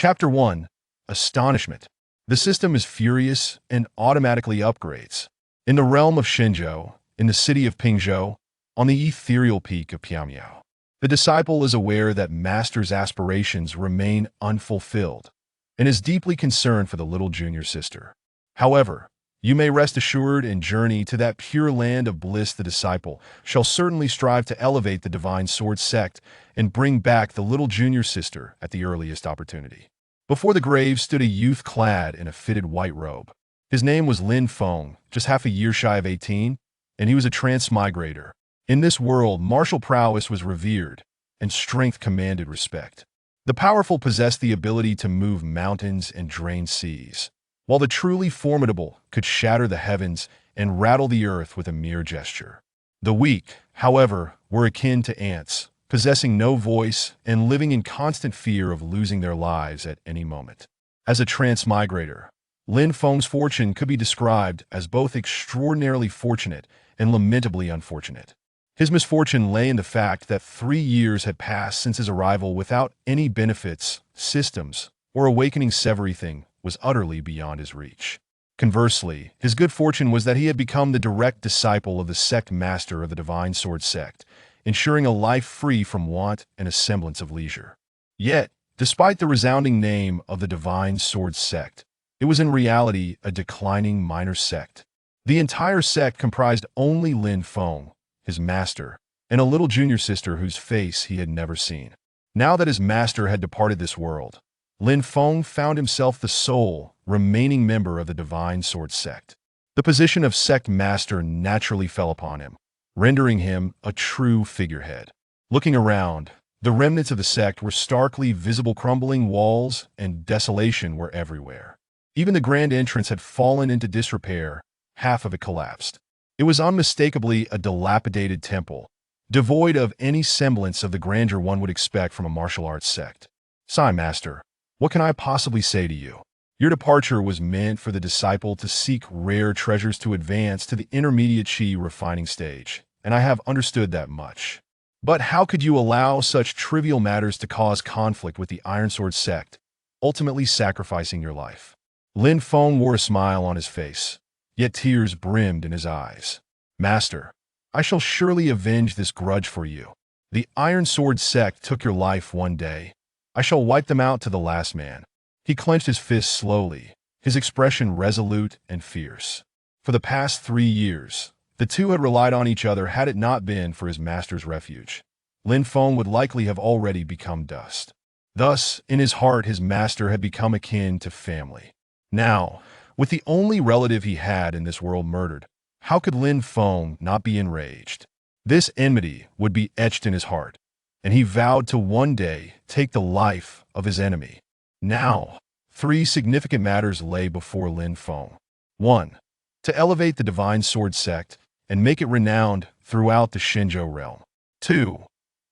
Chapter 1. Astonishment. The system is furious and automatically upgrades. In the realm of Shenzhou, in the city of Pingzhou, on the ethereal peak of Piamiao, the disciple is aware that Master's aspirations remain unfulfilled and is deeply concerned for the little junior sister. However, you may rest assured in journey to that pure land of bliss the disciple shall certainly strive to elevate the divine sword sect and bring back the little junior sister at the earliest opportunity. Before the grave stood a youth clad in a fitted white robe. His name was Lin Feng, just half a year shy of 18, and he was a transmigrator. In this world, martial prowess was revered, and strength commanded respect. The powerful possessed the ability to move mountains and drain seas, while the truly formidable could shatter the heavens and rattle the earth with a mere gesture. The weak, however, were akin to ants, possessing no voice and living in constant fear of losing their lives at any moment. As a transmigrator, Lin Feng's fortune could be described as both extraordinarily fortunate and lamentably unfortunate. His misfortune lay in the fact that 3 years had passed since his arrival without any benefits, systems, or awakenings. Everything was utterly beyond his reach. Conversely, his good fortune was that he had become the direct disciple of the sect master of the Divine Sword Sect, ensuring a life free from want and a semblance of leisure. Yet, despite the resounding name of the Divine Sword Sect, it was in reality a declining minor sect. The entire sect comprised only Lin Feng, his master, and a little junior sister whose face he had never seen. Now that his master had departed this world, Lin Feng found himself the sole remaining member of the Divine Sword Sect. The position of sect master naturally fell upon him, rendering him a true figurehead. Looking around, the remnants of the sect were starkly visible. Crumbling walls and desolation were everywhere. Even the grand entrance had fallen into disrepair, half of it collapsed. It was unmistakably a dilapidated temple, devoid of any semblance of the grandeur one would expect from a martial arts sect. "Sigh, Master, what can I possibly say to you? Your departure was meant for the disciple to seek rare treasures to advance to the intermediate chi refining stage, and I have understood that much. But how could you allow such trivial matters to cause conflict with the Iron Sword sect, ultimately sacrificing your life?" Lin Feng wore a smile on his face, yet tears brimmed in his eyes. "Master, I shall surely avenge this grudge for you. The Iron Sword sect took your life one day. I shall wipe them out to the last man." He clenched his fists slowly, his expression resolute and fierce. For the past 3 years, the two had relied on each other. Had it not been for his master's refuge, Lin Feng would likely have already become dust. Thus, in his heart, his master had become akin to family. Now, with the only relative he had in this world murdered, how could Lin Feng not be enraged? This enmity would be etched in his heart, and he vowed to one day take the life of his enemy. Now, 3 significant matters lay before Lin Feng. 1. To elevate the Divine Sword Sect and make it renowned throughout the Shenzhou realm. 2.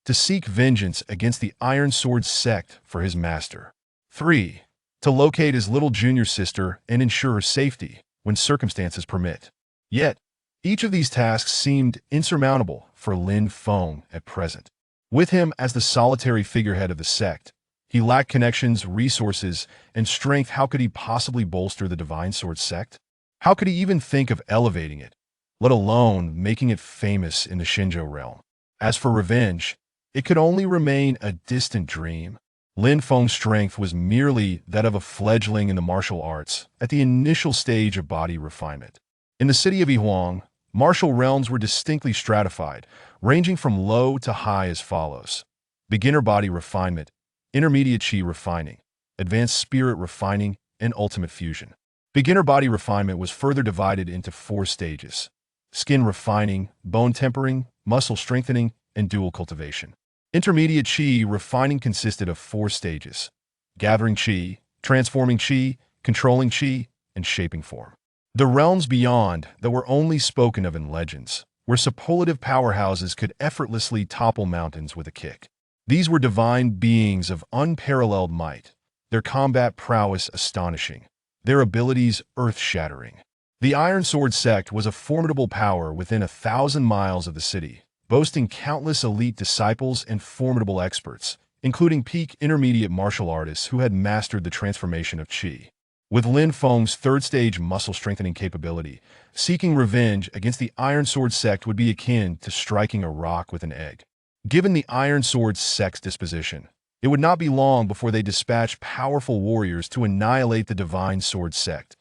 To seek vengeance against the Iron Sword Sect for his master. 3. To locate his little junior sister and ensure her safety when circumstances permit. Yet, each of these tasks seemed insurmountable for Lin Feng at present. With him as the solitary figurehead of the sect, he lacked connections, resources, and strength. How could he possibly bolster the Divine Sword Sect? How could he even think of elevating it, let alone making it famous in the Shenzhou realm? As for revenge, it could only remain a distant dream. Lin Feng's strength was merely that of a fledgling in the martial arts at the initial stage of body refinement. In the city of Yihuang, martial realms were distinctly stratified, ranging from low to high as follows: beginner body refinement, intermediate chi refining, advanced spirit refining, and ultimate fusion. Beginner body refinement was further divided into 4 stages: skin refining, bone tempering, muscle strengthening, and dual cultivation. Intermediate chi refining consisted of 4 stages: gathering chi, transforming chi, controlling chi, and shaping form. The realms beyond, that were only spoken of in legends, where superlative powerhouses could effortlessly topple mountains with a kick. These were divine beings of unparalleled might, their combat prowess astonishing, their abilities earth-shattering. The Iron Sword Sect was a formidable power within 1,000 miles of the city, boasting countless elite disciples and formidable experts, including peak intermediate martial artists who had mastered the transformation of qi. With Lin Feng's third-stage muscle-strengthening capability, seeking revenge against the Iron Sword Sect would be akin to striking a rock with an egg. Given the Iron Sword Sect's disposition, it would not be long before they dispatched powerful warriors to annihilate the Divine Sword Sect,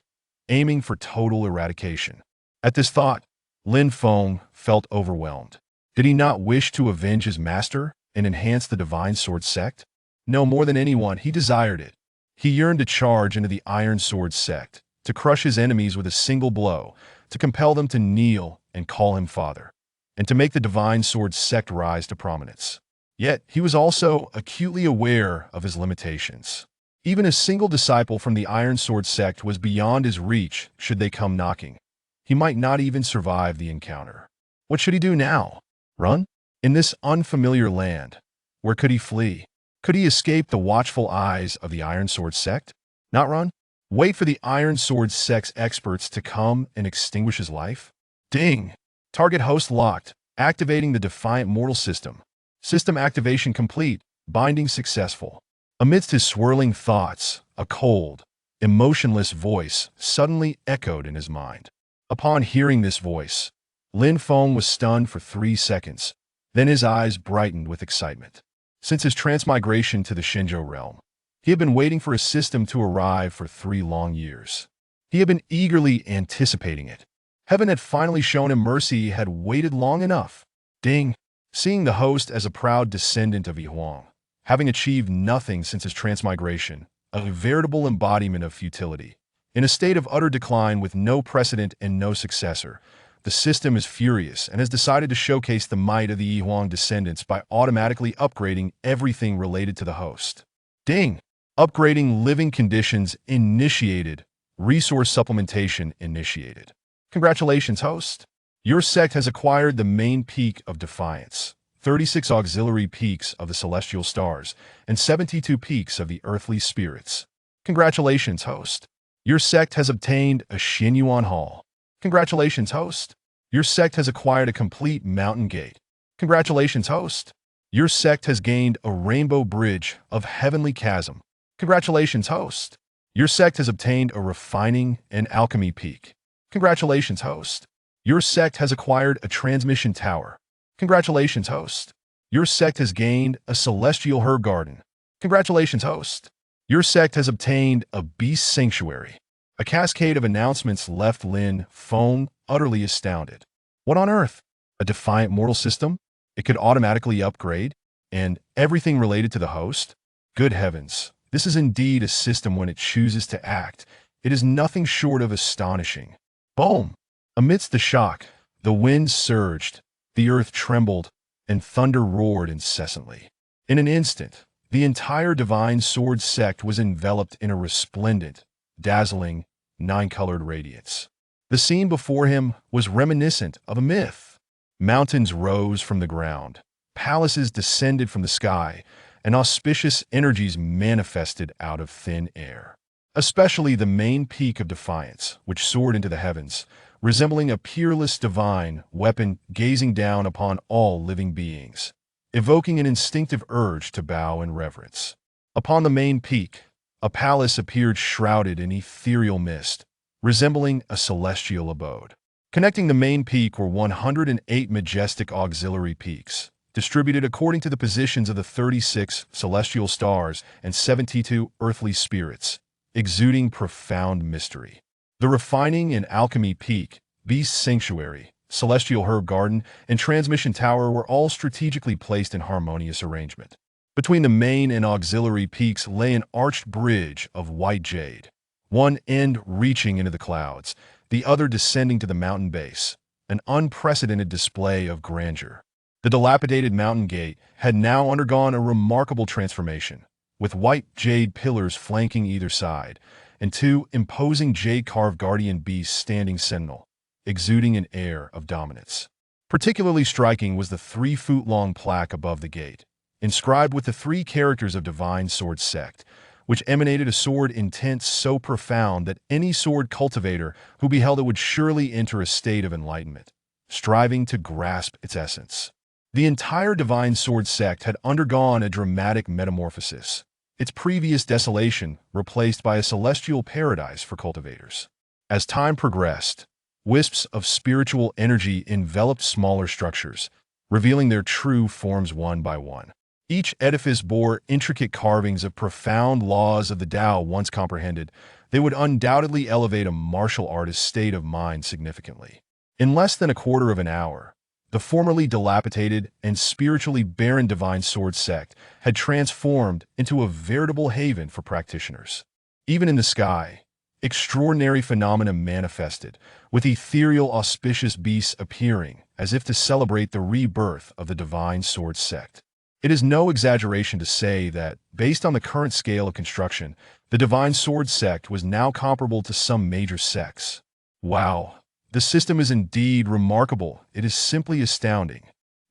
aiming for total eradication. At this thought, Lin Feng felt overwhelmed. Did he not wish to avenge his master and enhance the Divine Sword Sect? No, more than anyone, he desired it. He yearned to charge into the Iron Sword Sect, to crush his enemies with a single blow, to compel them to kneel and call him father, and to make the Divine Sword Sect rise to prominence. Yet, he was also acutely aware of his limitations. Even a single disciple from the Iron Sword Sect was beyond his reach should they come knocking. He might not even survive the encounter. What should he do now? Run? In this unfamiliar land, where could he flee? Could he escape the watchful eyes of the Iron Sword Sect? Not run? Wait for the Iron Sword Sect's experts to come and extinguish his life? Ding! Target host locked, activating the Defiant Mortal system. System activation complete, binding successful. Amidst his swirling thoughts, a cold, emotionless voice suddenly echoed in his mind. Upon hearing this voice, Lin Feng was stunned for 3 seconds. Then his eyes brightened with excitement. Since his transmigration to the Shenzhou realm, he had been waiting for a system to arrive for 3 long years. He had been eagerly anticipating it. Heaven had finally shown him mercy. He had waited long enough. Ding! Seeing the host as a proud descendant of Yihuang, having achieved nothing since his transmigration, a veritable embodiment of futility, in a state of utter decline with no precedent and no successor, the system is furious and has decided to showcase the might of the Yihuang descendants by automatically upgrading everything related to the host. Ding! Upgrading living conditions initiated. Resource supplementation initiated. Congratulations, host! Your sect has acquired the main peak of Defiance, 36 auxiliary peaks of the celestial stars, and 72 peaks of the earthly spirits. Congratulations, host! Your sect has obtained a Xinyuan Hall. Congratulations, host! Your sect has acquired a complete mountain gate. Congratulations, host! Your sect has gained a rainbow bridge of heavenly chasm. Congratulations, host! Your sect has obtained a refining and alchemy peak. Congratulations, host! Your sect has acquired a transmission tower. Congratulations, host! Your sect has gained a celestial herb garden. Congratulations, host! Your sect has obtained a beast sanctuary. A cascade of announcements left Lin Feng utterly astounded. What on earth? A defiant mortal system? It could automatically upgrade? And everything related to the host? Good heavens, this is indeed a system when it chooses to act. It is nothing short of astonishing. Boom! Amidst the shock, the wind surged, the earth trembled, and thunder roared incessantly. In an instant, the entire Divine Sword Sect was enveloped in a resplendent, dazzling, 9-colored radiance. The scene before him was reminiscent of a myth. Mountains rose from the ground, palaces descended from the sky, and auspicious energies manifested out of thin air. Especially the main peak of Defiance, which soared into the heavens, resembling a peerless divine weapon gazing down upon all living beings, evoking an instinctive urge to bow in reverence. Upon the main peak, a palace appeared shrouded in ethereal mist, resembling a celestial abode. Connecting the main peak were 108 majestic auxiliary peaks, distributed according to the positions of the 36 celestial stars and 72 earthly spirits, exuding profound mystery. The refining and alchemy peak, beast sanctuary, celestial herb garden, and transmission tower were all strategically placed in harmonious arrangement. Between the main and auxiliary peaks lay an arched bridge of white jade, one end reaching into the clouds, the other descending to the mountain base, an unprecedented display of grandeur. The dilapidated mountain gate had now undergone a remarkable transformation, with white jade pillars flanking either side, and 2 imposing jade-carved guardian beasts standing sentinel, exuding an air of dominance. Particularly striking was the 3-foot-long plaque above the gate, inscribed with the 3 characters of Divine Sword Sect, which emanated a sword intent so profound that any sword cultivator who beheld it would surely enter a state of enlightenment, striving to grasp its essence. The entire Divine Sword sect had undergone a dramatic metamorphosis, its previous desolation replaced by a celestial paradise for cultivators. As time progressed, wisps of spiritual energy enveloped smaller structures, revealing their true forms one by one. Each edifice bore intricate carvings of profound laws of the Tao once comprehended. They would undoubtedly elevate a martial artist's state of mind significantly. In less than a quarter of an hour, the formerly dilapidated and spiritually barren Divine Sword sect had transformed into a veritable haven for practitioners. Even in the sky, extraordinary phenomena manifested, with ethereal auspicious beasts appearing as if to celebrate the rebirth of the Divine Sword sect. It is no exaggeration to say that, based on the current scale of construction, the Divine Sword sect was now comparable to some major sects. Wow! The system is indeed remarkable. It is simply astounding.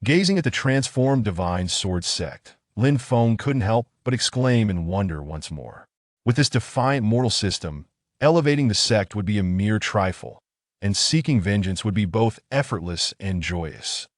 Gazing at the transformed Divine Sword sect, Lin Feng couldn't help but exclaim in wonder once more. With this defiant mortal system, elevating the sect would be a mere trifle, and seeking vengeance would be both effortless and joyous.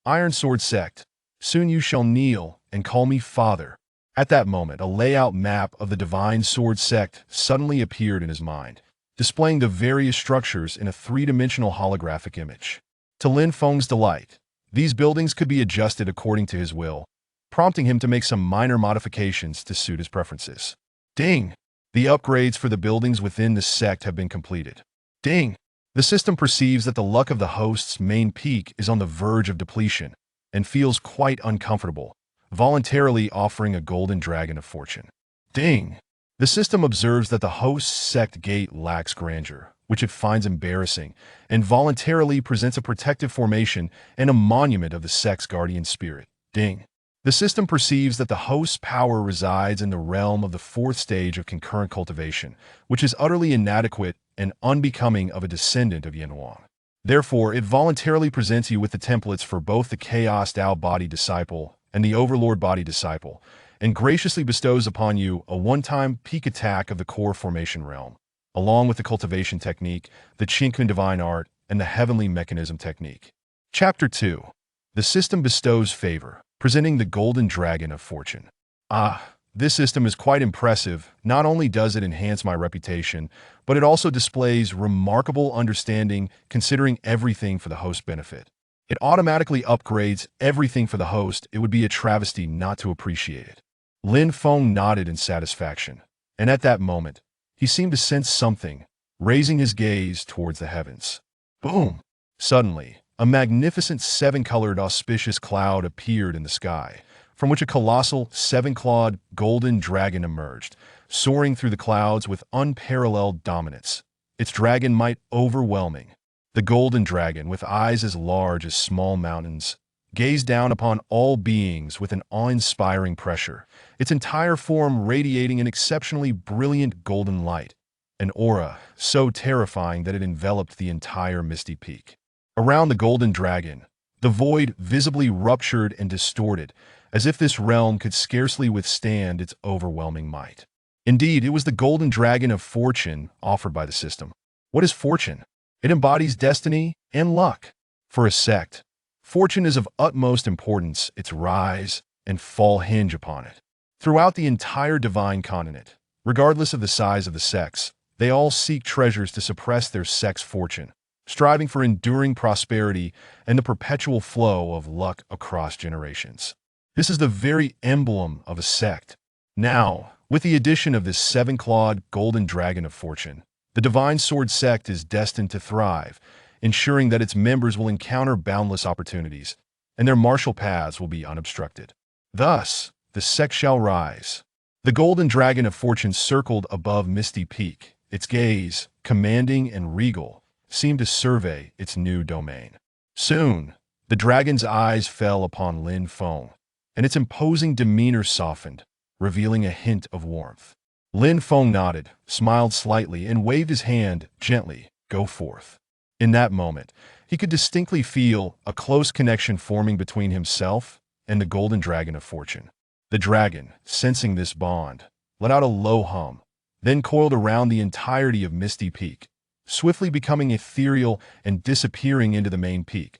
Iron Sword sect, soon you shall kneel and call me father. At that moment, a layout map of the Divine Sword sect suddenly appeared in his mind, displaying the various structures in a three-dimensional holographic image. To Lin Feng's delight, these buildings could be adjusted according to his will, prompting him to make some minor modifications to suit his preferences. Ding! The upgrades for the buildings within the sect have been completed. Ding! The system perceives that the luck of the host's main peak is on the verge of depletion and feels quite uncomfortable, voluntarily offering a golden dragon of fortune. Ding! The system observes that the host's sect gate lacks grandeur, which it finds embarrassing, and voluntarily presents a protective formation and a monument of the sect's guardian spirit. Ding! The system perceives that the host's power resides in the realm of the fourth stage of concurrent cultivation, which is utterly inadequate and unbecoming of a descendant of Yanhuang. Therefore, it voluntarily presents you with the templates for both the Chaos Tao Body Disciple and the Overlord Body Disciple, and graciously bestows upon you a one-time peak attack of the core formation realm, along with the cultivation technique, the Qingkun Divine Art, and the Heavenly Mechanism technique. Chapter 2. The system bestows favor, presenting the Golden Dragon of Fortune. This system is quite impressive. Not only does it enhance my reputation, but it also displays remarkable understanding considering everything for the host's benefit. It automatically upgrades everything for the host. It would be a travesty not to appreciate it. Lin Feng nodded in satisfaction, and at that moment, he seemed to sense something, raising his gaze towards the heavens. Boom! Suddenly, a magnificent seven-colored auspicious cloud appeared in the sky, from which a colossal seven-clawed golden dragon emerged, soaring through the clouds with unparalleled dominance, its dragon might overwhelming. The golden dragon, with eyes as large as small mountains, gazed down upon all beings with an awe-inspiring pressure, its entire form radiating an exceptionally brilliant golden light, an aura so terrifying that it enveloped the entire misty peak. Around the golden dragon, the void visibly ruptured and distorted, as if this realm could scarcely withstand its overwhelming might. Indeed, it was the golden dragon of fortune offered by the system. What is fortune? It embodies destiny and luck. For a sect, fortune is of utmost importance. Its rise and fall hinge upon it. Throughout the entire divine continent, regardless of the size of the sects, they all seek treasures to suppress their sect's fortune, striving for enduring prosperity and the perpetual flow of luck across generations. This is the very emblem of a sect. Now, with the addition of this seven-clawed golden dragon of fortune, the Divine Sword sect is destined to thrive, ensuring that its members will encounter boundless opportunities, and their martial paths will be unobstructed. Thus, the sect shall rise. The golden dragon of fortune circled above Misty Peak. Its gaze, commanding and regal, seemed to survey its new domain. Soon, the dragon's eyes fell upon Lin Feng, and its imposing demeanor softened, revealing a hint of warmth. Lin Feng nodded, smiled slightly, and waved his hand gently. Go forth. In that moment, he could distinctly feel a close connection forming between himself and the golden dragon of fortune. The dragon, sensing this bond, let out a low hum, then coiled around the entirety of Misty Peak, swiftly becoming ethereal and disappearing into the main peak,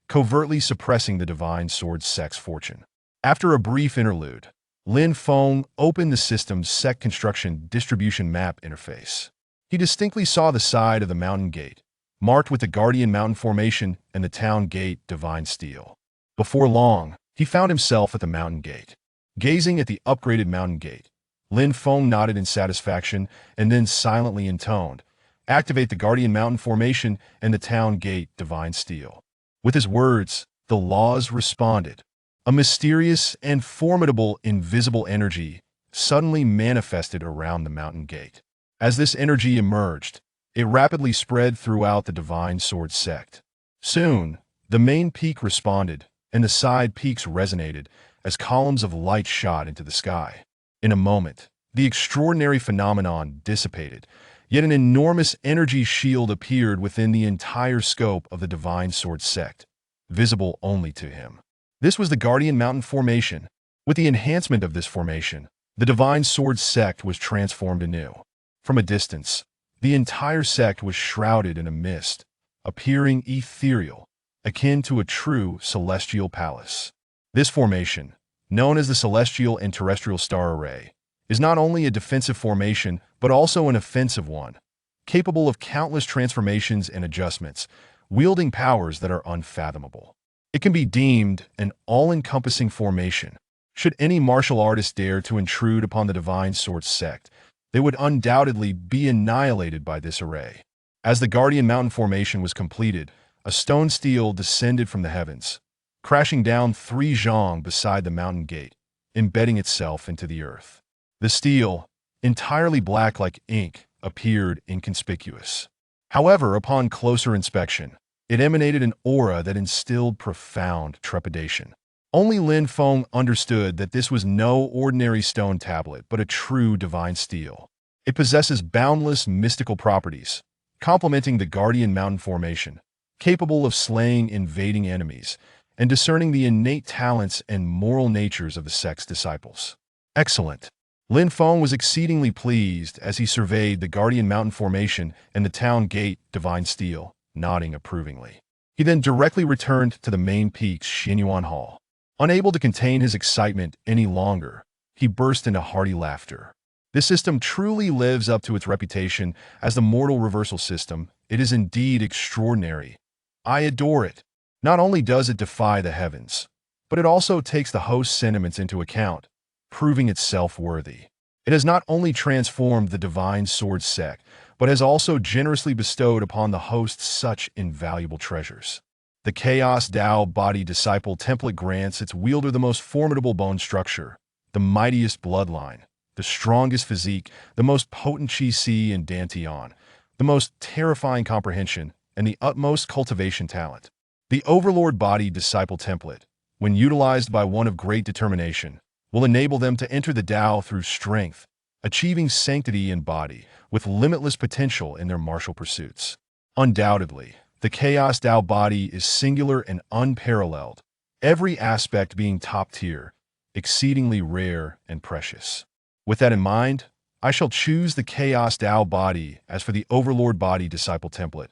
covertly suppressing the divine sword Sect's fortune. After a brief interlude, Lin Feng opened the system's Sect construction distribution map interface. He distinctly saw the side of the mountain gate, marked with the Guardian Mountain Formation and the town gate Divine Steel. Before long, he found himself at the mountain gate. Gazing at the upgraded mountain gate, Lin Feng nodded in satisfaction and then silently intoned, "Activate the Guardian Mountain Formation and the town gate Divine Steel." With his words, the laws responded. A mysterious and formidable invisible energy suddenly manifested around the mountain gate. As this energy emerged, it rapidly spread throughout the Divine Sword Sect. Soon, the main peak responded, and the side peaks resonated as columns of light shot into the sky. In a moment, the extraordinary phenomenon dissipated, yet an enormous energy shield appeared within the entire scope of the Divine Sword Sect, visible only to him. This was the Guardian Mountain Formation. With the enhancement of this formation, the Divine Sword Sect was transformed anew. From a distance, the entire sect was shrouded in a mist, appearing ethereal, akin to a true celestial palace. This formation, known as the Celestial and Terrestrial Star Array, is not only a defensive formation but also an offensive one, capable of countless transformations and adjustments, wielding powers that are unfathomable. It can be deemed an all-encompassing formation. Should any martial artist dare to intrude upon the Divine Sword Sect, they would undoubtedly be annihilated by this array. As the Guardian Mountain Formation was completed, a stone stele descended from the heavens, crashing down 3 zhang beside the mountain gate, embedding itself into the earth. The stele, entirely black like ink, appeared inconspicuous. However, upon closer inspection, it emanated an aura that instilled profound trepidation. Only Lin Feng understood that this was no ordinary stone tablet, but a true divine stele. It possesses boundless mystical properties, complementing the Guardian Mountain Formation, capable of slaying invading enemies and discerning the innate talents and moral natures of the sect's disciples. Excellent. Lin Feng was exceedingly pleased as he surveyed the Guardian Mountain Formation and the town gate Divine Steel, nodding approvingly. He then directly returned to the main peak's Xinyuan Hall. Unable to contain his excitement any longer, he burst into hearty laughter. This system truly lives up to its reputation as the mortal reversal system. It is indeed extraordinary. I adore it. Not only does it defy the heavens, but it also takes the host's sentiments into account, proving itself worthy. It has not only transformed the Divine Sword Sect, but has also generously bestowed upon the host such invaluable treasures. The Chaos Dao Body Disciple Template grants its wielder the most formidable bone structure, the mightiest bloodline, the strongest physique, the most potent Qi and Dantian, the most terrifying comprehension, and the utmost cultivation talent. The Overlord Body Disciple Template, when utilized by one of great determination, will enable them to enter the Tao through strength, achieving sanctity in body, with limitless potential in their martial pursuits. Undoubtedly, the Chaos Dao Body is singular and unparalleled, every aspect being top tier, exceedingly rare and precious. With that in mind, I shall choose the Chaos Dao Body as for the Overlord Body Disciple Template.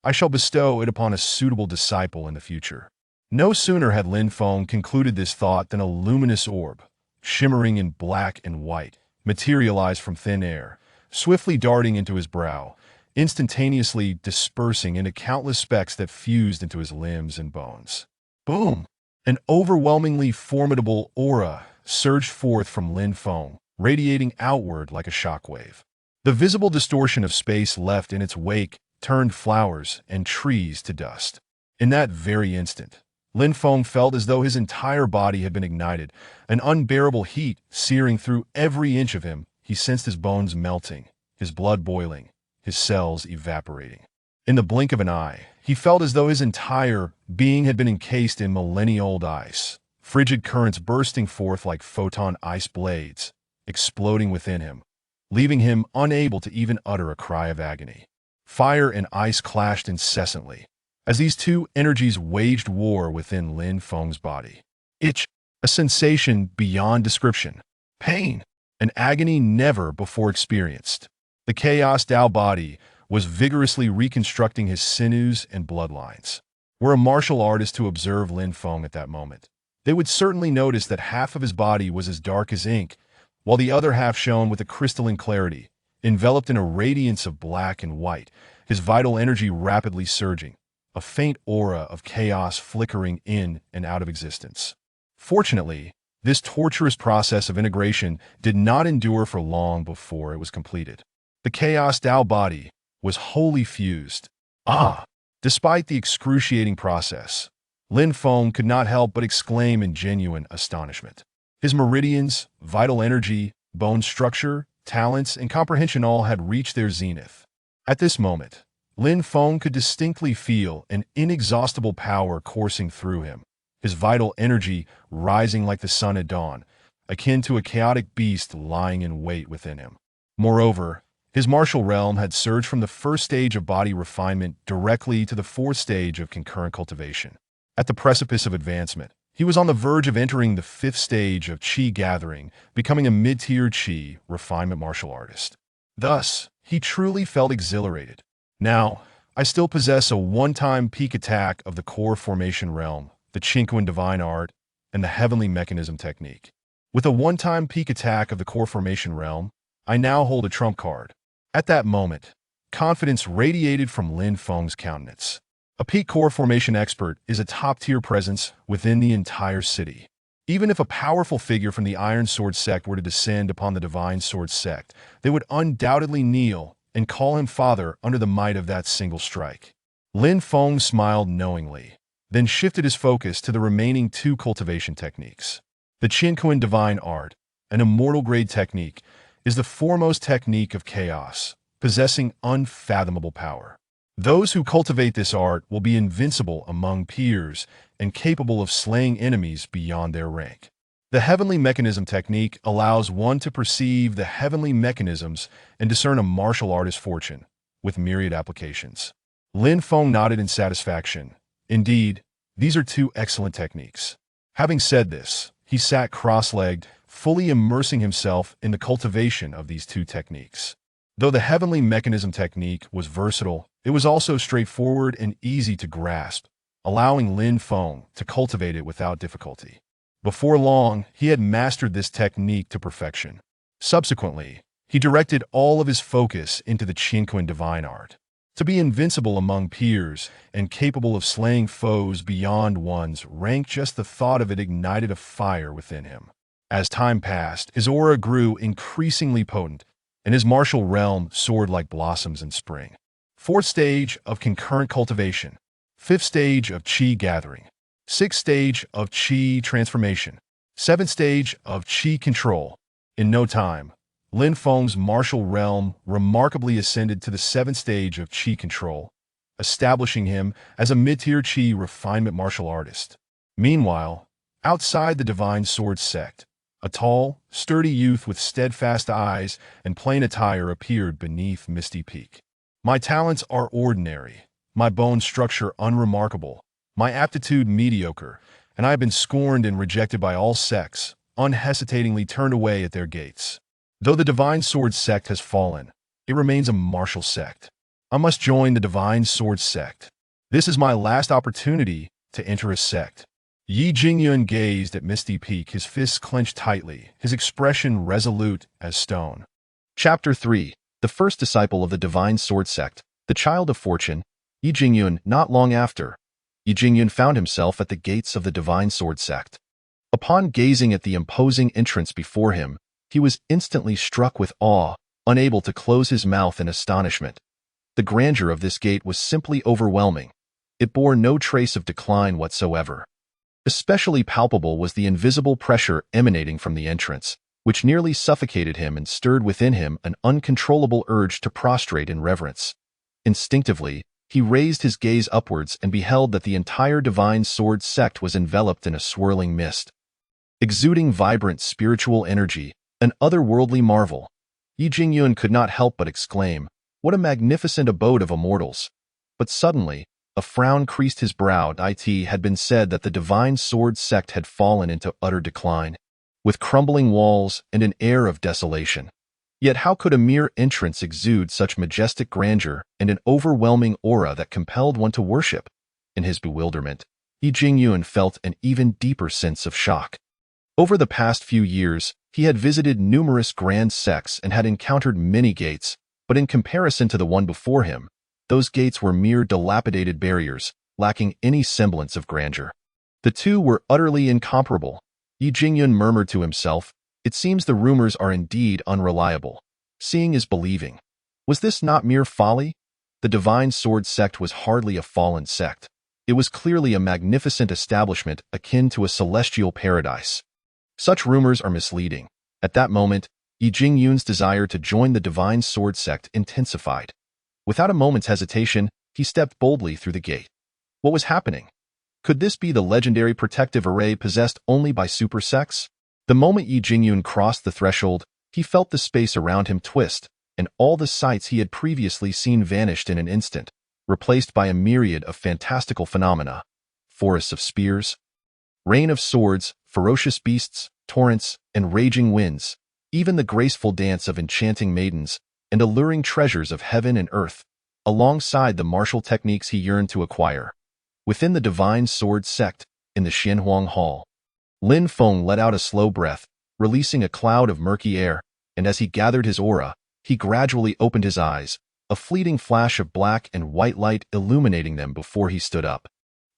I shall bestow it upon a suitable disciple in the future. No sooner had Lin Feng concluded this thought than a luminous orb, shimmering in black and white, materialized from thin air, swiftly darting into his brow, instantaneously dispersing into countless specks that fused into his limbs and bones. Boom! An overwhelmingly formidable aura surged forth from Lin Feng, radiating outward like a shockwave. The visible distortion of space left in its wake turned flowers and trees to dust. In that very instant, Lin Feng felt as though his entire body had been ignited, an unbearable heat searing through every inch of him. He sensed his bones melting, his blood boiling, his cells evaporating. In the blink of an eye, he felt as though his entire being had been encased in millennia-old ice, frigid currents bursting forth like photon ice blades, exploding within him, leaving him unable to even utter a cry of agony. Fire and ice clashed incessantly, as these two energies waged war within Lin Feng's body. Itch, a sensation beyond description. Pain, an agony never before experienced. The Chaos Dao Body was vigorously reconstructing his sinews and bloodlines. were a martial artist to observe Lin Feng at that moment, they would certainly notice that half of his body was as dark as ink, while the other half shone with a crystalline clarity, enveloped in a radiance of black and white, his vital energy rapidly surging, a faint aura of chaos flickering in and out of existence. Fortunately, this torturous process of integration did not endure for long before it was completed. The Chaos Tao body was wholly fused. Despite the excruciating process, Lin Feng could not help but exclaim in genuine astonishment. His meridians, vital energy, bone structure, talents, and comprehension all had reached their zenith. At this moment, Lin Feng could distinctly feel an inexhaustible power coursing through him, his vital energy rising like the sun at dawn, akin to a chaotic beast lying in wait within him. Moreover, his martial realm had surged from the first stage of body refinement directly to the fourth stage of concurrent cultivation. At the precipice of advancement, he was on the verge of entering the fifth stage of Qi gathering, becoming a mid-tier Qi refinement martial artist. Thus, he truly felt exhilarated. Now, I still possess a one-time peak attack of the core formation realm, the Ye Jingyun divine art, and the heavenly mechanism technique. With a one-time peak attack of the core formation realm, I now hold a trump card. At that moment, confidence radiated from Lin Feng's countenance. A peak core formation expert is a top-tier presence within the entire city. Even if a powerful figure from the Iron Sword Sect were to descend upon the Divine Sword Sect, they would undoubtedly kneel and call him father under the might of that single strike. Lin Feng smiled knowingly, then shifted his focus to the remaining two cultivation techniques. The Ye Jingyun divine art, an immortal grade technique, is the foremost technique of chaos, possessing unfathomable power. Those who cultivate this art will be invincible among peers and capable of slaying enemies beyond their rank. The heavenly mechanism technique allows one to perceive the heavenly mechanisms and discern a martial artist's fortune, with myriad applications. Lin Feng nodded in satisfaction. Indeed, these are two excellent techniques. Having said this, he sat cross-legged, fully immersing himself in the cultivation of these two techniques. Though the heavenly mechanism technique was versatile, it was also straightforward and easy to grasp, allowing Lin Feng to cultivate it without difficulty. Before long, he had mastered this technique to perfection. Subsequently, he directed all of his focus into the Ye Jingyun divine art. To be invincible among peers and capable of slaying foes beyond one's rank, just the thought of it ignited a fire within him. As time passed, his aura grew increasingly potent, and his martial realm soared like blossoms in spring. Fourth stage of concurrent cultivation. Fifth stage of Qi gathering. Sixth stage of Qi transformation. Seventh stage of Qi control. In no time, Lin Feng's martial realm remarkably ascended to the seventh stage of Qi control, establishing him as a mid-tier Qi refinement martial artist. Meanwhile, outside the Divine Sword Sect, a tall, sturdy youth with steadfast eyes and plain attire appeared beneath Misty Peak. My talents are ordinary, my bone structure unremarkable, my aptitude mediocre, and I have been scorned and rejected by all sects, unhesitatingly turned away at their gates. Though the Divine Sword Sect has fallen, it remains a martial sect. I must join the Divine Sword Sect. This is my last opportunity to enter a sect. Ye Jingyun gazed at Misty Peak, his fists clenched tightly, his expression resolute as stone. Chapter 3. The first disciple of the Divine Sword Sect, the child of fortune, Ye Jingyun. Not long after, Ye Jingyun found himself at the gates of the Divine Sword Sect. Upon gazing at the imposing entrance before him, he was instantly struck with awe, unable to close his mouth in astonishment. The grandeur of this gate was simply overwhelming. It bore no trace of decline whatsoever. Especially palpable was the invisible pressure emanating from the entrance, which nearly suffocated him and stirred within him an uncontrollable urge to prostrate in reverence. Instinctively, he raised his gaze upwards and beheld that the entire Divine Sword Sect was enveloped in a swirling mist. Exuding vibrant spiritual energy, an otherworldly marvel, Ye Jingyun could not help but exclaim, "What a magnificent abode of immortals!" But suddenly, a frown creased his brow. It had been said that the Divine Sword Sect had fallen into utter decline, with crumbling walls and an air of desolation. Yet how could a mere entrance exude such majestic grandeur and an overwhelming aura that compelled one to worship? In his bewilderment, Ye Jingyun felt an even deeper sense of shock. Over the past few years, he had visited numerous grand sects and had encountered many gates, but in comparison to the one before him, those gates were mere dilapidated barriers, lacking any semblance of grandeur. The two were utterly incomparable. Ye Jingyun murmured to himself, "It seems the rumors are indeed unreliable. Seeing is believing. Was this not mere folly?" The Divine Sword Sect was hardly a fallen sect. It was clearly a magnificent establishment akin to a celestial paradise. Such rumors are misleading. At that moment, Ye Jingyun's desire to join the Divine Sword Sect intensified. Without a moment's hesitation, he stepped boldly through the gate. What was happening? Could this be the legendary protective array possessed only by super sects? The moment Ye Jingyun crossed the threshold, he felt the space around him twist, and all the sights he had previously seen vanished in an instant, replaced by a myriad of fantastical phenomena. Forests of spears, rain of swords, ferocious beasts, torrents, and raging winds, even the graceful dance of enchanting maidens, and alluring treasures of heaven and earth, alongside the martial techniques he yearned to acquire. Within the Divine Sword Sect, in the Xianhuang Hall, Lin Feng let out a slow breath, releasing a cloud of murky air, and as he gathered his aura, he gradually opened his eyes, a fleeting flash of black and white light illuminating them before he stood up.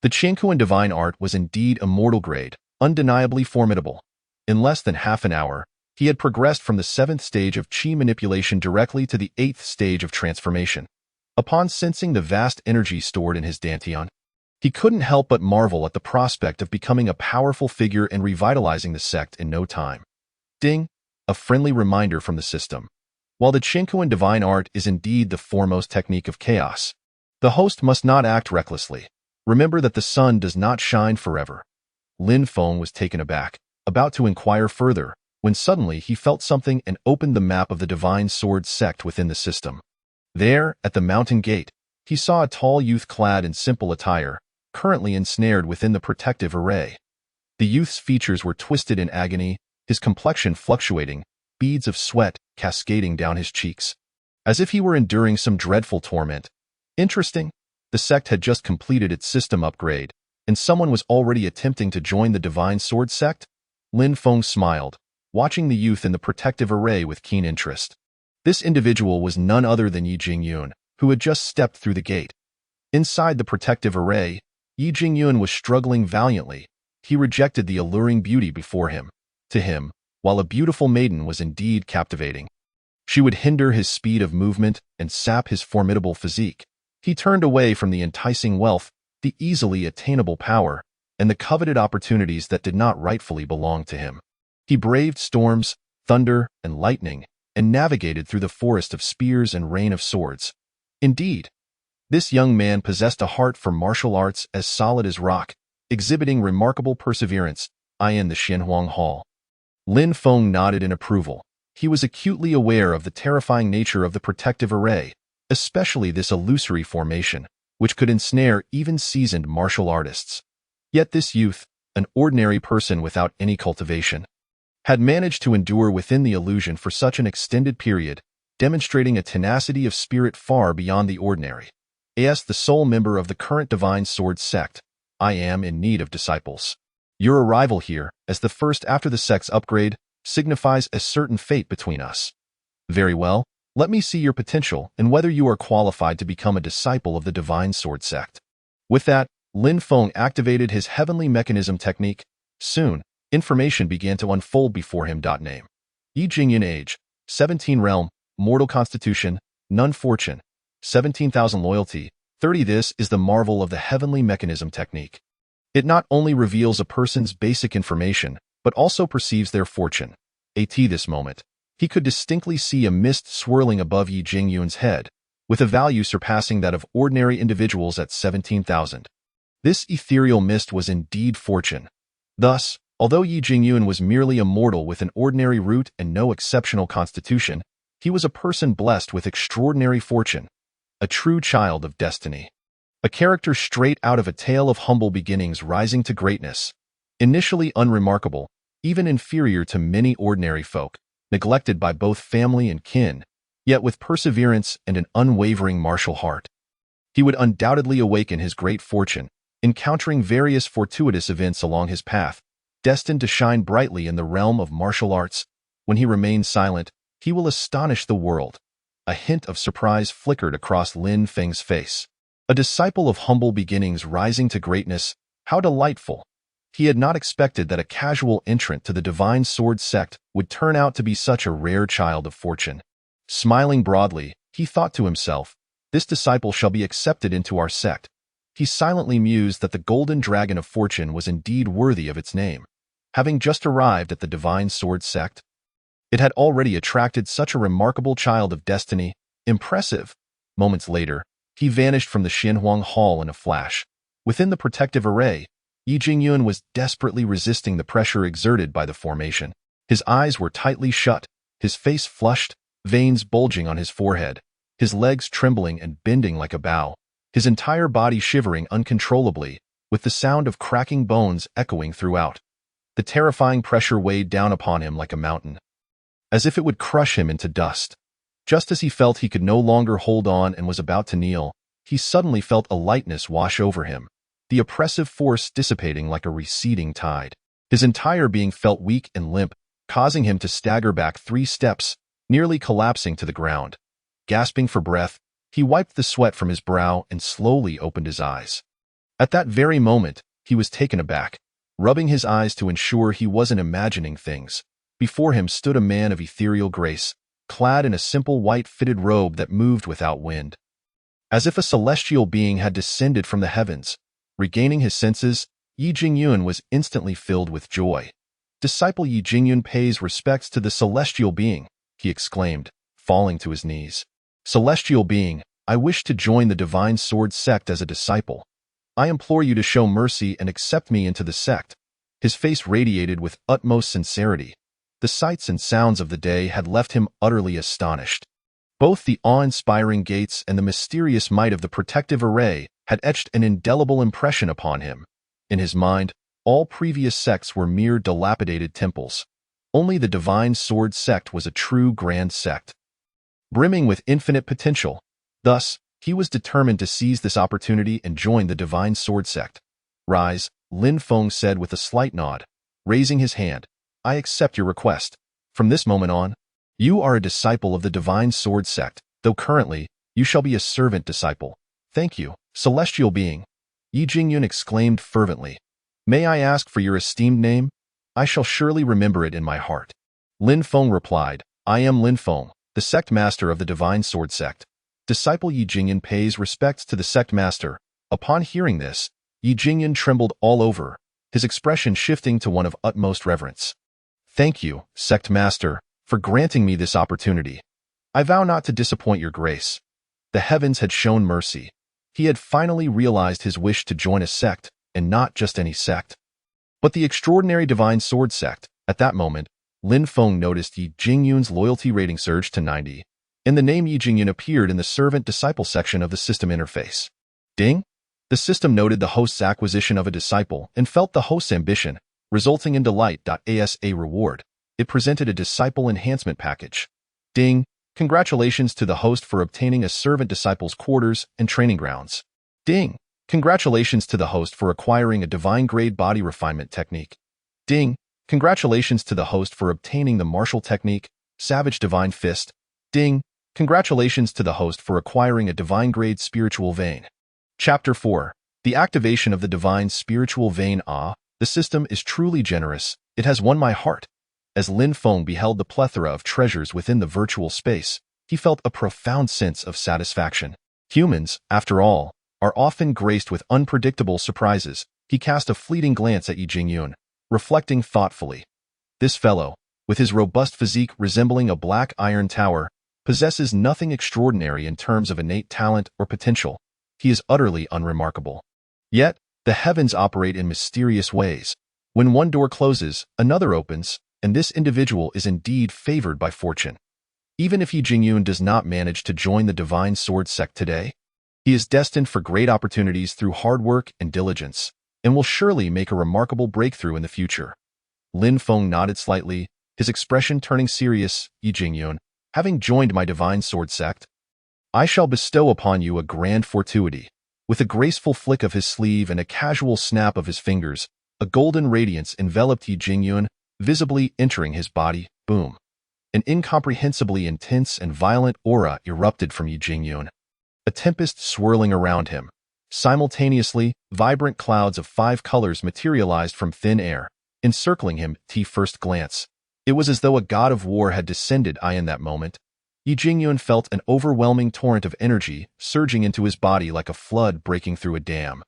The Qiankuan divine art was indeed immortal grade, undeniably formidable. In less than half an hour, he had progressed from the 7th stage of qi manipulation directly to the 8th stage of transformation. Upon sensing the vast energy stored in his dantian, he couldn't help but marvel at the prospect of becoming a powerful figure and revitalizing the sect in no time. Ding! A friendly reminder from the system. While the Qiankuan divine art is indeed the foremost technique of chaos, the host must not act recklessly. Remember that the sun does not shine forever. Lin Feng was taken aback, about to inquire further, when suddenly he felt something and opened the map of the Divine Sword Sect within the system. There, at the mountain gate, he saw a tall youth clad in simple attire, currently ensnared within the protective array. The youth's features were twisted in agony, his complexion fluctuating, beads of sweat cascading down his cheeks, as if he were enduring some dreadful torment. Interesting. The sect had just completed its system upgrade, and someone was already attempting to join the Divine Sword Sect? Lin Feng smiled, watching the youth in the protective array with keen interest. This individual was none other than Ye Jingyun, who had just stepped through the gate. Inside the protective array, Ye Jingyun was struggling valiantly. He rejected the alluring beauty before him. To him, while a beautiful maiden was indeed captivating, she would hinder his speed of movement and sap his formidable physique. He turned away from the enticing wealth, the easily attainable power, and the coveted opportunities that did not rightfully belong to him. He braved storms, thunder, and lightning, and navigated through the forest of spears and rain of swords. Indeed, this young man possessed a heart for martial arts as solid as rock, exhibiting remarkable perseverance. In the Xianhuang Hall, Lin Feng nodded in approval. He was acutely aware of the terrifying nature of the protective array, especially this illusory formation, which could ensnare even seasoned martial artists. Yet this youth, an ordinary person without any cultivation, had managed to endure within the illusion for such an extended period, demonstrating a tenacity of spirit far beyond the ordinary. As the sole member of the current Divine Sword Sect, I am in need of disciples. Your arrival here, as the first after the sect's upgrade, signifies a certain fate between us. Very well, let me see your potential and whether you are qualified to become a disciple of the Divine Sword Sect. With that, Lin Feng activated his heavenly mechanism technique. Soon, information began to unfold before him. Name: Ye Jingyun, age, 17 realm, mortal constitution, none fortune, 17,000 loyalty, 30. This is the marvel of the heavenly mechanism technique. It not only reveals a person's basic information, but also perceives their fortune. At this moment, he could distinctly see a mist swirling above Ye Jingyun's head, with a value surpassing that of ordinary individuals at 17,000. This ethereal mist was indeed fortune. Thus, although Ye Jingyun was merely a mortal with an ordinary root and no exceptional constitution, he was a person blessed with extraordinary fortune, a true child of destiny. A character straight out of a tale of humble beginnings rising to greatness. Initially unremarkable, even inferior to many ordinary folk, neglected by both family and kin, yet with perseverance and an unwavering martial heart, he would undoubtedly awaken his great fortune, encountering various fortuitous events along his path, destined to shine brightly in the realm of martial arts. When he remains silent, he will astonish the world. A hint of surprise flickered across Lin Feng's face. A disciple of humble beginnings rising to greatness, how delightful! He had not expected that a casual entrant to the Divine Sword Sect would turn out to be such a rare child of fortune. Smiling broadly, he thought to himself, "This disciple shall be accepted into our sect." He silently mused that the Golden Dragon of Fortune was indeed worthy of its name. Having just arrived at the Divine Sword Sect, it had already attracted such a remarkable child of destiny. Impressive! Moments later, he vanished from the Xinhuang Hall in a flash. Within the protective array, Ye Jingyun was desperately resisting the pressure exerted by the formation. His eyes were tightly shut, his face flushed, veins bulging on his forehead, his legs trembling and bending like a bow, his entire body shivering uncontrollably, with the sound of cracking bones echoing throughout. The terrifying pressure weighed down upon him like a mountain, as if it would crush him into dust. Just as he felt he could no longer hold on and was about to kneel, he suddenly felt a lightness wash over him, the oppressive force dissipating like a receding tide. His entire being felt weak and limp, causing him to stagger back 3 steps, nearly collapsing to the ground. Gasping for breath, he wiped the sweat from his brow and slowly opened his eyes. At that very moment, he was taken aback. Rubbing his eyes to ensure he wasn't imagining things, before him stood a man of ethereal grace, clad in a simple white fitted robe that moved without wind. As if a celestial being had descended from the heavens. Regaining his senses, Ye Jingyun was instantly filled with joy. "Disciple Ye Jingyun pays respects to the celestial being," he exclaimed, falling to his knees. "Celestial being, I wish to join the Divine Sword Sect as a disciple. I implore you to show mercy and accept me into the sect." His face radiated with utmost sincerity. The sights and sounds of the day had left him utterly astonished. Both the awe-inspiring gates and the mysterious might of the protective array had etched an indelible impression upon him. In his mind, all previous sects were mere dilapidated temples. Only the Divine Sword Sect was a true grand sect, brimming with infinite potential. Thus, he was determined to seize this opportunity and join the Divine Sword Sect. "Rise," Lin Feng said with a slight nod, raising his hand. "I accept your request. From this moment on, you are a disciple of the Divine Sword Sect, though currently, you shall be a servant disciple." "Thank you, celestial being," Ye Jingyun exclaimed fervently. "May I ask for your esteemed name? I shall surely remember it in my heart." Lin Feng replied, "I am Lin Feng, the sect master of the Divine Sword Sect." Disciple Ye Jingyun pays respects to the sect master. Upon hearing this, Ye Jingyun trembled all over, his expression shifting to one of utmost reverence. "Thank you, sect master, for granting me this opportunity. I vow not to disappoint your grace." The heavens had shown mercy. He had finally realized his wish to join a sect, and not just any sect, but the extraordinary Divine Sword Sect. At that moment, Lin Feng noticed Ye Jingyun's loyalty rating surge to 90, and the name Ye Jingyun appeared in the servant-disciple section of the system interface. Ding! The system noted the host's acquisition of a disciple and felt the host's ambition, resulting in delight.asa reward. It presented a disciple enhancement package. Ding! Congratulations to the host for obtaining a servant disciple's quarters and training grounds. Ding! Congratulations to the host for acquiring a divine-grade body refinement technique. Ding! Congratulations to the host for obtaining the martial technique, Savage Divine Fist. Ding! Congratulations to the host for acquiring a divine-grade spiritual vein. Chapter 4. The activation of the divine spiritual vein. The system is truly generous. It has won my heart. As Lin Feng beheld the plethora of treasures within the virtual space, he felt a profound sense of satisfaction. Humans, after all, are often graced with unpredictable surprises. He cast a fleeting glance at Ye Jingyun, reflecting thoughtfully. This fellow, with his robust physique resembling a black iron tower, possesses nothing extraordinary in terms of innate talent or potential. He is utterly unremarkable. Yet, the heavens operate in mysterious ways. When one door closes, another opens, and this individual is indeed favored by fortune. Even if Ye Jingyun does not manage to join the Divine Sword Sect today, he is destined for great opportunities through hard work and diligence, and will surely make a remarkable breakthrough in the future. Lin Feng nodded slightly, his expression turning serious. "Ye Jingyun, having joined my Divine Sword Sect, I shall bestow upon you a grand fortuity. With a graceful flick of his sleeve and a casual snap of his fingers, a golden radiance enveloped Ye Jingyun, visibly entering his body. Boom. An incomprehensibly intense and violent aura erupted from Ye Jingyun, a tempest swirling around him. Simultaneously, vibrant clouds of 5 colors materialized from thin air, encircling him. At first glance, it was as though a god of war had descended. In that moment, Ye Jingyun felt an overwhelming torrent of energy surging into his body like a flood breaking through a dam,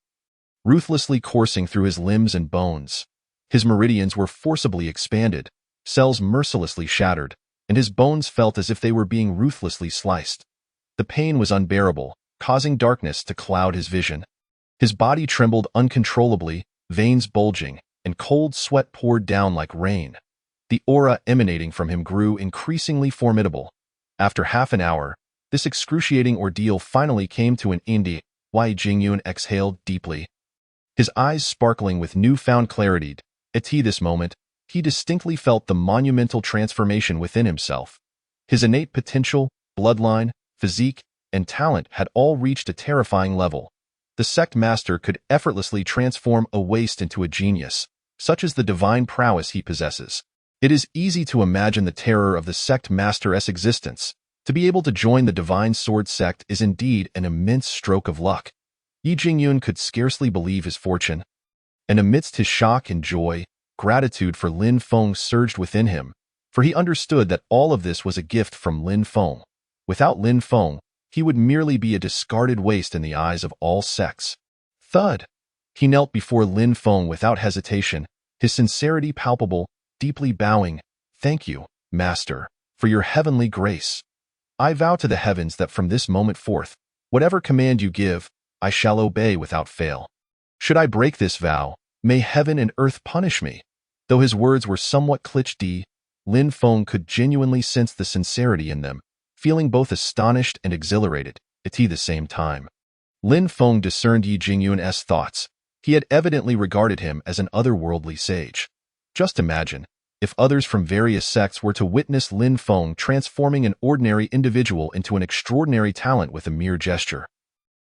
ruthlessly coursing through his limbs and bones. His meridians were forcibly expanded, cells mercilessly shattered, and his bones felt as if they were being ruthlessly sliced. The pain was unbearable, causing darkness to cloud his vision. His body trembled uncontrollably, veins bulging, and cold sweat poured down like rain. The aura emanating from him grew increasingly formidable. After half an hour, this excruciating ordeal finally came to an end. Ye Jingyun exhaled deeply, his eyes sparkling with newfound clarity. At this moment, he distinctly felt the monumental transformation within himself. His innate potential, bloodline, physique, and talent had all reached a terrifying level. The Sect Master could effortlessly transform a waste into a genius, such as the divine prowess he possesses. It is easy to imagine the terror of the Sect Master's existence. To be able to join the Divine Sword Sect is indeed an immense stroke of luck. Ye Jingyun could scarcely believe his fortune. And amidst his shock and joy, gratitude for Lin Feng surged within him, for he understood that all of this was a gift from Lin Feng. Without Lin Feng, he would merely be a discarded waste in the eyes of all sects. Thud! He knelt before Lin Feng without hesitation, his sincerity palpable, deeply bowing. "Thank you, Master, for your heavenly grace. I vow to the heavens that from this moment forth, whatever command you give, I shall obey without fail. Should I break this vow, may heaven and earth punish me." Though his words were somewhat cliché, Lin Feng could genuinely sense the sincerity in them, feeling both astonished and exhilarated at the same time. Lin Feng discerned Ye Jingyun's thoughts. He had evidently regarded him as an otherworldly sage. Just imagine, if others from various sects were to witness Lin Feng transforming an ordinary individual into an extraordinary talent with a mere gesture.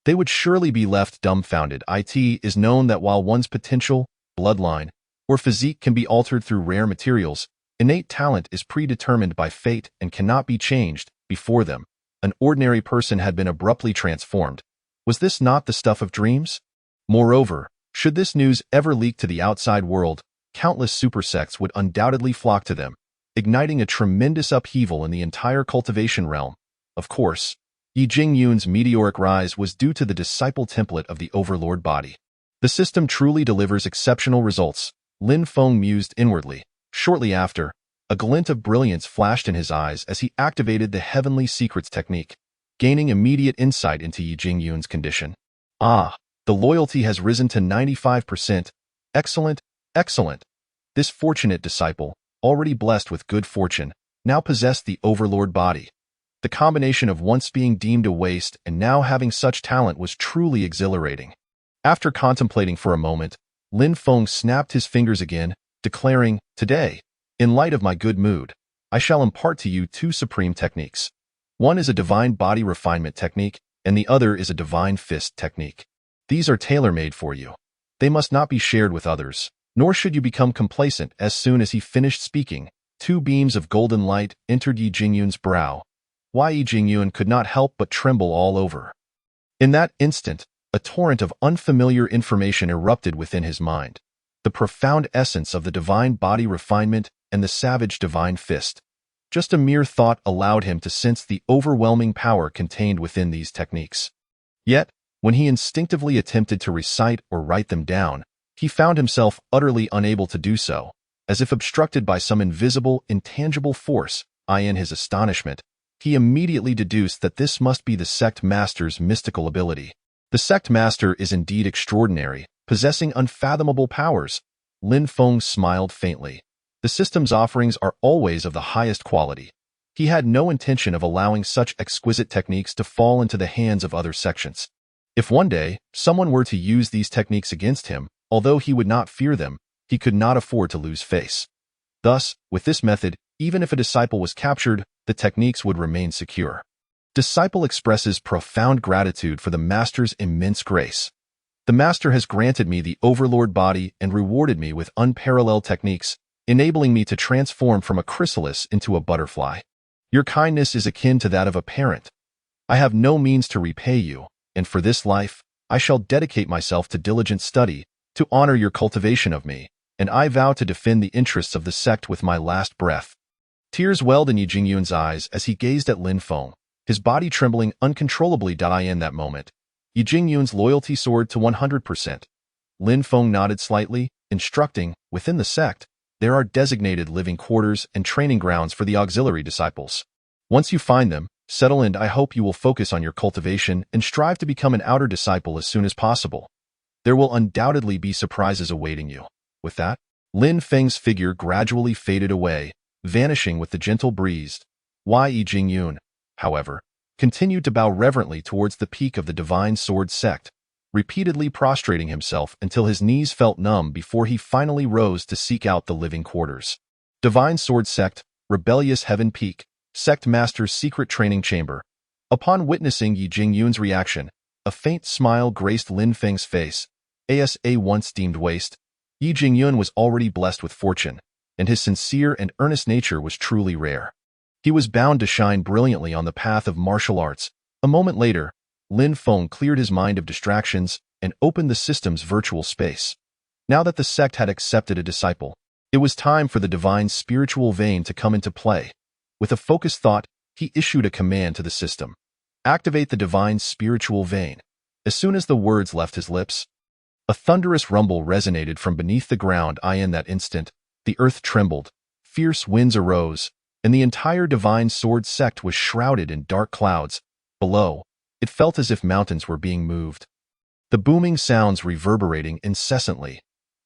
They would surely be left dumbfounded. It is known that while one's potential, bloodline, or physique can be altered through rare materials, innate talent is predetermined by fate and cannot be changed. Before them, an ordinary person had been abruptly transformed. Was this not the stuff of dreams? Moreover, should this news ever leak to the outside world, countless super sects would undoubtedly flock to them, igniting a tremendous upheaval in the entire cultivation realm. Of course, Ye Jingyun's meteoric rise was due to the disciple template of the Overlord body. The system truly delivers exceptional results, Lin Feng mused inwardly. Shortly after, a glint of brilliance flashed in his eyes as he activated the Heavenly Secrets technique, gaining immediate insight into Ye Jingyun's condition. The loyalty has risen to 95%. Excellent, excellent. This fortunate disciple, already blessed with good fortune, now possessed the Overlord body. The combination of once being deemed a waste and now having such talent was truly exhilarating. After contemplating for a moment, Lin Feng snapped his fingers again, declaring, "Today, in light of my good mood, I shall impart to you 2 supreme techniques. One is a divine body refinement technique, and the other is a divine fist technique. These are tailor-made for you. They must not be shared with others, nor should you become complacent." As soon as he finished speaking, 2 beams of golden light entered Ye Jingyun's brow. Ye Jingyun could not help but tremble all over. In that instant, a torrent of unfamiliar information erupted within his mind. The profound essence of the divine body refinement and the savage divine fist. Just a mere thought allowed him to sense the overwhelming power contained within these techniques. Yet, when he instinctively attempted to recite or write them down, he found himself utterly unable to do so, as if obstructed by some invisible, intangible force. In his astonishment, he immediately deduced that this must be the Sect Master's mystical ability. The Sect Master is indeed extraordinary, possessing unfathomable powers. Lin Feng smiled faintly. The system's offerings are always of the highest quality. He had no intention of allowing such exquisite techniques to fall into the hands of other sections. If one day, someone were to use these techniques against him, although he would not fear them, he could not afford to lose face. Thus, with this method, even if a disciple was captured, the techniques would remain secure. Disciple expresses profound gratitude for the Master's immense grace. The Master has granted me the overlord body and rewarded me with unparalleled techniques, enabling me to transform from a chrysalis into a butterfly. Your kindness is akin to that of a parent. I have no means to repay you, and for this life, I shall dedicate myself to diligent study, to honor your cultivation of me, and I vow to defend the interests of the sect with my last breath. Tears welled in Ye Jingyun's eyes as he gazed at Lin Feng, his body trembling uncontrollably. In that moment, Ye Jingyun's loyalty soared to 100%. Lin Feng nodded slightly, instructing, within the sect, there are designated living quarters and training grounds for the auxiliary disciples. Once you find them, settle in. I hope you will focus on your cultivation and strive to become an outer disciple as soon as possible. There will undoubtedly be surprises awaiting you. With that, Lin Feng's figure gradually faded away, vanishing with the gentle breeze. Ye Jingyun, however, continued to bow reverently towards the peak of the Divine Sword Sect, repeatedly prostrating himself until his knees felt numb before he finally rose to seek out the living quarters. Divine Sword Sect, Rebellious Heaven Peak, Sect Master's Secret Training Chamber. Upon witnessing Ye Jingyun's reaction, a faint smile graced Lin Feng's face. As a once deemed waste, Ye Jingyun was already blessed with fortune, and his sincere and earnest nature was truly rare. He was bound to shine brilliantly on the path of martial arts. A moment later, Lin Feng cleared his mind of distractions and opened the system's virtual space. Now that the sect had accepted a disciple, it was time for the divine spiritual vein to come into play. With a focused thought, he issued a command to the system. Activate the divine spiritual vein. As soon as the words left his lips, a thunderous rumble resonated from beneath the ground. In that instant, the earth trembled, fierce winds arose, and the entire Divine Sword Sect was shrouded in dark clouds. Below, it felt as if mountains were being moved, the booming sounds reverberating incessantly.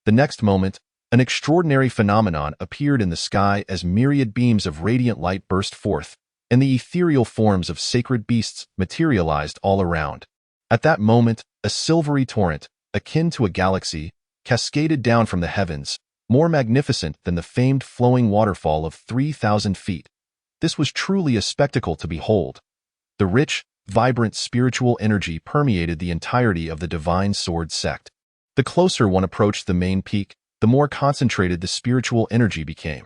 The next moment, an extraordinary phenomenon appeared in the sky as myriad beams of radiant light burst forth, and the ethereal forms of sacred beasts materialized all around. At that moment, a silvery torrent, akin to a galaxy, cascaded down from the heavens, more magnificent than the famed flowing waterfall of 3,000 feet. This was truly a spectacle to behold. The rich, vibrant spiritual energy permeated the entirety of the Divine Sword Sect. The closer one approached the main peak, the more concentrated the spiritual energy became.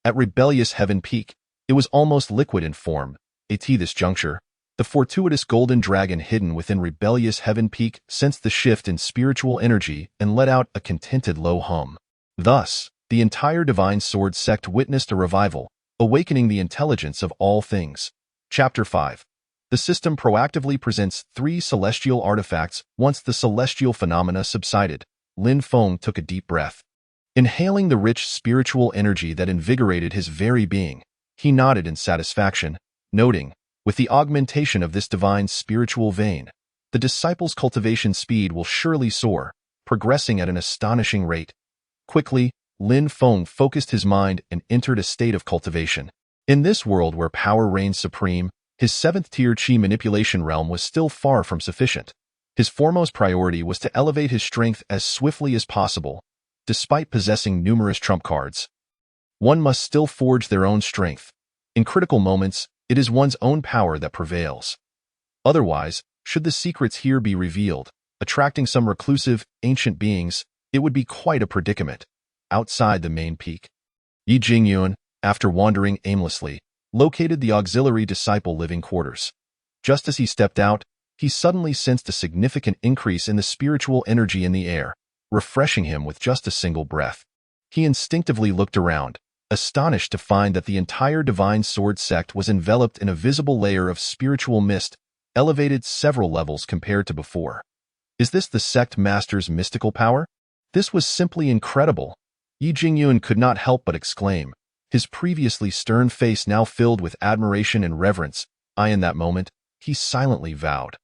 At Rebellious Heaven Peak, it was almost liquid in form. At this juncture, the fortuitous golden dragon hidden within Rebellious Heaven Peak sensed the shift in spiritual energy and let out a contented low hum. Thus, the entire Divine Sword Sect witnessed a revival, awakening the intelligence of all things. Chapter 5. The system proactively presents 3 celestial artifacts. Once the celestial phenomena subsided, Lin Feng took a deep breath. Inhaling the rich spiritual energy that invigorated his very being, he nodded in satisfaction, noting, with the augmentation of this divine spiritual vein, the disciple's cultivation speed will surely soar, progressing at an astonishing rate. Quickly, Lin Feng focused his mind and entered a state of cultivation. In this world where power reigns supreme, his 7th-tier Qi manipulation realm was still far from sufficient. His foremost priority was to elevate his strength as swiftly as possible. Despite possessing numerous trump cards, one must still forge their own strength. In critical moments, it is one's own power that prevails. Otherwise, should the secrets here be revealed, attracting some reclusive, ancient beings, it would be quite a predicament. Outside the main peak, Ye Jingyun, after wandering aimlessly, located the auxiliary disciple living quarters. Just as he stepped out, he suddenly sensed a significant increase in the spiritual energy in the air, refreshing him with just a single breath. He instinctively looked around, astonished to find that the entire Divine Sword Sect was enveloped in a visible layer of spiritual mist, elevated several levels compared to before. Is this the sect master's mystical power? This was simply incredible. Ye Jingyun could not help but exclaim, his previously stern face now filled with admiration and reverence. In that moment, he silently vowed,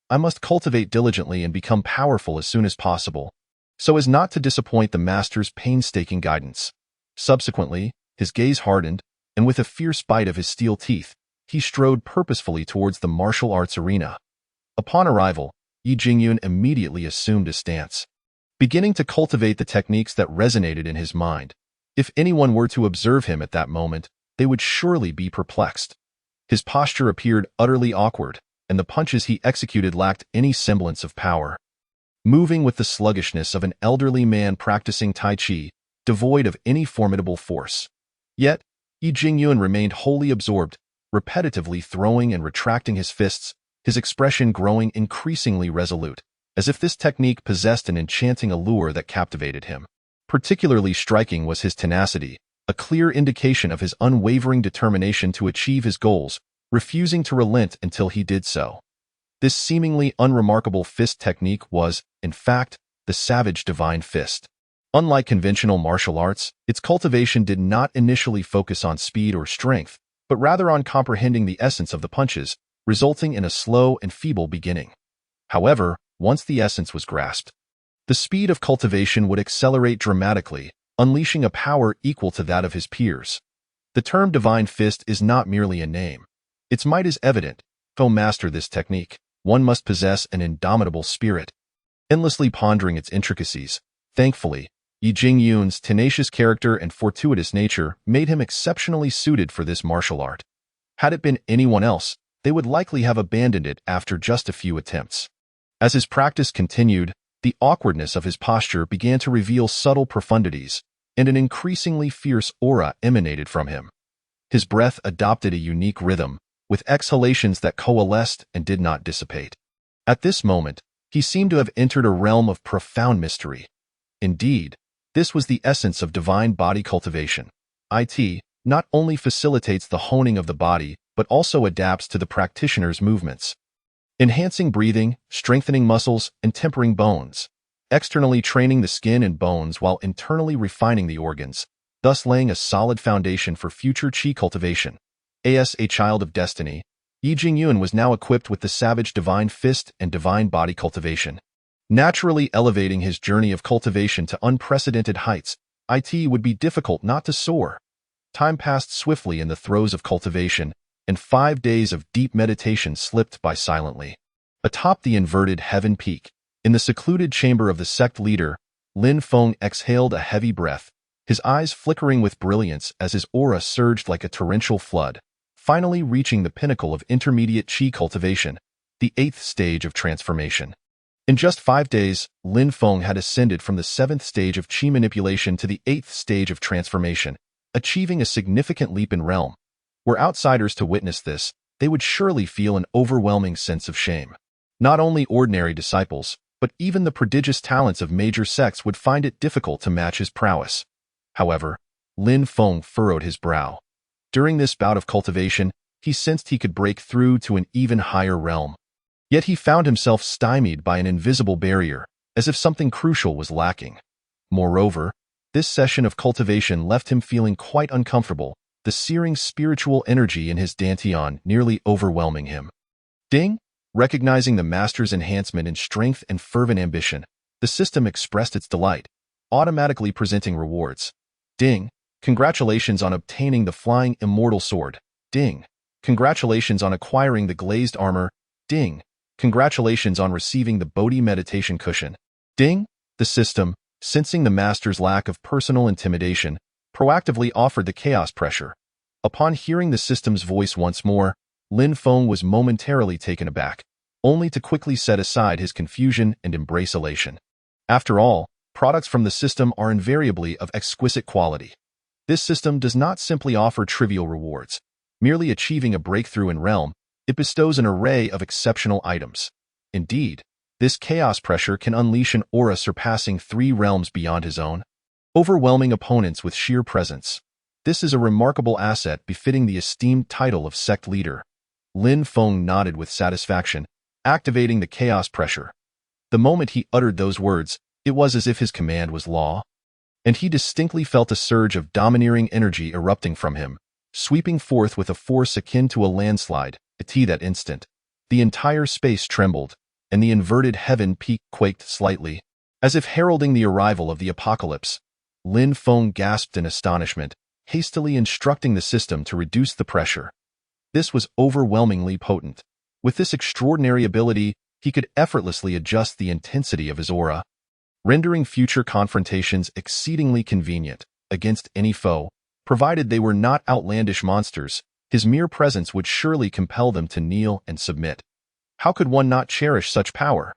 I must cultivate diligently and become powerful as soon as possible, so as not to disappoint the master's painstaking guidance. Subsequently, his gaze hardened, and with a fierce bite of his steel teeth, he strode purposefully towards the martial arts arena. Upon arrival, Ye Jingyun immediately assumed a stance, beginning to cultivate the techniques that resonated in his mind. If anyone were to observe him at that moment, they would surely be perplexed. His posture appeared utterly awkward, and the punches he executed lacked any semblance of power. Moving with the sluggishness of an elderly man practicing Tai Chi, devoid of any formidable force. Yet, Ye Jingyun remained wholly absorbed, repetitively throwing and retracting his fists, his expression growing increasingly resolute, as if this technique possessed an enchanting allure that captivated him. Particularly striking was his tenacity, a clear indication of his unwavering determination to achieve his goals, refusing to relent until he did so. This seemingly unremarkable fist technique was, in fact, the savage divine fist. Unlike conventional martial arts, its cultivation did not initially focus on speed or strength, but rather on comprehending the essence of the punches, resulting in a slow and feeble beginning. However, once the essence was grasped, the speed of cultivation would accelerate dramatically, unleashing a power equal to that of his peers. The term divine fist is not merely a name. Its might is evident. To master this technique, one must possess an indomitable spirit. Endlessly pondering its intricacies, thankfully, Ye Jingyun's tenacious character and fortuitous nature made him exceptionally suited for this martial art. Had it been anyone else, they would likely have abandoned it after just a few attempts. As his practice continued, the awkwardness of his posture began to reveal subtle profundities, and an increasingly fierce aura emanated from him. His breath adopted a unique rhythm, with exhalations that coalesced and did not dissipate. At this moment, he seemed to have entered a realm of profound mystery. Indeed, this was the essence of divine body cultivation. It not only facilitates the honing of the body, but also adapts to the practitioner's movements, enhancing breathing, strengthening muscles, and tempering bones, externally training the skin and bones while internally refining the organs, thus laying a solid foundation for future qi cultivation. As a child of destiny, Ye Jingyun was now equipped with the savage divine fist and divine body cultivation, naturally elevating his journey of cultivation to unprecedented heights. It would be difficult not to soar. Time passed swiftly in the throes of cultivation, and 5 days of deep meditation slipped by silently. Atop the inverted heaven peak, in the secluded chamber of the sect leader, Lin Feng exhaled a heavy breath, his eyes flickering with brilliance as his aura surged like a torrential flood, finally reaching the pinnacle of intermediate qi cultivation, the 8th stage of transformation. In just 5 days, Lin Feng had ascended from the 7th stage of qi manipulation to the 8th stage of transformation, achieving a significant leap in realm. Were outsiders to witness this, they would surely feel an overwhelming sense of shame. Not only ordinary disciples, but even the prodigious talents of major sects would find it difficult to match his prowess. However, Lin Feng furrowed his brow. During this bout of cultivation, he sensed he could break through to an even higher realm. Yet he found himself stymied by an invisible barrier, as if something crucial was lacking. Moreover, this session of cultivation left him feeling quite uncomfortable, the searing spiritual energy in his dantian nearly overwhelming him. Ding! Recognizing the master's enhancement in strength and fervent ambition, the system expressed its delight, automatically presenting rewards. Ding! Congratulations on obtaining the flying immortal sword. Ding! Congratulations on acquiring the glazed armor. Ding! Congratulations on receiving the Bodhi meditation cushion. Ding! The system, sensing the master's lack of personal intimidation, proactively offered the chaos pressure. Upon hearing the system's voice once more, Lin Feng was momentarily taken aback, only to quickly set aside his confusion and embrace elation. After all, products from the system are invariably of exquisite quality. This system does not simply offer trivial rewards. Merely achieving a breakthrough in realm, it bestows an array of exceptional items. Indeed, this chaos pressure can unleash an aura surpassing 3 realms beyond his own, overwhelming opponents with sheer presence. This is a remarkable asset befitting the esteemed title of sect leader. Lin Feng nodded with satisfaction, activating the chaos pressure. The moment he uttered those words, it was as if his command was law, and he distinctly felt a surge of domineering energy erupting from him, sweeping forth with a force akin to a landslide. At that instant, the entire space trembled, and the inverted heaven peak quaked slightly, as if heralding the arrival of the apocalypse. Lin Feng gasped in astonishment, hastily instructing the system to reduce the pressure. This was overwhelmingly potent. With this extraordinary ability, he could effortlessly adjust the intensity of his aura, rendering future confrontations exceedingly convenient against any foe, provided they were not outlandish monsters. His mere presence would surely compel them to kneel and submit. How could one not cherish such power?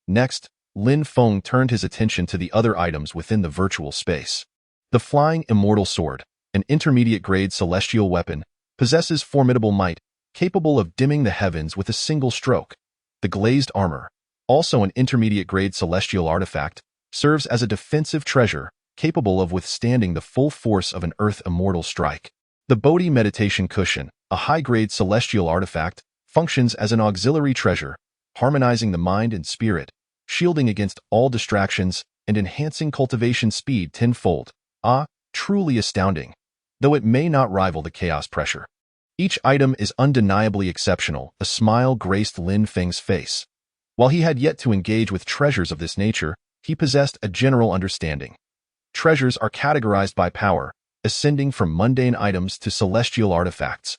Next, Lin Feng turned his attention to the other items within the virtual space. The flying immortal sword, an intermediate-grade celestial weapon, possesses formidable might, capable of dimming the heavens with a single stroke. The glazed armor, also an intermediate-grade celestial artifact, serves as a defensive treasure, capable of withstanding the full force of an earth immortal strike. The Bodhi meditation cushion, a high-grade celestial artifact, functions as an auxiliary treasure, harmonizing the mind and spirit, shielding against all distractions, and enhancing cultivation speed tenfold. Truly astounding, though it may not rival the chaos pressure. Each item is undeniably exceptional. A smile graced Lin Feng's face. While he had yet to engage with treasures of this nature, he possessed a general understanding. Treasures are categorized by power, ascending from mundane items to celestial artifacts,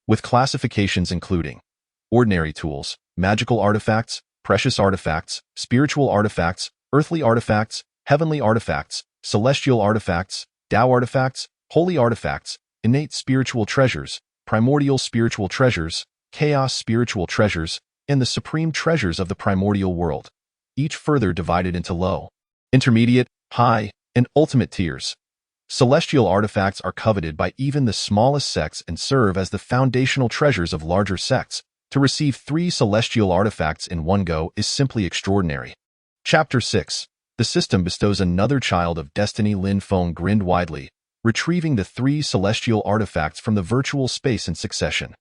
with classifications including ordinary tools, magical artifacts, precious artifacts, spiritual artifacts, earthly artifacts, heavenly artifacts, celestial artifacts, Tao artifacts, holy artifacts, innate spiritual treasures, primordial spiritual treasures, chaos spiritual treasures, and the supreme treasures of the primordial world, each further divided into low, intermediate, high, and ultimate tiers. Celestial artifacts are coveted by even the smallest sects and serve as the foundational treasures of larger sects. To receive 3 celestial artifacts in one go is simply extraordinary. Chapter 6. The system bestows another child of destiny. Lin Feng grinned widely, retrieving the 3 celestial artifacts from the virtual space in succession.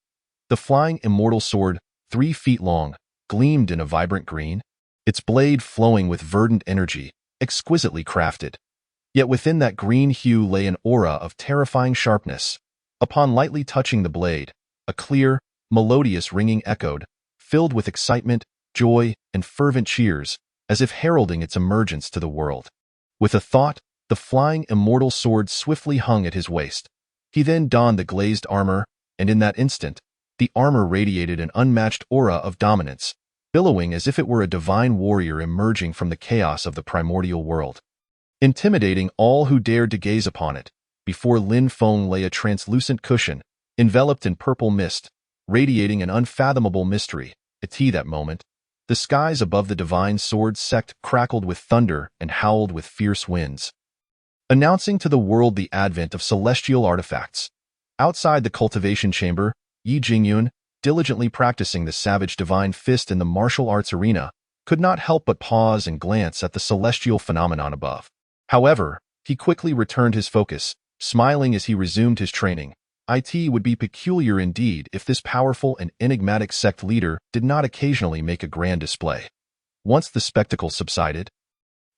The flying immortal sword, 3 feet long, gleamed in a vibrant green, its blade flowing with verdant energy, exquisitely crafted. Yet within that green hue lay an aura of terrifying sharpness. Upon lightly touching the blade, a clear, melodious ringing echoed, filled with excitement, joy, and fervent cheers, as if heralding its emergence to the world. With a thought, the flying immortal sword swiftly hung at his waist. He then donned the glazed armor, and in that instant, the armor radiated an unmatched aura of dominance, billowing as if it were a divine warrior emerging from the chaos of the primordial world. Intimidating all who dared to gaze upon it, before Lin Feng lay a translucent cushion, enveloped in purple mist, radiating an unfathomable mystery. At that moment, the skies above the divine sword sect crackled with thunder and howled with fierce winds, announcing to the world the advent of celestial artifacts. Outside the cultivation chamber, Ye Jingyun, diligently practicing the savage divine fist in the martial arts arena, could not help but pause and glance at the celestial phenomenon above. However, he quickly returned his focus, smiling as he resumed his training. It would be peculiar indeed if this powerful and enigmatic sect leader did not occasionally make a grand display. Once the spectacle subsided,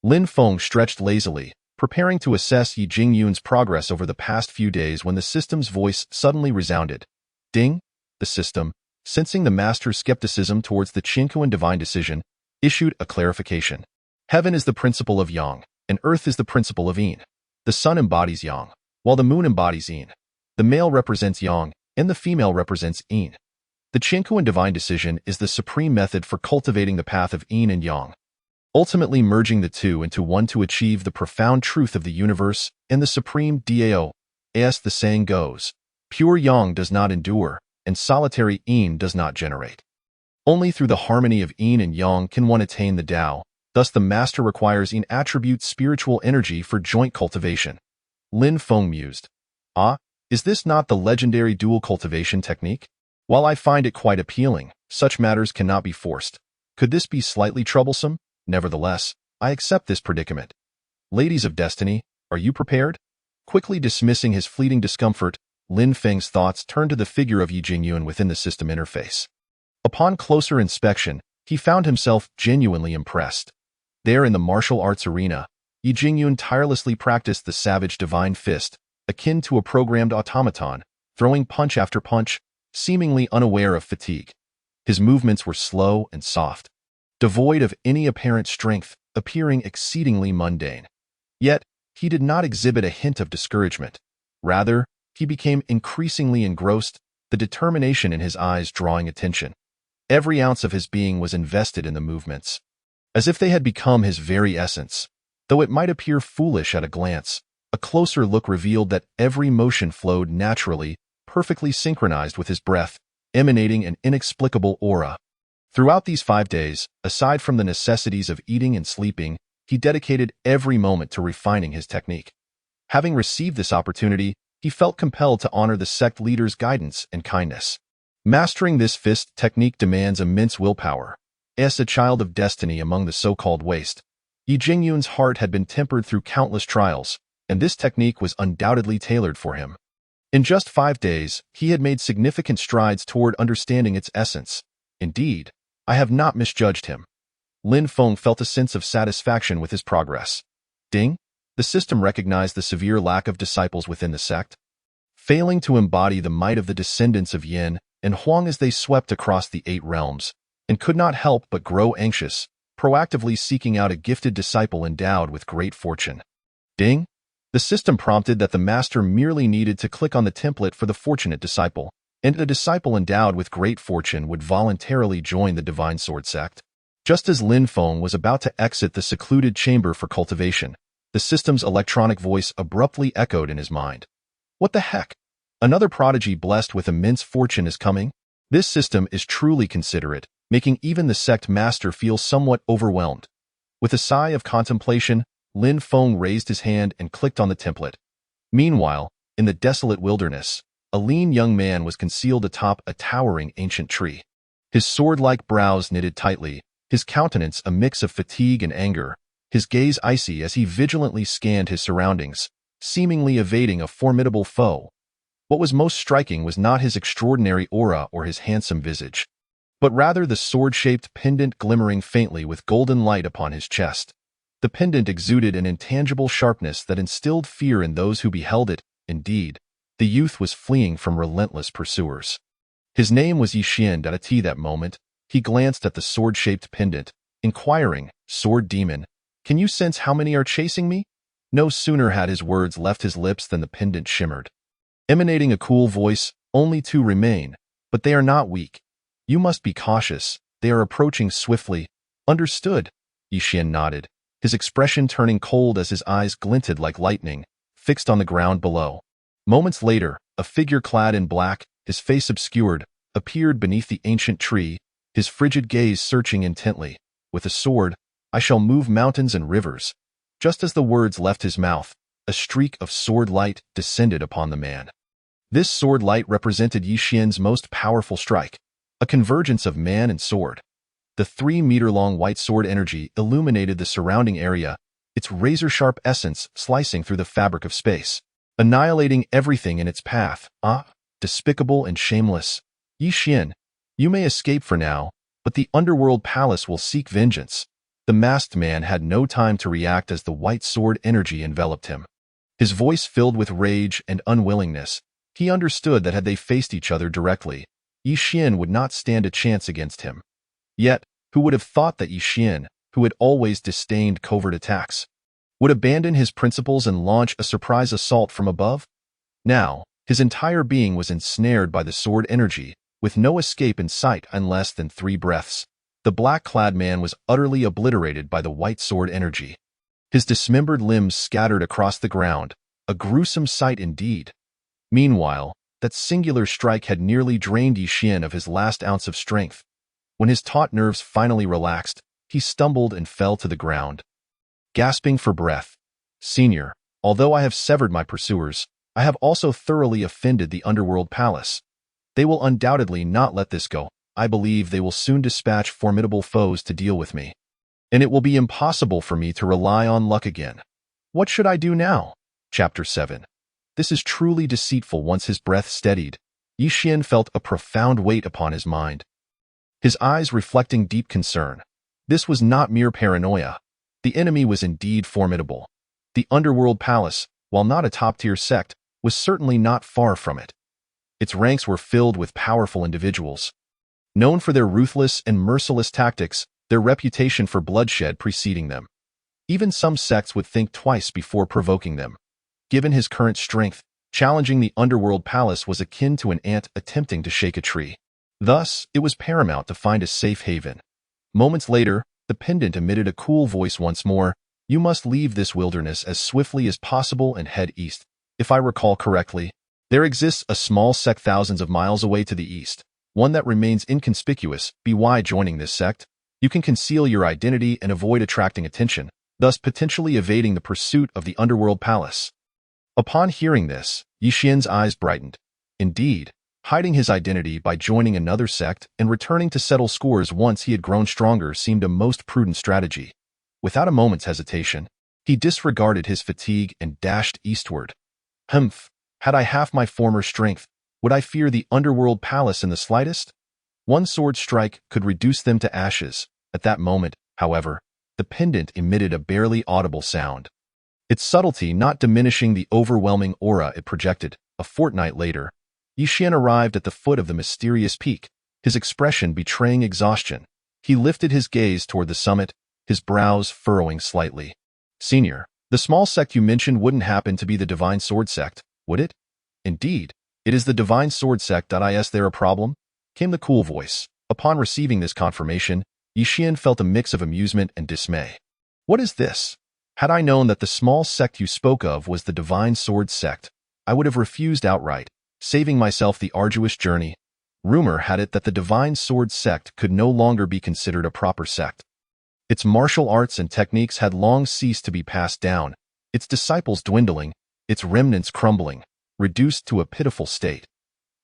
Lin Feng stretched lazily, preparing to assess Ye Jingyun's progress over the past few days when the system's voice suddenly resounded. Ding! The system, sensing the master's skepticism towards the Qinkuan divine decision, issued a clarification. Heaven is the principle of Yang, and earth is the principle of Yin. The sun embodies Yang, while the moon embodies Yin. The male represents Yang, and the female represents Yin. The Qinkuan divine decision is the supreme method for cultivating the path of Yin and Yang, ultimately merging the two into one to achieve the profound truth of the universe and the supreme Dao. As the saying goes, pure Yang does not endure, and solitary Yin does not generate. Only through the harmony of Yin and Yang can one attain the Tao. Thus the master requires Yin attribute spiritual energy for joint cultivation. Lin Feng mused. Is this not the legendary dual cultivation technique? While I find it quite appealing, such matters cannot be forced. Could this be slightly troublesome? Nevertheless, I accept this predicament. Ladies of destiny, are you prepared? Quickly dismissing his fleeting discomfort, Lin Feng's thoughts turned to the figure of Ye Jingyun within the system interface. Upon closer inspection, he found himself genuinely impressed. There in the martial arts arena, Ye Jingyun tirelessly practiced the savage divine fist, akin to a programmed automaton, throwing punch after punch, seemingly unaware of fatigue. His movements were slow and soft, devoid of any apparent strength, appearing exceedingly mundane. Yet, he did not exhibit a hint of discouragement. Rather, he became increasingly engrossed, the determination in his eyes drawing attention. Every ounce of his being was invested in the movements, as if they had become his very essence. Though it might appear foolish at a glance, a closer look revealed that every motion flowed naturally, perfectly synchronized with his breath, emanating an inexplicable aura. Throughout these 5 days, aside from the necessities of eating and sleeping, he dedicated every moment to refining his technique. Having received this opportunity, he felt compelled to honor the sect leader's guidance and kindness. Mastering this fist technique demands immense willpower. As a child of destiny among the so-called waste, Ye Jingyun's heart had been tempered through countless trials, and this technique was undoubtedly tailored for him. In just 5 days, he had made significant strides toward understanding its essence. Indeed, I have not misjudged him. Lin Feng felt a sense of satisfaction with his progress. Ding! The system recognized the severe lack of disciples within the sect, failing to embody the might of the descendants of Yin and Huang as they swept across the 8 realms, and could not help but grow anxious, proactively seeking out a gifted disciple endowed with great fortune. Ding! The system prompted that the master merely needed to click on the template for the fortunate disciple, and the disciple endowed with great fortune would voluntarily join the Divine Sword Sect. Just as Lin Feng was about to exit the secluded chamber for cultivation, the system's electronic voice abruptly echoed in his mind. What the heck? Another prodigy blessed with immense fortune is coming? This system is truly considerate, making even the sect master feel somewhat overwhelmed. With a sigh of contemplation, Lin Feng raised his hand and clicked on the template. Meanwhile, in the desolate wilderness, a lean young man was concealed atop a towering ancient tree. His sword-like brows knitted tightly, his countenance a mix of fatigue and anger, his gaze icy as he vigilantly scanned his surroundings, seemingly evading a formidable foe. What was most striking was not his extraordinary aura or his handsome visage, but rather the sword-shaped pendant glimmering faintly with golden light upon his chest. The pendant exuded an intangible sharpness that instilled fear in those who beheld it. Indeed, the youth was fleeing from relentless pursuers. His name was Ye Jingyun. At that moment, he glanced at the sword-shaped pendant, inquiring, "Sword demon, can you sense how many are chasing me?" No sooner had his words left his lips than the pendant shimmered, emanating a cool voice. "Only 2 remain, but they are not weak. You must be cautious. They are approaching swiftly." "Understood." Ye Jingyun nodded, his expression turning cold as his eyes glinted like lightning, fixed on the ground below. Moments later, a figure clad in black, his face obscured, appeared beneath the ancient tree, his frigid gaze searching intently. "With a sword, I shall move mountains and rivers." Just as the words left his mouth, a streak of sword light descended upon the man. This sword light represented Ye Jingyun's most powerful strike, a convergence of man and sword. The 3-meter-long white sword energy illuminated the surrounding area, its razor-sharp essence slicing through the fabric of space, annihilating everything in its path. "Ah, despicable and shameless. Ye Jingyun, you may escape for now, but the Underworld Palace will seek vengeance." The masked man had no time to react as the white sword energy enveloped him. His voice filled with rage and unwillingness. He understood that had they faced each other directly, Ye Jingyun would not stand a chance against him. Yet, who would have thought that Ye Jingyun, who had always disdained covert attacks, would abandon his principles and launch a surprise assault from above? Now, his entire being was ensnared by the sword energy, with no escape in sight in less than 3 breaths. The black-clad man was utterly obliterated by the white sword energy. His dismembered limbs scattered across the ground, a gruesome sight indeed. Meanwhile, that singular strike had nearly drained Ye Jingyun of his last ounce of strength. When his taut nerves finally relaxed, he stumbled and fell to the ground, gasping for breath. "Senior, although I have severed my pursuers, I have also thoroughly offended the Underworld Palace. They will undoubtedly not let this go. I believe they will soon dispatch formidable foes to deal with me, and it will be impossible for me to rely on luck again. What should I do now?" Chapter 7. This is truly deceitful. Once his breath steadied, Ye Jingyun felt a profound weight upon his mind, his eyes reflecting deep concern. This was not mere paranoia. The enemy was indeed formidable. The Underworld Palace, while not a top-tier sect, was certainly not far from it. Its ranks were filled with powerful individuals, known for their ruthless and merciless tactics, their reputation for bloodshed preceding them. Even some sects would think twice before provoking them. Given his current strength, challenging the Underworld Palace was akin to an ant attempting to shake a tree. Thus, it was paramount to find a safe haven. Moments later, the pendant emitted a cool voice once more. "You must leave this wilderness as swiftly as possible and head east. If I recall correctly, There exists a small sect thousands of miles away to the east, one that remains inconspicuous. By joining this sect, you can conceal your identity and avoid attracting attention, thus potentially evading the pursuit of the Underworld Palace. Upon hearing this, Ye Jingyun's eyes brightened. Indeed, hiding his identity by joining another sect and returning to settle scores once he had grown stronger seemed a most prudent strategy. Without a moment's hesitation, he disregarded his fatigue and dashed eastward. Humph! Had I half my former strength, would I fear the Underworld Palace in the slightest? One sword strike could reduce them to ashes. At that moment, however, the pendant emitted a barely audible sound. Its subtlety not diminishing the overwhelming aura it projected. A fortnight later, Ye Jingyun arrived at the foot of the mysterious peak, his expression betraying exhaustion. He lifted his gaze toward the summit, his brows furrowing slightly. Senior, the small sect you mentioned wouldn't happen to be the Divine Sword Sect, would it? Indeed, it is the Divine Sword Sect. Is there a problem? Came the cool voice. Upon receiving this confirmation, Ye Jingyun felt a mix of amusement and dismay. What is this? Had I known that the small sect you spoke of was the Divine Sword Sect, I would have refused outright, saving myself the arduous journey. Rumor had it that the Divine Sword Sect could no longer be considered a proper sect. Its martial arts and techniques had long ceased to be passed down, its disciples dwindling, its remnants crumbling, reduced to a pitiful state.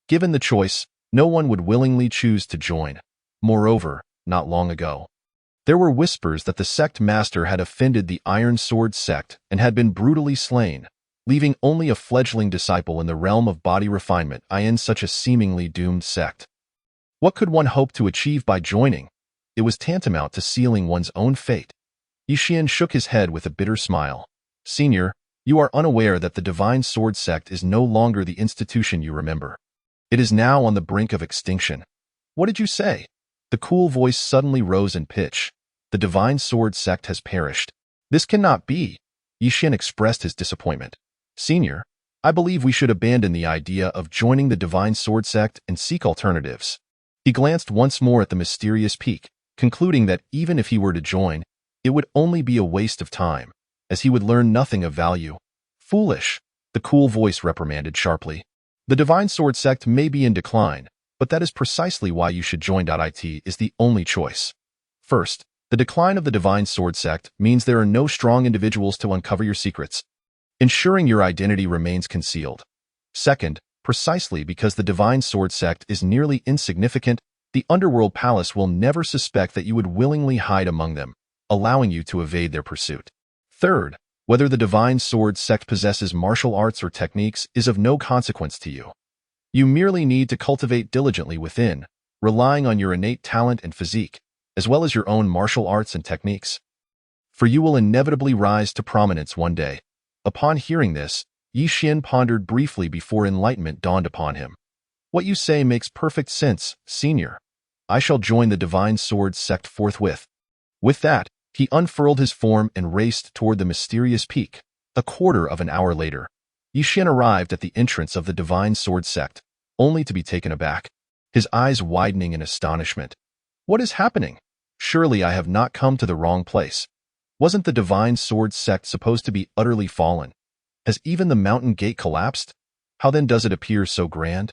Given the choice, no one would willingly choose to join. Moreover, not long ago, there were whispers that the sect master had offended the Iron Sword Sect and had been brutally slain, leaving only a fledgling disciple in the realm of body refinement in such a seemingly doomed sect. What could one hope to achieve by joining? It was tantamount to sealing one's own fate. Ye Jingyun shook his head with a bitter smile. Senior, you are unaware that the Divine Sword Sect is no longer the institution you remember. It is now on the brink of extinction. What did you say? The cool voice suddenly rose in pitch. The Divine Sword Sect has perished. This cannot be. Ye Jingyun expressed his disappointment. Senior, I believe we should abandon the idea of joining the Divine Sword Sect and seek alternatives. He glanced once more at the mysterious peak, concluding that even if he were to join, it would only be a waste of time, as he would learn nothing of value. Foolish, the cool voice reprimanded sharply. The Divine Sword Sect may be in decline, but that is precisely why you should join. It is the only choice. First, the decline of the Divine Sword Sect means there are no strong individuals to uncover your secrets, ensuring your identity remains concealed. Second, precisely because the Divine Sword Sect is nearly insignificant, the Underworld Palace will never suspect that you would willingly hide among them, allowing you to evade their pursuit. Third, whether the Divine Sword Sect possesses martial arts or techniques is of no consequence to you. You merely need to cultivate diligently within, relying on your innate talent and physique, as well as your own martial arts and techniques. For you will inevitably rise to prominence one day. Upon hearing this, Ye Jingyun pondered briefly before enlightenment dawned upon him. What you say makes perfect sense, Senior. I shall join the Divine Sword Sect forthwith. With that, he unfurled his form and raced toward the mysterious peak. A quarter of an hour later, Ye Jingyun arrived at the entrance of the Divine Sword Sect, only to be taken aback, his eyes widening in astonishment. What is happening? Surely I have not come to the wrong place. Wasn't the Divine Sword Sect supposed to be utterly fallen? Has even the mountain gate collapsed? How then does it appear so grand?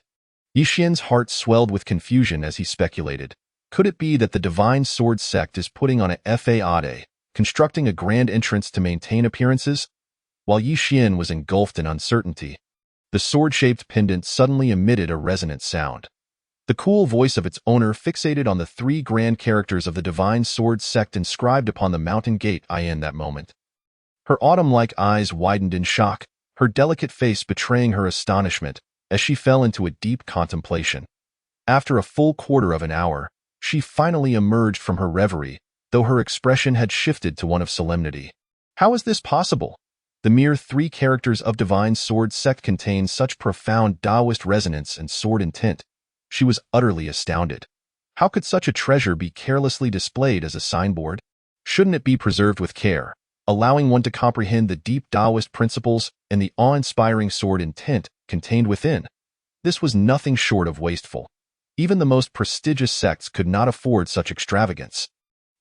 Ye Jingyun's heart swelled with confusion as he speculated. Could it be that the Divine Sword Sect is putting on a facade, constructing a grand entrance to maintain appearances? While Ye Jingyun was engulfed in uncertainty, the sword-shaped pendant suddenly emitted a resonant sound. The cool voice of its owner fixated on the three grand characters of the Divine Sword Sect inscribed upon the mountain gate in that moment. Her autumn-like eyes widened in shock, her delicate face betraying her astonishment as she fell into a deep contemplation. After a full quarter of an hour, she finally emerged from her reverie, though her expression had shifted to one of solemnity. How is this possible? The mere three characters of Divine Sword Sect contain such profound Taoist resonance and sword intent. She was utterly astounded. How could such a treasure be carelessly displayed as a signboard? Shouldn't it be preserved with care, allowing one to comprehend the deep Taoist principles and the awe-inspiring sword intent contained within? This was nothing short of wasteful. Even the most prestigious sects could not afford such extravagance.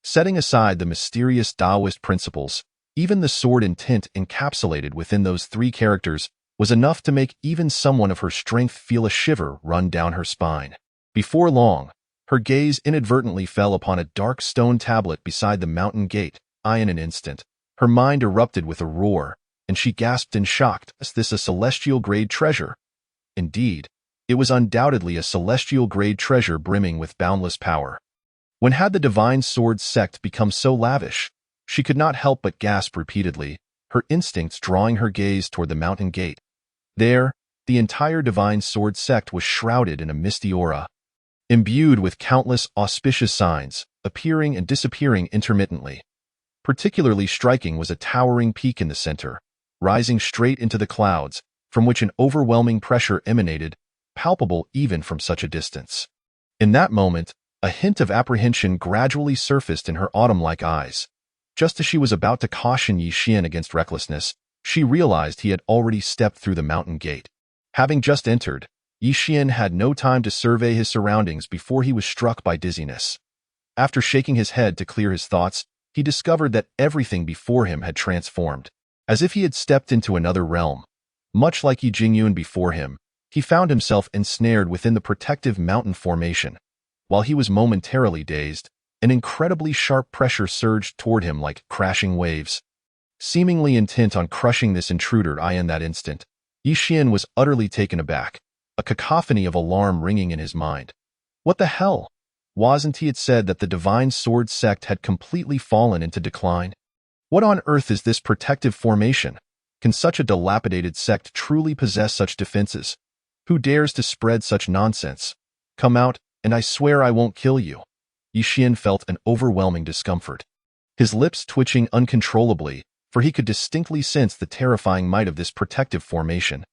Setting aside the mysterious Taoist principles, even the sword intent encapsulated within those three characters was enough to make even someone of her strength feel a shiver run down her spine. Before long, her gaze inadvertently fell upon a dark stone tablet beside the mountain gate. In an instant, her mind erupted with a roar, and she gasped in shock. "Is this a celestial-grade treasure?" Indeed, it was undoubtedly a celestial-grade treasure brimming with boundless power. When had the Divine Sword Sect become so lavish? She could not help but gasp repeatedly, her instincts drawing her gaze toward the mountain gate. There, the entire Divine Sword Sect was shrouded in a misty aura, imbued with countless auspicious signs, appearing and disappearing intermittently. Particularly striking was a towering peak in the center, rising straight into the clouds, from which an overwhelming pressure emanated, palpable even from such a distance. In that moment, a hint of apprehension gradually surfaced in her autumn-like eyes. Just as she was about to caution Ye Jingyun against recklessness, she realized he had already stepped through the mountain gate. Having just entered, Ye Jingyun had no time to survey his surroundings before he was struck by dizziness. After shaking his head to clear his thoughts, he discovered that everything before him had transformed, as if he had stepped into another realm. Much like Ye Jingyun before him, he found himself ensnared within the protective mountain formation. While he was momentarily dazed, an incredibly sharp pressure surged toward him like crashing waves. Seemingly intent on crushing this intruder in that instant, Ye Jingyun was utterly taken aback, a cacophony of alarm ringing in his mind. What the hell? Wasn't he had said that the Divine Sword Sect had completely fallen into decline? What on earth is this protective formation? Can such a dilapidated sect truly possess such defenses? Who dares to spread such nonsense? Come out, and I swear I won't kill you. Ye Jingyun felt an overwhelming discomfort, his lips twitching uncontrollably, for he could distinctly sense the terrifying might of this protective formation.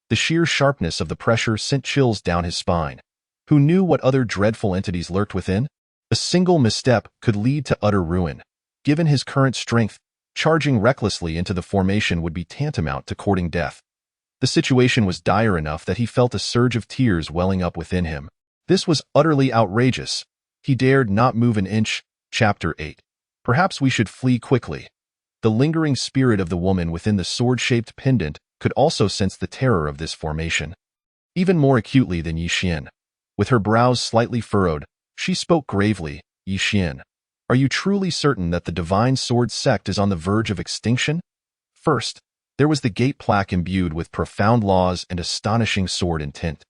The sheer sharpness of the pressure sent chills down his spine. Who knew what other dreadful entities lurked within? A single misstep could lead to utter ruin. Given his current strength, charging recklessly into the formation would be tantamount to courting death. The situation was dire enough that he felt a surge of tears welling up within him. This was utterly outrageous. He dared not move an inch. Chapter 8. Perhaps we should flee quickly. The lingering spirit of the woman within the sword-shaped pendant could also sense the terror of this formation. Even more acutely than Ye Jingyun. With her brows slightly furrowed, she spoke gravely. "Ye Jingyun, are you truly certain that the Divine Sword Sect is on the verge of extinction?" First, there was the gate plaque imbued with profound laws and astonishing sword intent,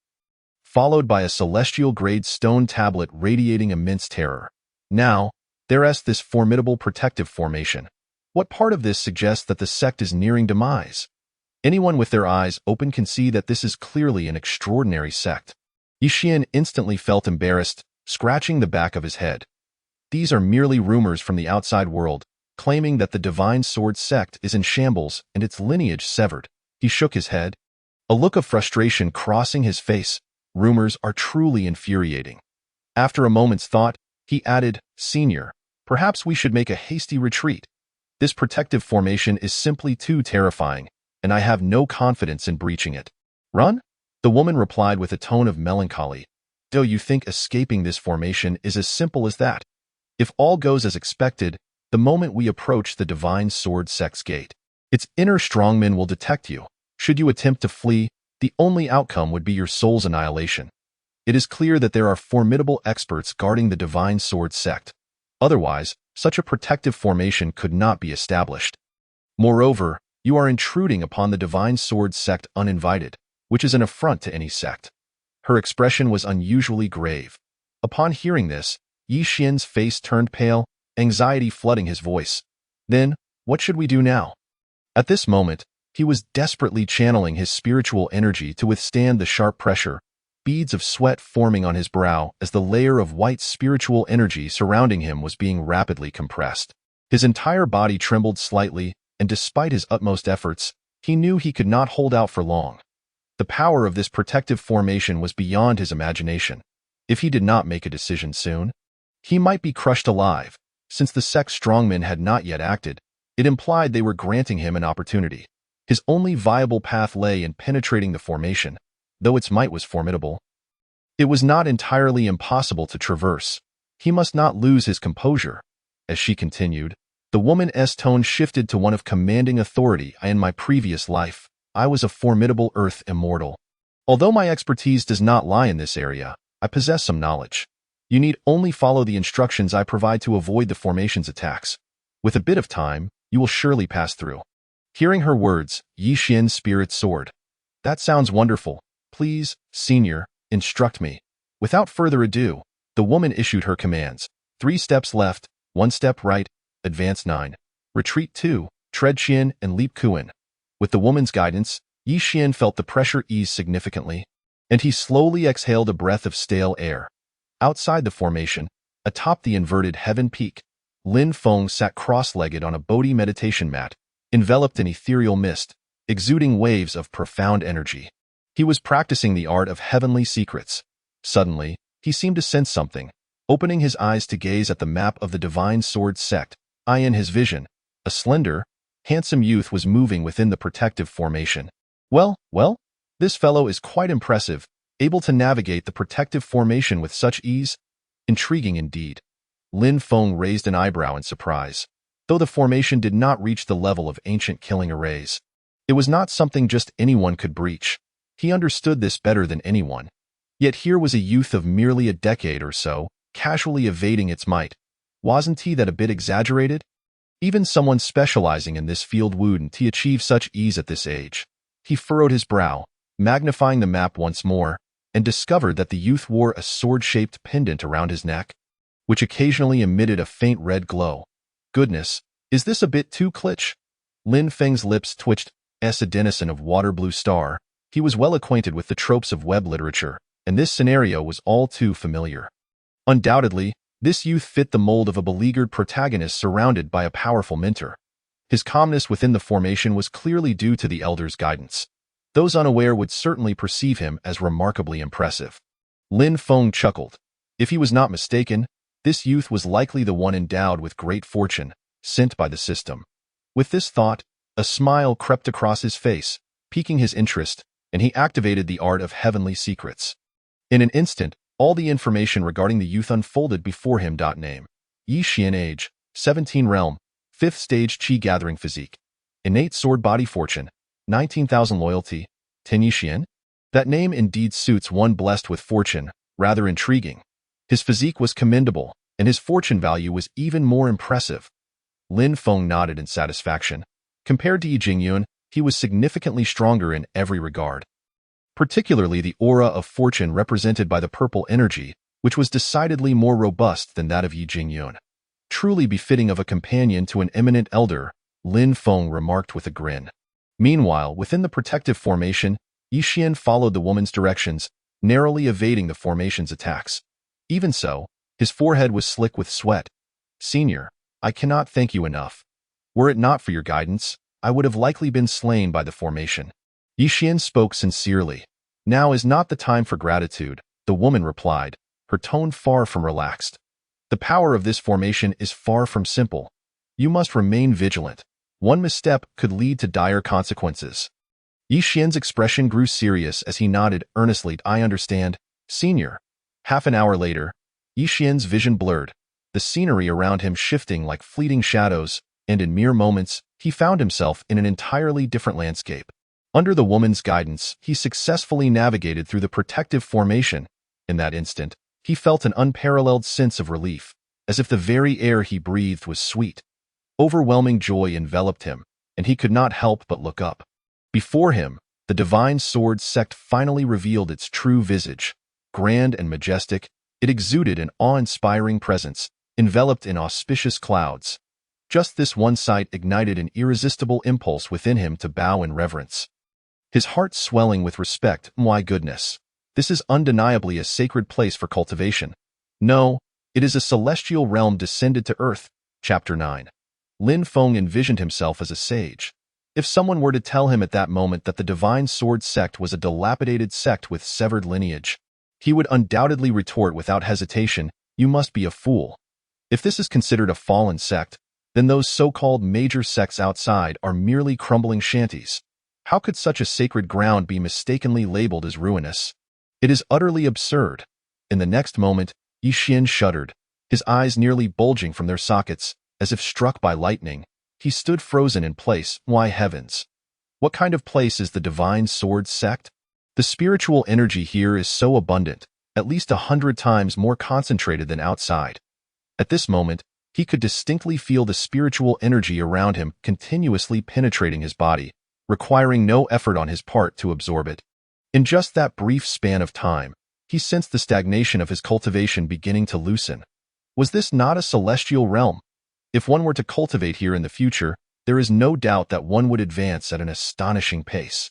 followed by a celestial-grade stone tablet radiating immense terror. Now, there's this formidable protective formation. What part of this suggests that the sect is nearing demise? Anyone with their eyes open can see that this is clearly an extraordinary sect. Ye Jingyun instantly felt embarrassed, scratching the back of his head. These are merely rumors from the outside world, claiming that the Divine Sword Sect is in shambles and its lineage severed. He shook his head, a look of frustration crossing his face. Rumors are truly infuriating. After a moment's thought, he added, "Senior, perhaps we should make a hasty retreat. This protective formation is simply too terrifying, and I have no confidence in breaching it." "Run?" The woman replied with a tone of melancholy. "Do you think escaping this formation is as simple as that? If all goes as expected, the moment we approach the Divine Sword Sect's gate, its inner strongmen will detect you. Should you attempt to flee, the only outcome would be your soul's annihilation. It is clear that there are formidable experts guarding the Divine Sword Sect. Otherwise, such a protective formation could not be established. Moreover, you are intruding upon the Divine Sword Sect uninvited, which is an affront to any sect." Her expression was unusually grave. Upon hearing this, Ye Jingyun's face turned pale, anxiety flooding his voice. "Then, what should we do now?" At this moment, he was desperately channeling his spiritual energy to withstand the sharp pressure, beads of sweat forming on his brow as the layer of white spiritual energy surrounding him was being rapidly compressed. His entire body trembled slightly, and despite his utmost efforts, he knew he could not hold out for long. The power of this protective formation was beyond his imagination. If he did not make a decision soon, he might be crushed alive. Since the sect's strongmen had not yet acted, it implied they were granting him an opportunity. His only viable path lay in penetrating the formation, though its might was formidable. It was not entirely impossible to traverse. He must not lose his composure. As she continued, the woman's tone shifted to one of commanding authority. "In my previous life, I was a formidable earth immortal. Although my expertise does not lie in this area, I possess some knowledge. You need only follow the instructions I provide to avoid the formation's attacks. With a bit of time, you will surely pass through. Hearing her words, Ye Jingyun's spirit soared. That sounds wonderful. Please, senior, instruct me. Without further ado, the woman issued her commands. 3 steps left, 1 step right, advance 9. Retreat 2, tread Qian and leap Kuan. With the woman's guidance, Ye Jingyun felt the pressure ease significantly, and he slowly exhaled a breath of stale air. Outside the formation, atop the inverted heaven peak, Lin Feng sat cross-legged on a Bodhi meditation mat, enveloped in ethereal mist, exuding waves of profound energy. He was practicing the art of heavenly secrets. Suddenly, he seemed to sense something, opening his eyes to gaze at the map of the Divine Sword Sect. In his vision, a slender, handsome youth was moving within the protective formation. Well, this fellow is quite impressive, able to navigate the protective formation with such ease. Intriguing indeed. Lin Feng raised an eyebrow in surprise. Though the formation did not reach the level of ancient killing arrays, it was not something just anyone could breach. He understood this better than anyone. Yet here was a youth of merely a decade or so, casually evading its might. Wasn't he that a bit exaggerated? Even someone specializing in this field wouldn't he achieve such ease at this age. He furrowed his brow, magnifying the map once more, and discovered that the youth wore a sword-shaped pendant around his neck, which occasionally emitted a faint red glow. Goodness, is this a bit too kitsch? Lin Feng's lips twitched. As a denizen of Water Blue Star, he was well acquainted with the tropes of web literature, and this scenario was all too familiar. Undoubtedly, this youth fit the mold of a beleaguered protagonist surrounded by a powerful mentor. His calmness within the formation was clearly due to the elder's guidance. Those unaware would certainly perceive him as remarkably impressive. Lin Feng chuckled. If he was not mistaken, this youth was likely the one endowed with great fortune, sent by the system. With this thought, a smile crept across his face, piquing his interest, and he activated the art of heavenly secrets. In an instant, all the information regarding the youth unfolded before him. Name: Ye Jingyun, age, 17 realm, 5th stage Qi gathering physique. Innate sword body fortune, 19,000 loyalty, 10 Ye Jingyun? That name indeed suits one blessed with fortune, rather intriguing. His physique was commendable, and his fortune value was even more impressive. Lin Feng nodded in satisfaction. Compared to Ye Jingyun, he was significantly stronger in every regard. Particularly the aura of fortune represented by the purple energy, which was decidedly more robust than that of Ye Jingyun. Truly befitting of a companion to an eminent elder, Lin Feng remarked with a grin. Meanwhile, within the protective formation, Ye Jingyun followed the woman's directions, narrowly evading the formation's attacks. Even so, his forehead was slick with sweat. Senior, I cannot thank you enough. Were it not for your guidance, I would have likely been slain by the formation. Ye Jingyun spoke sincerely. Now is not the time for gratitude, the woman replied, her tone far from relaxed. The power of this formation is far from simple. You must remain vigilant. One misstep could lead to dire consequences. Ye Jingyun's expression grew serious as he nodded earnestly. I understand, senior. Half an hour later, Ye Jingyun's vision blurred, the scenery around him shifting like fleeting shadows, and in mere moments, he found himself in an entirely different landscape. Under the woman's guidance, he successfully navigated through the protective formation. In that instant, he felt an unparalleled sense of relief, as if the very air he breathed was sweet. Overwhelming joy enveloped him, and he could not help but look up. Before him, the Divine Sword Sect finally revealed its true visage. Grand and majestic, it exuded an awe-inspiring presence, enveloped in auspicious clouds. Just this one sight ignited an irresistible impulse within him to bow in reverence. His heart swelling with respect. My goodness, this is undeniably a sacred place for cultivation. No, it is a celestial realm descended to earth. Chapter 9. Lin Feng envisioned himself as a sage. If someone were to tell him at that moment that the Divine Sword Sect was a dilapidated sect with severed lineage, he would undoubtedly retort without hesitation, "You must be a fool." If this is considered a fallen sect, then those so-called major sects outside are merely crumbling shanties. How could such a sacred ground be mistakenly labeled as ruinous? It is utterly absurd. In the next moment, Ye Jingyun shuddered, his eyes nearly bulging from their sockets, as if struck by lightning. He stood frozen in place. Why heavens! What kind of place is the Divine Sword Sect? The spiritual energy here is so abundant, at least 100 times more concentrated than outside. At this moment, he could distinctly feel the spiritual energy around him continuously penetrating his body, requiring no effort on his part to absorb it. In just that brief span of time, he sensed the stagnation of his cultivation beginning to loosen. Was this not a celestial realm? If one were to cultivate here in the future, there is no doubt that one would advance at an astonishing pace.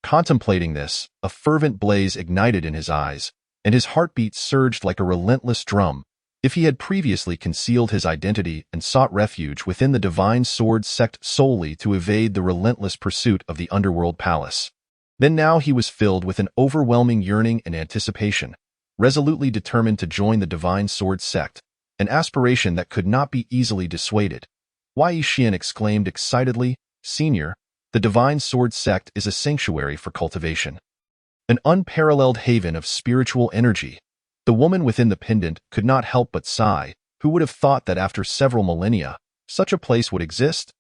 Contemplating this, a fervent blaze ignited in his eyes, and his heartbeat surged like a relentless drum. If he had previously concealed his identity and sought refuge within the Divine Sword Sect solely to evade the relentless pursuit of the Underworld Palace, then now he was filled with an overwhelming yearning and anticipation, resolutely determined to join the Divine Sword Sect, an aspiration that could not be easily dissuaded. Ye Jingyun exclaimed excitedly, "Senior, the Divine Sword Sect is a sanctuary for cultivation, an unparalleled haven of spiritual energy." The woman within the pendant could not help but sigh. Who would have thought that after several millennia, such a place would exist?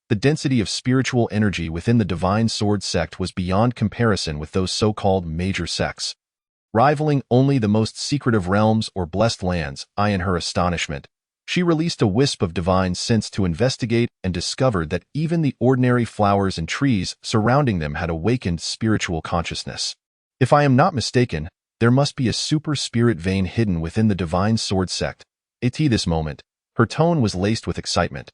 The density of spiritual energy within the Divine Sword Sect was beyond comparison with those so-called major sects, rivaling only the most secretive realms or blessed lands. In her astonishment, she released a wisp of divine sense to investigate and discovered that even the ordinary flowers and trees surrounding them had awakened spiritual consciousness. If I am not mistaken, there must be a super spirit vein hidden within the Divine Sword Sect. At this moment, her tone was laced with excitement.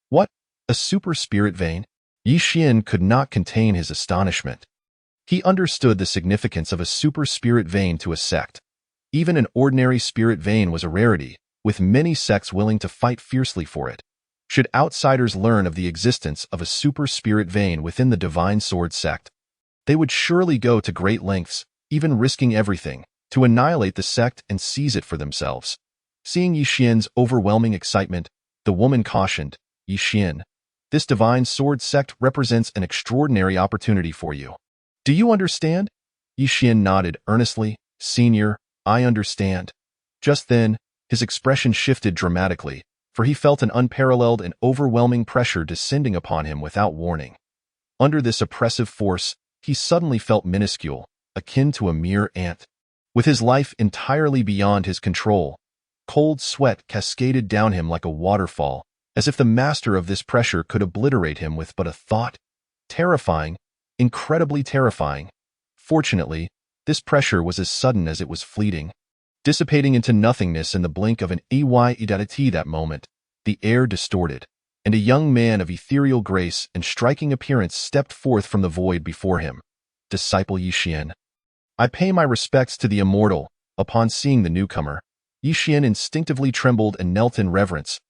What? A super spirit vein? Ye Jingyun could not contain his astonishment. He understood the significance of a super spirit vein to a sect. Even an ordinary spirit vein was a rarity, with many sects willing to fight fiercely for it. Should outsiders learn of the existence of a super spirit vein within the Divine Sword Sect, they would surely go to great lengths, even risking everything, to annihilate the sect and seize it for themselves. Seeing Ye Jingyun's overwhelming excitement, the woman cautioned, "Ye Jingyun, this Divine Sword Sect represents an extraordinary opportunity for you. Do you understand?" Ye Jingyun nodded earnestly, "Senior, I understand." Just then, his expression shifted dramatically, for he felt an unparalleled and overwhelming pressure descending upon him without warning. Under this oppressive force, he suddenly felt minuscule, akin to a mere ant. With his life entirely beyond his control, cold sweat cascaded down him like a waterfall, as if the master of this pressure could obliterate him with but a thought. Terrifying, incredibly terrifying. Fortunately, this pressure was as sudden as it was fleeting. Dissipating into nothingness in the blink of an eyed that moment, the air distorted, and a young man of ethereal grace and striking appearance stepped forth from the void before him. Disciple Ye Jingyun. I pay my respects to the immortal. Upon seeing the newcomer, Ye Jingyun instinctively trembled and knelt in reverence.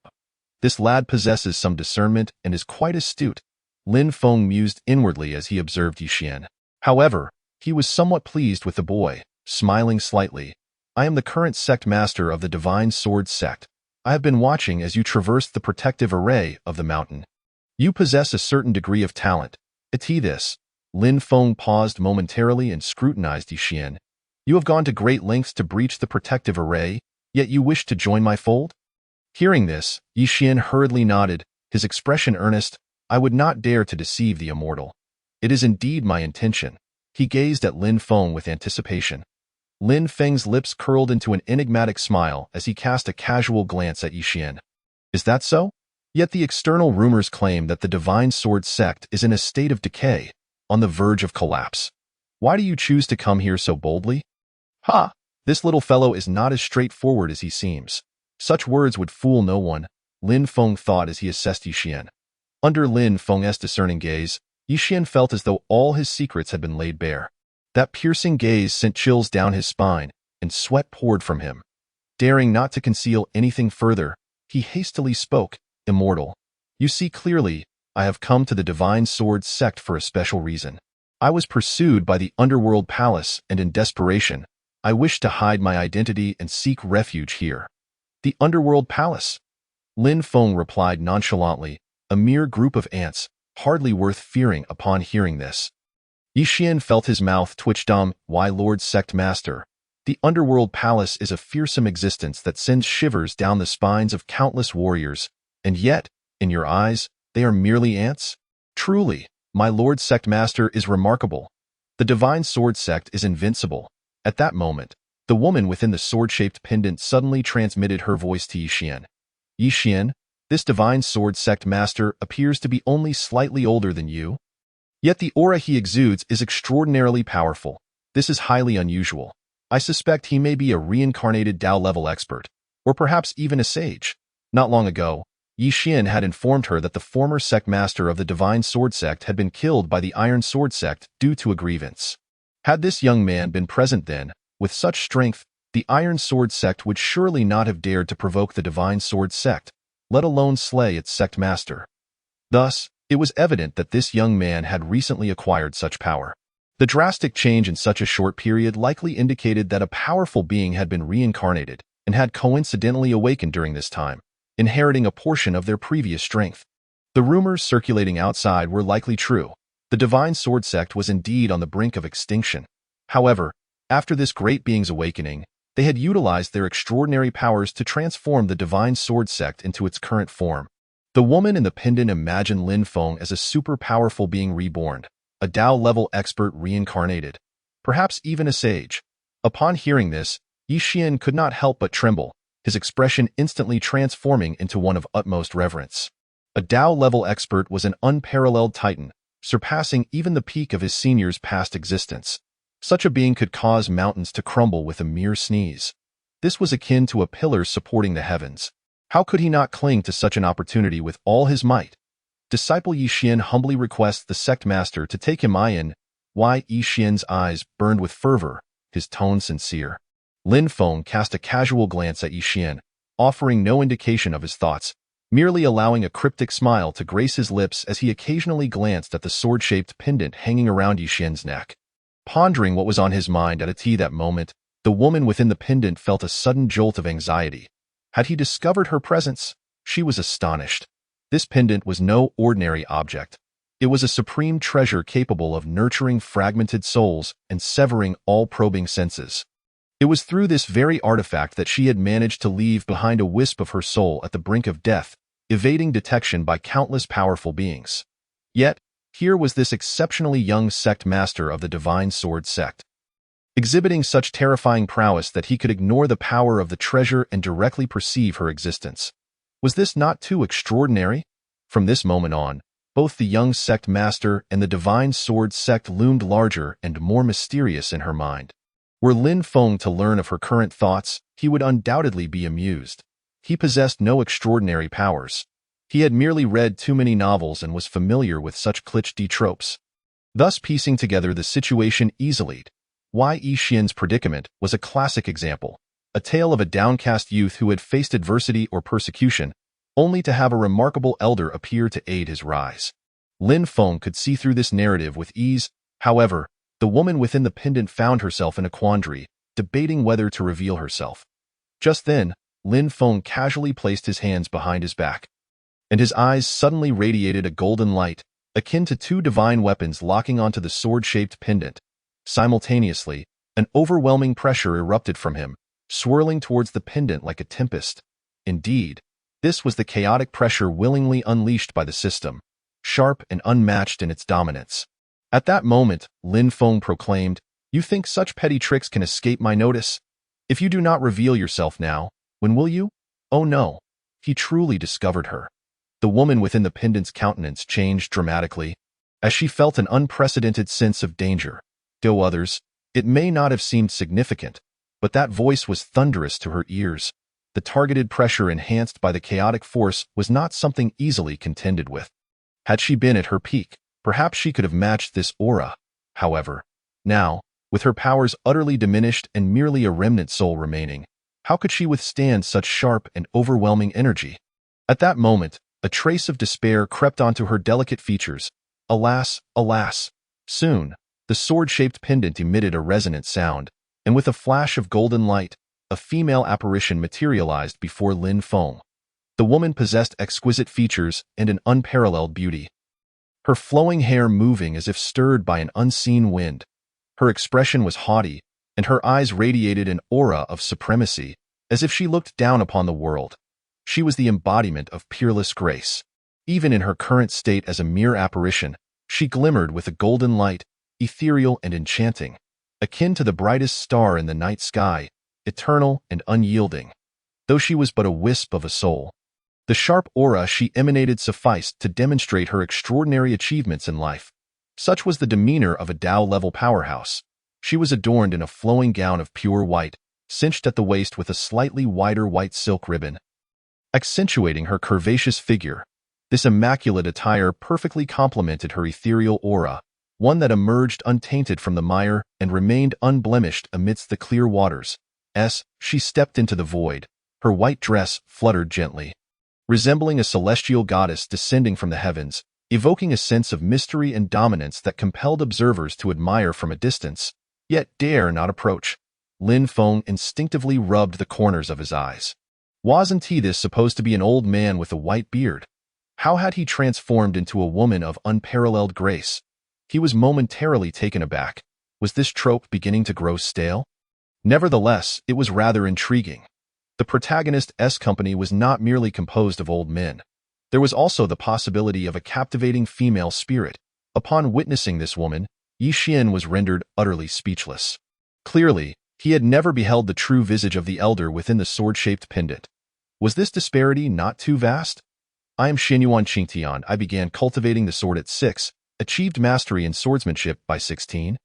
This lad possesses some discernment and is quite astute, Lin Feng mused inwardly as he observed Ye Jingyun. However, he was somewhat pleased with the boy, smiling slightly. I am the current sect master of the Divine Sword Sect. I have been watching as you traversed the protective array of the mountain. You possess a certain degree of talent. This. Lin Feng paused momentarily and scrutinized Ye Jingyun. You have gone to great lengths to breach the protective array, yet you wish to join my fold? Hearing this, Ye Jingyun hurriedly nodded, his expression earnest. I would not dare to deceive the immortal. It is indeed my intention. He gazed at Lin Feng with anticipation. Lin Feng's lips curled into an enigmatic smile as he cast a casual glance at Ye Jingyun. Is that so? Yet the external rumors claim that the Divine Sword Sect is in a state of decay, on the verge of collapse. Why do you choose to come here so boldly? Ha! This little fellow is not as straightforward as he seems. Such words would fool no one, Lin Feng thought as he assessed Ye Jingyun. Under Lin Feng's discerning gaze, Ye Jingyun felt as though all his secrets had been laid bare. That piercing gaze sent chills down his spine, and sweat poured from him. Daring not to conceal anything further, he hastily spoke, Immortal. You see clearly, I have come to the Divine Sword Sect for a special reason. I was pursued by the Underworld Palace, and in desperation, I wished to hide my identity and seek refuge here. The Underworld Palace? Lin Feng replied nonchalantly, a mere group of ants, hardly worth fearing. Upon hearing this, Ye Jingyun felt his mouth twitch. Why, Lord Sect Master, the Underworld Palace is a fearsome existence that sends shivers down the spines of countless warriors, and yet, in your eyes, they are merely ants? Truly, My Lord Sect Master is remarkable. The Divine Sword Sect is invincible. At that moment, the woman within the sword-shaped pendant suddenly transmitted her voice to Ye Jingyun. Ye Jingyun, this Divine Sword Sect Master appears to be only slightly older than you. Yet the aura he exudes is extraordinarily powerful. This is highly unusual. I suspect he may be a reincarnated Dao-level expert, or perhaps even a sage. Not long ago, Ye Jingyun had informed her that the former sect master of the Divine Sword Sect had been killed by the Iron Sword Sect due to a grievance. Had this young man been present then, with such strength, the Iron Sword Sect would surely not have dared to provoke the Divine Sword Sect, let alone slay its sect master. Thus, it was evident that this young man had recently acquired such power. The drastic change in such a short period likely indicated that a powerful being had been reincarnated and had coincidentally awakened during this time, inheriting a portion of their previous strength. The rumors circulating outside were likely true. The Divine Sword Sect was indeed on the brink of extinction. However, after this great being's awakening, they had utilized their extraordinary powers to transform the Divine Sword Sect into its current form. The woman in the pendant imagined Lin Feng as a super-powerful being reborn, a Dao-level expert reincarnated, perhaps even a sage. Upon hearing this, Ye Jingyun could not help but tremble, his expression instantly transforming into one of utmost reverence. A Dao-level expert was an unparalleled titan, surpassing even the peak of his senior's past existence. Such a being could cause mountains to crumble with a mere sneeze. This was akin to a pillar supporting the heavens. How could he not cling to such an opportunity with all his might? Disciple Ye Jingyun humbly requests the sect master to take him in. Why? Ye Jingyun's eyes burned with fervor, his tone sincere. Lin Feng cast a casual glance at Ye Jingyun, offering no indication of his thoughts, merely allowing a cryptic smile to grace his lips as he occasionally glanced at the sword-shaped pendant hanging around Ye Jingyun's neck. Pondering what was on his mind at that moment, the woman within the pendant felt a sudden jolt of anxiety. Had he discovered her presence? She was astonished. This pendant was no ordinary object. It was a supreme treasure capable of nurturing fragmented souls and severing all probing senses. It was through this very artifact that she had managed to leave behind a wisp of her soul at the brink of death, evading detection by countless powerful beings. Yet, here was this exceptionally young sect master of the Divine Sword Sect, exhibiting such terrifying prowess that he could ignore the power of the treasure and directly perceive her existence. Was this not too extraordinary? From this moment on, both the young sect master and the Divine Sword Sect loomed larger and more mysterious in her mind. Were Lin Feng to learn of her current thoughts, he would undoubtedly be amused. He possessed no extraordinary powers. He had merely read too many novels and was familiar with such cliché tropes. Thus piecing together the situation easily, Ye Jingyun's predicament was a classic example, a tale of a downcast youth who had faced adversity or persecution, only to have a remarkable elder appear to aid his rise. Lin Feng could see through this narrative with ease. However, the woman within the pendant found herself in a quandary, debating whether to reveal herself. Just then, Lin Feng casually placed his hands behind his back, and his eyes suddenly radiated a golden light, akin to two divine weapons locking onto the sword-shaped pendant. Simultaneously, an overwhelming pressure erupted from him, swirling towards the pendant like a tempest. Indeed, this was the chaotic pressure willingly unleashed by the system, sharp and unmatched in its dominance. At that moment, Lin Feng proclaimed, "You think such petty tricks can escape my notice? If you do not reveal yourself now, when will you?" Oh no, he truly discovered her. The woman within the pendant's countenance changed dramatically, as she felt an unprecedented sense of danger. To others, it may not have seemed significant, but that voice was thunderous to her ears. The targeted pressure enhanced by the chaotic force was not something easily contended with. Had she been at her peak, perhaps she could have matched this aura. However, now, with her powers utterly diminished and merely a remnant soul remaining, how could she withstand such sharp and overwhelming energy? At that moment, a trace of despair crept onto her delicate features. Alas, alas! Soon, the sword-shaped pendant emitted a resonant sound, and with a flash of golden light, a female apparition materialized before Lin Feng. The woman possessed exquisite features and an unparalleled beauty, her flowing hair moving as if stirred by an unseen wind. Her expression was haughty, and her eyes radiated an aura of supremacy, as if she looked down upon the world. She was the embodiment of peerless grace. Even in her current state as a mere apparition, She glimmered with a golden light, ethereal and enchanting, akin to the brightest star in the night sky, eternal and unyielding, though she was but a wisp of a soul. The sharp aura she emanated sufficed to demonstrate her extraordinary achievements in life. Such was the demeanor of a Tao-level powerhouse. She was adorned in a flowing gown of pure white, cinched at the waist with a slightly wider white silk ribbon, accentuating her curvaceous figure. This immaculate attire perfectly complemented her ethereal aura, one that emerged untainted from the mire and remained unblemished amidst the clear waters. As she stepped into the void, her white dress fluttered gently, resembling a celestial goddess descending from the heavens, evoking a sense of mystery and dominance that compelled observers to admire from a distance, yet dare not approach. Lin Feng instinctively rubbed the corners of his eyes. Wasn't he this supposed to be an old man with a white beard? How had he transformed into a woman of unparalleled grace? He was momentarily taken aback. Was this trope beginning to grow stale? Nevertheless, it was rather intriguing. The protagonist's company was not merely composed of old men. There was also the possibility of a captivating female spirit. Upon witnessing this woman, Ye Jingyun was rendered utterly speechless. Clearly, he had never beheld the true visage of the elder within the sword-shaped pendant. Was this disparity not too vast? I am Ye Jingyun. I began cultivating the sword at 6, achieved mastery in swordsmanship by 16,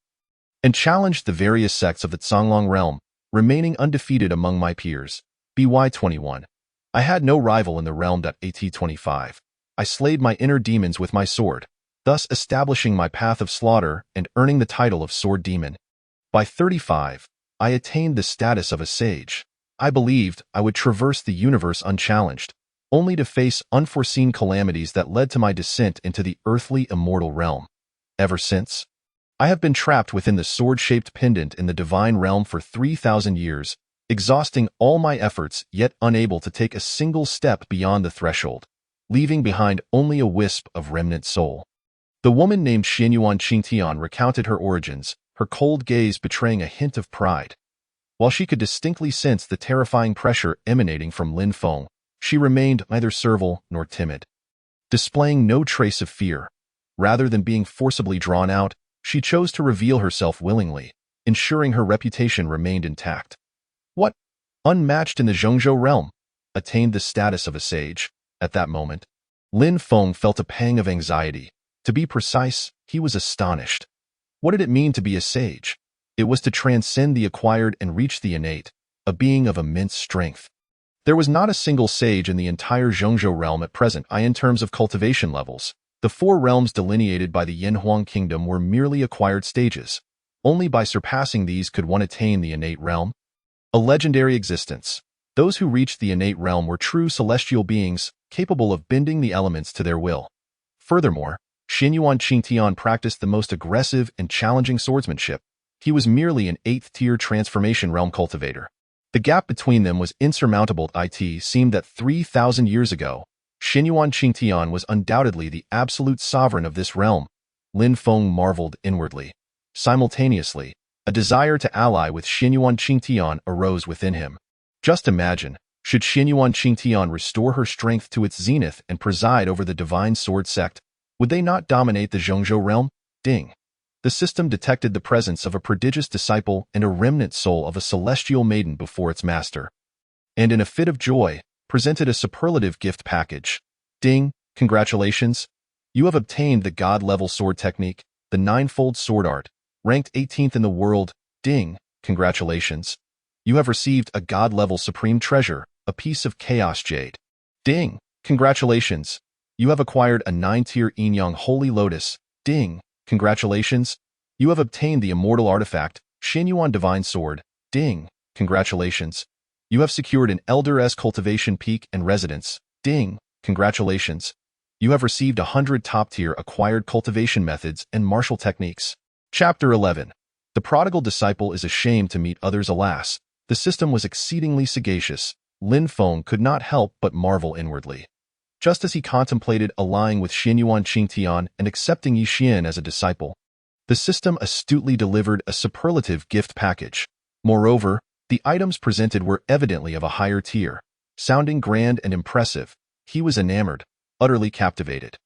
and challenged the various sects of the Songlong realm, remaining undefeated among my peers. BY 21. I had no rival in the realm. AT 25. I slayed my inner demons with my sword, thus establishing my path of slaughter and earning the title of Sword Demon. By 35, I attained the status of a sage. I believed I would traverse the universe unchallenged, only to face unforeseen calamities that led to my descent into the earthly immortal realm. Ever since, I have been trapped within the sword-shaped pendant in the divine realm for 3,000 years, exhausting all my efforts yet unable to take a single step beyond the threshold, leaving behind only a wisp of remnant soul. The woman named Ye Jingyun recounted her origins, her cold gaze betraying a hint of pride. While she could distinctly sense the terrifying pressure emanating from Lin Feng, she remained neither servile nor timid. Displaying no trace of fear, rather than being forcibly drawn out, she chose to reveal herself willingly, ensuring her reputation remained intact. What, unmatched in the Zhongzhou realm, attained the status of a sage? At that moment, Lin Feng felt a pang of anxiety. To be precise, he was astonished. What did it mean to be a sage? It was to transcend the acquired and reach the innate, a being of immense strength. There was not a single sage in the entire Zhongzhou realm at present. In terms of cultivation levels, the 4 realms delineated by the Yanhuang kingdom were merely acquired stages. Only by surpassing these could one attain the innate realm. A legendary existence. Those who reached the innate realm were true celestial beings, capable of bending the elements to their will. Furthermore, Ye Jingyun practiced the most aggressive and challenging swordsmanship. He was merely an 8th-tier transformation realm cultivator. The gap between them was insurmountable. It seemed that 3,000 years ago, Ye Jingyun was undoubtedly the absolute sovereign of this realm. Lin Feng marveled inwardly. Simultaneously, a desire to ally with Ye Jingyun arose within him. Just imagine, should Ye Jingyun restore her strength to its zenith and preside over the divine sword sect, would they not dominate the Zhongzhou realm? Ding. The system detected the presence of a prodigious disciple and a remnant soul of a celestial maiden before its master, and in a fit of joy, presented a superlative gift package. Ding, congratulations. You have obtained the god-level sword technique, the 9-fold sword art, ranked 18th in the world. Ding, congratulations. You have received a god-level supreme treasure, a piece of chaos jade. Ding, congratulations. You have acquired a 9-tier Yin-Yang holy lotus. Ding, congratulations. You have obtained the immortal artifact, Shenyuan divine sword. Ding, congratulations. You have secured an elder's cultivation peak and residence. Ding, congratulations. You have received 100 top-tier acquired cultivation methods and martial techniques. Chapter 11. The prodigal disciple is ashamed to meet others. Alas, the system was exceedingly sagacious. Lin Feng could not help but marvel inwardly. Just as he contemplated allying with Ye Jingyun and accepting Ye Jingyun as a disciple, the system astutely delivered a superlative gift package. Moreover, the items presented were evidently of a higher tier. Sounding grand and impressive, he was enamored, utterly captivated.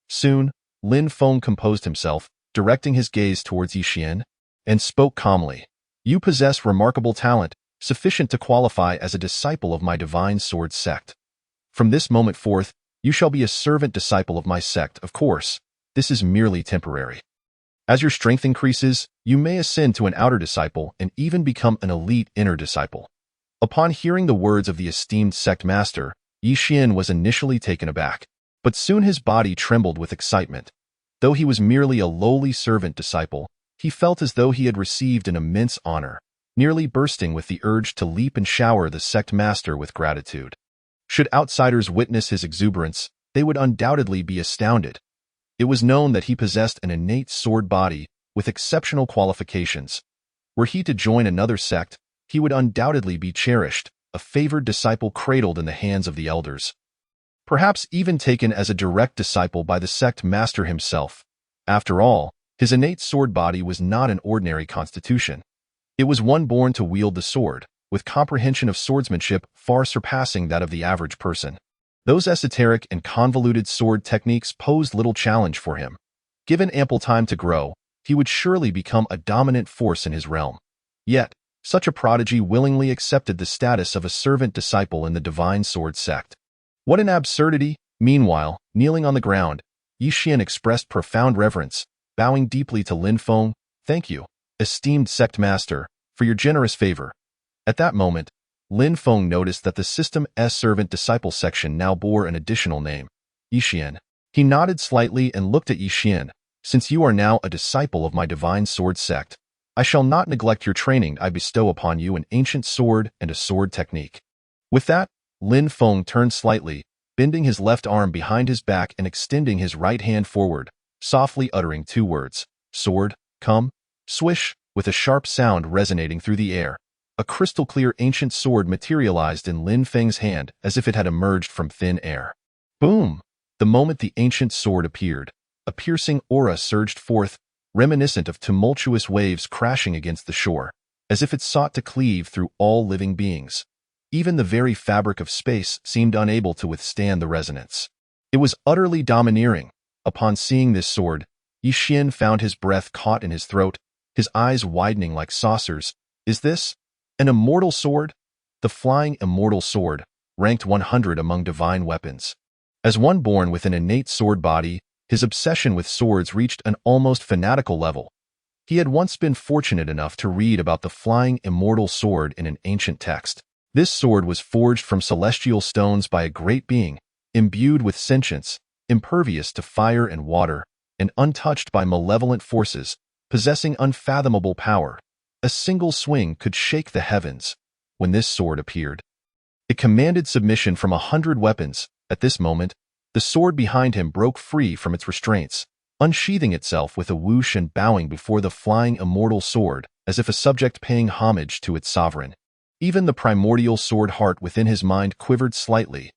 Soon, Lin Feng composed himself, directing his gaze towards Ye Jingyun, and spoke calmly. You possess remarkable talent, sufficient to qualify as a disciple of my divine sword sect. From this moment forth, you shall be a servant disciple of my sect. Of course, this is merely temporary. As your strength increases, you may ascend to an outer disciple and even become an elite inner disciple. Upon hearing the words of the esteemed sect master, Ye Jingyun was initially taken aback, but soon his body trembled with excitement. Though he was merely a lowly servant disciple, he felt as though he had received an immense honor, nearly bursting with the urge to leap and shower the sect master with gratitude. Should outsiders witness his exuberance, they would undoubtedly be astounded. It was known that he possessed an innate sword body with exceptional qualifications. Were he to join another sect, he would undoubtedly be cherished, a favored disciple cradled in the hands of the elders. Perhaps even taken as a direct disciple by the sect master himself. After all, his innate sword body was not an ordinary constitution. It was one born to wield the sword, with comprehension of swordsmanship far surpassing that of the average person. Those esoteric and convoluted sword techniques posed little challenge for him. Given ample time to grow, he would surely become a dominant force in his realm. Yet, such a prodigy willingly accepted the status of a servant disciple in the divine sword sect. What an absurdity! Meanwhile, kneeling on the ground, Ye Jingyun expressed profound reverence, bowing deeply to Lin Feng. Thank you, esteemed sect master, for your generous favor. At that moment, Lin Feng noticed that the system's servant disciple section now bore an additional name, Ye Jingyun. He nodded slightly and looked at Ye Jingyun. Since you are now a disciple of my divine sword sect, I shall not neglect your training. I bestow upon you an ancient sword and a sword technique. With that, Lin Feng turned slightly, bending his left arm behind his back and extending his right hand forward, softly uttering two words, sword, come. Swish, with a sharp sound resonating through the air. A crystal-clear ancient sword materialized in Lin Feng's hand as if it had emerged from thin air. Boom! The moment the ancient sword appeared, a piercing aura surged forth, reminiscent of tumultuous waves crashing against the shore, as if it sought to cleave through all living beings. Even the very fabric of space seemed unable to withstand the resonance. It was utterly domineering. Upon seeing this sword, Ye Jingyun found his breath caught in his throat, his eyes widening like saucers. Is this an immortal sword? The flying immortal sword, ranked 100 among divine weapons. As one born with an innate sword body, his obsession with swords reached an almost fanatical level. He had once been fortunate enough to read about the flying immortal sword in an ancient text. This sword was forged from celestial stones by a great being, imbued with sentience, impervious to fire and water, and untouched by malevolent forces, possessing unfathomable power. A single swing could shake the heavens. When this sword appeared, it commanded submission from 100 weapons. At this moment, the sword behind him broke free from its restraints, unsheathing itself with a whoosh and bowing before the flying immortal sword, as if a subject paying homage to its sovereign. Even the primordial sword heart within his mind quivered slightly.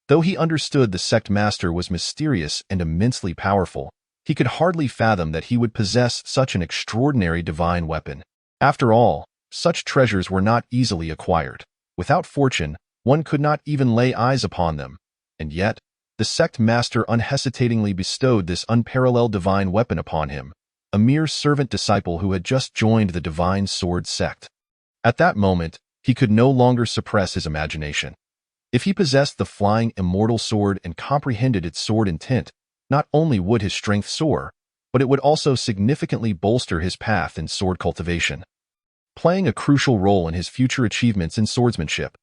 Though he understood the sect master was mysterious and immensely powerful, he could hardly fathom that he would possess such an extraordinary divine weapon. After all, such treasures were not easily acquired. Without fortune, one could not even lay eyes upon them. And yet, the sect master unhesitatingly bestowed this unparalleled divine weapon upon him, a mere servant disciple who had just joined the divine sword sect. At that moment, he could no longer suppress his imagination. If he possessed the flying immortal sword and comprehended its sword intent, not only would his strength soar, but it would also significantly bolster his path in sword cultivation, playing a crucial role in his future achievements in swordsmanship.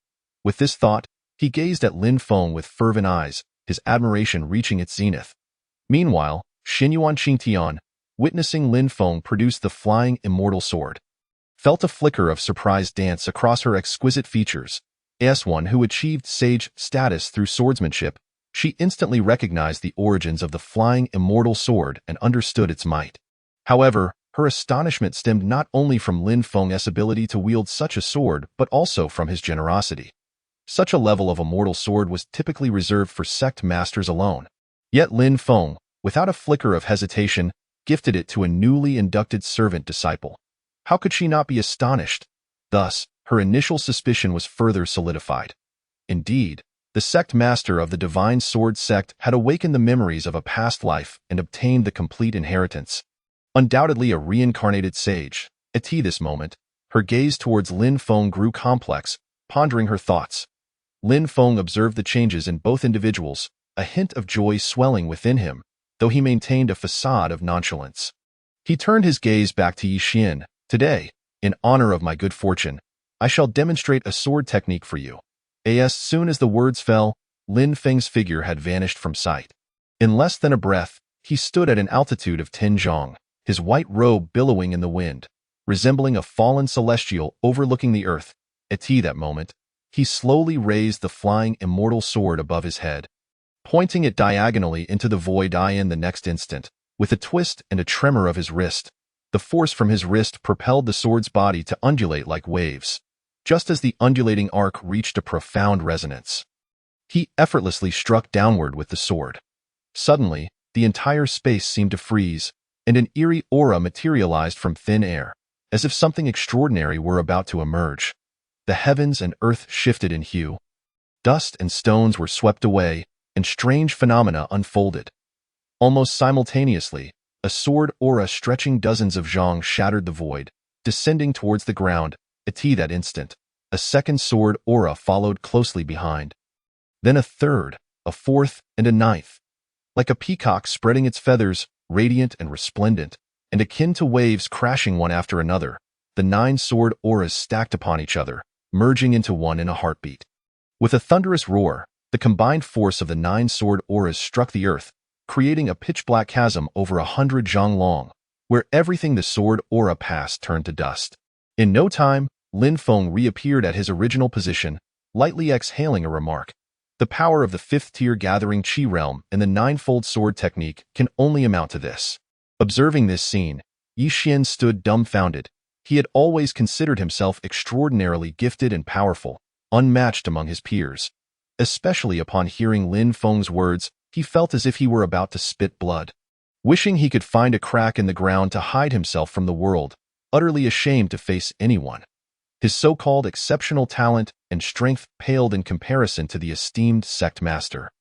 With this thought, he gazed at Lin Feng with fervent eyes, his admiration reaching its zenith. Meanwhile, Xinyuan Qingtian, witnessing Lin Feng produce the flying immortal sword, felt a flicker of surprise dance across her exquisite features. As one who achieved sage status through swordsmanship, she instantly recognized the origins of the flying immortal sword and understood its might. However, her astonishment stemmed not only from Lin Feng's ability to wield such a sword, but also from his generosity. Such a level of immortal sword was typically reserved for sect masters alone. Yet Lin Feng, without a flicker of hesitation, gifted it to a newly inducted servant disciple. How could she not be astonished? Thus, her initial suspicion was further solidified. Indeed, The sect master of the Divine Sword Sect had awakened the memories of a past life and obtained the complete inheritance. Undoubtedly a reincarnated sage. At this moment, her gaze towards Lin Feng grew complex, pondering her thoughts. Lin Feng observed the changes in both individuals, a hint of joy swelling within him, though he maintained a facade of nonchalance. He turned his gaze back to Ye Jingyun. Today, in honor of my good fortune, I shall demonstrate a sword technique for you. As soon as the words fell, Lin Feng's figure had vanished from sight. In less than a breath, he stood at an altitude of 10 zhang, his white robe billowing in the wind, resembling a fallen celestial overlooking the earth. At that moment, he slowly raised the flying immortal sword above his head, pointing it diagonally into the void. In the next instant, with a twist and a tremor of his wrist, the force from his wrist propelled the sword's body to undulate like waves. Just as the undulating arc reached a profound resonance, he effortlessly struck downward with the sword. Suddenly, the entire space seemed to freeze, and an eerie aura materialized from thin air, as if something extraordinary were about to emerge. The heavens and earth shifted in hue. Dust and stones were swept away, and strange phenomena unfolded. Almost simultaneously, a sword aura stretching dozens of zhang shattered the void, descending towards the ground. At that instant, a second sword aura followed closely behind. Then a third, a fourth, and a ninth. Like a peacock spreading its feathers, radiant and resplendent, and akin to waves crashing one after another, the 9 sword auras stacked upon each other, merging into one in a heartbeat. With a thunderous roar, the combined force of the 9 sword auras struck the earth, creating a pitch-black chasm over 100 zhang long, where everything the sword aura passed turned to dust. In no time, Lin Feng reappeared at his original position, lightly exhaling a remark. The power of the 5th-tier gathering Qi realm and the 9-fold sword technique can only amount to this. Observing this scene, Ye Jingyun stood dumbfounded. He had always considered himself extraordinarily gifted and powerful, unmatched among his peers. Especially upon hearing Lin Feng's words, he felt as if he were about to spit blood. Wishing he could find a crack in the ground to hide himself from the world, utterly ashamed to face anyone. His so-called exceptional talent and strength paled in comparison to the esteemed sect master.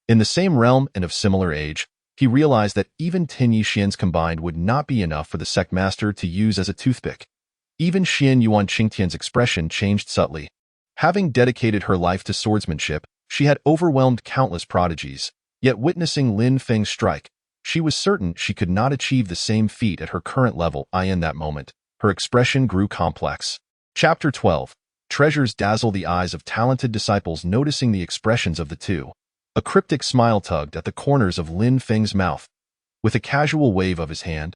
In the same realm and of similar age, he realized that even 10 Ye Jingyuns combined would not be enough for the sect master to use as a toothpick. Even Xian Yuan Qingtian's expression changed subtly. Having dedicated her life to swordsmanship, she had overwhelmed countless prodigies, yet witnessing Lin Feng's strike, she was certain she could not achieve the same feat at her current level. In that moment, her expression grew complex. Chapter 12. Treasures dazzle the eyes of talented disciples. Noticing the expressions of the two, a cryptic smile tugged at the corners of Lin Feng's mouth. With a casual wave of his hand,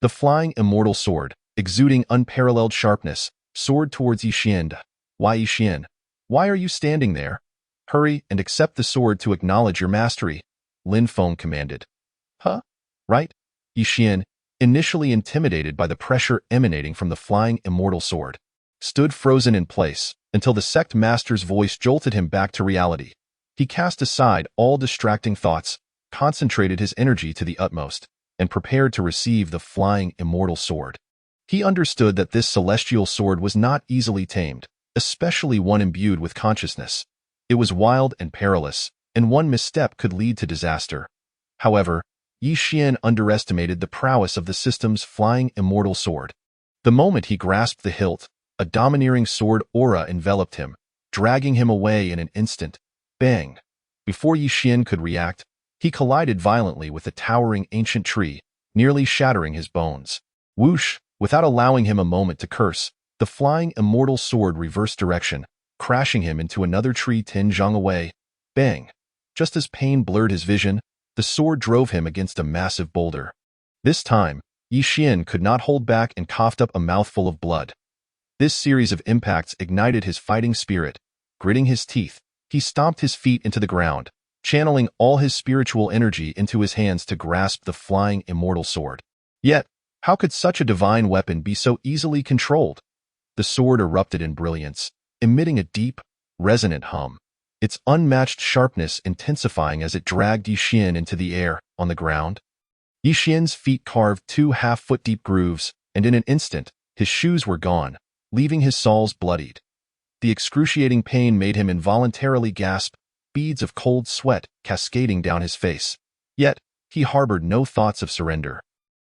the flying immortal sword, exuding unparalleled sharpness, soared towards Ye Jingyun. Why, Ye Jingyun? Why are you standing there? Hurry and accept the sword to acknowledge your mastery, Lin Feng commanded. Huh? Right? Ye Jingyun, initially intimidated by the pressure emanating from the flying immortal sword, stood frozen in place until the sect master's voice jolted him back to reality. He cast aside all distracting thoughts, concentrated his energy to the utmost, and prepared to receive the flying immortal sword. He understood that this celestial sword was not easily tamed, especially one imbued with consciousness. It was wild and perilous, and one misstep could lead to disaster. However, Ye Jingyun underestimated the prowess of the system's flying immortal sword. The moment he grasped the hilt, a domineering sword aura enveloped him, dragging him away in an instant. Bang! Before Ye Jingyun could react, he collided violently with a towering ancient tree, nearly shattering his bones. Whoosh! Without allowing him a moment to curse, the flying immortal sword reversed direction, crashing him into another tree 10 zhang away. Bang! Just as pain blurred his vision, the sword drove him against a massive boulder. This time, Ye Jingyun could not hold back and coughed up a mouthful of blood. This series of impacts ignited his fighting spirit. Gritting his teeth, he stomped his feet into the ground, channeling all his spiritual energy into his hands to grasp the flying immortal sword. Yet, how could such a divine weapon be so easily controlled? The sword erupted in brilliance, emitting a deep, resonant hum, its unmatched sharpness intensifying as it dragged Ye Jingyun into the air. On the ground, Ye Jingyun's feet carved 2 half-foot-deep grooves, and in an instant, his shoes were gone, leaving his soles bloodied. The excruciating pain made him involuntarily gasp. beads of cold sweat cascading down his face. Yet, he harbored no thoughts of surrender.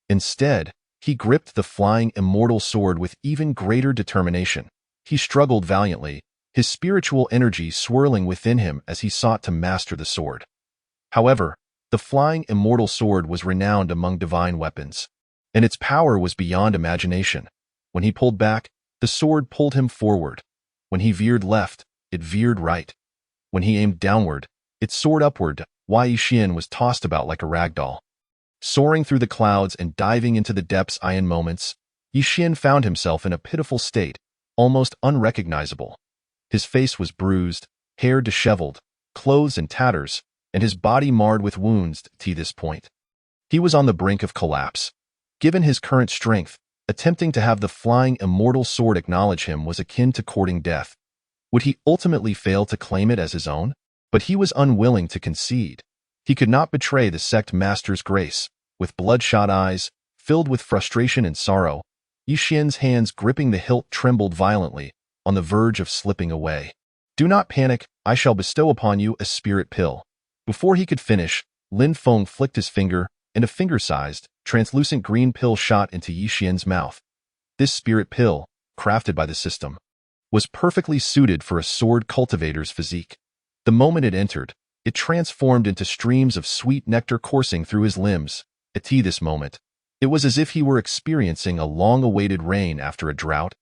Instead, he gripped the flying immortal sword with even greater determination. He struggled valiantly, his spiritual energy swirling within him as he sought to master the sword. However, the flying immortal sword was renowned among divine weapons, and its power was beyond imagination. When he pulled back, the sword pulled him forward. When he veered left, it veered right. When he aimed downward, it soared upward. Ye Jingyun was tossed about like a rag doll. Soaring through the clouds and diving into the depths in moments, Ye Jingyun found himself in a pitiful state, almost unrecognizable. His face was bruised, hair disheveled, clothes in tatters, and his body marred with wounds to this point. He was on the brink of collapse. Given his current strength, attempting to have the flying immortal sword acknowledge him was akin to courting death. Would he ultimately fail to claim it as his own? But he was unwilling to concede. He could not betray the Sect master's grace. With bloodshot eyes, filled with frustration and sorrow, Ye Jingyun's hands gripping the hilt trembled violently, on the verge of slipping away. "Do not panic, I shall bestow upon you a spirit pill." Before he could finish, Lin Feng flicked his finger, and a finger-sized, translucent green pill shot into Ye Jingyun's mouth. This spirit pill, crafted by the system, was perfectly suited for a sword cultivator's physique. The moment it entered, it transformed into streams of sweet nectar coursing through his limbs. At this moment, it was as if he were experiencing a long-awaited rain after a drought.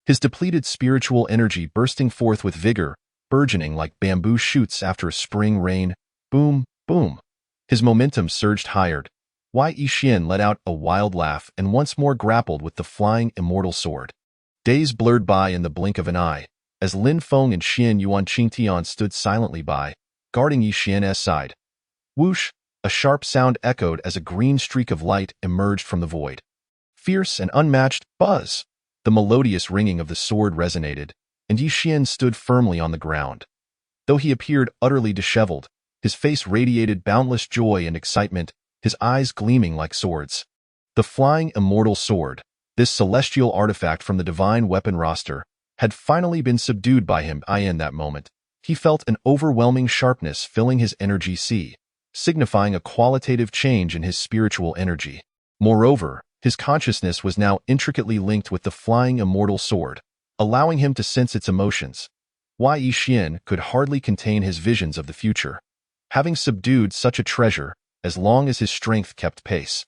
His depleted spiritual energy bursting forth with vigor, burgeoning like bamboo shoots after a spring rain. Boom, boom. His momentum surged higher. Ye Jingyun let out a wild laugh and once more grappled with the flying immortal sword. Days blurred by in the blink of an eye, as Lin Feng and Xian Yuan Qingtian stood silently by, guarding Ye Jingyun's side. Whoosh! A sharp sound echoed as a green streak of light emerged from the void. Fierce and unmatched, buzz! The melodious ringing of the sword resonated, and Ye Jingyun stood firmly on the ground. Though he appeared utterly disheveled, his face radiated boundless joy and excitement, his eyes gleaming like swords. The flying immortal sword, this celestial artifact from the divine weapon roster, had finally been subdued by him. In that moment, he felt an overwhelming sharpness filling his energy sea, signifying a qualitative change in his spiritual energy. Moreover, his consciousness was now intricately linked with the flying immortal sword, allowing him to sense its emotions. Ye Jingyun could hardly contain his visions of the future. Having subdued such a treasure, as long as his strength kept pace,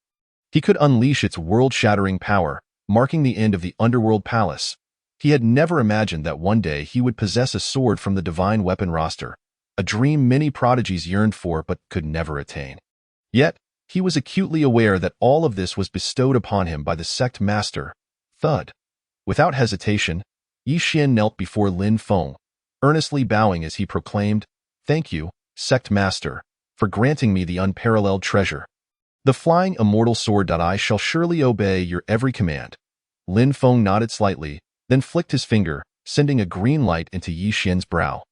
he could unleash its world-shattering power, marking the end of the Underworld palace. He had never imagined that one day he would possess a sword from the divine weapon roster, a dream many prodigies yearned for but could never attain. Yet, he was acutely aware that all of this was bestowed upon him by the Sect master. Thud. Without hesitation, Ye Jingyun knelt before Lin Feng, earnestly bowing as he proclaimed, "Thank you, Sect master, for granting me the unparalleled treasure. The flying immortal sword. I shall surely obey your every command." Lin Feng nodded slightly, then flicked his finger, sending a green light into Ye Jingyun's brow.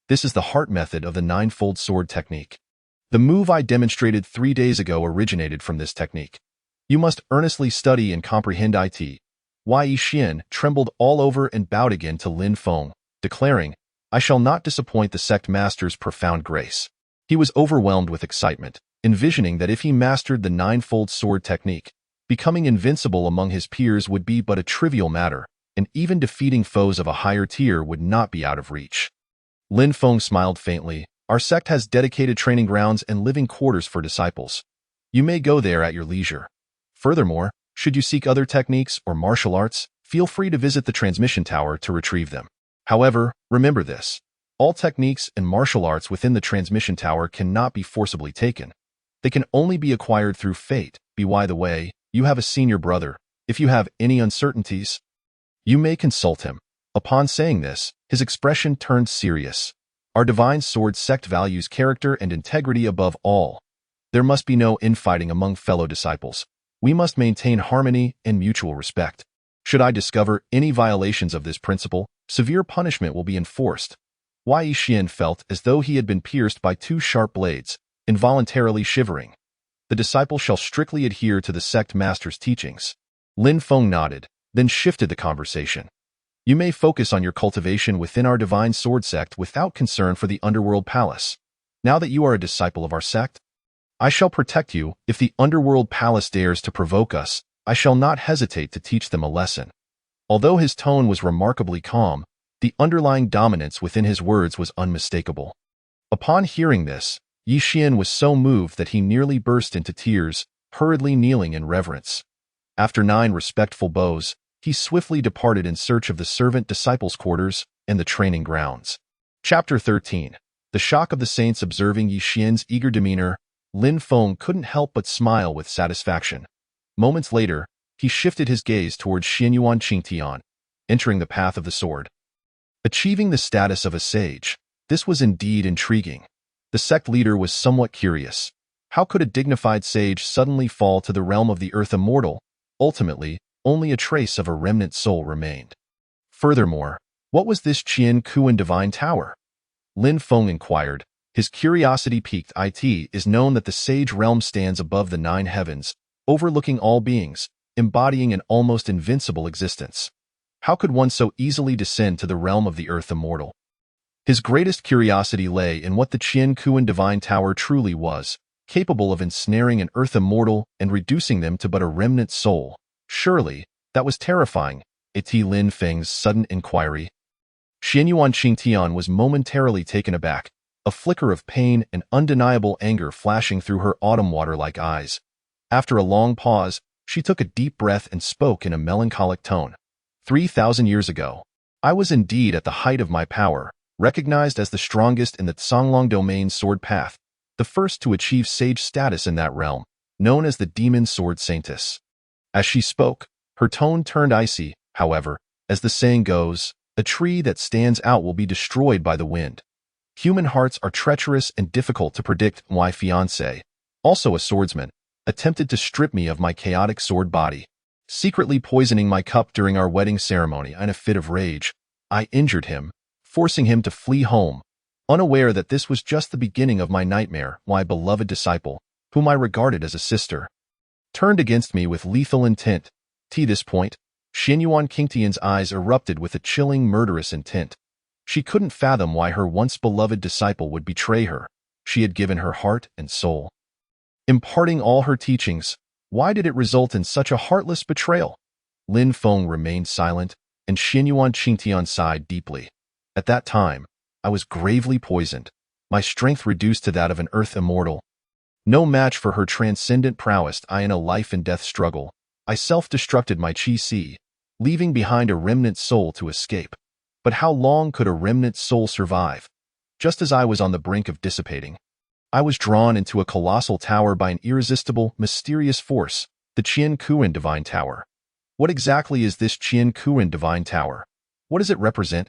This is the heart method of the ninefold sword technique. The move I demonstrated 3 days ago originated from this technique. You must earnestly study and comprehend it. Ye Jingyun trembled all over and bowed again to Lin Feng, declaring, "I shall not disappoint the Sect master's profound grace." He was overwhelmed with excitement, envisioning that if he mastered the ninefold sword technique, becoming invincible among his peers would be but a trivial matter, and even defeating foes of a higher tier would not be out of reach. Lin Feng smiled faintly. "Our sect has dedicated training grounds and living quarters for disciples. You may go there at your leisure. Furthermore, should you seek other techniques or martial arts, feel free to visit the transmission tower to retrieve them. However, remember this. All techniques and martial arts within the transmission tower cannot be forcibly taken. They can only be acquired through fate. By the way, you have a senior brother. If you have any uncertainties, you may consult him." Upon saying this, his expression turned serious. "Our divine sword sect values character and integrity above all. There must be no infighting among fellow disciples. We must maintain harmony and mutual respect. Should I discover any violations of this principle, severe punishment will be enforced." Ye Jingyun felt as though he had been pierced by 2 sharp blades, involuntarily shivering. "The disciple shall strictly adhere to the Sect master's teachings." Lin Feng nodded, then shifted the conversation. "You may focus on your cultivation within our divine sword sect without concern for the Underworld palace. Now that you are a disciple of our sect, I shall protect you. If the Underworld Palace dares to provoke us, I shall not hesitate to teach them a lesson. Although his tone was remarkably calm, the underlying dominance within his words was unmistakable. Upon hearing this, Ye Jingyun was so moved that he nearly burst into tears, hurriedly kneeling in reverence. After 9 respectful bows, he swiftly departed in search of the servant disciples' quarters and the training grounds. Chapter 13. The shock of the saints observing Ye Jingyun's eager demeanor, Lin Feng couldn't help but smile with satisfaction. Moments later, he shifted his gaze towards Xianyuan Qingtian, entering the path of the sword. Achieving the status of a sage, this was indeed intriguing. The sect leader was somewhat curious. How could a dignified sage suddenly fall to the realm of the earth immortal? Ultimately, only a trace of a remnant soul remained. Furthermore, what was this Qian Kuan Divine Tower? Lin Feng inquired. His curiosity piqued. It is known that the sage realm stands above the 9 heavens, overlooking all beings, embodying an almost invincible existence. How could one so easily descend to the realm of the earth immortal? His greatest curiosity lay in what the Qian Kuan Divine Tower truly was, capable of ensnaring an earth immortal and reducing them to but a remnant soul. Surely, that was terrifying. Lin Feng's sudden inquiry. Xianyuan Qingtian was momentarily taken aback, a flicker of pain and undeniable anger flashing through her autumn water-like eyes. After a long pause, she took a deep breath and spoke in a melancholic tone. 3,000 years ago, I was indeed at the height of my power, recognized as the strongest in the Songlong Domain sword path, the first to achieve sage status in that realm, known as the Demon Sword Saintess. As she spoke, her tone turned icy. However, as the saying goes, a tree that stands out will be destroyed by the wind. Human hearts are treacherous and difficult to predict. My fiancé, also a swordsman, attempted to strip me of my chaotic sword body, secretly poisoning my cup during our wedding ceremony. In a fit of rage, I injured him, forcing him to flee home, unaware that this was just the beginning of my nightmare. My beloved disciple, whom I regarded as a sister, turned against me with lethal intent. To this point, Xianyuan Qingtian's eyes erupted with a chilling, murderous intent. She couldn't fathom why her once-beloved disciple would betray her. She had given her heart and soul, imparting all her teachings. Why did it result in such a heartless betrayal? Lin Feng remained silent, and Xianyuan Qingtian sighed deeply. At that time, I was gravely poisoned, my strength reduced to that of an earth immortal. No match for her transcendent prowess. In a life-and-death struggle, I self-destructed my Qi, leaving behind a remnant soul to escape. But how long could a remnant soul survive? Just as I was on the brink of dissipating, I was drawn into a colossal tower by an irresistible, mysterious force, the Qian Kuan Divine Tower. What exactly is this Qian Kuan Divine Tower? What does it represent?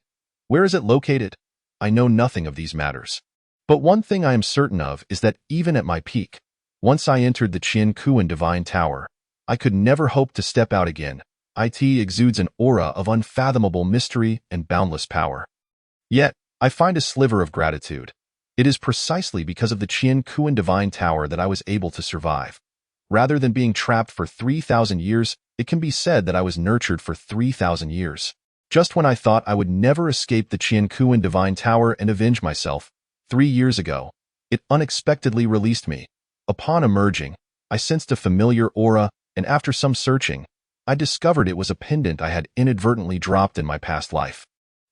Where is it located? I know nothing of these matters. But one thing I am certain of is that even at my peak, once I entered the Qian Kuan Divine Tower, I could never hope to step out again. It exudes an aura of unfathomable mystery and boundless power. Yet, I find a sliver of gratitude. It is precisely because of the Qian Kuan Divine Tower that I was able to survive. Rather than being trapped for 3,000 years, it can be said that I was nurtured for 3,000 years. Just when I thought I would never escape the Qian Kuan Divine Tower and avenge myself, 3 years ago, it unexpectedly released me. Upon emerging, I sensed a familiar aura, and after some searching, I discovered it was a pendant I had inadvertently dropped in my past life.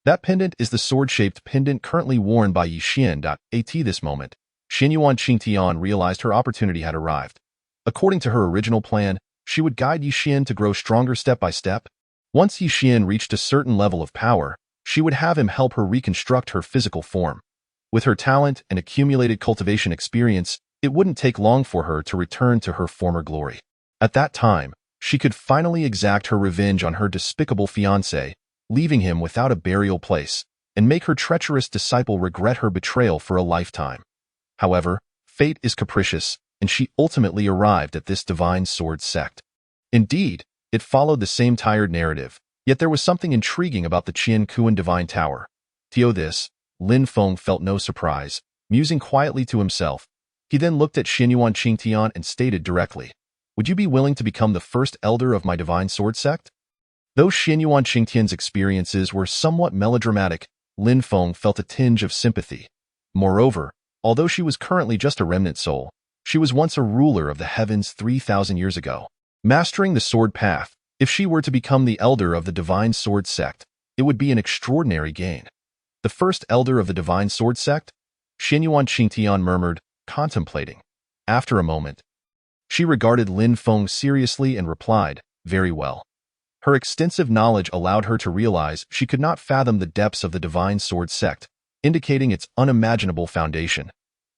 That pendant is the sword-shaped pendant currently worn by Ye Jingyun. At this moment, Xianyuan Qingtian realized her opportunity had arrived. According to her original plan, she would guide Ye Jingyun to grow stronger step by step. Once Ye Jingyun reached a certain level of power, she would have him help her reconstruct her physical form. With her talent and accumulated cultivation experience, it wouldn't take long for her to return to her former glory. At that time, she could finally exact her revenge on her despicable fiancé, leaving him without a burial place, and make her treacherous disciple regret her betrayal for a lifetime. However, fate is capricious, and she ultimately arrived at this divine sword sect. Indeed, it followed the same tired narrative, yet there was something intriguing about the Qian Kuan Divine Tower. To this, Lin Feng felt no surprise, musing quietly to himself. He then looked at Xianyuan Qingtian and stated directly, "Would you be willing to become the first elder of my divine sword sect?" Though Xianyuan Qingtian's experiences were somewhat melodramatic, Lin Feng felt a tinge of sympathy. Moreover, Although she was currently just a remnant soul, she was once a ruler of the heavens 3,000 years ago. Mastering the sword path, if she were to become the elder of the Divine Sword Sect, it would be an extraordinary gain. The first elder of the Divine Sword Sect? Xinyuan Qingtian murmured, contemplating. After a moment, she regarded Lin Feng seriously and replied, very well. Her extensive knowledge allowed her to realize she could not fathom the depths of the Divine Sword Sect, indicating its unimaginable foundation.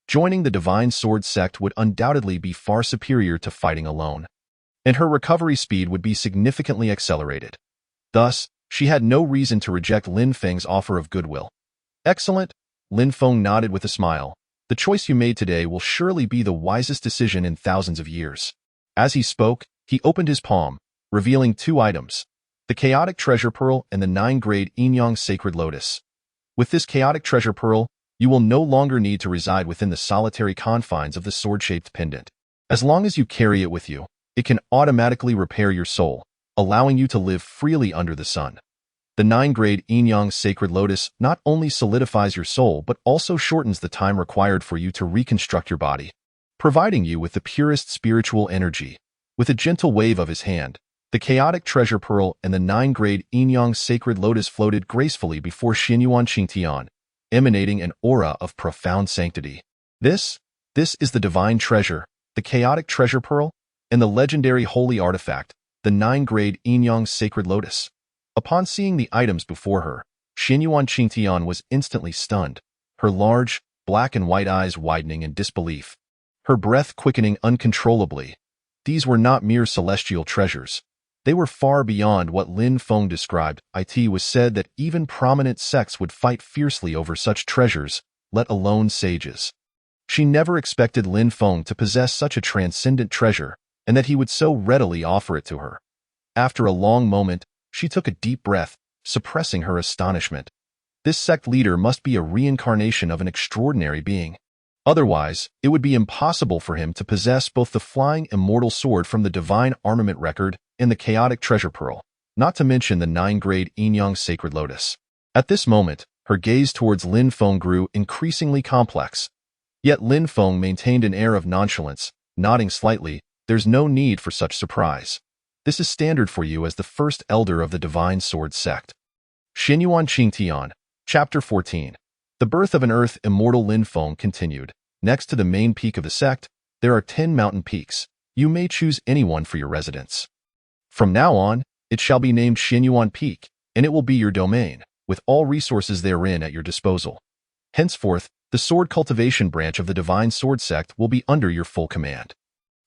Joining the Divine Sword Sect would undoubtedly be far superior to fighting alone, and her recovery speed would be significantly accelerated. Thus, she had no reason to reject Lin Feng's offer of goodwill. Excellent, Lin Feng nodded with a smile. The choice you made today will surely be the wisest decision in thousands of years. As he spoke, he opened his palm, revealing two items, the Chaotic Treasure Pearl and the 9-grade Yinyang Sacred Lotus. With this Chaotic Treasure Pearl, you will no longer need to reside within the solitary confines of the sword-shaped pendant. As long as you carry it with you, it can automatically repair your soul, allowing you to live freely under the sun. The 9-grade Yinyang Sacred Lotus not only solidifies your soul but also shortens the time required for you to reconstruct your body, providing you with the purest spiritual energy. With a gentle wave of his hand, the Chaotic Treasure Pearl and the 9-grade Yinyang Sacred Lotus floated gracefully before Xinyuan Qingtian, emanating an aura of profound sanctity. This is the divine treasure, the Chaotic Treasure Pearl, and the legendary holy artifact, the 9-grade Yinyang Sacred Lotus. Upon seeing the items before her, Xinyuan Qingtian was instantly stunned, her large, black and white eyes widening in disbelief, her breath quickening uncontrollably. These were not mere celestial treasures. They were far beyond what Lin Feng described. It was said that even prominent sects would fight fiercely over such treasures, let alone sages. She never expected Lin Feng to possess such a transcendent treasure, and that he would so readily offer it to her. After a long moment, she took a deep breath, suppressing her astonishment. This sect leader must be a reincarnation of an extraordinary being. Otherwise, it would be impossible for him to possess both the flying immortal sword from the divine armament record and the Chaotic Treasure Pearl, not to mention the 9-grade Yinyang Sacred Lotus. At this moment, her gaze towards Lin Feng grew increasingly complex. Yet Lin Feng maintained an air of nonchalance, nodding slightly. There's no need for such surprise. This is standard for you as the first elder of the Divine Sword Sect. Xinyuan Qingtian, Chapter 14. The birth of an earth immortal. Lin Feng continued. Next to the main peak of the sect, there are 10 mountain peaks. You may choose any one for your residence. From now on, it shall be named Xinyuan Peak, and it will be your domain, with all resources therein at your disposal. Henceforth, the sword cultivation branch of the Divine Sword Sect will be under your full command.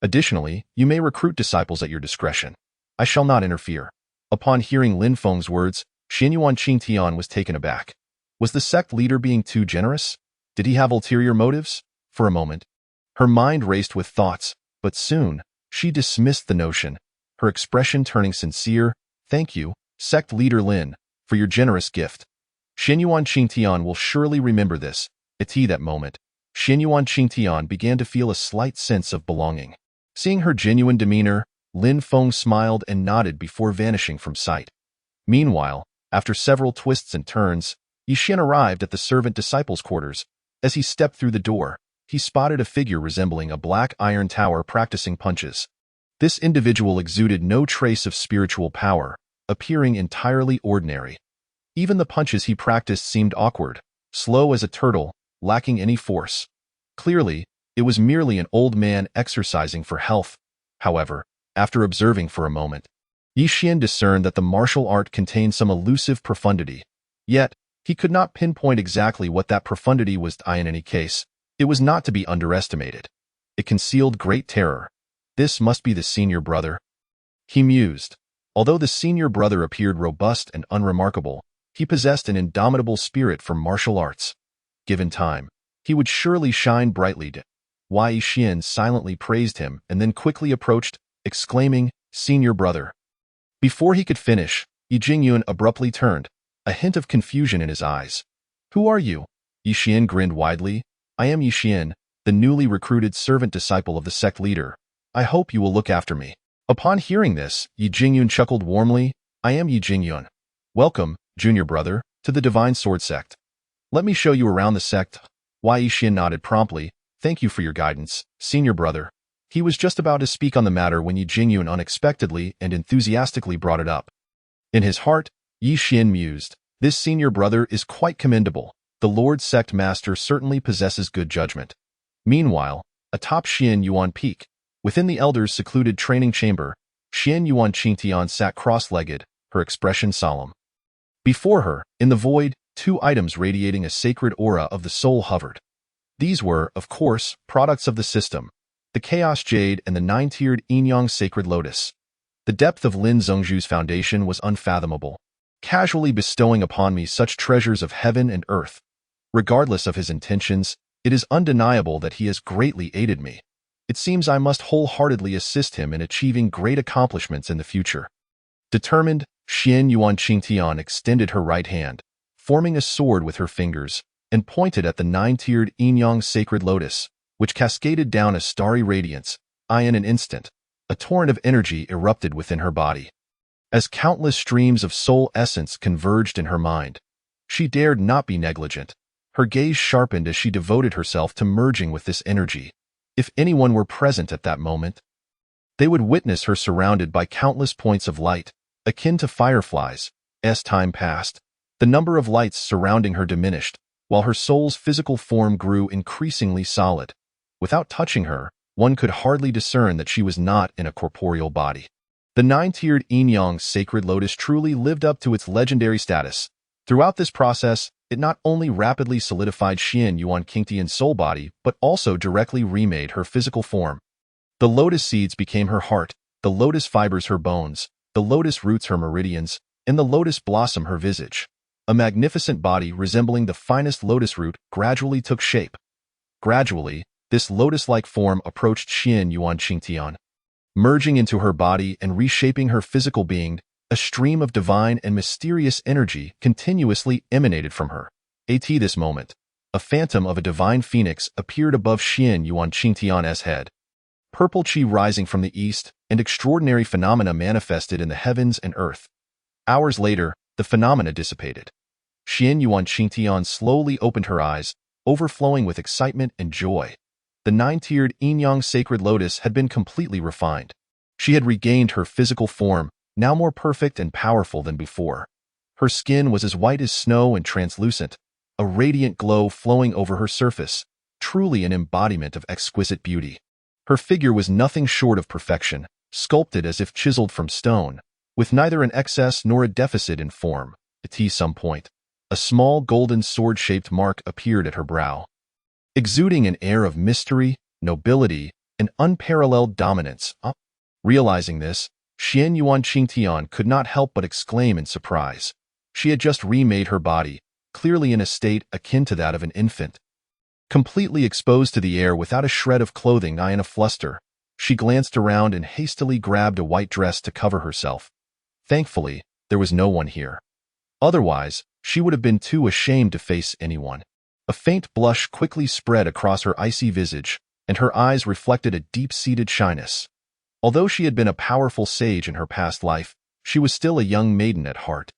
Additionally, you may recruit disciples at your discretion. I shall not interfere. Upon hearing Lin Feng's words, Xinyuan Qingtian was taken aback. Was the sect leader being too generous? Did he have ulterior motives? For a moment, her mind raced with thoughts, but soon, she dismissed the notion, her expression turning sincere. Thank you, sect leader Lin, for your generous gift. Xinyuan Qingtian will surely remember this. At that moment, Xinyuan Qingtian began to feel a slight sense of belonging. Seeing her genuine demeanor, Lin Feng smiled and nodded before vanishing from sight. Meanwhile, after several twists and turns, Ye Jingyun arrived at the servant disciples' quarters. As he stepped through the door, he spotted a figure resembling a black iron tower practicing punches. This individual exuded no trace of spiritual power, appearing entirely ordinary. Even the punches he practiced seemed awkward, slow as a turtle, lacking any force. Clearly, it was merely an old man exercising for health. However, after observing for a moment, Ye Jingyun discerned that the martial art contained some elusive profundity. Yet, he could not pinpoint exactly what that profundity was. In any case, it was not to be underestimated. It concealed great terror. This must be the senior brother, he mused. Although the senior brother appeared robust and unremarkable, he possessed an indomitable spirit for martial arts. Given time, he would surely shine brightly. Ye Jingyun silently praised him and then quickly approached, exclaiming, "Senior brother." Before he could finish, Ye Jingyun abruptly turned, a hint of confusion in his eyes. "Who are you?" Ye Jingyun grinned widely. "I am Ye Jingyun, the newly recruited servant disciple of the sect leader. I hope you will look after me." Upon hearing this, Ye Jingyun chuckled warmly. "I am Ye Jingyun. Welcome, junior brother, to the Divine Sword Sect. Let me show you around the sect." Ye Jingyun nodded promptly. Thank you for your guidance, senior brother. He was just about to speak on the matter when Ye Jingyun unexpectedly and enthusiastically brought it up. In his heart, Ye Jingyun mused, this senior brother is quite commendable. The Lord Sect Master certainly possesses good judgment. Meanwhile, atop Xian Yuan Peak, within the Elder's secluded training chamber, Xian Yuan Qingtian sat cross-legged, her expression solemn. Before her, in the void, two items radiating a sacred aura of the soul hovered. These were, of course, products of the system, the Chaos Jade and the nine-tiered Yin-Yang Sacred Lotus. The depth of Lin Zhongzhu's foundation was unfathomable, casually bestowing upon me such treasures of heaven and earth. Regardless of his intentions, it is undeniable that he has greatly aided me. It seems I must wholeheartedly assist him in achieving great accomplishments in the future. Determined, Xian Yuan Qingtian extended her right hand, forming a sword with her fingers, and pointed at the nine-tiered Yin-Yang Sacred Lotus, which cascaded down a starry radiance. In an instant, a torrent of energy erupted within her body. As countless streams of soul essence converged in her mind, she dared not be negligent. Her gaze sharpened as she devoted herself to merging with this energy. If anyone were present at that moment, they would witness her surrounded by countless points of light, akin to fireflies. As time passed, the number of lights surrounding her diminished, while her soul's physical form grew increasingly solid. Without touching her, one could hardly discern that she was not in a corporeal body. The nine-tiered Yin-Yang Sacred Lotus truly lived up to its legendary status. Throughout this process, it not only rapidly solidified Xian Yuan Qingtian's soul body, but also directly remade her physical form. The lotus seeds became her heart, the lotus fibers her bones, the lotus roots her meridians, and the lotus blossom her visage. A magnificent body resembling the finest lotus root gradually took shape. Gradually, this lotus-like form approached Xian Yuan Qingtian. Merging into her body and reshaping her physical being, a stream of divine and mysterious energy continuously emanated from her. At this moment, a phantom of a divine phoenix appeared above Xian Yuan Qingtian's head. Purple chi rising from the east, and extraordinary phenomena manifested in the heavens and earth. Hours later, the phenomena dissipated. Xian Yuan Qingtian slowly opened her eyes, overflowing with excitement and joy. The nine-tiered Yin-Yang Sacred Lotus had been completely refined. She had regained her physical form, now more perfect and powerful than before. Her skin was as white as snow and translucent, a radiant glow flowing over her surface, truly an embodiment of exquisite beauty. Her figure was nothing short of perfection, sculpted as if chiseled from stone, with neither an excess nor a deficit in form. At some point, a small golden sword-shaped mark appeared at her brow, exuding an air of mystery, nobility, and unparalleled dominance. Realizing this, Xian Yuan Qingtian could not help but exclaim in surprise. She had just remade her body, clearly in a state akin to that of an infant. Completely exposed to the air without a shred of clothing, in a fluster, she glanced around and hastily grabbed a white dress to cover herself. Thankfully, there was no one here. Otherwise, she would have been too ashamed to face anyone. A faint blush quickly spread across her icy visage, and her eyes reflected a deep-seated shyness. Although she had been a powerful sage in her past life, she was still a young maiden at heart,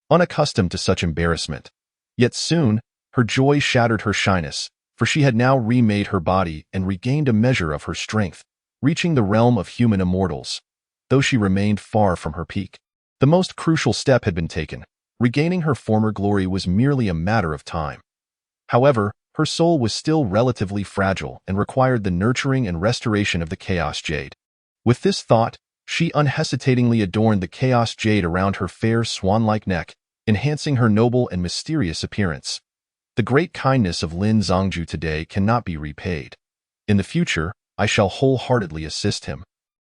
unaccustomed to such embarrassment. Yet soon, her joy shattered her shyness, for she had now remade her body and regained a measure of her strength, reaching the realm of human immortals. Though she remained far from her peak, the most crucial step had been taken. Regaining her former glory was merely a matter of time. However, her soul was still relatively fragile and required the nurturing and restoration of the Chaos Jade. With this thought, she unhesitatingly adorned the Chaos Jade around her fair swan-like neck, enhancing her noble and mysterious appearance. The great kindness of Lin Zhongzhu today cannot be repaid. In the future, I shall wholeheartedly assist him.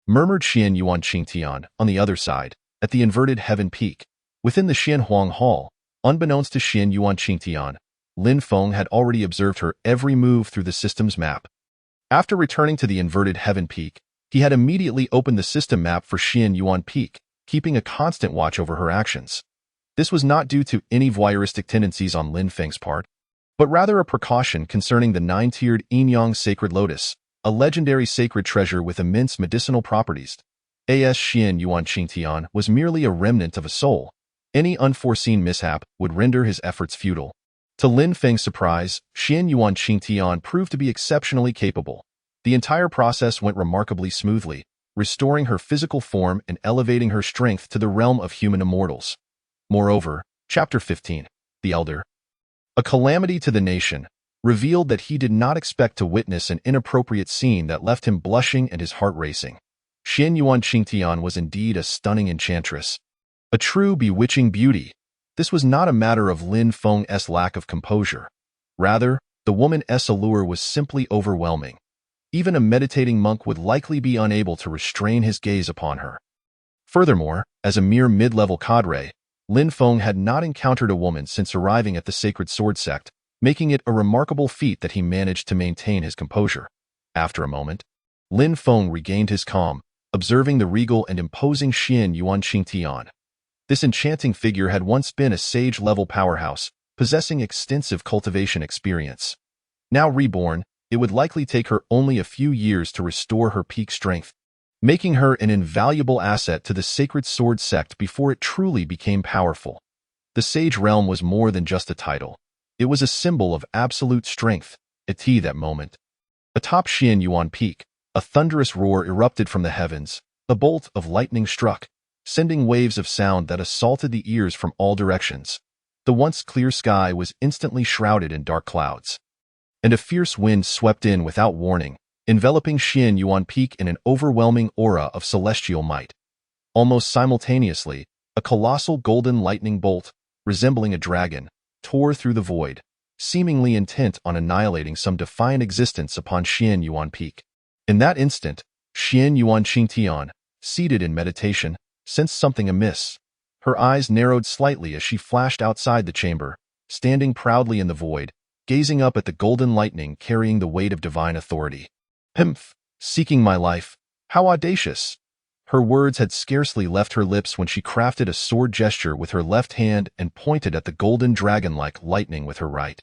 Murmured Xian Yuan Qingtian. On the other side, at the inverted heaven peak, within the Xianhuang Hall, unbeknownst to Xian Yuan Qingtian, Lin Feng had already observed her every move through the system's map. After returning to the inverted heaven peak, he had immediately opened the system map for Xian Yuan Peak, keeping a constant watch over her actions. This was not due to any voyeuristic tendencies on Lin Feng's part, but rather a precaution concerning the nine-tiered Yin-Yang Sacred Lotus, a legendary sacred treasure with immense medicinal properties. As Xian Yuan Qingtian was merely a remnant of a soul. Any unforeseen mishap would render his efforts futile. To Lin Feng's surprise, Xian Yuan Qingtian proved to be exceptionally capable. The entire process went remarkably smoothly, restoring her physical form and elevating her strength to the realm of human immortals. Moreover, Chapter 15, The Elder, a calamity to the nation, revealed that he did not expect to witness an inappropriate scene that left him blushing and his heart racing. Xian Yuan Qingtian was indeed a stunning enchantress, a true bewitching beauty. This was not a matter of Lin Feng's lack of composure. Rather, the woman's allure was simply overwhelming. Even a meditating monk would likely be unable to restrain his gaze upon her. Furthermore, as a mere mid-level cadre, Lin Feng had not encountered a woman since arriving at the Sacred Sword Sect, making it a remarkable feat that he managed to maintain his composure. After a moment, Lin Feng regained his calm, observing the regal and imposing Xian Yuan Qingtian. This enchanting figure had once been a sage-level powerhouse, possessing extensive cultivation experience. Now reborn, it would likely take her only a few years to restore her peak strength, making her an invaluable asset to the Sacred Sword Sect before it truly became powerful. The Sage Realm was more than just a title. It was a symbol of absolute strength. At that moment, atop Xian Yuan Peak, a thunderous roar erupted from the heavens. A bolt of lightning struck, sending waves of sound that assaulted the ears from all directions. The once clear sky was instantly shrouded in dark clouds, and a fierce wind swept in without warning, enveloping Xian Yuan Peak in an overwhelming aura of celestial might. Almost simultaneously, a colossal golden lightning bolt, resembling a dragon, tore through the void, seemingly intent on annihilating some defiant existence upon Xian Yuan Peak. In that instant, Xian Yuan Qingtian, seated in meditation, sensed something amiss. Her eyes narrowed slightly as she flashed outside the chamber, standing proudly in the void, gazing up at the golden lightning carrying the weight of divine authority. "Humph, seeking my life. How audacious!" Her words had scarcely left her lips when she crafted a sword gesture with her left hand and pointed at the golden dragon-like lightning with her right.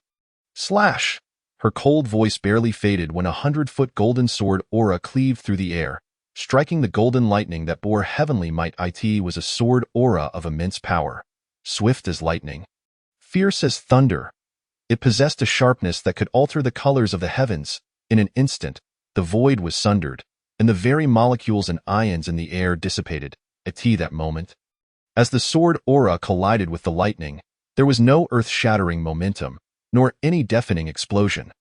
Slash! Her cold voice barely faded when a 100-foot golden sword aura cleaved through the air, striking the golden lightning that bore heavenly might. It was a sword aura of immense power, swift as lightning, fierce as thunder. It possessed a sharpness that could alter the colors of the heavens. In an instant, the void was sundered, and the very molecules and ions in the air dissipated. At that moment, as the sword aura collided with the lightning, there was no earth-shattering momentum, nor any deafening explosion.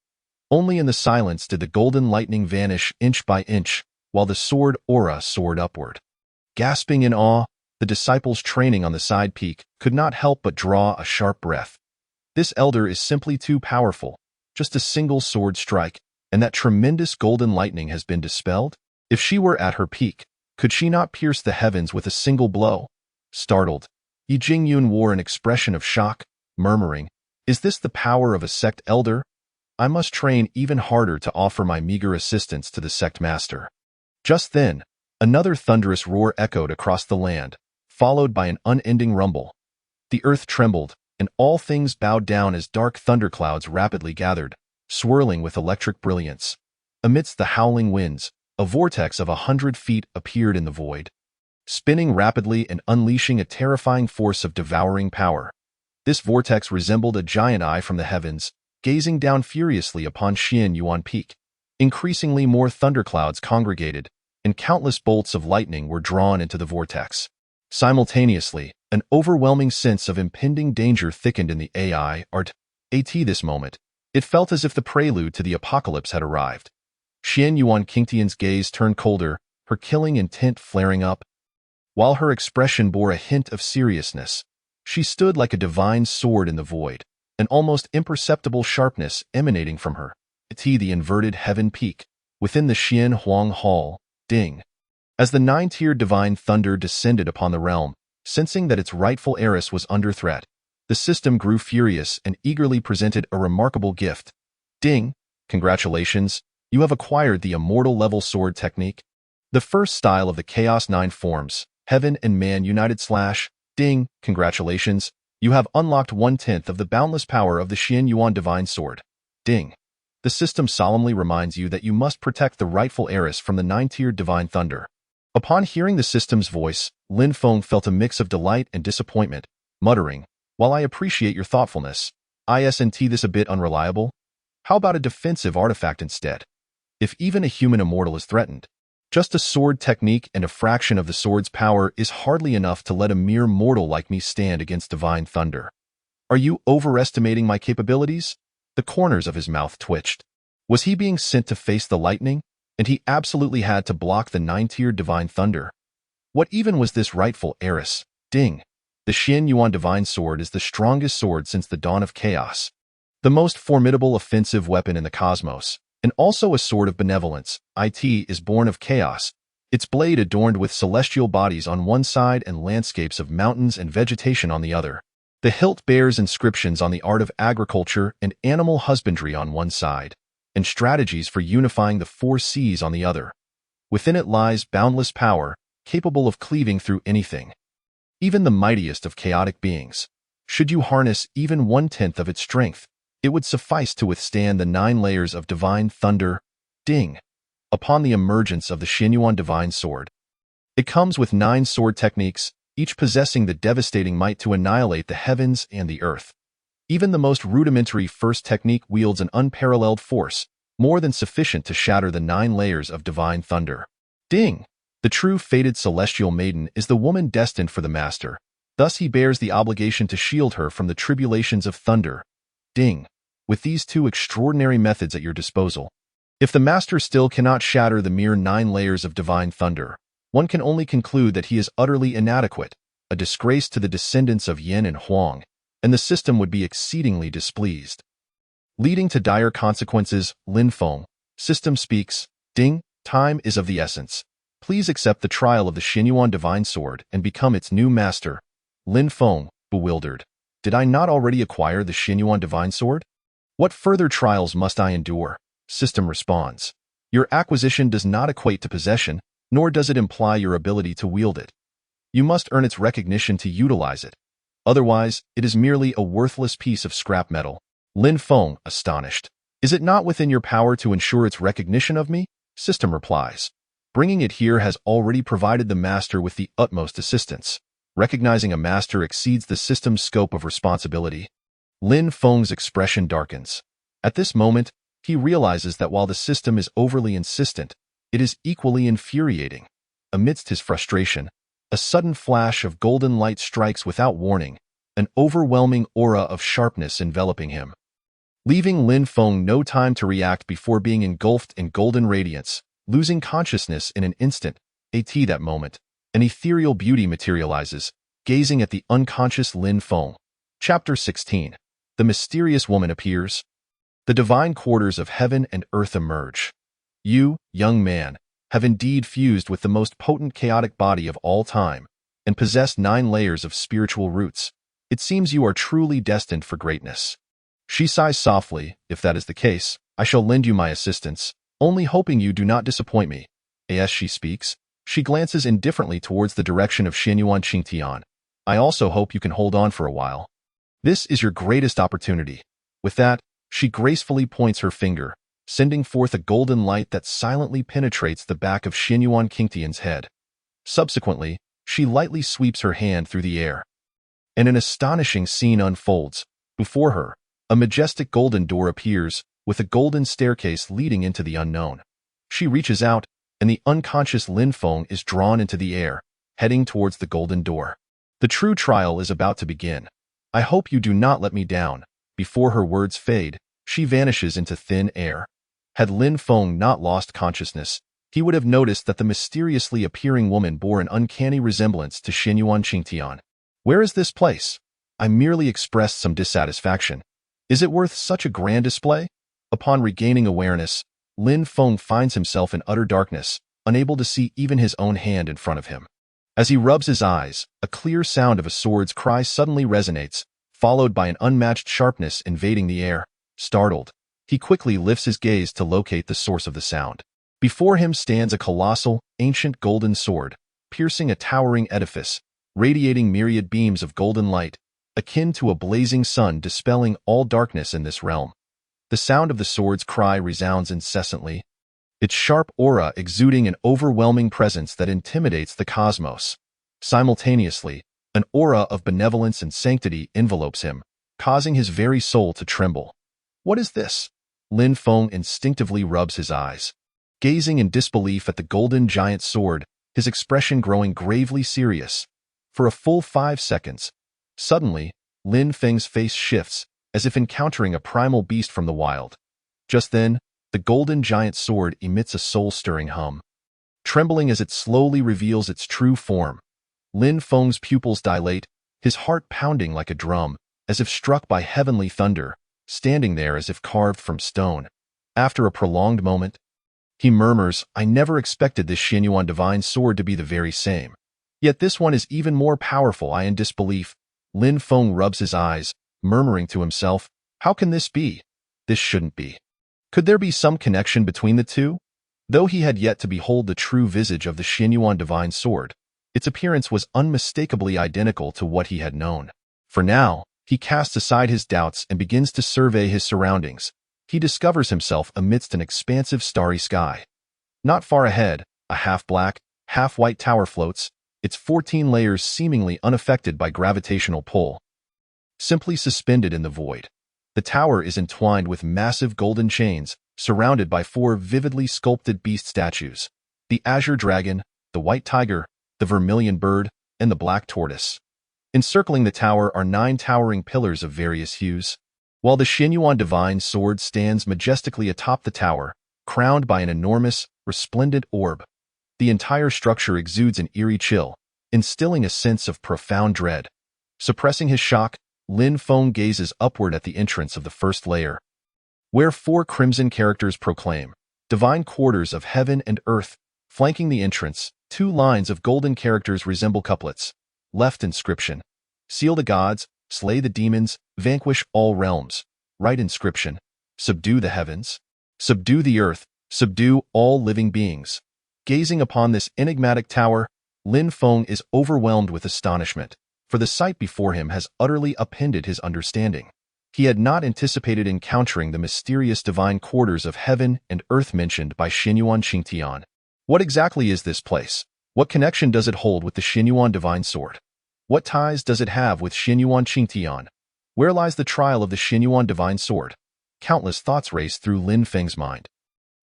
Only in the silence did the golden lightning vanish inch by inch, while the sword aura soared upward. Gasping in awe, the disciples training on the side peak could not help but draw a sharp breath. This elder is simply too powerful. Just a single sword strike, and that tremendous golden lightning has been dispelled? If she were at her peak, could she not pierce the heavens with a single blow? Startled, Ye Jingyun wore an expression of shock, murmuring, "Is this the power of a sect elder? I must train even harder to offer my meager assistance to the sect master." Just then, another thunderous roar echoed across the land, followed by an unending rumble. The earth trembled, and all things bowed down as dark thunderclouds rapidly gathered, swirling with electric brilliance. Amidst the howling winds, a vortex of 100 feet appeared in the void, spinning rapidly and unleashing a terrifying force of devouring power. This vortex resembled a giant eye from the heavens, gazing down furiously upon Xian Yuan Peak. Increasingly more thunderclouds congregated, and countless bolts of lightning were drawn into the vortex. Simultaneously, an overwhelming sense of impending danger thickened in the at this moment. It felt as if the prelude to the apocalypse had arrived. Xian Yuan Qingtian's gaze turned colder, her killing intent flaring up. While her expression bore a hint of seriousness, she stood like a divine sword in the void, an almost imperceptible sharpness emanating from her. The inverted heaven peak, within the Xian Huang Hall, ding. As the 9-tiered divine thunder descended upon the realm, sensing that its rightful heiress was under threat, the system grew furious and eagerly presented a remarkable gift. Ding! Congratulations, you have acquired the immortal level sword technique. The first style of the Chaos 9 forms, Heaven and Man United / Ding! Congratulations, you have unlocked 1/10 of the boundless power of the Xian Yuan Divine Sword. Ding! The system solemnly reminds you that you must protect the rightful heiress from the 9-tiered divine thunder. Upon hearing the system's voice, Lin Feng felt a mix of delight and disappointment, muttering, "While I appreciate your thoughtfulness, Isn't this a bit unreliable? How about a defensive artifact instead? If even a human immortal is threatened, just a sword technique and a fraction of the sword's power is hardly enough to let a mere mortal like me stand against divine thunder. Are you overestimating my capabilities? The corners of his mouth twitched. Was he being sent to face the lightning? And he absolutely had to block the 9-tiered divine thunder. What even was this rightful heiress? Ding. The Jingyun divine sword is the strongest sword since the dawn of chaos. The most formidable offensive weapon in the cosmos, and also a sword of benevolence. It is born of chaos, its blade adorned with celestial bodies on one side and landscapes of mountains and vegetation on the other. The hilt bears inscriptions on the art of agriculture and animal husbandry on one side, and strategies for unifying the 4 seas on the other. Within it lies boundless power, capable of cleaving through anything, even the mightiest of chaotic beings. Should you harness even 1/10 of its strength, it would suffice to withstand the 9 layers of divine thunder. Ding. Upon the emergence of the Jingyun divine sword. It comes with 9 sword techniques, each possessing the devastating might to annihilate the heavens and the earth. Even the most rudimentary first technique wields an unparalleled force, more than sufficient to shatter the 9 layers of divine thunder. Ding! The true fated celestial maiden is the woman destined for the master. Thus he bears the obligation to shield her from the tribulations of thunder. Ding! With these 2 extraordinary methods at your disposal, if the master still cannot shatter the mere 9 layers of divine thunder, one can only conclude that he is utterly inadequate, a disgrace to the descendants of Yin and Huang, and the system would be exceedingly displeased. Leading to dire consequences, Lin Feng. System speaks. Ding, time is of the essence. Please accept the trial of the Jingyun divine sword and become its new master. Lin Feng, bewildered. Did I not already acquire the Jingyun divine sword? What further trials must I endure? System responds. Your acquisition does not equate to possession, nor does it imply your ability to wield it. You must earn its recognition to utilize it. Otherwise, it is merely a worthless piece of scrap metal. Lin Feng, astonished. Is it not within your power to ensure its recognition of me? System replies. Bringing it here has already provided the master with the utmost assistance. Recognizing a master exceeds the system's scope of responsibility. Lin Feng's expression darkens. At this moment, he realizes that while the system is overly insistent, it is equally infuriating. Amidst his frustration, a sudden flash of golden light strikes without warning, an overwhelming aura of sharpness enveloping him, leaving Lin Feng no time to react before being engulfed in golden radiance, losing consciousness in an instant. At that moment, an ethereal beauty materializes, gazing at the unconscious Lin Feng. Chapter 16. The mysterious woman appears. The divine quarters of heaven and earth emerge. You, young man, have indeed fused with the most potent chaotic body of all time, and possess 9 layers of spiritual roots. It seems you are truly destined for greatness. She sighs softly. If that is the case, I shall lend you my assistance, only hoping you do not disappoint me. As she speaks, she glances indifferently towards the direction of Jingyun Qingtian. I also hope you can hold on for a while. This is your greatest opportunity. With that, she gracefully points her finger, sending forth a golden light that silently penetrates the back of Jingyun Qingtian's head. Subsequently, she lightly sweeps her hand through the air, and an astonishing scene unfolds. Before her, a majestic golden door appears, with a golden staircase leading into the unknown. She reaches out, and the unconscious Lin Feng is drawn into the air, heading towards the golden door. The true trial is about to begin. I hope you do not let me down. Before her words fade, she vanishes into thin air. Had Lin Feng not lost consciousness, he would have noticed that the mysteriously appearing woman bore an uncanny resemblance to Jingyun Qingtian. Where is this place? I merely expressed some dissatisfaction. Is it worth such a grand display? Upon regaining awareness, Lin Feng finds himself in utter darkness, unable to see even his own hand in front of him. As he rubs his eyes, a clear sound of a sword's cry suddenly resonates, followed by an unmatched sharpness invading the air. Startled, he quickly lifts his gaze to locate the source of the sound. Before him stands a colossal, ancient golden sword, piercing a towering edifice, radiating myriad beams of golden light, akin to a blazing sun dispelling all darkness in this realm. The sound of the sword's cry resounds incessantly, its sharp aura exuding an overwhelming presence that intimidates the cosmos. Simultaneously, an aura of benevolence and sanctity envelopes him, causing his very soul to tremble. What is this? Lin Feng instinctively rubs his eyes. Gazing in disbelief at the golden giant sword, his expression growing gravely serious. For a full 5 seconds. Suddenly, Lin Feng's face shifts, as if encountering a primal beast from the wild. Just then, the golden giant sword emits a soul-stirring hum. Trembling as it slowly reveals its true form, Lin Feng's pupils dilate, his heart pounding like a drum, as if struck by heavenly thunder, standing there as if carved from stone. After a prolonged moment, he murmurs, "I never expected this Jingyun divine sword to be the very same. Yet this one is even more powerful." I in disbelief. Lin Feng rubs his eyes, murmuring to himself, "How can this be? This shouldn't be. Could there be some connection between the two?" Though he had yet to behold the true visage of the Jingyun divine sword, its appearance was unmistakably identical to what he had known. For now, he casts aside his doubts and begins to survey his surroundings. He discovers himself amidst an expansive starry sky. Not far ahead, a half-black, half-white tower floats, its 14 layers seemingly unaffected by gravitational pull. Simply suspended in the void. The tower is entwined with massive golden chains, surrounded by 4 vividly sculpted beast statues: the azure dragon, the white tiger, the vermilion bird, and the black tortoise. Encircling the tower are 9 towering pillars of various hues, while the Jingyun divine sword stands majestically atop the tower, crowned by an enormous, resplendent orb. The entire structure exudes an eerie chill, instilling a sense of profound dread. Suppressing his shock, Lin Feng gazes upward at the entrance of the first layer, where 4 crimson characters proclaim, "Divine quarters of heaven and earth." Flanking the entrance, 2 lines of golden characters resemble couplets. Left inscription: "Seal the gods, slay the demons, vanquish all realms." Right inscription: "Subdue the heavens, subdue the earth, subdue all living beings." Gazing upon this enigmatic tower, Lin Feng is overwhelmed with astonishment, for the sight before him has utterly upended his understanding. He had not anticipated encountering the mysterious divine quarters of heaven and earth mentioned by Jingyun Qingtian. What exactly is this place? What connection does it hold with the Jingyun divine sword? What ties does it have with Jingyun Qingtian? Where lies the trial of the Jingyun divine sword? Countless thoughts race through Lin Feng's mind.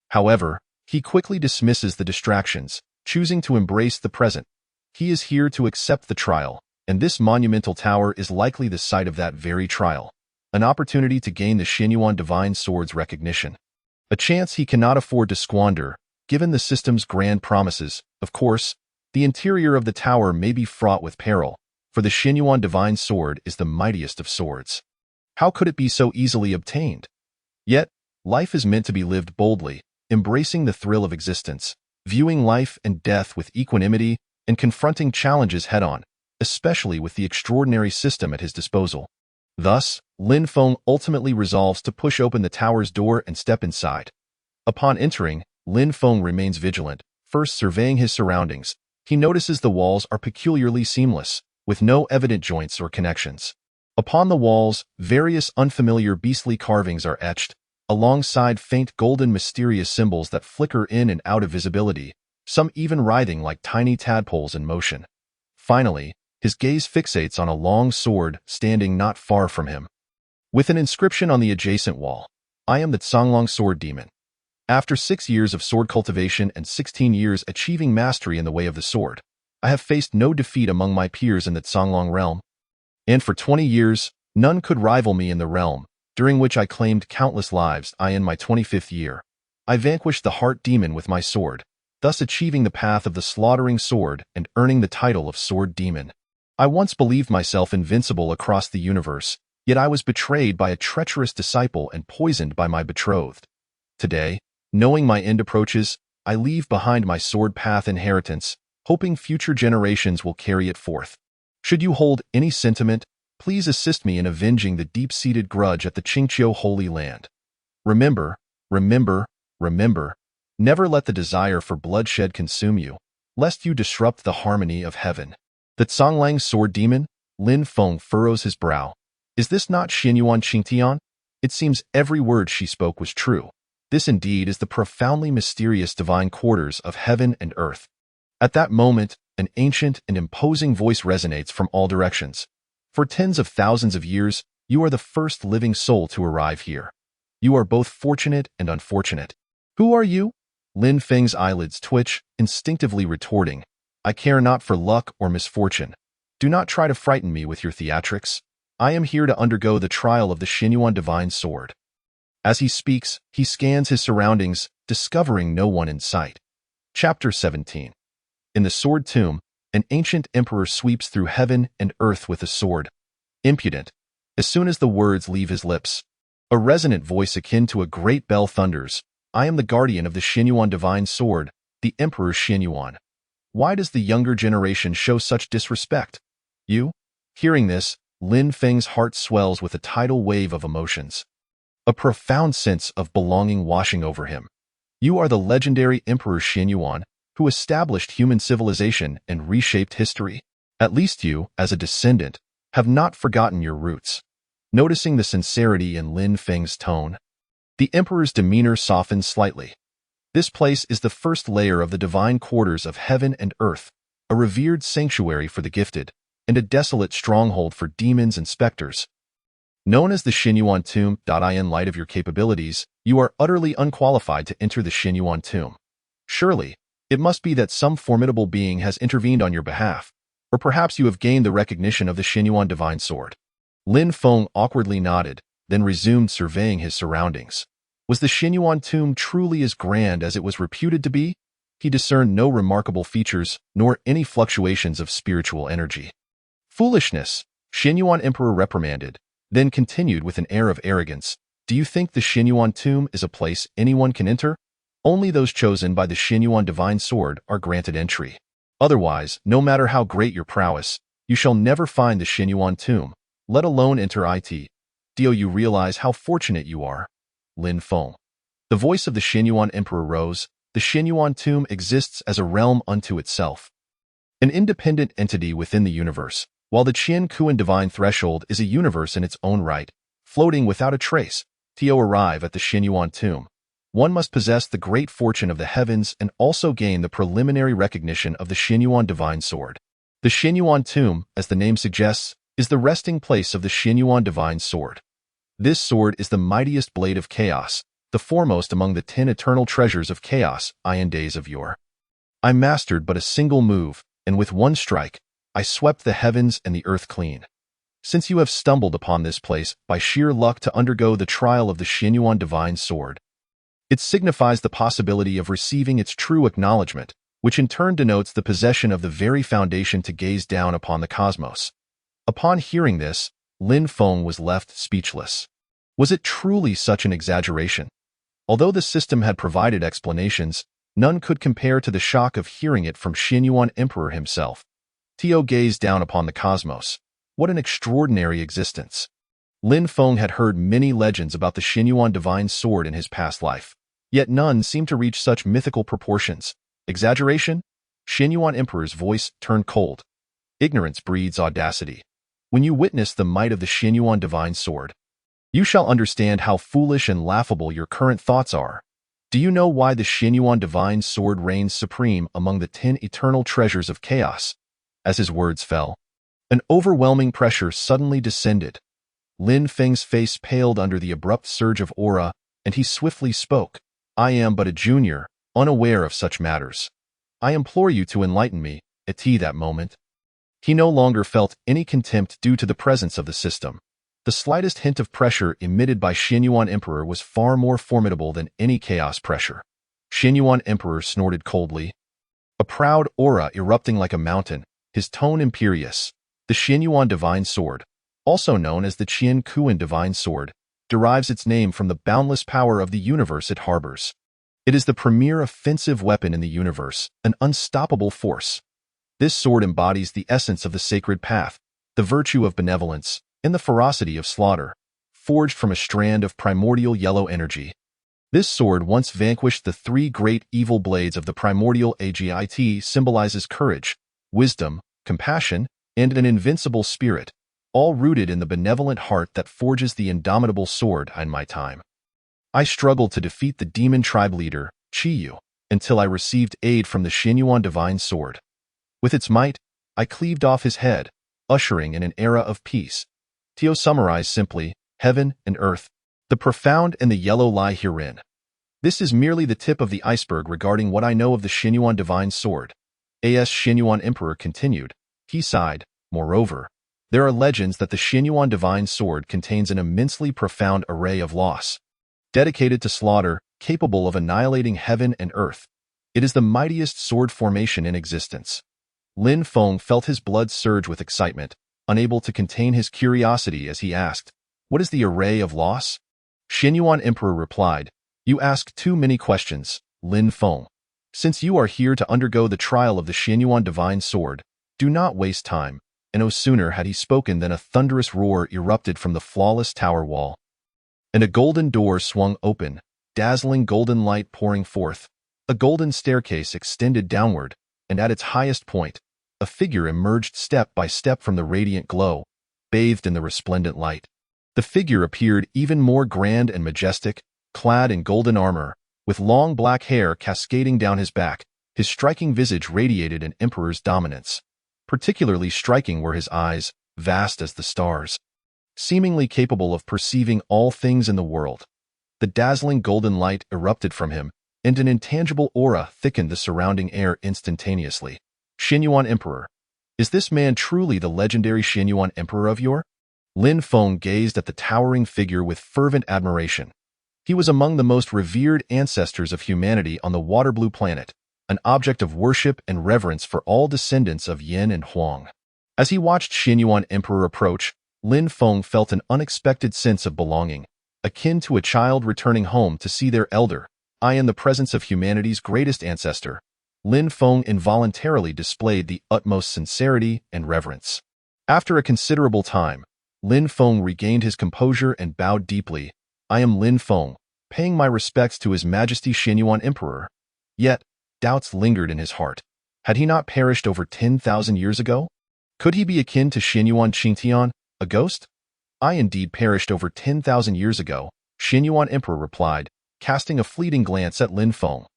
However, he quickly dismisses the distractions, choosing to embrace the present. He is here to accept the trial, and this monumental tower is likely the site of that very trial. An opportunity to gain the Jingyun divine sword's recognition. A chance he cannot afford to squander, given the system's grand promises. Of course, the interior of the tower may be fraught with peril, for the Jingyun divine sword is the mightiest of swords. How could it be so easily obtained? Yet, life is meant to be lived boldly, embracing the thrill of existence, viewing life and death with equanimity, and confronting challenges head-on, especially with the extraordinary system at his disposal. Thus, Lin Feng ultimately resolves to push open the tower's door and step inside. Upon entering, Lin Feng remains vigilant, first surveying his surroundings. He notices the walls are peculiarly seamless, with no evident joints or connections. Upon the walls, various unfamiliar beastly carvings are etched, alongside faint golden mysterious symbols that flicker in and out of visibility, some even writhing like tiny tadpoles in motion. Finally, his gaze fixates on a long sword standing not far from him. With an inscription on the adjacent wall, "I am the Tsonglong sword demon. After 6 years of sword cultivation and 16 years achieving mastery in the way of the sword, I have faced no defeat among my peers in the Tsonglong realm. And for 20 years, none could rival me in the realm, during which I claimed countless lives. I in my 25th year, I vanquished the heart demon with my sword, thus achieving the path of the slaughtering sword and earning the title of sword demon. I once believed myself invincible across the universe, yet I was betrayed by a treacherous disciple and poisoned by my betrothed. Today, knowing my end approaches, I leave behind my sword path inheritance, hoping future generations will carry it forth. Should you hold any sentiment, please assist me in avenging the deep-seated grudge at the Qingqiu Holy Land. Remember, remember, remember, never let the desire for bloodshed consume you, lest you disrupt the harmony of heaven." The Tsonglang sword demon? Lin Feng furrows his brow. Is this not Jingyun Qingtian? It seems every word she spoke was true. This indeed is the profoundly mysterious divine quarters of heaven and earth. At that moment, an ancient and imposing voice resonates from all directions. For tens of thousands of years, You are the first living soul to arrive here. You are both fortunate and unfortunate. Who are you? Lin Feng's eyelids twitch, instinctively retorting, I care not for luck or misfortune. Do not try to frighten me with your theatrics. I am here to undergo the trial of the Xinyuan divine sword. As he speaks, he scans his surroundings, discovering no one in sight. Chapter 17. In the sword tomb, an ancient emperor sweeps through heaven and earth with a sword. Impudent. As soon as the words leave his lips, a resonant voice akin to a great bell thunders, I am the guardian of the Xinyuan divine sword, the Emperor Xinyuan. Why does the younger generation show such disrespect? You? Hearing this, Lin Feng's heart swells with a tidal wave of emotions. A profound sense of belonging washing over him. You are the legendary Emperor Xinyuan, who established human civilization and reshaped history. At least you, as a descendant, have not forgotten your roots. Noticing the sincerity in Lin Feng's tone, the emperor's demeanor softens slightly. This place is the first layer of the divine quarters of heaven and earth, a revered sanctuary for the gifted, and a desolate stronghold for demons and specters. Known as the Xinyuan tomb. In light of your capabilities, you are utterly unqualified to enter the Xinyuan tomb. Surely, it must be that some formidable being has intervened on your behalf, or perhaps you have gained the recognition of the Xinyuan divine sword. Lin Feng awkwardly nodded, then resumed surveying his surroundings. Was the Xinyuan tomb truly as grand as it was reputed to be? He discerned no remarkable features, nor any fluctuations of spiritual energy. Foolishness, Xinyuan Emperor reprimanded, then continued with an air of arrogance. Do you think the Xinyuan tomb is a place anyone can enter? Only those chosen by the Xinyuan divine sword are granted entry. Otherwise, no matter how great your prowess, you shall never find the Xinyuan tomb, let alone enter it. Do you realize how fortunate you are? Lin Feng. The voice of the Xinyuan Emperor rose. The Xinyuan tomb exists as a realm unto itself, an independent entity within the universe, while the Qian Kuan divine threshold is a universe in its own right, floating without a trace. To arrive at the Xinyuan tomb, one must possess the great fortune of the heavens and also gain the preliminary recognition of the Xinyuan divine sword. The Xinyuan tomb, as the name suggests, is the resting place of the Xinyuan divine sword. This sword is the mightiest blade of chaos, the foremost among the 10 eternal treasures of chaos in days of yore. I mastered but a single move, and with one strike, I swept the heavens and the earth clean. Since you have stumbled upon this place by sheer luck to undergo the trial of the Xinyuan divine sword, it signifies the possibility of receiving its true acknowledgement, which in turn denotes the possession of the very foundation to gaze down upon the cosmos. Upon hearing this, Lin Feng was left speechless. Was it truly such an exaggeration? Although the system had provided explanations, none could compare to the shock of hearing it from Xinyuan Emperor himself. Tio gazed down upon the cosmos. What an extraordinary existence. Lin Feng had heard many legends about the Xinyuan divine sword in his past life, yet none seemed to reach such mythical proportions. Exaggeration? Xinyuan Emperor's voice turned cold. Ignorance breeds audacity. When you witness the might of the Xinyuan divine sword, you shall understand how foolish and laughable your current thoughts are. Do you know why the Xinyuan divine sword reigns supreme among the 10 eternal treasures of chaos? As his words fell, an overwhelming pressure suddenly descended. Lin Feng's face paled under the abrupt surge of aura, and he swiftly spoke. I am but a junior, unaware of such matters. I implore you to enlighten me. At that moment, he no longer felt any contempt due to the presence of the system. The slightest hint of pressure emitted by Xinyuan Emperor was far more formidable than any chaos pressure. Xinyuan Emperor snorted coldly, a proud aura erupting like a mountain, his tone imperious. The Xinyuan divine sword, also known as the Qian Kuan divine sword, derives its name from the boundless power of the universe it harbors. It is the premier offensive weapon in the universe, an unstoppable force. This sword embodies the essence of the sacred path, the virtue of benevolence, and the ferocity of slaughter, forged from a strand of primordial yellow energy. This sword once vanquished the 3 great evil blades of the primordial agit, symbolizes courage, wisdom, compassion, and an invincible spirit, all rooted in the benevolent heart that forges the indomitable sword. In my time, I struggled to defeat the demon tribe leader, Qiyu, until I received aid from the Xinyuan divine sword. With its might, I cleaved off his head, ushering in an era of peace. Tio summarized simply, heaven and earth. The profound and the yellow lie herein. This is merely the tip of the iceberg regarding what I know of the Xinyuan divine sword. As Xinyuan Emperor continued, he sighed. Moreover, there are legends that the Xinyuan divine sword contains an immensely profound array of loss. Dedicated to slaughter, capable of annihilating heaven and earth. It is the mightiest sword formation in existence. Lin Feng felt his blood surge with excitement, unable to contain his curiosity as he asked, "What is the array of loss?" Xinyuan Emperor replied, "You ask too many questions, Lin Feng. Since you are here to undergo the trial of the Xinyuan divine sword, do not waste time." And no sooner had he spoken than a thunderous roar erupted from the flawless tower wall. And a golden door swung open, dazzling golden light pouring forth. A golden staircase extended downward, and at its highest point, a figure emerged step by step from the radiant glow, bathed in the resplendent light. The figure appeared even more grand and majestic, clad in golden armor, with long black hair cascading down his back. His striking visage radiated an emperor's dominance. Particularly striking were his eyes, vast as the stars, seemingly capable of perceiving all things in the world. The dazzling golden light erupted from him, and an intangible aura thickened the surrounding air instantaneously. Xinyuan Emperor. Is this man truly the legendary Xinyuan Emperor of yore? Lin Feng gazed at the towering figure with fervent admiration. He was among the most revered ancestors of humanity on the water-blue planet, an object of worship and reverence for all descendants of Yin and Huang. As he watched Xinyuan Emperor approach, Lin Feng felt an unexpected sense of belonging, akin to a child returning home to see their elder. I in the presence of humanity's greatest ancestor. Lin Feng involuntarily displayed the utmost sincerity and reverence. After a considerable time, Lin Feng regained his composure and bowed deeply. I am Lin Feng, paying my respects to His Majesty Xinyuan Emperor. Yet, doubts lingered in his heart. Had he not perished over 10,000 years ago? Could he be akin to Xinyuan Qingtian, a ghost? I indeed perished over 10,000 years ago, Xinyuan Emperor replied, casting a fleeting glance at Lin Feng.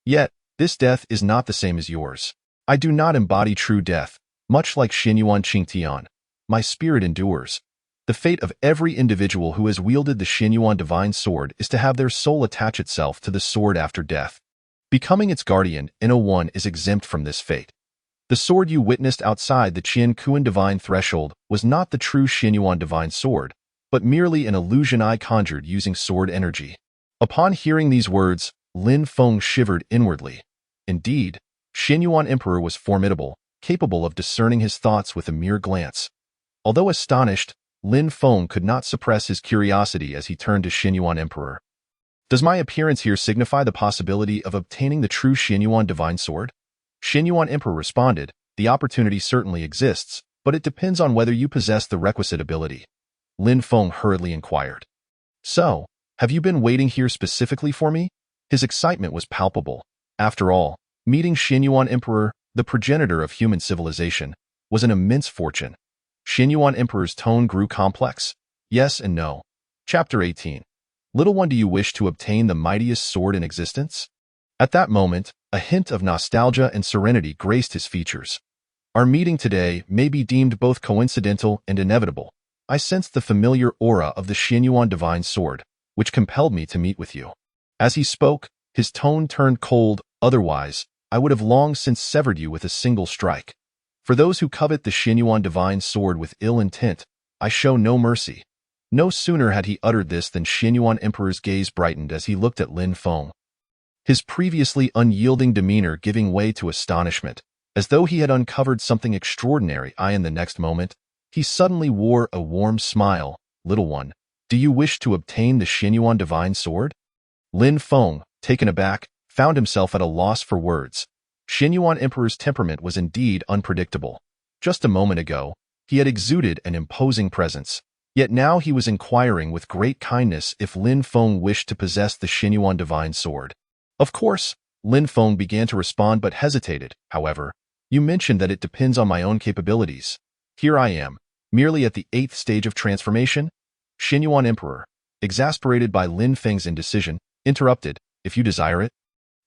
Yet, this death is not the same as yours. I do not embody true death, much like Xinyuan Qingtian. My spirit endures. The fate of every individual who has wielded the Xinyuan divine sword is to have their soul attach itself to the sword after death. Becoming its guardian, N01 is exempt from this fate. The sword you witnessed outside the Qian Kuan divine threshold was not the true Xinyuan divine sword, but merely an illusion I conjured using sword energy. Upon hearing these words, Lin Feng shivered inwardly. Indeed, Xinyuan Emperor was formidable, capable of discerning his thoughts with a mere glance. Although astonished, Lin Feng could not suppress his curiosity as he turned to Xinyuan Emperor. Does my appearance here signify the possibility of obtaining the true Xinyuan divine sword? Xinyuan Emperor responded, the opportunity certainly exists, but it depends on whether you possess the requisite ability. Lin Feng hurriedly inquired. So, have you been waiting here specifically for me? His excitement was palpable. After all, meeting Xinyuan Emperor, the progenitor of human civilization, was an immense fortune. Xinyuan Emperor's tone grew complex. Yes and no. Chapter 18. Little one, do you wish to obtain the mightiest sword in existence? At that moment, a hint of nostalgia and serenity graced his features. Our meeting today may be deemed both coincidental and inevitable. I sensed the familiar aura of the Xinyuan divine sword, which compelled me to meet with you. As he spoke, his tone turned cold. Otherwise, I would have long since severed you with a single strike. For those who covet the Xinyuan divine sword with ill intent, I show no mercy. No sooner had he uttered this than Xinyuan Emperor's gaze brightened as he looked at Lin Feng. His previously unyielding demeanor giving way to astonishment, as though he had uncovered something extraordinary. In the next moment, he suddenly wore a warm smile. Little one, do you wish to obtain the Xinyuan divine sword? Lin Feng, taken aback, found himself at a loss for words. Xinyuan Emperor's temperament was indeed unpredictable. Just a moment ago, he had exuded an imposing presence. Yet now he was inquiring with great kindness if Lin Feng wished to possess the Xinyuan divine sword. Of course, Lin Feng began to respond but hesitated. However, you mentioned that it depends on my own capabilities. Here I am, merely at the 8th stage of transformation. Xinyuan Emperor, exasperated by Lin Feng's indecision, interrupted, if you desire it,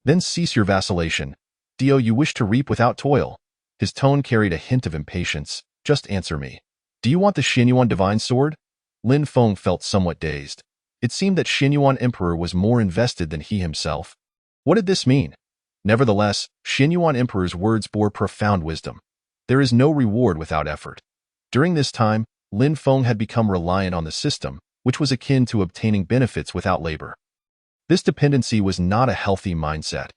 then cease your vacillation. Dio, you wish to reap without toil. His tone carried a hint of impatience. Just answer me. Do you want the Xinyuan divine sword? Lin Feng felt somewhat dazed. It seemed that Xinyuan Emperor was more invested than he himself. What did this mean? Nevertheless, Xinyuan Emperor's words bore profound wisdom. There is no reward without effort. During this time, Lin Feng had become reliant on the system, which was akin to obtaining benefits without labor. This dependency was not a healthy mindset.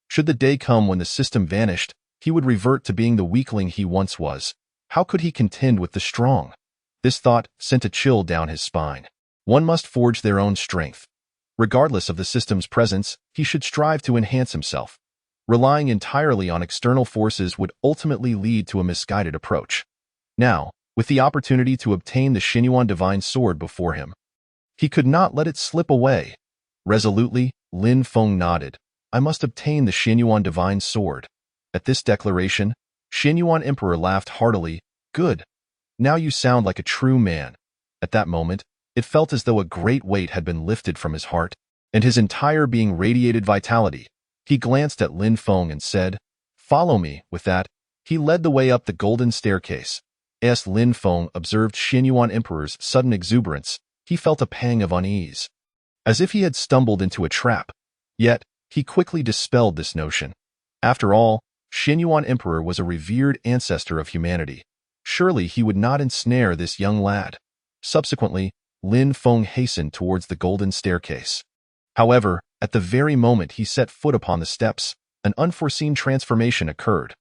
Should the day come when the system vanished, he would revert to being the weakling he once was. How could he contend with the strong? This thought sent a chill down his spine. One must forge their own strength. Regardless of the system's presence, he should strive to enhance himself. Relying entirely on external forces would ultimately lead to a misguided approach. Now, with the opportunity to obtain the Xinyuan Divine Sword before him, he could not let it slip away. Resolutely, Lin Feng nodded. I must obtain the Xinyuan Divine Sword. At this declaration, Xinyuan Emperor laughed heartily. Good. Now you sound like a true man. At that moment, it felt as though a great weight had been lifted from his heart, and his entire being radiated vitality. He glanced at Lin Feng and said, "Follow me." With that, he led the way up the golden staircase. As Lin Feng observed Xinyuan Emperor's sudden exuberance, he felt a pang of unease, as if he had stumbled into a trap. Yet, he quickly dispelled this notion. After all, Xinyuan Emperor was a revered ancestor of humanity. Surely he would not ensnare this young lad. Subsequently, Lin Feng hastened towards the golden staircase. However, at the very moment he set foot upon the steps, an unforeseen transformation occurred.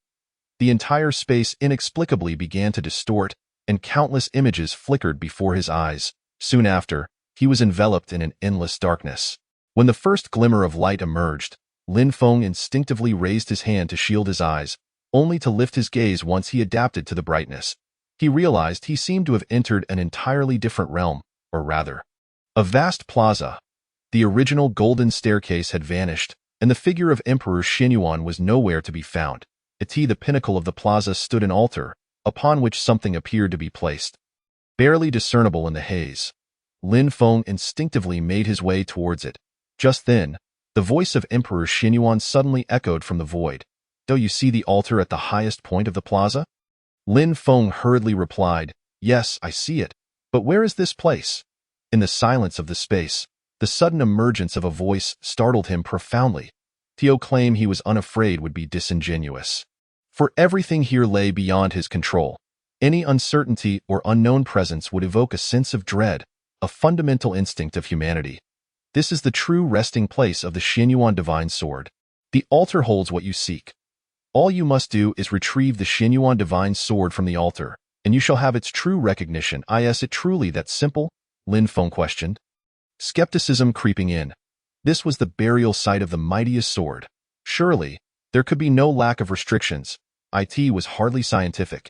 The entire space inexplicably began to distort, and countless images flickered before his eyes. Soon after, he was enveloped in an endless darkness. When the first glimmer of light emerged, Lin Feng instinctively raised his hand to shield his eyes, only to lift his gaze once he adapted to the brightness. He realized he seemed to have entered an entirely different realm, or rather, a vast plaza. The original golden staircase had vanished, and the figure of Emperor Xinyuan was nowhere to be found. At the pinnacle of the plaza stood an altar, upon which something appeared to be placed. Barely discernible in the haze, Lin Feng instinctively made his way towards it. Just then, the voice of Emperor Xinyuan suddenly echoed from the void. "Do you see the altar at the highest point of the plaza?" Lin Feng hurriedly replied, "Yes, I see it. But where is this place?" In the silence of the space, the sudden emergence of a voice startled him profoundly. To claim he was unafraid would be disingenuous, for everything here lay beyond his control. Any uncertainty or unknown presence would evoke a sense of dread, a fundamental instinct of humanity. This is the true resting place of the Xinyuan Divine Sword. The altar holds what you seek. All you must do is retrieve the Xinyuan Divine Sword from the altar, and you shall have its true recognition. Is it truly that simple? Lin Feng questioned. Skepticism creeping in. This was the burial site of the mightiest sword. Surely, there could be no lack of restrictions. It was hardly scientific.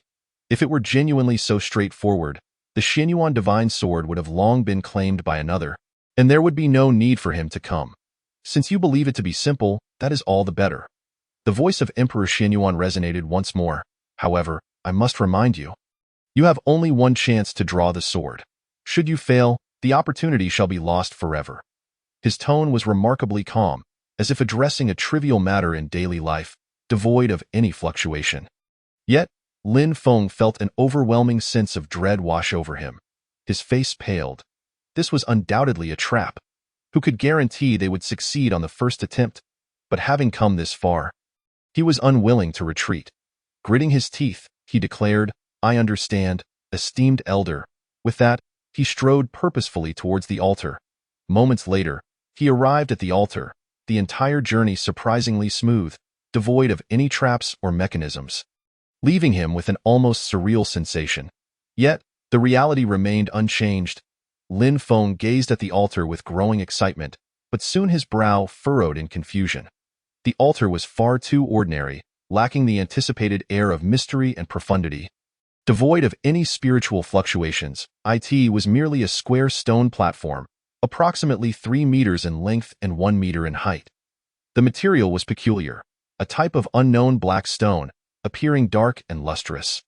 If it were genuinely so straightforward, the Xinyuan Divine Sword would have long been claimed by another, and there would be no need for him to come. Since you believe it to be simple, that is all the better. The voice of Emperor Xinyuan resonated once more. However, I must remind you, you have only one chance to draw the sword. Should you fail, the opportunity shall be lost forever. His tone was remarkably calm, as if addressing a trivial matter in daily life, devoid of any fluctuation. Yet, Lin Feng felt an overwhelming sense of dread wash over him. His face paled. This was undoubtedly a trap. Who could guarantee they would succeed on the first attempt? But having come this far, he was unwilling to retreat. Gritting his teeth, he declared, "I understand, esteemed elder." With that, he strode purposefully towards the altar. Moments later, he arrived at the altar, the entire journey surprisingly smooth, devoid of any traps or mechanisms, leaving him with an almost surreal sensation. Yet, the reality remained unchanged. Lin Feng gazed at the altar with growing excitement, but soon his brow furrowed in confusion. The altar was far too ordinary, lacking the anticipated air of mystery and profundity. Devoid of any spiritual fluctuations, it was merely a square stone platform, approximately 3 meters in length and 1 meter in height. The material was peculiar, a type of unknown black stone, appearing dark and lustrous,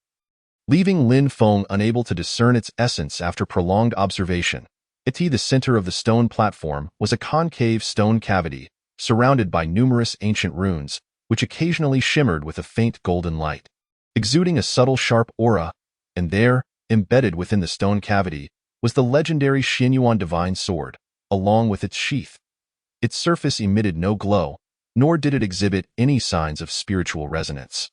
leaving Lin Feng unable to discern its essence after prolonged observation. At the center of the stone platform was a concave stone cavity, surrounded by numerous ancient runes, which occasionally shimmered with a faint golden light, exuding a subtle sharp aura. And there, embedded within the stone cavity, was the legendary Xinyuan divine sword, along with its sheath. Its surface emitted no glow, nor did it exhibit any signs of spiritual resonance.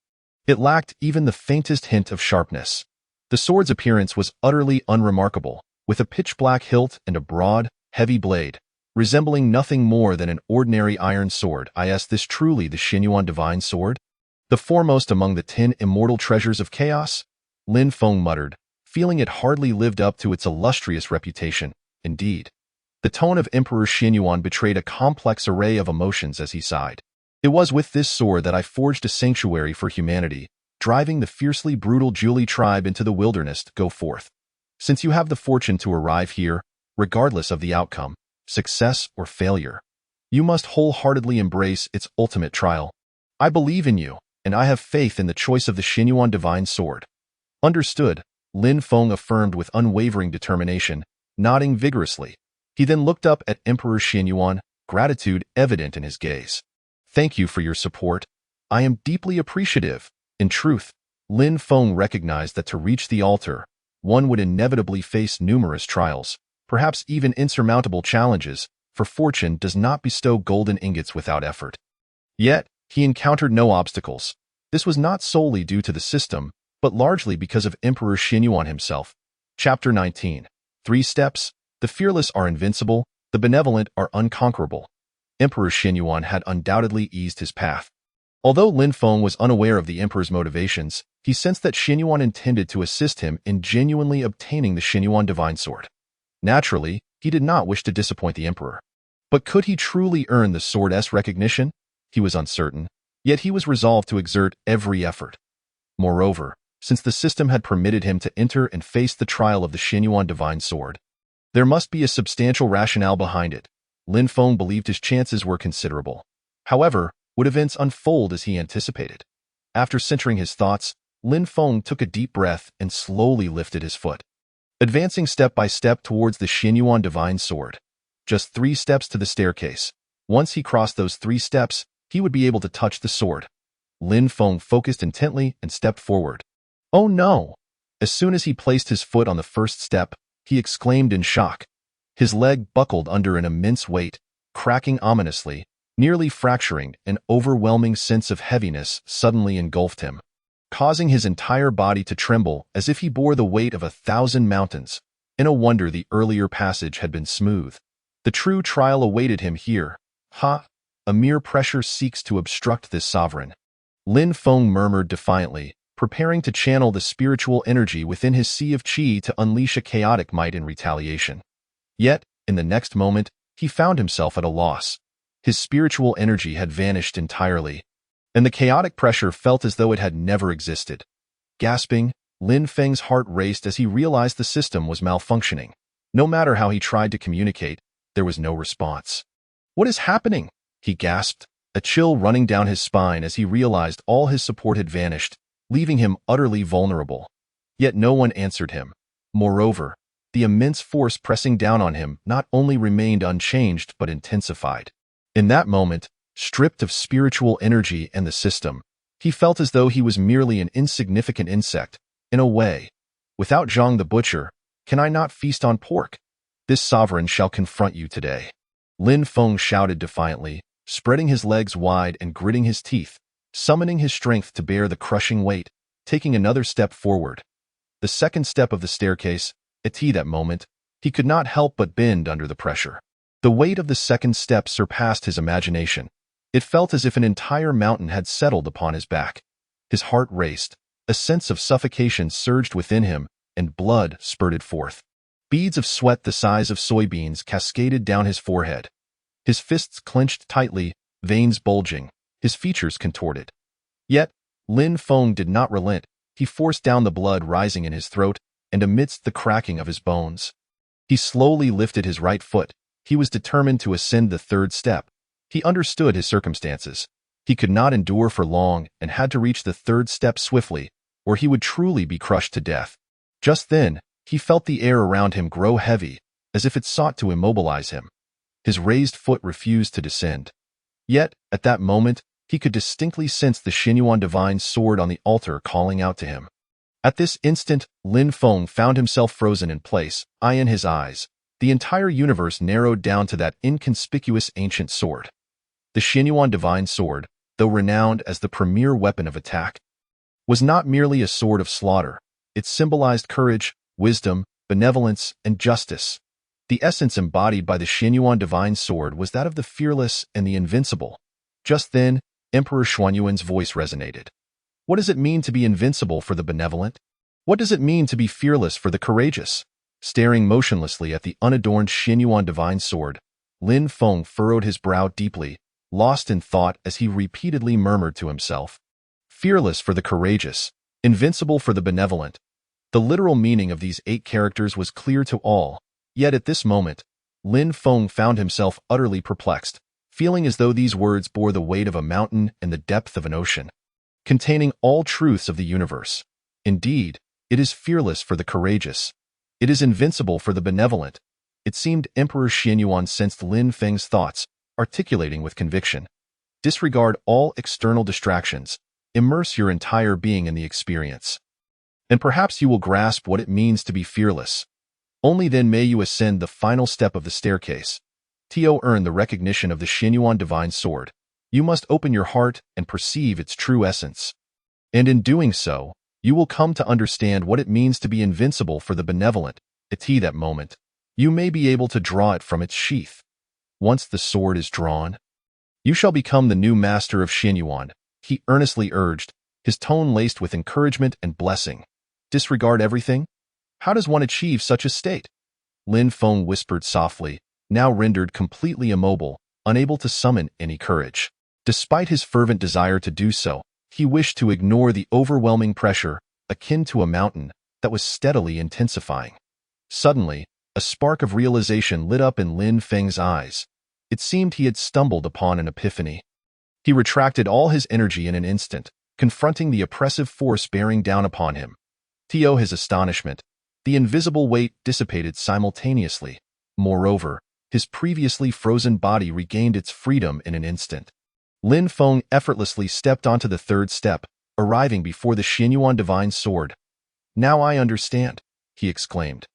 It lacked even the faintest hint of sharpness. The sword's appearance was utterly unremarkable, with a pitch-black hilt and a broad, heavy blade, resembling nothing more than an ordinary iron sword. Is this truly the Xinyuan divine sword? The foremost among the 10 immortal treasures of chaos? Lin Feng muttered, feeling it hardly lived up to its illustrious reputation. Indeed, the tone of Emperor Xinyuan betrayed a complex array of emotions as he sighed. It was with this sword that I forged a sanctuary for humanity, driving the fiercely brutal Zhuli tribe into the wilderness to go forth. Since you have the fortune to arrive here, regardless of the outcome, success or failure, you must wholeheartedly embrace its ultimate trial. I believe in you, and I have faith in the choice of the Xinyuan divine sword. Understood, Lin Feng affirmed with unwavering determination, nodding vigorously. He then looked up at Emperor Xinyuan, gratitude evident in his gaze. Thank you for your support. I am deeply appreciative. In truth, Lin Feng recognized that to reach the altar, one would inevitably face numerous trials, perhaps even insurmountable challenges, for fortune does not bestow golden ingots without effort. Yet, he encountered no obstacles. This was not solely due to the system, but largely because of Emperor Xinyuan himself. Chapter 19. 3 Steps. The fearless are invincible, the benevolent are unconquerable. Emperor Xinyuan had undoubtedly eased his path. Although Lin Feng was unaware of the emperor's motivations, he sensed that Xinyuan intended to assist him in genuinely obtaining the Xinyuan divine sword. Naturally, he did not wish to disappoint the emperor. But could he truly earn the sword's recognition? He was uncertain, yet he was resolved to exert every effort. Moreover, since the system had permitted him to enter and face the trial of the Xinyuan divine sword, there must be a substantial rationale behind it. Lin Feng believed his chances were considerable. However, would events unfold as he anticipated? After centering his thoughts, Lin Feng took a deep breath and slowly lifted his foot, advancing step by step towards the Xinyuan divine sword. Just 3 steps to the staircase. Once he crossed those 3 steps, he would be able to touch the sword. Lin Feng focused intently and stepped forward. Oh no! As soon as he placed his foot on the first step, he exclaimed in shock. His leg buckled under an immense weight, cracking ominously, nearly fracturing. An overwhelming sense of heaviness suddenly engulfed him, causing his entire body to tremble as if he bore the weight of 1,000 mountains. No wonder the earlier passage had been smooth. The true trial awaited him here. A mere pressure seeks to obstruct this sovereign. Lin Feng murmured defiantly, preparing to channel the spiritual energy within his sea of qi to unleash a chaotic might in retaliation. Yet, in the next moment, he found himself at a loss. His spiritual energy had vanished entirely, and the chaotic pressure felt as though it had never existed. Gasping, Lin Feng's heart raced as he realized the system was malfunctioning. No matter how he tried to communicate, there was no response. What is happening? He gasped, a chill running down his spine as he realized all his support had vanished, leaving him utterly vulnerable. Yet no one answered him. Moreover, the immense force pressing down on him not only remained unchanged but intensified. In that moment, stripped of spiritual energy and the system, he felt as though he was merely an insignificant insect. In a way, without Zhang the butcher, can I not feast on pork? This sovereign shall confront you today. Lin Feng shouted defiantly, spreading his legs wide and gritting his teeth, summoning his strength to bear the crushing weight, taking another step forward. The second step of the staircase, at that moment, he could not help but bend under the pressure. The weight of the second step surpassed his imagination. It felt as if an entire mountain had settled upon his back. His heart raced, a sense of suffocation surged within him, and blood spurted forth. Beads of sweat the size of soybeans cascaded down his forehead. His fists clenched tightly, veins bulging, his features contorted. Yet, Lin Feng did not relent. He forced down the blood rising in his throat, and amidst the cracking of his bones, he slowly lifted his right foot. He was determined to ascend the 3rd step. He understood his circumstances. He could not endure for long and had to reach the 3rd step swiftly, or he would truly be crushed to death. Just then, he felt the air around him grow heavy, as if it sought to immobilize him. His raised foot refused to descend. Yet, at that moment, he could distinctly sense the Xinyuan divine sword on the altar calling out to him. At this instant, Lin Feng found himself frozen in place, eye in his eyes. The entire universe narrowed down to that inconspicuous ancient sword. The Xinyuan divine sword, though renowned as the premier weapon of attack, was not merely a sword of slaughter. It symbolized courage, wisdom, benevolence, and justice. The essence embodied by the Xinyuan divine sword was that of the fearless and the invincible. Just then, Emperor Xuanyuan's voice resonated. What does it mean to be invincible for the benevolent? What does it mean to be fearless for the courageous? Staring motionlessly at the unadorned Xinyuan divine sword, Lin Feng furrowed his brow deeply, lost in thought as he repeatedly murmured to himself. Fearless for the courageous, invincible for the benevolent. The literal meaning of these 8 characters was clear to all, yet at this moment, Lin Feng found himself utterly perplexed, feeling as though these words bore the weight of a mountain and the depth of an ocean, containing all truths of the universe. Indeed, it is fearless for the courageous. It is invincible for the benevolent. It seemed Emperor Xinyuan sensed Lin Feng's thoughts, articulating with conviction. Disregard all external distractions. Immerse your entire being in the experience. And perhaps you will grasp what it means to be fearless. Only then may you ascend the final step of the staircase. To earn the recognition of the Xinyuan divine sword, you must open your heart and perceive its true essence. And in doing so, you will come to understand what it means to be invincible for the benevolent. At that moment, you may be able to draw it from its sheath. Once the sword is drawn, you shall become the new master of Xinyuan, he earnestly urged, his tone laced with encouragement and blessing. Disregard everything? How does one achieve such a state? Lin Feng whispered softly, now rendered completely immobile, unable to summon any courage. Despite his fervent desire to do so, he wished to ignore the overwhelming pressure, akin to a mountain, that was steadily intensifying. Suddenly, a spark of realization lit up in Lin Feng's eyes. It seemed he had stumbled upon an epiphany. He retracted all his energy in an instant, confronting the oppressive force bearing down upon him. To his astonishment, the invisible weight dissipated simultaneously. Moreover, his previously frozen body regained its freedom in an instant. Lin Feng effortlessly stepped onto the 3rd step, arriving before the Xinyuan divine sword. Now I understand, he exclaimed.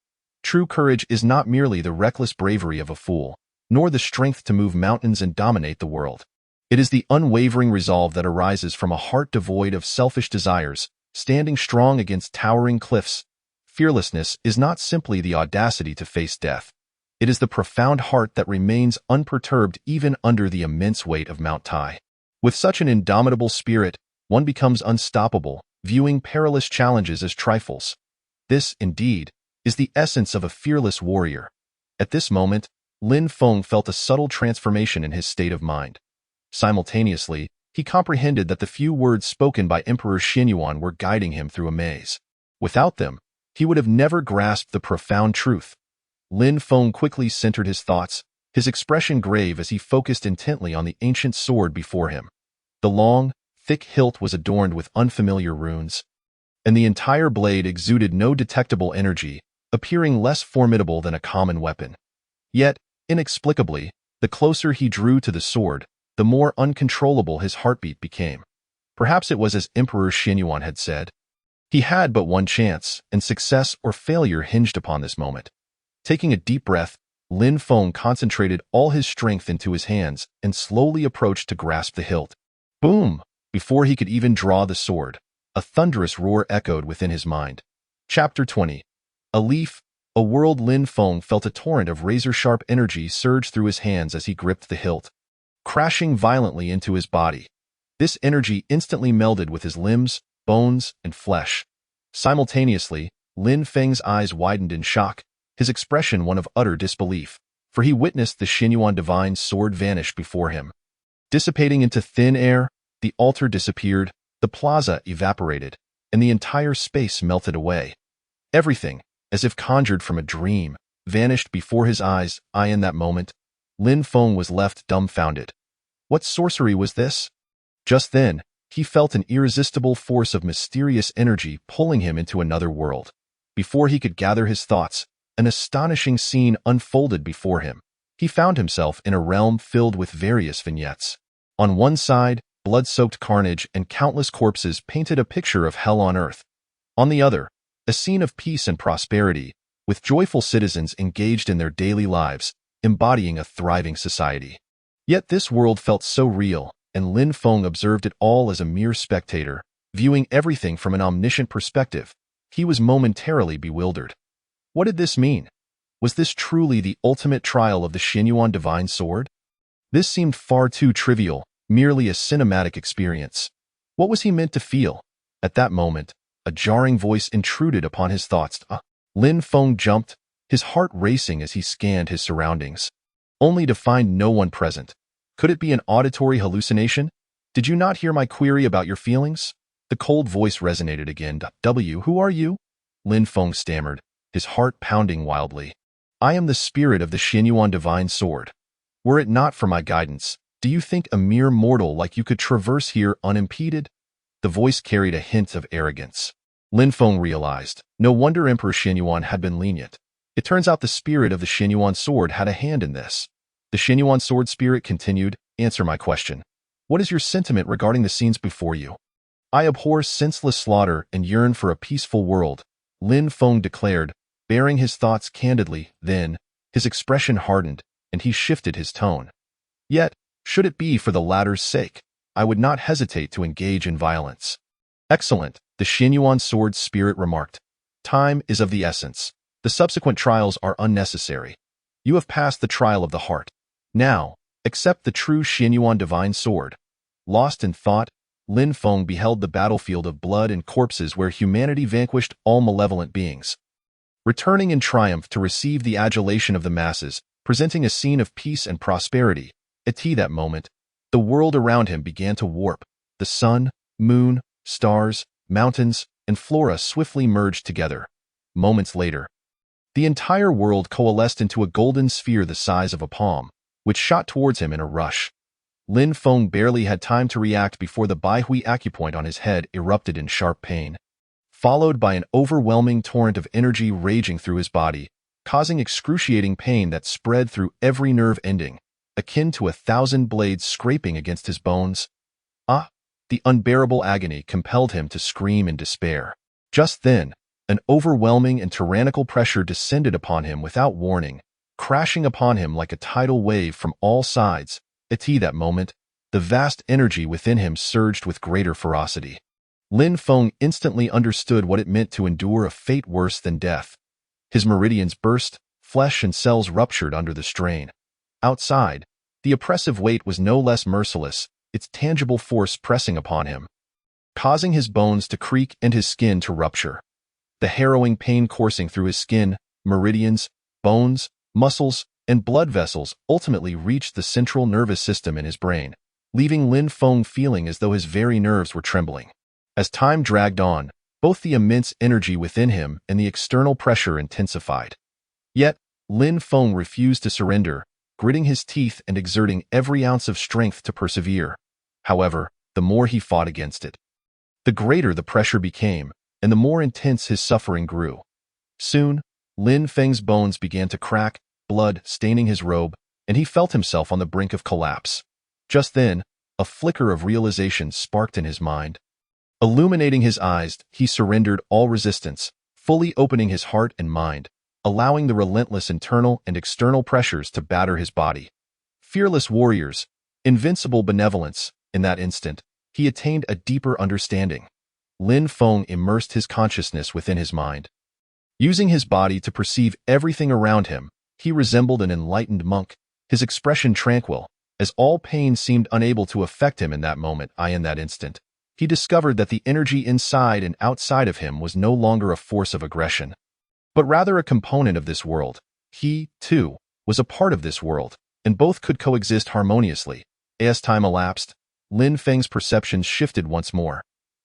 True courage is not merely the reckless bravery of a fool, nor the strength to move mountains and dominate the world. It is the unwavering resolve that arises from a heart devoid of selfish desires, standing strong against towering cliffs. Fearlessness is not simply the audacity to face death. It is the profound heart that remains unperturbed even under the immense weight of Mount Tai. With such an indomitable spirit, one becomes unstoppable, viewing perilous challenges as trifles. This, indeed, is the essence of a fearless warrior. At this moment, Lin Feng felt a subtle transformation in his state of mind. Simultaneously, he comprehended that the few words spoken by Emperor Xinyuan were guiding him through a maze. Without them, he would have never grasped the profound truth. Lin Feng quickly centered his thoughts, his expression grave as he focused intently on the ancient sword before him. The long, thick hilt was adorned with unfamiliar runes, and the entire blade exuded no detectable energy, appearing less formidable than a common weapon. Yet, inexplicably, the closer he drew to the sword, the more uncontrollable his heartbeat became. Perhaps it was as Emperor Xinyuan had said. He had but one chance, and success or failure hinged upon this moment. Taking a deep breath, Lin Feng concentrated all his strength into his hands and slowly approached to grasp the hilt. Boom! Before he could even draw the sword, a thunderous roar echoed within his mind. Chapter 20. A leaf, a world. Lin Feng felt a torrent of razor-sharp energy surge through his hands as he gripped the hilt, crashing violently into his body. This energy instantly melded with his limbs, bones, and flesh. Simultaneously, Lin Feng's eyes widened in shock, his expression one of utter disbelief, for he witnessed the Xinyuan divine sword vanish before him. Dissipating into thin air, the altar disappeared, the plaza evaporated, and the entire space melted away. Everything, as if conjured from a dream, vanished before his eyes. In that moment, Lin Feng was left dumbfounded. What sorcery was this? Just then, he felt an irresistible force of mysterious energy pulling him into another world. Before he could gather his thoughts, an astonishing scene unfolded before him. He found himself in a realm filled with various vignettes. On one side, blood-soaked carnage and countless corpses painted a picture of hell on earth. On the other, a scene of peace and prosperity, with joyful citizens engaged in their daily lives, embodying a thriving society. Yet this world felt so real, and Lin Feng observed it all as a mere spectator, viewing everything from an omniscient perspective. He was momentarily bewildered. What did this mean? Was this truly the ultimate trial of the Xinyuan divine sword? This seemed far too trivial, merely a cinematic experience. What was he meant to feel? At that moment, a jarring voice intruded upon his thoughts. Lin Feng jumped, his heart racing as he scanned his surroundings, only to find no one present. Could it be an auditory hallucination? Did you not hear my query about your feelings? The cold voice resonated again. Who are you? Lin Feng stammered, his heart pounding wildly. I am the spirit of the Xinyuan divine sword. Were it not for my guidance, do you think a mere mortal like you could traverse here unimpeded? The voice carried a hint of arrogance. Lin Feng realized, no wonder Emperor Xinyuan had been lenient. It turns out the spirit of the Xinyuan sword had a hand in this. The Xinyuan sword spirit continued, answer my question. What is your sentiment regarding the scenes before you? I abhor senseless slaughter and yearn for a peaceful world, Lin Feng declared, bearing his thoughts candidly. Then, his expression hardened, and he shifted his tone. Yet, should it be for the latter's sake, I would not hesitate to engage in violence. Excellent, the Xinyuan sword spirit remarked. Time is of the essence. The subsequent trials are unnecessary. You have passed the trial of the heart. Now, accept the true Xinyuan divine sword. Lost in thought, Lin Feng beheld the battlefield of blood and corpses where humanity vanquished all malevolent beings. Returning in triumph to receive the adulation of the masses, presenting a scene of peace and prosperity, at that moment, the world around him began to warp. The sun, moon, stars, mountains, and flora swiftly merged together. Moments later, the entire world coalesced into a golden sphere the size of a palm, which shot towards him in a rush. Lin Feng barely had time to react before the Baihui acupoint on his head erupted in sharp pain, followed by an overwhelming torrent of energy raging through his body, causing excruciating pain that spread through every nerve ending, akin to 1,000 blades scraping against his bones. The unbearable agony compelled him to scream in despair. Just then, an overwhelming and tyrannical pressure descended upon him without warning, crashing upon him like a tidal wave from all sides. At that moment, the vast energy within him surged with greater ferocity. Lin Feng instantly understood what it meant to endure a fate worse than death. His meridians burst, flesh and cells ruptured under the strain. Outside, the oppressive weight was no less merciless, its tangible force pressing upon him, causing his bones to creak and his skin to rupture. The harrowing pain coursing through his skin, meridians, bones, muscles, and blood vessels ultimately reached the central nervous system in his brain, leaving Lin Feng feeling as though his very nerves were trembling. As time dragged on, both the immense energy within him and the external pressure intensified. Yet, Lin Feng refused to surrender, gritting his teeth and exerting every ounce of strength to persevere. However, the more he fought against it, the greater the pressure became, and the more intense his suffering grew. Soon, Lin Feng's bones began to crack, blood staining his robe, and he felt himself on the brink of collapse. Just then, a flicker of realization sparked in his mind. Illuminating his eyes, he surrendered all resistance, fully opening his heart and mind, allowing the relentless internal and external pressures to batter his body. Fearless warriors, invincible benevolence. In that instant, he attained a deeper understanding. Lin Feng immersed his consciousness within his mind. Using his body to perceive everything around him, he resembled an enlightened monk, his expression tranquil, as all pain seemed unable to affect him in that moment. In that instant, he discovered that the energy inside and outside of him was no longer a force of aggression, but rather a component of this world. He, too, was a part of this world, and both could coexist harmoniously. As time elapsed, Lin Feng's perceptions shifted once more.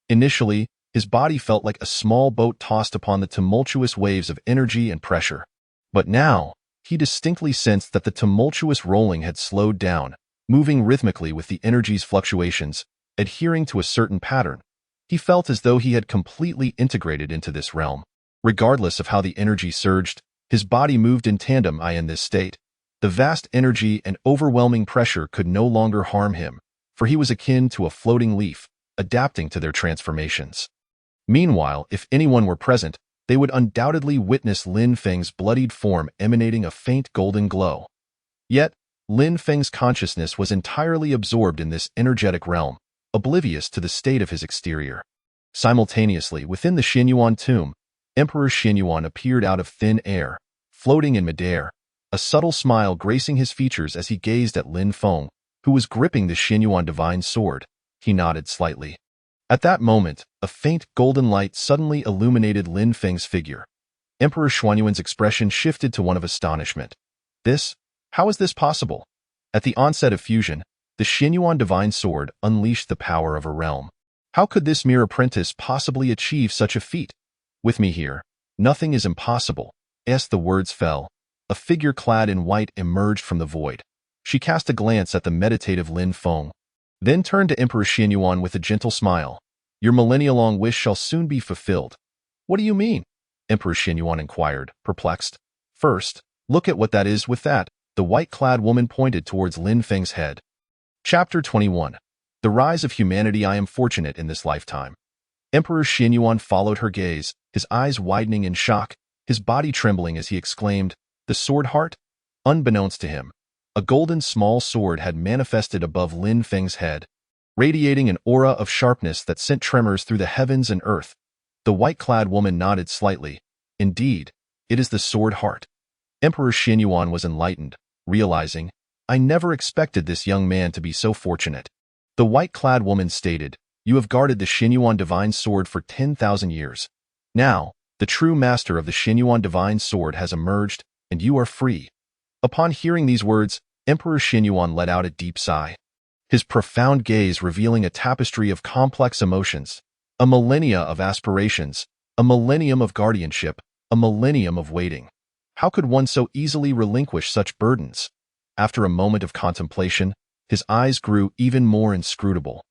Initially, his body felt like a small boat tossed upon the tumultuous waves of energy and pressure. But now, he distinctly sensed that the tumultuous rolling had slowed down, moving rhythmically with the energy's fluctuations, adhering to a certain pattern. He felt as though he had completely integrated into this realm. Regardless of how the energy surged, his body moved in tandem. In this state, the vast energy and overwhelming pressure could no longer harm him, for he was akin to a floating leaf, adapting to their transformations. Meanwhile, if anyone were present, they would undoubtedly witness Lin Feng's bloodied form emanating a faint golden glow. Yet, Lin Feng's consciousness was entirely absorbed in this energetic realm, oblivious to the state of his exterior. Simultaneously, within the Xinyuan tomb, Emperor Xinyuan appeared out of thin air, floating in midair, a subtle smile gracing his features as he gazed at Lin Feng, who was gripping the Xinyuan divine sword. He nodded slightly. At that moment, a faint golden light suddenly illuminated Lin Feng's figure. Emperor Xinyuan's expression shifted to one of astonishment. How is this possible? At the onset of fusion, the Xinyuan divine sword unleashed the power of a realm. How could this mere apprentice possibly achieve such a feat? With me here, nothing is impossible. As the words fell, a figure clad in white emerged from the void. She cast a glance at the meditative Lin Feng, then turned to Emperor Xinyuan with a gentle smile. Your millennia-long wish shall soon be fulfilled. What do you mean? Emperor Xinyuan inquired, perplexed. First, look at what that is with that. The white-clad woman pointed towards Lin Feng's head. Chapter 21. The Rise of Humanity. I am fortunate in this lifetime. Emperor Xinyuan followed her gaze, his eyes widening in shock, his body trembling as he exclaimed, The sword heart? Unbeknownst to him, a golden small sword had manifested above Lin Feng's head, radiating an aura of sharpness that sent tremors through the heavens and earth. The white-clad woman nodded slightly. Indeed, it is the sword heart. Emperor Xinyuan was enlightened, realizing, I never expected this young man to be so fortunate. The white-clad woman stated, You have guarded the Xinyuan divine sword for 10,000 years. Now, the true master of the Xinyuan divine sword has emerged, and you are free. Upon hearing these words, Emperor Xinyuan let out a deep sigh, his profound gaze revealing a tapestry of complex emotions, a millennia of aspirations, a millennium of guardianship, a millennium of waiting. How could one so easily relinquish such burdens? After a moment of contemplation, his eyes grew even more inscrutable.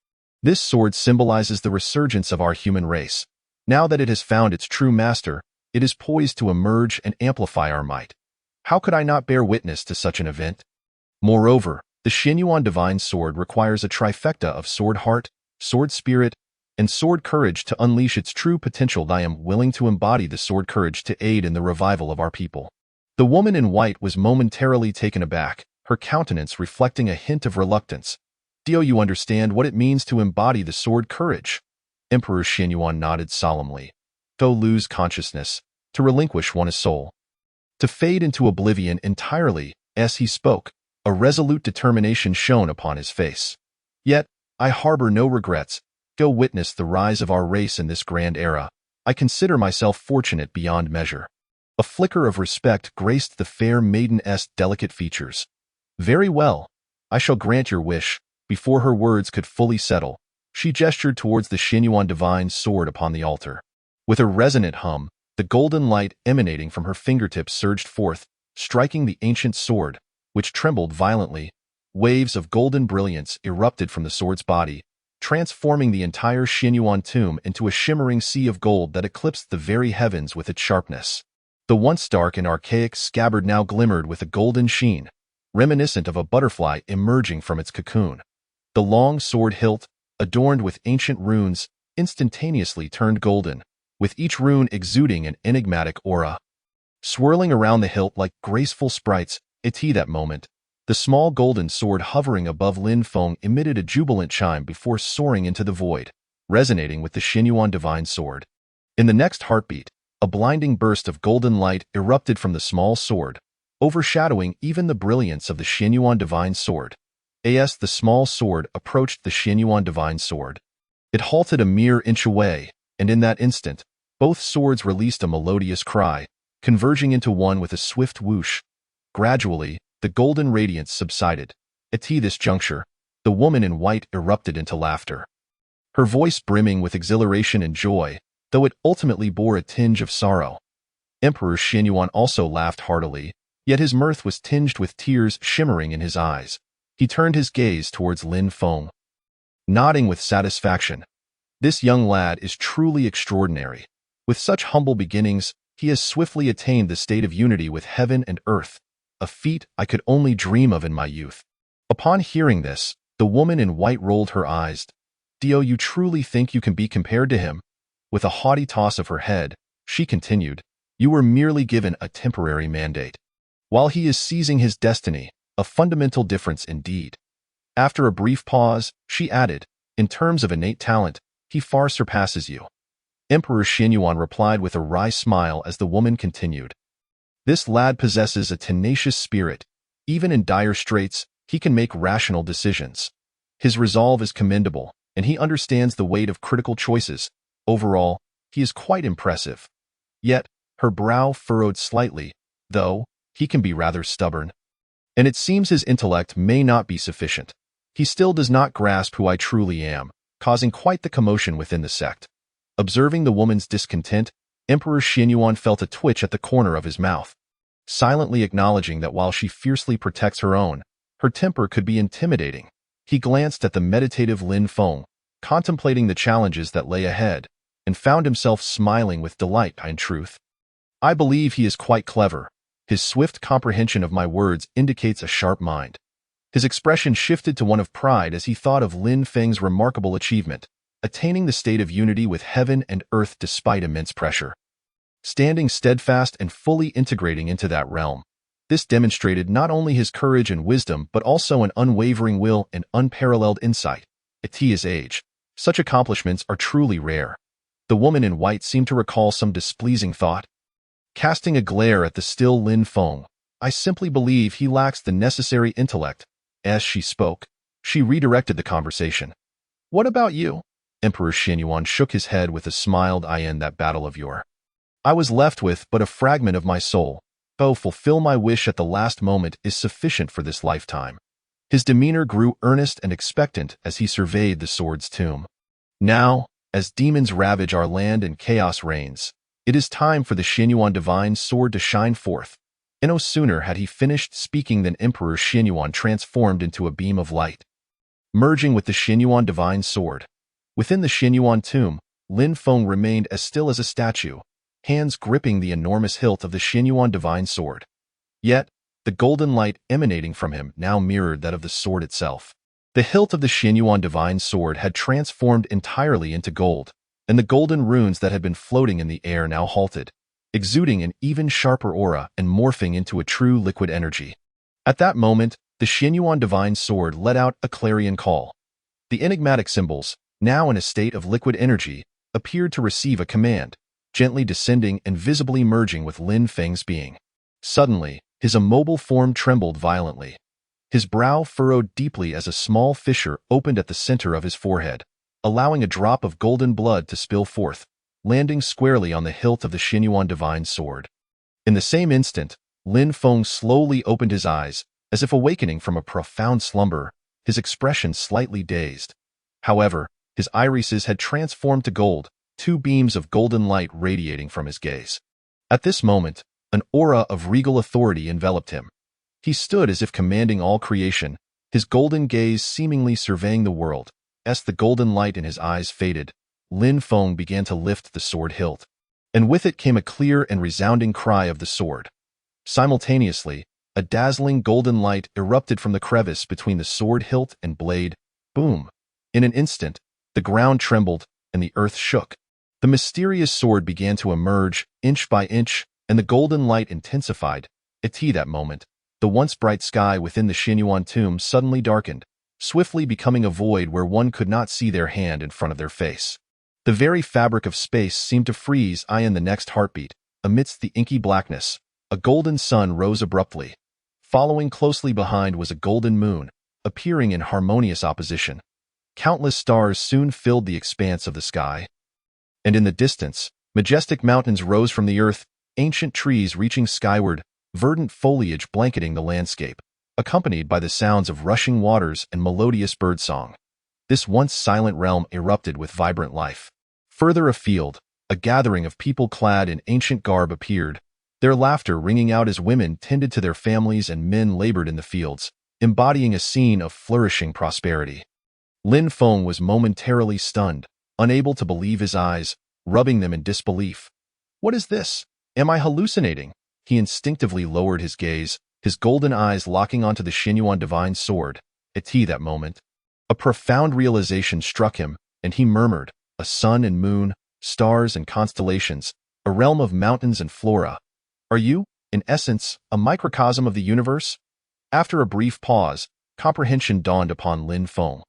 This sword symbolizes the resurgence of our human race. Now that it has found its true master, it is poised to emerge and amplify our might. How could I not bear witness to such an event? Moreover, the Xinyuan divine sword requires a trifecta of sword heart, sword spirit, and sword courage to unleash its true potential. I am willing to embody the sword courage to aid in the revival of our people. The woman in white was momentarily taken aback, her countenance reflecting a hint of reluctance. Do you understand what it means to embody the sword courage? Emperor Xinyuan nodded solemnly. To lose consciousness, to relinquish one's soul, to fade into oblivion entirely. As he spoke, a resolute determination shone upon his face. Yet, I harbor no regrets. Go witness the rise of our race in this grand era. I consider myself fortunate beyond measure. A flicker of respect graced the fair maiden's delicate features. Very well. I shall grant your wish. Before her words could fully settle, she gestured towards the Xinyuan divine sword upon the altar. With a resonant hum, the golden light emanating from her fingertips surged forth, striking the ancient sword, which trembled violently. Waves of golden brilliance erupted from the sword's body, transforming the entire Xinyuan tomb into a shimmering sea of gold that eclipsed the very heavens with its sharpness. The once dark and archaic scabbard now glimmered with a golden sheen, reminiscent of a butterfly emerging from its cocoon. The long sword hilt, adorned with ancient runes, instantaneously turned golden, with each rune exuding an enigmatic aura. Swirling around the hilt like graceful sprites, at that moment, the small golden sword hovering above Lin Feng emitted a jubilant chime before soaring into the void, resonating with the Xinyuan divine sword. In the next heartbeat, a blinding burst of golden light erupted from the small sword, overshadowing even the brilliance of the Xinyuan divine sword. As the small sword approached the Xinyuan divine sword, it halted a mere inch away, and in that instant, both swords released a melodious cry, converging into one with a swift whoosh. Gradually, the golden radiance subsided. At this juncture, the woman in white erupted into laughter, her voice brimming with exhilaration and joy, though it ultimately bore a tinge of sorrow. Emperor Xinyuan also laughed heartily, yet his mirth was tinged with tears shimmering in his eyes. He turned his gaze towards Lin Feng, nodding with satisfaction. This young lad is truly extraordinary. With such humble beginnings, he has swiftly attained the state of unity with heaven and earth, a feat I could only dream of in my youth. Upon hearing this, the woman in white rolled her eyes. Do you truly think you can be compared to him? With a haughty toss of her head, she continued, "You were merely given a temporary mandate. While he is seizing his destiny, a fundamental difference indeed." After a brief pause, she added, "In terms of innate talent, he far surpasses you." Emperor Xinyuan replied with a wry smile as the woman continued, "This lad possesses a tenacious spirit. Even in dire straits, he can make rational decisions. His resolve is commendable, and he understands the weight of critical choices. Overall, he is quite impressive." Yet, her brow furrowed slightly, though he can be rather stubborn. "And it seems his intellect may not be sufficient. He still does not grasp who I truly am," causing quite the commotion within the sect. Observing the woman's discontent, Emperor Xinyuan felt a twitch at the corner of his mouth. Silently acknowledging that while she fiercely protects her own, her temper could be intimidating, he glanced at the meditative Lin Feng, contemplating the challenges that lay ahead, and found himself smiling with delight. In truth, I believe he is quite clever. His swift comprehension of my words indicates a sharp mind. His expression shifted to one of pride as he thought of Lin Feng's remarkable achievement, attaining the state of unity with heaven and earth despite immense pressure. Standing steadfast and fully integrating into that realm, this demonstrated not only his courage and wisdom but also an unwavering will and unparalleled insight. At his age, such accomplishments are truly rare. The woman in white seemed to recall some displeasing thought. Casting a glare at the still Lin Feng, "I simply believe he lacks the necessary intellect." As she spoke, she redirected the conversation. "What about you?" Emperor Xinyuan shook his head with a smiled eye. "In that battle of yore, I was left with but a fragment of my soul. Oh, fulfill my wish at the last moment is sufficient for this lifetime." His demeanor grew earnest and expectant as he surveyed the sword's tomb. "Now, as demons ravage our land and chaos reigns, it is time for the Xinyuan divine sword to shine forth." And no sooner had he finished speaking than Emperor Xinyuan transformed into a beam of light, merging with the Xinyuan divine sword. Within the Xinyuan tomb, Lin Feng remained as still as a statue, hands gripping the enormous hilt of the Xinyuan divine sword. Yet, the golden light emanating from him now mirrored that of the sword itself. The hilt of the Xinyuan divine sword had transformed entirely into gold, and the golden runes that had been floating in the air now halted, exuding an even sharper aura and morphing into a true liquid energy. At that moment, the Xinyuan divine sword let out a clarion call. The enigmatic symbols, now in a state of liquid energy, appeared to receive a command, gently descending and visibly merging with Lin Feng's being. Suddenly, his immobile form trembled violently. His brow furrowed deeply as a small fissure opened at the center of his forehead, allowing a drop of golden blood to spill forth, landing squarely on the hilt of the Xinyuan divine sword. In the same instant, Lin Feng slowly opened his eyes, as if awakening from a profound slumber, his expression slightly dazed. However, his irises had transformed to gold, two beams of golden light radiating from his gaze. At this moment, an aura of regal authority enveloped him. He stood as if commanding all creation, his golden gaze seemingly surveying the world. As the golden light in his eyes faded, Lin Feng began to lift the sword hilt, and with it came a clear and resounding cry of the sword. Simultaneously, a dazzling golden light erupted from the crevice between the sword hilt and blade. Boom! In an instant, the ground trembled and the earth shook. The mysterious sword began to emerge, inch by inch, and the golden light intensified. At that moment, the once bright sky within the Xinyuan tomb suddenly darkened, swiftly becoming a void where one could not see their hand in front of their face. The very fabric of space seemed to freeze in the next heartbeat. Amidst the inky blackness, a golden sun rose abruptly. Following closely behind was a golden moon, appearing in harmonious opposition. Countless stars soon filled the expanse of the sky. And in the distance, majestic mountains rose from the earth, ancient trees reaching skyward, verdant foliage blanketing the landscape, accompanied by the sounds of rushing waters and melodious birdsong. This once silent realm erupted with vibrant life. Further afield, a gathering of people clad in ancient garb appeared, their laughter ringing out as women tended to their families and men labored in the fields, embodying a scene of flourishing prosperity. Lin Feng was momentarily stunned, unable to believe his eyes, rubbing them in disbelief. What is this? Am I hallucinating? He instinctively lowered his gaze, his golden eyes locking onto the Xinyuan divine sword. At that moment, a profound realization struck him, and he murmured, "A sun and moon, stars and constellations, a realm of mountains and flora. Are you, in essence, a microcosm of the universe? After a brief pause, comprehension dawned upon Lin Feng.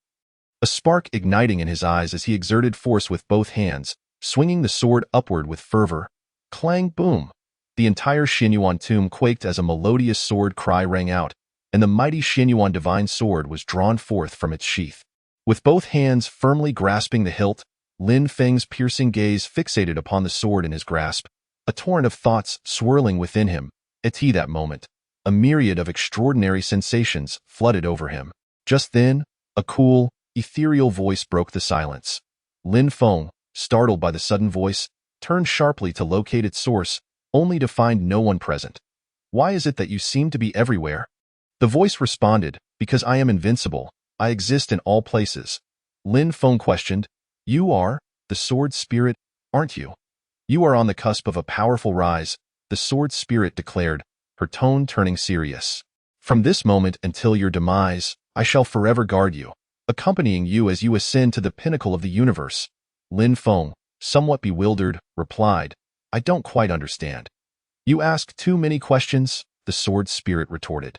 A spark igniting in his eyes as he exerted force with both hands, swinging the sword upward with fervor. Clang boom! The entire Xinyuan tomb quaked as a melodious sword cry rang out, and the mighty Xinyuan divine sword was drawn forth from its sheath. With both hands firmly grasping the hilt, Lin Feng's piercing gaze fixated upon the sword in his grasp, a torrent of thoughts swirling within him. At that moment, a myriad of extraordinary sensations flooded over him. Just then, a cool, ethereal voice broke the silence. Lin Feng, startled by the sudden voice, turned sharply to locate its source, only to find no one present. "Why is it that you seem to be everywhere?" The voice responded, "Because I am invincible. I exist in all places." Lin Feng questioned, "You are the sword spirit, aren't you?" "You are on the cusp of a powerful rise," the sword spirit declared, her tone turning serious. "From this moment until your demise, I shall forever guard you, accompanying you as you ascend to the pinnacle of the universe." Lin Feng, somewhat bewildered, replied, "I don't quite understand." "You ask too many questions," the sword spirit retorted.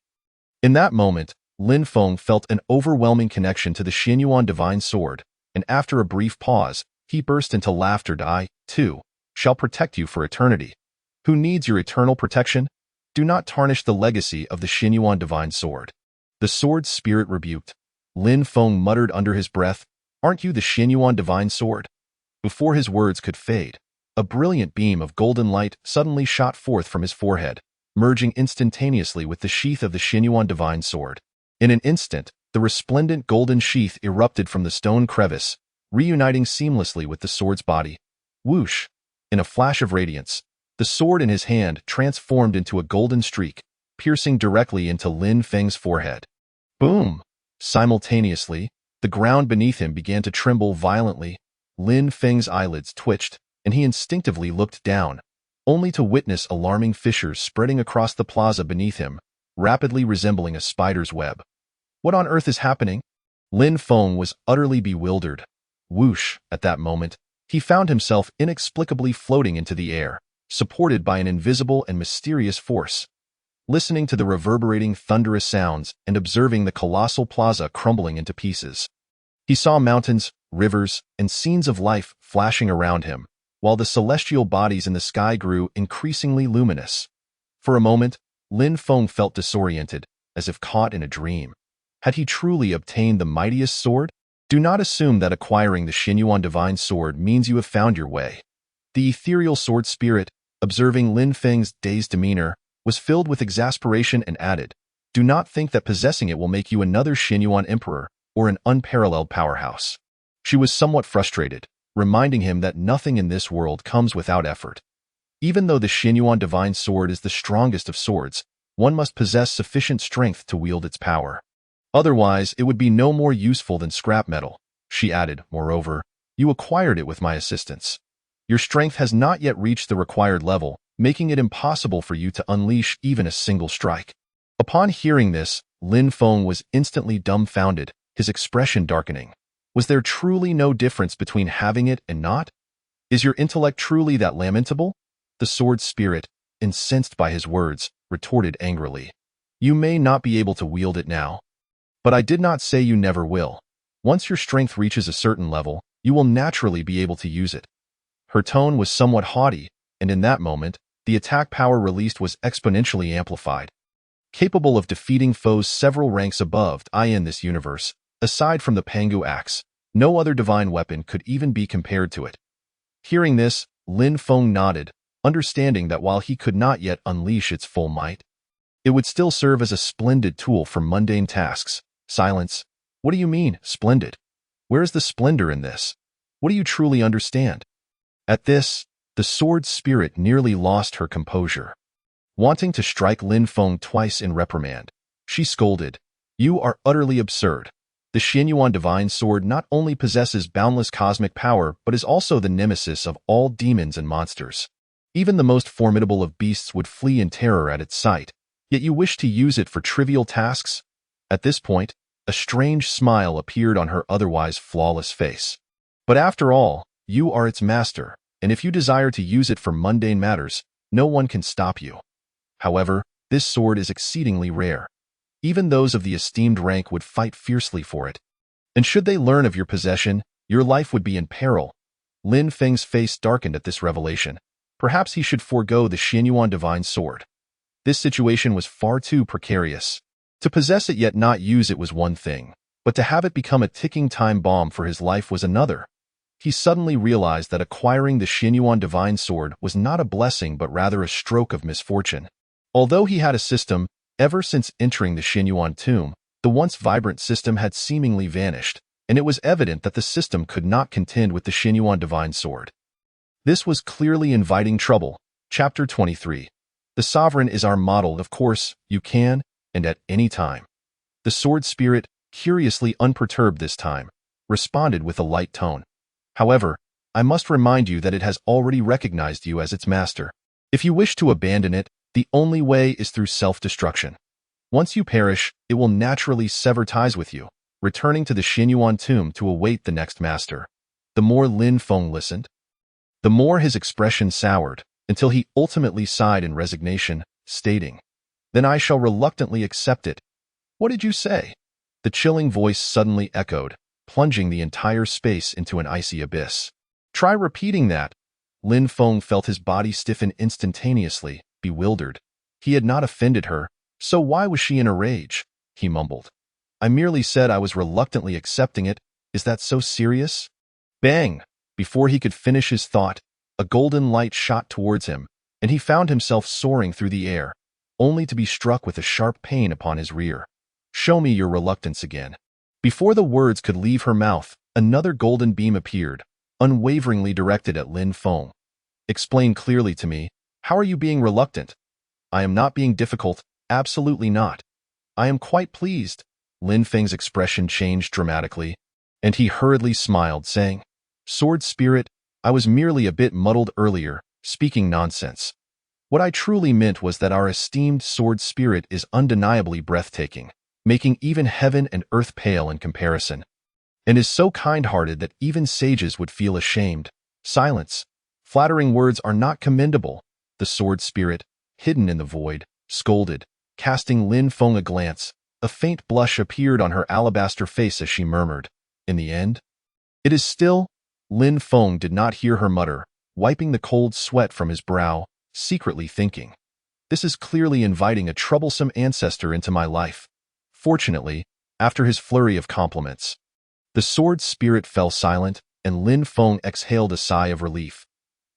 In that moment, Lin Feng felt an overwhelming connection to the Xinyuan divine sword, and after a brief pause, he burst into laughter. "I, too, shall protect you for eternity. Who needs your eternal protection? Do not tarnish the legacy of the Xinyuan divine sword." The sword spirit rebuked. Lin Feng muttered under his breath, "Aren't you the Xinyuan divine sword?" Before his words could fade, a brilliant beam of golden light suddenly shot forth from his forehead, merging instantaneously with the sheath of the Xinyuan divine sword. In an instant, the resplendent golden sheath erupted from the stone crevice, reuniting seamlessly with the sword's body. Whoosh! In a flash of radiance, the sword in his hand transformed into a golden streak, piercing directly into Lin Feng's forehead. Boom! Simultaneously, the ground beneath him began to tremble violently. Lin Feng's eyelids twitched, and he instinctively looked down, only to witness alarming fissures spreading across the plaza beneath him, rapidly resembling a spider's web. What on earth is happening? Lin Feng was utterly bewildered. Whoosh! At that moment, he found himself inexplicably floating into the air, supported by an invisible and mysterious force. Listening to the reverberating thunderous sounds and observing the colossal plaza crumbling into pieces. He saw mountains, rivers, and scenes of life flashing around him, while the celestial bodies in the sky grew increasingly luminous. For a moment, Lin Feng felt disoriented, as if caught in a dream. Had he truly obtained the mightiest sword? Do not assume that acquiring the Xinyuan divine sword means you have found your way. The ethereal sword spirit, observing Lin Feng's dazed demeanor, was filled with exasperation and added, "Do not think that possessing it will make you another Xinyuan emperor or an unparalleled powerhouse." She was somewhat frustrated, reminding him that nothing in this world comes without effort. Even though the Xinyuan divine sword is the strongest of swords, one must possess sufficient strength to wield its power. Otherwise, it would be no more useful than scrap metal. She added, "Moreover, you acquired it with my assistance. Your strength has not yet reached the required level, making it impossible for you to unleash even a single strike." Upon hearing this, Lin Feng was instantly dumbfounded, his expression darkening. Was there truly no difference between having it and not? Is your intellect truly that lamentable? The sword spirit, incensed by his words, retorted angrily. "You may not be able to wield it now. But I did not say you never will. Once your strength reaches a certain level, you will naturally be able to use it." Her tone was somewhat haughty, and in that moment, the attack power released was exponentially amplified. Capable of defeating foes several ranks above in this universe, aside from the Pangu axe, no other divine weapon could even be compared to it. Hearing this, Lin Feng nodded, understanding that while he could not yet unleash its full might, it would still serve as a splendid tool for mundane tasks. Silence. What do you mean, splendid? Where is the splendor in this? What do you truly understand? At this, the sword spirit nearly lost her composure. Wanting to strike Lin Feng twice in reprimand, she scolded, "You are utterly absurd. The Xinyuan divine sword not only possesses boundless cosmic power, but is also the nemesis of all demons and monsters. Even the most formidable of beasts would flee in terror at its sight, yet you wish to use it for trivial tasks?" At this point, a strange smile appeared on her otherwise flawless face. "But after all, you are its master. and if you desire to use it for mundane matters, no one can stop you. However, this sword is exceedingly rare. Even those of the esteemed rank would fight fiercely for it. And should they learn of your possession, your life would be in peril. Lin Feng's face darkened at this revelation. Perhaps he should forego the Xianyuan divine sword. This situation was far too precarious. To possess it yet not use it was one thing, but to have it become a ticking time bomb for his life was another. He suddenly realized that acquiring the Xianyuan divine sword was not a blessing but rather a stroke of misfortune. Although he had a system, ever since entering the Xianyuan tomb, the once vibrant system had seemingly vanished, and it was evident that the system could not contend with the Xianyuan divine sword. This was clearly inviting trouble. Chapter 23. The sovereign is our model, of course, you can, and at any time. The sword spirit, curiously unperturbed this time, responded with a light tone. However, I must remind you that it has already recognized you as its master. If you wish to abandon it, the only way is through self-destruction. Once you perish, it will naturally sever ties with you, returning to the Xianyuan tomb to await the next master. The more Lin Feng listened, the more his expression soured, until he ultimately sighed in resignation, stating, "Then I shall reluctantly accept it." "What did you say?" The chilling voice suddenly echoed, plunging the entire space into an icy abyss. "Try repeating that." Lin Feng felt his body stiffen instantaneously, bewildered. He had not offended her, so why was she in a rage? He mumbled. "I merely said I was reluctantly accepting it. Is that so serious?" Bang! Before he could finish his thought, a golden light shot towards him, and he found himself soaring through the air, only to be struck with a sharp pain upon his rear. "Show me your reluctance again." Before the words could leave her mouth, another golden beam appeared, unwaveringly directed at Lin Feng. "Explain clearly to me, how are you being reluctant?" "I am not being difficult, absolutely not. I am quite pleased." Lin Feng's expression changed dramatically, and he hurriedly smiled, saying, "Sword spirit, I was merely a bit muddled earlier, speaking nonsense. What I truly meant was that our esteemed sword spirit is undeniably breathtaking, making even heaven and earth pale in comparison, and is so kind-hearted that even sages would feel ashamed. Silence. Flattering words are not commendable." The sword spirit, hidden in the void, scolded, casting Lin Feng a glance. A faint blush appeared on her alabaster face as she murmured, "In the end, it is still." Lin Feng did not hear her mutter, wiping the cold sweat from his brow, secretly thinking, "This is clearly inviting a troublesome ancestor into my life." Fortunately, after his flurry of compliments, the sword spirit fell silent, and Lin Feng exhaled a sigh of relief.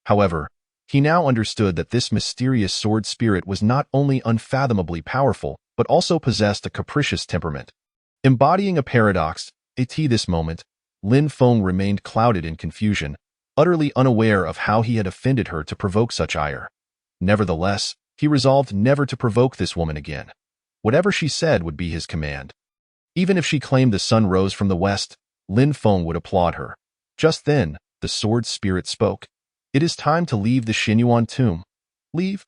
However, he now understood that this mysterious sword spirit was not only unfathomably powerful, but also possessed a capricious temperament. Embodying a paradox, at this moment, Lin Feng remained clouded in confusion, utterly unaware of how he had offended her to provoke such ire. Nevertheless, he resolved never to provoke this woman again. Whatever she said would be his command. Even if she claimed the sun rose from the west, Lin Feng would applaud her. Just then, the sword spirit spoke. "It is time to leave the Xianyuan tomb." "Leave?"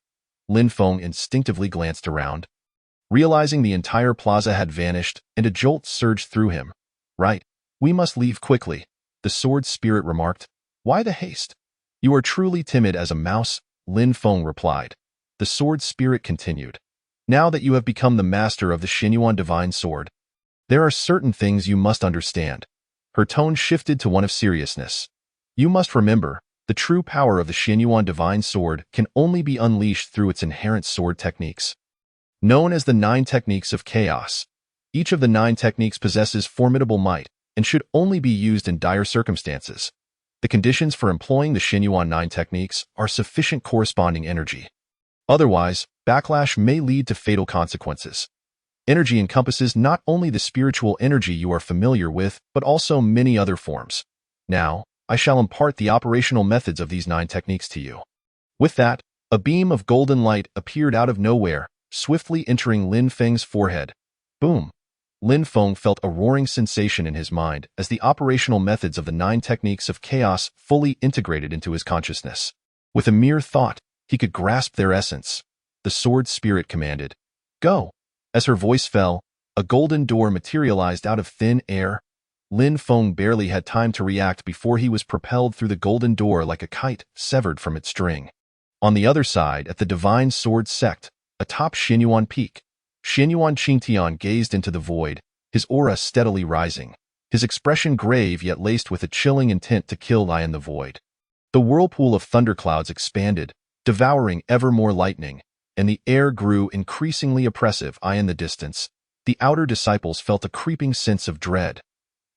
Lin Feng instinctively glanced around, realizing the entire plaza had vanished, and a jolt surged through him. "Right. We must leave quickly," the sword spirit remarked. "Why the haste?" "You are truly timid as a mouse," Lin Feng replied. The sword spirit continued. "Now that you have become the master of the Xianyuan divine sword, there are certain things you must understand." Her tone shifted to one of seriousness. "You must remember, the true power of the Xianyuan divine sword can only be unleashed through its inherent sword techniques, known as the 9 techniques of chaos. Each of the 9 techniques possesses formidable might, and should only be used in dire circumstances. The conditions for employing the Xianyuan 9 techniques are sufficient corresponding energy. Otherwise, backlash may lead to fatal consequences. Energy encompasses not only the spiritual energy you are familiar with, but also many other forms. Now, I shall impart the operational methods of these 9 techniques to you." With that, a beam of golden light appeared out of nowhere, swiftly entering Lin Feng's forehead. Boom! Lin Feng felt a roaring sensation in his mind as the operational methods of the 9 techniques of chaos fully integrated into his consciousness. With a mere thought, he could grasp their essence. The sword spirit commanded, "Go!" As her voice fell, a golden door materialized out of thin air. Lin Feng barely had time to react before he was propelled through the golden door like a kite severed from its string. On the other side, at the Divine Sword Sect, atop Xinyuan Peak, Xinyuan Qingtian gazed into the void, his aura steadily rising, his expression grave yet laced with a chilling intent to kill lie in the void. The whirlpool of thunderclouds expanded, devouring ever more lightning, and the air grew increasingly oppressive. In the distance, the outer disciples felt a creeping sense of dread.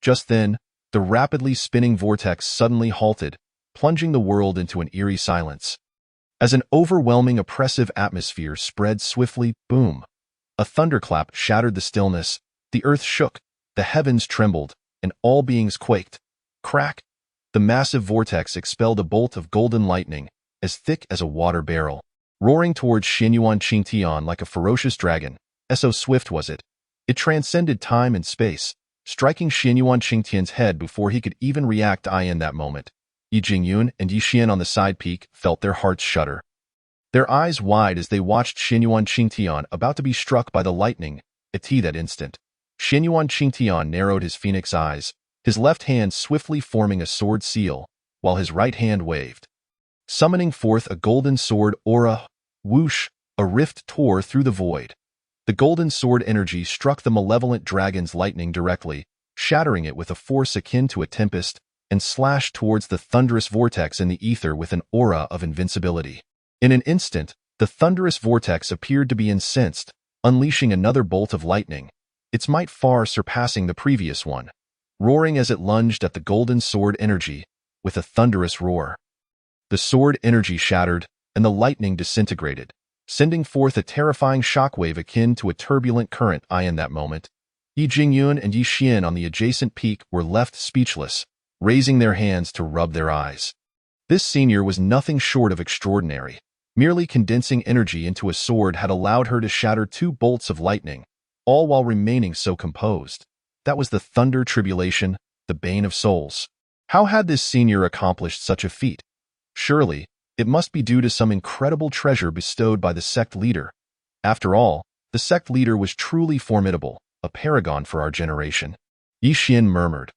Just then, the rapidly spinning vortex suddenly halted, plunging the world into an eerie silence. As an overwhelming oppressive atmosphere spread swiftly, boom! A thunderclap shattered the stillness, the earth shook, the heavens trembled, and all beings quaked. Crack! The massive vortex expelled a bolt of golden lightning, as thick as a water barrel, roaring towards Xinyuan Qingtian like a ferocious dragon. So swift was it. It transcended time and space, striking Xinyuan Qingtian's head before he could even react. In that moment, Ye Jingyun and Ye Xian on the side peak felt their hearts shudder. Their eyes wide as they watched Xinyuan Qingtian about to be struck by the lightning. At that instant, Xinyuan Qingtian narrowed his phoenix eyes, his left hand swiftly forming a sword seal, while his right hand waved. Summoning forth a golden sword aura, whoosh, a rift tore through the void. The golden sword energy struck the malevolent dragon's lightning directly, shattering it with a force akin to a tempest, and slashed towards the thunderous vortex in the ether with an aura of invincibility. In an instant, the thunderous vortex appeared to be incensed, unleashing another bolt of lightning, its might far surpassing the previous one, roaring as it lunged at the golden sword energy, with a thunderous roar. The sword energy shattered, and the lightning disintegrated, sending forth a terrifying shockwave akin to a turbulent current. In that moment, Ye Jingyun and Ye Xian on the adjacent peak were left speechless, raising their hands to rub their eyes. This senior was nothing short of extraordinary. Merely condensing energy into a sword had allowed her to shatter 2 bolts of lightning, all while remaining so composed. That was the Thunder Tribulation, the bane of souls. How had this senior accomplished such a feat? Surely, it must be due to some incredible treasure bestowed by the sect leader. After all, the sect leader was truly formidable, a paragon for our generation. Ye Xian murmured.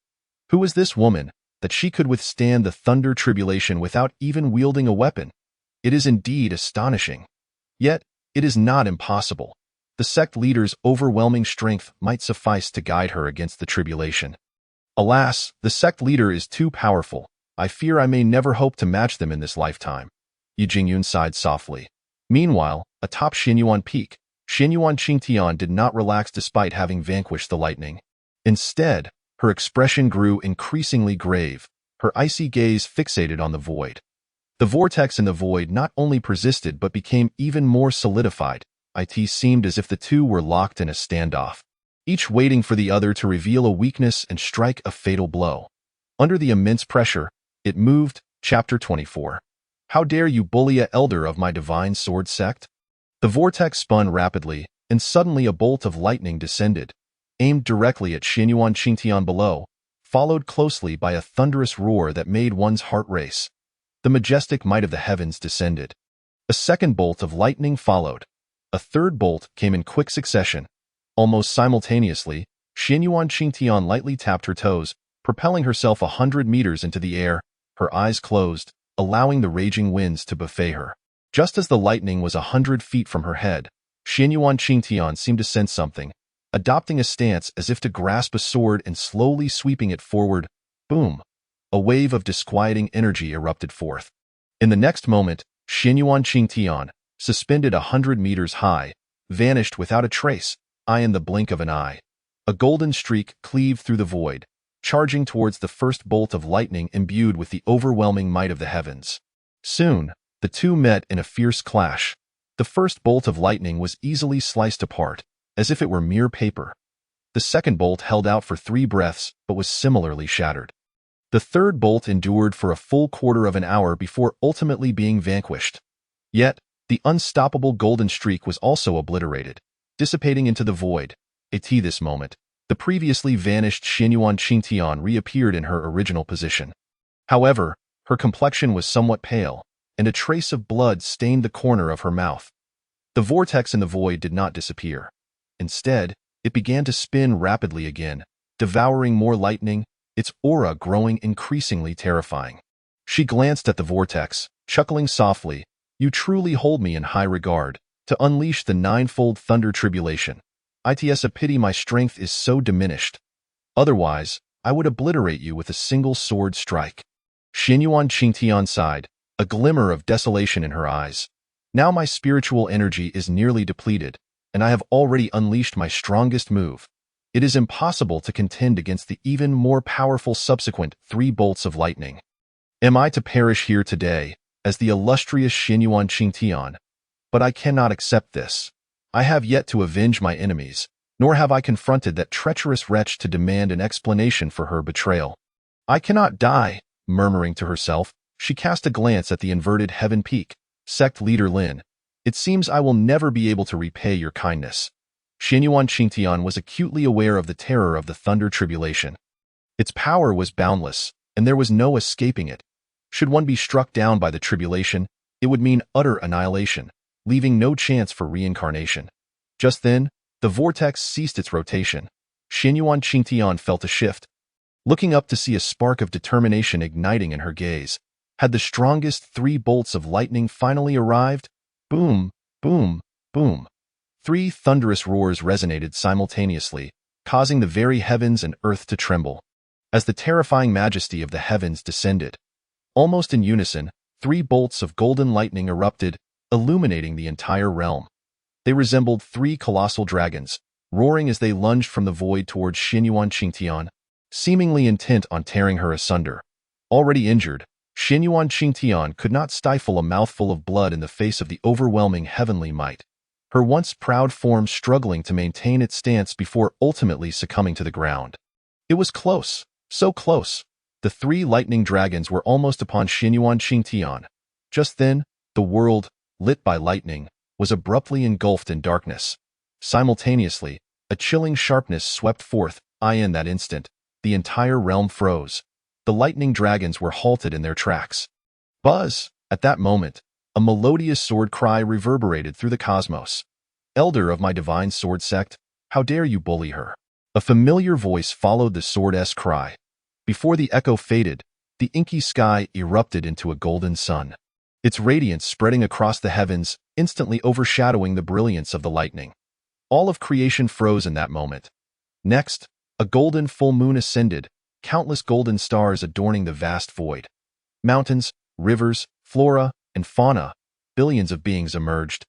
Who was this woman, that she could withstand the Thunder Tribulation without even wielding a weapon? It is indeed astonishing. Yet, it is not impossible. The sect leader's overwhelming strength might suffice to guide her against the tribulation. Alas, the sect leader is too powerful. I fear I may never hope to match them in this lifetime. Ye Jingyun sighed softly. Meanwhile, atop Xinyuan Peak, Xinyuan Qingtian did not relax despite having vanquished the lightning. Instead, her expression grew increasingly grave, her icy gaze fixated on the void. The vortex in the void not only persisted but became even more solidified. It seemed as if the two were locked in a standoff, each waiting for the other to reveal a weakness and strike a fatal blow. Under the immense pressure, it moved. Chapter 24. How dare you bully a elder of my divine sword sect? The vortex spun rapidly, and suddenly a bolt of lightning descended, aimed directly at Xinyuan Qingtian below, followed closely by a thunderous roar that made one's heart race. The majestic might of the heavens descended. A second bolt of lightning followed. A third bolt came in quick succession. Almost simultaneously, Xinyuan Qingtian lightly tapped her toes, propelling herself 100 meters into the air, her eyes closed, allowing the raging winds to buffet her. Just as the lightning was 100 feet from her head, Xinyuan Qingtian seemed to sense something, adopting a stance as if to grasp a sword and slowly sweeping it forward. Boom! A wave of disquieting energy erupted forth. In the next moment, Xinyuan Qingtian, suspended 100 meters high, vanished without a trace, in the blink of an eye. A golden streak cleaved through the void, charging towards the first bolt of lightning imbued with the overwhelming might of the heavens. Soon, the two met in a fierce clash. The first bolt of lightning was easily sliced apart, as if it were mere paper. The second bolt held out for 3 breaths, but was similarly shattered. The third bolt endured for a full quarter of an hour before ultimately being vanquished. Yet, the unstoppable golden streak was also obliterated, dissipating into the void. At this moment, the previously vanished Xinyuan Qingtian reappeared in her original position. However, her complexion was somewhat pale, and a trace of blood stained the corner of her mouth. The vortex in the void did not disappear. Instead, it began to spin rapidly again, devouring more lightning, its aura growing increasingly terrifying. She glanced at the vortex, chuckling softly. You truly hold me in high regard. To unleash the ninefold thunder tribulation. It's a pity my strength is so diminished. Otherwise, I would obliterate you with a single sword strike. Xinyuan Qingtian sighed, a glimmer of desolation in her eyes. Now my spiritual energy is nearly depleted, and I have already unleashed my strongest move. It is impossible to contend against the even more powerful subsequent 3 bolts of lightning. Am I to perish here today, as the illustrious Xinyuan Qingtian? But I cannot accept this. I have yet to avenge my enemies, nor have I confronted that treacherous wretch to demand an explanation for her betrayal. I cannot die, murmuring to herself, she cast a glance at the inverted heaven peak. Sect leader Lin, it seems I will never be able to repay your kindness. Xinyuan Qingtian was acutely aware of the terror of the thunder tribulation. Its power was boundless, and there was no escaping it. Should one be struck down by the tribulation, it would mean utter annihilation, leaving no chance for reincarnation. Just then, the vortex ceased its rotation. Xinyuan Qingtian felt a shift. Looking up to see a spark of determination igniting in her gaze, had the strongest 3 bolts of lightning finally arrived? Boom, boom, boom. 3 thunderous roars resonated simultaneously, causing the very heavens and earth to tremble. As the terrifying majesty of the heavens descended, almost in unison, 3 bolts of golden lightning erupted, illuminating the entire realm. They resembled 3 colossal dragons, roaring as they lunged from the void towards Xinyuan Qingtian, seemingly intent on tearing her asunder. Already injured, Xinyuan Qingtian could not stifle a mouthful of blood in the face of the overwhelming heavenly might, her once proud form struggling to maintain its stance before ultimately succumbing to the ground. It was close, so close. The 3 lightning dragons were almost upon Xinyuan Qingtian. Just then, the world, lit by lightning, was abruptly engulfed in darkness. Simultaneously, a chilling sharpness swept forth. In that instant, the entire realm froze. The lightning dragons were halted in their tracks. Buzz! At that moment, a melodious sword cry reverberated through the cosmos. Elder of my divine sword sect, how dare you bully her? A familiar voice followed the sword-esque cry. Before the echo faded, the inky sky erupted into a golden sun, its radiance spreading across the heavens, instantly overshadowing the brilliance of the lightning. All of creation froze in that moment. Next, a golden full moon ascended, countless golden stars adorning the vast void. Mountains, rivers, flora, and fauna, billions of beings emerged.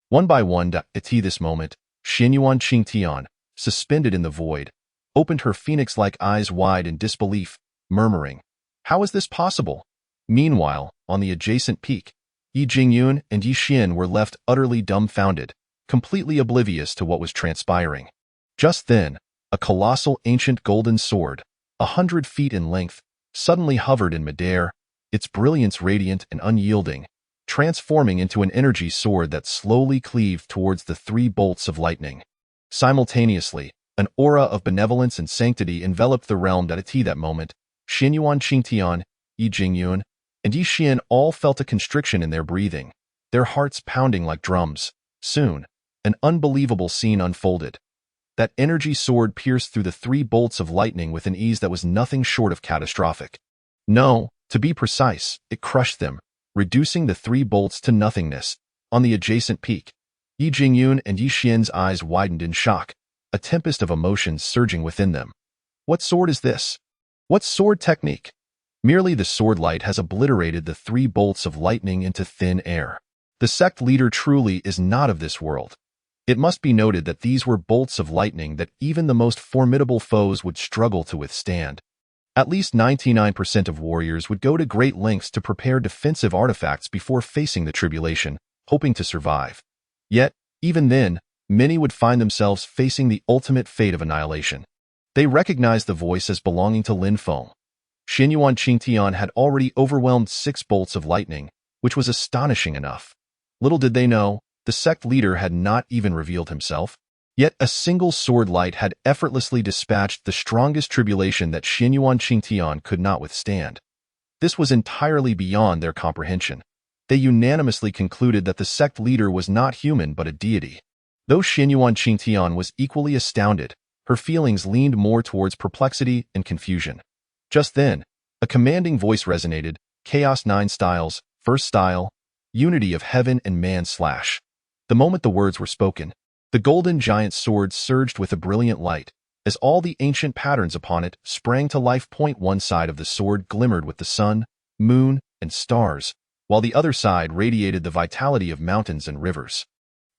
One by one, at this moment, Xinyuan Qingtian, suspended in the void, opened her phoenix-like eyes wide in disbelief, murmuring, "How is this possible?" Meanwhile, on the adjacent peak, Ye Jingyun and Ye Xian were left utterly dumbfounded, completely oblivious to what was transpiring. Just then, a colossal ancient golden sword, 100 feet in length, suddenly hovered in midair, its brilliance radiant and unyielding, transforming into an energy sword that slowly cleaved towards the 3 bolts of lightning. Simultaneously, an aura of benevolence and sanctity enveloped the realm at that moment. Xinyuan Qingtian, Ye Jingyun, and Ye Xian all felt a constriction in their breathing, their hearts pounding like drums. Soon, an unbelievable scene unfolded. That energy sword pierced through the 3 bolts of lightning with an ease that was nothing short of catastrophic. No, to be precise, it crushed them, reducing the 3 bolts to nothingness. On the adjacent peak, Ye Jingyun and Ye Xian's eyes widened in shock, a tempest of emotions surging within them. What sword is this? What sword technique? Merely the sword light has obliterated the 3 bolts of lightning into thin air. The sect leader truly is not of this world. It must be noted that these were bolts of lightning that even the most formidable foes would struggle to withstand. At least 99% of warriors would go to great lengths to prepare defensive artifacts before facing the tribulation, hoping to survive. Yet, even then, many would find themselves facing the ultimate fate of annihilation. They recognized the voice as belonging to Lin Feng. Xinyuan Qingtian had already overwhelmed 6 bolts of lightning, which was astonishing enough. Little did they know, the sect leader had not even revealed himself. Yet a single sword light had effortlessly dispatched the strongest tribulation that Xinyuan Qingtian could not withstand. This was entirely beyond their comprehension. They unanimously concluded that the sect leader was not human but a deity. Though Xinyuan Qingtian was equally astounded, her feelings leaned more towards perplexity and confusion. Just then, a commanding voice resonated, Chaos 9 styles, first style, unity of heaven and man slash. The moment the words were spoken, the golden giant sword surged with a brilliant light, as all the ancient patterns upon it sprang to life. One side of the sword glimmered with the sun, moon, and stars, while the other side radiated the vitality of mountains and rivers.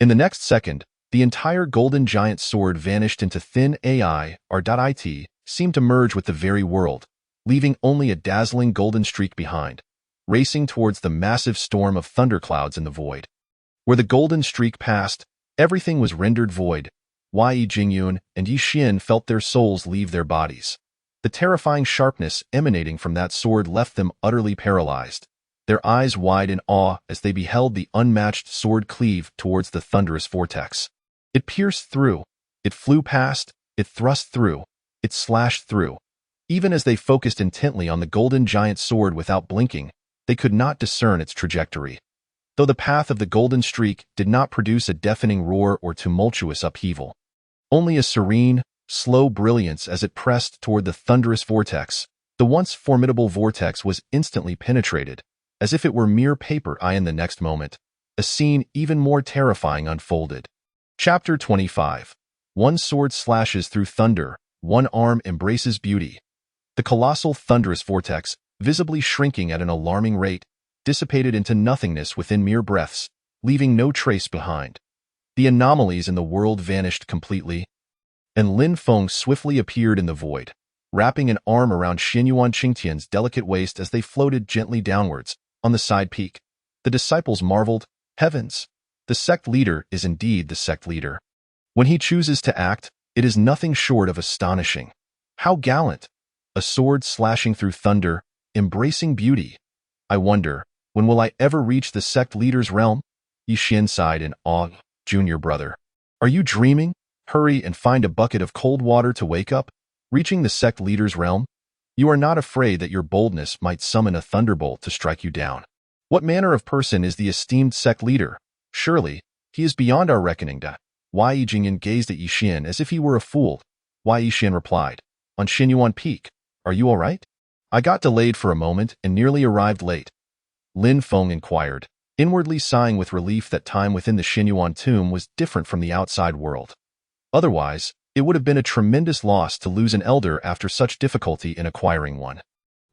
In the next second, the entire golden giant sword vanished into thin AI, or.it, seemed to merge with the very world, leaving only a dazzling golden streak behind, racing towards the massive storm of thunderclouds in the void. Where the golden streak passed, everything was rendered void. Ye Jingyun and Ye Xian felt their souls leave their bodies. The terrifying sharpness emanating from that sword left them utterly paralyzed, their eyes wide in awe as they beheld the unmatched sword cleave towards the thunderous vortex. It pierced through, it flew past, it thrust through, it slashed through. Even as they focused intently on the golden giant sword without blinking, they could not discern its trajectory. Though the path of the golden streak did not produce a deafening roar or tumultuous upheaval, only a serene, slow brilliance as it pressed toward the thunderous vortex. The once formidable vortex was instantly penetrated, as if it were mere paper. In the next moment, a scene even more terrifying unfolded. Chapter 25. One sword slashes through thunder, one arm embraces beauty. The colossal thunderous vortex, visibly shrinking at an alarming rate, dissipated into nothingness within mere breaths, leaving no trace behind. The anomalies in the world vanished completely, and Lin Feng swiftly appeared in the void, wrapping an arm around Xinyuan Qingtian's delicate waist as they floated gently downwards, on the side peak. The disciples marveled, "Heavens! The sect leader is indeed the sect leader. When he chooses to act, it is nothing short of astonishing. How gallant! A sword slashing through thunder, embracing beauty. I wonder, when will I ever reach the sect leader's realm?" Ye Xian sighed in awe. "Junior brother, are you dreaming? Hurry and find a bucket of cold water to wake up. Reaching the sect leader's realm? You are not afraid that your boldness might summon a thunderbolt to strike you down? What manner of person is the esteemed sect leader? Surely, he is beyond our reckoning." Ye Jingyun gazed at Ye Xian as if he were a fool. Ye Xian replied, "On Xinyuan Peak. Are you all right?" "I got delayed for a moment and nearly arrived late." Lin Feng inquired, inwardly sighing with relief that time within the Xinyuan tomb was different from the outside world. Otherwise, it would have been a tremendous loss to lose an elder after such difficulty in acquiring one.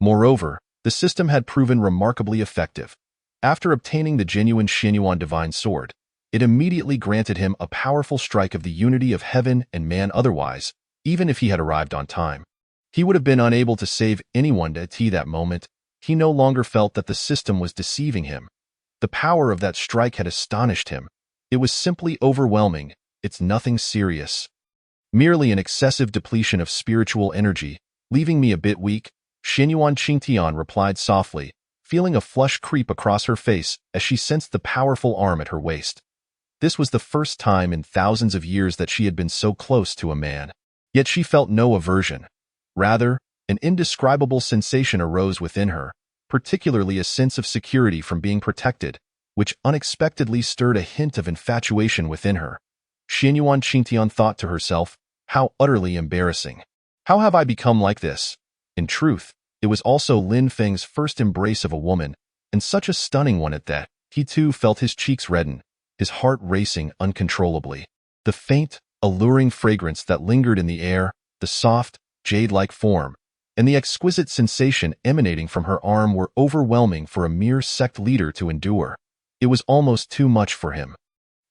Moreover, the system had proven remarkably effective. After obtaining the genuine Xinyuan divine sword, it immediately granted him a powerful strike of the unity of heaven and man. Otherwise, even if he had arrived on time, he would have been unable to save anyone. At that moment, he no longer felt that the system was deceiving him. The power of that strike had astonished him. It was simply overwhelming. It's nothing serious. Merely an excessive depletion of spiritual energy, leaving me a bit weak, Xinyuan Qingtian replied softly, feeling a flush creep across her face as she sensed the powerful arm at her waist. This was the first time in thousands of years that she had been so close to a man. Yet she felt no aversion. Rather, an indescribable sensation arose within her, particularly a sense of security from being protected, which unexpectedly stirred a hint of infatuation within her. Xinyuan Qingtian thought to herself, "How utterly embarrassing. How have I become like this?" In truth, it was also Lin Feng's first embrace of a woman, and such a stunning one at that. He too felt his cheeks redden, his heart racing uncontrollably. The faint, alluring fragrance that lingered in the air, the soft, jade-like form, and the exquisite sensation emanating from her arm were overwhelming for a mere sect leader to endure. It was almost too much for him.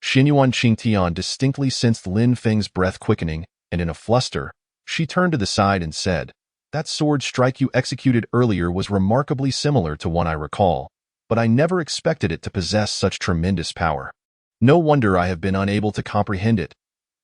Xinyuan Qingtian distinctly sensed Lin Feng's breath quickening, and in a fluster, she turned to the side and said, "That sword strike you executed earlier was remarkably similar to one I recall, but I never expected it to possess such tremendous power. No wonder I have been unable to comprehend it."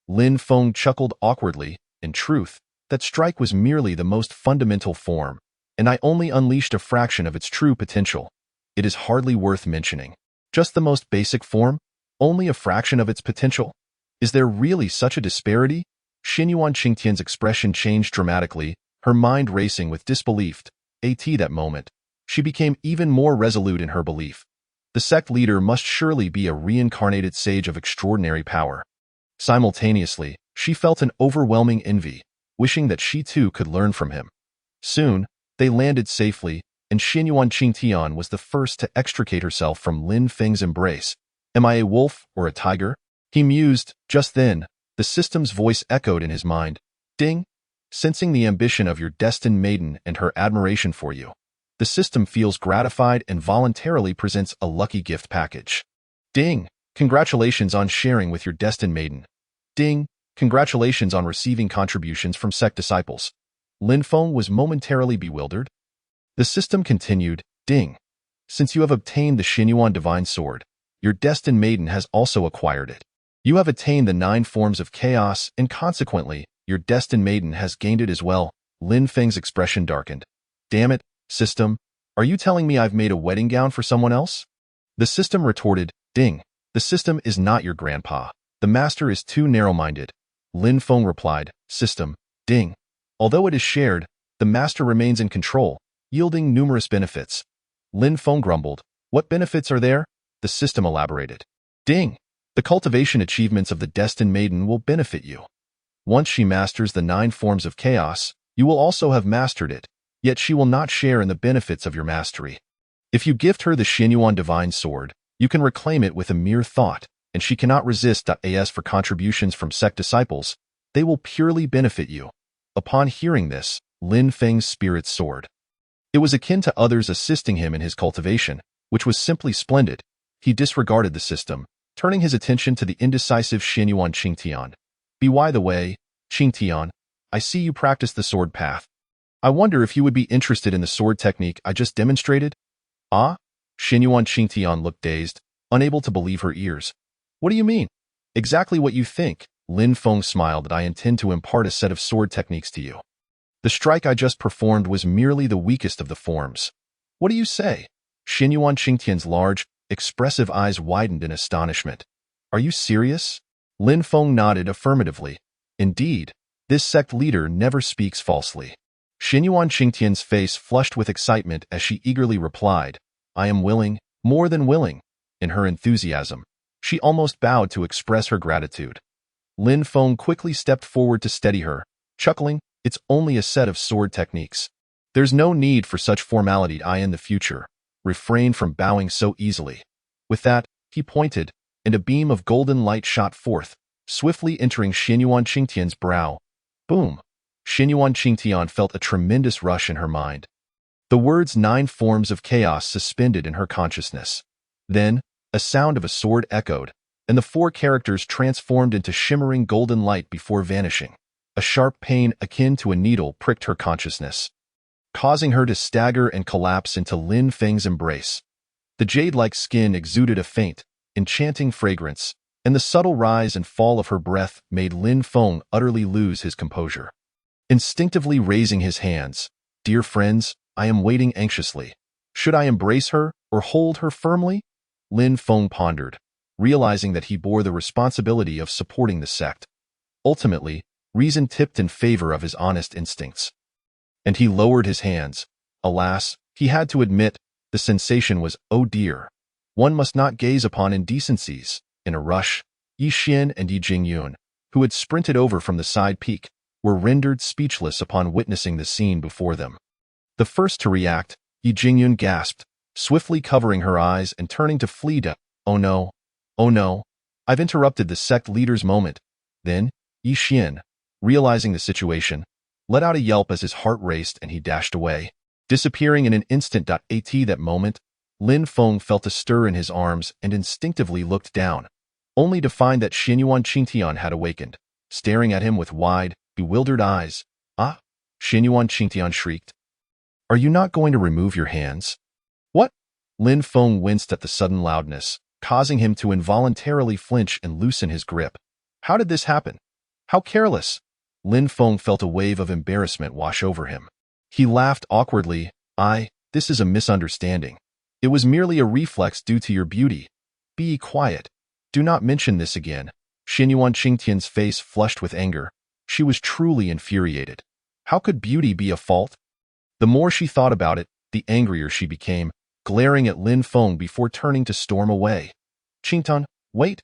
Lin Feng chuckled awkwardly. "In truth, that strike was merely the most fundamental form, and I only unleashed a fraction of its true potential. It is hardly worth mentioning. Just the most basic form? Only a fraction of its potential? Is there really such a disparity?" Xinyuan Qingtian's expression changed dramatically, her mind racing with disbelief. At that moment, she became even more resolute in her belief. The sect leader must surely be a reincarnated sage of extraordinary power. Simultaneously, She felt an overwhelming envy, wishing that she too could learn from him. Soon, they landed safely, and Xinyuan Qingtian was the first to extricate herself from Lin Feng's embrace. Am I a wolf or a tiger? He mused. Just then, the system's voice echoed in his mind. Ding! Sensing the ambition of your destined maiden and her admiration for you, the system feels gratified and voluntarily presents a lucky gift package. Ding! Congratulations on sharing with your destined maiden. Ding! Congratulations on receiving contributions from Sect disciples. Lin Feng was momentarily bewildered. The system continued. Ding! Since you have obtained the Xinyuan Divine Sword, your destined maiden has also acquired it. You have attained the 9 forms of chaos, and consequently, your destined maiden has gained it as well. Lin Feng's expression darkened. Damn it, system. Are you telling me I've made a wedding gown for someone else? The system retorted. Ding! The system is not your grandpa. The master is too narrow-minded. Lin Feng replied. System. Ding! Although it is shared, the master remains in control, yielding numerous benefits. Lin Feng grumbled. What benefits are there? The system elaborated. Ding! The cultivation achievements of the destined maiden will benefit you. Once she masters the 9 forms of chaos, you will also have mastered it, yet she will not share in the benefits of your mastery. If you gift her the Xinyuan Divine Sword, you can reclaim it with a mere thought, and she cannot resist. As for contributions from Sect disciples, they will purely benefit you. Upon hearing this, Lin Feng's spirit soared. It was akin to others assisting him in his cultivation, which was simply splendid. He disregarded the system, turning his attention to the indecisive Xinyuan Qingtian. By the way, Qingtian, I see you practice the sword path. I wonder if you would be interested in the sword technique I just demonstrated? Ah? Xinyuan Qingtian looked dazed, unable to believe her ears. What do you mean? Exactly what you think. Lin Feng smiled. I intend to impart a set of sword techniques to you. The strike I just performed was merely the weakest of the forms. What do you say? Xinyuan Qingtian's large, expressive eyes widened in astonishment. Are you serious? Lin Feng nodded affirmatively. Indeed, this sect leader never speaks falsely. Xinyuan Qingtian's face flushed with excitement as she eagerly replied, I am willing, more than willing. In her enthusiasm, she almost bowed to express her gratitude. Lin Feng quickly stepped forward to steady her, chuckling, it's only a set of sword techniques. There's no need for such formality. I in the future refrain from bowing so easily. With that, he pointed, and a beam of golden light shot forth, swiftly entering Xinyuan Qingtian's brow. Boom! Xinyuan Qingtian felt a tremendous rush in her mind. The words 9 forms of chaos suspended in her consciousness. Then, a sound of a sword echoed, and the 4 characters transformed into shimmering golden light before vanishing. A sharp pain akin to a needle pricked her consciousness, causing her to stagger and collapse into Lin Feng's embrace. The jade-like skin exuded a faint, enchanting fragrance, and the subtle rise and fall of her breath made Lin Feng utterly lose his composure. Instinctively raising his hands, Dear friends, I am waiting anxiously. Should I embrace her or hold her firmly? Lin Feng pondered, realizing that he bore the responsibility of supporting the sect. Ultimately, reason tipped in favor of his honest instincts. And he lowered his hands. Alas, he had to admit, the sensation was, oh dear. One must not gaze upon indecencies. In a rush, Ye Xin and Ye Jingyun, who had sprinted over from the side peak, were rendered speechless upon witnessing the scene before them. The first to react, Ye Jingyun gasped, swiftly covering her eyes and turning to flee. Oh no, I've interrupted the sect leader's moment. Then, Ye Xin, realizing the situation, let out a yelp as his heart raced and he dashed away, disappearing in an instant. At that moment, Lin Feng felt a stir in his arms and instinctively looked down, only to find that Xinyuan Qingtian had awakened, staring at him with wide, bewildered eyes. Ah! Xinyuan Qingtian shrieked. Are you not going to remove your hands? What? Lin Feng winced at the sudden loudness, causing him to involuntarily flinch and loosen his grip. How did this happen? How careless! Lin Feng felt a wave of embarrassment wash over him. He laughed awkwardly. This is a misunderstanding. It was merely a reflex due to your beauty. Be quiet. Do not mention this again. Xinyuan Qingtian's face flushed with anger. She was truly infuriated. How could beauty be a fault? The more she thought about it, the angrier she became, glaring at Lin Feng before turning to storm away. Qingtian, wait.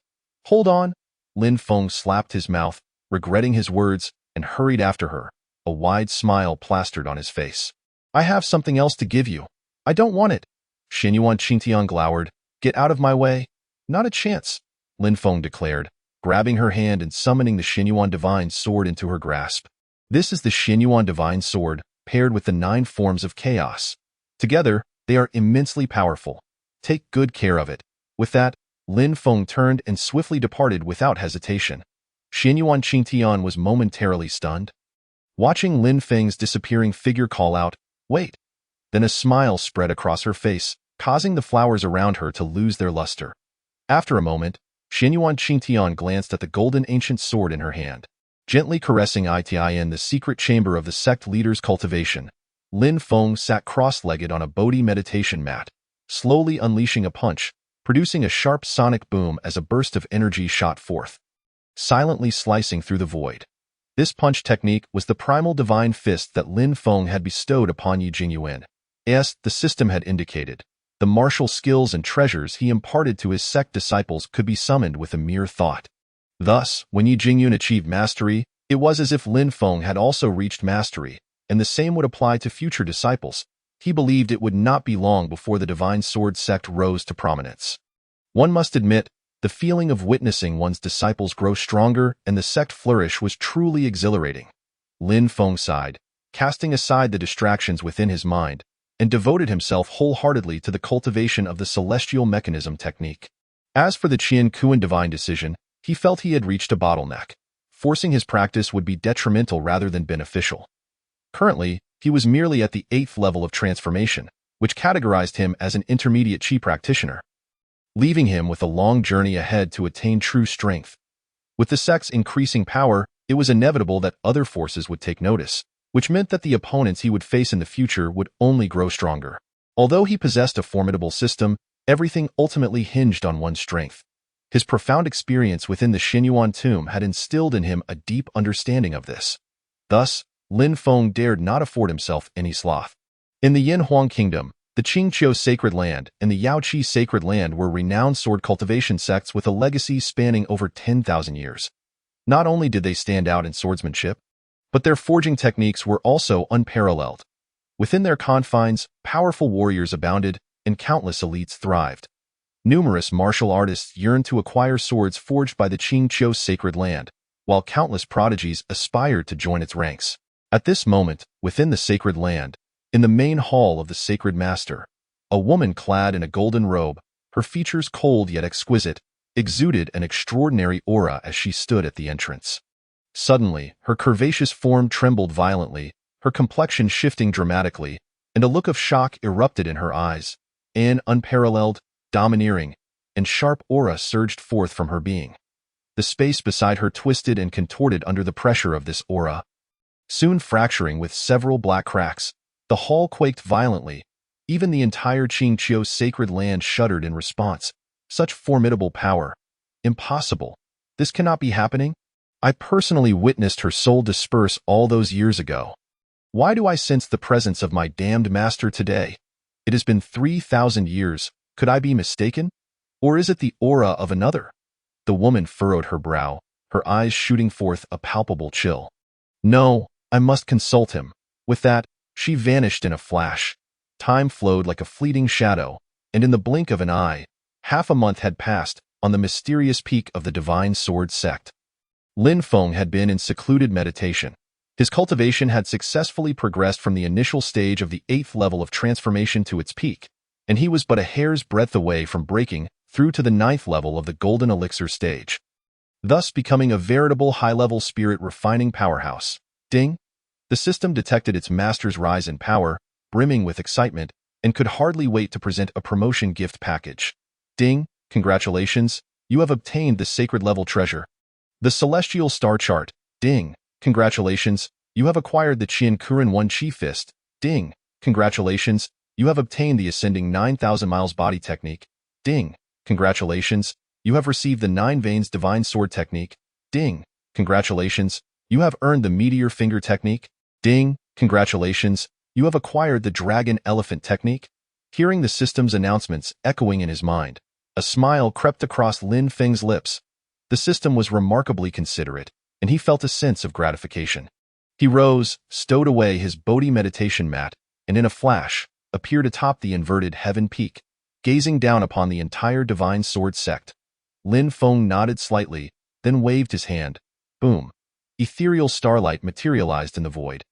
Hold on. Lin Feng slapped his mouth, regretting his words, and hurried after her, a wide smile plastered on his face. I have something else to give you. I don't want it. Xinyuan Qingtian glowered. Get out of my way. Not a chance, Lin Feng declared, grabbing her hand and summoning the Xinyuan divine sword into her grasp. This is the Xinyuan divine sword, paired with the 9 forms of chaos. Together, they are immensely powerful. Take good care of it. With that, Lin Feng turned and swiftly departed without hesitation. Xinyuan Qingtian was momentarily stunned. Watching Lin Feng's disappearing figure call out, "Wait!" Then a smile spread across her face, causing the flowers around her to lose their luster. After a moment, Xinyuan Qingtian glanced at the golden ancient sword in her hand. Gently caressing Itin the secret chamber of the sect leader's cultivation, Lin Feng sat cross-legged on a Bodhi meditation mat, slowly unleashing a punch, producing a sharp sonic boom as a burst of energy shot forth, silently slicing through the void. This punch technique was the primal divine fist that Lin Feng had bestowed upon Ye Jingyun. As the system had indicated, the martial skills and treasures he imparted to his sect disciples could be summoned with a mere thought. Thus, when Ye Jingyun achieved mastery, it was as if Lin Feng had also reached mastery, and the same would apply to future disciples. He believed it would not be long before the Divine Sword sect rose to prominence. One must admit, the feeling of witnessing one's disciples grow stronger and the sect flourish was truly exhilarating. Lin Feng sighed, casting aside the distractions within his mind, and devoted himself wholeheartedly to the cultivation of the celestial mechanism technique. As for the Qian Kuan divine decision, he felt he had reached a bottleneck. Forcing his practice would be detrimental rather than beneficial. Currently, he was merely at the 8th level of transformation, which categorized him as an intermediate Qi practitioner, leaving him with a long journey ahead to attain true strength. With the sect's increasing power, it was inevitable that other forces would take notice, which meant that the opponents he would face in the future would only grow stronger. Although he possessed a formidable system, everything ultimately hinged on one's strength. His profound experience within the Xinyuan tomb had instilled in him a deep understanding of this. Thus, Lin Feng dared not afford himself any sloth. In the Yin Huang Kingdom, the Qingqiu Sacred Land and the Yaoqi Sacred Land were renowned sword cultivation sects with a legacy spanning over 10,000 years. Not only did they stand out in swordsmanship, but their forging techniques were also unparalleled. Within their confines, powerful warriors abounded, and countless elites thrived. Numerous martial artists yearned to acquire swords forged by the Qingqiu Sacred Land, while countless prodigies aspired to join its ranks. At this moment, within the Sacred Land, in the main hall of the Sacred Master, a woman clad in a golden robe, her features cold yet exquisite, exuded an extraordinary aura as she stood at the entrance. Suddenly, her curvaceous form trembled violently, her complexion shifting dramatically, and a look of shock erupted in her eyes. An unparalleled, domineering, and sharp aura surged forth from her being. The space beside her twisted and contorted under the pressure of this aura. Soon fracturing with several black cracks, the hall quaked violently. Even the entire Qingqiu Sacred Land shuddered in response. Such formidable power. Impossible. This cannot be happening. I personally witnessed her soul disperse all those years ago. Why do I sense the presence of my damned master today? It has been 3,000 years. Could I be mistaken? Or is it the aura of another? The woman furrowed her brow, her eyes shooting forth a palpable chill. No, I must consult him. With that, she vanished in a flash. Time flowed like a fleeting shadow, and in the blink of an eye, half a month had passed on the mysterious peak of the Divine Sword Sect. Lin Feng had been in secluded meditation. His cultivation had successfully progressed from the initial stage of the 8th level of transformation to its peak, and he was but a hair's breadth away from breaking through to the 9th level of the Golden Elixir stage, thus becoming a veritable high-level spirit refining powerhouse. Ding! The system detected its master's rise in power, brimming with excitement, and could hardly wait to present a promotion gift package. Ding! Congratulations, you have obtained the sacred level treasure. The Celestial Star Chart. Ding! Congratulations, you have acquired the Qian Kuren 1 Chi Fist. Ding! Congratulations, you have obtained the Ascending 9,000 Miles Body Technique. Ding! Congratulations, you have received the 9 Veins Divine Sword Technique. Ding! Congratulations, you have earned the Meteor Finger Technique. Ding! Congratulations, you have acquired the Dragon Elephant Technique. Hearing the system's announcements echoing in his mind, a smile crept across Lin Feng's lips. The system was remarkably considerate. and he felt a sense of gratification. He rose, stowed away his Bodhi meditation mat, and in a flash, appeared atop the inverted heaven peak, gazing down upon the entire divine sword sect. Lin Feng nodded slightly, then waved his hand. Boom. Ethereal starlight materialized in the void.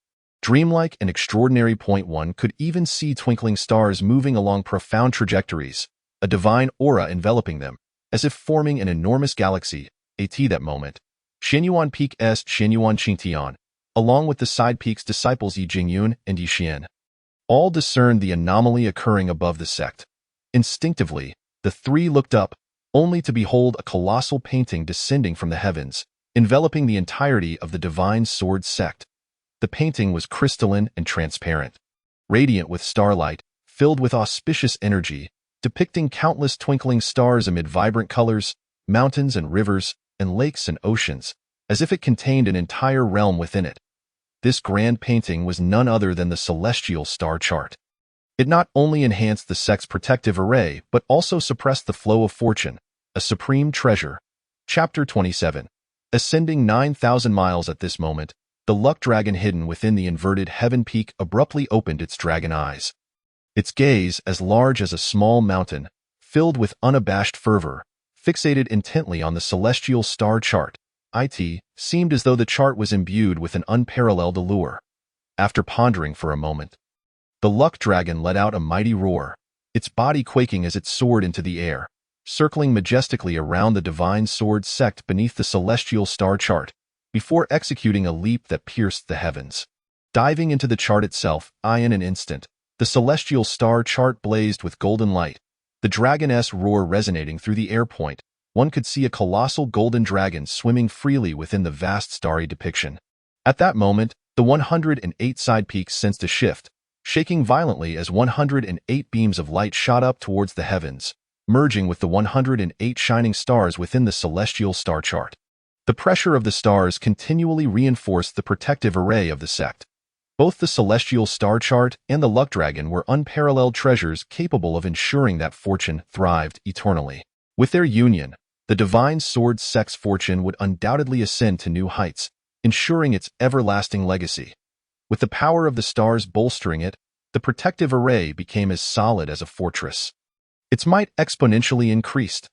Dreamlike and extraordinary. One could even see twinkling stars moving along profound trajectories, a divine aura enveloping them, as if forming an enormous galaxy. At that moment, Xinyuan Peak Est Xinyuan Qingtian, along with the side peaks disciples Ye Jingyun and Ye Xian, all discerned the anomaly occurring above the sect. Instinctively, the three looked up, only to behold a colossal painting descending from the heavens, enveloping the entirety of the divine sword sect. The painting was crystalline and transparent, radiant with starlight, filled with auspicious energy, depicting countless twinkling stars amid vibrant colors, mountains and rivers, and lakes and oceans, as if it contained an entire realm within it. This grand painting was none other than the celestial star chart. It not only enhanced the sect's protective array, but also suppressed the flow of fortune, a supreme treasure. Chapter 27. Ascending 9,000 miles at this moment, the luck dragon hidden within the inverted heaven peak abruptly opened its dragon eyes. Its gaze, as large as a small mountain, filled with unabashed fervor, fixated intently on the celestial star chart. It seemed as though the chart was imbued with an unparalleled allure. After pondering for a moment, the luck dragon let out a mighty roar, its body quaking as it soared into the air, circling majestically around the divine sword sect beneath the celestial star chart, before executing a leap that pierced the heavens. Diving into the chart itself, in an instant, the celestial star chart blazed with golden light, the dragon's roar resonating through the air point. One could see a colossal golden dragon swimming freely within the vast starry depiction. At that moment, the 108 side peaks sensed a shift, shaking violently as 108 beams of light shot up towards the heavens, merging with the 108 shining stars within the celestial star chart. The pressure of the stars continually reinforced the protective array of the sect. Both the celestial star chart and the luck dragon were unparalleled treasures capable of ensuring that fortune thrived eternally. With their union, the divine sword sect's fortune would undoubtedly ascend to new heights, ensuring its everlasting legacy. With the power of the stars bolstering it, the protective array became as solid as a fortress. Its might exponentially increased.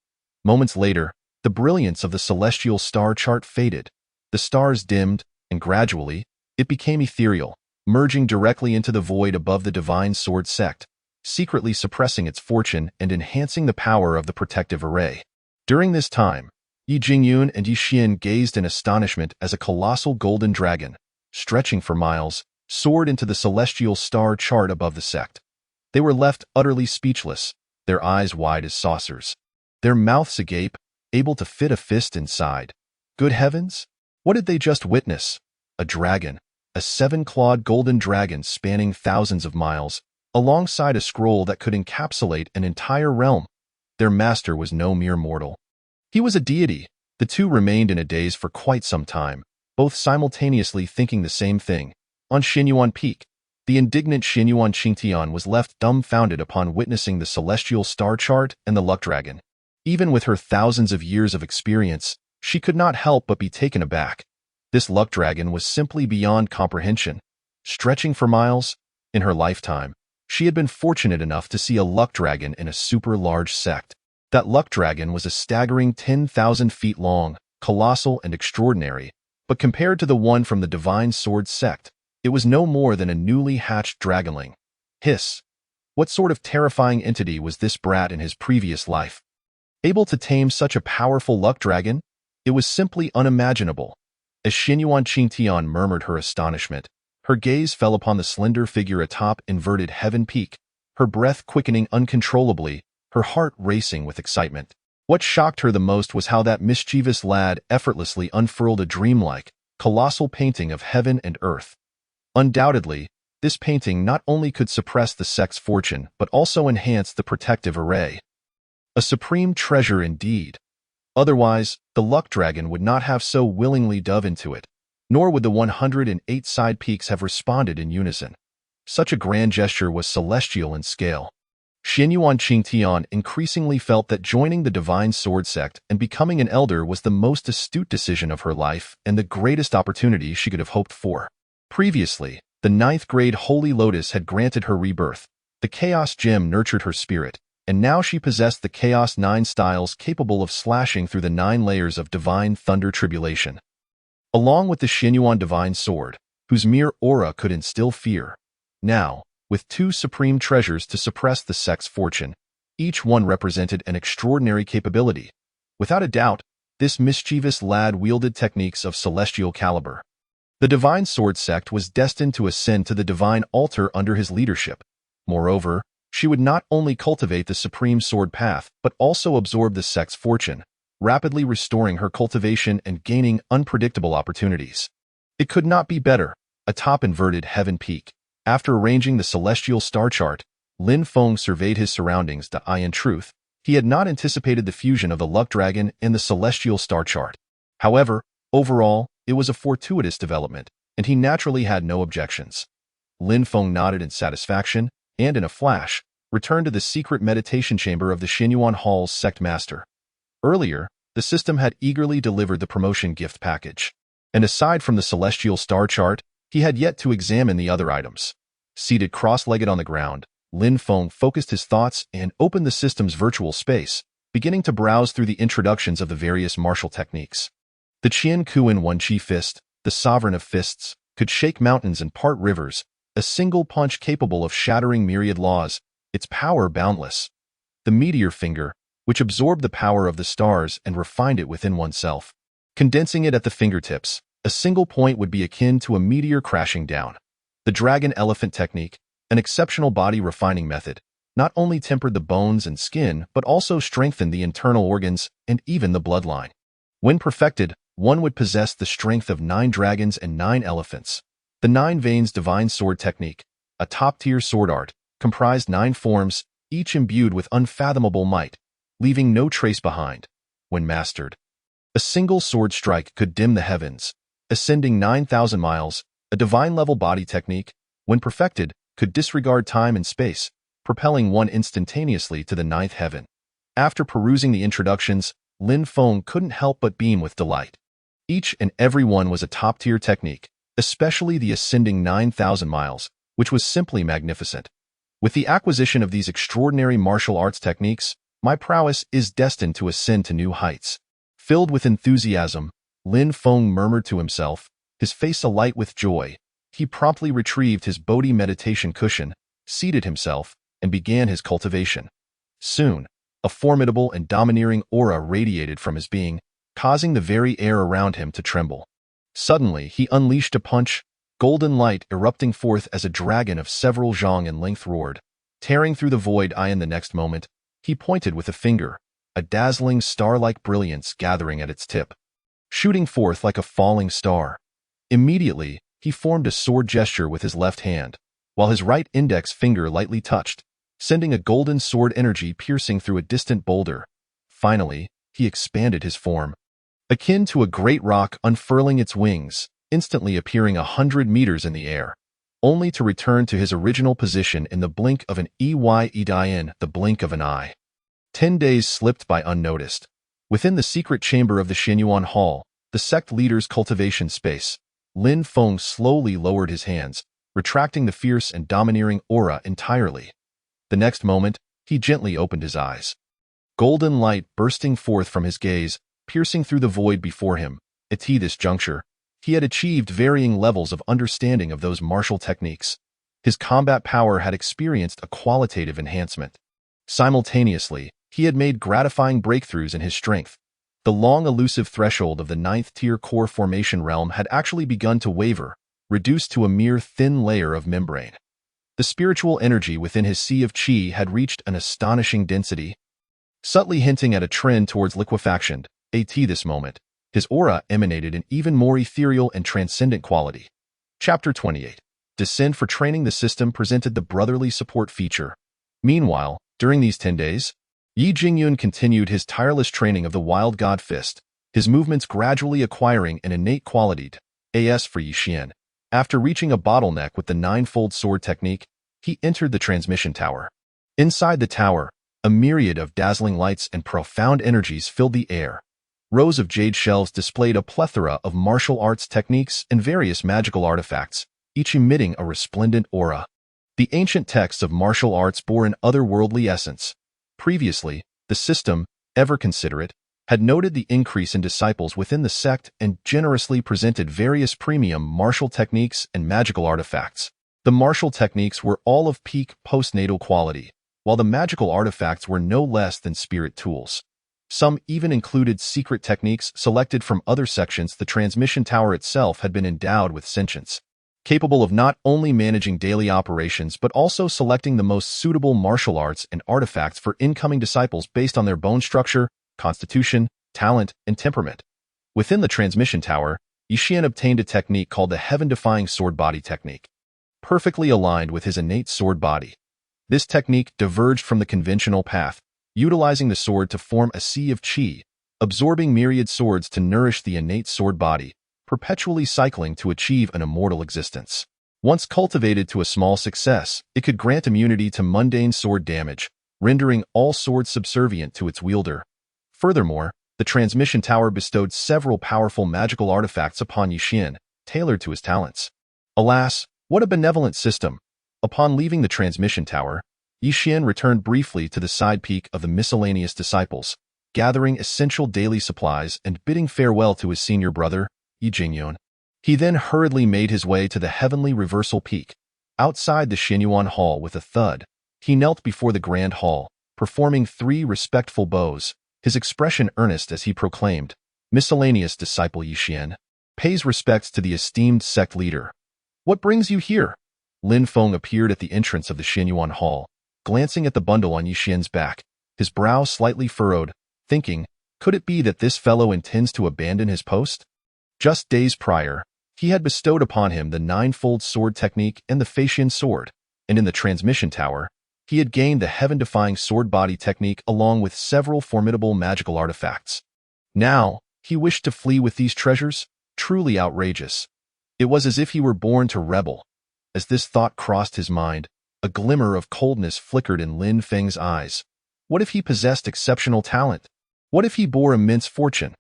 Moments later, the brilliance of the celestial star chart faded, the stars dimmed, and gradually, it became ethereal, merging directly into the void above the divine sword sect, secretly suppressing its fortune and enhancing the power of the protective array. During this time, Ye Jingyun and Ye Xian gazed in astonishment as a colossal golden dragon, stretching for miles, soared into the celestial star chart above the sect. They were left utterly speechless, their eyes wide as saucers, their mouths agape, able to fit a fist inside. Good heavens! What did they just witness? A dragon, a seven-clawed golden dragon spanning thousands of miles, alongside a scroll that could encapsulate an entire realm. Their master was no mere mortal. He was a deity. The two remained in a daze for quite some time, both simultaneously thinking the same thing. On Xinyuan Peak, the indignant Xinyuan Qingtian was left dumbfounded upon witnessing the celestial star chart and the luck dragon. Even with her thousands of years of experience, she could not help but be taken aback. This luck dragon was simply beyond comprehension. Stretching for miles, in her lifetime, she had been fortunate enough to see a luck dragon in a super-large sect. That luck dragon was a staggering 10,000 feet long, colossal and extraordinary, but compared to the one from the divine sword sect, it was no more than a newly hatched dragonling. Hiss! What sort of terrifying entity was this brat in his previous life? Able to tame such a powerful luck dragon? It was simply unimaginable. As Xinyuan Qingtian murmured her astonishment, her gaze fell upon the slender figure atop inverted heaven peak, her breath quickening uncontrollably, her heart racing with excitement. What shocked her the most was how that mischievous lad effortlessly unfurled a dreamlike, colossal painting of heaven and earth. Undoubtedly, this painting not only could suppress the sect's fortune but also enhance the protective array. A supreme treasure indeed. Otherwise, the luck dragon would not have so willingly dove into it, nor would the 108 side peaks have responded in unison. Such a grand gesture was celestial in scale. Xianyuan Qingtian increasingly felt that joining the Divine Sword Sect and becoming an elder was the most astute decision of her life and the greatest opportunity she could have hoped for. Previously, the 9th grade Holy Lotus had granted her rebirth, the Chaos Gem nurtured her spirit, and now she possessed the Chaos 9 styles capable of slashing through the 9 layers of Divine Thunder Tribulation. Along with the Xianyuan Divine Sword, whose mere aura could instill fear. Now, with 2 supreme treasures to suppress the sect's fortune, each one represented an extraordinary capability. Without a doubt, this mischievous lad wielded techniques of celestial caliber. The Divine Sword Sect was destined to ascend to the Divine Altar under his leadership. Moreover, she would not only cultivate the Supreme Sword Path, but also absorb the sect's fortune, rapidly restoring her cultivation and gaining unpredictable opportunities. It could not be better, atop inverted Heaven Peak. After arranging the celestial star chart, Lin Feng surveyed his surroundings. In truth, he had not anticipated the fusion of the Luck Dragon and the celestial star chart. However, overall, it was a fortuitous development, and he naturally had no objections. Lin Feng nodded in satisfaction, and in a flash, returned to the secret meditation chamber of the Xianyuan Hall's sect master. Earlier, the system had eagerly delivered the promotion gift package. And aside from the celestial star chart, he had yet to examine the other items. Seated cross-legged on the ground, Lin Feng focused his thoughts and opened the system's virtual space, beginning to browse through the introductions of the various martial techniques. The Qian Kuan One Qi Fist, the sovereign of fists, could shake mountains and part rivers, a single punch capable of shattering myriad laws, its power boundless. The Meteor Finger, which absorbed the power of the stars and refined it within oneself. Condensing it at the fingertips, a single point would be akin to a meteor crashing down. The Dragon Elephant Technique, an exceptional body refining method, not only tempered the bones and skin but also strengthened the internal organs and even the bloodline. When perfected, one would possess the strength of 9 dragons and 9 elephants. The 9 Veins Divine Sword Technique, a top-tier sword art, comprised 9 forms, each imbued with unfathomable might, leaving no trace behind. When mastered, a single sword strike could dim the heavens, ascending 9,000 miles. A divine-level body technique, when perfected, could disregard time and space, propelling one instantaneously to the 9th heaven. After perusing the introductions, Lin Feng couldn't help but beam with delight. Each and every one was a top-tier technique, especially the ascending 9,000 miles, which was simply magnificent. With the acquisition of these extraordinary martial arts techniques, my prowess is destined to ascend to new heights. Filled with enthusiasm, Lin Feng murmured to himself, his face alight with joy. He promptly retrieved his Bodhi meditation cushion, seated himself, and began his cultivation. Soon, a formidable and domineering aura radiated from his being, causing the very air around him to tremble. Suddenly, he unleashed a punch, golden light erupting forth as a dragon of several zhang in length roared, tearing through the void. In the next moment, he pointed with a finger, a dazzling star-like brilliance gathering at its tip, shooting forth like a falling star. Immediately, he formed a sword gesture with his left hand, while his right index finger lightly touched, sending a golden sword energy piercing through a distant boulder. Finally, he expanded his form, akin to a great rock unfurling its wings, instantly appearing 100 meters in the air, only to return to his original position in the blink of an the blink of an eye. 10 days slipped by unnoticed. Within the secret chamber of the Xianyuan Hall, the sect leader's cultivation space, Lin Feng slowly lowered his hands, retracting the fierce and domineering aura entirely. The next moment, he gently opened his eyes. Golden light bursting forth from his gaze, piercing through the void before him. At this juncture, he had achieved varying levels of understanding of those martial techniques. His combat power had experienced a qualitative enhancement. Simultaneously, he had made gratifying breakthroughs in his strength. The long elusive threshold of the 9th-tier core formation realm had actually begun to waver, reduced to a mere thin layer of membrane. The spiritual energy within his sea of qi had reached an astonishing density, subtly hinting at a trend towards liquefaction. At this moment, his aura emanated an even more ethereal and transcendent quality. Chapter 28. Descend for Training. The system presented the brotherly support feature. Meanwhile, during these 10 days, Ye Jingyun continued his tireless training of the Wild God Fist, his movements gradually acquiring an innate quality. As for Ye Xian, after reaching a bottleneck with the 9-fold sword technique, he entered the transmission tower. Inside the tower, a myriad of dazzling lights and profound energies filled the air. Rows of jade shelves displayed a plethora of martial arts techniques and various magical artifacts, each emitting a resplendent aura. The ancient texts of martial arts bore an otherworldly essence. Previously, the system, ever considerate, had noted the increase in disciples within the sect and generously presented various premium martial techniques and magical artifacts. The martial techniques were all of peak postnatal quality, while the magical artifacts were no less than spirit tools. Some even included secret techniques selected from other sections. The transmission tower itself had been endowed with sentience, capable of not only managing daily operations but also selecting the most suitable martial arts and artifacts for incoming disciples based on their bone structure, constitution, talent, and temperament. Within the transmission tower, Ye obtained a technique called the heaven-defying sword body technique, perfectly aligned with his innate sword body. This technique diverged from the conventional path, utilizing the sword to form a sea of qi, absorbing myriad swords to nourish the innate sword body, perpetually cycling to achieve an immortal existence. Once cultivated to a small success, it could grant immunity to mundane sword damage, rendering all swords subservient to its wielder. Furthermore, the transmission tower bestowed several powerful magical artifacts upon Ye, tailored to his talents. Alas, what a benevolent system! Upon leaving the transmission tower, Ye returned briefly to the side peak of the miscellaneous disciples, gathering essential daily supplies and bidding farewell to his senior brother, Ye Jingyun. He then hurriedly made his way to the heavenly reversal peak. Outside the Xinyuan Hall with a thud, he knelt before the grand hall, performing 3 respectful bows, his expression earnest as he proclaimed, "Miscellaneous disciple Ye pays respects to the esteemed sect leader." "What brings you here?" Lin Feng appeared at the entrance of the Xinyuan Hall, glancing at the bundle on Ye back, his brow slightly furrowed, thinking, could it be that this fellow intends to abandon his post? Just days prior, he had bestowed upon him the 9-fold sword technique and the Facian sword, and in the transmission tower, he had gained the heaven-defying sword body technique along with several formidable magical artifacts. Now, he wished to flee with these treasures? Truly outrageous. It was as if he were born to rebel. As this thought crossed his mind, a glimmer of coldness flickered in Lin Feng's eyes. What if he possessed exceptional talent? What if he bore immense fortune?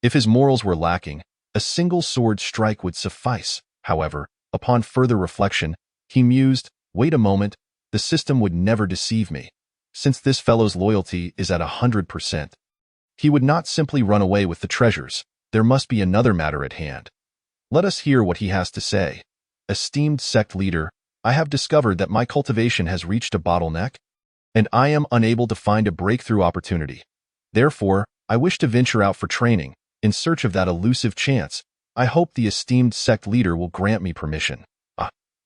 If his morals were lacking, a single sword strike would suffice. However, upon further reflection, he mused, wait a moment, the system would never deceive me. Since this fellow's loyalty is at 100%, he would not simply run away with the treasures. There must be another matter at hand. Let us hear what he has to say. Esteemed sect leader, I have discovered that my cultivation has reached a bottleneck, and I am unable to find a breakthrough opportunity. Therefore, I wish to venture out for training, in search of that elusive chance. I hope the esteemed sect leader will grant me permission.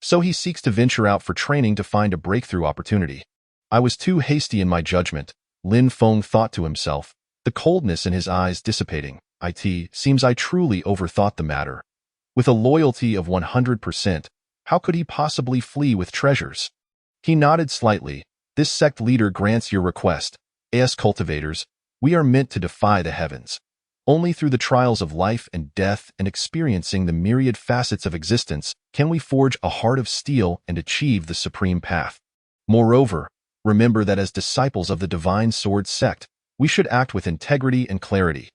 So he seeks to venture out for training to find a breakthrough opportunity. I was too hasty in my judgment, Lin Feng thought to himself, the coldness in his eyes dissipating. It seems I truly overthought the matter. With a loyalty of 100%, how could he possibly flee with treasures? He nodded slightly. This sect leader grants your request. As cultivators, we are meant to defy the heavens. Only through the trials of life and death and experiencing the myriad facets of existence can we forge a heart of steel and achieve the supreme path. Moreover, remember that as disciples of the Divine Sword Sect, we should act with integrity and clarity.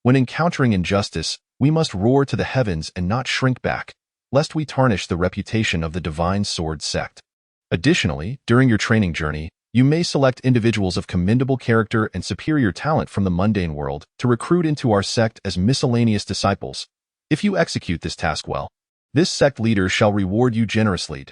When encountering injustice, we must roar to the heavens and not shrink back, lest we tarnish the reputation of the Divine Sword Sect. Additionally, during your training journey, you may select individuals of commendable character and superior talent from the mundane world to recruit into our sect as miscellaneous disciples. If you execute this task well, this sect leader shall reward you generously.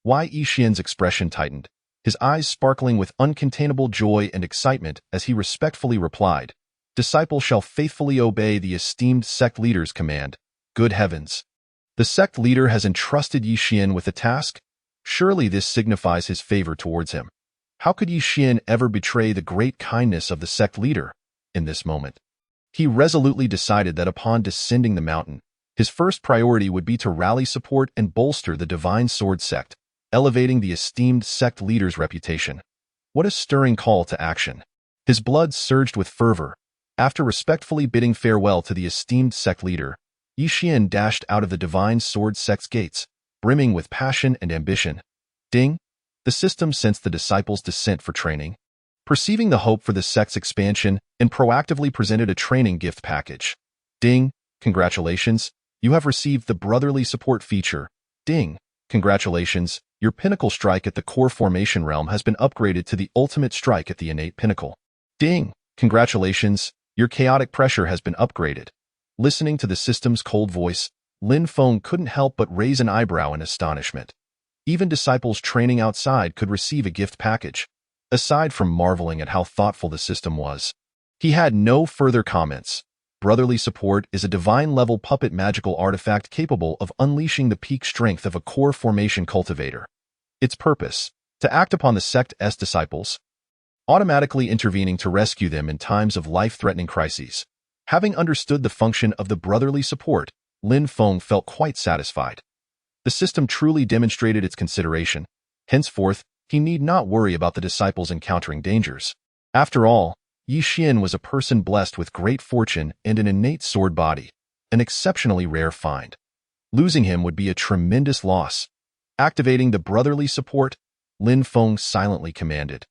Ye Jingyun's expression tightened, his eyes sparkling with uncontainable joy and excitement as he respectfully replied, "Disciples shall faithfully obey the esteemed sect leader's command." Good heavens! The sect leader has entrusted Ye Jingyun with a task? Surely this signifies his favor towards him. How could Ye Jingyun ever betray the great kindness of the sect leader? In this moment, he resolutely decided that upon descending the mountain, his first priority would be to rally support and bolster the Divine Sword Sect, elevating the esteemed sect leader's reputation. What a stirring call to action! His blood surged with fervor. After respectfully bidding farewell to the esteemed sect leader, Ye Jingyun dashed out of the Divine Sword Sect's gates, brimming with passion and ambition. Ding! The system sensed the disciples' descent for training, perceiving the hope for the sect's expansion, and proactively presented a training gift package. Ding, congratulations, you have received the brotherly support feature. Ding, congratulations, your pinnacle strike at the core formation realm has been upgraded to the ultimate strike at the innate pinnacle. Ding, congratulations, your chaotic pressure has been upgraded. Listening to the system's cold voice, Lin Feng couldn't help but raise an eyebrow in astonishment. Even disciples training outside could receive a gift package. Aside from marveling at how thoughtful the system was, he had no further comments. Brotherly support is a divine-level puppet magical artifact capable of unleashing the peak strength of a core formation cultivator. Its purpose: to act upon the Sect's disciples, automatically intervening to rescue them in times of life-threatening crises. Having understood the function of the brotherly support, Lin Feng felt quite satisfied. The system truly demonstrated its consideration. Henceforth, he need not worry about the disciples encountering dangers. After all, Ye Jingyun was a person blessed with great fortune and an innate sword body, an exceptionally rare find. Losing him would be a tremendous loss. Activating the brotherly support, Lin Feng silently commanded.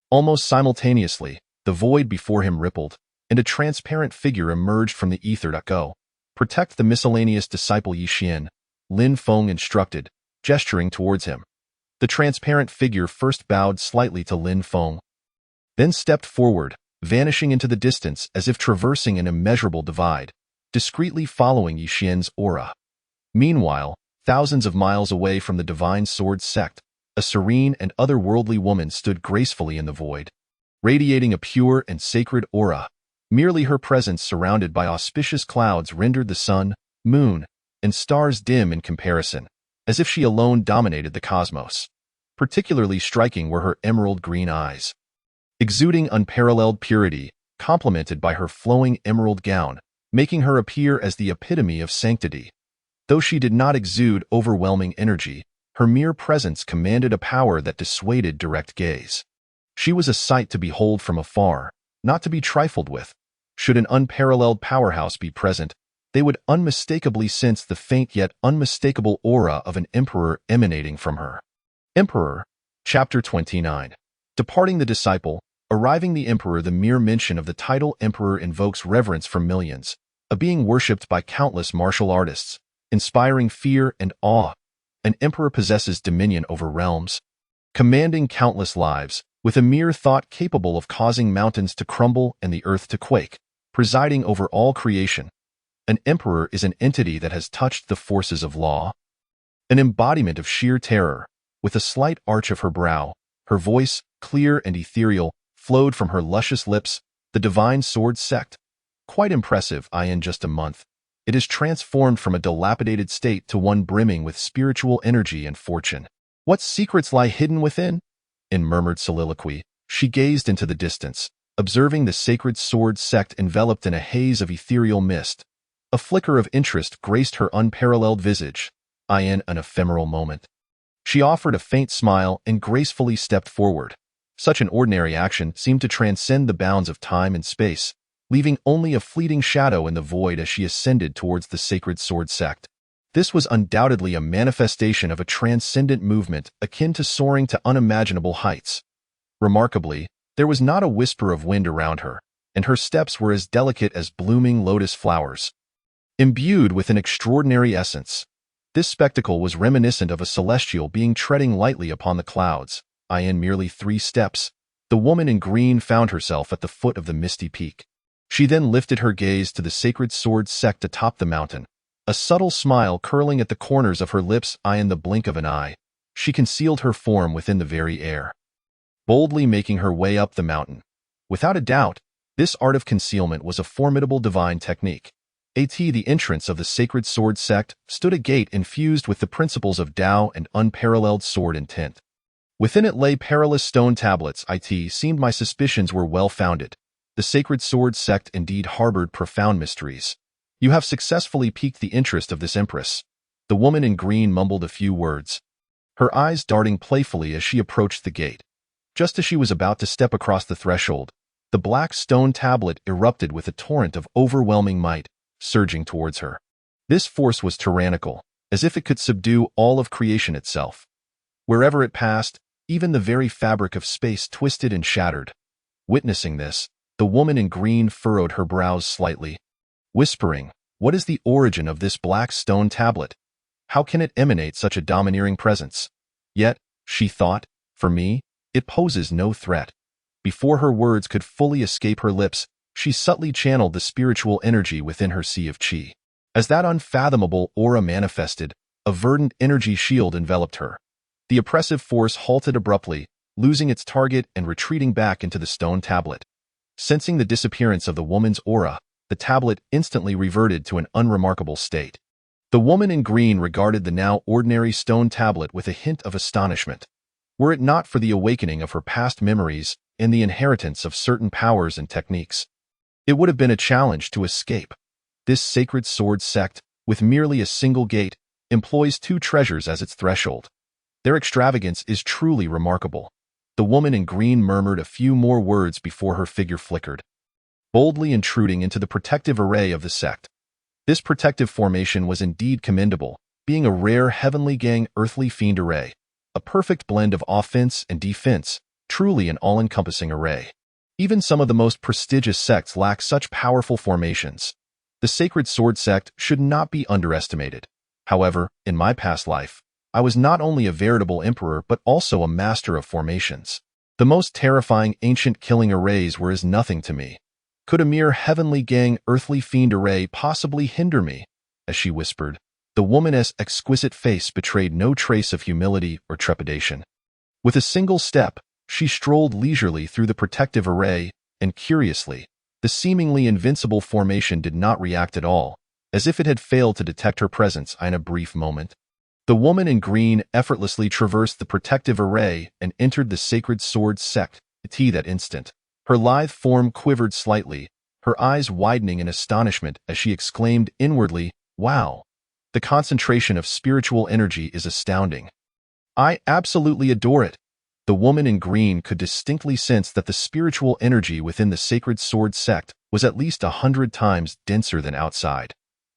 Almost simultaneously, the void before him rippled, and a transparent figure emerged from the ether. Go. Protect the miscellaneous disciple Ye Jingyun, Lin Feng instructed, gesturing towards him. The transparent figure first bowed slightly to Lin Feng, then stepped forward, vanishing into the distance as if traversing an immeasurable divide, discreetly following Ye Jingyun's aura. Meanwhile, thousands of miles away from the Divine Sword Sect, a serene and otherworldly woman stood gracefully in the void, radiating a pure and sacred aura. Merely her presence surrounded by auspicious clouds rendered the sun, moon, and stars dim in comparison, as if she alone dominated the cosmos. Particularly striking were her emerald green eyes, exuding unparalleled purity, complemented by her flowing emerald gown, making her appear as the epitome of sanctity. Though she did not exude overwhelming energy, her mere presence commanded a power that dissuaded direct gaze. She was a sight to behold from afar, not to be trifled with. Should an unparalleled powerhouse be present, they would unmistakably sense the faint yet unmistakable aura of an emperor emanating from her. Emperor, Chapter 29. Departing the disciple, arriving the emperor. The mere mention of the title emperor invokes reverence from millions, a being worshipped by countless martial artists, inspiring fear and awe. An emperor possesses dominion over realms, commanding countless lives, with a mere thought capable of causing mountains to crumble and the earth to quake, presiding over all creation. An emperor is an entity that has touched the forces of law, an embodiment of sheer terror. With a slight arch of her brow, her voice, clear and ethereal, flowed from her luscious lips. The Divine Sword Sect. Quite impressive. In just a month, it is transformed from a dilapidated state to one brimming with spiritual energy and fortune. What secrets lie hidden within? In murmured soliloquy, she gazed into the distance, observing the sacred sword sect enveloped in a haze of ethereal mist. A flicker of interest graced her unparalleled visage. In an ephemeral moment, she offered a faint smile and gracefully stepped forward. Such an ordinary action seemed to transcend the bounds of time and space, leaving only a fleeting shadow in the void as she ascended towards the sacred sword sect. This was undoubtedly a manifestation of a transcendent movement akin to soaring to unimaginable heights. Remarkably, there was not a whisper of wind around her, and her steps were as delicate as blooming lotus flowers, imbued with an extraordinary essence. This spectacle was reminiscent of a celestial being treading lightly upon the clouds. In merely 3 steps, the woman in green found herself at the foot of the misty peak. She then lifted her gaze to the sacred sword sect atop the mountain, a subtle smile curling at the corners of her lips. In the blink of an eye, she concealed her form within the very air, boldly making her way up the mountain. Without a doubt, this art of concealment was a formidable divine technique. The entrance of the sacred sword sect stood a gate infused with the principles of Tao and unparalleled sword intent. Within it lay perilous stone tablets. It seemed my suspicions were well-founded. The sacred sword sect indeed harbored profound mysteries. You have successfully piqued the interest of this empress. The woman in green mumbled a few words, her eyes darting playfully as she approached the gate. Just as she was about to step across the threshold, the black stone tablet erupted with a torrent of overwhelming might, surging towards her. This force was tyrannical, as if it could subdue all of creation itself. Wherever it passed, Even the very fabric of space twisted and shattered. Witnessing this, the woman in green furrowed her brows slightly, whispering, "What is the origin of this black stone tablet? How can it emanate such a domineering presence? Yet, she thought, for me, it poses no threat." Before her words could fully escape her lips, she subtly channeled the spiritual energy within her sea of qi. As that unfathomable aura manifested, a verdant energy shield enveloped her. The oppressive force halted abruptly, losing its target and retreating back into the stone tablet. Sensing the disappearance of the woman's aura, the tablet instantly reverted to an unremarkable state. The woman in green regarded the now ordinary stone tablet with a hint of astonishment. Were it not for the awakening of her past memories and the inheritance of certain powers and techniques, it would have been a challenge to escape. This sacred sword sect, with merely a single gate, employs 2 treasures as its threshold. Their extravagance is truly remarkable. The woman in green murmured a few more words before her figure flickered, boldly intruding into the protective array of the sect. This protective formation was indeed commendable, being a rare heavenly gang earthly fiend array, a perfect blend of offense and defense, truly an all-encompassing array. Even some of the most prestigious sects lack such powerful formations. The Sacred Sword Sect should not be underestimated. However, in my past life, I was not only a veritable emperor but also a master of formations. The most terrifying ancient killing arrays were as nothing to me. Could a mere heavenly gang earthly fiend array possibly hinder me? As she whispered, the woman's exquisite face betrayed no trace of humility or trepidation. With a single step, she strolled leisurely through the protective array, and curiously, the seemingly invincible formation did not react at all, as if it had failed to detect her presence in a brief moment. The woman in green effortlessly traversed the protective array and entered the Sacred Sword Sect that instant. Her lithe form quivered slightly, her eyes widening in astonishment as she exclaimed inwardly, "Wow! The concentration of spiritual energy is astounding. I absolutely adore it." The woman in green could distinctly sense that the spiritual energy within the Sacred Sword Sect was at least 100 times denser than outside.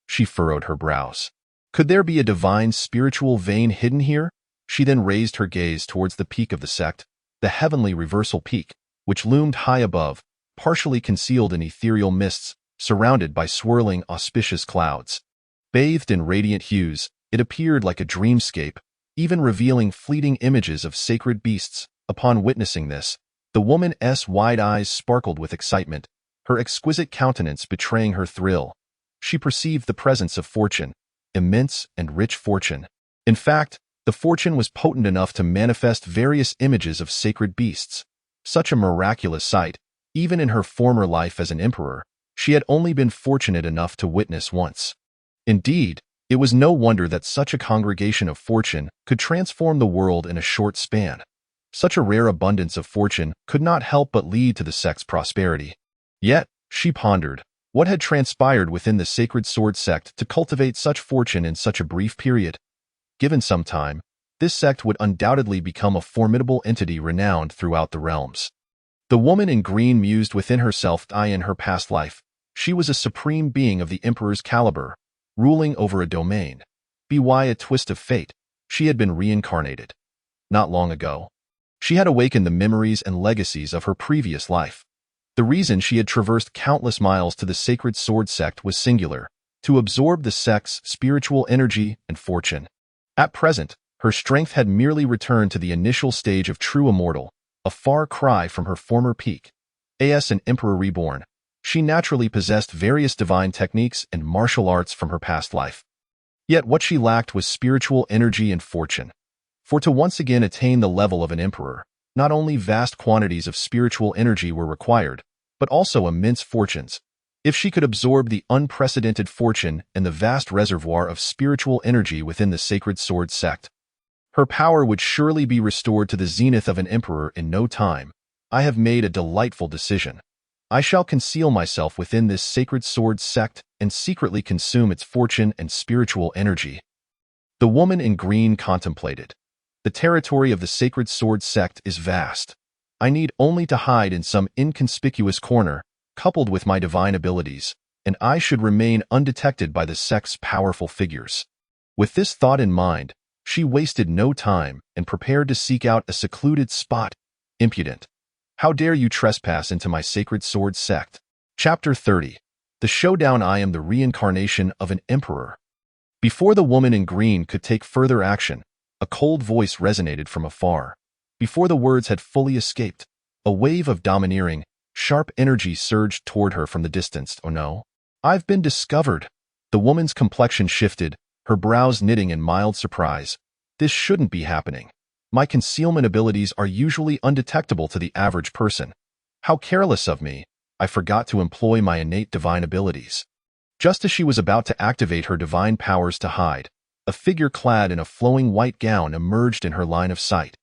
She furrowed her brows. Could there be a divine spiritual vein hidden here? She then raised her gaze towards the peak of the sect, the heavenly reversal peak, which loomed high above, partially concealed in ethereal mists, surrounded by swirling, auspicious clouds. Bathed in radiant hues, it appeared like a dreamscape, even revealing fleeting images of sacred beasts. Upon witnessing this, the woman's wide eyes sparkled with excitement, her exquisite countenance betraying her thrill. She perceived the presence of fortune, immense and rich fortune. In fact, the fortune was potent enough to manifest various images of sacred beasts. Such a miraculous sight, even in her former life as an emperor, she had only been fortunate enough to witness once. Indeed, it was no wonder that such a congregation of fortune could transform the world in a short span. Such a rare abundance of fortune could not help but lead to the sect's prosperity. Yet, she pondered, what had transpired within the Sacred Sword Sect to cultivate such fortune in such a brief period? Given some time, this sect would undoubtedly become a formidable entity renowned throughout the realms. The woman in green mused within herself. In her past life, she was a supreme being of the Emperor's caliber, ruling over a domain. By a twist of fate, she had been reincarnated. Not long ago, she had awakened the memories and legacies of her previous life. The reason she had traversed countless miles to the Sacred Sword Sect was singular: to absorb the sect's spiritual energy and fortune. At present, her strength had merely returned to the initial stage of true immortal, a far cry from her former peak. As an emperor reborn, she naturally possessed various divine techniques and martial arts from her past life. Yet what she lacked was spiritual energy and fortune. For to once again attain the level of an emperor, not only vast quantities of spiritual energy were required, but also immense fortunes. If she could absorb the unprecedented fortune and the vast reservoir of spiritual energy within the Sacred Sword Sect, her power would surely be restored to the zenith of an emperor in no time. I have made a delightful decision. I shall conceal myself within this Sacred Sword Sect and secretly consume its fortune and spiritual energy. The woman in green contemplated. The territory of the Sacred Sword Sect is vast. I need only to hide in some inconspicuous corner, coupled with my divine abilities, and I should remain undetected by the sect's powerful figures. With this thought in mind, She wasted no time and prepared to seek out a secluded spot. Impudent. How dare you trespass into my sacred sword sect? Chapter 30. The Showdown. I am the reincarnation of an emperor. Before the woman in green could take further action, a cold voice resonated from afar. Before the words had fully escaped, a wave of domineering, sharp energy surged toward her from the distance. Oh no. I've been discovered. The woman's complexion shifted, her brows knitting in mild surprise. This shouldn't be happening. My concealment abilities are usually undetectable to the average person. How careless of me. I forgot to employ my innate divine abilities. Just as she was about to activate her divine powers to hide, a figure clad in a flowing white gown emerged in her line of sight.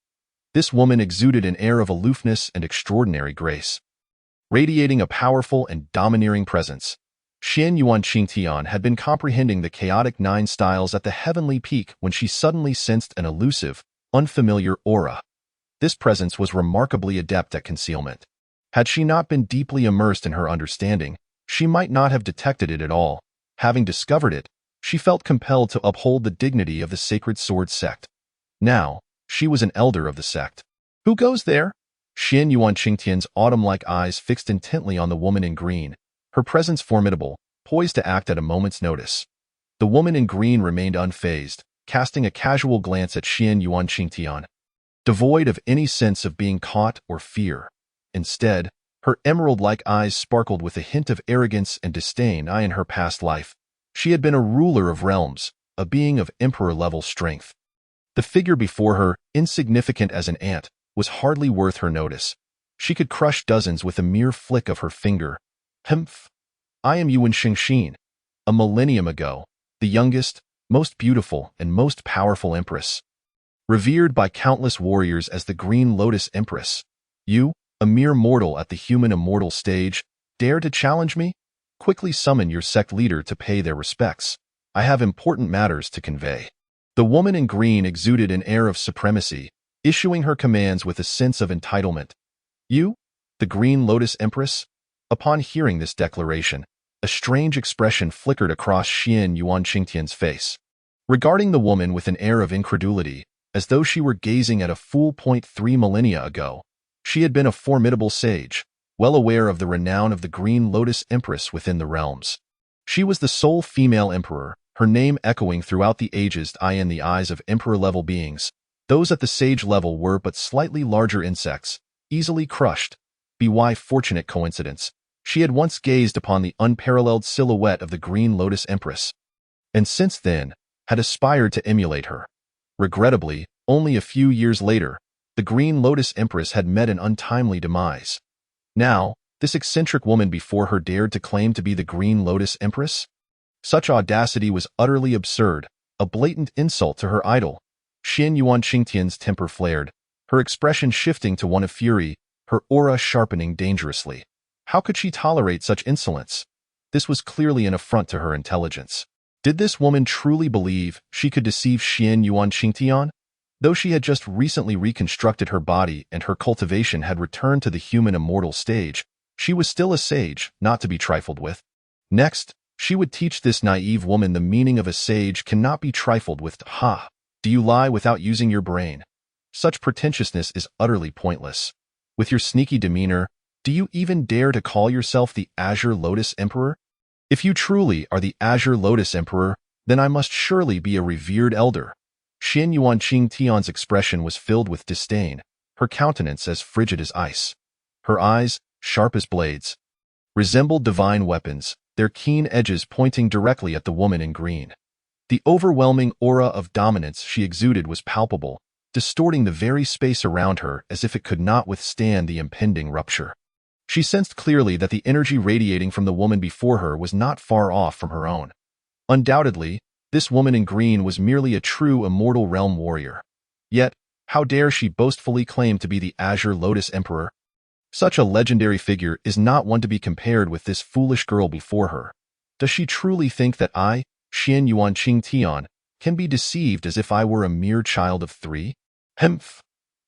This woman exuded an air of aloofness and extraordinary grace. Radiating a powerful and domineering presence, Xian Yuan Qingtian had been comprehending the chaotic 9 styles at the heavenly peak when she suddenly sensed an elusive, unfamiliar aura. This presence was remarkably adept at concealment. Had she not been deeply immersed in her understanding, she might not have detected it at all. Having discovered it, she felt compelled to uphold the dignity of the sacred sword sect. Now, she was an elder of the sect. Who goes there? Xian Yuan Qingtian's autumn-like eyes fixed intently on the woman in green, her presence formidable, poised to act at a moment's notice. The woman in green remained unfazed, casting a casual glance at Xian Yuan Qingtian, devoid of any sense of being caught or fear. Instead, her emerald-like eyes sparkled with a hint of arrogance and disdain. In her past life, she had been a ruler of realms, a being of emperor-level strength. The figure before her, insignificant as an ant, was hardly worth her notice. She could crush dozens with a mere flick of her finger. Humph. I am Yuan Xingxin. A millennium ago, the youngest, most beautiful, and most powerful empress. Revered by countless warriors as the Green Lotus Empress. You, a mere mortal at the human immortal stage, dare to challenge me? Quickly summon your sect leader to pay their respects. I have important matters to convey. The woman in green exuded an air of supremacy, issuing her commands with a sense of entitlement. You, the Green Lotus Empress? Upon hearing this declaration, a strange expression flickered across Xian Yuan Qingtian's face. Regarding the woman with an air of incredulity, as though she were gazing at a fool. 3 millennia ago, she had been a formidable sage, well aware of the renown of the Green Lotus Empress within the realms. She was the sole female emperor, her name echoing throughout the ages. In the eyes of emperor-level beings, those at the sage level were but slightly larger insects, easily crushed. By fortunate coincidence, she had once gazed upon the unparalleled silhouette of the Green Lotus Empress, and since then had aspired to emulate her. Regrettably, only a few years later, the Green Lotus Empress had met an untimely demise. Now, this eccentric woman before her dared to claim to be the Green Lotus Empress? Such audacity was utterly absurd, a blatant insult to her idol. Xian Yuan Qingtian's temper flared, her expression shifting to one of fury, her aura sharpening dangerously. How could she tolerate such insolence? This was clearly an affront to her intelligence. Did this woman truly believe she could deceive Xian Yuan Qingtian? Though she had just recently reconstructed her body and her cultivation had returned to the human immortal stage, she was still a sage, not to be trifled with. Next, she would teach this naive woman the meaning of a sage cannot be trifled with. Ha! Do you lie without using your brain? Such pretentiousness is utterly pointless. With your sneaky demeanor, do you even dare to call yourself the Azure Lotus Emperor? If you truly are the Azure Lotus Emperor, then I must surely be a revered elder. Xian Yuan Qingtian's expression was filled with disdain, her countenance as frigid as ice. Her eyes, sharp as blades, resembled divine weapons, their keen edges pointing directly at the woman in green. The overwhelming aura of dominance she exuded was palpable, distorting the very space around her as if it could not withstand the impending rupture. She sensed clearly that the energy radiating from the woman before her was not far off from her own. Undoubtedly, this woman in green was merely a true immortal realm warrior. Yet, how dare she boastfully claim to be the Azure Lotus Emperor? Such a legendary figure is not one to be compared with this foolish girl before her. Does she truly think that I, Xian Yuan Qingtian, can be deceived as if I were a mere child of 3? Humph!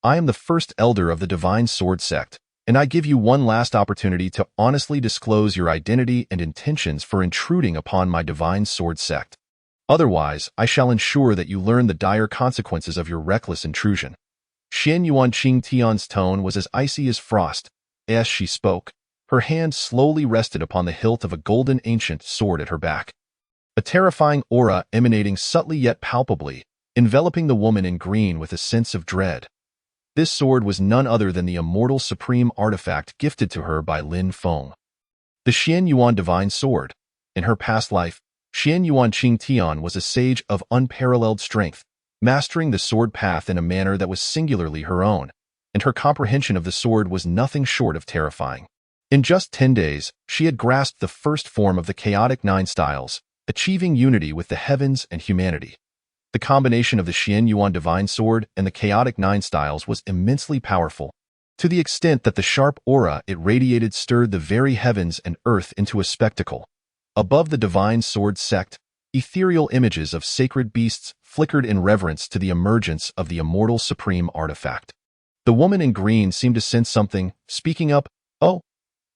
I am the first elder of the Divine Sword Sect, and I give you one last opportunity to honestly disclose your identity and intentions for intruding upon my Divine Sword Sect. Otherwise, I shall ensure that you learn the dire consequences of your reckless intrusion. Xian Yuanqing Tian's tone was as icy as frost. As she spoke, her hand slowly rested upon the hilt of a golden ancient sword at her back. A terrifying aura emanating subtly yet palpably, enveloping the woman in green with a sense of dread. This sword was none other than the immortal supreme artifact gifted to her by Lin Feng. The Xian Yuan Divine Sword. In her past life, Xian Yuanqing Tian was a sage of unparalleled strength, mastering the sword path in a manner that was singularly her own, and her comprehension of the sword was nothing short of terrifying. In just 10 days, she had grasped the first form of the chaotic 9 styles, achieving unity with the heavens and humanity. The combination of the Xian Yuan Divine Sword and the chaotic 9 styles was immensely powerful, to the extent that the sharp aura it radiated stirred the very heavens and earth into a spectacle. Above the Divine Sword Sect, ethereal images of sacred beasts flickered in reverence to the emergence of the immortal supreme artifact. The woman in green seemed to sense something, speaking up, "Oh,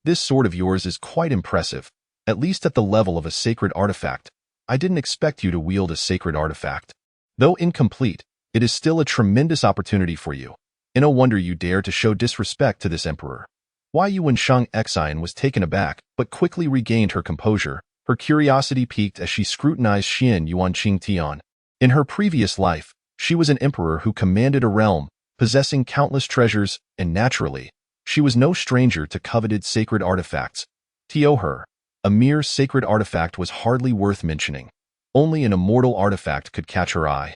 this sword of yours is quite impressive, at least at the level of a sacred artifact. I didn't expect you to wield a sacred artifact. Though incomplete, it is still a tremendous opportunity for you. And no wonder you dare to show disrespect to this emperor." Ye Jingyun was taken aback, but quickly regained her composure. Her curiosity piqued as she scrutinized Xian Yuanqing Tian. In her previous life, she was an emperor who commanded a realm, possessing countless treasures, and naturally, she was no stranger to coveted sacred artifacts. To her, a mere sacred artifact was hardly worth mentioning. Only an immortal artifact could catch her eye.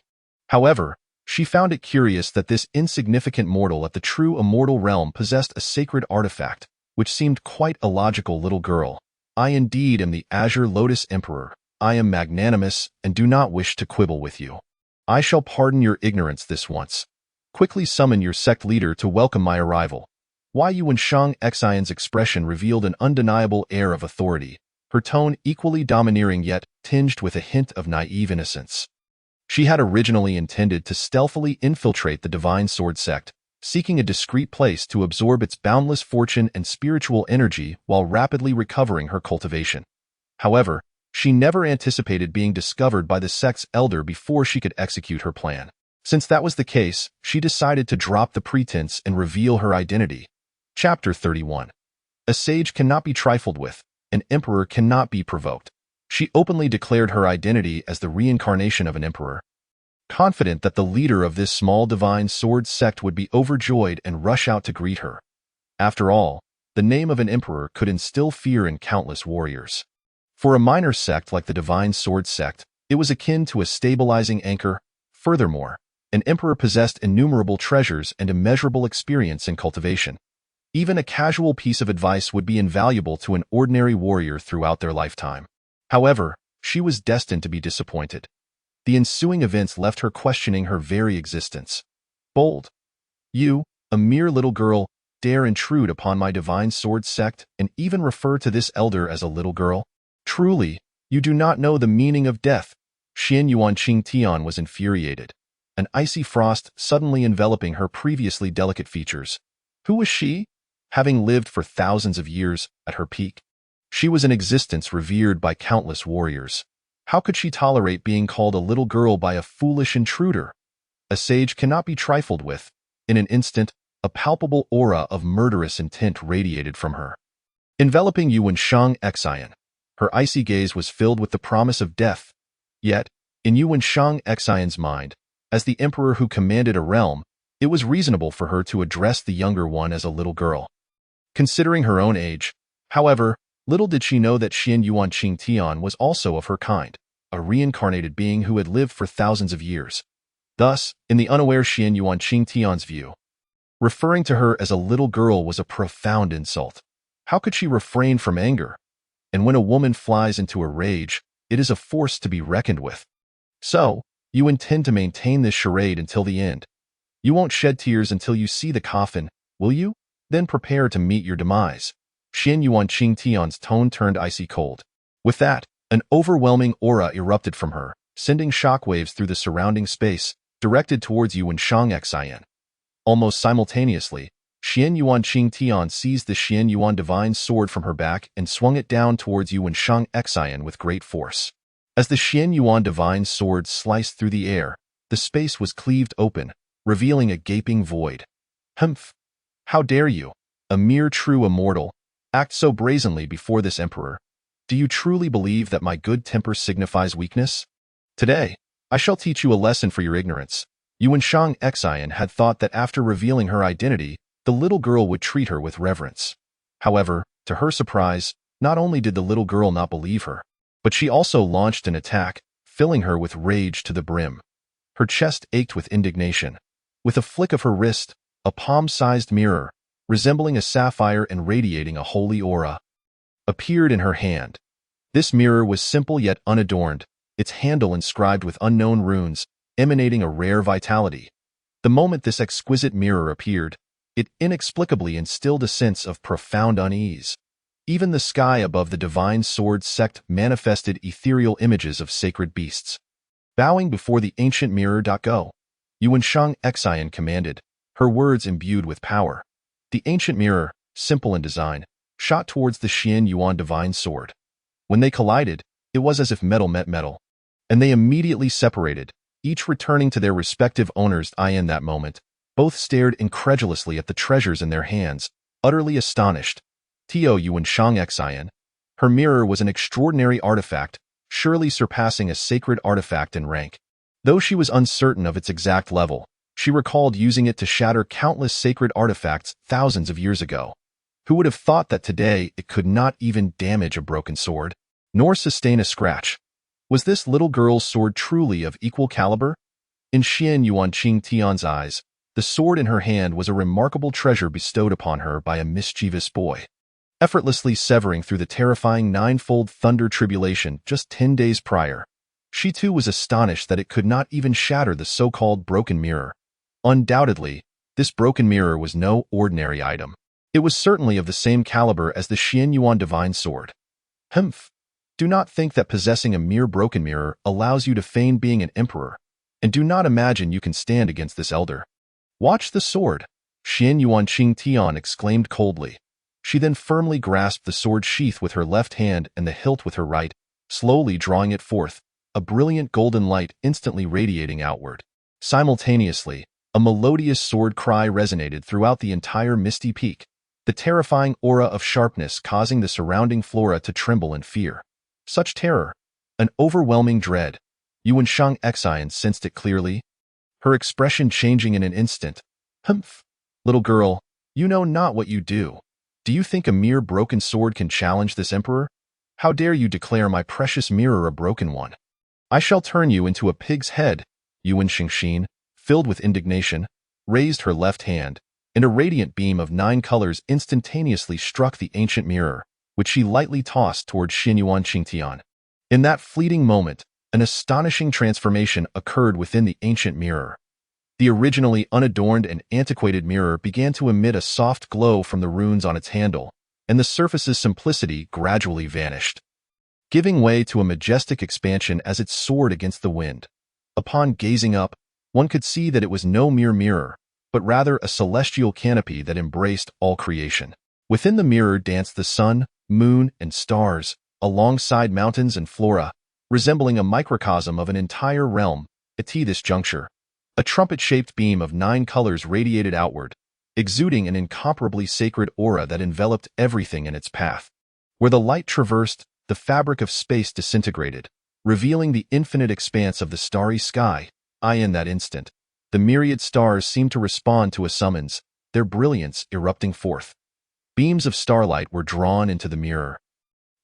However, she found it curious that this insignificant mortal at the true immortal realm possessed a sacred artifact, which seemed quite illogical. "Little girl, I indeed am the Azure Lotus Emperor. I am magnanimous and do not wish to quibble with you. I shall pardon your ignorance this once. Quickly summon your sect leader to welcome my arrival." Ye Jingyun's expression revealed an undeniable air of authority, her tone equally domineering yet tinged with a hint of naive innocence. She had originally intended to stealthily infiltrate the Divine Sword Sect, seeking a discreet place to absorb its boundless fortune and spiritual energy while rapidly recovering her cultivation. However, she never anticipated being discovered by the sect's elder before she could execute her plan. Since that was the case, she decided to drop the pretense and reveal her identity. Chapter 31. A sage cannot be trifled with, an emperor cannot be provoked. She openly declared her identity as the reincarnation of an emperor, confident that the leader of this small divine sword sect would be overjoyed and rush out to greet her. After all, the name of an emperor could instill fear in countless warriors. For a minor sect like the Divine Sword Sect, it was akin to a stabilizing anchor. Furthermore, an emperor possessed innumerable treasures and immeasurable experience in cultivation. Even a casual piece of advice would be invaluable to an ordinary warrior throughout their lifetime. However, she was destined to be disappointed. The ensuing events left her questioning her very existence. "Bold, you, a mere little girl, dare intrude upon my Divine Sword Sect and even refer to this elder as a little girl? Truly, you do not know the meaning of death." Xian Yuanqing Tian was infuriated, an icy frost suddenly enveloping her previously delicate features. Who was she? Having lived for thousands of years at her peak, she was an existence revered by countless warriors. How could she tolerate being called a little girl by a foolish intruder? A sage cannot be trifled with. In an instant, a palpable aura of murderous intent radiated from her, enveloping Yuansheng. Her icy gaze was filled with the promise of death. Yet, in Yuansheng's mind, as the emperor who commanded a realm, it was reasonable for her to address the younger one as a little girl. Considering her own age, however, little did she know that Xian Yuanqing Tian was also of her kind, a reincarnated being who had lived for thousands of years. Thus, in the unaware Xian Yuanqing Tian's view, referring to her as a little girl was a profound insult. How could she refrain from anger? And when a woman flies into a rage, it is a force to be reckoned with. "So, you intend to maintain this charade until the end. You won't shed tears until you see the coffin, will you? Then prepare to meet your demise." Xian Yuanqing Tian's tone turned icy cold. With that, an overwhelming aura erupted from her, sending shockwaves through the surrounding space, directed towards Yuansheng. Almost simultaneously, Xian Yuanqing Tian seized the Xian Yuan Divine Sword from her back and swung it down towards Yuansheng with great force. As the Xian Yuan divine sword sliced through the air, the space was cleaved open, revealing a gaping void. Humph! How dare you, a mere true immortal, act so brazenly before this emperor? Do you truly believe that my good temper signifies weakness? Today, I shall teach you a lesson for your ignorance. Yuan Shang Xian had thought that after revealing her identity, the little girl would treat her with reverence. However, to her surprise, not only did the little girl not believe her, but she also launched an attack, filling her with rage to the brim. Her chest ached with indignation. With a flick of her wrist, a palm-sized mirror, resembling a sapphire and radiating a holy aura, appeared in her hand. This mirror was simple yet unadorned, its handle inscribed with unknown runes, emanating a rare vitality. The moment this exquisite mirror appeared, it inexplicably instilled a sense of profound unease. Even the sky above the divine sword sect manifested ethereal images of sacred beasts. Bowing before the ancient mirror, go. Yuan Shang Xian commanded, her words imbued with power. The ancient mirror, simple in design, shot towards the Xian Yuan divine sword. When they collided, it was as if metal met metal, and they immediately separated, each returning to their respective owners. In that moment, both stared incredulously at the treasures in their hands, utterly astonished. Yuan Shang Xian. Her mirror was an extraordinary artifact, surely surpassing a sacred artifact in rank. Though she was uncertain of its exact level, she recalled using it to shatter countless sacred artifacts thousands of years ago. Who would have thought that today it could not even damage a broken sword, nor sustain a scratch? Was this little girl's sword truly of equal caliber? In Xian Yuan Qing Tian's eyes, the sword in her hand was a remarkable treasure bestowed upon her by a mischievous boy. Effortlessly severing through the terrifying ninefold thunder tribulation just 10 days prior, she too was astonished that it could not even shatter the so-called broken mirror. Undoubtedly, this broken mirror was no ordinary item. It was certainly of the same caliber as the Xian Yuan divine sword. Humph! Do not think that possessing a mere broken mirror allows you to feign being an emperor, and do not imagine you can stand against this elder. Watch the sword, Xian Yuan Qing Tian exclaimed coldly. She then firmly grasped the sword sheath with her left hand and the hilt with her right, slowly drawing it forth, a brilliant golden light instantly radiating outward. Simultaneously, a melodious sword cry resonated throughout the entire misty peak, the terrifying aura of sharpness causing the surrounding flora to tremble in fear. Such terror, an overwhelming dread. Yuan Shang Xian sensed it clearly, her expression changing in an instant. Humph! Little girl, you know not what you do. Do you think a mere broken sword can challenge this emperor? How dare you declare my precious mirror a broken one? I shall turn you into a pig's head. Yuan Xingxin, filled with indignation, raised her left hand, and a radiant beam of 9 colors instantaneously struck the ancient mirror, which she lightly tossed toward Xinyuan Qingtian. In that fleeting moment, an astonishing transformation occurred within the ancient mirror. The originally unadorned and antiquated mirror began to emit a soft glow from the runes on its handle, and the surface's simplicity gradually vanished, giving way to a majestic expansion as it soared against the wind. Upon gazing up, one could see that it was no mere mirror, but rather a celestial canopy that embraced all creation. Within the mirror danced the sun, moon, and stars, alongside mountains and flora, resembling a microcosm of an entire realm. At this juncture, a trumpet-shaped beam of 9 colors radiated outward, exuding an incomparably sacred aura that enveloped everything in its path. Where the light traversed, the fabric of space disintegrated, revealing the infinite expanse of the starry sky. In that instant, the myriad stars seemed to respond to a summons, their brilliance erupting forth. Beams of starlight were drawn into the mirror,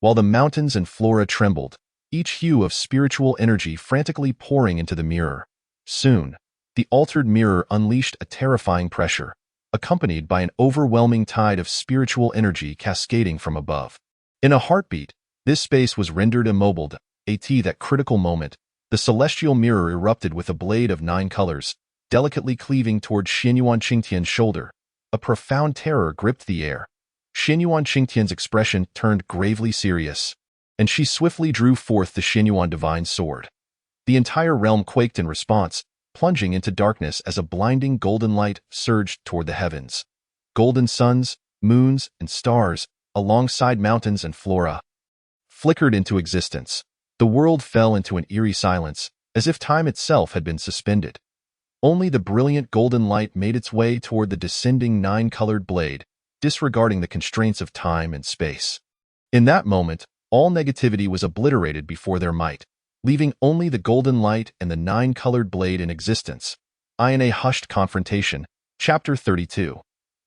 while the mountains and flora trembled, each hue of spiritual energy frantically pouring into the mirror. Soon, the altered mirror unleashed a terrifying pressure, accompanied by an overwhelming tide of spiritual energy cascading from above. In a heartbeat, this space was rendered immobile. At that critical moment, the celestial mirror erupted with a blade of 9 colors, delicately cleaving toward Xinyuan Qingtian's shoulder. A profound terror gripped the air. Xinyuan Qingtian's expression turned gravely serious, and she swiftly drew forth the Xinyuan divine sword. The entire realm quaked in response, plunging into darkness as a blinding golden light surged toward the heavens. Golden suns, moons, and stars, alongside mountains and flora, flickered into existence. The world fell into an eerie silence, as if time itself had been suspended. Only the brilliant golden light made its way toward the descending nine-colored blade, disregarding the constraints of time and space. In that moment, all negativity was obliterated before their might, leaving only the golden light and the nine-colored blade in existence. In a hushed confrontation, Chapter 32.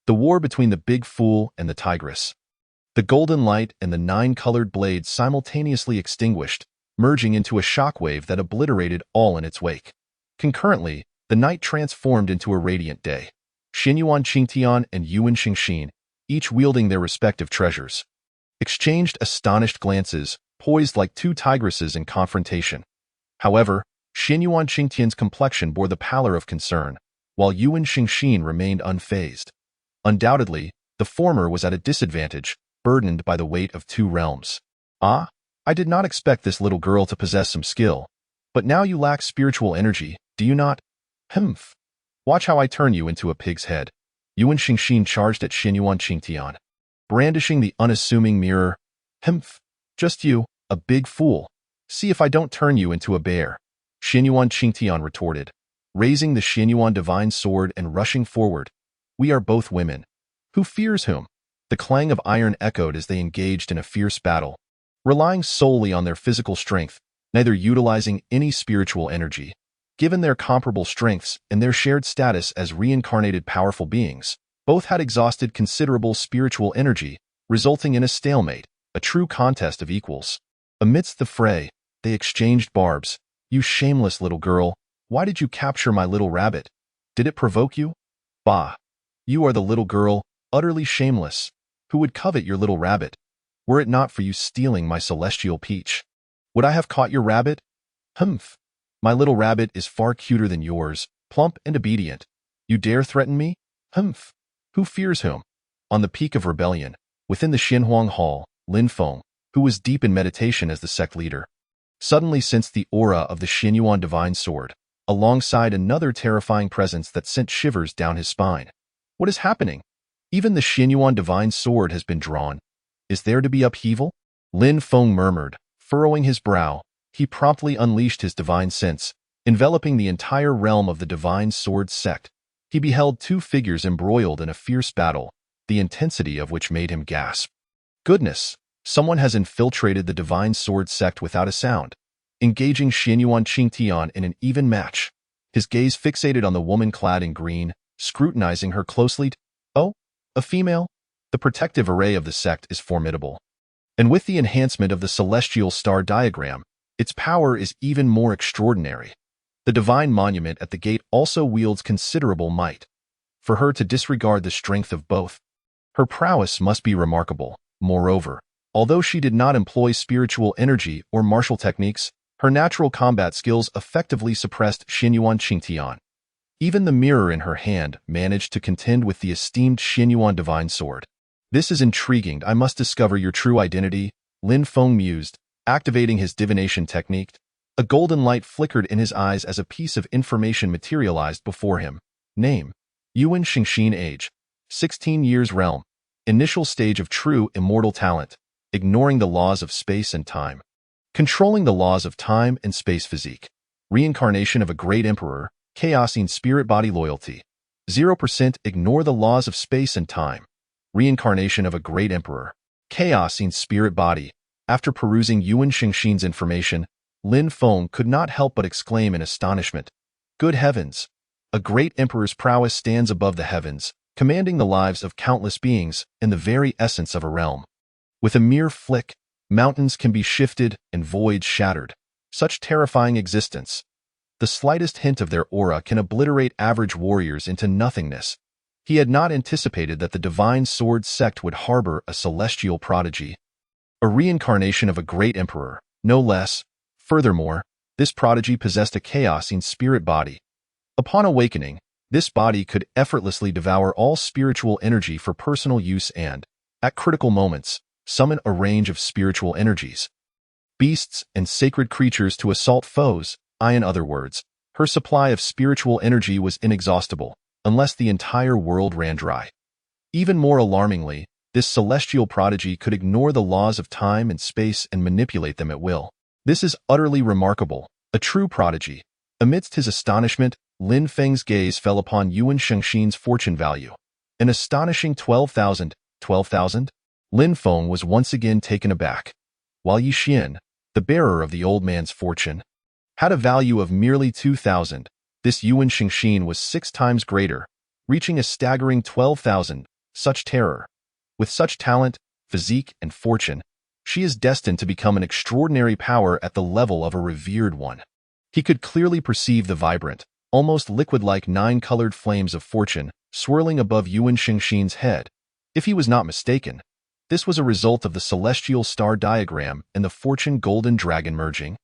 The war between the big fool and the tigress. The golden light and the nine-colored blade simultaneously extinguished, merging into a shockwave that obliterated all in its wake. Concurrently, the night transformed into a radiant day. Xinyuan Qingtian and Yuan Xingxin, each wielding their respective treasures, exchanged astonished glances, poised like two tigresses in confrontation. However, Xinyuan Qingtian's complexion bore the pallor of concern, while Yuan Xingxin remained unfazed. Undoubtedly, the former was at a disadvantage, burdened by the weight of two realms. Ah, I did not expect this little girl to possess some skill. But now you lack spiritual energy, do you not? Humph. Watch how I turn you into a pig's head. Yuan Xingxin charged at Xinyuan Qingtian, brandishing the unassuming mirror. Humph. Just you, a big fool. See if I don't turn you into a bear. Xinyuan Qingtian retorted, raising the Xinyuan divine sword and rushing forward. We are both women. Who fears whom? The clang of iron echoed as they engaged in a fierce battle, relying solely on their physical strength, neither utilizing any spiritual energy. Given their comparable strengths and their shared status as reincarnated powerful beings, both had exhausted considerable spiritual energy, resulting in a stalemate, a true contest of equals. Amidst the fray, they exchanged barbs. You shameless little girl, why did you capture my little rabbit? Did it provoke you? Bah! You are the little girl, utterly shameless. Who would covet your little rabbit? Were it not for you stealing my celestial peach, would I have caught your rabbit? Humph! My little rabbit is far cuter than yours, plump and obedient. You dare threaten me? Humph! Who fears whom? On the peak of rebellion, within the Xinhuang Hall, Lin Feng, who was deep in meditation as the sect leader, suddenly sensed the aura of the Xinyuan divine sword, alongside another terrifying presence that sent shivers down his spine. What is happening? Even the Xinyuan divine sword has been drawn. Is there to be upheaval? Lin Feng murmured, furrowing his brow. He promptly unleashed his divine sense, enveloping the entire realm of the divine sword sect. He beheld two figures embroiled in a fierce battle, the intensity of which made him gasp. Goodness! Someone has infiltrated the divine sword sect without a sound, engaging Xinyuan Qingtian in an even match. His gaze fixated on the woman clad in green, scrutinizing her closely. Oh, a female? The protective array of the sect is formidable. And with the enhancement of the celestial star diagram, its power is even more extraordinary. The divine monument at the gate also wields considerable might. For her to disregard the strength of both, her prowess must be remarkable. Moreover, although she did not employ spiritual energy or martial techniques, her natural combat skills effectively suppressed Xinyuan Qingtian. Even the mirror in her hand managed to contend with the esteemed Xinyuan divine sword. This is intriguing. I must discover your true identity, Lin Feng mused, activating his divination technique. A golden light flickered in his eyes as a piece of information materialized before him. Name: Yuan Xingxin. Age: 16 years. Realm: initial stage of true immortal talent, ignoring the laws of space and time. Controlling the laws of time and space. Physique: reincarnation of a great emperor, chaosing spirit body. Loyalty: 0%. Ignore the laws of space and time. Reincarnation of a great emperor, chaosing spirit body. After perusing Yuan Xingxin's information, Lin Feng could not help but exclaim in astonishment. Good heavens! A great emperor's prowess stands above the heavens, commanding the lives of countless beings and the very essence of a realm. With a mere flick, mountains can be shifted and voids shattered. Such terrifying existence. The slightest hint of their aura can obliterate average warriors into nothingness. He had not anticipated that the divine sword sect would harbor a celestial prodigy. A reincarnation of a great emperor, no less. Furthermore, this prodigy possessed a chaosing spirit body. Upon awakening, this body could effortlessly devour all spiritual energy for personal use and, at critical moments, summon a range of spiritual energies, beasts and sacred creatures to assault foes. In other words, her supply of spiritual energy was inexhaustible, unless the entire world ran dry. Even more alarmingly, this celestial prodigy could ignore the laws of time and space and manipulate them at will. This is utterly remarkable, a true prodigy. Amidst his astonishment, Lin Feng's gaze fell upon Yuan Shengxin's fortune value. An astonishing 12,000. 12,000? Lin Feng was once again taken aback. While Yi Xian, the bearer of the old man's fortune, had a value of merely 2,000, this Yuan Shengxin was 6 times greater, reaching a staggering 12,000. Such terror. With such talent, physique, and fortune, she is destined to become an extraordinary power at the level of a revered one. He could clearly perceive the vibrant, almost liquid-like 9-colored flames of fortune swirling above Yuan Shengxin's head. If he was not mistaken, this was a result of the celestial star diagram and the fortune golden dragon merging,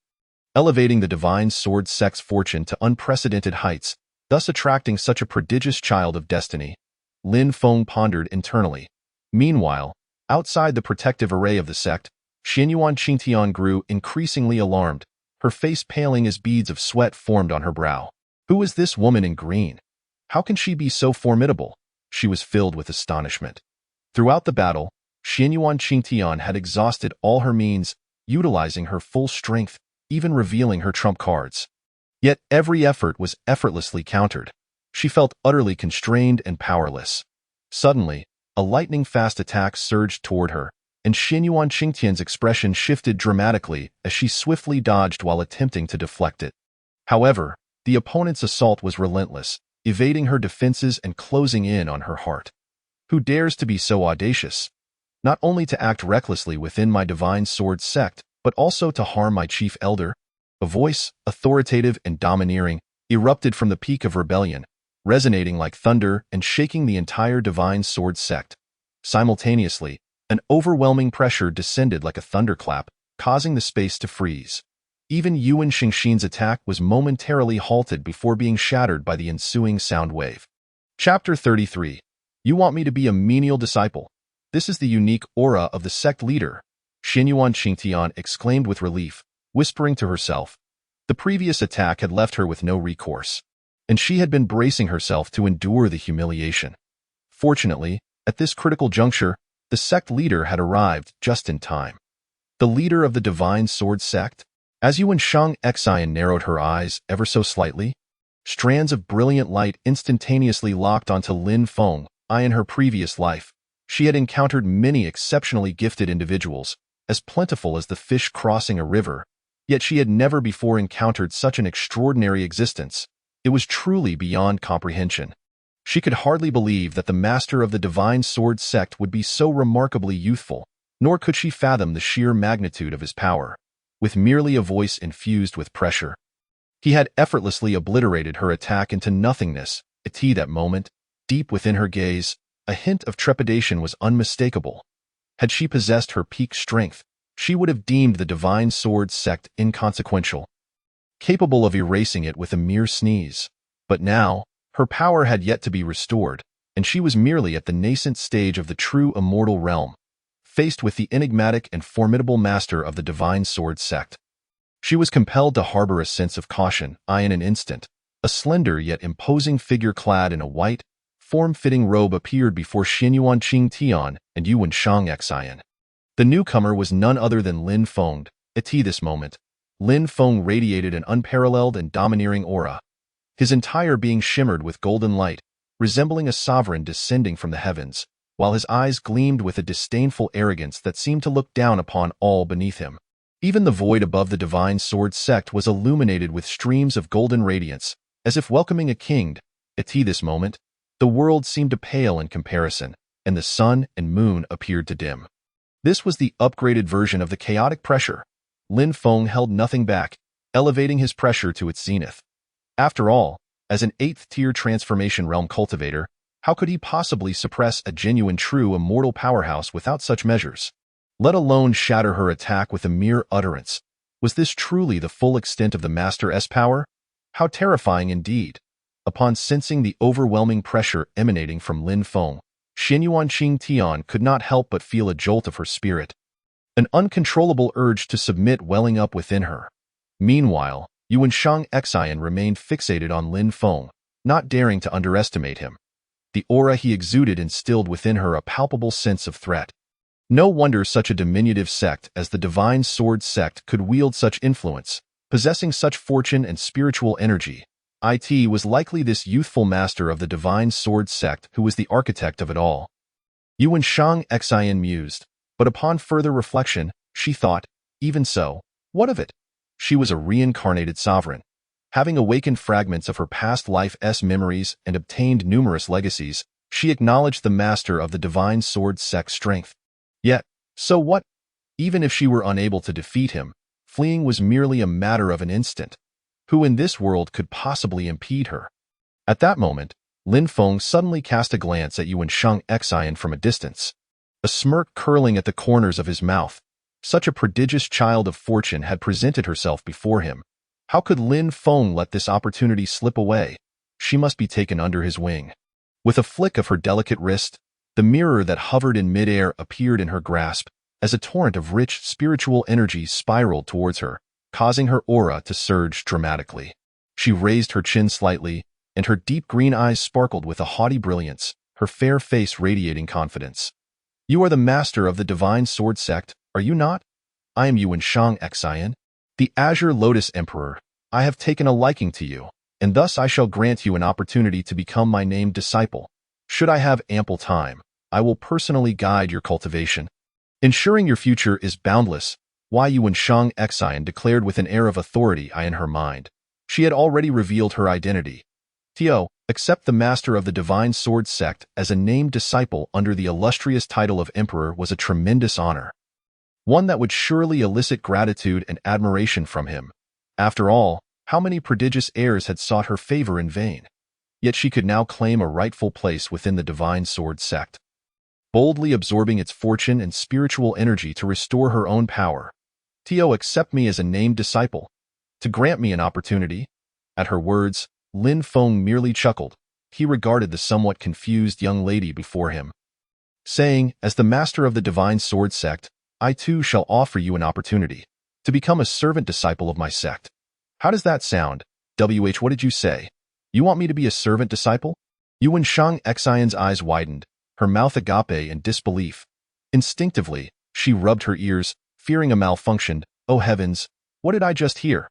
elevating the divine sword sect's fortune to unprecedented heights, thus attracting such a prodigious child of destiny. Lin Feng pondered internally. Meanwhile, outside the protective array of the sect, Xianyuan Qingtian grew increasingly alarmed, her face paling as beads of sweat formed on her brow. Who is this woman in green? How can she be so formidable? She was filled with astonishment. Throughout the battle, Xianyuan Qingtian had exhausted all her means, utilizing her full strength, even revealing her trump cards. Yet every effort was effortlessly countered. She felt utterly constrained and powerless. Suddenly, a lightning-fast attack surged toward her, and Xianyuan Qingtian's expression shifted dramatically as she swiftly dodged while attempting to deflect it. However, the opponent's assault was relentless, evading her defenses and closing in on her heart. Who dares to be so audacious? Not only to act recklessly within my divine sword sect, but also to harm my chief elder? A voice, authoritative and domineering, erupted from the peak of rebellion, resonating like thunder and shaking the entire divine sword sect. Simultaneously, an overwhelming pressure descended like a thunderclap, causing the space to freeze. Even Yuan Shengxin's attack was momentarily halted before being shattered by the ensuing sound wave. Chapter 33. You want me to be a menial disciple? This is the unique aura of the sect leader, Xianyuan Qingtian exclaimed with relief, whispering to herself. The previous attack had left her with no recourse, and she had been bracing herself to endure the humiliation. Fortunately, at this critical juncture, the sect leader had arrived just in time. The leader of the divine sword sect? As Yuan Shengxian narrowed her eyes ever so slightly, strands of brilliant light instantaneously locked onto Lin Feng. In her previous life, she had encountered many exceptionally gifted individuals, as plentiful as the fish crossing a river, yet she had never before encountered such an extraordinary existence. It was truly beyond comprehension. She could hardly believe that the master of the divine sword sect would be so remarkably youthful, nor could she fathom the sheer magnitude of his power. With merely a voice infused with pressure, he had effortlessly obliterated her attack into nothingness. At that moment, deep within her gaze, a hint of trepidation was unmistakable. Had she possessed her peak strength, she would have deemed the divine sword sect inconsequential, capable of erasing it with a mere sneeze. But now, her power had yet to be restored, and she was merely at the nascent stage of the true immortal realm, faced with the enigmatic and formidable master of the divine sword sect. She was compelled to harbor a sense of caution. In an instant, a slender yet imposing figure clad in a white, form-fitting robe appeared before Xianyuan Qingtian and Yuan Shengxian. The newcomer was none other than Lin Feng. At this moment, Lin Feng radiated an unparalleled and domineering aura. His entire being shimmered with golden light, resembling a sovereign descending from the heavens, while his eyes gleamed with a disdainful arrogance that seemed to look down upon all beneath him. Even the void above the divine sword sect was illuminated with streams of golden radiance, as if welcoming a king. At this moment, the world seemed to pale in comparison, and the sun and moon appeared to dim. This was the upgraded version of the chaotic pressure. Lin Feng held nothing back, elevating his pressure to its zenith. After all, as an 8th-tier transformation realm cultivator, how could he possibly suppress a genuine true immortal powerhouse without such measures? Let alone shatter her attack with a mere utterance. Was this truly the full extent of the Master's power? How terrifying indeed! Upon sensing the overwhelming pressure emanating from Lin Feng, Xianyuan Qingtian could not help but feel a jolt of her spirit, an uncontrollable urge to submit welling up within her. Meanwhile, Yuan Shengxian remained fixated on Lin Feng, not daring to underestimate him. The aura he exuded instilled within her a palpable sense of threat. No wonder such a diminutive sect as the Divine Sword Sect could wield such influence, possessing such fortune and spiritual energy. It was likely this youthful master of the Divine Sword Sect who was the architect of it all. Yuan Shang Xian mused, but upon further reflection, she thought, even so, what of it? She was a reincarnated sovereign. Having awakened fragments of her past life's memories and obtained numerous legacies, she acknowledged the master of the Divine Sword Sect's strength. Yet, so what? Even if she were unable to defeat him, fleeing was merely a matter of an instant. Who in this world could possibly impede her? At that moment, Lin Feng suddenly cast a glance at Yuan Shang Xian from a distance, a smirk curling at the corners of his mouth. Such a prodigious child of fortune had presented herself before him. How could Lin Feng let this opportunity slip away? She must be taken under his wing. With a flick of her delicate wrist, the mirror that hovered in midair appeared in her grasp, as a torrent of rich spiritual energy spiraled towards her, causing her aura to surge dramatically. She raised her chin slightly, and her deep green eyes sparkled with a haughty brilliance, her fair face radiating confidence. You are the master of the Divine Sword Sect, are you not? I am Yuan Shang Xian, the Azure Lotus Emperor. I have taken a liking to you, and thus I shall grant you an opportunity to become my named disciple. Should I have ample time, I will personally guide your cultivation. Ensuring your future is boundless, Yuan Shang Xian declared with an air of authority in her mind. She had already revealed her identity. To accept the master of the Divine Sword Sect as a named disciple under the illustrious title of Emperor was a tremendous honor. One that would surely elicit gratitude and admiration from him. After all, how many prodigious heirs had sought her favor in vain? Yet she could now claim a rightful place within the Divine Sword Sect, boldly absorbing its fortune and spiritual energy to restore her own power. To accept me as a named disciple, to grant me an opportunity. At her words, Lin Feng merely chuckled. He regarded the somewhat confused young lady before him, saying, as the master of the Divine Sword Sect, I too shall offer you an opportunity to become a servant disciple of my sect. How does that sound? What did you say? You want me to be a servant disciple? Yuan Shang Xian's eyes widened, her mouth agape in disbelief. Instinctively, she rubbed her ears, fearing a malfunction. Oh heavens, what did I just hear?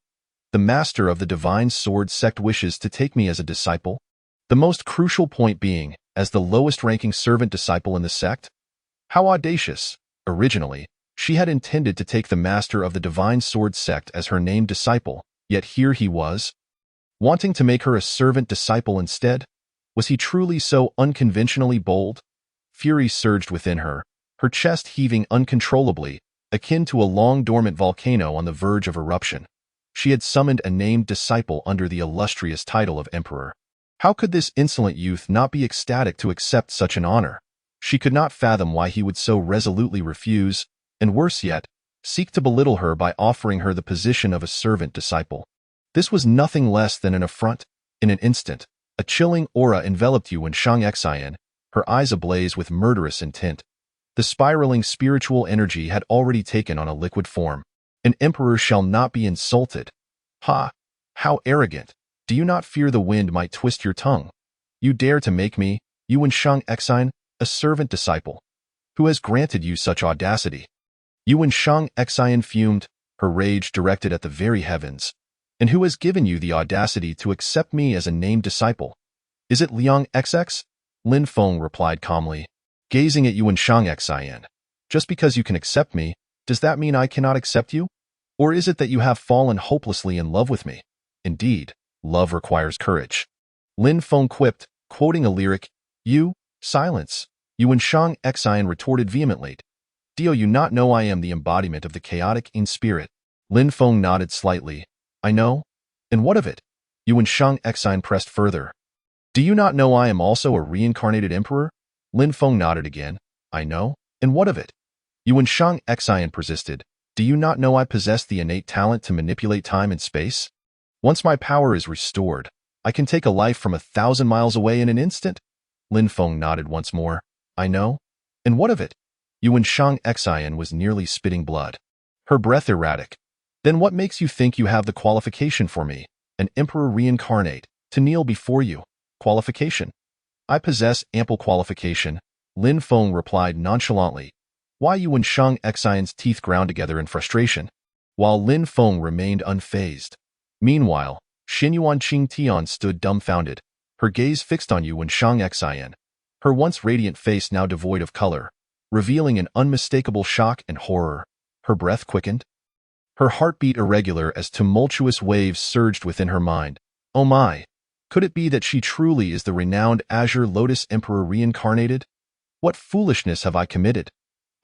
The master of the Divine Sword Sect wishes to take me as a disciple? The most crucial point being, as the lowest-ranking servant disciple in the sect? How audacious! Originally, she had intended to take the master of the Divine Sword Sect as her named disciple, yet here he was, wanting to make her a servant disciple instead? Was he truly so unconventionally bold? Fury surged within her, her chest heaving uncontrollably, akin to a long-dormant volcano on the verge of eruption. She had summoned a named disciple under the illustrious title of Emperor. How could this insolent youth not be ecstatic to accept such an honor? She could not fathom why he would so resolutely refuse, and worse yet, seek to belittle her by offering her the position of a servant disciple. This was nothing less than an affront. In an instant, a chilling aura enveloped Yuan Shang Xian, her eyes ablaze with murderous intent. The spiraling spiritual energy had already taken on a liquid form. An emperor shall not be insulted. Ha! How arrogant! Do you not fear the wind might twist your tongue? You dare to make me, Yuan Shang Xian, a servant disciple? Who has granted you such audacity? Yuan Shang Xian fumed, her rage directed at the very heavens. And who has given you the audacity to accept me as a named disciple? Is it Liang XX? Lin Feng replied calmly, gazing at Yuan Shang Xian. Just because you can accept me, does that mean I cannot accept you? Or is it that you have fallen hopelessly in love with me? Indeed, love requires courage. Lin Feng quipped, quoting a lyric. Silence. Yuan Shang Xian retorted vehemently. Do you not know I am the embodiment of the chaotic in spirit? Lin Feng nodded slightly. I know. And what of it? Yuan Shang Xian pressed further. Do you not know I am also a reincarnated emperor? Lin Feng nodded again. I know. And what of it? Yuan Shang Xian persisted. Do you not know I possess the innate talent to manipulate time and space? Once my power is restored, I can take a life from 1,000 miles away in an instant. Lin Feng nodded once more. I know. And what of it? Yuan Shang Xian was nearly spitting blood, her breath erratic. Then what makes you think you have the qualification for me, an emperor reincarnate, to kneel before you? Qualification? I possess ample qualification, Lin Feng replied nonchalantly. Why Yuan Shang Xian's teeth ground together in frustration, while Lin Feng remained unfazed. Meanwhile, Xin Yuan Qing Tian stood dumbfounded, her gaze fixed on Yuan Shang Xian, her once radiant face now devoid of color, revealing an unmistakable shock and horror. Her breath quickened, her heartbeat irregular as tumultuous waves surged within her mind. Oh my! Could it be that she truly is the renowned Azure Lotus Emperor reincarnated? What foolishness have I committed?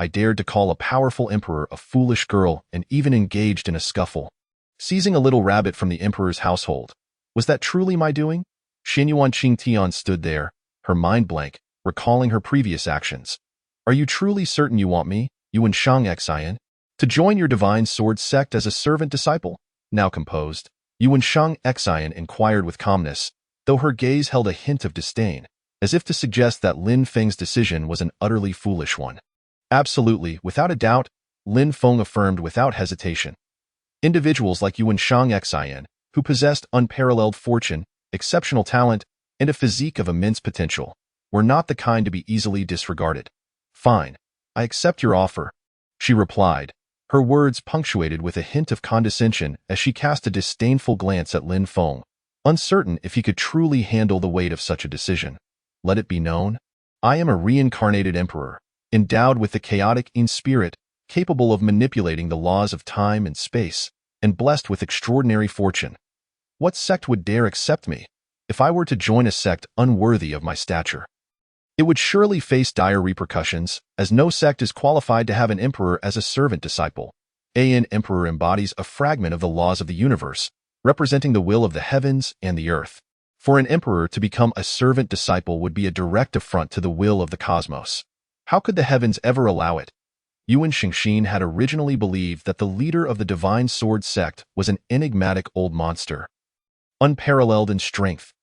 I dared to call a powerful emperor a foolish girl and even engaged in a scuffle, seizing a little rabbit from the emperor's household. Was that truly my doing? Xin Yuan Qing Tian stood there, her mind blank, recalling her previous actions. Are you truly certain you want me, Yuan Shang Xian, to join your divine sword sect as a servant disciple? Now composed, Yuan Shang Xian inquired with calmness, though her gaze held a hint of disdain, as if to suggest that Lin Feng's decision was an utterly foolish one. Absolutely, without a doubt, Lin Feng affirmed without hesitation. Individuals like Yuan Shang Xian, who possessed unparalleled fortune, exceptional talent, and a physique of immense potential, were not the kind to be easily disregarded. Fine, I accept your offer, she replied, her words punctuated with a hint of condescension as she cast a disdainful glance at Lin Feng, uncertain if he could truly handle the weight of such a decision. Let it be known, I am a reincarnated emperor, endowed with the chaotic in spirit, capable of manipulating the laws of time and space, and blessed with extraordinary fortune. What sect would dare accept me? If I were to join a sect unworthy of my stature, it would surely face dire repercussions, as no sect is qualified to have an emperor as a servant disciple. An emperor embodies a fragment of the laws of the universe, representing the will of the heavens and the earth. For an emperor to become a servant disciple would be a direct affront to the will of the cosmos. How could the heavens ever allow it? Yuan Xingxin had originally believed that the leader of the Divine Sword sect was an enigmatic old monster, unparalleled in strength.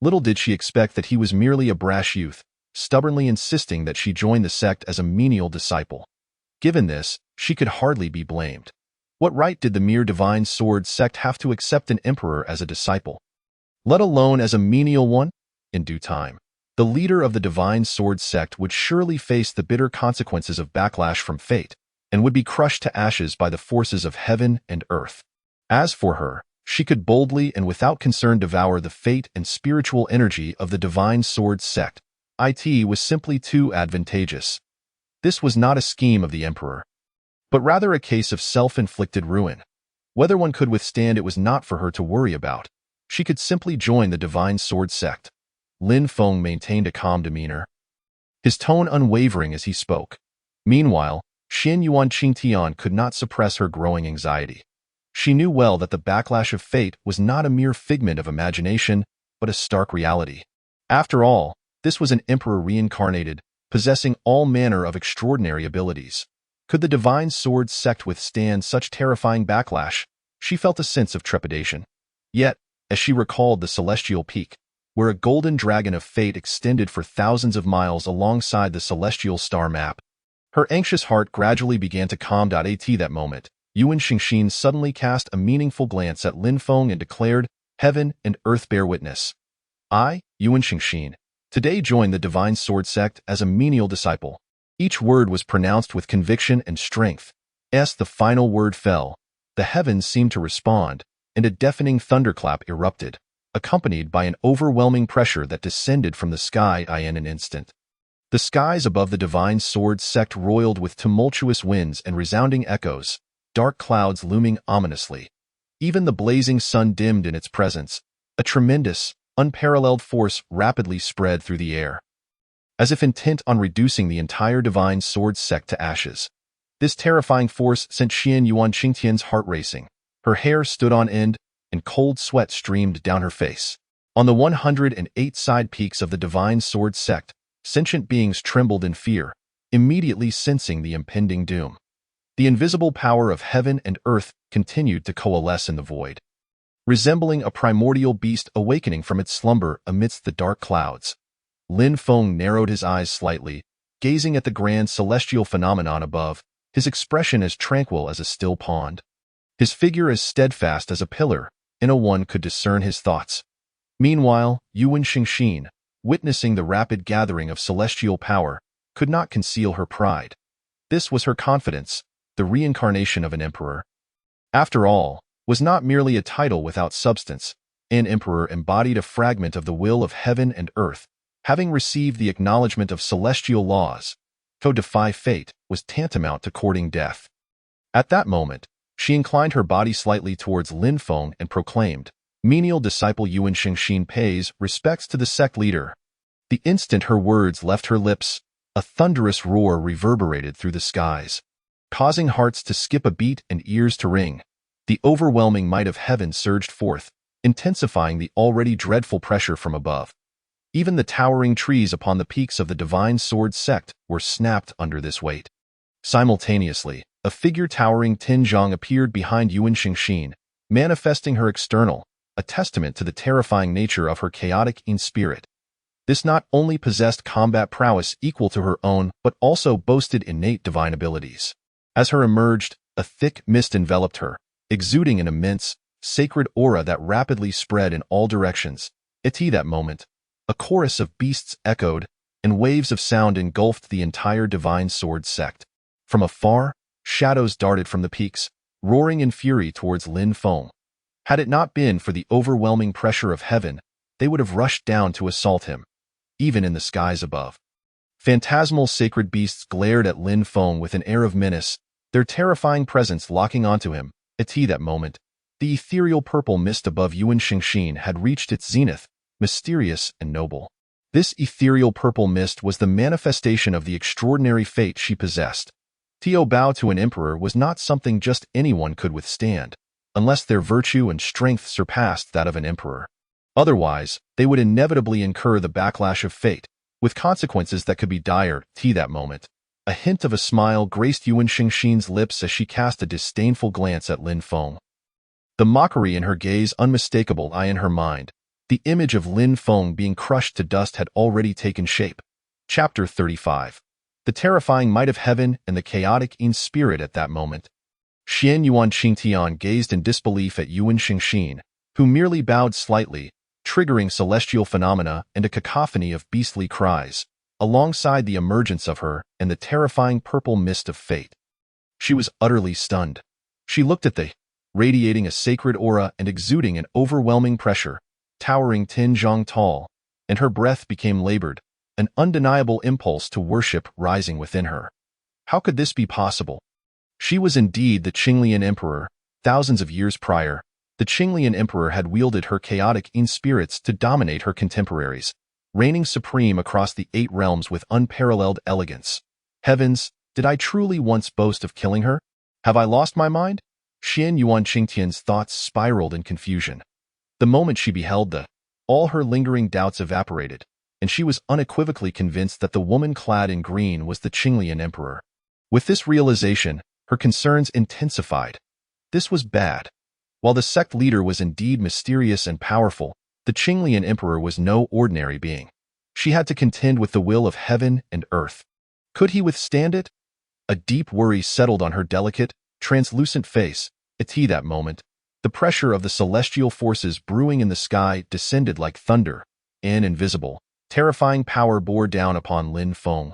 Little did she expect that he was merely a brash youth, stubbornly insisting that she join the sect as a menial disciple. Given this, she could hardly be blamed. What right did the mere Divine Sword sect have to accept an emperor as a disciple, let alone as a menial one? In due time, the leader of the Divine Sword sect would surely face the bitter consequences of backlash from fate, and would be crushed to ashes by the forces of heaven and earth. As for her, she could boldly and without concern devour the fate and spiritual energy of the Divine Sword sect. It was simply too advantageous. This was not a scheme of the emperor, but rather a case of self-inflicted ruin. Whether one could withstand it was not for her to worry about. She could simply join the Divine Sword sect. Lin Feng maintained a calm demeanor, his tone unwavering as he spoke. Meanwhile, Xin Yuan Qing Tian could not suppress her growing anxiety. She knew well that the backlash of fate was not a mere figment of imagination, but a stark reality. After all, this was an emperor reincarnated, possessing all manner of extraordinary abilities. Could the Divine Sword sect withstand such terrifying backlash? She felt a sense of trepidation. Yet, as she recalled the celestial peak, where a golden dragon of fate extended for thousands of miles alongside the celestial star map, her anxious heart gradually began to calm. At that moment, Yuan Xingxin suddenly cast a meaningful glance at Lin Feng and declared, "Heaven and earth bear witness. I, Yuan Xingxin, today join the Divine Sword sect as a menial disciple." Each word was pronounced with conviction and strength. As the final word fell, the heavens seemed to respond, and a deafening thunderclap erupted, accompanied by an overwhelming pressure that descended from the sky in an instant. The skies above the Divine Sword sect roiled with tumultuous winds and resounding echoes, dark clouds looming ominously. Even the blazing sun dimmed in its presence. A tremendous, unparalleled force rapidly spread through the air, as if intent on reducing the entire Divine Sword sect to ashes. This terrifying force sent Xin Yuan Qingtian's heart racing. Her hair stood on end, and cold sweat streamed down her face. On the 108 side peaks of the Divine Sword sect, sentient beings trembled in fear, immediately sensing the impending doom. The invisible power of heaven and earth continued to coalesce in the void, resembling a primordial beast awakening from its slumber amidst the dark clouds. Lin Feng narrowed his eyes slightly, gazing at the grand celestial phenomenon above, his expression as tranquil as a still pond, his figure as steadfast as a pillar. No one could discern his thoughts. Meanwhile, Yuan Xingxin, witnessing the rapid gathering of celestial power, could not conceal her pride. This was her confidence, the reincarnation of an emperor. After all, was not merely a title without substance. An emperor embodied a fragment of the will of heaven and earth, having received the acknowledgement of celestial laws. To defy fate was tantamount to courting death. At that moment, she inclined her body slightly towards Lin Feng and proclaimed, "Menial disciple Yuan Xingxin pays respects to the sect leader." The instant her words left her lips, a thunderous roar reverberated through the skies, causing hearts to skip a beat and ears to ring. The overwhelming might of heaven surged forth, intensifying the already dreadful pressure from above. Even the towering trees upon the peaks of the Divine Sword Sect were snapped under this weight. Simultaneously, a figure towering Tinzhong appeared behind Yuan Xingxin, manifesting her external, a testament to the terrifying nature of her chaotic in-spirit. This not only possessed combat prowess equal to her own, but also boasted innate divine abilities. As her emerged, a thick mist enveloped her, exuding an immense, sacred aura that rapidly spread in all directions. At that moment, a chorus of beasts echoed, and waves of sound engulfed the entire Divine Sword Sect. From afar, shadows darted from the peaks, roaring in fury towards Lin Feng. Had it not been for the overwhelming pressure of heaven, they would have rushed down to assault him, even in the skies above. Phantasmal sacred beasts glared at Lin Feng with an air of menace, their terrifying presence locking onto him. At that moment, the ethereal purple mist above Yuan Xingxin had reached its zenith, mysterious and noble. This ethereal purple mist was the manifestation of the extraordinary fate she possessed. To bow to an emperor was not something just anyone could withstand, unless their virtue and strength surpassed that of an emperor. Otherwise, they would inevitably incur the backlash of fate, with consequences that could be dire. That moment, a hint of a smile graced Yuan Xingxin's lips as she cast a disdainful glance at Lin Feng. The mockery in her gaze unmistakable in her mind. The image of Lin Feng being crushed to dust had already taken shape. Chapter 35. The terrifying might of heaven and the chaotic in-spirit at that moment. Xian Yuan Qingtian gazed in disbelief at Yuan Xingxin, who merely bowed slightly, triggering celestial phenomena and a cacophony of beastly cries, alongside the emergence of her and the terrifying purple mist of fate. She was utterly stunned. She looked at the, radiating a sacred aura and exuding an overwhelming pressure, towering Tinzhong tall, and her breath became labored, an undeniable impulse to worship rising within her. How could this be possible? She was indeed the Qinglian emperor. Thousands of years prior, the Qinglian emperor had wielded her chaotic in-spirits to dominate her contemporaries, reigning supreme across the 8 realms with unparalleled elegance. Heavens, did I truly once boast of killing her? Have I lost my mind? Xian Yuan Qingtian's thoughts spiraled in confusion. The moment she beheld all her lingering doubts evaporated, and she was unequivocally convinced that the woman clad in green was the Qinglian emperor. With this realization, her concerns intensified. This was bad. While the sect leader was indeed mysterious and powerful, the Qinglian emperor was no ordinary being. She had to contend with the will of heaven and earth. Could he withstand it? A deep worry settled on her delicate, translucent face. At that moment, the pressure of the celestial forces brewing in the sky descended like thunder, and invisible, terrifying power bore down upon Lin Feng,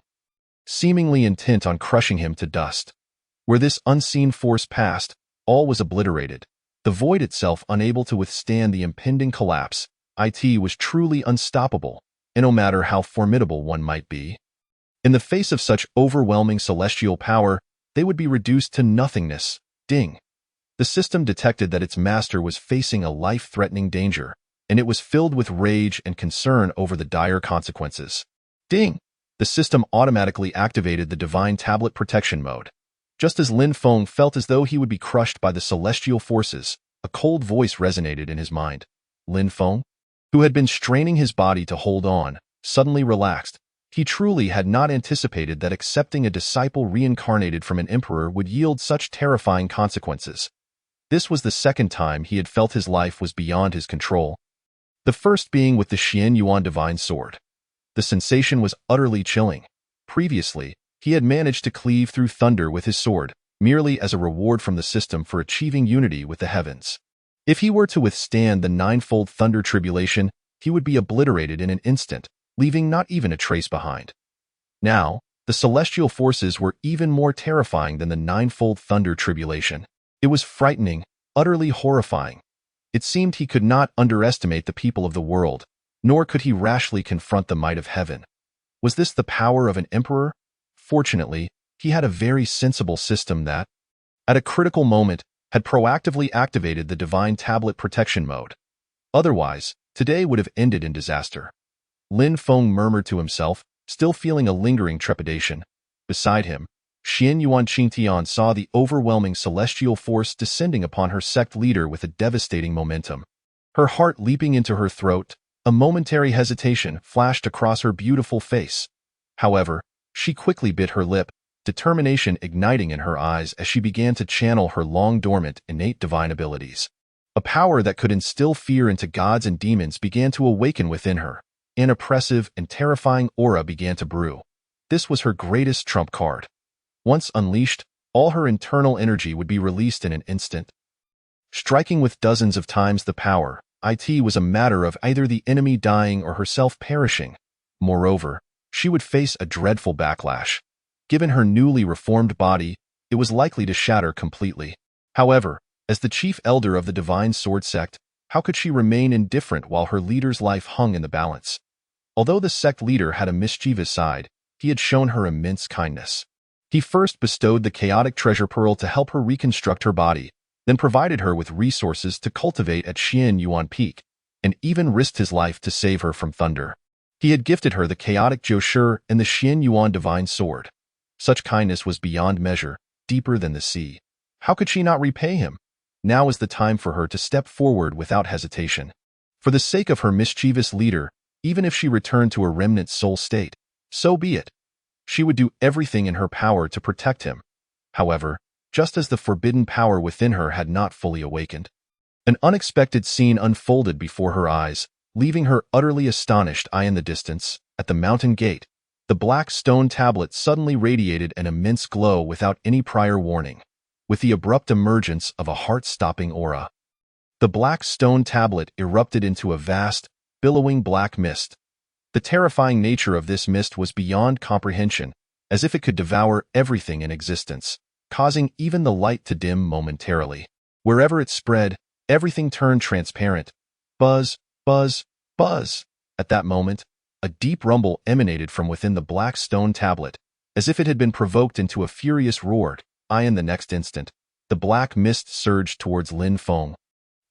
seemingly intent on crushing him to dust. Where this unseen force passed, all was obliterated, the void itself unable to withstand the impending collapse. It was truly unstoppable, and no matter how formidable one might be, in the face of such overwhelming celestial power, they would be reduced to nothingness. Ding! The system detected that its master was facing a life-threatening danger, and it was filled with rage and concern over the dire consequences. Ding! The system automatically activated the Divine Tablet Protection Mode. Just as Lin Feng felt as though he would be crushed by the celestial forces, a cold voice resonated in his mind. Lin Feng, who had been straining his body to hold on, suddenly relaxed. He truly had not anticipated that accepting a disciple reincarnated from an emperor would yield such terrifying consequences. This was the second time he had felt his life was beyond his control. The first being with the Xian Yuan Divine Sword. The sensation was utterly chilling. Previously, he had managed to cleave through thunder with his sword, merely as a reward from the system for achieving unity with the heavens. If he were to withstand the 9-fold thunder tribulation, he would be obliterated in an instant, leaving not even a trace behind. Now, The celestial forces were even more terrifying than the ninefold thunder tribulation. It was frightening, utterly horrifying. It seemed he could not underestimate the people of the world, nor could he rashly confront the might of heaven. Was this the power of an emperor? Fortunately, he had a very sensible system that, at a critical moment, had proactively activated the divine tablet protection mode. Otherwise, today would have ended in disaster. Lin Feng murmured to himself, still feeling a lingering trepidation. Beside him, Xian Yuan Qingtian saw the overwhelming celestial force descending upon her sect leader with a devastating momentum. Her heart leaping into her throat, a momentary hesitation flashed across her beautiful face. However, she quickly bit her lip, determination igniting in her eyes as she began to channel her long-dormant innate divine abilities. A power that could instill fear into gods and demons began to awaken within her. An oppressive and terrifying aura began to brew. This was her greatest trump card. Once unleashed, all her internal energy would be released in an instant. Striking with dozens of times the power, it was a matter of either the enemy dying or herself perishing. Moreover, she would face a dreadful backlash. Given her newly reformed body, it was likely to shatter completely. However, as the chief elder of the Divine Sword Sect, how could she remain indifferent while her leader's life hung in the balance? Although the sect leader had a mischievous side, he had shown her immense kindness. He first bestowed the chaotic treasure pearl to help her reconstruct her body, then provided her with resources to cultivate at Xian Yuan Peak, and even risked his life to save her from thunder. He had gifted her the chaotic Jiushi and the Xian Yuan divine sword. Such kindness was beyond measure, deeper than the sea. How could she not repay him? Now is the time for her to step forward without hesitation. For the sake of her mischievous leader, even if she returned to a remnant soul state, so be it. She would do everything in her power to protect him. However, just as the forbidden power within her had not fully awakened, an unexpected scene unfolded before her eyes, leaving her utterly astonished. In the distance, at the mountain gate, the black stone tablet suddenly radiated an immense glow without any prior warning, with the abrupt emergence of a heart-stopping aura. The black stone tablet erupted into a vast, billowing black mist. The terrifying nature of this mist was beyond comprehension, as if it could devour everything in existence, causing even the light to dim momentarily. Wherever it spread, everything turned transparent. Buzz, buzz, buzz. At that moment, a deep rumble emanated from within the black stone tablet, as if it had been provoked into a furious roar. In the next instant, the black mist surged towards Lin Feng,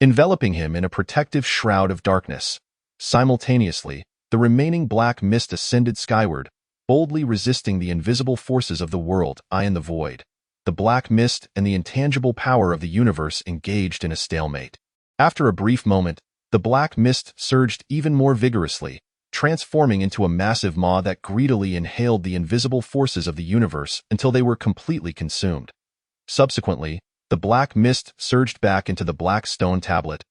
enveloping him in a protective shroud of darkness. Simultaneously, the remaining black mist ascended skyward, boldly resisting the invisible forces of the world. In the void, the black mist and the intangible power of the universe engaged in a stalemate. After a brief moment, the black mist surged even more vigorously, transforming into a massive maw that greedily inhaled the invisible forces of the universe until they were completely consumed. Subsequently, the black mist surged back into the black stone tablet,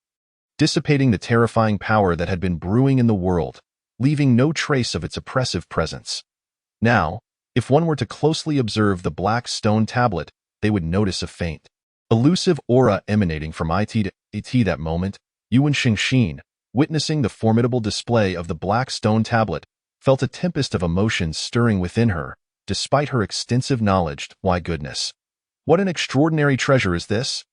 dissipating the terrifying power that had been brewing in the world, leaving no trace of its oppressive presence. Now, if one were to closely observe the black stone tablet, they would notice a faint, elusive aura emanating from it. That moment, Yuan Xingxin, witnessing the formidable display of the black stone tablet, felt a tempest of emotions stirring within her, despite her extensive knowledge. Why goodness! What an extraordinary treasure is this!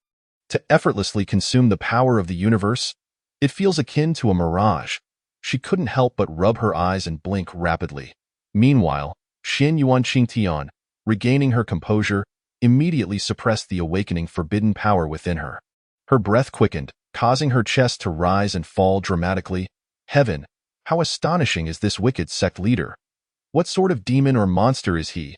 To effortlessly consume the power of the universe, it feels akin to a mirage. She couldn't help but rub her eyes and blink rapidly. Meanwhile, Xian Yuan Qingtian, regaining her composure, immediately suppressed the awakening forbidden power within her. Her breath quickened, causing her chest to rise and fall dramatically. Heaven, how astonishing is this wicked sect leader! What sort of demon or monster is he?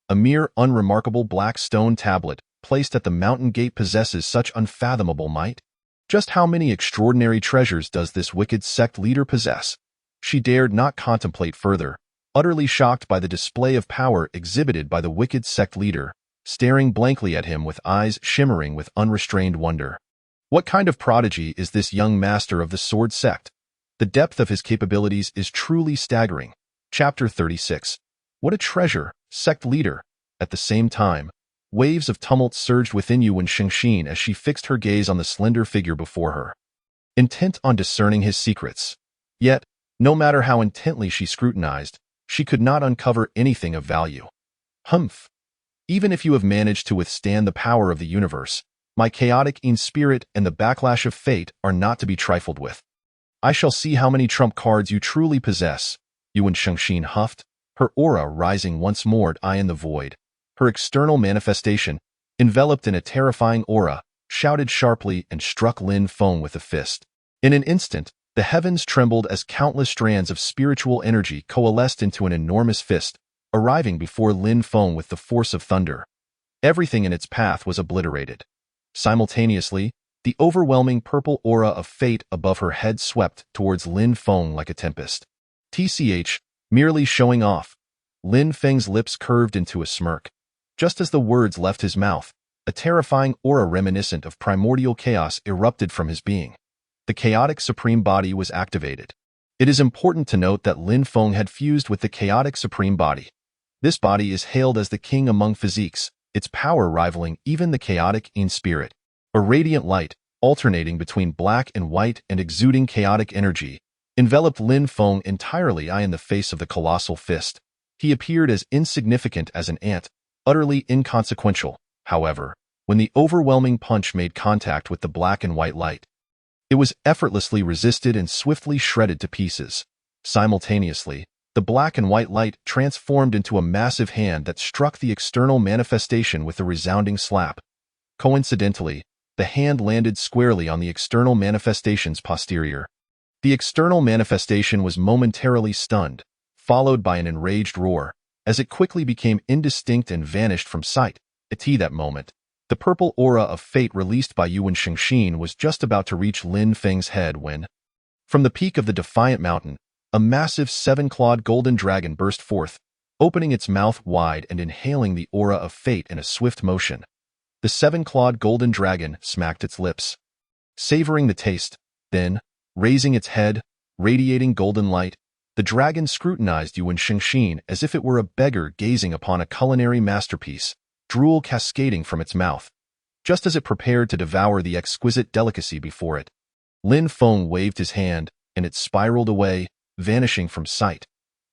A mere unremarkable black stone tablet, placed at the mountain gate, possesses such unfathomable might? Just how many extraordinary treasures does this wicked sect leader possess? She dared not contemplate further, utterly shocked by the display of power exhibited by the wicked sect leader, staring blankly at him with eyes shimmering with unrestrained wonder. What kind of prodigy is this young master of the sword sect? The depth of his capabilities is truly staggering. Chapter 36. What a treasure, sect leader! At the same time, waves of tumult surged within Yuan Xingxin as she fixed her gaze on the slender figure before her, intent on discerning his secrets. Yet, no matter how intently she scrutinized, she could not uncover anything of value. Humph. Even if you have managed to withstand the power of the universe, my chaotic spirit and the backlash of fate are not to be trifled with. I shall see how many trump cards you truly possess, Yuan Shengxin huffed, her aura rising once more eye in the void. Her external manifestation, enveloped in a terrifying aura, shouted sharply and struck Lin Feng with a fist. In an instant, the heavens trembled as countless strands of spiritual energy coalesced into an enormous fist, arriving before Lin Feng with the force of thunder. Everything in its path was obliterated. Simultaneously, the overwhelming purple aura of fate above her head swept towards Lin Feng like a tempest. TCH, merely showing off. Lin Feng's lips curved into a smirk. Just as the words left his mouth, a terrifying aura reminiscent of primordial chaos erupted from his being. The chaotic supreme body was activated. It is important to note that Lin Feng had fused with the chaotic supreme body. This body is hailed as the king among physiques, its power rivaling even the chaotic spirit. A radiant light, alternating between black and white and exuding chaotic energy, enveloped Lin Feng entirely in the face of the colossal fist. He appeared as insignificant as an ant, utterly inconsequential, however, when the overwhelming punch made contact with the black and white light. It was effortlessly resisted and swiftly shredded to pieces. Simultaneously, the black and white light transformed into a massive hand that struck the external manifestation with a resounding slap. Coincidentally, the hand landed squarely on the external manifestation's posterior. The external manifestation was momentarily stunned, followed by an enraged roar, as it quickly became indistinct and vanished from sight. At that moment, the purple aura of fate released by Yuan Shengxin was just about to reach Lin Feng's head when, from the peak of the Defiant Mountain, a massive seven-clawed golden dragon burst forth, opening its mouth wide and inhaling the aura of fate in a swift motion. The seven-clawed golden dragon smacked its lips, savoring the taste. Then, raising its head, radiating golden light, the dragon scrutinized Yuan Shengxin as if it were a beggar gazing upon a culinary masterpiece, drool cascading from its mouth. Just as it prepared to devour the exquisite delicacy before it, Lin Feng waved his hand, and it spiraled away, vanishing from sight.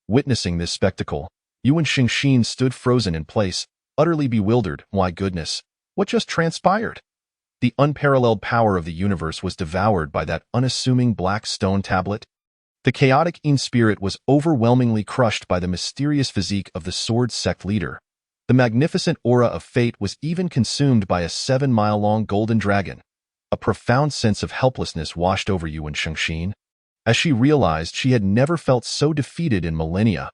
Witnessing this spectacle, Yuan Shengxin stood frozen in place, utterly bewildered. Why goodness, what just transpired? The unparalleled power of the universe was devoured by that unassuming black stone tablet. The chaotic spirit was overwhelmingly crushed by the mysterious physique of the sword sect leader. The magnificent aura of fate was even consumed by a 7-mile-long golden dragon. A profound sense of helplessness washed over Yuan Shengxin, as she realized she had never felt so defeated in millennia.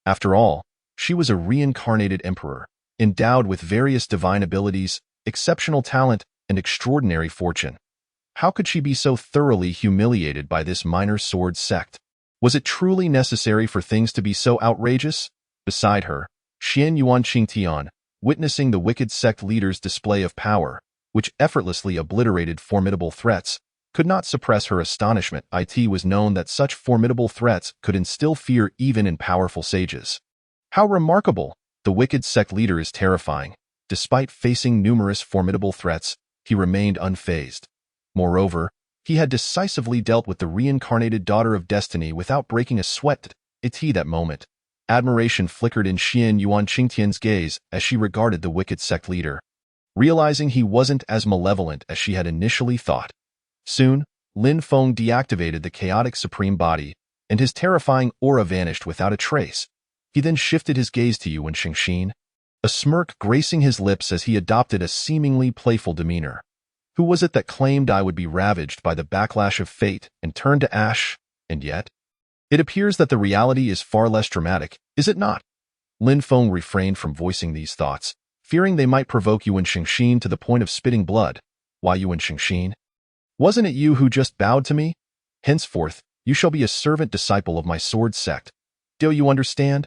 After all, she was a reincarnated emperor, endowed with various divine abilities, exceptional talent, and extraordinary fortune. How could she be so thoroughly humiliated by this minor sword sect? Was it truly necessary for things to be so outrageous? Beside her, Xian Yuan Qingtian, witnessing the wicked sect leader's display of power, which effortlessly obliterated formidable threats, could not suppress her astonishment. It was known that such formidable threats could instill fear even in powerful sages. How remarkable! The wicked sect leader is terrifying. Despite facing numerous formidable threats, he remained unfazed. Moreover, he had decisively dealt with the reincarnated daughter of destiny without breaking a sweat. At that moment, admiration flickered in Xian Yuan Qingtian's gaze as she regarded the wicked sect leader, realizing he wasn't as malevolent as she had initially thought. Soon, Lin Feng deactivated the chaotic supreme body, and his terrifying aura vanished without a trace. He then shifted his gaze to Yuan Shengxin, a smirk gracing his lips as he adopted a seemingly playful demeanor. Who was it that claimed I would be ravaged by the backlash of fate and turned to ash? And yet, it appears that the reality is far less dramatic, is it not? Lin Feng refrained from voicing these thoughts, fearing they might provoke Yuan Shengxin to the point of spitting blood. Why, Yuan Shengxin? Wasn't it you who just bowed to me? Henceforth, you shall be a servant disciple of my sword sect. Do you understand?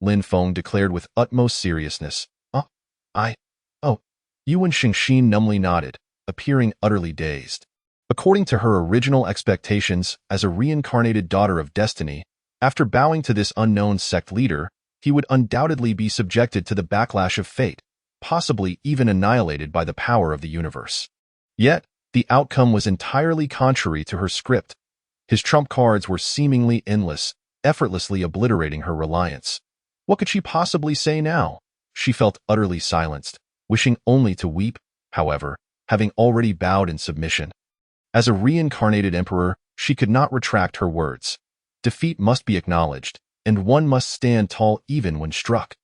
Lin Feng declared with utmost seriousness. Yuan Shengxin numbly nodded, appearing utterly dazed. According to her original expectations as a reincarnated daughter of destiny, after bowing to this unknown sect leader, he would undoubtedly be subjected to the backlash of fate, possibly even annihilated by the power of the universe. Yet, the outcome was entirely contrary to her script. His trump cards were seemingly endless, effortlessly obliterating her reliance. What could she possibly say now? She felt utterly silenced, wishing only to weep, however, having already bowed in submission. As a reincarnated emperor, she could not retract her words. Defeat must be acknowledged, and one must stand tall even when struck.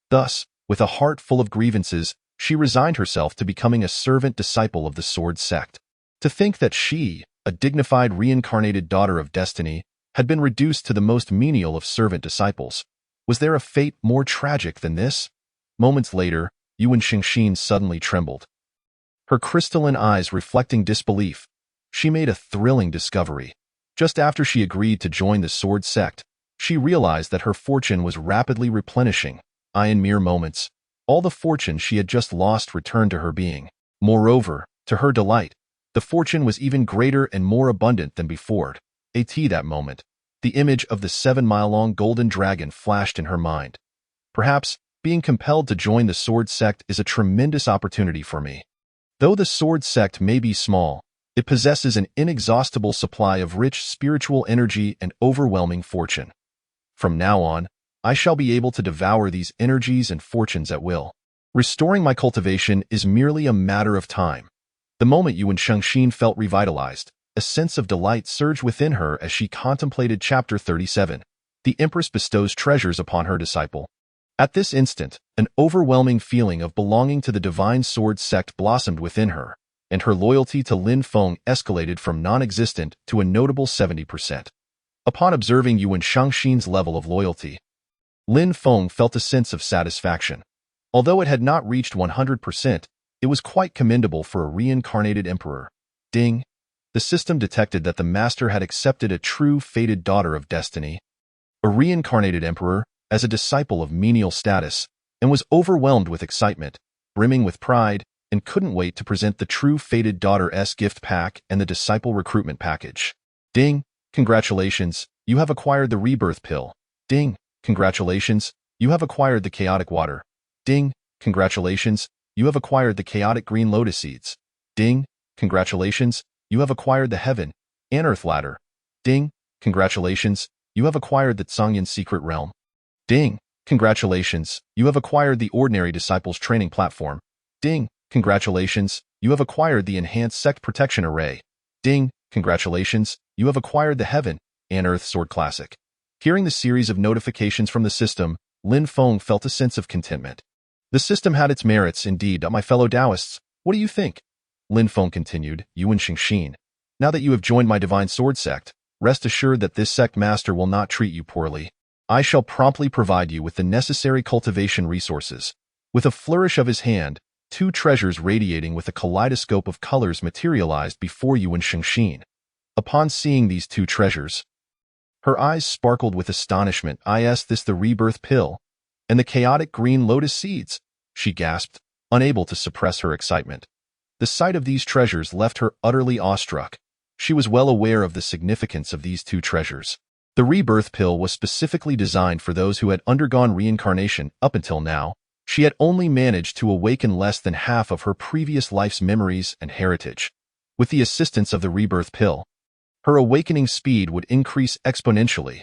Thus, with a heart full of grievances, she resigned herself to becoming a servant disciple of the Sword Sect. To think that she, a dignified reincarnated daughter of destiny, had been reduced to the most menial of servant disciples. Was there a fate more tragic than this? Moments later, Yuan Xingxin suddenly trembled. Her crystalline eyes reflecting disbelief. She made a thrilling discovery. Just after she agreed to join the Sword Sect, she realized that her fortune was rapidly replenishing. In mere moments, all the fortune she had just lost returned to her being. Moreover, to her delight, the fortune was even greater and more abundant than before. At that moment, the image of the 7-mile-long golden dragon flashed in her mind. Perhaps, being compelled to join the Sword Sect is a tremendous opportunity for me. Though the Sword Sect may be small, it possesses an inexhaustible supply of rich spiritual energy and overwhelming fortune. From now on, I shall be able to devour these energies and fortunes at will. Restoring my cultivation is merely a matter of time. The moment Yuan Xingxin felt revitalized, a sense of delight surged within her as she contemplated Chapter 37. The Empress bestows treasures upon her disciple. At this instant, an overwhelming feeling of belonging to the Divine Sword Sect blossomed within her, and her loyalty to Lin Feng escalated from non-existent to a notable 70%. Upon observing Yuan Xingxin's level of loyalty, Lin Feng felt a sense of satisfaction. Although it had not reached 100%, it was quite commendable for a reincarnated emperor. Ding! The system detected that the master had accepted a true fated daughter of destiny, a reincarnated emperor, as a disciple of menial status, and was overwhelmed with excitement, brimming with pride, and couldn't wait to present the true fated daughter's gift pack and the disciple recruitment package. Ding! Congratulations, you have acquired the rebirth pill. Ding! Congratulations, you have acquired the chaotic water. Ding! Congratulations, you have acquired the chaotic green lotus seeds. Ding! Congratulations, you have acquired the heaven and earth ladder. Ding! Congratulations, you have acquired the Zhongyan secret realm. Ding! Congratulations, you have acquired the ordinary disciples training platform. Ding! Congratulations, you have acquired the enhanced sect protection array. Ding! Congratulations, you have acquired the heaven and earth sword classic. Hearing the series of notifications from the system, Lin Feng felt a sense of contentment. The system had its merits, indeed, my fellow Taoists. What do you think? Lin Feng continued, Yuan Xingxin. Now that you have joined my Divine Sword Sect, rest assured that this sect master will not treat you poorly. I shall promptly provide you with the necessary cultivation resources. With a flourish of his hand, 2 treasures radiating with a kaleidoscope of colors materialized before Yuan Xingxin. Upon seeing these 2 treasures, her eyes sparkled with astonishment. Is this the rebirth pill? And the chaotic green lotus seeds? She gasped, unable to suppress her excitement. The sight of these treasures left her utterly awestruck. She was well aware of the significance of these 2 treasures. The rebirth pill was specifically designed for those who had undergone reincarnation. Up until now, she had only managed to awaken less than half of her previous life's memories and heritage. With the assistance of the rebirth pill, her awakening speed would increase exponentially.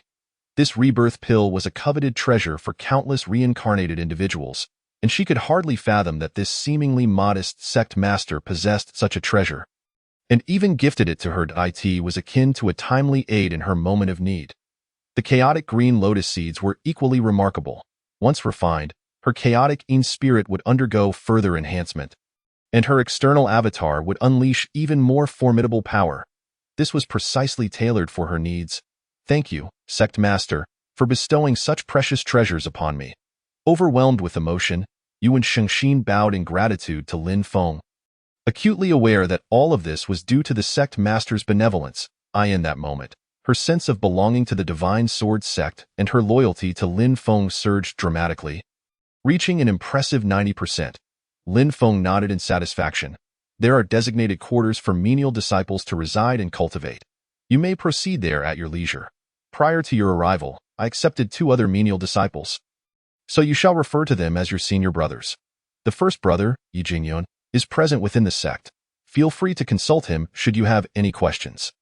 This rebirth pill was a coveted treasure for countless reincarnated individuals, and she could hardly fathom that this seemingly modest sect master possessed such a treasure, and even gifted it to her. It was akin to a timely aid in her moment of need. The chaotic green lotus seeds were equally remarkable. Once refined, her chaotic spirit would undergo further enhancement, and her external avatar would unleash even more formidable power. This was precisely tailored for her needs. Thank you, Sect Master, for bestowing such precious treasures upon me. Overwhelmed with emotion, Yuan Xingxin bowed in gratitude to Lin Feng. Acutely aware that all of this was due to the Sect Master's benevolence, in that moment, her sense of belonging to the Divine Sword Sect and her loyalty to Lin Feng surged dramatically. Reaching an impressive 90%, Lin Feng nodded in satisfaction. There are designated quarters for menial disciples to reside and cultivate. You may proceed there at your leisure. Prior to your arrival, I accepted 2 other menial disciples, so you shall refer to them as your senior brothers. The first brother, Ye Jingyun, is present within the sect. Feel free to consult him should you have any questions.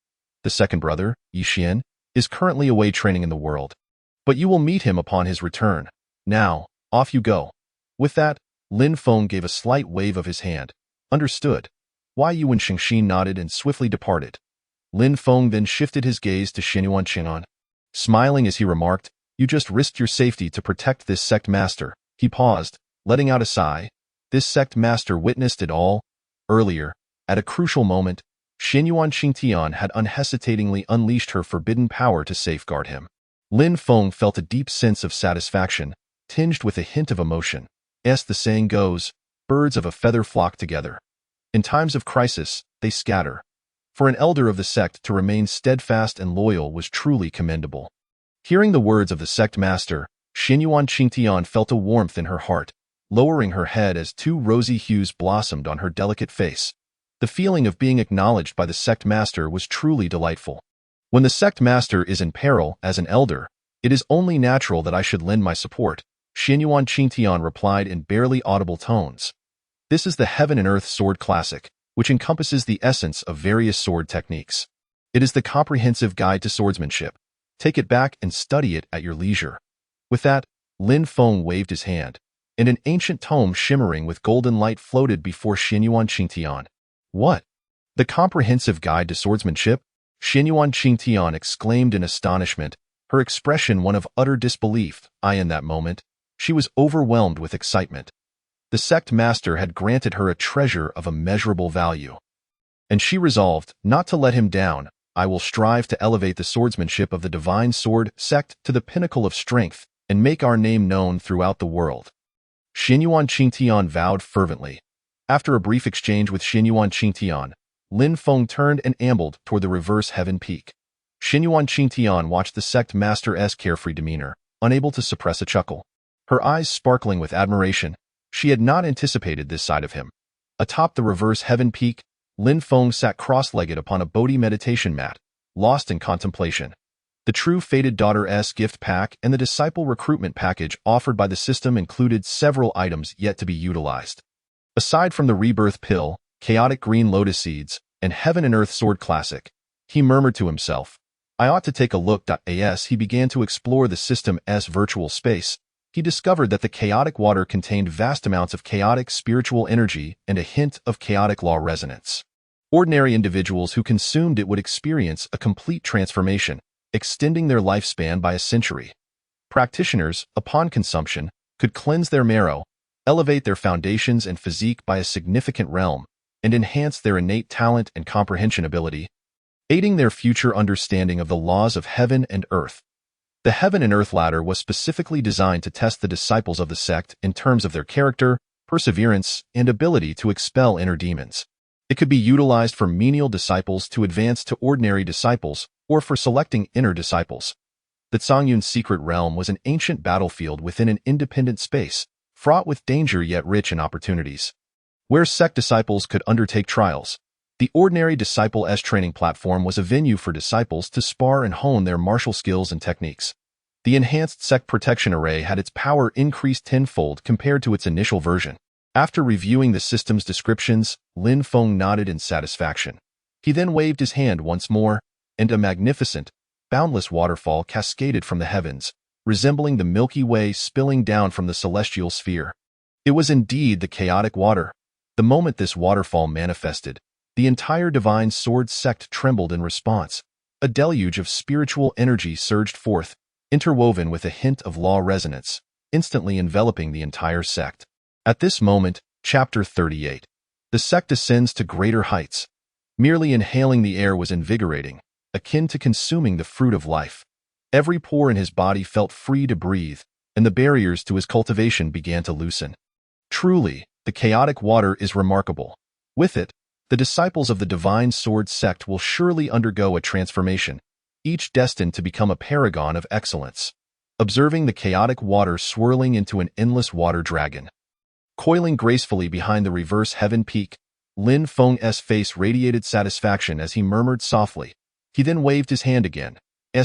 The second brother, Ye Xian, is currently away training in the world, but you will meet him upon his return. Now, off you go. With that, Lin Feng gave a slight wave of his hand. Understood. Wei Yu and Xingxin nodded and swiftly departed. Lin Feng then shifted his gaze to Xinyuan Qing'an. Smiling as he remarked, "You just risked your safety to protect this sect master." He paused, letting out a sigh. This sect master witnessed it all. Earlier, at a crucial moment, Xinyuan Qingtian had unhesitatingly unleashed her forbidden power to safeguard him. Lin Feng felt a deep sense of satisfaction, tinged with a hint of emotion. As the saying goes, birds of a feather flock together. In times of crisis, they scatter. For an elder of the sect to remain steadfast and loyal was truly commendable. Hearing the words of the sect master, Xinyuan Qingtian felt a warmth in her heart, lowering her head as two rosy hues blossomed on her delicate face. The feeling of being acknowledged by the sect master was truly delightful. When the sect master is in peril as an elder, it is only natural that I should lend my support, Xinyuan Qingtian replied in barely audible tones. This is the Heaven and Earth Sword Classic, which encompasses the essence of various sword techniques. It is the comprehensive guide to swordsmanship. Take it back and study it at your leisure. With that, Lin Feng waved his hand, and an ancient tome shimmering with golden light floated before Xinyuan Qingtian. What? The comprehensive guide to swordsmanship? Xinyuan Qingtian exclaimed in astonishment, her expression one of utter disbelief. In that moment, she was overwhelmed with excitement. The sect master had granted her a treasure of immeasurable value. And she resolved not to let him down. I will strive to elevate the swordsmanship of the divine sword sect to the pinnacle of strength and make our name known throughout the world. Xinyuan Qingtian vowed fervently. After a brief exchange with Xinyuan Qingtian, Lin Feng turned and ambled toward the reverse heaven peak. Xinyuan Qingtian watched the sect master's carefree demeanor, unable to suppress a chuckle. Her eyes sparkling with admiration, she had not anticipated this side of him. Atop the reverse heaven peak, Lin Feng sat cross-legged upon a Bodhi meditation mat, lost in contemplation. The true Fated Daughter's gift pack and the disciple recruitment package offered by the system included several items yet to be utilized. Aside from the rebirth pill, chaotic green lotus seeds, and Heaven and Earth Sword Classic, he murmured to himself, I ought to take a look. As he began to explore the system's virtual space, he discovered that the chaotic water contained vast amounts of chaotic spiritual energy and a hint of chaotic law resonance. Ordinary individuals who consumed it would experience a complete transformation, extending their lifespan by a century. Practitioners, upon consumption, could cleanse their marrow, elevate their foundations and physique by a significant realm, and enhance their innate talent and comprehension ability, aiding their future understanding of the laws of heaven and earth. The Heaven and Earth ladder was specifically designed to test the disciples of the sect in terms of their character, perseverance, and ability to expel inner demons. It could be utilized for menial disciples to advance to ordinary disciples, or for selecting inner disciples. The Zongyun's secret realm was an ancient battlefield within an independent space, fraught with danger yet rich in opportunities. Where sect disciples could undertake trials, the ordinary disciple-s training platform was a venue for disciples to spar and hone their martial skills and techniques. The enhanced sect protection array had its power increased tenfold compared to its initial version. After reviewing the system's descriptions, Lin Feng nodded in satisfaction. He then waved his hand once more, and a magnificent, boundless waterfall cascaded from the heavens, resembling the Milky Way spilling down from the celestial sphere. It was indeed the chaotic water. The moment this waterfall manifested, the entire divine sword sect trembled in response. A deluge of spiritual energy surged forth, interwoven with a hint of law resonance, instantly enveloping the entire sect. At this moment, Chapter 38. The sect ascends to greater heights. Merely inhaling the air was invigorating, akin to consuming the fruit of life. Every pore in his body felt free to breathe, and the barriers to his cultivation began to loosen. Truly, the chaotic water is remarkable. With it, the disciples of the divine sword sect will surely undergo a transformation, each destined to become a paragon of excellence. Observing the chaotic water swirling into an endless water dragon. Coiling gracefully behind the reverse heaven peak, Lin Feng's face radiated satisfaction as he murmured softly. He then waved his hand again.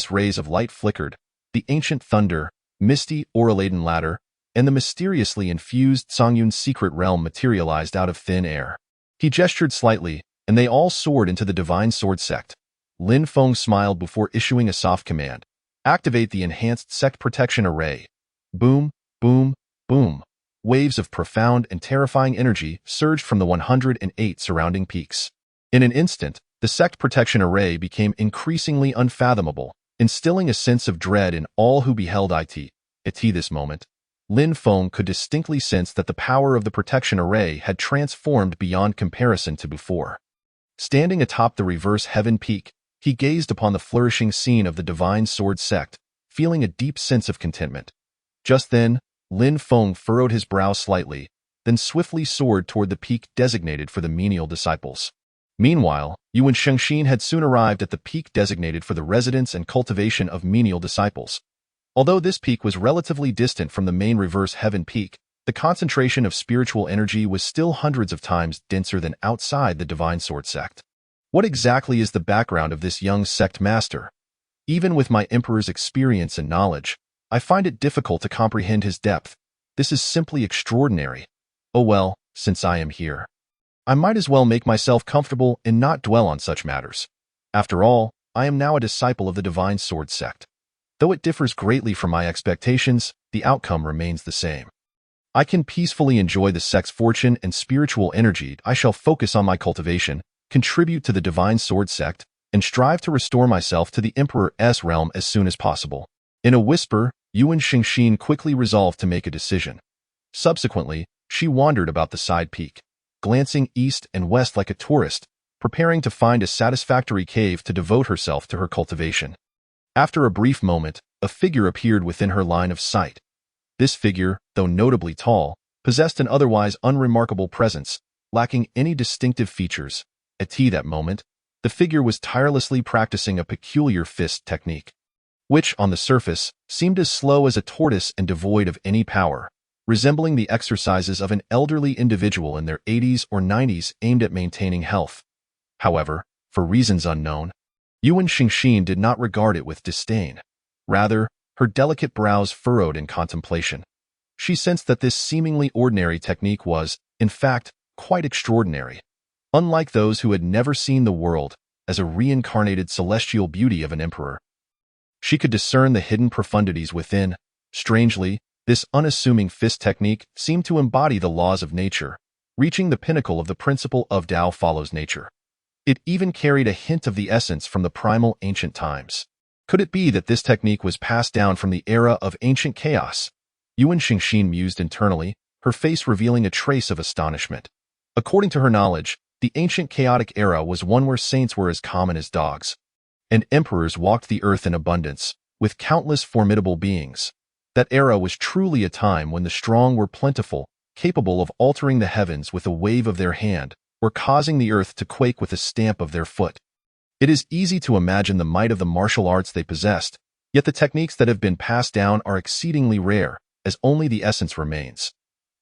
Rays of light flickered, the ancient thunder, misty aura-laden ladder, and the mysteriously infused Zongyun's secret realm materialized out of thin air. He gestured slightly, and they all soared into the divine sword sect. Lin Feng smiled before issuing a soft command. Activate the enhanced sect protection array. Boom, boom, boom. waves of profound and terrifying energy surged from the 108 surrounding peaks. In an instant, the sect protection array became increasingly unfathomable, instilling a sense of dread in all who beheld it. At this moment, Lin Feng could distinctly sense that the power of the protection array had transformed beyond comparison to before. Standing atop the reverse heaven peak, he gazed upon the flourishing scene of the Divine Sword Sect, feeling a deep sense of contentment. Just then, Lin Feng furrowed his brow slightly, then swiftly soared toward the peak designated for the menial disciples. Meanwhile, Yuan Shengxin had soon arrived at the peak designated for the residence and cultivation of menial disciples. Although this peak was relatively distant from the main reverse heaven peak, the concentration of spiritual energy was still hundreds of times denser than outside the Divine Sword Sect. What exactly is the background of this young sect master? Even with my emperor's experience and knowledge, I find it difficult to comprehend his depth. This is simply extraordinary. Oh well, since I am here, I might as well make myself comfortable and not dwell on such matters. After all, I am now a disciple of the Divine Sword Sect. Though it differs greatly from my expectations, the outcome remains the same. I can peacefully enjoy the sect's fortune and spiritual energy. I shall focus on my cultivation, contribute to the Divine Sword Sect, and strive to restore myself to the Emperor's realm as soon as possible. In a whisper, Yuan Shengxin quickly resolved to make a decision. Subsequently, she wandered about the side peak, glancing east and west like a tourist, preparing to find a satisfactory cave to devote herself to her cultivation. After a brief moment, a figure appeared within her line of sight. This figure, though notably tall, possessed an otherwise unremarkable presence, lacking any distinctive features. At that moment, the figure was tirelessly practicing a peculiar fist technique, which, on the surface, seemed as slow as a tortoise and devoid of any power, resembling the exercises of an elderly individual in their 80s or 90s aimed at maintaining health. However, for reasons unknown, Yuan Shengxin did not regard it with disdain. Rather, her delicate brows furrowed in contemplation. She sensed that this seemingly ordinary technique was, in fact, quite extraordinary. Unlike those who had never seen the world as a reincarnated celestial beauty of an emperor, she could discern the hidden profundities within. Strangely, this unassuming fist technique seemed to embody the laws of nature, reaching the pinnacle of the principle of Tao follows nature. It even carried a hint of the essence from the primal ancient times. Could it be that this technique was passed down from the era of ancient chaos? Yuan Shengxin mused internally, her face revealing a trace of astonishment. According to her knowledge, the ancient chaotic era was one where saints were as common as dogs, and emperors walked the earth in abundance, with countless formidable beings. That era was truly a time when the strong were plentiful, capable of altering the heavens with a wave of their hand, or causing the earth to quake with a stamp of their foot. It is easy to imagine the might of the martial arts they possessed, yet the techniques that have been passed down are exceedingly rare, as only the essence remains.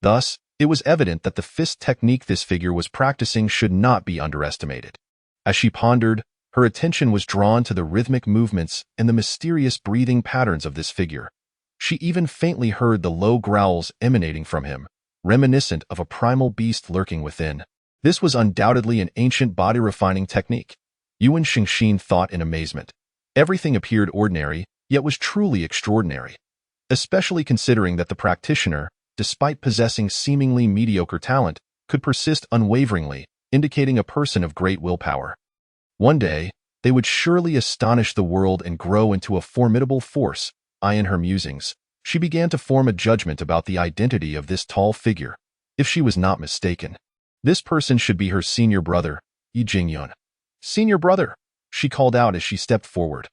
Thus, it was evident that the fist technique this figure was practicing should not be underestimated. As she pondered, her attention was drawn to the rhythmic movements and the mysterious breathing patterns of this figure. She even faintly heard the low growls emanating from him, reminiscent of a primal beast lurking within. This was undoubtedly an ancient body-refining technique. Yuan Shengxin thought in amazement. Everything appeared ordinary, yet was truly extraordinary, especially considering that the practitioner, despite possessing seemingly mediocre talent, could persist unwaveringly, indicating a person of great willpower. One day, they would surely astonish the world and grow into a formidable force. In her musings, she began to form a judgment about the identity of this tall figure. If she was not mistaken, this person should be her senior brother, Ye Jingyun. "Senior brother," she called out as she stepped forward.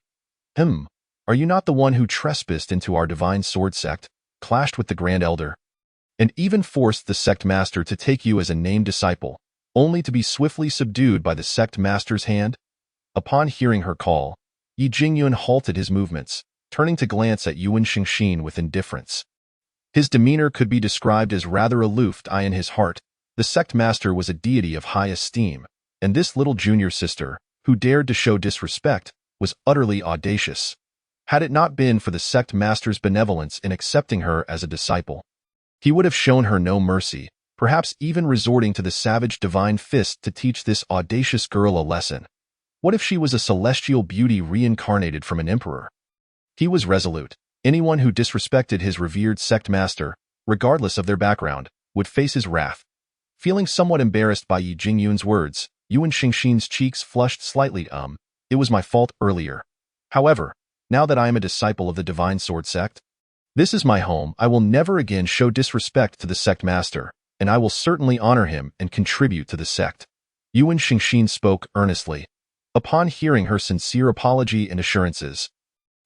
Are you not the one who trespassed into our Divine Sword Sect, clashed with the Grand Elder, and even forced the sect master to take you as a named disciple, only to be swiftly subdued by the sect master's hand? Upon hearing her call, Ye Jingyun halted his movements, turning to glance at Yuan Shengxin with indifference. His demeanor could be described as rather aloof. In his heart, the sect master was a deity of high esteem, and this little junior sister, who dared to show disrespect, was utterly audacious. Had it not been for the sect master's benevolence in accepting her as a disciple, he would have shown her no mercy, perhaps even resorting to the savage divine fist to teach this audacious girl a lesson. What if she was a celestial beauty reincarnated from an emperor? He was resolute. Anyone who disrespected his revered sect master, regardless of their background, would face his wrath. Feeling somewhat embarrassed by Ye Jingyun's words, Yuan Xingxin's cheeks flushed slightly. It was my fault earlier. However, now that I am a disciple of the Divine Sword Sect, this is my home. I will never again show disrespect to the sect master, and I will certainly honor him and contribute to the sect. Yuan Xingxin spoke earnestly. Upon hearing her sincere apology and assurances,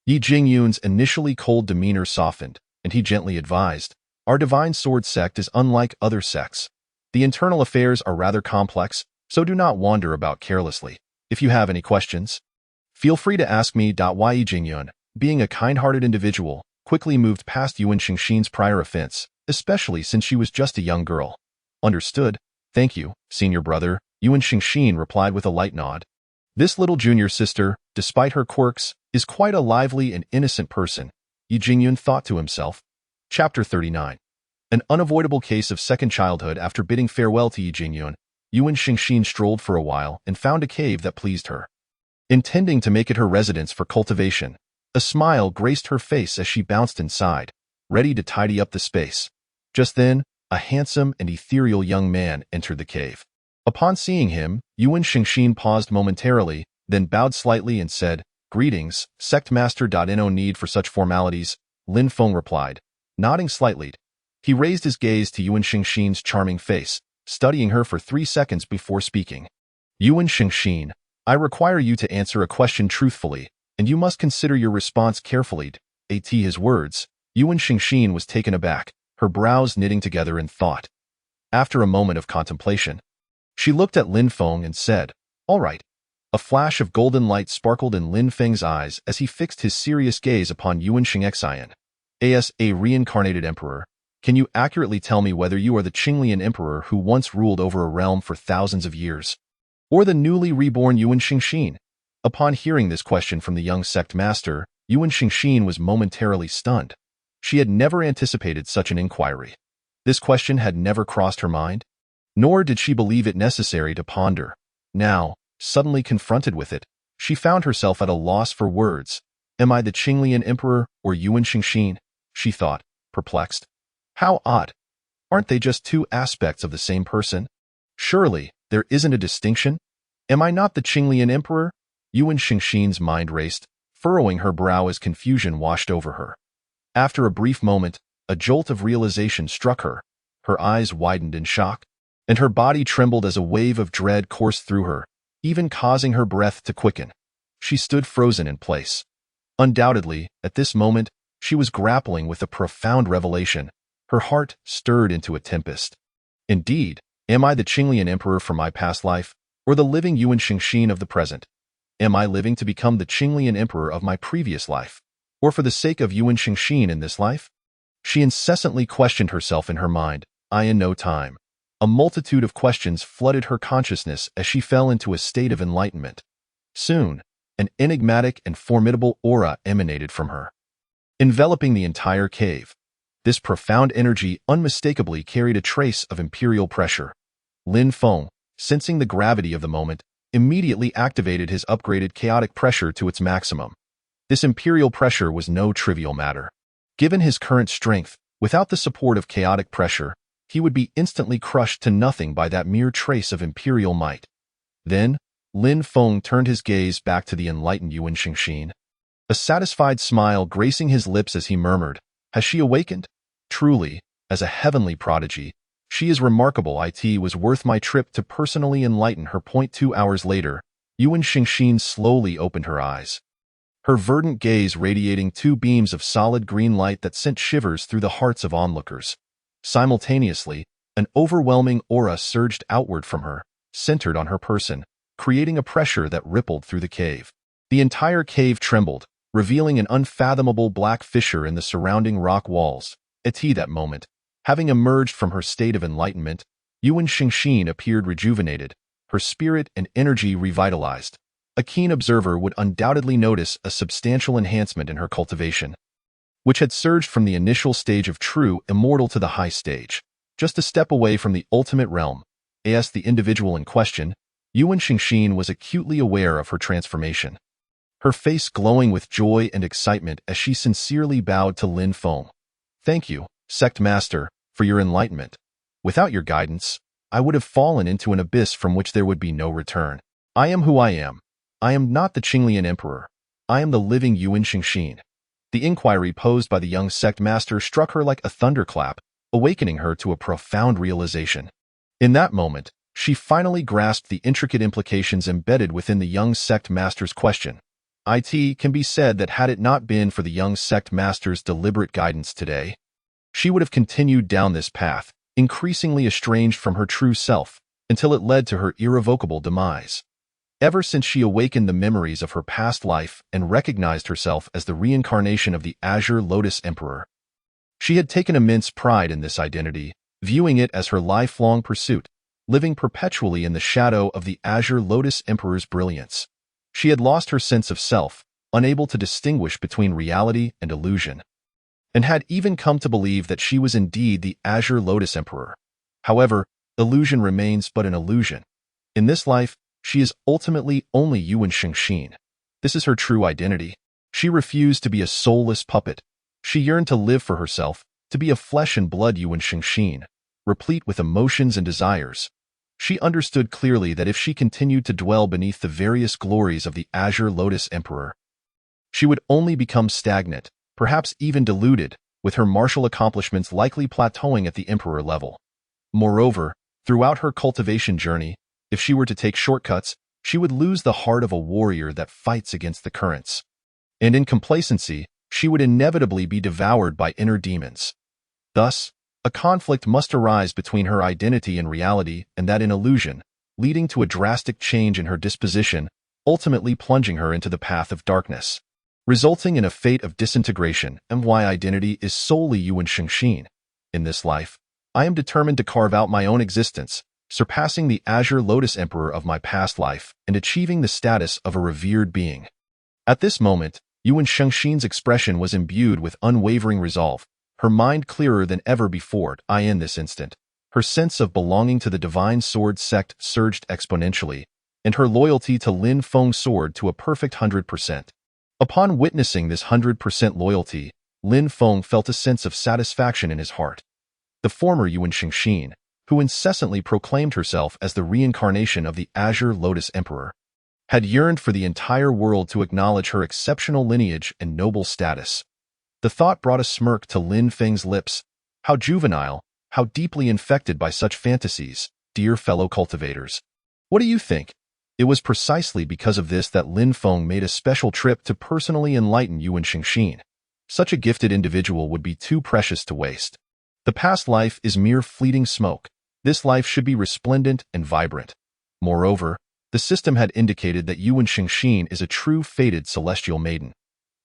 Ye Jingyun's initially cold demeanor softened, and he gently advised, "Our Divine Sword Sect is unlike other sects. The internal affairs are rather complex, so do not wander about carelessly. If you have any questions, feel free to ask me." Ye Jingyun, being a kind-hearted individual, quickly moved past Yuan Xingxin's prior offense, especially since she was just a young girl. "Understood. Thank you, senior brother," Yuan Xingxin replied with a light nod. This little junior sister, despite her quirks, is quite a lively and innocent person, Ye Jingyun thought to himself. Chapter 39. An unavoidable case of second childhood. After bidding farewell to Ye Jingyun, Yuan Xingxin strolled for a while and found a cave that pleased her. Intending to make it her residence for cultivation, a smile graced her face as she bounced inside, ready to tidy up the space. Just then, a handsome and ethereal young man entered the cave. Upon seeing him, Yuan Xingxin paused momentarily, then bowed slightly and said, "Greetings, Sect Master. No need for such formalities," Lin Feng replied, nodding slightly. He raised his gaze to Yuan Xingxin's charming face, studying her for 3 seconds before speaking. "Yuan Xingxin, I require you to answer a question truthfully, and you must consider your response carefully." At his words, Yuan Xingxin was taken aback, her brows knitting together in thought. After a moment of contemplation, she looked at Lin Feng and said, "All right." A flash of golden light sparkled in Lin Feng's eyes as he fixed his serious gaze upon Yuan Xingxian. "As a reincarnated emperor, can you accurately tell me whether you are the Qinglian emperor who once ruled over a realm for thousands of years, or the newly reborn Yuan Xingxin?" Upon hearing this question from the young sect master, Yuan Xingxin was momentarily stunned. She had never anticipated such an inquiry. This question had never crossed her mind, nor did she believe it necessary to ponder. Now, suddenly confronted with it, she found herself at a loss for words. "Am I the Qinglian emperor or Yuan Xingxin?" she thought, perplexed. How odd. Aren't they just two aspects of the same person? Surely, there isn't a distinction? Am I not the Qinglian emperor? Yuan Xingxin's mind raced, furrowing her brow as confusion washed over her. After a brief moment, a jolt of realization struck her. Her eyes widened in shock, and her body trembled as a wave of dread coursed through her, even causing her breath to quicken. She stood frozen in place. Undoubtedly, at this moment, she was grappling with a profound revelation. Her heart stirred into a tempest. Indeed, am I the Qinglian emperor from my past life, or the living Yuan Xingxin of the present? Am I living to become the Qinglian emperor of my previous life, or for the sake of Yuan Xingxin in this life? She incessantly questioned herself in her mind. In no time, a multitude of questions flooded her consciousness as she fell into a state of enlightenment. Soon, an enigmatic and formidable aura emanated from her, enveloping the entire cave. This profound energy unmistakably carried a trace of imperial pressure. Lin Feng, sensing the gravity of the moment, immediately activated his upgraded chaotic pressure to its maximum. This imperial pressure was no trivial matter. Given his current strength, without the support of chaotic pressure, he would be instantly crushed to nothing by that mere trace of imperial might. Then, Lin Feng turned his gaze back to the enlightened Yuan Xingxin, a satisfied smile gracing his lips as he murmured, "Has she awakened? Truly, as a heavenly prodigy, she is remarkable. It was worth my trip to personally enlighten her." 2 hours later, Yuan Xingxin slowly opened her eyes, her verdant gaze radiating 2 beams of solid green light that sent shivers through the hearts of onlookers. Simultaneously, an overwhelming aura surged outward from her, centered on her person, creating a pressure that rippled through the cave. The entire cave trembled, revealing an unfathomable black fissure in the surrounding rock walls. At that moment, having emerged from her state of enlightenment, Yuan Xingxin appeared rejuvenated, her spirit and energy revitalized. A keen observer would undoubtedly notice a substantial enhancement in her cultivation, which had surged from the initial stage of true immortal to the high stage, just a step away from the ultimate realm. As the individual in question, Yuan Xingxin was acutely aware of her transformation, her face glowing with joy and excitement as she sincerely bowed to Lin Feng. "Thank you, Sect Master, for your enlightenment. Without your guidance, I would have fallen into an abyss from which there would be no return. I am who I am. I am not the Qinglian Emperor. I am the living Yuan Xingxin. The inquiry posed by the young Sect Master struck her like a thunderclap, awakening her to a profound realization. In that moment, she finally grasped the intricate implications embedded within the young Sect Master's question. It can be said that had it not been for the young Sect Master's deliberate guidance today, she would have continued down this path, increasingly estranged from her true self, until it led to her irrevocable demise. Ever since she awakened the memories of her past life and recognized herself as the reincarnation of the Azure Lotus Emperor, she had taken immense pride in this identity, viewing it as her lifelong pursuit, living perpetually in the shadow of the Azure Lotus Emperor's brilliance. She had lost her sense of self, unable to distinguish between reality and illusion, and had even come to believe that she was indeed the Azure Lotus Emperor. However, illusion remains but an illusion. In this life, she is ultimately only Yuan Xingxin. This is her true identity. She refused to be a soulless puppet. She yearned to live for herself, to be a flesh and blood Yuan Xingxin, replete with emotions and desires. She understood clearly that if she continued to dwell beneath the various glories of the Azure Lotus Emperor, she would only become stagnant, perhaps even deluded, with her martial accomplishments likely plateauing at the Emperor level. Moreover, throughout her cultivation journey, if she were to take shortcuts, she would lose the heart of a warrior that fights against the currents. And in complacency, she would inevitably be devoured by inner demons. Thus, a conflict must arise between her identity in reality and that in illusion, leading to a drastic change in her disposition, ultimately plunging her into the path of darkness, resulting in a fate of disintegration. And why identity is solely Yuan Xingxin. In this life, I am determined to carve out my own existence, surpassing the Azure Lotus Emperor of my past life and achieving the status of a revered being. At this moment, Yuan Xingxin's expression was imbued with unwavering resolve, her mind clearer than ever before. In this instant, her sense of belonging to the Divine Sword Sect surged exponentially, and her loyalty to Lin Feng soared to a perfect 100%. Upon witnessing this 100% loyalty, Lin Feng felt a sense of satisfaction in his heart. The former Yuan Xingxin, who incessantly proclaimed herself as the reincarnation of the Azure Lotus Emperor, had yearned for the entire world to acknowledge her exceptional lineage and noble status. The thought brought a smirk to Lin Feng's lips. How juvenile, how deeply infected by such fantasies, dear fellow cultivators. What do you think? It was precisely because of this that Lin Feng made a special trip to personally enlighten Yuan Xingxin. Such a gifted individual would be too precious to waste. The past life is mere fleeting smoke. This life should be resplendent and vibrant. Moreover, the system had indicated that Yuan Xingxin is a true fated celestial maiden.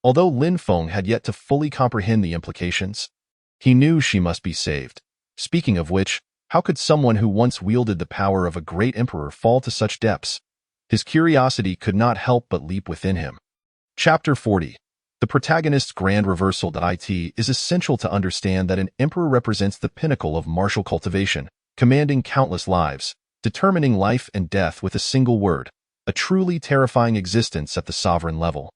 Although Lin Feng had yet to fully comprehend the implications, he knew she must be saved. Speaking of which, how could someone who once wielded the power of a great emperor fall to such depths? His curiosity could not help but leap within him. Chapter 40. The protagonist's grand reversal. It is essential to understand that an emperor represents the pinnacle of martial cultivation, commanding countless lives, determining life and death with a single word, a truly terrifying existence at the sovereign level.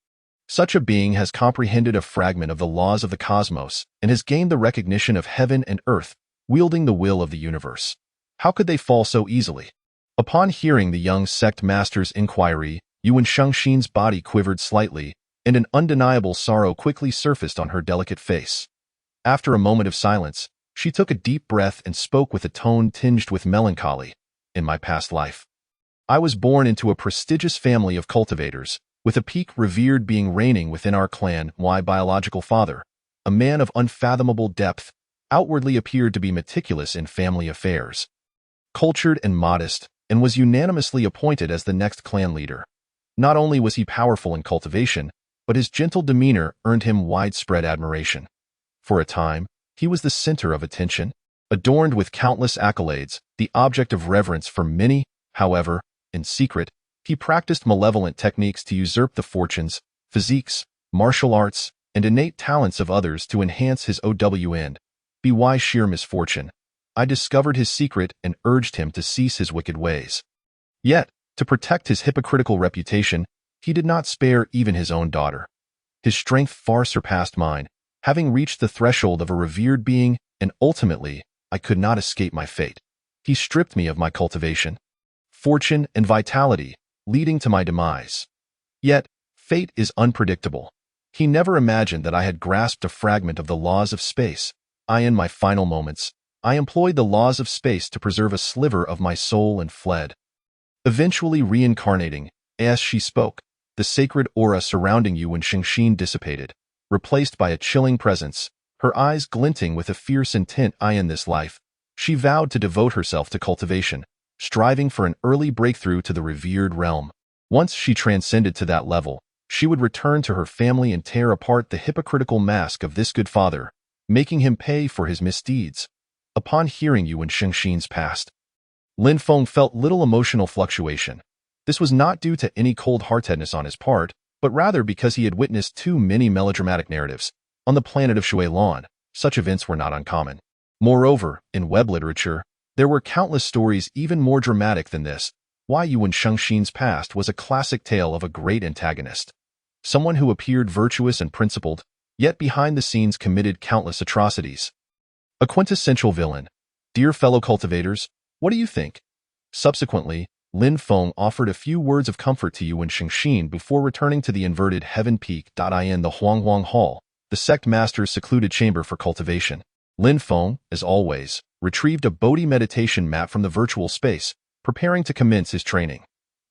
Such a being has comprehended a fragment of the laws of the cosmos and has gained the recognition of heaven and earth, wielding the will of the universe. How could they fall so easily? Upon hearing the young sect master's inquiry, Yuan Xingxin's body quivered slightly, and an undeniable sorrow quickly surfaced on her delicate face. After a moment of silence, she took a deep breath and spoke with a tone tinged with melancholy. In my past life, I was born into a prestigious family of cultivators, with a peak revered being reigning within our clan. My biological father, a man of unfathomable depth, outwardly appeared to be meticulous in family affairs, cultured and modest, and was unanimously appointed as the next clan leader. Not only was he powerful in cultivation, but his gentle demeanor earned him widespread admiration. For a time, he was the center of attention, adorned with countless accolades, the object of reverence for many. However, in secret, he practiced malevolent techniques to usurp the fortunes, physiques, martial arts, and innate talents of others to enhance his own. By sheer misfortune, I discovered his secret and urged him to cease his wicked ways. Yet, to protect his hypocritical reputation, he did not spare even his own daughter. His strength far surpassed mine, having reached the threshold of a revered being, and ultimately, I could not escape my fate. He stripped me of my cultivation, fortune, and vitality, leading to my demise. Yet, fate is unpredictable. He never imagined that I had grasped a fragment of the laws of space. In my final moments, I employed the laws of space to preserve a sliver of my soul and fled. Eventually reincarnating, as she spoke, the sacred aura surrounding Yuan Shengxin dissipated, replaced by a chilling presence, her eyes glinting with a fierce intent. In this life, she vowed to devote herself to cultivation, striving for an early breakthrough to the revered realm. Once she transcended to that level, she would return to her family and tear apart the hypocritical mask of this good father, making him pay for his misdeeds. Upon hearing Yuan Shengxin's past, Lin Feng felt little emotional fluctuation. This was not due to any cold-heartedness on his part, but rather because he had witnessed too many melodramatic narratives. On the planet of Shuilon, such events were not uncommon. Moreover, in web literature, there were countless stories even more dramatic than this. Yuan Shengxin's past was a classic tale of a great antagonist. Someone who appeared virtuous and principled, yet behind the scenes committed countless atrocities. A quintessential villain. Dear fellow cultivators, what do you think? Subsequently, Lin Feng offered a few words of comfort to Yuan Shengxin before returning to the inverted heaven peak. In the Huanghuang Hall, the sect master's secluded chamber for cultivation. Lin Feng, as always, retrieved a Bodhi meditation mat from the virtual space, preparing to commence his training.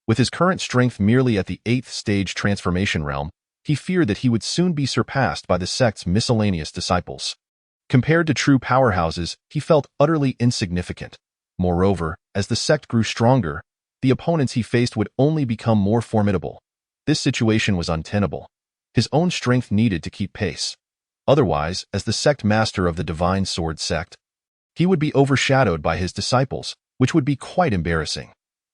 With his current strength merely at the 8th stage transformation realm, he feared that he would soon be surpassed by the sect's miscellaneous disciples. Compared to true powerhouses, he felt utterly insignificant. Moreover, as the sect grew stronger, the opponents he faced would only become more formidable. This situation was untenable. His own strength needed to keep pace. Otherwise, as the sect master of the Divine Sword Sect, he would be overshadowed by his disciples, which would be quite embarrassing.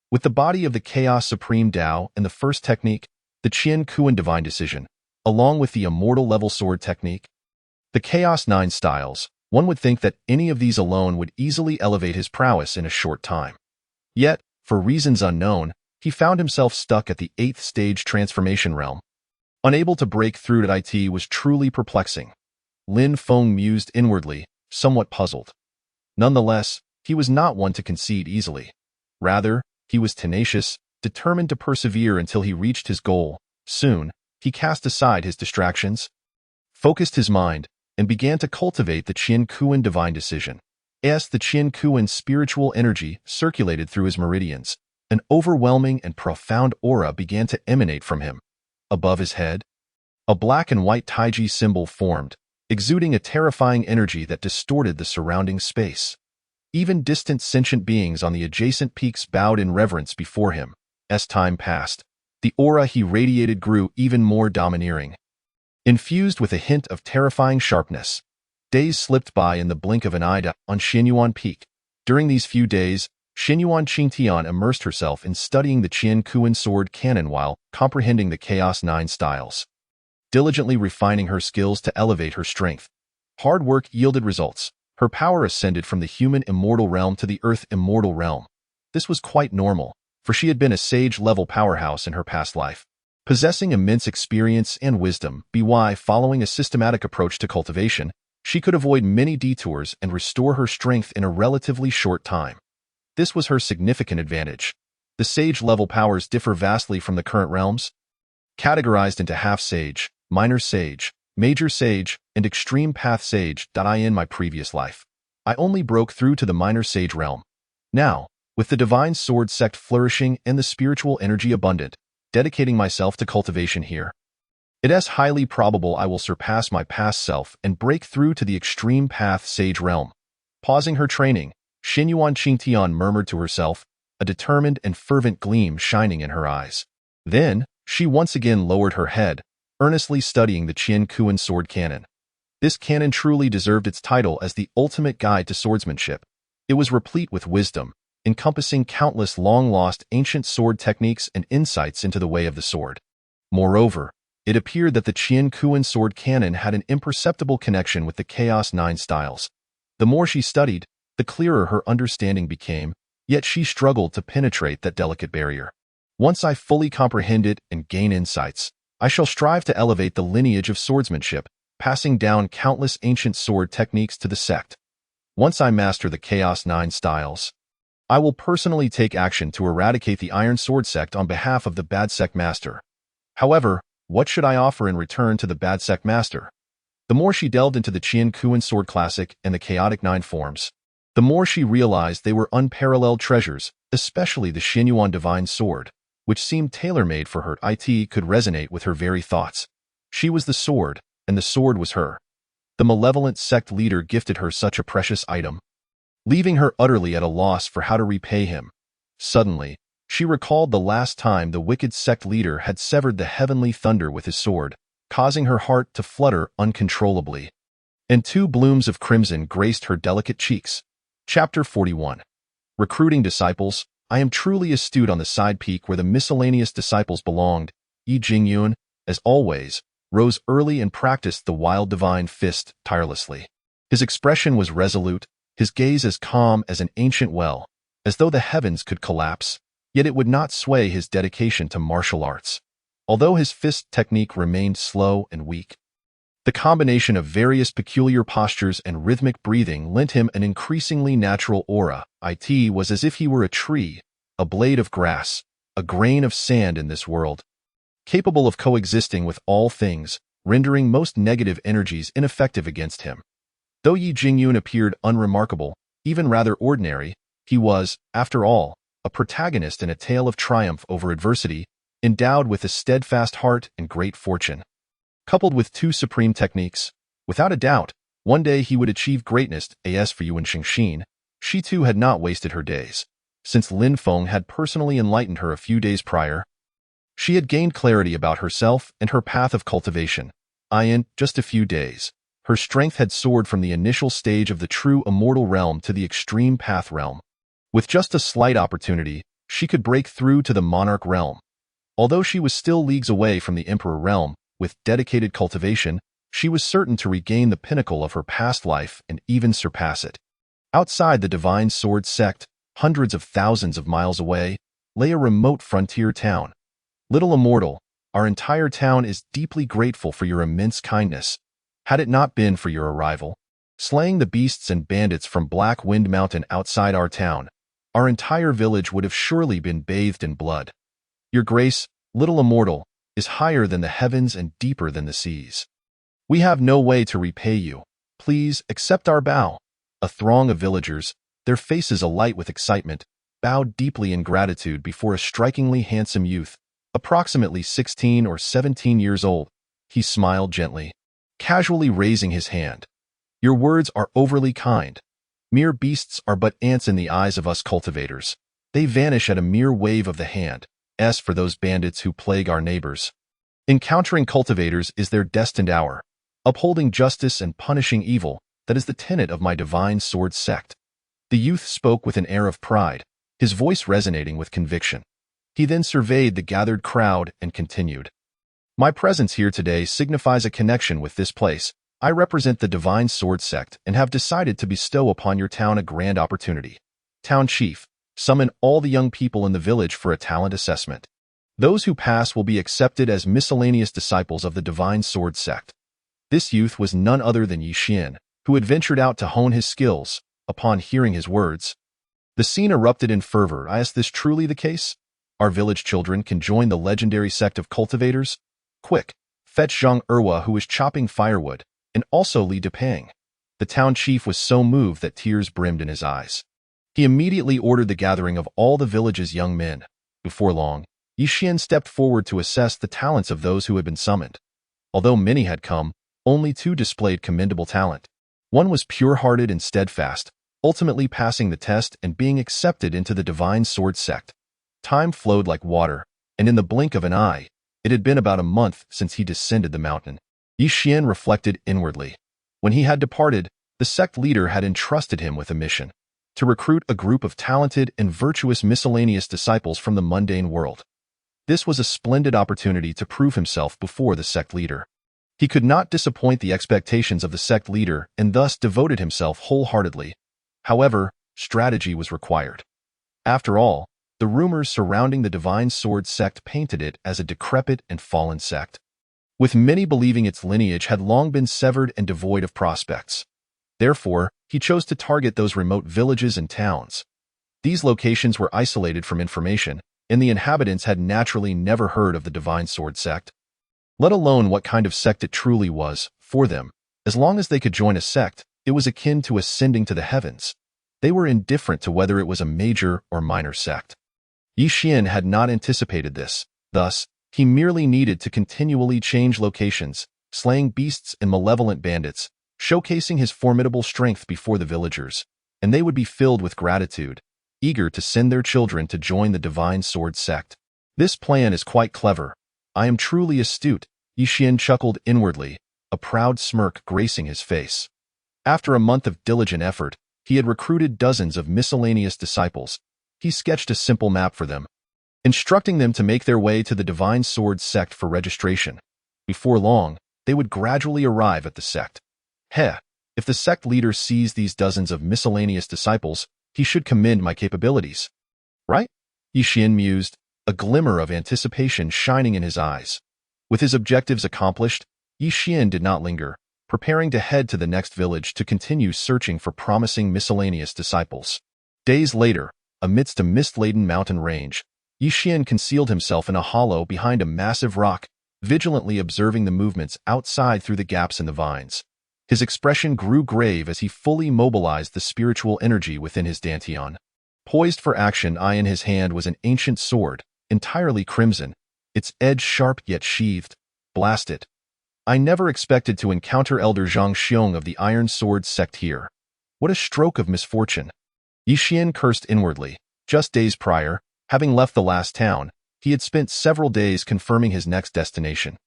With the body of the Chaos Supreme Tao and the first technique, the Qian Kuan Divine Decision, along with the Immortal Level Sword technique, the Chaos 9 styles, one would think that any of these alone would easily elevate his prowess in a short time. Yet, for reasons unknown, he found himself stuck at the 8th stage transformation realm. Unable to break through to it was truly perplexing. Lin Feng mused inwardly, somewhat puzzled. Nonetheless, he was not one to concede easily. Rather, he was tenacious, determined to persevere until he reached his goal. Soon, he cast aside his distractions, focused his mind, and began to cultivate the Qian Kuan Divine Decision. As the Qian Kuan spiritual energy circulated through his meridians, an overwhelming and profound aura began to emanate from him. Above his head, a black and white taiji symbol formed, exuding a terrifying energy that distorted the surrounding space. Even distant sentient beings on the adjacent peaks bowed in reverence before him. As time passed, the aura he radiated grew even more domineering. Infused with a hint of terrifying sharpness, days slipped by in the blink of an eye on Xinyuan Peak. During these few days, Xinyuan Qingtian immersed herself in studying the Qian Kuan sword canon while comprehending the Chaos 9 styles, diligently refining her skills to elevate her strength. Hard work yielded results. Her power ascended from the human immortal realm to the earth immortal realm. This was quite normal, for she had been a sage-level powerhouse in her past life. Possessing immense experience and wisdom, following a systematic approach to cultivation, she could avoid many detours and restore her strength in a relatively short time. This was her significant advantage. The sage-level powers differ vastly from the current realms, categorized into half-sage, minor sage, major sage, and extreme path sage. In my previous life, I only broke through to the minor sage realm. Now, with the Divine Sword Sect flourishing and the spiritual energy abundant, dedicating myself to cultivation here, it is highly probable I will surpass my past self and break through to the extreme path sage realm. Pausing her training, Xinyuan Qingtian murmured to herself, a determined and fervent gleam shining in her eyes. Then, she once again lowered her head, earnestly studying the Qian Kuan sword canon. This canon truly deserved its title as the ultimate guide to swordsmanship. It was replete with wisdom, encompassing countless long-lost ancient sword techniques and insights into the way of the sword. Moreover, it appeared that the Qian Kuan sword canon had an imperceptible connection with the Chaos 9 styles. The more she studied, the clearer her understanding became, yet she struggled to penetrate that delicate barrier. Once I fully comprehend it and gain insights, I shall strive to elevate the lineage of swordsmanship, passing down countless ancient sword techniques to the sect. Once I master the Chaos 9 styles, I will personally take action to eradicate the Iron Sword Sect on behalf of the Bad Sect Master. However, what should I offer in return to the Bad Sect Master? The more she delved into the Qian Kuan Sword Classic and the Chaotic 9 forms, the more she realized they were unparalleled treasures, especially the Xinyuan Divine Sword, which seemed tailor-made for her. It could resonate with her very thoughts. She was the sword, and the sword was her. The malevolent sect leader gifted her such a precious item, leaving her utterly at a loss for how to repay him. Suddenly, she recalled the last time the wicked sect leader had severed the heavenly thunder with his sword, causing her heart to flutter uncontrollably. And two blooms of crimson graced her delicate cheeks. Chapter 41. Recruiting disciples. I am truly astute on the side peak where the miscellaneous disciples belonged. Ye Jingyun, as always, rose early and practiced the wild divine fist tirelessly. His expression was resolute, his gaze as calm as an ancient well, as though the heavens could collapse, yet it would not sway his dedication to martial arts. Although his fist technique remained slow and weak, the combination of various peculiar postures and rhythmic breathing lent him an increasingly natural aura. It was as if he were a tree, a blade of grass, a grain of sand in this world, capable of coexisting with all things, rendering most negative energies ineffective against him. Though Ye Jingyun appeared unremarkable, even rather ordinary, he was, after all, a protagonist in a tale of triumph over adversity, endowed with a steadfast heart and great fortune. Coupled with two supreme techniques, without a doubt, one day he would achieve greatness. As for Yuan Xingxin, she too had not wasted her days. Since Lin Feng had personally enlightened her a few days prior, she had gained clarity about herself and her path of cultivation. In just a few days, her strength had soared from the initial stage of the true immortal realm to the extreme path realm. With just a slight opportunity, she could break through to the monarch realm. Although she was still leagues away from the emperor realm, with dedicated cultivation, she was certain to regain the pinnacle of her past life and even surpass it. Outside the Divine Sword Sect, hundreds of thousands of miles away, lay a remote frontier town. Little Immortal, our entire town is deeply grateful for your immense kindness. Had it not been for your arrival, slaying the beasts and bandits from Black Wind Mountain outside our town, our entire village would have surely been bathed in blood. Your grace, Little Immortal, is higher than the heavens and deeper than the seas. We have no way to repay you. Please accept our bow. A throng of villagers, their faces alight with excitement, bowed deeply in gratitude before a strikingly handsome youth, approximately 16 or 17 years old. He smiled gently, casually raising his hand. Your words are overly kind. Mere beasts are but ants in the eyes of us cultivators. They vanish at a mere wave of the hand. As for those bandits who plague our neighbors, encountering cultivators is their destined hour. Upholding justice and punishing evil, that is the tenet of my Divine Sword Sect. The youth spoke with an air of pride, his voice resonating with conviction. He then surveyed the gathered crowd and continued. My presence here today signifies a connection with this place. I represent the Divine Sword Sect and have decided to bestow upon your town a grand opportunity. Town Chief, summon all the young people in the village for a talent assessment. Those who pass will be accepted as miscellaneous disciples of the Divine Sword Sect. This youth was none other than Ye Xian, who had ventured out to hone his skills. Upon hearing his words, the scene erupted in fervor. Is this truly the case? Our village children can join the legendary sect of cultivators? Quick, fetch Zhang Erwa, who is chopping firewood, and also Li Depang. The town chief was so moved that tears brimmed in his eyes. He immediately ordered the gathering of all the village's young men. Before long, Ye Xian stepped forward to assess the talents of those who had been summoned. Although many had come, only two displayed commendable talent. One was pure-hearted and steadfast, ultimately passing the test and being accepted into the Divine Sword Sect. Time flowed like water, and in the blink of an eye, it had been about a month since he descended the mountain. Ye Xian reflected inwardly. When he had departed, the sect leader had entrusted him with a mission: to recruit a group of talented and virtuous miscellaneous disciples from the mundane world. This was a splendid opportunity to prove himself before the sect leader. He could not disappoint the expectations of the sect leader and thus devoted himself wholeheartedly. However, strategy was required. After all, the rumors surrounding the Divine Sword Sect painted it as a decrepit and fallen sect, with many believing its lineage had long been severed and devoid of prospects. Therefore, he chose to target those remote villages and towns. These locations were isolated from information, and the inhabitants had naturally never heard of the Divine Sword Sect, let alone what kind of sect it truly was. For them, as long as they could join a sect, it was akin to ascending to the heavens. They were indifferent to whether it was a major or minor sect. Ye Jingyun had not anticipated this. Thus, he merely needed to continually change locations, slaying beasts and malevolent bandits, showcasing his formidable strength before the villagers, and they would be filled with gratitude, eager to send their children to join the Divine Sword Sect. This plan is quite clever. I am truly astute, Ye Jingyun chuckled inwardly, a proud smirk gracing his face. After a month of diligent effort, he had recruited dozens of miscellaneous disciples. He sketched a simple map for them, instructing them to make their way to the Divine Sword Sect for registration. Before long, they would gradually arrive at the sect. If the sect leader sees these dozens of miscellaneous disciples, he should commend my capabilities. Right? Ye Jingyun mused, a glimmer of anticipation shining in his eyes. With his objectives accomplished, Ye Jingyun did not linger, preparing to head to the next village to continue searching for promising miscellaneous disciples. Days later, amidst a mist-laden mountain range, Ye Jingyun concealed himself in a hollow behind a massive rock, vigilantly observing the movements outside through the gaps in the vines. His expression grew grave as he fully mobilized the spiritual energy within his dantian. Poised for action, in his hand was an ancient sword, entirely crimson, its edge sharp yet sheathed. Blast it. I never expected to encounter Elder Zhang Xiong of the Iron Sword Sect here. What a stroke of misfortune. Ye Jingyun cursed inwardly. Just days prior, having left the last town, he had spent several days confirming his next destination.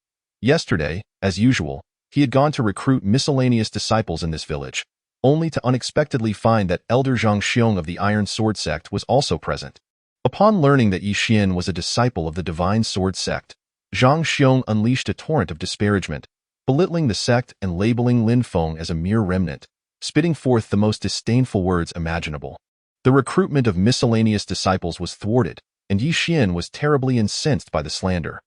Yesterday, as usual, he had gone to recruit miscellaneous disciples in this village, only to unexpectedly find that Elder Zhang Xiong of the Iron Sword Sect was also present. Upon learning that Ye Jingyun was a disciple of the Divine Sword Sect, Zhang Xiong unleashed a torrent of disparagement, belittling the sect and labeling Lin Feng as a mere remnant, spitting forth the most disdainful words imaginable. The recruitment of miscellaneous disciples was thwarted, and Ye Jingyun was terribly incensed by the slander.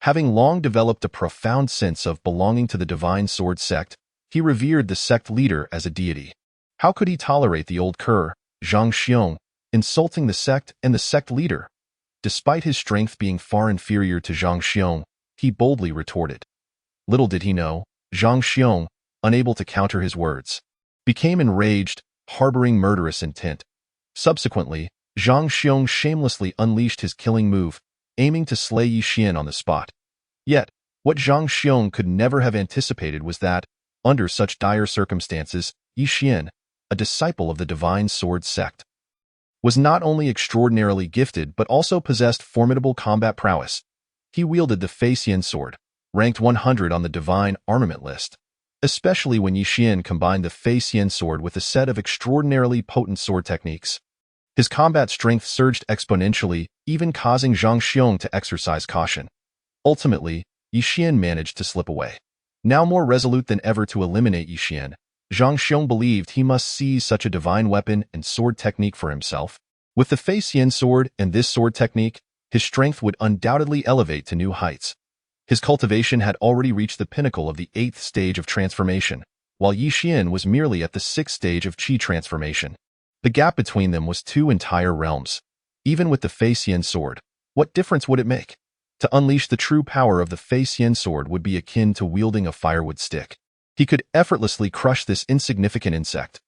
Having long developed a profound sense of belonging to the Divine Sword Sect, he revered the sect leader as a deity. How could he tolerate the old cur, Zhang Xiong, insulting the sect and the sect leader? Despite his strength being far inferior to Zhang Xiong, he boldly retorted. Little did he know, Zhang Xiong, unable to counter his words, became enraged, harboring murderous intent. Subsequently, Zhang Xiong shamelessly unleashed his killing move, aiming to slay Ye Jingyun on the spot. Yet, what Zhang Xiong could never have anticipated was that, under such dire circumstances, Ye Jingyun, a disciple of the Divine Sword Sect, was not only extraordinarily gifted but also possessed formidable combat prowess. He wielded the Fei Xian sword, ranked 100 on the Divine Armament list, especially when Ye Jingyun combined the Fei Xian sword with a set of extraordinarily potent sword techniques. His combat strength surged exponentially, even causing Zhang Xiong to exercise caution. Ultimately, Ye Jingyun managed to slip away. Now more resolute than ever to eliminate Ye Jingyun, Zhang Xiong believed he must seize such a divine weapon and sword technique for himself. With the Fei Xian sword and this sword technique, his strength would undoubtedly elevate to new heights. His cultivation had already reached the pinnacle of the 8th stage of transformation, while Ye Jingyun was merely at the 6th stage of Qi transformation. The gap between them was 2 entire realms. Even with the Fei Xian sword, what difference would it make? To unleash the true power of the Fei Xian sword would be akin to wielding a firewood stick. He could effortlessly crush this insignificant insect.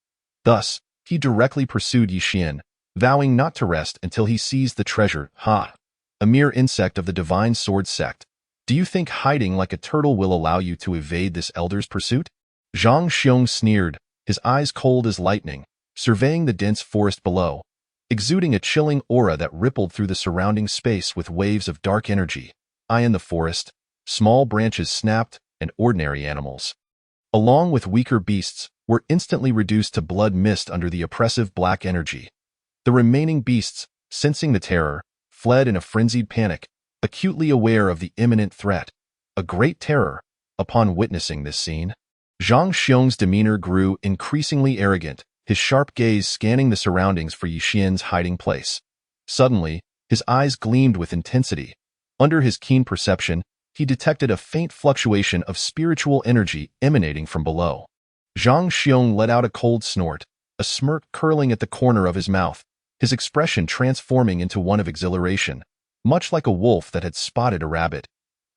Thus, he directly pursued Ye Jingyun, vowing not to rest until he seized the treasure. A mere insect of the Divine Sword Sect. Do you think hiding like a turtle will allow you to evade this elder's pursuit? Zhang Xiong sneered, his eyes cold as lightning, surveying the dense forest below, exuding a chilling aura that rippled through the surrounding space with waves of dark energy. In the forest, small branches snapped, and ordinary animals, along with weaker beasts, were instantly reduced to blood mist under the oppressive black energy. The remaining beasts, sensing the terror, fled in a frenzied panic, acutely aware of the imminent threat. A great terror, upon witnessing this scene. Zhang Xiong's demeanor grew increasingly arrogant, his sharp gaze scanning the surroundings for Ye Jingyun's hiding place. Suddenly, his eyes gleamed with intensity. Under his keen perception, he detected a faint fluctuation of spiritual energy emanating from below. Zhang Xiong let out a cold snort, a smirk curling at the corner of his mouth, his expression transforming into one of exhilaration, much like a wolf that had spotted a rabbit.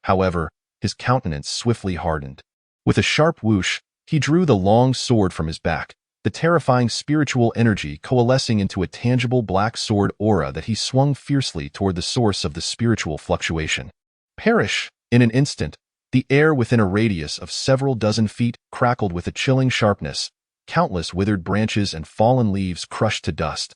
However, his countenance swiftly hardened. With a sharp whoosh, he drew the long sword from his back, the terrifying spiritual energy coalescing into a tangible black sword aura that he swung fiercely toward the source of the spiritual fluctuation. Perish! In an instant, the air within a radius of several dozen feet crackled with a chilling sharpness, countless withered branches and fallen leaves crushed to dust.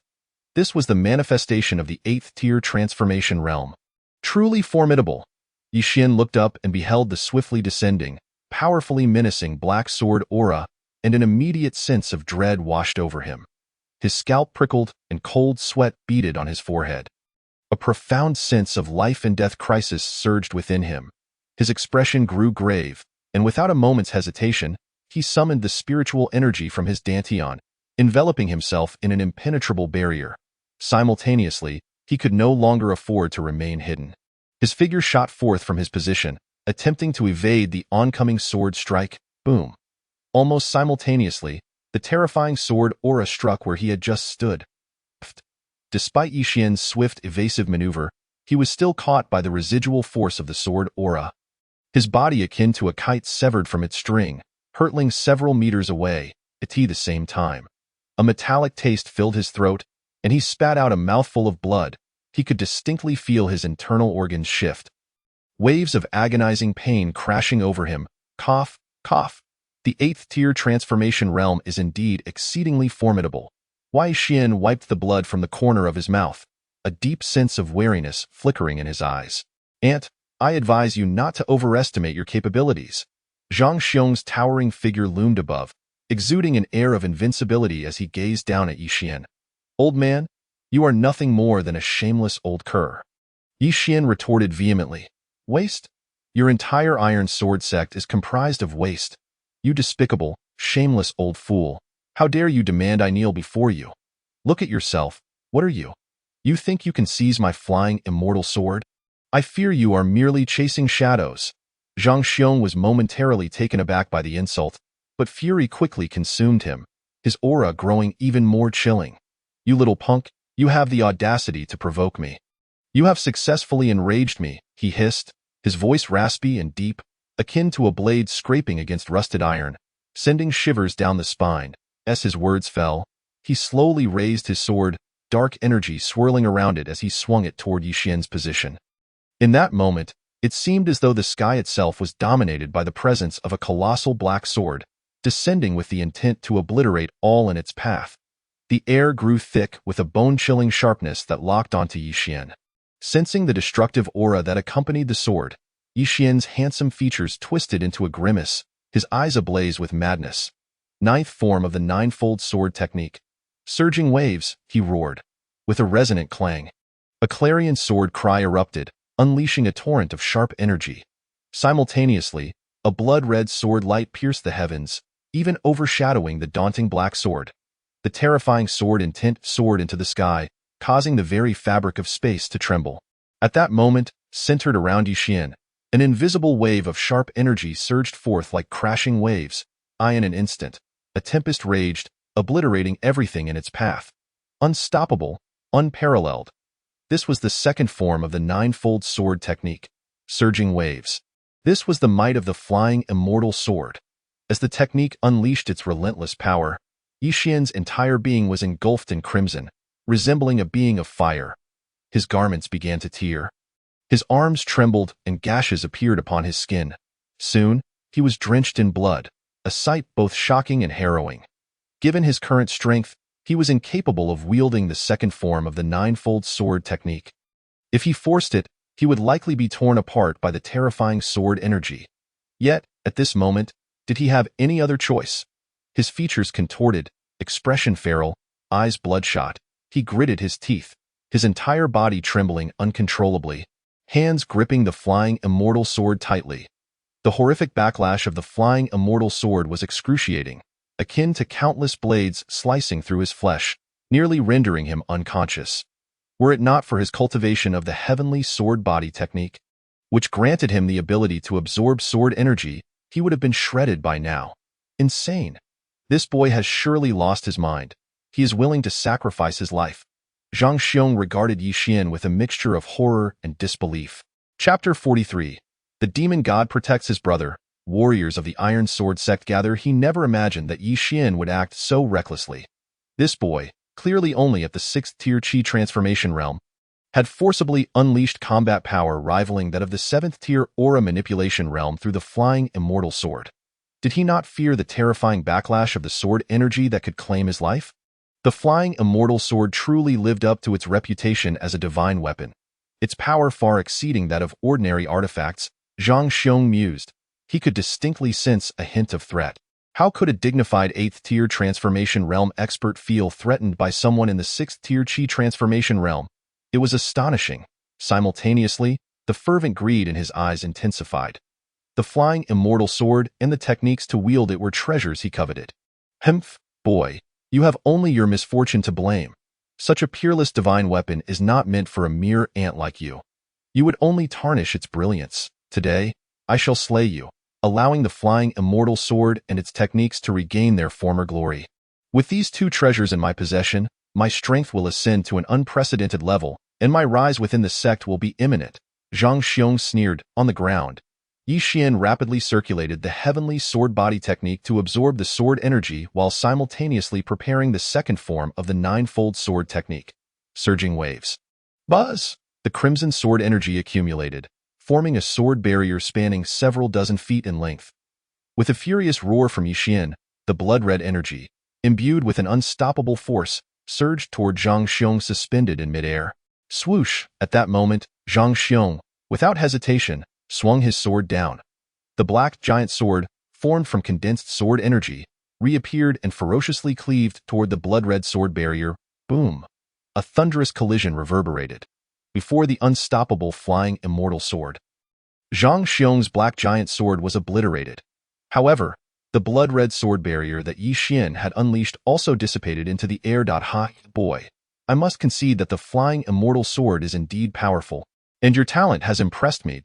This was the manifestation of the 8th-tier transformation realm. Truly formidable. Ye Jingyun looked up and beheld the swiftly descending, powerfully menacing black sword aura, and an immediate sense of dread washed over him. His scalp prickled and cold sweat beaded on his forehead. A profound sense of life and death crisis surged within him. His expression grew grave, and without a moment's hesitation, he summoned the spiritual energy from his dantian, enveloping himself in an impenetrable barrier. Simultaneously, he could no longer afford to remain hidden. His figure shot forth from his position, attempting to evade the oncoming sword strike. Boom! Almost simultaneously, the terrifying sword aura struck where he had just stood. Despite Ye Jingyun's swift, evasive maneuver, he was still caught by the residual force of the sword aura. His body akin to a kite severed from its string, hurtling several meters away, at the same time. A metallic taste filled his throat, and he spat out a mouthful of blood. He could distinctly feel his internal organs shift. Waves of agonizing pain crashing over him. Cough, cough. The 8th-tier transformation realm is indeed exceedingly formidable. Ye Jingyun wiped the blood from the corner of his mouth, a deep sense of wariness flickering in his eyes. "Aunt, I advise you not to overestimate your capabilities." Zhang Xiong's towering figure loomed above, exuding an air of invincibility as he gazed down at Ye Jingyun. "Old man, you are nothing more than a shameless old cur." Ye Jingyun retorted vehemently. "Waste? Your entire Iron Sword sect is comprised of waste. You despicable, shameless old fool. How dare you demand I kneel before you? Look at yourself. What are you? You think you can seize my flying immortal sword? I fear you are merely chasing shadows." Zhang Xiong was momentarily taken aback by the insult, but fury quickly consumed him, his aura growing even more chilling. "You little punk, you have the audacity to provoke me. You have successfully enraged me," he hissed, his voice raspy and deep, akin to a blade scraping against rusted iron, sending shivers down the spine. As his words fell, he slowly raised his sword, dark energy swirling around it as he swung it toward Ye Jingyun's position. In that moment, it seemed as though the sky itself was dominated by the presence of a colossal black sword, descending with the intent to obliterate all in its path. The air grew thick with a bone-chilling sharpness that locked onto Ye Jingyun. Sensing the destructive aura that accompanied the sword, Ye Jingyun's handsome features twisted into a grimace, his eyes ablaze with madness. Ninth form of the ninefold sword technique. "Surging waves," he roared. With a resonant clang, a clarion sword cry erupted, unleashing a torrent of sharp energy. Simultaneously, a blood-red sword light pierced the heavens, even overshadowing the daunting black sword. The terrifying sword intent soared into the sky, causing the very fabric of space to tremble. At that moment, centered around Ye Jingyun, an invisible wave of sharp energy surged forth like crashing waves. In an instant, a tempest raged, obliterating everything in its path. Unstoppable, unparalleled. This was the second form of the ninefold sword technique, surging waves. This was the might of the flying immortal sword. As the technique unleashed its relentless power, Ye Jingyun's entire being was engulfed in crimson, resembling a being of fire. His garments began to tear. His arms trembled and gashes appeared upon his skin. Soon, he was drenched in blood, a sight both shocking and harrowing. Given his current strength, he was incapable of wielding the second form of the ninefold sword technique. If he forced it, he would likely be torn apart by the terrifying sword energy. Yet, at this moment, did he have any other choice? His features contorted, expression feral, eyes bloodshot, he gritted his teeth, his entire body trembling uncontrollably, hands gripping the flying immortal sword tightly. The horrific backlash of the flying immortal sword was excruciating, akin to countless blades slicing through his flesh, nearly rendering him unconscious. Were it not for his cultivation of the heavenly sword body technique, which granted him the ability to absorb sword energy, he would have been shredded by now. Insane. This boy has surely lost his mind. He is willing to sacrifice his life. Zhang Xiong regarded Ye Xian with a mixture of horror and disbelief. Chapter 43. The demon god protects his brother. Warriors of the Iron Sword Sect gather. He never imagined that Ye Xian would act so recklessly. This boy, clearly only at the 6th tier Qi transformation realm, had forcibly unleashed combat power rivaling that of the 7th tier aura manipulation realm through the flying immortal sword. Did he not fear the terrifying backlash of the sword energy that could claim his life? The flying immortal sword truly lived up to its reputation as a divine weapon, its power far exceeding that of ordinary artifacts. Zhang Xiong mused. He could distinctly sense a hint of threat. How could a dignified 8th tier transformation realm expert feel threatened by someone in the 6th tier Qi transformation realm? It was astonishing. Simultaneously, the fervent greed in his eyes intensified. The flying immortal sword and the techniques to wield it were treasures he coveted. Humph, boy, you have only your misfortune to blame. Such a peerless divine weapon is not meant for a mere ant like you. You would only tarnish its brilliance. Today, I shall slay you, allowing the flying immortal sword and its techniques to regain their former glory. With these two treasures in my possession, my strength will ascend to an unprecedented level, and my rise within the sect will be imminent. Zhang Xiong sneered. On the ground, Ye Xian rapidly circulated the heavenly sword body technique to absorb the sword energy while simultaneously preparing the second form of the ninefold sword technique. Surging waves. Buzz! The crimson sword energy accumulated, forming a sword barrier spanning several dozen feet in length. With a furious roar from Ye Xian, the blood-red energy, imbued with an unstoppable force, surged toward Zhang Xiong suspended in midair. Swoosh! At that moment, Zhang Xiong, without hesitation, swung his sword down. The black giant sword, formed from condensed sword energy, reappeared and ferociously cleaved toward the blood-red sword barrier. Boom! A thunderous collision reverberated before the unstoppable flying immortal sword. Zhang Xiong's black giant sword was obliterated. However, the blood-red sword barrier that Ye Xian had unleashed also dissipated into the air. Ha, boy, I must concede that the flying immortal sword is indeed powerful, and your talent has impressed me.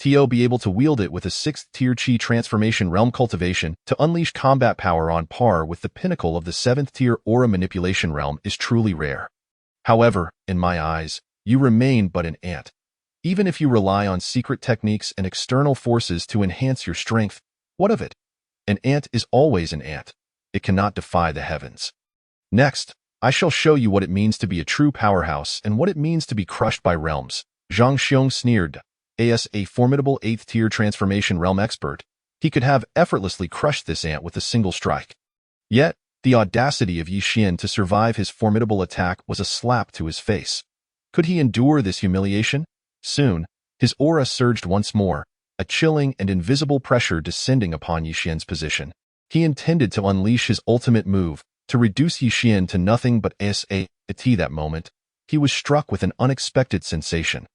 To be able to wield it with a 6th tier Qi transformation realm cultivation to unleash combat power on par with the pinnacle of the 7th tier aura manipulation realm is truly rare. However, in my eyes, you remain but an ant. Even if you rely on secret techniques and external forces to enhance your strength, what of it? An ant is always an ant. It cannot defy the heavens. Next, I shall show you what it means to be a true powerhouse and what it means to be crushed by realms. Zhang Xiong sneered. As a formidable 8th tier transformation realm expert, he could have effortlessly crushed this ant with a single strike. Yet, the audacity of Ye Xian to survive his formidable attack was a slap to his face. Could he endure this humiliation? Soon, his aura surged once more, a chilling and invisible pressure descending upon Ye Xian's position. He intended to unleash his ultimate move, to reduce Ye Xian to nothing but at that moment, he was struck with an unexpected sensation.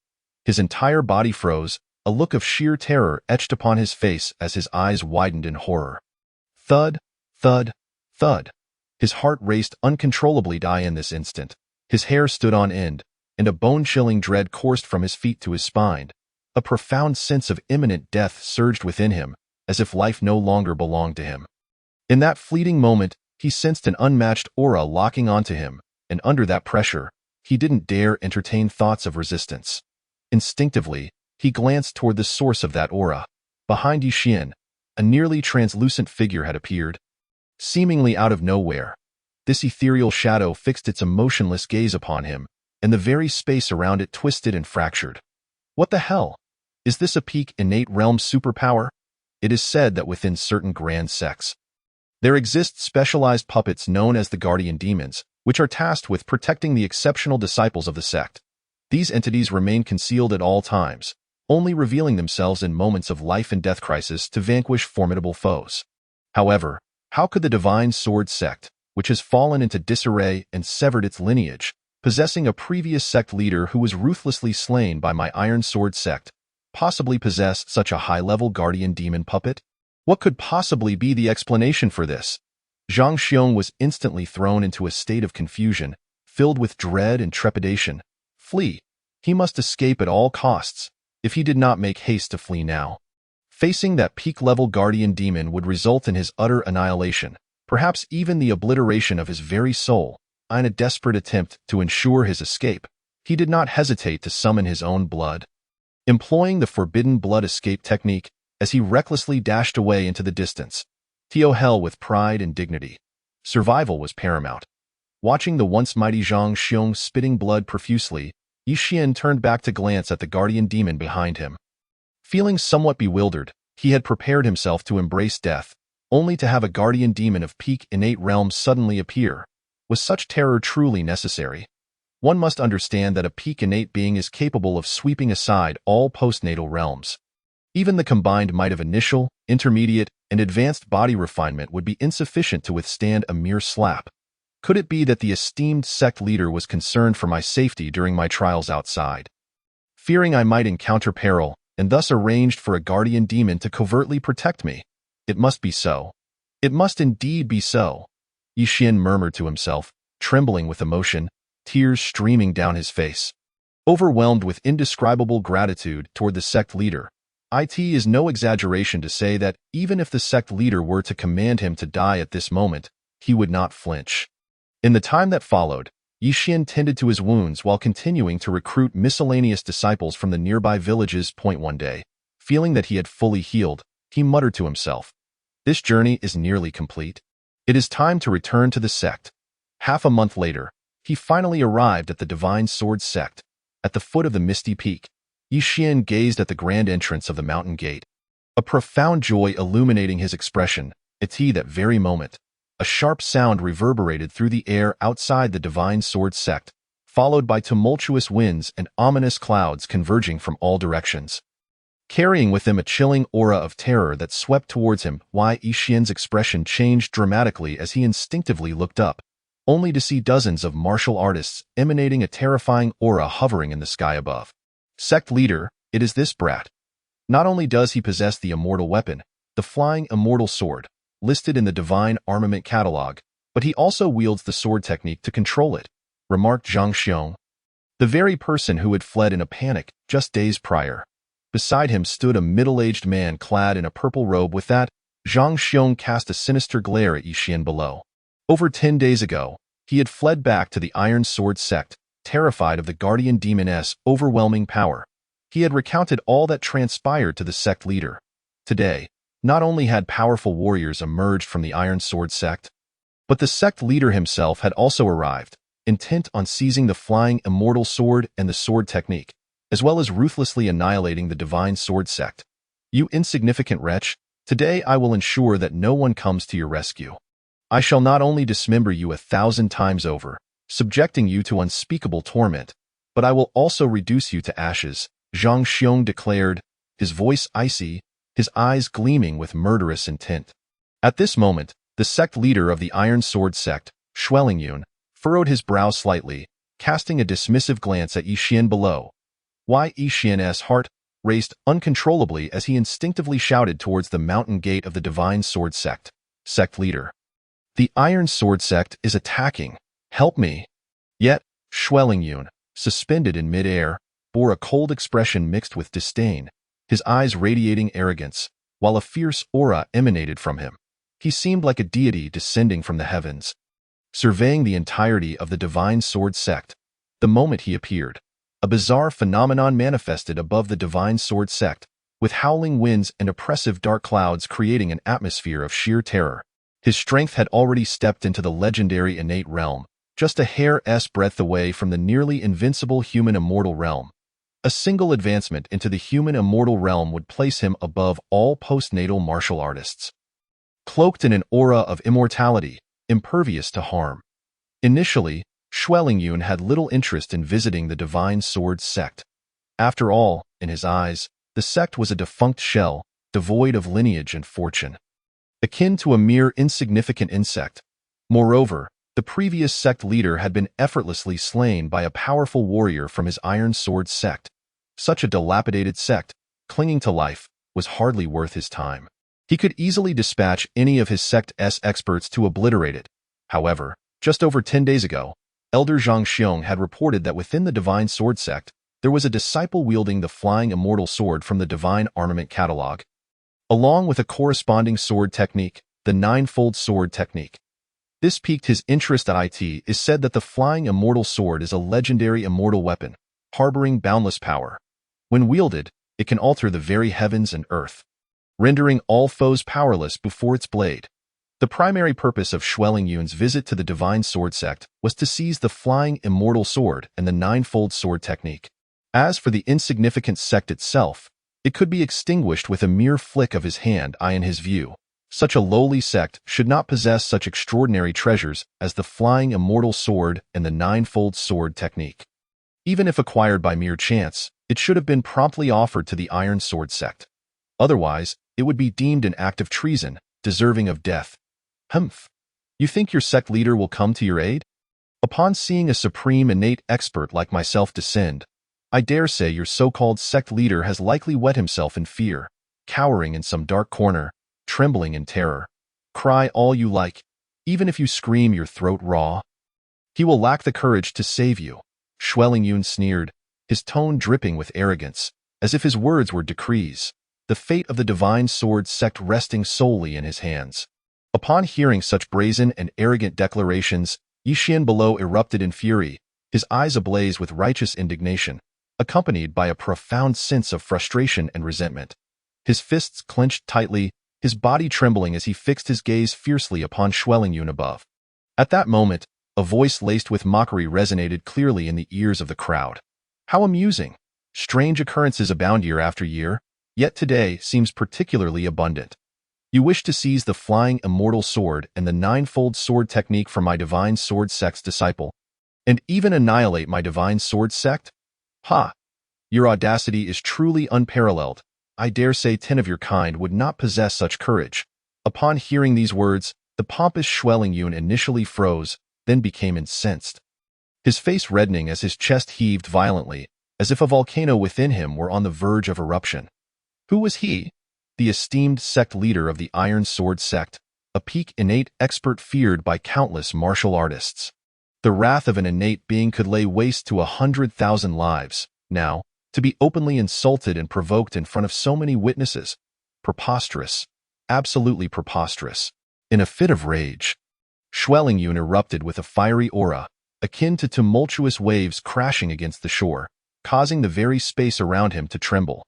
His entire body froze, a look of sheer terror etched upon his face as his eyes widened in horror. Thud, thud, thud. His heart raced uncontrollably. In this instant, his hair stood on end, and a bone-chilling dread coursed from his feet to his spine. A profound sense of imminent death surged within him, as if life no longer belonged to him. In that fleeting moment, he sensed an unmatched aura locking onto him, and under that pressure, he didn't dare entertain thoughts of resistance. Instinctively, he glanced toward the source of that aura. Behind Ye Xian, a nearly translucent figure had appeared. Seemingly out of nowhere, this ethereal shadow fixed its emotionless gaze upon him, and the very space around it twisted and fractured. What the hell? Is this a peak innate realm superpower? It is said that within certain grand sects, there exist specialized puppets known as the guardian demons, which are tasked with protecting the exceptional disciples of the sect. These entities remain concealed at all times, only revealing themselves in moments of life and death crisis to vanquish formidable foes. However, how could the Divine Sword Sect, which has fallen into disarray and severed its lineage, possessing a previous sect leader who was ruthlessly slain by my Iron Sword Sect, possibly possess such a high-level guardian demon puppet? What could possibly be the explanation for this? Zhang Xiong was instantly thrown into a state of confusion, filled with dread and trepidation. Flee. He must escape at all costs. If he did not make haste to flee now, facing that peak-level guardian demon would result in his utter annihilation. perhaps even the obliteration of his very soul, in a desperate attempt to ensure his escape, he did not hesitate to summon his own blood. Employing the forbidden blood escape technique, as he recklessly dashed away into the distance, Tio held with pride and dignity. Survival was paramount. Watching the once mighty Zhang Xiong spitting blood profusely, Ye Jingyun turned back to glance at the guardian demon behind him. Feeling somewhat bewildered, he had prepared himself to embrace death, only to have a guardian demon of peak innate realm suddenly appear. Was such terror truly necessary? One must understand that a peak innate being is capable of sweeping aside all postnatal realms. Even the combined might of initial, intermediate, and advanced body refinement would be insufficient to withstand a mere slap. Could it be that the esteemed sect leader was concerned for my safety during my trials outside? Fearing I might encounter peril, and thus arranged for a guardian demon to covertly protect me. It must be so. It must indeed be so. Ye Jingyun murmured to himself, trembling with emotion, tears streaming down his face. Overwhelmed with indescribable gratitude toward the sect leader, it is no exaggeration to say that even if the sect leader were to command him to die at this moment, he would not flinch. In the time that followed, Ye Jingyun tended to his wounds while continuing to recruit miscellaneous disciples from the nearby villages. One day, feeling that he had fully healed, he muttered to himself, "This journey is nearly complete. It is time to return to the sect." Half a month later, he finally arrived at the Divine Sword Sect. At the foot of the misty peak, Ye Jingyun gazed at the grand entrance of the mountain gate. A profound joy illuminating his expression, at that very moment. A sharp sound reverberated through the air outside the Divine Sword Sect, followed by tumultuous winds and ominous clouds converging from all directions. Carrying with them a chilling aura of terror that swept towards him, Ye Jingyun's expression changed dramatically as he instinctively looked up, only to see dozens of martial artists emanating a terrifying aura hovering in the sky above. Sect leader, it is this brat. Not only does he possess the immortal weapon, the flying immortal sword, listed in the Divine Armament Catalog, but he also wields the sword technique to control it, remarked Zhang Xiong, the very person who had fled in a panic just days prior. Beside him stood a middle-aged man clad in a purple robe. With that, Zhang Xiong cast a sinister glare at Ye Jingyun below. Over 10 days ago, he had fled back to the Iron Sword Sect, terrified of the guardian demoness' overwhelming power. He had recounted all that transpired to the sect leader. Today, not only had powerful warriors emerged from the Iron Sword Sect, but the sect leader himself had also arrived, intent on seizing the flying immortal sword and the sword technique, as well as ruthlessly annihilating the Divine Sword Sect. You insignificant wretch, today I will ensure that no one comes to your rescue. I shall not only dismember you 1,000 times over, subjecting you to unspeakable torment, but I will also reduce you to ashes, Zhang Xiong declared, his voice icy, his eyes gleaming with murderous intent. At this moment, the sect leader of the Iron Sword Sect, Ye Jingyun, furrowed his brow slightly, casting a dismissive glance at Ye Jingyun below. Ye Jingyun's heart raced uncontrollably as he instinctively shouted towards the mountain gate of the Divine Sword Sect. Sect leader. The Iron Sword Sect is attacking. Help me. Yet, Ye Jingyun, suspended in mid-air, bore a cold expression mixed with disdain, his eyes radiating arrogance, while a fierce aura emanated from him. He seemed like a deity descending from the heavens. Surveying the entirety of the Divine Sword Sect, the moment he appeared, a bizarre phenomenon manifested above the Divine Sword Sect, with howling winds and oppressive dark clouds creating an atmosphere of sheer terror. His strength had already stepped into the legendary innate realm, just a hair's breadth away from the nearly invincible human immortal realm. A single advancement into the human immortal realm would place him above all postnatal martial artists. Cloaked in an aura of immortality, impervious to harm. Initially, Ye Jingyun had little interest in visiting the Divine Sword Sect. After all, in his eyes, the sect was a defunct shell, devoid of lineage and fortune. Akin to a mere insignificant insect. Moreover, the previous sect leader had been effortlessly slain by a powerful warrior from his Iron Sword Sect. Such a dilapidated sect, clinging to life, was hardly worth his time. He could easily dispatch any of his sect's experts to obliterate it. However, just over 10 days ago, Elder Zhang Xiong had reported that within the Divine Sword Sect, there was a disciple wielding the flying immortal sword from the Divine Armament Catalog. Along with a corresponding sword technique, the ninefold sword technique. This piqued his interest. It is said that the flying immortal sword is a legendary immortal weapon, harboring boundless power. When wielded, it can alter the very heavens and earth, rendering all foes powerless before its blade. The primary purpose of Ye Jingyun's visit to the Divine Sword Sect was to seize the flying immortal sword and the ninefold sword technique. As for the insignificant sect itself, it could be extinguished with a mere flick of his hand. In his view, such a lowly sect should not possess such extraordinary treasures as the flying immortal sword and the ninefold sword technique. Even if acquired by mere chance, it should have been promptly offered to the Iron Sword Sect. Otherwise, it would be deemed an act of treason, deserving of death. Humph. You think your sect leader will come to your aid? Upon seeing a supreme innate expert like myself descend, I dare say your so-called sect leader has likely wet himself in fear, cowering in some dark corner, trembling in terror. Cry all you like, even if you scream your throat raw. He will lack the courage to save you. Ye Jingyun sneered, his tone dripping with arrogance, as if his words were decrees, the fate of the Divine Sword Sect resting solely in his hands. Upon hearing such brazen and arrogant declarations, Ye Jingyun below erupted in fury, his eyes ablaze with righteous indignation, accompanied by a profound sense of frustration and resentment. His fists clenched tightly, his body trembling as he fixed his gaze fiercely upon Ye Jingyun above. At that moment, a voice laced with mockery resonated clearly in the ears of the crowd. How amusing! Strange occurrences abound year after year, yet today seems particularly abundant. You wish to seize the flying immortal sword and the ninefold sword technique from my Divine Sword Sect's disciple, and even annihilate my Divine Sword Sect? Ha! Your audacity is truly unparalleled. I dare say 10 of your kind would not possess such courage. Upon hearing these words, the pompous Ye Jingyun initially froze, then became incensed, his face reddening as his chest heaved violently, as if a volcano within him were on the verge of eruption. Who was he? The esteemed sect leader of the Iron Sword Sect, a peak innate expert feared by countless martial artists. The wrath of an innate being could lay waste to 100,000 lives. Now, to be openly insulted and provoked in front of so many witnesses. Preposterous. Absolutely preposterous. In a fit of rage, Ye Jingyun erupted with a fiery aura, akin to tumultuous waves crashing against the shore, causing the very space around him to tremble,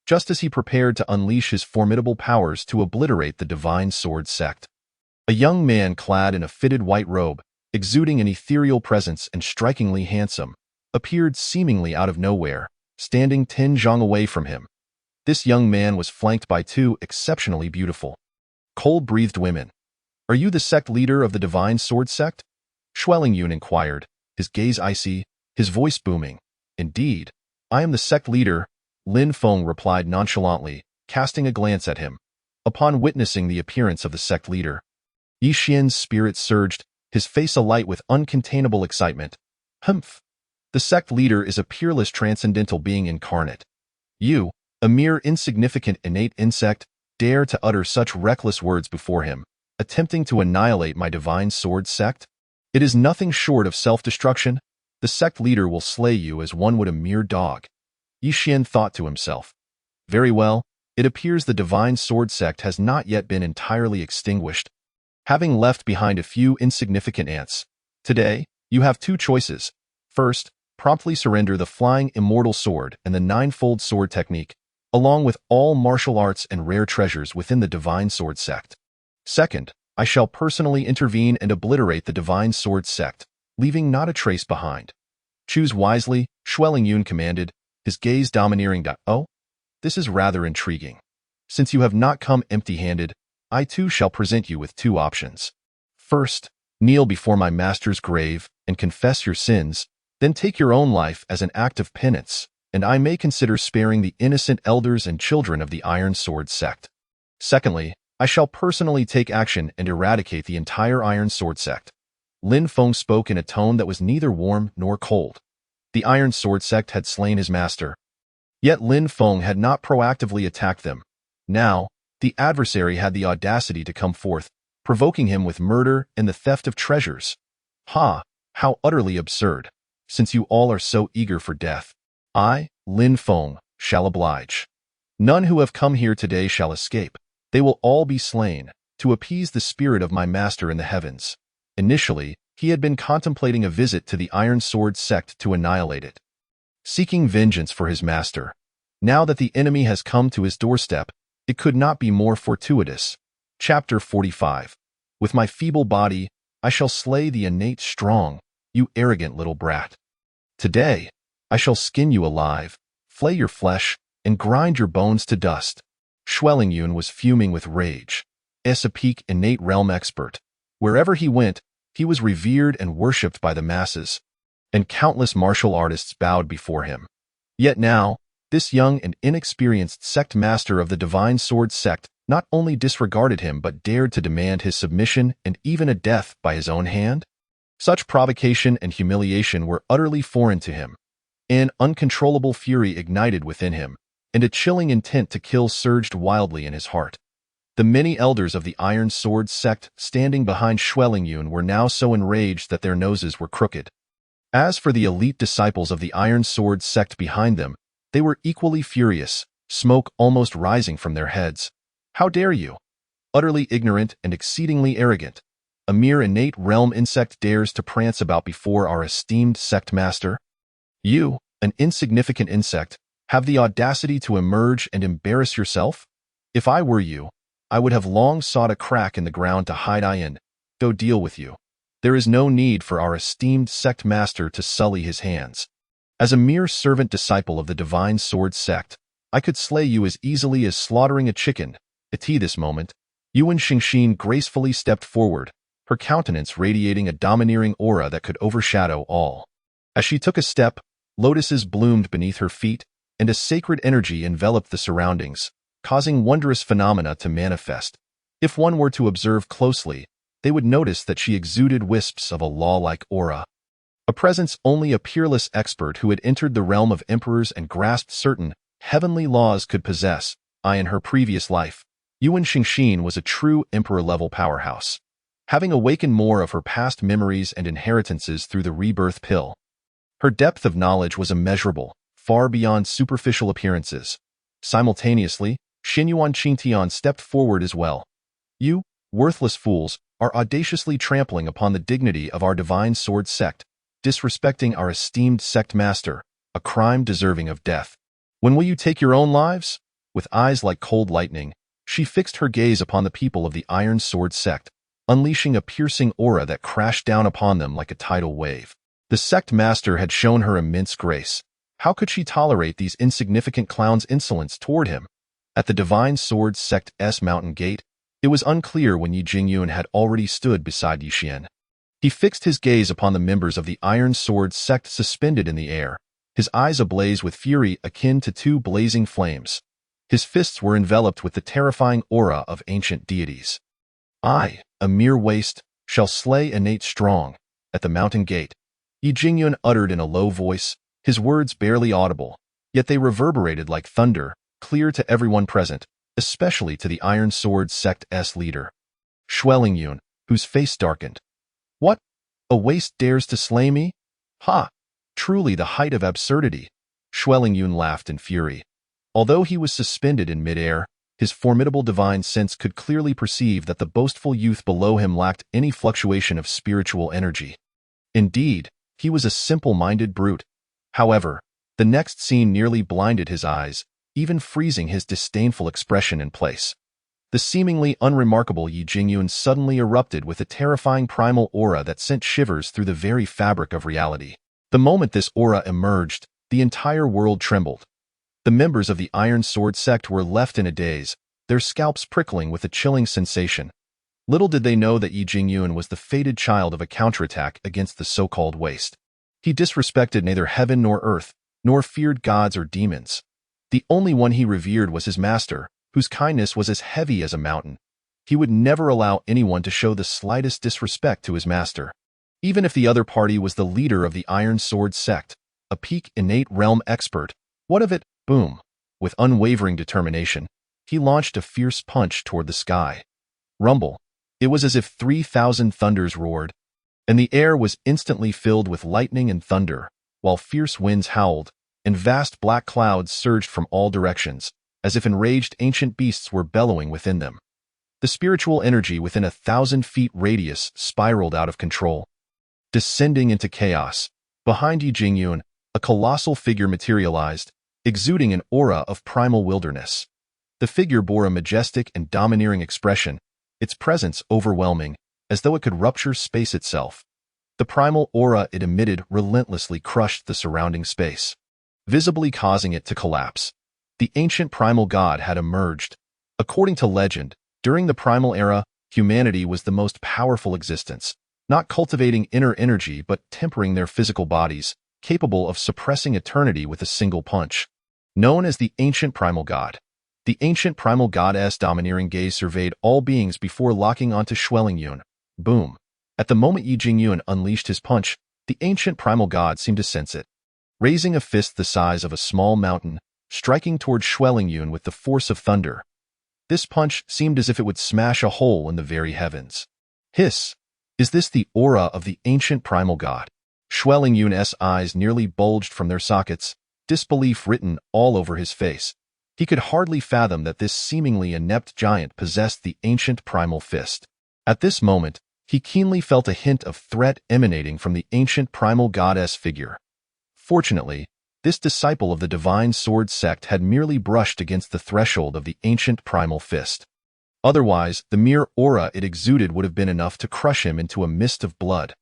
just as he prepared to unleash his formidable powers to obliterate the Divine Sword Sect. A young man clad in a fitted white robe, exuding an ethereal presence and strikingly handsome, appeared seemingly out of nowhere, standing 10 zhang away from him. This young man was flanked by 2 exceptionally beautiful, cold-breathed women. Are you the sect leader of the Divine Sword Sect? Ye Jingyun inquired, his gaze icy, his voice booming. Indeed, I am the sect leader, Lin Feng replied nonchalantly, casting a glance at him. Upon witnessing the appearance of the sect leader, Ye Jingyun's spirit surged, his face alight with uncontainable excitement. Humph! The sect leader is a peerless transcendental being incarnate. You, a mere insignificant innate insect, dare to utter such reckless words before him, attempting to annihilate my Divine Sword Sect? It is nothing short of self-destruction. The sect leader will slay you as one would a mere dog. Ye Jingyun thought to himself. Very well, it appears the Divine Sword Sect has not yet been entirely extinguished, having left behind a few insignificant ants. Today, you have 2 choices. First, promptly surrender the flying immortal sword and the ninefold sword technique, along with all martial arts and rare treasures within the Divine Sword Sect. Second, I shall personally intervene and obliterate the Divine Sword Sect, leaving not a trace behind. Choose wisely, Ye Jingyun commanded, his gaze domineering. Oh, this is rather intriguing. Since you have not come empty-handed, I too shall present you with 2 options. First, kneel before my master's grave and confess your sins, then take your own life as an act of penance, and I may consider sparing the innocent elders and children of the Iron Sword Sect. Secondly, I shall personally take action and eradicate the entire Iron Sword Sect. Lin Feng spoke in a tone that was neither warm nor cold. The Iron Sword Sect had slain his master. Yet Lin Feng had not proactively attacked them. Now, the adversary had the audacity to come forth, provoking him with murder and the theft of treasures. Ha! How utterly absurd, since you all are so eager for death. I, Lin Feng, shall oblige. None who have come here today shall escape. They will all be slain, to appease the spirit of my master in the heavens. Initially, he had been contemplating a visit to the Iron Sword Sect to annihilate it, seeking vengeance for his master. Now that the enemy has come to his doorstep, it could not be more fortuitous. Chapter 45. With my feeble body, I shall slay the innate strong, you arrogant little brat. Today, I shall skin you alive, flay your flesh, and grind your bones to dust. Jingyun was fuming with rage. As a peak innate realm expert, wherever he went, he was revered and worshipped by the masses, and countless martial artists bowed before him. Yet now, this young and inexperienced sect master of the Divine Sword Sect not only disregarded him but dared to demand his submission and even a death by his own hand? Such provocation and humiliation were utterly foreign to him. An uncontrollable fury ignited within him, and a chilling intent to kill surged wildly in his heart. The many elders of the Iron Sword Sect standing behind Jingyun were now so enraged that their noses were crooked. As for the elite disciples of the Iron Sword Sect behind them, they were equally furious, smoke almost rising from their heads. How dare you? Utterly ignorant and exceedingly arrogant. A mere innate realm insect dares to prance about before our esteemed sect master? You, an insignificant insect, have the audacity to emerge and embarrass yourself? If I were you, I would have long sought a crack in the ground to hide in. Go deal with you. There is no need for our esteemed sect master to sully his hands. As a mere servant disciple of the Divine Sword Sect, I could slay you as easily as slaughtering a chicken. At this moment, Yuan Xingxin gracefully stepped forward, her countenance radiating a domineering aura that could overshadow all. As she took a step, lotuses bloomed beneath her feet, and a sacred energy enveloped the surroundings, causing wondrous phenomena to manifest. If one were to observe closely, they would notice that she exuded wisps of a law-like aura, a presence only a peerless expert who had entered the realm of emperors and grasped certain heavenly laws could possess. In her previous life, Yuan Xingxin was a true emperor-level powerhouse, having awakened more of her past memories and inheritances through the rebirth pill. Her depth of knowledge was immeasurable, far beyond superficial appearances. Simultaneously, Xinyuan Qingtian stepped forward as well. You, worthless fools, are audaciously trampling upon the dignity of our Divine Sword Sect, disrespecting our esteemed sect master, a crime deserving of death. When will you take your own lives? With eyes like cold lightning, she fixed her gaze upon the people of the Iron Sword Sect, unleashing a piercing aura that crashed down upon them like a tidal wave. The sect master had shown her immense grace. How could she tolerate these insignificant clowns' insolence toward him? At the Divine Sword Sect's mountain gate, it was unclear when Ye Jingyun had already stood beside Ye Xian. He fixed his gaze upon the members of the Iron Sword Sect suspended in the air, his eyes ablaze with fury akin to two blazing flames. His fists were enveloped with the terrifying aura of ancient deities. I, a mere waste, shall slay innate strong. At the mountain gate, Ye Jingyun uttered in a low voice, his words barely audible, yet they reverberated like thunder, clear to everyone present, especially to the Iron Sword Sect's leader, Jingyun, whose face darkened. What? A waste dares to slay me? Ha! Truly the height of absurdity. Jingyun laughed in fury. Although he was suspended in midair, his formidable divine sense could clearly perceive that the boastful youth below him lacked any fluctuation of spiritual energy. Indeed, he was a simple-minded brute. However, the next scene nearly blinded his eyes, even freezing his disdainful expression in place. The seemingly unremarkable Ye Jingyun suddenly erupted with a terrifying primal aura that sent shivers through the very fabric of reality. The moment this aura emerged, the entire world trembled. The members of the Iron Sword Sect were left in a daze, their scalps prickling with a chilling sensation. Little did they know that Ye Jingyun was the fated child of a counterattack against the so-called waste. He disrespected neither heaven nor earth, nor feared gods or demons. The only one he revered was his master, whose kindness was as heavy as a mountain. He would never allow anyone to show the slightest disrespect to his master. Even if the other party was the leader of the Iron Sword Sect, a peak innate realm expert, what of it? Boom! With unwavering determination, he launched a fierce punch toward the sky. Rumble! It was as if 3,000 thunders roared, and the air was instantly filled with lightning and thunder, while fierce winds howled, and vast black clouds surged from all directions, as if enraged ancient beasts were bellowing within them. The spiritual energy within 1,000 feet radius spiraled out of control, descending into chaos. Behind Ye Jingyun, a colossal figure materialized, exuding an aura of primal wilderness. The figure bore a majestic and domineering expression, its presence overwhelming, as though it could rupture space itself. The primal aura it emitted relentlessly crushed the surrounding space, visibly causing it to collapse. The ancient primal god had emerged. According to legend, during the primal era, humanity was the most powerful existence, not cultivating inner energy but tempering their physical bodies, capable of suppressing eternity with a single punch. Known as the ancient primal god, the ancient primal god's domineering gaze surveyed all beings before locking onto Jingyun. Boom. At the moment Ye Jingyun unleashed his punch, the ancient primal god seemed to sense it. Raising a fist the size of a small mountain, striking toward Jingyun with the force of thunder. This punch seemed as if it would smash a hole in the very heavens. Hiss! Is this the aura of the ancient primal god? Jingyun's eyes nearly bulged from their sockets, disbelief written all over his face. He could hardly fathom that this seemingly inept giant possessed the ancient primal fist. At this moment, he keenly felt a hint of threat emanating from the ancient primal goddess figure. Fortunately, this disciple of the divine sword sect had merely brushed against the threshold of the ancient primal fist. Otherwise, the mere aura it exuded would have been enough to crush him into a mist of blood.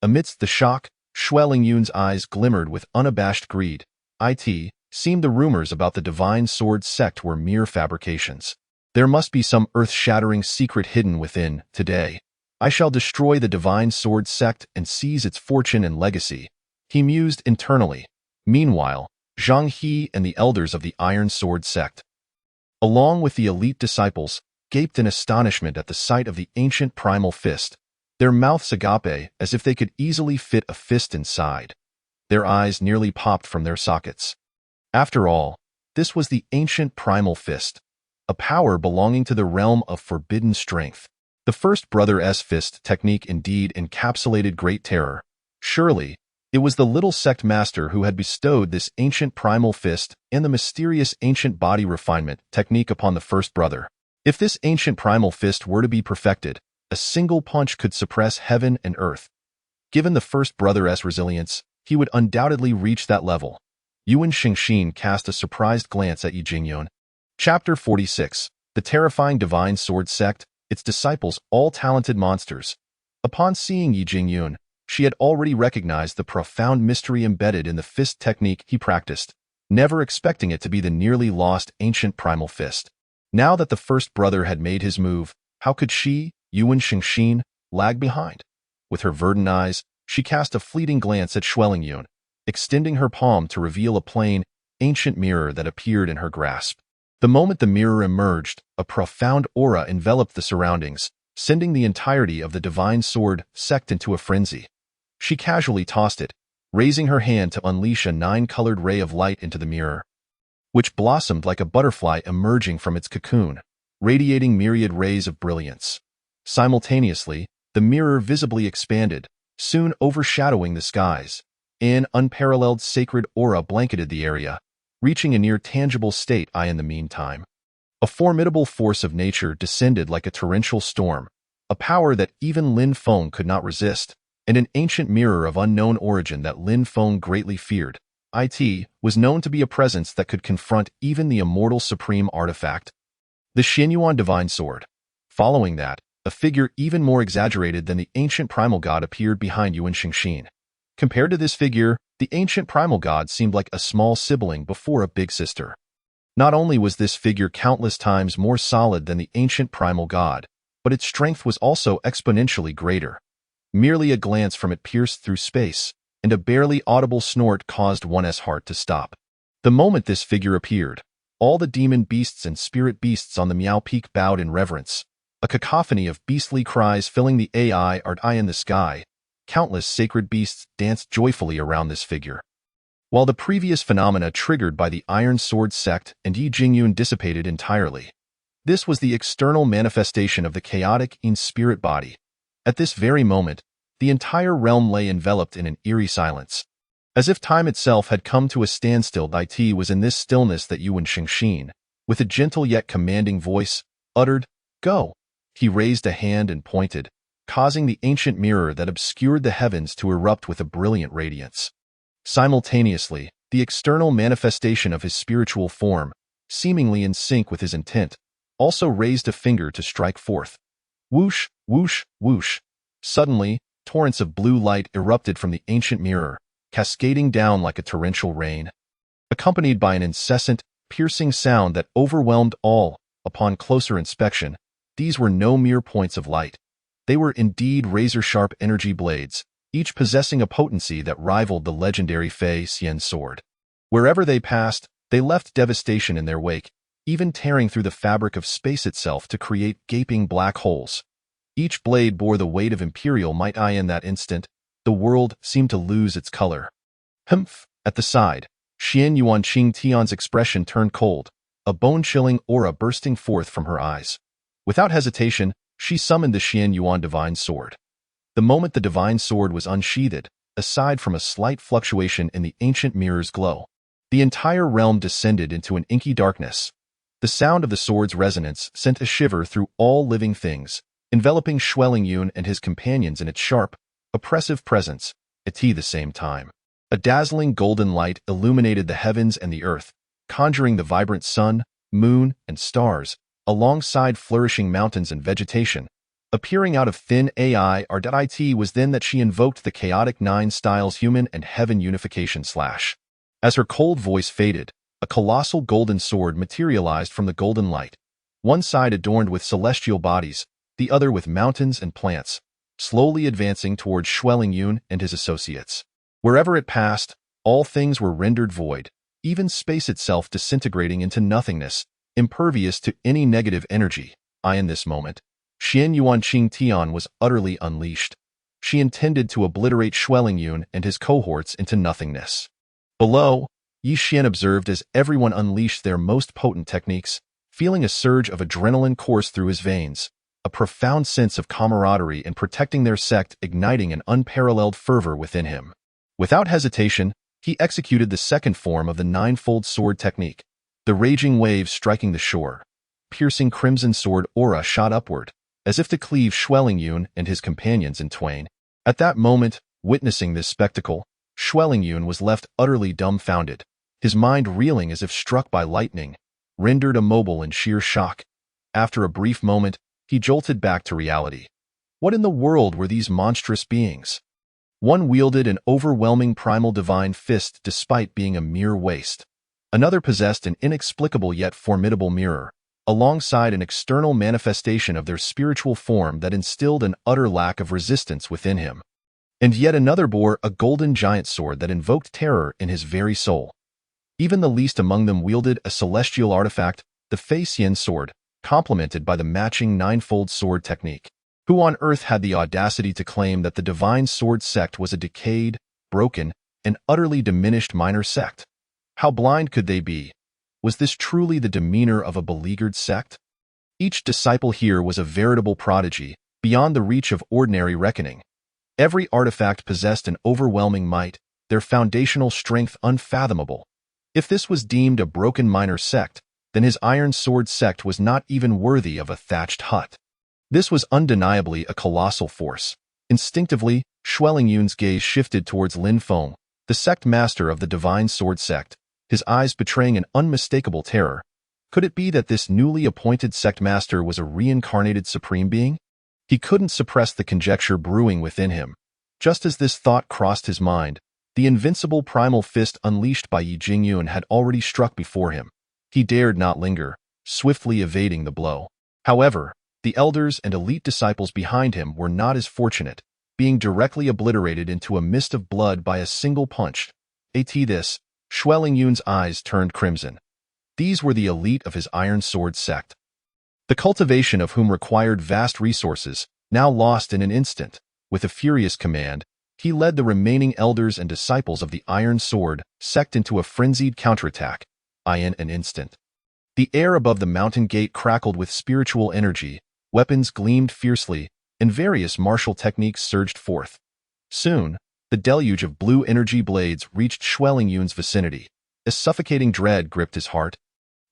Amidst the shock, Jingyun's eyes glimmered with unabashed greed. It seemed the rumors about the divine sword sect were mere fabrications. There must be some earth-shattering secret hidden within. Today, I shall destroy the divine sword sect and seize its fortune and legacy, he mused internally. Meanwhile, Zhang He and the elders of the Iron Sword sect, along with the elite disciples, gaped in astonishment at the sight of the ancient primal fist, their mouths agape as if they could easily fit a fist inside. Their eyes nearly popped from their sockets. After all, this was the ancient primal fist, a power belonging to the realm of forbidden strength. The first brother's fist technique indeed encapsulated great terror. Surely, it was the little sect master who had bestowed this ancient primal fist and the mysterious ancient body refinement technique upon the first brother. If this ancient primal fist were to be perfected, a single punch could suppress heaven and earth. Given the first brother's resilience, he would undoubtedly reach that level. Yuan Xingxin cast a surprised glance at Ye Jingyun. Chapter 46. The terrifying divine sword sect, its disciples all talented monsters. Upon seeing Ye Jingyun, she had already recognized the profound mystery embedded in the fist technique he practiced, never expecting it to be the nearly lost ancient primal fist. Now that the first brother had made his move, how could she, Yuan Xingxin, lag behind? With her verdant eyes, she cast a fleeting glance at Jingyun, extending her palm to reveal a plain, ancient mirror that appeared in her grasp. The moment the mirror emerged, a profound aura enveloped the surroundings, sending the entirety of the divine sword sect into a frenzy. She casually tossed it, raising her hand to unleash a 9-colored ray of light into the mirror, which blossomed like a butterfly emerging from its cocoon, radiating myriad rays of brilliance. Simultaneously, the mirror visibly expanded, soon overshadowing the skies. An unparalleled sacred aura blanketed the area, reaching a near-tangible state. In the meantime, a formidable force of nature descended like a torrential storm, a power that even Lin Feng could not resist, and an ancient mirror of unknown origin that Lin Feng greatly feared. It was known to be a presence that could confront even the immortal supreme artifact, the Xianyuan divine sword. Following that, a figure even more exaggerated than the ancient primal god appeared behind Yuan Xingxin. Compared to this figure, the ancient primal god seemed like a small sibling before a big sister. Not only was this figure countless times more solid than the ancient primal god, but its strength was also exponentially greater. Merely a glance from it pierced through space, and a barely audible snort caused one's heart to stop. The moment this figure appeared, all the demon beasts and spirit beasts on the Miao Peak bowed in reverence, a cacophony of beastly cries filling the eye in the sky. Countless sacred beasts danced joyfully around this figure. While the previous phenomena triggered by the Iron Sword sect and Ye Jingyun dissipated entirely, this was the external manifestation of the chaotic in-spirit body. At this very moment, the entire realm lay enveloped in an eerie silence. As if time itself had come to a standstill, it was in this stillness that Yuan Xingxin, with a gentle yet commanding voice, uttered, "Go." He raised a hand and pointed, causing the ancient mirror that obscured the heavens to erupt with a brilliant radiance. Simultaneously, the external manifestation of his spiritual form, seemingly in sync with his intent, also raised a finger to strike forth. Whoosh, whoosh, whoosh. Suddenly, torrents of blue light erupted from the ancient mirror, cascading down like a torrential rain, accompanied by an incessant, piercing sound that overwhelmed all. Upon closer inspection, these were no mere points of light. They were indeed razor-sharp energy blades, each possessing a potency that rivaled the legendary Fei Xian sword. Wherever they passed, they left devastation in their wake, even tearing through the fabric of space itself to create gaping black holes. Each blade bore the weight of imperial might. In that instant, the world seemed to lose its color. Humph! At the side, Xian Yuan Qing Tian's expression turned cold, a bone-chilling aura bursting forth from her eyes. Without hesitation, she summoned the Xian Yuan divine sword. The moment the divine sword was unsheathed, aside from a slight fluctuation in the ancient mirror's glow, the entire realm descended into an inky darkness. The sound of the sword's resonance sent a shiver through all living things, enveloping Yun and his companions in its sharp, oppressive presence. At the same time, a dazzling golden light illuminated the heavens and the earth, conjuring the vibrant sun, moon, and stars, alongside flourishing mountains and vegetation. Appearing out of thin air, it was then that she invoked the chaotic nine styles human and heaven unification slash. As her cold voice faded, a colossal golden sword materialized from the golden light, one side adorned with celestial bodies, the other with mountains and plants, slowly advancing towards Yun and his associates. Wherever it passed, all things were rendered void, even space itself disintegrating into nothingness, impervious to any negative energy. In this moment, Xian Yuan Qing Tian was utterly unleashed. She intended to obliterate Yun and his cohorts into nothingness. Below, Yi Xian observed as everyone unleashed their most potent techniques, feeling a surge of adrenaline course through his veins, a profound sense of camaraderie in protecting their sect igniting an unparalleled fervor within him. Without hesitation, he executed the second form of the ninefold sword technique, the raging waves striking the shore. Piercing crimson sword aura shot upward, as if to cleave Yun and his companions in twain. At that moment, witnessing this spectacle, Yun was left utterly dumbfounded, his mind reeling as if struck by lightning, rendered immobile in sheer shock. After a brief moment, he jolted back to reality. What in the world were these monstrous beings? One wielded an overwhelming primal divine fist despite being a mere waste. Another possessed an inexplicable yet formidable mirror, alongside an external manifestation of their spiritual form that instilled an utter lack of resistance within him. And yet another bore a golden giant sword that invoked terror in his very soul. Even the least among them wielded a celestial artifact, the Fei Xian sword, complemented by the matching ninefold sword technique. Who on earth had the audacity to claim that the divine sword sect was a decayed, broken, and utterly diminished minor sect? How blind could they be? Was this truly the demeanor of a beleaguered sect? Each disciple here was a veritable prodigy, beyond the reach of ordinary reckoning. Every artifact possessed an overwhelming might, their foundational strength unfathomable. If this was deemed a broken minor sect, then his iron sword sect was not even worthy of a thatched hut. This was undeniably a colossal force. Instinctively, Yun's gaze shifted towards Lin Feng, the sect master of the divine sword sect, his eyes betraying an unmistakable terror. Could it be that this newly appointed sect master was a reincarnated supreme being? He couldn't suppress the conjecture brewing within him. Just as this thought crossed his mind, the invincible primal fist unleashed by Ye Jingyun had already struck before him. He dared not linger, swiftly evading the blow. However, the elders and elite disciples behind him were not as fortunate, being directly obliterated into a mist of blood by a single punch. This, Yun's eyes turned crimson. These were the elite of his iron sword sect, the cultivation of whom required vast resources, now lost in an instant. With a furious command, he led the remaining elders and disciples of the iron sword sect into a frenzied counterattack. In an instant, the air above the mountain gate crackled with spiritual energy, weapons gleamed fiercely, and various martial techniques surged forth. Soon, the deluge of blue energy blades reached Yun's vicinity. A suffocating dread gripped his heart,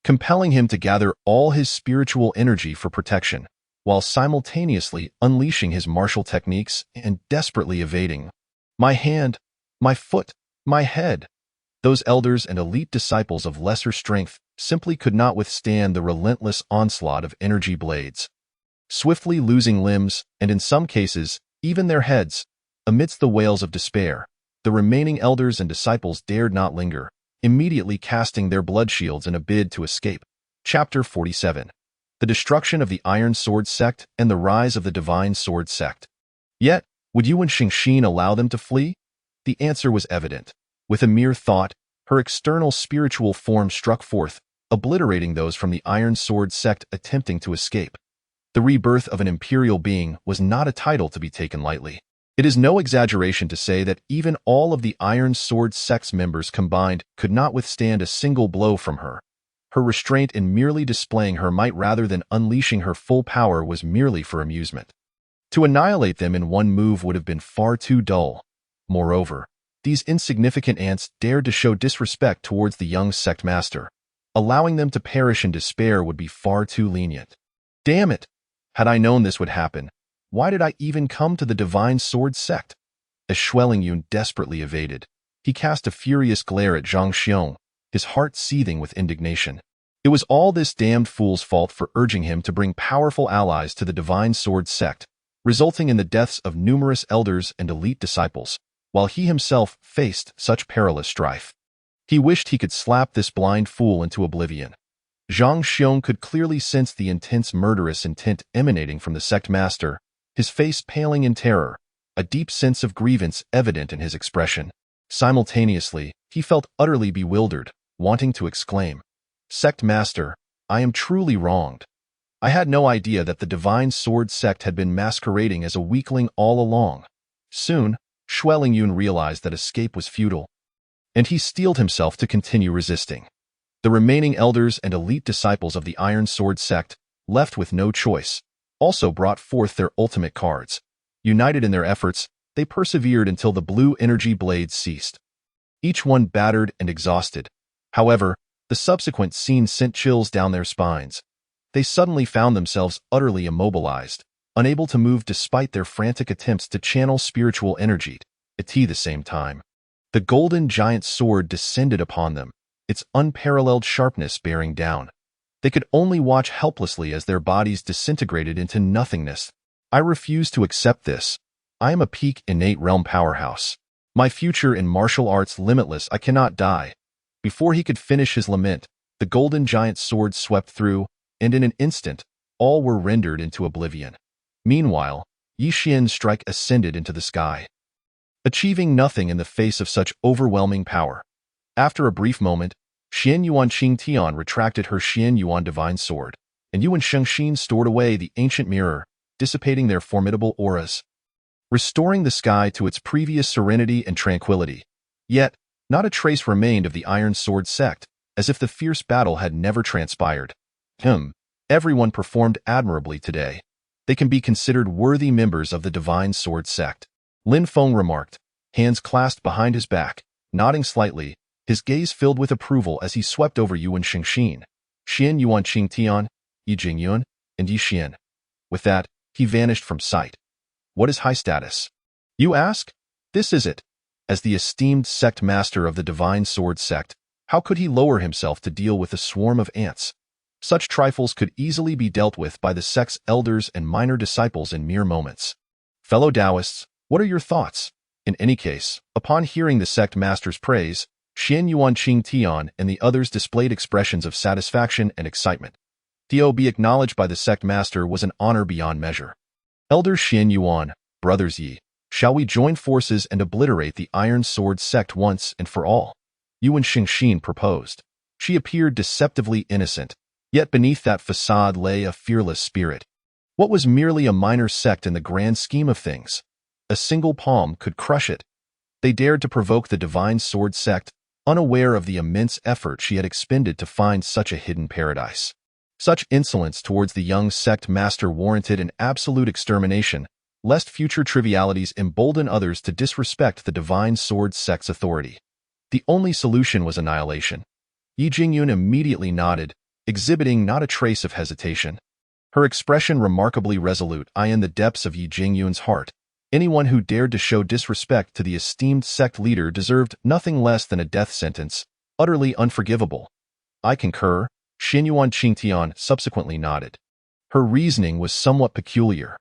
compelling him to gather all his spiritual energy for protection. while simultaneously unleashing his martial techniques and desperately evading. My hand, my foot, my head. Those elders and elite disciples of lesser strength simply could not withstand the relentless onslaught of energy blades. Swiftly losing limbs, and in some cases, even their heads, amidst the wails of despair, the remaining elders and disciples dared not linger, immediately casting their blood shields in a bid to escape. Chapter 47. The Destruction of the Iron Sword Sect and the Rise of the Divine Sword Sect. Yet, would Yuan Xingxin allow them to flee? The answer was evident. With a mere thought, her external spiritual form struck forth, obliterating those from the Iron Sword Sect attempting to escape. The rebirth of an imperial being was not a title to be taken lightly. It is no exaggeration to say that even all of the Iron Sword Sect's members combined could not withstand a single blow from her. Her restraint in merely displaying her might rather than unleashing her full power was merely for amusement. To annihilate them in one move would have been far too dull. Moreover, these insignificant ants dared to show disrespect towards the young sect master. Allowing them to perish in despair would be far too lenient. Damn it! Had I known this would happen, why did I even come to the Divine Sword Sect? As Ye Jingyun desperately evaded, he cast a furious glare at Zhang Xiong, his heart seething with indignation. It was all this damned fool's fault for urging him to bring powerful allies to the Divine Sword Sect, resulting in the deaths of numerous elders and elite disciples, while he himself faced such perilous strife. He wished he could slap this blind fool into oblivion. Zhang Xiong could clearly sense the intense murderous intent emanating from the sect master, his face paling in terror, a deep sense of grievance evident in his expression. Simultaneously, he felt utterly bewildered, wanting to exclaim, "Sect master, I am truly wronged. I had no idea that the Divine Sword Sect had been masquerading as a weakling all along." Soon, Ye Jingyun realized that escape was futile, and he steeled himself to continue resisting. The remaining elders and elite disciples of the Iron Sword Sect, left with no choice, also brought forth their ultimate cards. United in their efforts, they persevered until the blue energy blades ceased. Each one battered and exhausted. However, the subsequent scene sent chills down their spines. They suddenly found themselves utterly immobilized, unable to move despite their frantic attempts to channel spiritual energy. At the same time, the golden giant sword descended upon them, its unparalleled sharpness bearing down. They could only watch helplessly as their bodies disintegrated into nothingness. I refuse to accept this. I am a peak innate realm powerhouse. My future in martial arts limitless. I cannot die. Before he could finish his lament, the golden giant sword swept through, and in an instant, all were rendered into oblivion. Meanwhile, Ye Xian's strike ascended into the sky, achieving nothing in the face of such overwhelming power. After a brief moment, Xian Yuan Qingtian retracted her Xian Yuan divine sword, and Yuan Shengxin stored away the ancient mirror, dissipating their formidable auras, restoring the sky to its previous serenity and tranquility. Yet, not a trace remained of the Iron Sword Sect, as if the fierce battle had never transpired. Everyone performed admirably today. They can be considered worthy members of the Divine Sword Sect, Lin Feng remarked, hands clasped behind his back, nodding slightly, his gaze filled with approval as he swept over Yuan Xingxin, Xian Yuan Qingtian, Ye Jingyun, and Ye Xian. With that, he vanished from sight. What is high status? You ask? This is it. As the esteemed sect master of the Divine Sword Sect, how could he lower himself to deal with a swarm of ants? Such trifles could easily be dealt with by the sect's elders and minor disciples in mere moments. Fellow Taoists, what are your thoughts? In any case, upon hearing the sect master's praise, Xian Yuan Qingtian and the others displayed expressions of satisfaction and excitement. To be acknowledged by the sect master was an honor beyond measure. Elder Xian Yuan, brothers Yi, shall we join forces and obliterate the Iron Sword Sect once and for all? Yuan Xingxin proposed. She appeared deceptively innocent, yet beneath that facade lay a fearless spirit. What was merely a minor sect in the grand scheme of things? A single palm could crush it. They dared to provoke the Divine Sword Sect, unaware of the immense effort she had expended to find such a hidden paradise. Such insolence towards the young sect master warranted an absolute extermination, lest future trivialities embolden others to disrespect the Divine Sword Sect's authority. The only solution was annihilation. Ye Jingyun immediately nodded, exhibiting not a trace of hesitation. her expression remarkably resolute. In the depths of Ye Jingyun's heart, anyone who dared to show disrespect to the esteemed sect leader deserved nothing less than a death sentence, utterly unforgivable. I concur, Xinyuan Qingtian subsequently nodded. Her reasoning was somewhat peculiar.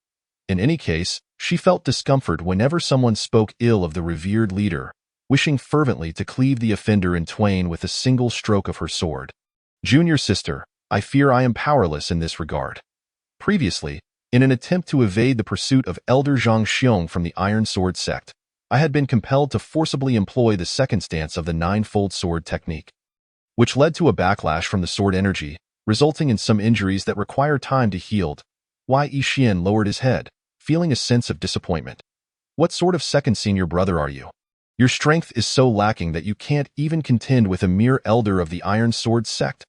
In any case, she felt discomfort whenever someone spoke ill of the revered leader, wishing fervently to cleave the offender in twain with a single stroke of her sword. Junior sister, I fear I am powerless in this regard. Previously, in an attempt to evade the pursuit of Elder Zhang Xiong from the Iron Sword sect, I had been compelled to forcibly employ the second stance of the nine-fold sword technique, which led to a backlash from the sword energy, resulting in some injuries that require time to heal. Ye Xian lowered his head, feeling a sense of disappointment. What sort of second senior brother are you? Your strength is so lacking that you can't even contend with a mere elder of the Iron Sword sect.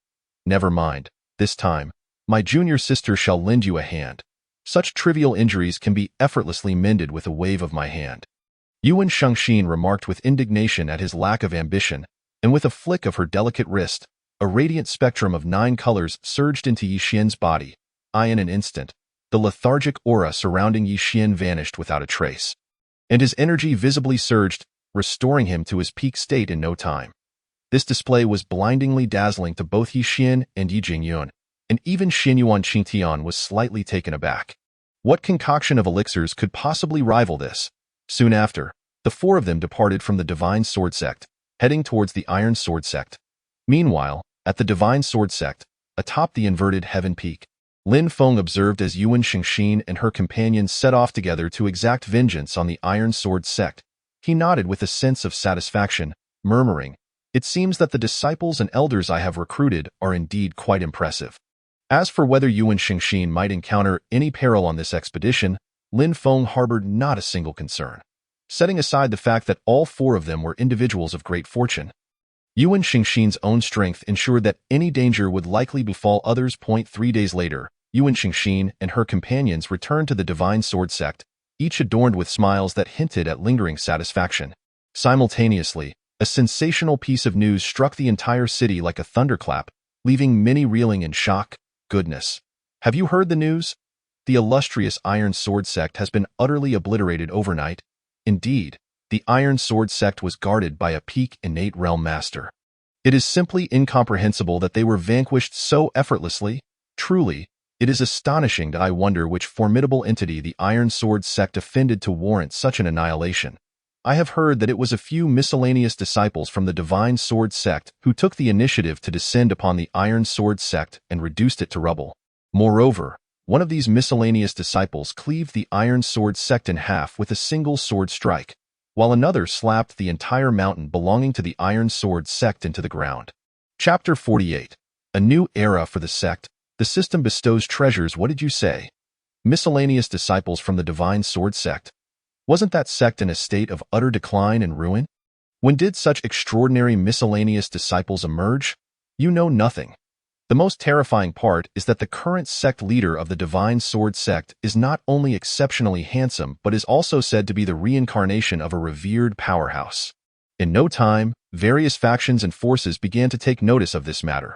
Never mind, this time, my junior sister shall lend you a hand. Such trivial injuries can be effortlessly mended with a wave of my hand. Yuan Shengxin remarked with indignation at his lack of ambition, and with a flick of her delicate wrist, a radiant spectrum of 9 colors surged into Ye Xian's body. In an instant, the lethargic aura surrounding Ye Xian vanished without a trace, and his energy visibly surged, restoring him to his peak state in no time. This display was blindingly dazzling to both Ye Xian and Ye Jingyun, and even Xinyuan Qingtian was slightly taken aback. What concoction of elixirs could possibly rival this? Soon after, the 4 of them departed from the Divine Sword Sect, heading towards the Iron Sword Sect. Meanwhile, at the Divine Sword Sect, atop the inverted heaven peak, Lin Feng observed as Yuan Shengxin and her companions set off together to exact vengeance on the Iron Sword Sect. He nodded with a sense of satisfaction, murmuring, "It seems that the disciples and elders I have recruited are indeed quite impressive." As for whether Yuan Shengxin might encounter any peril on this expedition, Lin Feng harbored not a single concern. Setting aside the fact that all 4 of them were individuals of great fortune, Yuan Shengxin's own strength ensured that any danger would likely befall others. 3 days later, Yuan Shengxin and her companions returned to the Divine Sword Sect, each adorned with smiles that hinted at lingering satisfaction. Simultaneously, a sensational piece of news struck the entire city like a thunderclap, leaving many reeling in shock. Goodness. Have you heard the news? The illustrious Iron Sword Sect has been utterly obliterated overnight. Indeed, the Iron Sword Sect was guarded by a peak innate realm master. It is simply incomprehensible that they were vanquished so effortlessly. Truly, it is astonishing that I wonder which formidable entity the Iron Sword Sect offended to warrant such an annihilation. I have heard that it was a few miscellaneous disciples from the Divine Sword Sect who took the initiative to descend upon the Iron Sword Sect and reduced it to rubble. Moreover, one of these miscellaneous disciples cleaved the Iron Sword Sect in half with a single sword strike, while another slapped the entire mountain belonging to the Iron Sword Sect into the ground. Chapter 48. A new era for the sect. The system bestows treasures. What did you say? Miscellaneous disciples from the Divine Sword Sect. Wasn't that sect in a state of utter decline and ruin? When did such extraordinary miscellaneous disciples emerge? You know nothing. The most terrifying part is that the current sect leader of the Divine Sword Sect is not only exceptionally handsome but is also said to be the reincarnation of a revered powerhouse. In no time, various factions and forces began to take notice of this matter.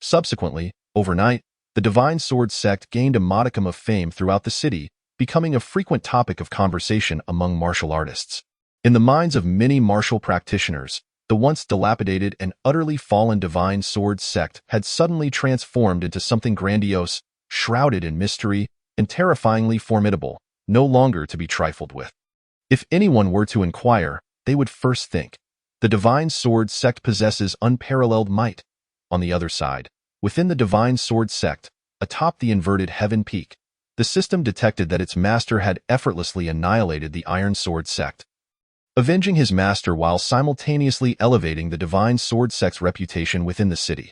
Subsequently, overnight, the Divine Sword Sect gained a modicum of fame throughout the city, becoming a frequent topic of conversation among martial artists. In the minds of many martial practitioners, the once dilapidated and utterly fallen Divine Sword Sect had suddenly transformed into something grandiose, shrouded in mystery, and terrifyingly formidable, no longer to be trifled with. If anyone were to inquire, they would first think, the Divine Sword Sect possesses unparalleled might. On the other side, within the Divine Sword Sect, atop the inverted heaven peak, the system detected that its master had effortlessly annihilated the Iron Sword Sect, avenging his master while simultaneously elevating the Divine Sword Sect's reputation within the city.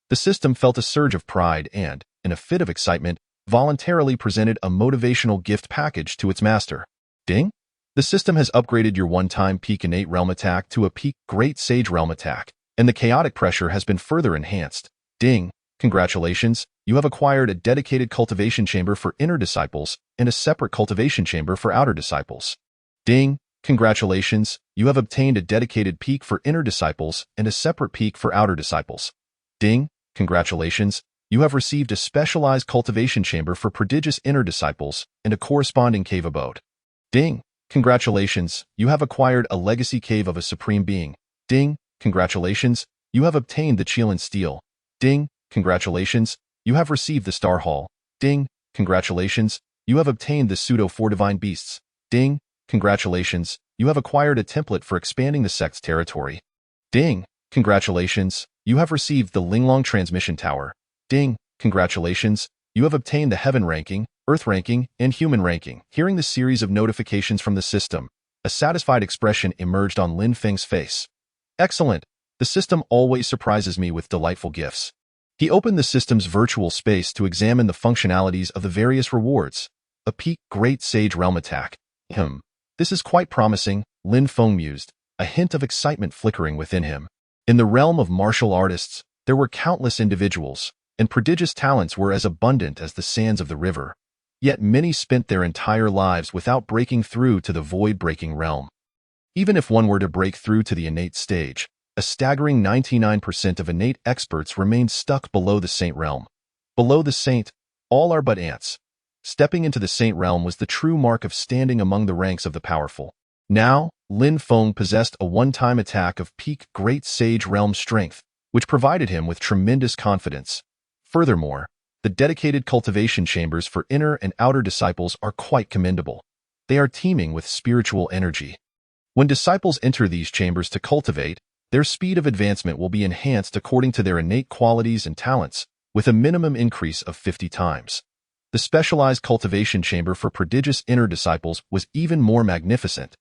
The system felt a surge of pride and, in a fit of excitement, voluntarily presented a motivational gift package to its master. Ding! The system has upgraded your one-time peak innate realm attack to a peak Great Sage realm attack, and the chaotic pressure has been further enhanced. Ding! Congratulations, you have acquired a dedicated cultivation chamber for inner disciples and a separate cultivation chamber for outer disciples. Ding! Congratulations, you have obtained a dedicated peak for inner disciples and a separate peak for outer disciples. Ding! Congratulations, you have received a specialized cultivation chamber for prodigious inner disciples and a corresponding cave abode. Ding! Congratulations, you have acquired a legacy cave of a supreme being. Ding! Congratulations, you have obtained the Qilin steel. Ding! Congratulations, you have received the Star Hall. Ding! Congratulations, you have obtained the pseudo-4 divine beasts. Ding! Congratulations, you have acquired a template for expanding the sect's territory. Ding! Congratulations, you have received the Linglong transmission tower. Ding! Congratulations, you have obtained the heaven ranking, earth ranking, and human ranking. Hearing the series of notifications from the system, a satisfied expression emerged on Lin Feng's face. Excellent! The system always surprises me with delightful gifts. He opened the system's virtual space to examine the functionalities of the various rewards. A peak Great Sage Realm attack. This is quite promising, Lin Feng mused, a hint of excitement flickering within him. In the realm of martial artists, there were countless individuals, and prodigious talents were as abundant as the sands of the river. Yet many spent their entire lives without breaking through to the void-breaking realm. Even if one were to break through to the innate stage, a staggering 99% of innate experts remained stuck below the saint realm. Below the saint, all are but ants. Stepping into the saint realm was the true mark of standing among the ranks of the powerful. Now, Lin Feng possessed a one-time attack of peak Great Sage Realm strength, which provided him with tremendous confidence. Furthermore, the dedicated cultivation chambers for inner and outer disciples are quite commendable. They are teeming with spiritual energy. When disciples enter these chambers to cultivate, their speed of advancement will be enhanced according to their innate qualities and talents, with a minimum increase of 50 times. The specialized cultivation chamber for prodigious inner disciples was even more magnificent,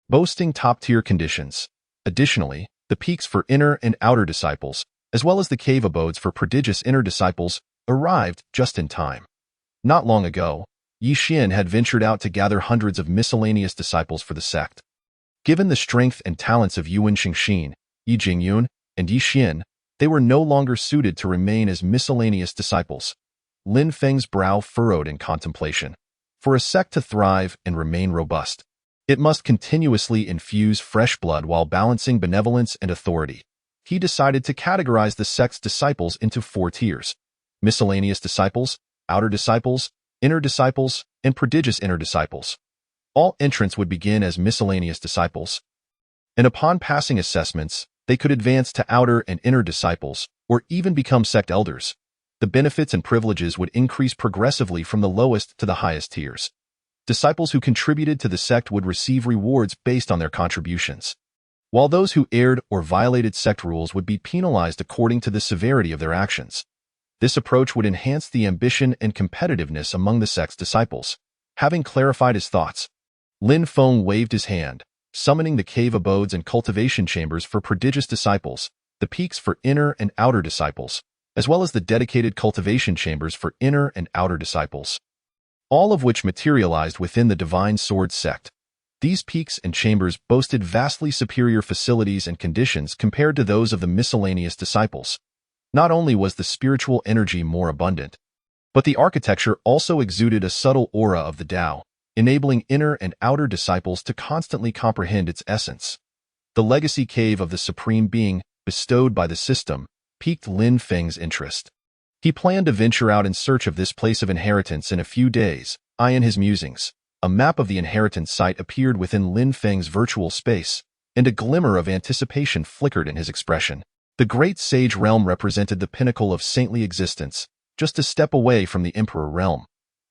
boasting top-tier conditions. Additionally, the peaks for inner and outer disciples, as well as the cave abodes for prodigious inner disciples, arrived just in time. Not long ago, Ye Jingyun had ventured out to gather hundreds of miscellaneous disciples for the sect. Given the strength and talents of Yuan Xingxin, Ye Jingyun, and Ye Jingyun, they were no longer suited to remain as miscellaneous disciples. Lin Feng's brow furrowed in contemplation. For a sect to thrive and remain robust, it must continuously infuse fresh blood while balancing benevolence and authority. He decided to categorize the sect's disciples into 4 tiers: miscellaneous disciples, outer disciples, inner disciples, and prodigious inner disciples. All entrants would begin as miscellaneous disciples, and upon passing assessments, they could advance to outer and inner disciples, or even become sect elders. The benefits and privileges would increase progressively from the lowest to the highest tiers. Disciples who contributed to the sect would receive rewards based on their contributions, while those who erred or violated sect rules would be penalized according to the severity of their actions. This approach would enhance the ambition and competitiveness among the sect's disciples. Having clarified his thoughts, Lin Feng waved his hand, summoning the cave abodes and cultivation chambers for prodigious disciples, the peaks for inner and outer disciples, as well as the dedicated cultivation chambers for inner and outer disciples, all of which materialized within the Divine Sword sect. These peaks and chambers boasted vastly superior facilities and conditions compared to those of the miscellaneous disciples. Not only was the spiritual energy more abundant, but the architecture also exuded a subtle aura of the Tao, enabling inner and outer disciples to constantly comprehend its essence. The legacy cave of the Supreme Being, bestowed by the system, piqued Lin Feng's interest. He planned to venture out in search of this place of inheritance in a few days. In his musings, a map of the inheritance site appeared within Lin Feng's virtual space, and a glimmer of anticipation flickered in his expression. The Great Sage Realm represented the pinnacle of saintly existence, just a step away from the Emperor Realm.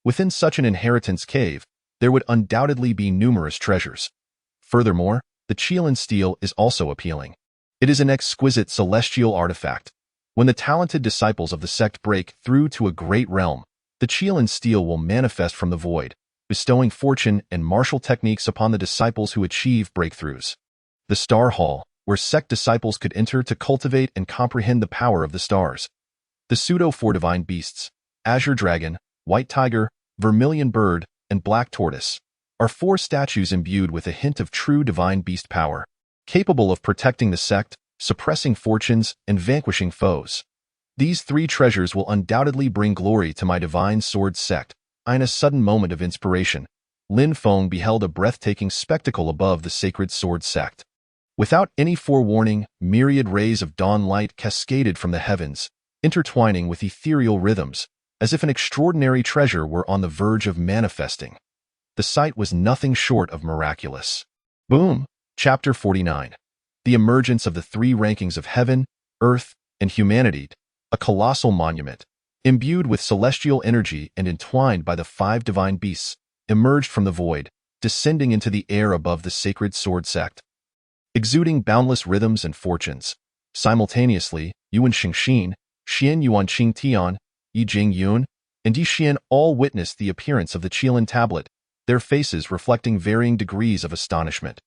Within such an inheritance cave, there would undoubtedly be numerous treasures. Furthermore, the Qilin steel is also appealing. It is an exquisite celestial artifact. When the talented disciples of the sect break through to a great realm, the Qilin steel will manifest from the void, bestowing fortune and martial techniques upon the disciples who achieve breakthroughs. The Star Hall, where sect disciples could enter to cultivate and comprehend the power of the stars. The pseudo-4 divine beasts, azure dragon, white tiger, vermilion bird, and black tortoise, are 4 statues imbued with a hint of true divine beast power, capable of protecting the sect, suppressing fortunes, and vanquishing foes. These 3 treasures will undoubtedly bring glory to my Divine Sword sect. In a sudden moment of inspiration, Lin Feng beheld a breathtaking spectacle above the sacred sword sect. Without any forewarning, myriad rays of dawn light cascaded from the heavens, intertwining with ethereal rhythms, as if an extraordinary treasure were on the verge of manifesting. The sight was nothing short of miraculous. Boom! Chapter 49. The emergence of the three rankings of heaven, earth, and humanity, a colossal monument, imbued with celestial energy and entwined by the five divine beasts, emerged from the void, descending into the air above the sacred sword sect. Exuding boundless rhythms and fortunes. Simultaneously, Yuan Xingxin, Xian Yuan Qing Tian, Ye Jingyun, and Yi Xian all witnessed the appearance of the Qilin tablet, their faces reflecting varying degrees of astonishment.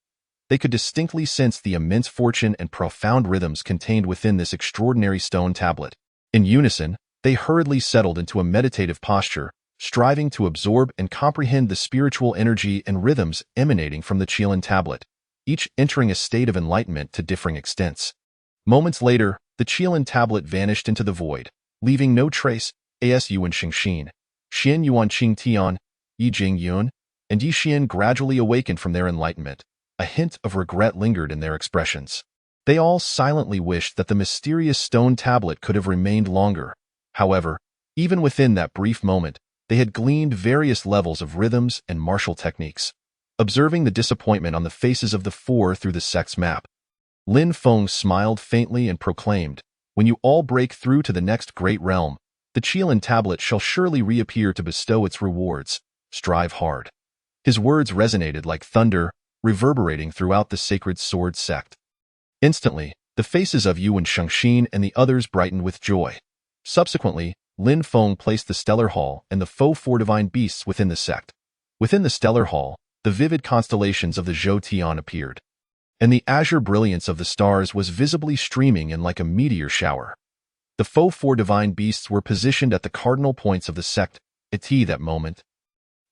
They could distinctly sense the immense fortune and profound rhythms contained within this extraordinary stone tablet. In unison, they hurriedly settled into a meditative posture, striving to absorb and comprehend the spiritual energy and rhythms emanating from the Qilin tablet, each entering a state of enlightenment to differing extents. Moments later, the Qilin tablet vanished into the void, leaving no trace. As Yuan Xingxin, Xian Yuan Qing Tian, Ye Jingyun, and Yi Xian gradually awakened from their enlightenment. A hint of regret lingered in their expressions. They all silently wished that the mysterious stone tablet could have remained longer. However, even within that brief moment, they had gleaned various levels of rhythms and martial techniques. Observing the disappointment on the faces of the four through the sect's map, Lin Feng smiled faintly and proclaimed, "When you all break through to the next great realm, the Qilin tablet shall surely reappear to bestow its rewards. Strive hard." His words resonated like thunder, reverberating throughout the sacred sword sect. Instantly, the faces of Yuan Xingxin and the others brightened with joy. Subsequently, Lin Feng placed the Stellar Hall and the faux four divine beasts within the sect. Within the Stellar Hall, the vivid constellations of the Zhou Tian appeared, and the azure brilliance of the stars was visibly streaming in like a meteor shower. The faux four divine beasts were positioned at the cardinal points of the sect. At that moment,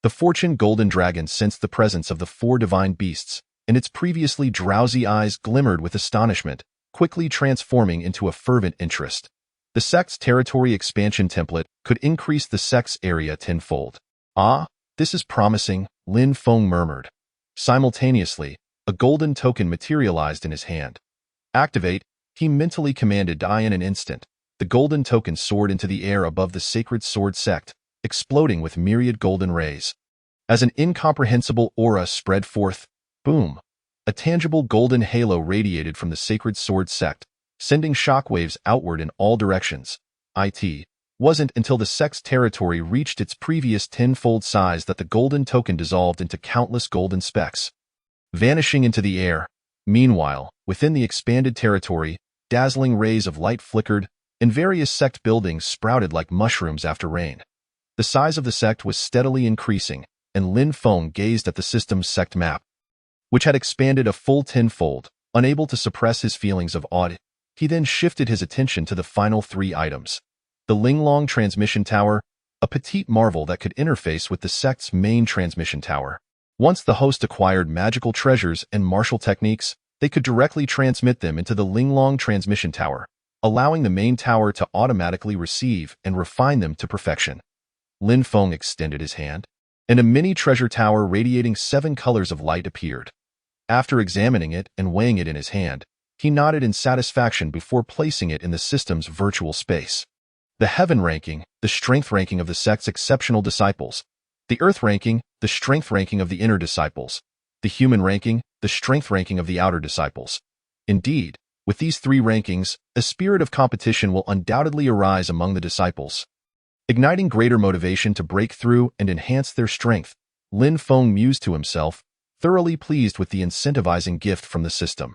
the Fortune Golden Dragon sensed the presence of the four divine beasts, and its previously drowsy eyes glimmered with astonishment, quickly transforming into a fervent interest. The sect's territory expansion template could increase the sect's area tenfold. "Ah, this is promising," Lin Feng murmured. Simultaneously, a golden token materialized in his hand. "Activate," he mentally commanded. In an instant, the golden token soared into the air above the sacred sword sect, exploding with myriad golden rays. As an incomprehensible aura spread forth, boom, a tangible golden halo radiated from the sacred sword sect, sending shockwaves outward in all directions. It wasn't until the sect's territory reached its previous tenfold size that the golden token dissolved into countless golden specks, vanishing into the air. Meanwhile, within the expanded territory, dazzling rays of light flickered, and various sect buildings sprouted like mushrooms after rain. The size of the sect was steadily increasing, and Lin Feng gazed at the system's sect map, which had expanded a full tenfold. Unable to suppress his feelings of awe, he then shifted his attention to the final three items. The Linglong Transmission Tower, a petite marvel that could interface with the sect's main transmission tower. Once the host acquired magical treasures and martial techniques, they could directly transmit them into the Linglong Transmission Tower, allowing the main tower to automatically receive and refine them to perfection. Lin Feng extended his hand, and a mini treasure tower radiating 7 colors of light appeared. After examining it and weighing it in his hand, he nodded in satisfaction before placing it in the system's virtual space. The heaven ranking, the strength ranking of the sect's exceptional disciples. The earth ranking, the strength ranking of the inner disciples. The human ranking, the strength ranking of the outer disciples. Indeed, with these 3 rankings, a spirit of competition will undoubtedly arise among the disciples, igniting greater motivation to break through and enhance their strength. Lin Feng mused to himself, thoroughly pleased with the incentivizing gift from the system.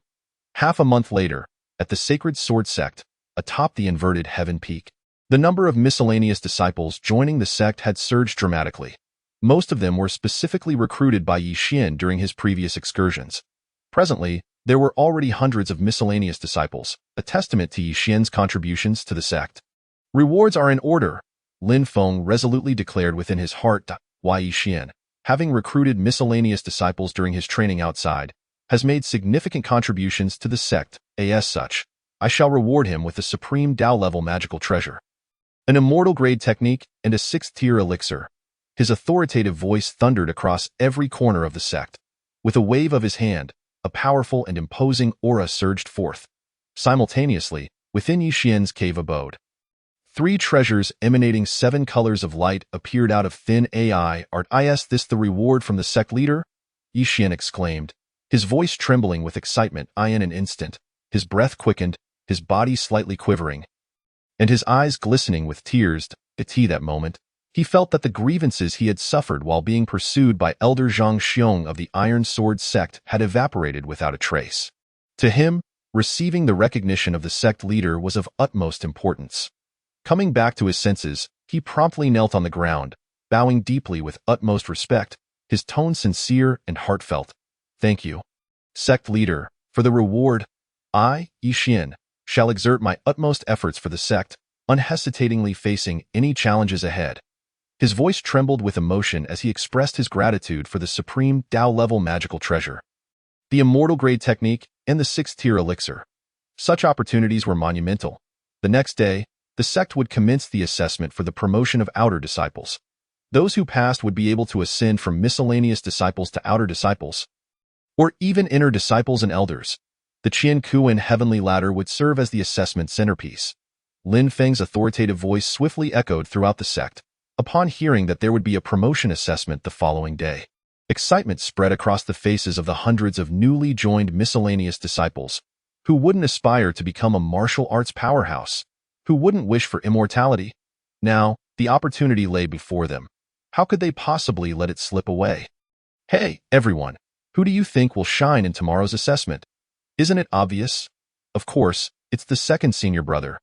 Half a month later, at the Sacred Sword Sect, atop the inverted heaven peak, the number of miscellaneous disciples joining the sect had surged dramatically. Most of them were specifically recruited by Yi Xian during his previous excursions. Presently, there were already hundreds of miscellaneous disciples, a testament to Yi Xian's contributions to the sect. "Rewards are in order," Lin Feng resolutely declared within his heart. Yi Xian, having recruited miscellaneous disciples during his training outside, has made significant contributions to the sect. As such, I shall reward him with a supreme Dao-level magical treasure, an immortal-grade technique, and a 6th-tier elixir. His authoritative voice thundered across every corner of the sect. With a wave of his hand, a powerful and imposing aura surged forth. Simultaneously, within Yi Xian's cave abode, 3 treasures emanating 7 colors of light appeared out of thin AI. Is this the reward from the sect leader? Ye Jingyun exclaimed, his voice trembling with excitement. In an instant, his breath quickened, his body slightly quivering, and his eyes glistening with tears. At that moment, he felt that the grievances he had suffered while being pursued by Elder Zhang Xiong of the Iron Sword Sect had evaporated without a trace. To him, receiving the recognition of the sect leader was of utmost importance. Coming back to his senses, he promptly knelt on the ground, bowing deeply with utmost respect, his tone sincere and heartfelt. Thank you, sect leader, for the reward. I, Ye Jingyun, shall exert my utmost efforts for the sect, unhesitatingly facing any challenges ahead. His voice trembled with emotion as he expressed his gratitude for the supreme Tao-level magical treasure, the immortal grade technique, and the 6th-tier elixir. Such opportunities were monumental. The next day, the sect would commence the assessment for the promotion of outer disciples. Those who passed would be able to ascend from miscellaneous disciples to outer disciples, or even inner disciples and elders. The Qian Kuan heavenly ladder would serve as the assessment centerpiece. Lin Feng's authoritative voice swiftly echoed throughout the sect, upon hearing that there would be a promotion assessment the following day. Excitement spread across the faces of the hundreds of newly joined miscellaneous disciples. Who wouldn't aspire to become a martial arts powerhouse? Who wouldn't wish for immortality? Now, the opportunity lay before them. How could they possibly let it slip away? Hey, everyone, who do you think will shine in tomorrow's assessment? Isn't it obvious? Of course, it's the second senior brother.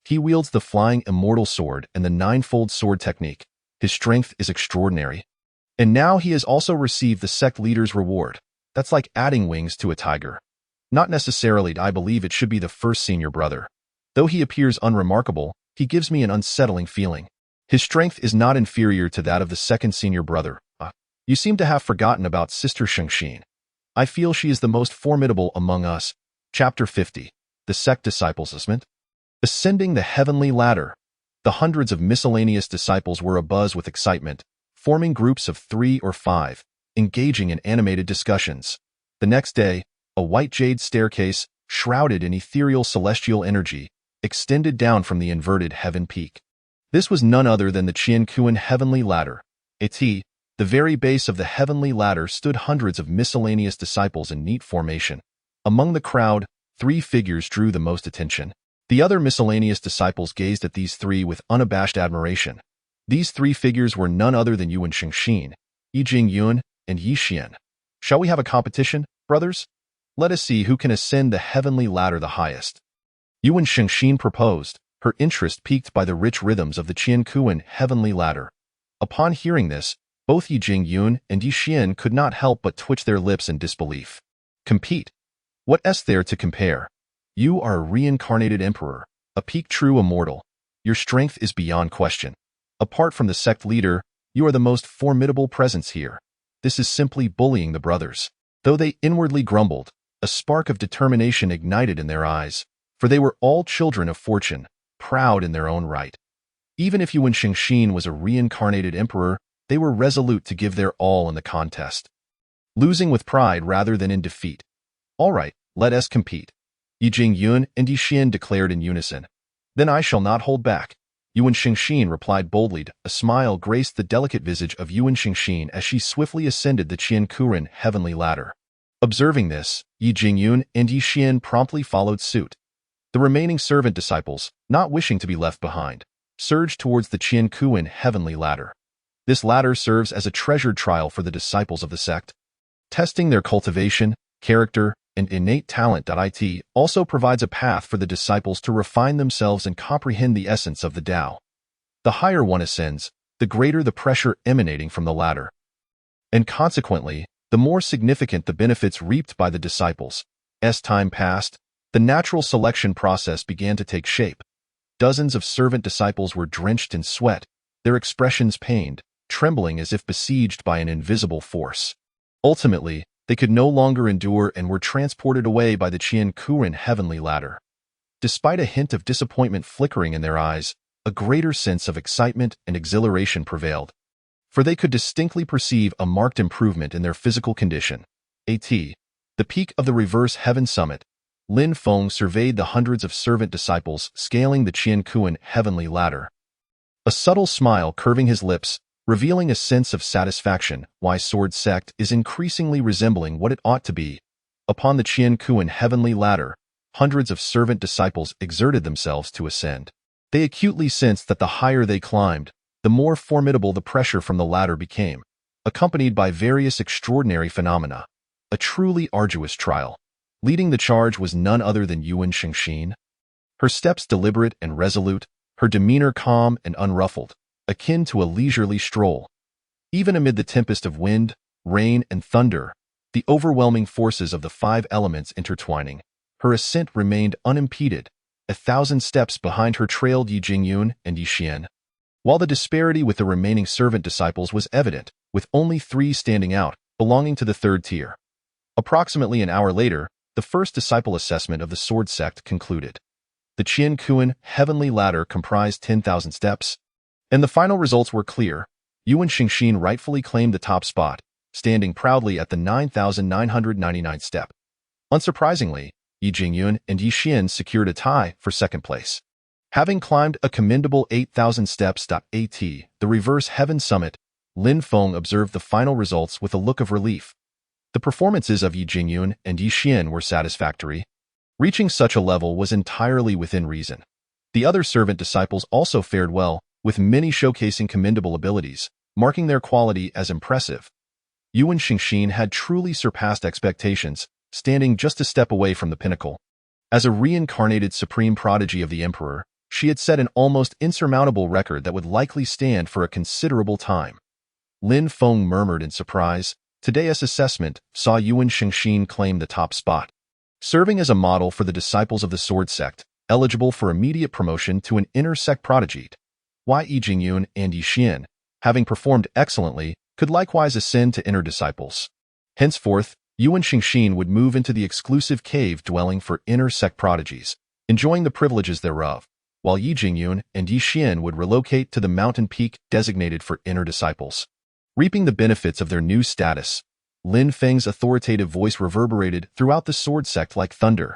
He wields the flying immortal sword and the 9-fold sword technique. His strength is extraordinary. And now he has also received the sect leader's reward. That's like adding wings to a tiger. Not necessarily I believe it should be the first senior brother. Though he appears unremarkable, he gives me an unsettling feeling. His strength is not inferior to that of the second senior brother. You seem to have forgotten about Sister Shengxin. I feel she is the most formidable among us. Chapter 50. The Sect Disciples Assessment. Ascending the heavenly ladder. The hundreds of miscellaneous disciples were abuzz with excitement, forming groups of 3 or 5, engaging in animated discussions. The next day, a white jade staircase, shrouded in ethereal celestial energy, extended down from the inverted heaven peak. This was none other than the Qian Kuan heavenly ladder. At the very base of the heavenly ladder stood hundreds of miscellaneous disciples in neat formation. Among the crowd, 3 figures drew the most attention. The other miscellaneous disciples gazed at these 3 with unabashed admiration. These 3 figures were none other than Yuan Shengxin, Ye Jingyun, and Ye Jingyun. Shall we have a competition, brothers? Let us see who can ascend the heavenly ladder the highest. Yuan Shengxin proposed, her interest piqued by the rich rhythms of the Qian Kuan heavenly ladder. Upon hearing this, both Ye Jingyun and Ye Jingyun could not help but twitch their lips in disbelief. Compete? What's there to compare? You are a reincarnated emperor, a peak true immortal. Your strength is beyond question. Apart from the sect leader, you are the most formidable presence here. This is simply bullying the brothers. Though they inwardly grumbled, a spark of determination ignited in their eyes, for they were all children of fortune, proud in their own right. Even if Yuan Shengxin was a reincarnated emperor, they were resolute to give their all in the contest, losing with pride rather than in defeat. All right, let us compete. Ye Jingyun and Ye Jingyun declared in unison. Then I shall not hold back. Yuan Shengxin replied boldly. A smile graced the delicate visage of Yuan Shengxin as she swiftly ascended the Qian Kuan heavenly ladder. Observing this, Ye Jingyun and Ye Jingyun promptly followed suit. The remaining servant disciples, not wishing to be left behind, surged towards the Qian Kuan heavenly ladder. This ladder serves as a treasured trial for the disciples of the sect, testing their cultivation, character, and innate talent. It also provides a path for the disciples to refine themselves and comprehend the essence of the Tao. The higher one ascends, the greater the pressure emanating from the ladder, and consequently, the more significant the benefits reaped by the disciples. As time passed, the natural selection process began to take shape. Dozens of servant disciples were drenched in sweat, their expressions pained, trembling as if besieged by an invisible force. Ultimately, they could no longer endure and were transported away by the Qian Kuan heavenly ladder. Despite a hint of disappointment flickering in their eyes, a greater sense of excitement and exhilaration prevailed, for they could distinctly perceive a marked improvement in their physical condition. The peak of the reverse heaven summit, Lin Feng surveyed the hundreds of servant disciples scaling the Qiankuan heavenly ladder. A subtle smile curving his lips, revealing a sense of satisfaction. Why Sword Sect is increasingly resembling what it ought to be. Upon the Qiankuan heavenly ladder, hundreds of servant disciples exerted themselves to ascend. They acutely sensed that the higher they climbed, the more formidable the pressure from the ladder became, accompanied by various extraordinary phenomena. A truly arduous trial. Leading the charge was none other than Yuan Xingxin. Her steps deliberate and resolute, her demeanor calm and unruffled, akin to a leisurely stroll. Even amid the tempest of wind, rain, and thunder, the overwhelming forces of the five elements intertwining, her ascent remained unimpeded. 1,000 steps behind her trailed Ye Jingyun and Ye Xian. While the disparity with the remaining servant disciples was evident, with only 3 standing out, belonging to the third tier. Approximately an hour later, the first disciple assessment of the Sword Sect concluded. The Qiankuan heavenly ladder comprised 10,000 steps, and the final results were clear. Yuan Xingxin rightfully claimed the top spot, standing proudly at the 9,999 step. Unsurprisingly, Ye Jingyun and Ye Xian secured a tie for second place. Having climbed a commendable 8,000 steps. At the reverse heaven summit, Lin Feng observed the final results with a look of relief. The performances of Ye Jingyun and Ye Xian were satisfactory. Reaching such a level was entirely within reason. The other servant disciples also fared well, with many showcasing commendable abilities, marking their quality as impressive. Yuan Xingxin had truly surpassed expectations, standing just a step away from the pinnacle. As a reincarnated supreme prodigy of the emperor, she had set an almost insurmountable record that would likely stand for a considerable time. Lin Feng murmured in surprise. Today's assessment saw Yuan Xingxin claim the top spot, serving as a model for the disciples of the Sword Sect, eligible for immediate promotion to an inner sect prodigy. Ye Jingyun and Ye Xian, having performed excellently, could likewise ascend to inner disciples. Henceforth, Yuan Xingxin would move into the exclusive cave dwelling for inner sect prodigies, enjoying the privileges thereof, while Ye Jingyun and Ye Xian would relocate to the mountain peak designated for inner disciples. Reaping the benefits of their new status, Lin Feng's authoritative voice reverberated throughout the Sword Sect like thunder.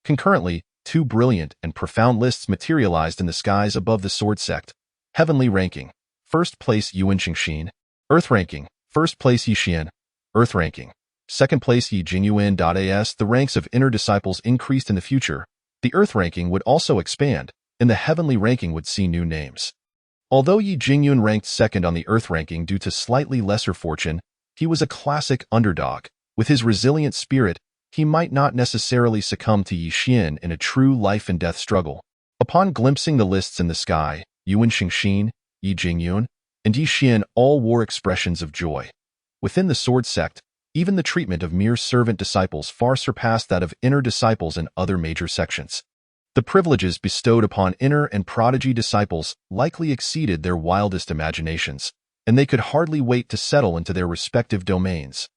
Concurrently, 2 brilliant and profound lists materialized in the skies above the Sword Sect. Heavenly ranking: first place Yuan Xingxin. Earth ranking: first place Ye Xian. Earth ranking: second place Ye Jingyun. As the ranks of inner disciples increased in the future, the Earth ranking would also expand, and the heavenly ranking would see new names. Although Ye Jingyun ranked second on the Earth ranking due to slightly lesser fortune, he was a classic underdog. With his resilient spirit, he might not necessarily succumb to Ye Xian in a true life-and-death struggle. Upon glimpsing the lists in the sky, Yuan Xingxin, Ye Jingyun, and Ye Xian all wore expressions of joy. Within the Sword Sect, even the treatment of mere servant disciples far surpassed that of inner disciples in other major sections. The privileges bestowed upon inner and prodigy disciples likely exceeded their wildest imaginations, and they could hardly wait to settle into their respective domains.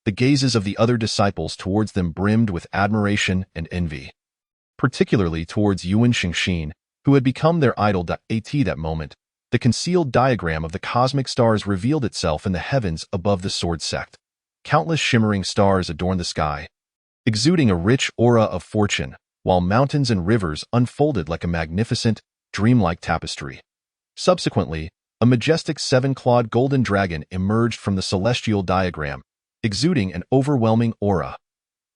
The gazes of the other disciples towards them brimmed with admiration and envy, particularly towards Yuan Xingxin, who had become their idol. At that moment, the concealed diagram of the cosmic stars revealed itself in the heavens above the Sword Sect. Countless shimmering stars adorned the sky, exuding a rich aura of fortune, while mountains and rivers unfolded like a magnificent, dreamlike tapestry. Subsequently, a majestic 7-clawed golden dragon emerged from the celestial diagram, exuding an overwhelming aura.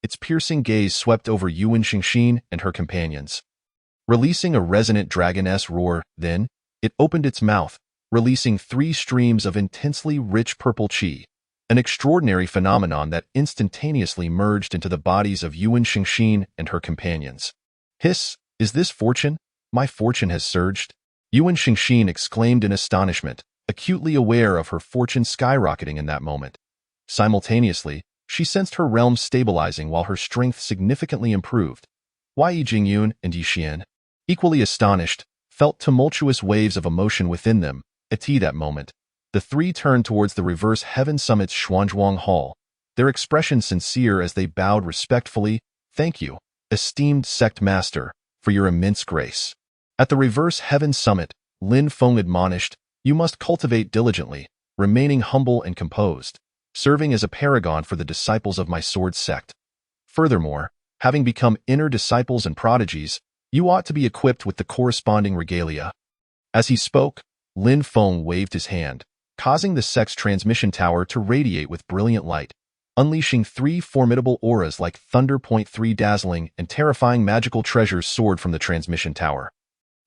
Its piercing gaze swept over Yuan Xingxin and her companions. Releasing a resonant dragoness roar, then, it opened its mouth, releasing 3 streams of intensely rich purple qi, an extraordinary phenomenon that instantaneously merged into the bodies of Yuan Xingxin and her companions. Hiss, is this fortune? My fortune has surged. Yuan Xingxin exclaimed in astonishment, acutely aware of her fortune skyrocketing in that moment. Simultaneously, she sensed her realm stabilizing while her strength significantly improved. Ye Jingyun and Ye Xian, equally astonished, felt tumultuous waves of emotion within them. At that moment, the 3 turned towards the reverse heaven summit's Xuanzhuang Hall, their expression sincere as they bowed respectfully. Thank you, esteemed sect master, for your immense grace. At the reverse heaven summit, Lin Feng admonished, you must cultivate diligently, remaining humble and composed, serving as a paragon for the disciples of my Sword Sect. Furthermore, Having become inner disciples and prodigies, you ought to be equipped with the corresponding regalia. As he spoke, Lin Feng waved his hand, causing the sect's transmission tower to radiate with brilliant light, unleashing 3 formidable auras like thunder. 3 dazzling and terrifying magical treasures soared from the transmission tower,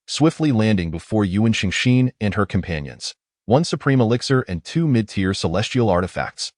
swiftly landing before Yuan Xingxin and her companions, 1 supreme elixir and 2 mid-tier celestial artifacts.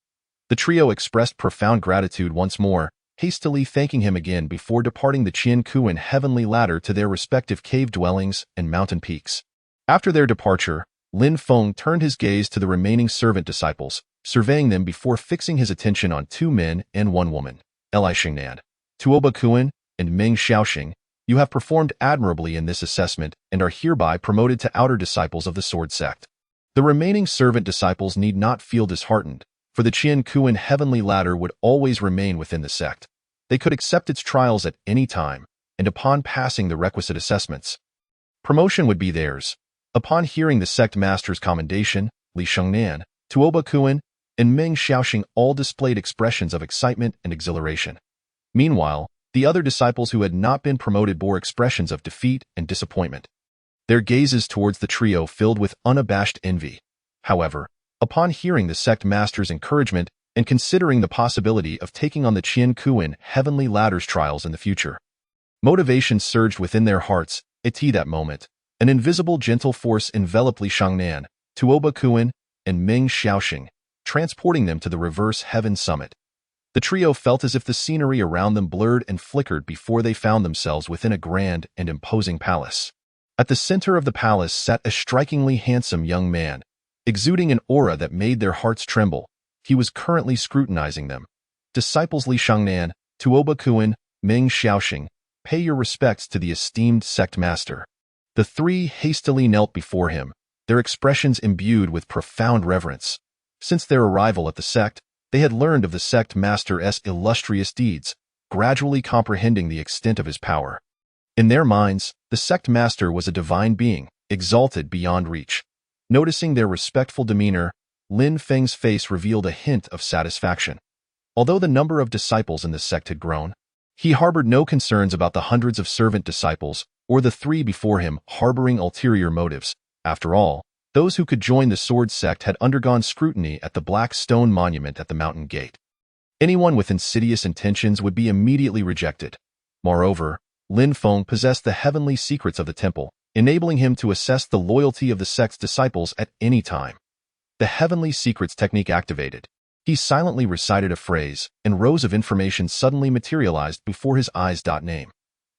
The trio expressed profound gratitude once more, hastily thanking him again before departing the Qian Kuan heavenly ladder to their respective cave dwellings and mountain peaks. After their departure, Lin Feng turned his gaze to the remaining servant disciples, surveying them before fixing his attention on 2 men and 1 woman. Li Xingnan, Tuoba Kuan, and Meng Xiaoxing, you have performed admirably in this assessment and are hereby promoted to outer disciples of the Sword Sect. The remaining servant disciples need not feel disheartened, for the Qian Kuan heavenly ladder would always remain within the sect. They could accept its trials at any time, and upon passing the requisite assessments, promotion would be theirs. Upon hearing the sect master's commendation, Li Shengnan, Tuoba Kuan, and Meng Xiaoxing all displayed expressions of excitement and exhilaration. Meanwhile, the other disciples who had not been promoted bore expressions of defeat and disappointment, their gazes towards the trio filled with unabashed envy. However, upon hearing the sect master's encouragement and considering the possibility of taking on the Qian Kuan heavenly ladder's trials in the future, motivation surged within their hearts. At that moment, an invisible gentle force enveloped Li Shengnan, Tuoba Kuan, and Meng Xiaoxing, transporting them to the reverse heaven summit. The trio felt as if the scenery around them blurred and flickered before they found themselves within a grand and imposing palace. At the center of the palace sat a strikingly handsome young man, exuding an aura that made their hearts tremble. He was currently scrutinizing them. Disciples Li Shengnan, Tuoba Kuan, Meng Xiaoxing, pay your respects to the esteemed sect master. The 3 hastily knelt before him, their expressions imbued with profound reverence. Since their arrival at the sect, they had learned of the sect master's illustrious deeds, gradually comprehending the extent of his power. In their minds, the sect master was a divine being, exalted beyond reach. Noticing their respectful demeanor, Lin Feng's face revealed a hint of satisfaction. Although the number of disciples in the sect had grown, he harbored no concerns about the hundreds of servant disciples or the 3 before him harboring ulterior motives. After all, those who could join the Sword Sect had undergone scrutiny at the black stone monument at the mountain gate. Anyone with insidious intentions would be immediately rejected. Moreover, Lin Feng possessed the heavenly secrets of the temple, enabling him to assess the loyalty of the sect's disciples at any time. The heavenly secrets technique activated. He silently recited a phrase, and rows of information suddenly materialized before his eyes. Name: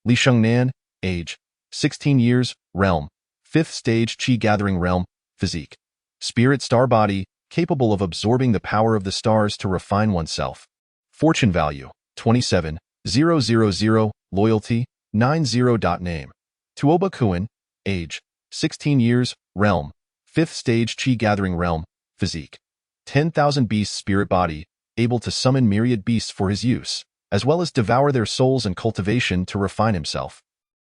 Li Shengnan, age, 16 years, realm, 5th stage Qi gathering realm, physique, spirit star body, capable of absorbing the power of the stars to refine oneself. Fortune value, 27,000, loyalty, 90. Name: Tuoba Kuan, age, 16 years, realm, 5th stage Qi gathering realm, physique, 10,000 beasts spirit body, able to summon myriad beasts for his use, as well as devour their souls and cultivation to refine himself.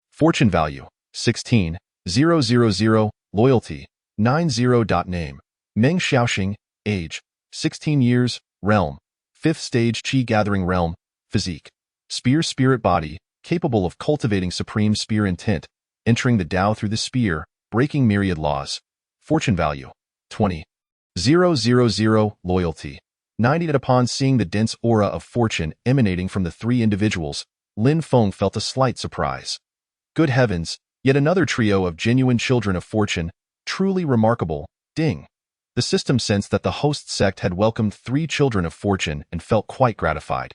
Fortune value, 16,000, loyalty, 90. Name: Meng Xiaoxing, age, 16 years, realm, 5th stage Qi gathering realm, physique, spear spirit body, capable of cultivating supreme spear intent, entering the Tao through the spear, breaking myriad laws. Fortune value, 20,000, loyalty, 90. Upon seeing the dense aura of fortune emanating from the 3 individuals, Lin Feng felt a slight surprise. Good heavens, yet another trio of genuine children of fortune, truly remarkable. Ding. The system sensed that the host sect had welcomed 3 children of fortune and felt quite gratified.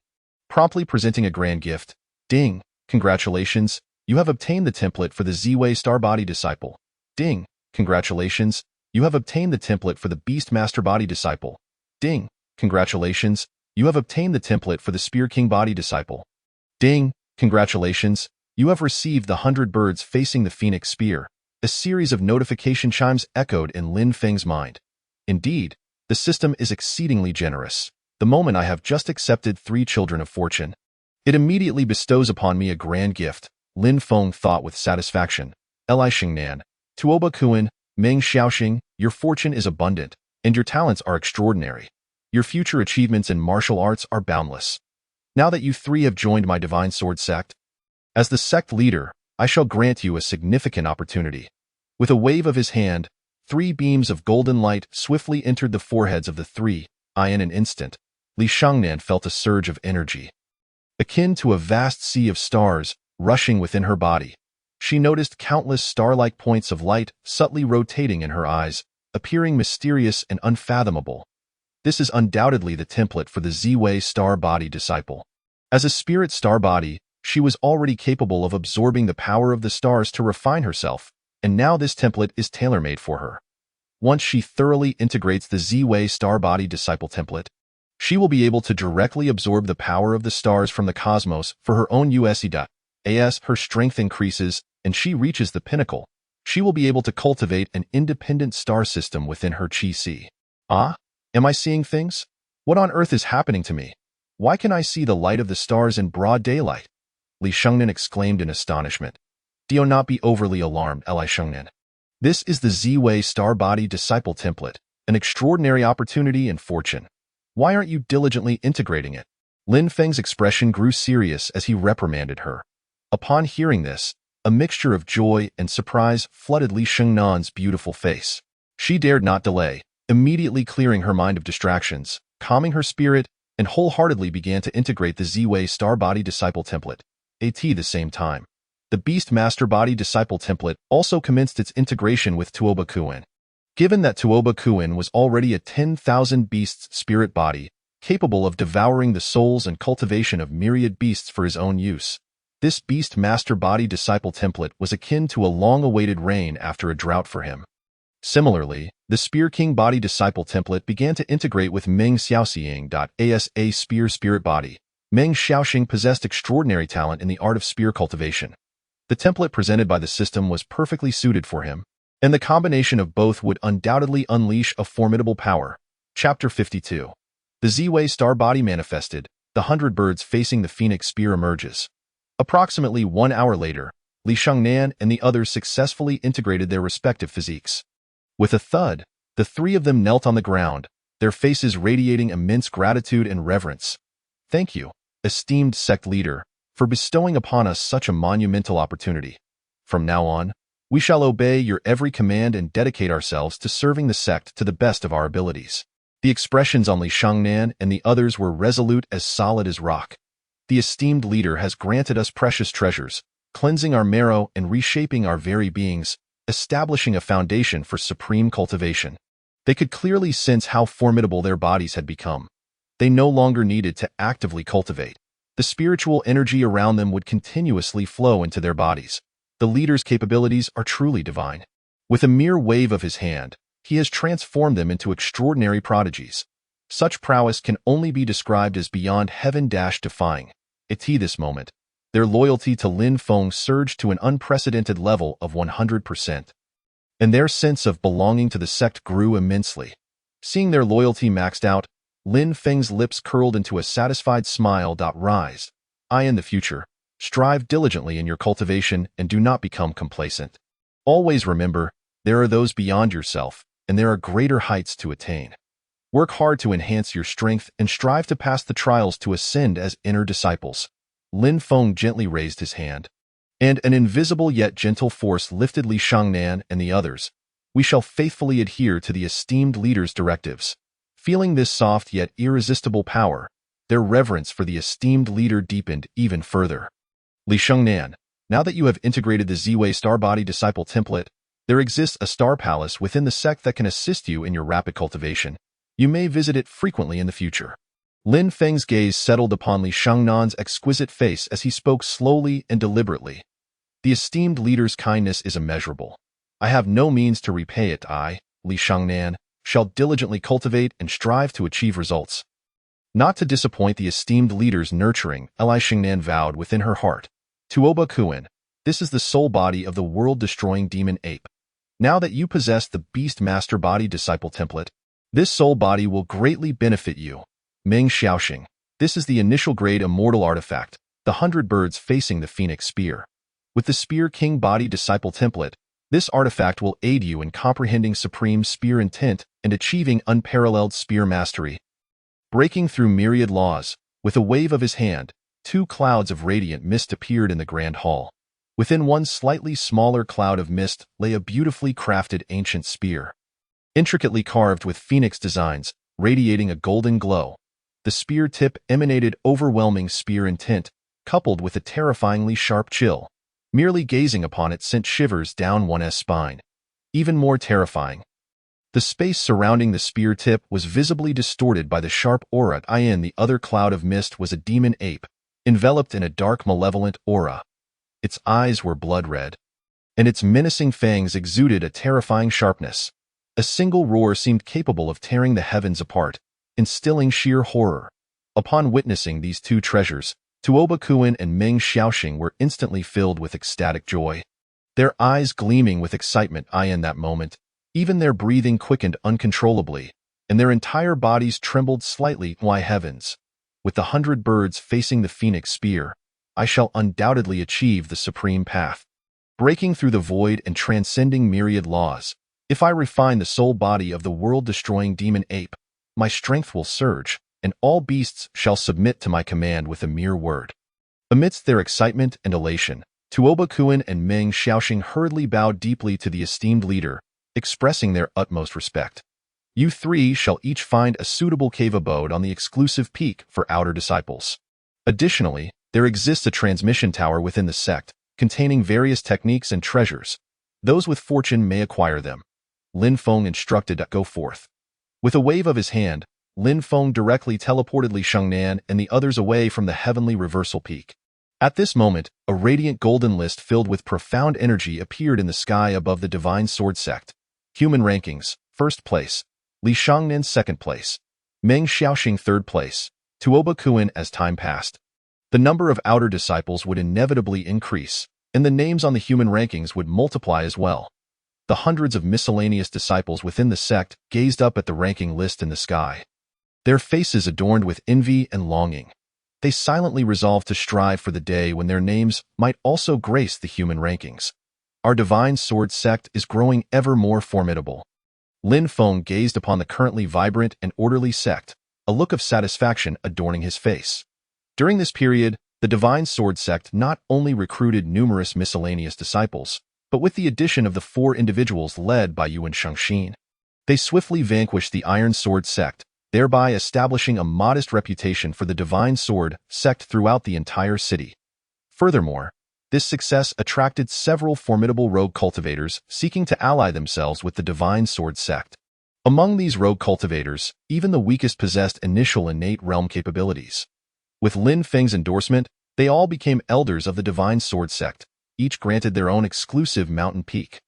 Promptly presenting a grand gift. Ding. Congratulations, you have obtained the template for the Ziwei Star Body Disciple. Ding. Congratulations, you have obtained the template for the Beast Master Body Disciple. Ding. Congratulations, you have obtained the template for the Spear King Body Disciple. Ding. Congratulations, you have received the 100 birds facing the Phoenix Spear. A series of notification chimes echoed in Lin Feng's mind. Indeed, the system is exceedingly generous. The moment I have just accepted 3 children of fortune, it immediately bestows upon me a grand gift, Lin Feng thought with satisfaction. Li Xingnan, Tuoba Kuan, Meng Xiaoxing, your fortune is abundant, and your talents are extraordinary. Your future achievements in martial arts are boundless. Now that you three have joined my divine sword sect, as the sect leader, I shall grant you a significant opportunity. With a wave of his hand, 3 beams of golden light swiftly entered the foreheads of the three. In an instant, Li Shangnan felt a surge of energy, akin to a vast sea of stars, rushing within her body. She noticed countless star-like points of light subtly rotating in her eyes, appearing mysterious and unfathomable. This is undoubtedly the template for the Ziwei star body disciple. As a spirit star body, she was already capable of absorbing the power of the stars to refine herself, and now this template is tailor-made for her. Once she thoroughly integrates the Ziwei star body disciple template, she will be able to directly absorb the power of the stars from the cosmos for her own use. As her strength increases and she reaches the pinnacle, she will be able to cultivate an independent star system within her chi-si. Am I seeing things? What on earth is happening to me? Why can I see the light of the stars in broad daylight? Li Shangnan exclaimed in astonishment. Do not be overly alarmed, Li Shangnan. This is the Ziwei star body disciple template, an extraordinary opportunity and fortune. Why aren't you diligently integrating it? Lin Feng's expression grew serious as he reprimanded her. Upon hearing this, a mixture of joy and surprise flooded Li Shangnan's beautiful face. She dared not delay, immediately clearing her mind of distractions, calming her spirit, and wholeheartedly began to integrate the Ziwei star body disciple template. At the same time, the Beast Master Body Disciple template also commenced its integration with Tuoba Kuin. Given that Tuoba Kuin was already a 10,000 beasts spirit body, capable of devouring the souls and cultivation of myriad beasts for his own use, this Beast Master Body Disciple template was akin to a long-awaited rain after a drought for him. Similarly, the Spear King Body Disciple template began to integrate with Meng Xiaoxing. A spear spirit body. Meng Xiaoxing possessed extraordinary talent in the art of spear cultivation. The template presented by the system was perfectly suited for him, and the combination of both would undoubtedly unleash a formidable power. Chapter 52. The Ziwei star body manifested, the 100 birds facing the phoenix spear emerges. Approximately 1 hour later, Li Shangnan and the others successfully integrated their respective physiques. With a thud, the 3 of them knelt on the ground, their faces radiating immense gratitude and reverence. Thank you, esteemed sect leader, for bestowing upon us such a monumental opportunity. From now on, we shall obey your every command and dedicate ourselves to serving the sect to the best of our abilities. The expressions on Li Shangnan and the others were resolute as solid as rock. The esteemed leader has granted us precious treasures, cleansing our marrow and reshaping our very beings, establishing a foundation for supreme cultivation. They could clearly sense how formidable their bodies had become. They no longer needed to actively cultivate. The spiritual energy around them would continuously flow into their bodies. The leader's capabilities are truly divine. With a mere wave of his hand, he has transformed them into extraordinary prodigies. Such prowess can only be described as beyond heaven-defying. At this moment, their loyalty to Lin Feng surged to an unprecedented level of 100%. And their sense of belonging to the sect grew immensely. Seeing their loyalty maxed out, Lin Feng's lips curled into a satisfied smile. Rise. In the future, strive diligently in your cultivation and do not become complacent. Always remember, there are those beyond yourself, and there are greater heights to attain. Work hard to enhance your strength and strive to pass the trials to ascend as inner disciples. Lin Feng gently raised his hand, and an invisible yet gentle force lifted Li Shangnan and the others. We shall faithfully adhere to the esteemed leader's directives. Feeling this soft yet irresistible power, their reverence for the esteemed leader deepened even further. Li Shangnan, now that you have integrated the Ziwei Star Body Disciple template, there exists a star palace within the sect that can assist you in your rapid cultivation. You may visit it frequently in the future. Lin Feng's gaze settled upon Li Shangnan's exquisite face as he spoke slowly and deliberately. The esteemed leader's kindness is immeasurable. I have no means to repay it. I, Li Shangnan, shall diligently cultivate and strive to achieve results. Not to disappoint the esteemed leader's nurturing, Li Shangnan vowed within her heart. Tuoba Kuin, this is the soul body of the world-destroying demon ape. Now that you possess the Beast Master Body Disciple template, this soul body will greatly benefit you. Meng Xiaoxing, this is the initial grade immortal artifact, the 100 birds facing the phoenix spear. With the Spear King Body Disciple template, this artifact will aid you in comprehending supreme spear intent and achieving unparalleled spear mastery. Breaking through myriad laws, With a wave of his hand, 2 clouds of radiant mist appeared in the grand hall. Within one slightly smaller cloud of mist lay a beautifully crafted ancient spear. Intricately carved with phoenix designs, radiating a golden glow. The spear tip emanated overwhelming spear intent, coupled with a terrifyingly sharp chill. Merely gazing upon it sent shivers down one's spine. Even more terrifying, the space surrounding the spear tip was visibly distorted by the sharp aura. In the other cloud of mist was a demon ape, enveloped in a dark malevolent aura. Its eyes were blood red, and its menacing fangs exuded a terrifying sharpness. A single roar seemed capable of tearing the heavens apart, instilling sheer horror. Upon witnessing these 2 treasures, Tuoba Kuan and Meng Xiaoxing were instantly filled with ecstatic joy. Their eyes gleaming with excitement. In that moment, even their breathing quickened uncontrollably, and their entire bodies trembled slightly. Why heavens! With the 100 birds facing the phoenix spear, I shall undoubtedly achieve the supreme path. Breaking through the void and transcending myriad laws, if I refine the soul body of the world-destroying demon ape, my strength will surge, and all beasts shall submit to my command with a mere word. Amidst their excitement and elation, Tuoba Kuan and Meng Xiaoxing hurriedly bowed deeply to the esteemed leader, expressing their utmost respect. You 3 shall each find a suitable cave abode on the exclusive peak for outer disciples. Additionally, there exists a transmission tower within the sect, containing various techniques and treasures. Those with fortune may acquire them. Lin Feng instructed to go forth. With a wave of his hand, Lin Feng directly teleported Li Shengnan and the others away from the heavenly reversal peak. At this moment, a radiant golden list filled with profound energy appeared in the sky above the Divine Sword Sect. Human rankings: 1st place, Li Shengnan 2nd place, Meng Xiaoxing 3rd place, Tuoba Kuan. As time passed, the number of outer disciples would inevitably increase, and the names on the human rankings would multiply as well. The hundreds of miscellaneous disciples within the sect gazed up at the ranking list in the sky, their faces adorned with envy and longing. They silently resolved to strive for the day when their names might also grace the human rankings. Our Divine Sword Sect is growing ever more formidable. Lin Feng gazed upon the currently vibrant and orderly sect, a look of satisfaction adorning his face. During this period, the Divine Sword Sect not only recruited numerous miscellaneous disciples, but with the addition of the 4 individuals led by Yuan Shengxin, they swiftly vanquished the Iron Sword Sect, thereby establishing a modest reputation for the Divine Sword Sect throughout the entire city. Furthermore, this success attracted several formidable rogue cultivators seeking to ally themselves with the Divine Sword Sect. Among these rogue cultivators, even the weakest possessed initial innate realm capabilities. With Lin Feng's endorsement, they all became elders of the Divine Sword Sect, each granted their own exclusive mountain peak.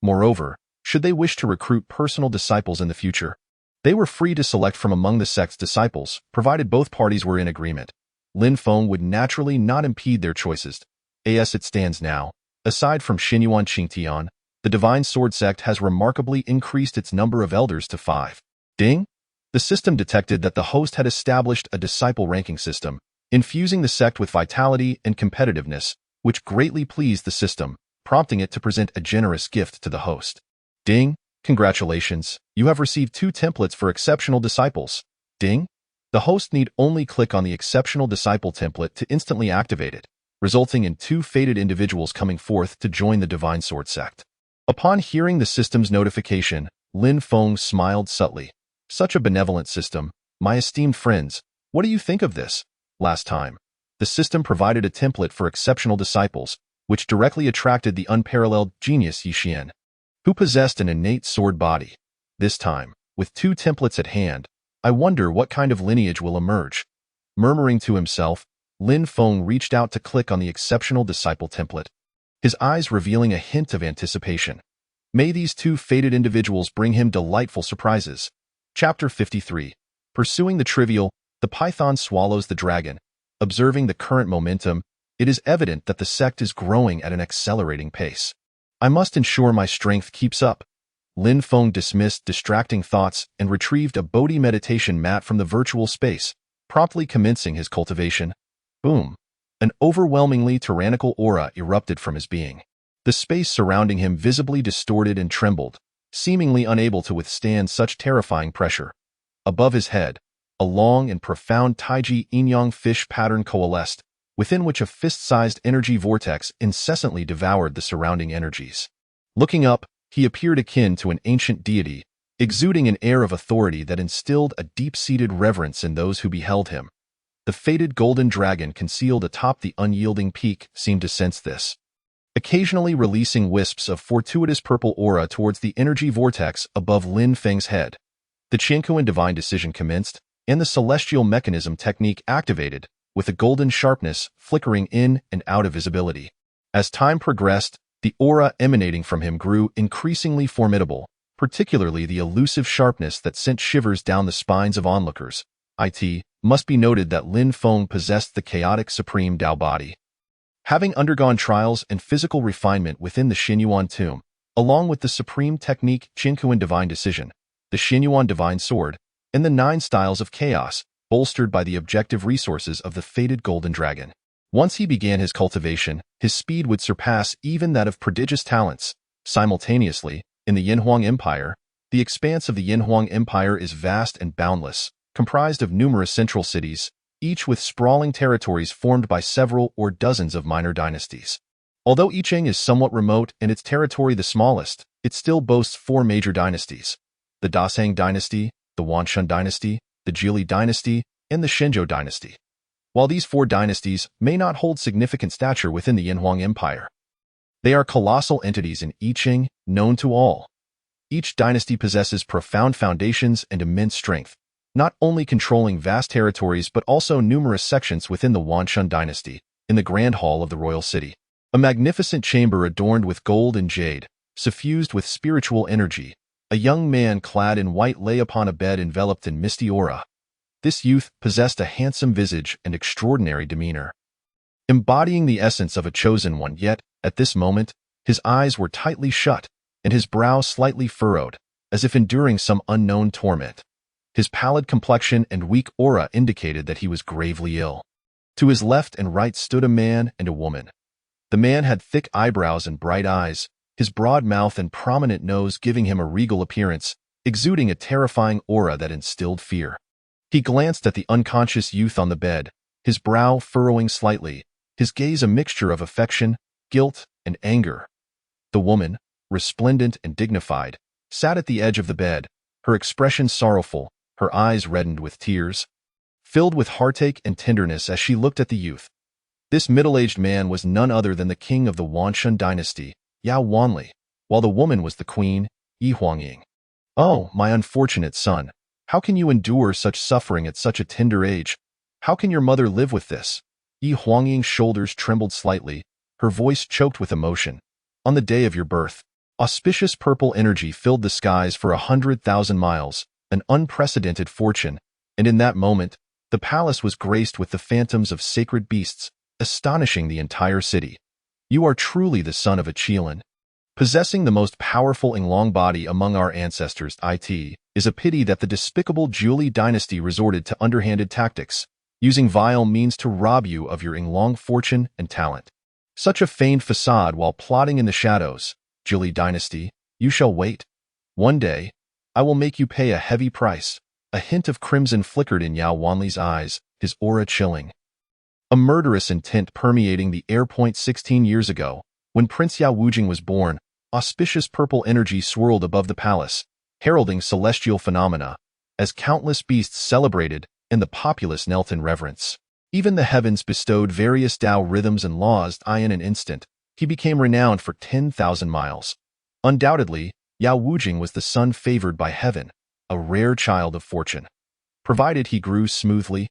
Moreover, should they wish to recruit personal disciples in the future, they were free to select from among the sect's disciples, provided both parties were in agreement. Lin Feng would naturally not impede their choices. As it stands now, aside from Xinyuan Qingtian, the Divine Sword Sect has remarkably increased its number of elders to 5. Ding! The system detected that the host had established a disciple ranking system, infusing the sect with vitality and competitiveness, which greatly pleased the system, prompting it to present a generous gift to the host. Ding! Congratulations, you have received 2 templates for exceptional disciples. Ding! The host need only click on the exceptional disciple template to instantly activate it, resulting in 2 fated individuals coming forth to join the Divine Sword Sect. Upon hearing the system's notification, Lin Feng smiled subtly. Such a benevolent system. My esteemed friends, what do you think of this? Last time, the system provided a template for exceptional disciples, which directly attracted the unparalleled genius Yi Xian, who possessed an innate sword body. This time, with 2 templates at hand, I wonder what kind of lineage will emerge. Murmuring to himself, Lin Feng reached out to click on the exceptional disciple template, his eyes revealing a hint of anticipation. May these 2 fated individuals bring him delightful surprises. Chapter 53. Pursuing the trivial, the python swallows the dragon. Observing the current momentum, it is evident that the sect is growing at an accelerating pace. I must ensure my strength keeps up. Lin Feng dismissed distracting thoughts and retrieved a Bodhi meditation mat from the virtual space, promptly commencing his cultivation. Boom! An overwhelmingly tyrannical aura erupted from his being. The space surrounding him visibly distorted and trembled, seemingly unable to withstand such terrifying pressure. Above his head, a long and profound taiji yin-yang fish pattern coalesced, within which a fist-sized energy vortex incessantly devoured the surrounding energies. Looking up, he appeared akin to an ancient deity, exuding an air of authority that instilled a deep-seated reverence in those who beheld him. The fated golden dragon concealed atop the unyielding peak seemed to sense this, occasionally releasing wisps of fortuitous purple aura towards the energy vortex above Lin Feng's head. The Jingyun divine decision commenced, and the celestial mechanism technique activated, with a golden sharpness flickering in and out of visibility. As time progressed, the aura emanating from him grew increasingly formidable, particularly the elusive sharpness that sent shivers down the spines of onlookers. It must be noted that Lin Feng possessed the chaotic supreme Dao body. Having undergone trials and physical refinement within the Xinyuan tomb, along with the supreme technique Jingyun divine decision, the Xinyuan divine sword, and the 9 styles of chaos, bolstered by the objective resources of the fated golden dragon. Once he began his cultivation, his speed would surpass even that of prodigious talents. Simultaneously, in the Yinhuang Empire, the expanse of the Yinhuang Empire is vast and boundless, comprised of numerous central cities, each with sprawling territories formed by several or dozens of minor dynasties. Although Yicheng is somewhat remote and its territory the smallest, it still boasts 4 major dynasties: the Dasheng dynasty, the Wanshan dynasty, the Jili dynasty, and the Shenzhou dynasty. While these 4 dynasties may not hold significant stature within the Yinhuang Empire, they are colossal entities in Yicheng, known to all. Each dynasty possesses profound foundations and immense strength, not only controlling vast territories but also numerous sections within the Wanshan dynasty, in the Grand Hall of the Royal City. A magnificent chamber adorned with gold and jade, suffused with spiritual energy. A young man clad in white lay upon a bed enveloped in misty aura. This youth possessed a handsome visage and extraordinary demeanor, embodying the essence of a chosen one, yet, at this moment, his eyes were tightly shut, and his brow slightly furrowed, as if enduring some unknown torment. His pallid complexion and weak aura indicated that he was gravely ill. To his left and right stood a man and a woman. The man had thick eyebrows and bright eyes, his broad mouth and prominent nose giving him a regal appearance, exuding a terrifying aura that instilled fear. He glanced at the unconscious youth on the bed, his brow furrowing slightly, his gaze a mixture of affection, guilt, and anger. The woman, resplendent and dignified, sat at the edge of the bed, her expression sorrowful, her eyes reddened with tears, filled with heartache and tenderness as she looked at the youth. This middle-aged man was none other than the king of the Wanshan dynasty, Yao Wanli, while the woman was the queen, Ye Jingyun. "Oh, my unfortunate son, how can you endure such suffering at such a tender age? How can your mother live with this?" Ye Jingyun's shoulders trembled slightly, her voice choked with emotion. "On the day of your birth, auspicious purple energy filled the skies for 100,000 miles, an unprecedented fortune, and in that moment, the palace was graced with the phantoms of sacred beasts, astonishing the entire city. You are truly the son of a Qilin. Possessing the most powerful Yinglong body among our ancestors, it is a pity that the despicable Jili dynasty resorted to underhanded tactics, using vile means to rob you of your Yinglong fortune and talent. Such a feigned facade while plotting in the shadows, Jili dynasty, you shall wait. One day, I will make you pay a heavy price." A hint of crimson flickered in Yao Wanli's eyes, his aura chilling. A murderous intent permeating the air. 16 years ago, when Prince Yao Wujing was born, auspicious purple energy swirled above the palace, heralding celestial phenomena, as countless beasts celebrated and the populace knelt in reverence. Even the heavens bestowed various Tao rhythms and laws. In an instant, he became renowned for 10,000 miles. Undoubtedly, Yao Wujing was the son favored by heaven, a rare child of fortune. Provided he grew smoothly,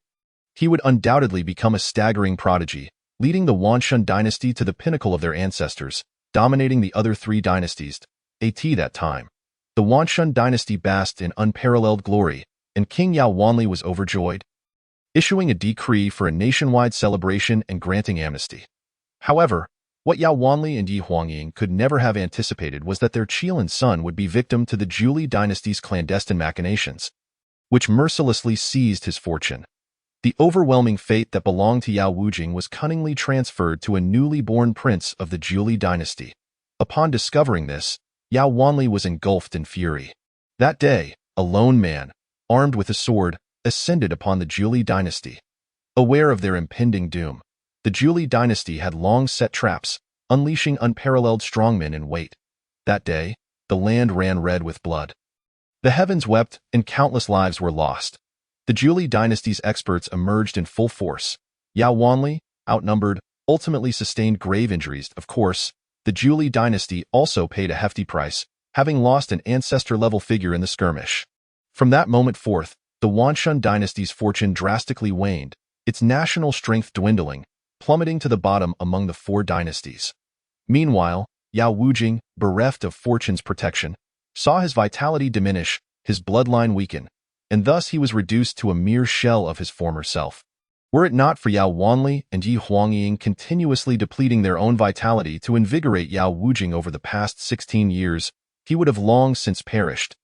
he would undoubtedly become a staggering prodigy, leading the Wanshan dynasty to the pinnacle of their ancestors, dominating the other 3 dynasties. At that time, the Wanshan dynasty basked in unparalleled glory, and King Yao Wanli was overjoyed, issuing a decree for a nationwide celebration and granting amnesty. However, what Yao Wanli and Ye Jingyun could never have anticipated was that their Qilin son would be victim to the Jili dynasty's clandestine machinations, which mercilessly seized his fortune. The overwhelming fate that belonged to Yao Wujing was cunningly transferred to a newly born prince of the Jili dynasty. Upon discovering this, Yao Wanli was engulfed in fury. That day, a lone man, armed with a sword, ascended upon the Zhuli dynasty. Aware of their impending doom, the Zhuli dynasty had long set traps, unleashing unparalleled strongmen in weight. That day, the land ran red with blood. The heavens wept, and countless lives were lost. The Zhuli dynasty's experts emerged in full force. Yao Wanli, outnumbered, ultimately sustained grave injuries. Of course, the Zhuli dynasty also paid a hefty price, having lost an ancestor-level figure in the skirmish. From that moment forth, the Wanshun dynasty's fortune drastically waned, its national strength dwindling, plummeting to the bottom among the four dynasties. Meanwhile, Yao Wujing, bereft of fortune's protection, saw his vitality diminish, his bloodline weaken, and thus he was reduced to a mere shell of his former self. Were it not for Yao Wanli and Ye Huangying continuously depleting their own vitality to invigorate Yao Wujing over the past 16 years, he would have long since perished.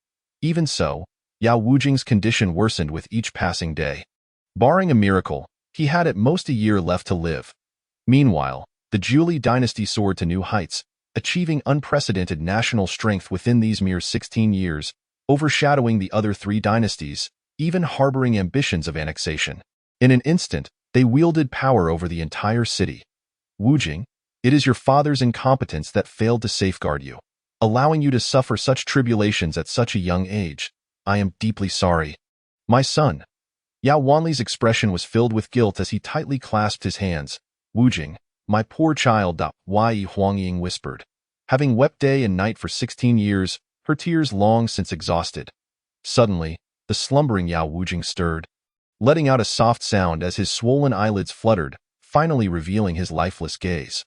Even so, Yao Wujing's condition worsened with each passing day. Barring a miracle, he had at most a year left to live. Meanwhile, the Zhuli dynasty soared to new heights, achieving unprecedented national strength within these mere 16 years, overshadowing the other three dynasties, even harboring ambitions of annexation. In an instant, they wielded power over the entire city. Wujing, it is your father's incompetence that failed to safeguard you, allowing you to suffer such tribulations at such a young age. I am deeply sorry. My son. Yao Wanli's expression was filled with guilt as he tightly clasped his hands. Wujing, my poor child. Ye Huangying whispered. Having wept day and night for 16 years, her tears long since exhausted. Suddenly, the slumbering Yao Wujing stirred, letting out a soft sound as his swollen eyelids fluttered, finally revealing his lifeless gaze.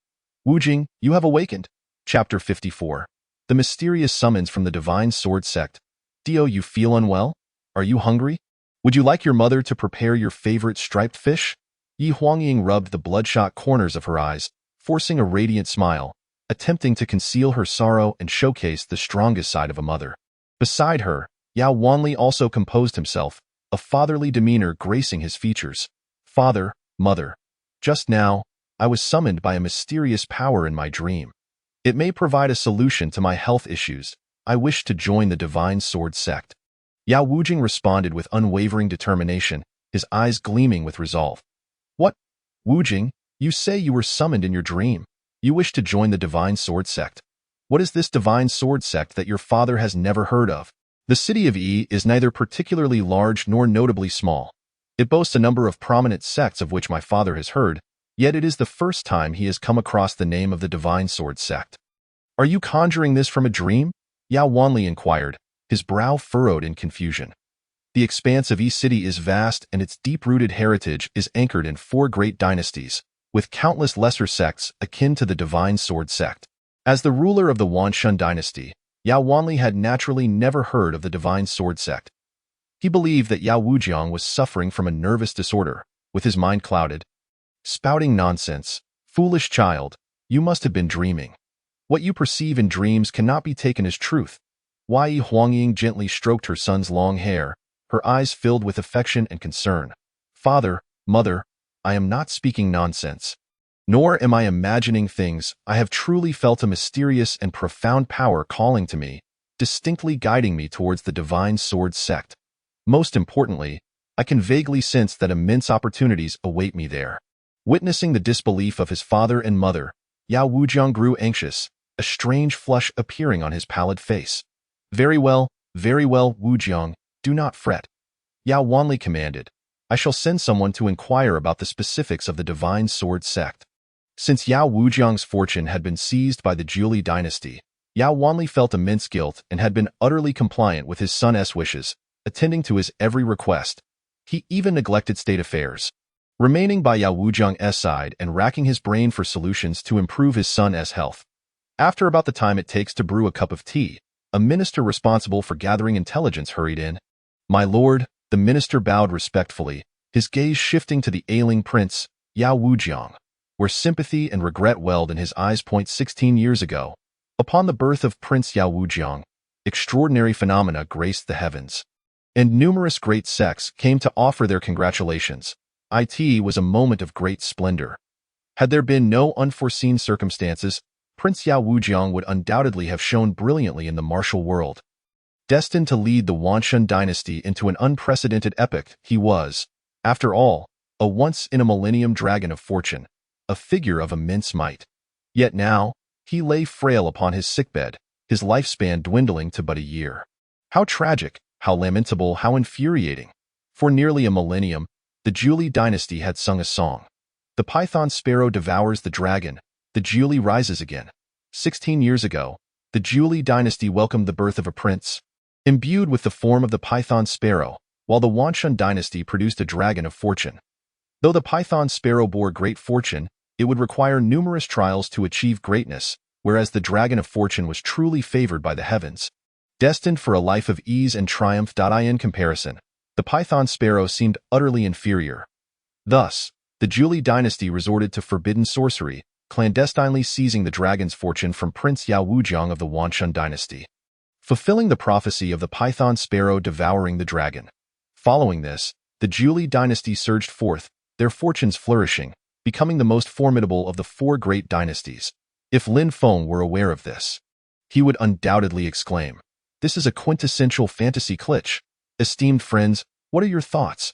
Wujing, you have awakened. Chapter 54. The mysterious summons from the Divine Sword Sect. Dio, you feel unwell? Are you hungry? Would you like your mother to prepare your favorite striped fish? Ye Huangying rubbed the bloodshot corners of her eyes, forcing a radiant smile, attempting to conceal her sorrow and showcase the strongest side of a mother. Beside her, Yao Wanli also composed himself, a fatherly demeanor gracing his features. Father, mother. Just now, I was summoned by a mysterious power in my dream. It may provide a solution to my health issues. I wish to join the Divine Sword Sect. Yao Wujing responded with unwavering determination, his eyes gleaming with resolve. What? Wujing, you say you were summoned in your dream. You wish to join the Divine Sword Sect. What is this Divine Sword Sect that your father has never heard of? The city of Yi is neither particularly large nor notably small. It boasts a number of prominent sects of which my father has heard, yet it is the first time he has come across the name of the Divine Sword Sect. Are you conjuring this from a dream? Yao Wanli inquired, his brow furrowed in confusion. The expanse of Yi City is vast, and its deep-rooted heritage is anchored in four great dynasties, with countless lesser sects akin to the Divine Sword Sect. As the ruler of the Wanshun dynasty, Yao Wanli had naturally never heard of the Divine Sword Sect. He believed that Yao Wujiang was suffering from a nervous disorder, with his mind clouded. Spouting nonsense. Foolish child, you must have been dreaming. What you perceive in dreams cannot be taken as truth. Ye Huangying gently stroked her son's long hair, her eyes filled with affection and concern. Father, mother, I am not speaking nonsense. Nor am I imagining things. I have truly felt a mysterious and profound power calling to me, distinctly guiding me towards the Divine Sword Sect. Most importantly, I can vaguely sense that immense opportunities await me there. Witnessing the disbelief of his father and mother, Yao Wujiang grew anxious, a strange flush appearing on his pallid face. Very well, Wujiang, do not fret. Yao Wanli commanded. I shall send someone to inquire about the specifics of the Divine Sword Sect. Since Yao Wujiang's fortune had been seized by the Zhuli dynasty, Yao Wanli felt immense guilt and had been utterly compliant with his son's wishes, attending to his every request. He even neglected state affairs, remaining by Yao Wujiang's side and racking his brain for solutions to improve his son's health. After about the time it takes to brew a cup of tea, a minister responsible for gathering intelligence hurried in. My lord, the minister bowed respectfully, his gaze shifting to the ailing prince, Yao Wujiang, where sympathy and regret welled in his eyes. 16 years ago, upon the birth of Prince Yao Wujiang, extraordinary phenomena graced the heavens, and numerous great sects came to offer their congratulations. It was a moment of great splendor. Had there been no unforeseen circumstances, Prince Yao Wujiang would undoubtedly have shone brilliantly in the martial world. Destined to lead the Wanshan dynasty into an unprecedented epoch, he was, after all, a once-in-a-millennium dragon of fortune, a figure of immense might. Yet now, he lay frail upon his sickbed, his lifespan dwindling to but a year. How tragic, how lamentable, how infuriating. For nearly a millennium, the Julie dynasty had sung a song. The python sparrow devours the dragon, the Julie rises again. 16 years ago, the Julie dynasty welcomed the birth of a prince, imbued with the form of the python sparrow, while the Wanshan dynasty produced a dragon of fortune. Though the python sparrow bore great fortune, it would require numerous trials to achieve greatness, whereas the dragon of fortune was truly favored by the heavens. Destined for a life of ease and triumph. In comparison, the python sparrow seemed utterly inferior. Thus, the Julie dynasty resorted to forbidden sorcery, clandestinely seizing the dragon's fortune from Prince Yao Wujiang of the Wanshan dynasty, fulfilling the prophecy of the python sparrow devouring the dragon. Following this, the Julie dynasty surged forth, their fortunes flourishing, becoming the most formidable of the four great dynasties. If Lin Feng were aware of this, he would undoubtedly exclaim, "This is a quintessential fantasy glitch. Esteemed friends, what are your thoughts?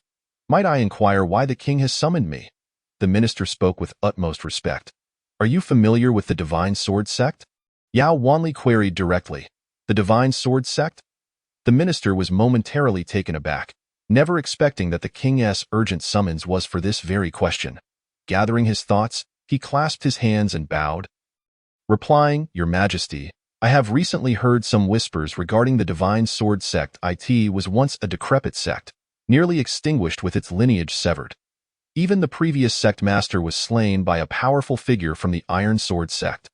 Might I inquire why the king has summoned me?" The minister spoke with utmost respect. "Are you familiar with the Divine Sword Sect?" Yao Wanli queried directly. The Divine Sword Sect? The minister was momentarily taken aback, never expecting that the king's urgent summons was for this very question. Gathering his thoughts, he clasped his hands and bowed, replying, "Your Majesty, I have recently heard some whispers regarding the Divine Sword Sect. It was once a decrepit sect, nearly extinguished with its lineage severed. Even the previous sect master was slain by a powerful figure from the Iron Sword Sect.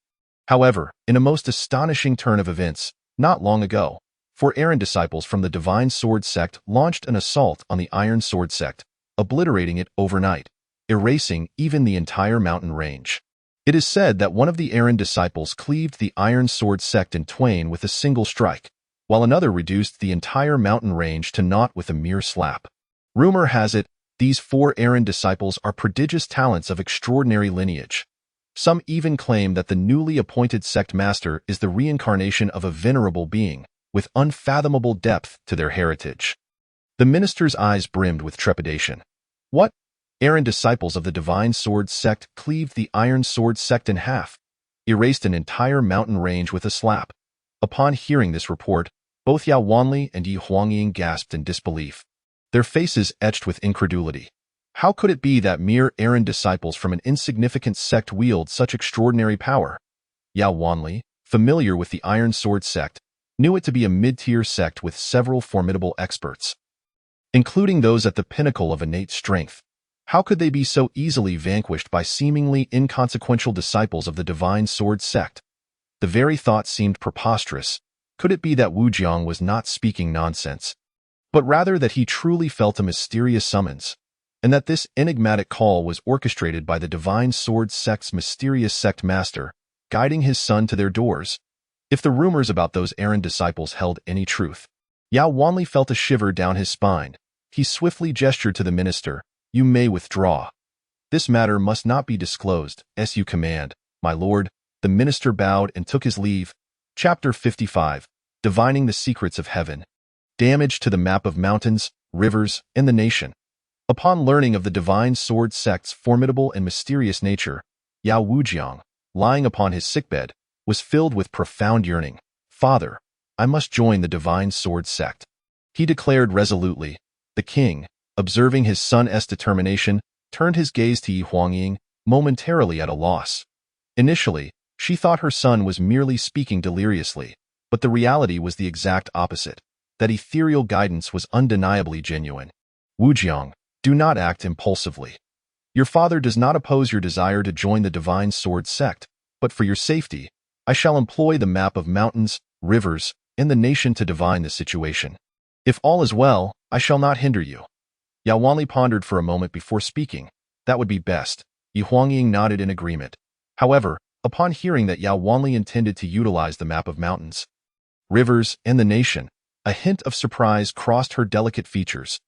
However, in a most astonishing turn of events, not long ago, 4 errant disciples from the Divine Sword Sect launched an assault on the Iron Sword Sect, obliterating it overnight, erasing even the entire mountain range. It is said that one of the errant disciples cleaved the Iron Sword Sect in twain with a single strike, while another reduced the entire mountain range to naught with a mere slap. Rumor has it, these 4 errant disciples are prodigious talents of extraordinary lineage. Some even claim that the newly appointed sect master is the reincarnation of a venerable being, with unfathomable depth to their heritage." The minister's eyes brimmed with trepidation. What? Errant disciples of the Divine Sword Sect cleaved the Iron Sword Sect in half, erased an entire mountain range with a slap. Upon hearing this report, both Yao Wanli and Ye Huangying gasped in disbelief, their faces etched with incredulity. How could it be that mere errant disciples from an insignificant sect wield such extraordinary power? Yao Wanli, familiar with the Iron Sword Sect, knew it to be a mid-tier sect with several formidable experts, including those at the pinnacle of innate strength. How could they be so easily vanquished by seemingly inconsequential disciples of the Divine Sword Sect? The very thought seemed preposterous. Could it be that Wujiang was not speaking nonsense, but rather that he truly felt a mysterious summons, and that this enigmatic call was orchestrated by the Divine Sword Sect's mysterious sect master, guiding his son to their doors? If the rumors about those errant disciples held any truth, Yao Wanli felt a shiver down his spine. He swiftly gestured to the minister, "You may withdraw. This matter must not be disclosed, as you command, my lord." The minister bowed and took his leave. Chapter 55. Divining the Secrets of Heaven. Damage to the map of mountains, rivers, and the nation. Upon learning of the Divine Sword Sect's formidable and mysterious nature, Yao Wujiang, lying upon his sickbed, was filled with profound yearning. "Father, I must join the Divine Sword Sect," he declared resolutely. The king, observing his son's determination, turned his gaze to Ye Huangying, momentarily at a loss. Initially, she thought her son was merely speaking deliriously, but the reality was the exact opposite. That ethereal guidance was undeniably genuine. "Wujiang, do not act impulsively. Your father does not oppose your desire to join the Divine Sword Sect, but for your safety, I shall employ the map of mountains, rivers, and the nation to divine the situation. If all is well, I shall not hinder you." Yao Wanli pondered for a moment before speaking. "That would be best." Ye Huangying nodded in agreement. However, upon hearing that Yao Wanli intended to utilize the map of mountains, rivers, and the nation, a hint of surprise crossed her delicate features.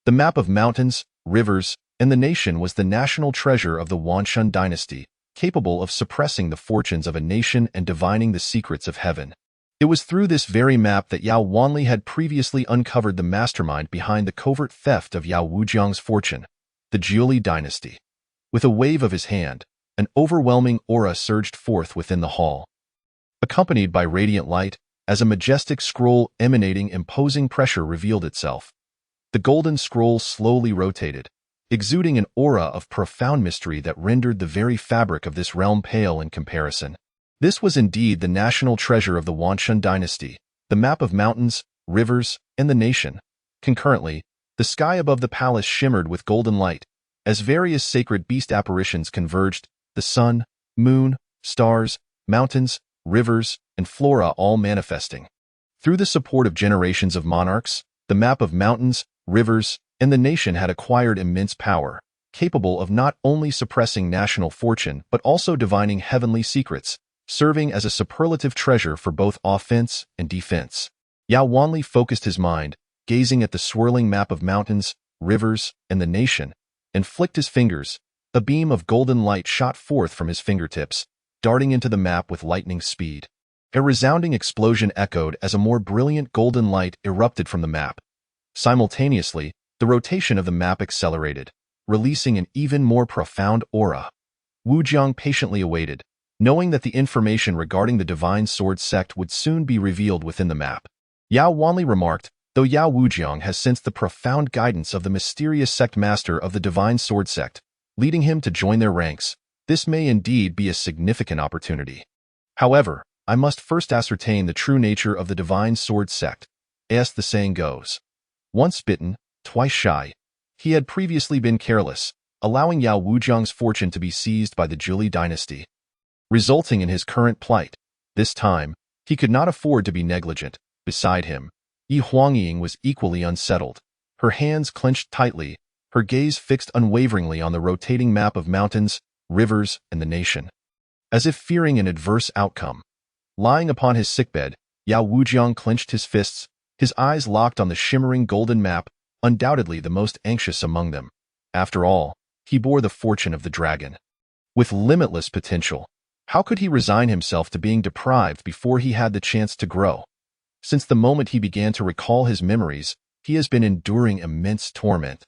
The map of mountains, rivers, and the nation was the national treasure of the Wanshan dynasty, capable of suppressing the fortunes of a nation and divining the secrets of heaven. It was through this very map that Yao Wanli had previously uncovered the mastermind behind the covert theft of Yao Wujiang's fortune, the Jiuli dynasty. With a wave of his hand, an overwhelming aura surged forth within the hall. Accompanied by radiant light, as a majestic scroll emanating imposing pressure revealed itself. The golden scroll slowly rotated, exuding an aura of profound mystery that rendered the very fabric of this realm pale in comparison. This was indeed the national treasure of the Wanshan dynasty, the map of mountains, rivers, and the nation. Concurrently, the sky above the palace shimmered with golden light, as various sacred beast apparitions converged, the sun, moon, stars, mountains, rivers, and flora all manifesting. Through the support of generations of monarchs, the map of mountains, rivers, and the nation had acquired immense power, capable of not only suppressing national fortune but also divining heavenly secrets, serving as a superlative treasure for both offense and defense. Yao Wanli focused his mind, gazing at the swirling map of mountains, rivers, and the nation, and flicked his fingers. A beam of golden light shot forth from his fingertips, darting into the map with lightning speed. A resounding explosion echoed as a more brilliant golden light erupted from the map. Simultaneously, the rotation of the map accelerated, releasing an even more profound aura. Wu Jiang patiently awaited, knowing that the information regarding the Divine Sword Sect would soon be revealed within the map. Yao Wanli remarked, though Yao Wujiang has sensed the profound guidance of the mysterious sect master of the Divine Sword Sect, leading him to join their ranks, this may indeed be a significant opportunity. However, I must first ascertain the true nature of the Divine Sword Sect, as the saying goes. Once bitten, twice shy. He had previously been careless, allowing Yao Wujiang's fortune to be seized by the Jiuli dynasty, resulting in his current plight. This time, he could not afford to be negligent. Beside him, Yi Huangying was equally unsettled. Her hands clenched tightly, her gaze fixed unwaveringly on the rotating map of mountains, rivers, and the nation, as if fearing an adverse outcome. Lying upon his sickbed, Yao Wujiang clenched his fists, his eyes locked on the shimmering golden map, undoubtedly the most anxious among them. After all, he bore the fortune of the dragon. With limitless potential, how could he resign himself to being deprived before he had the chance to grow? Since the moment he began to recall his memories, he has been enduring immense torment.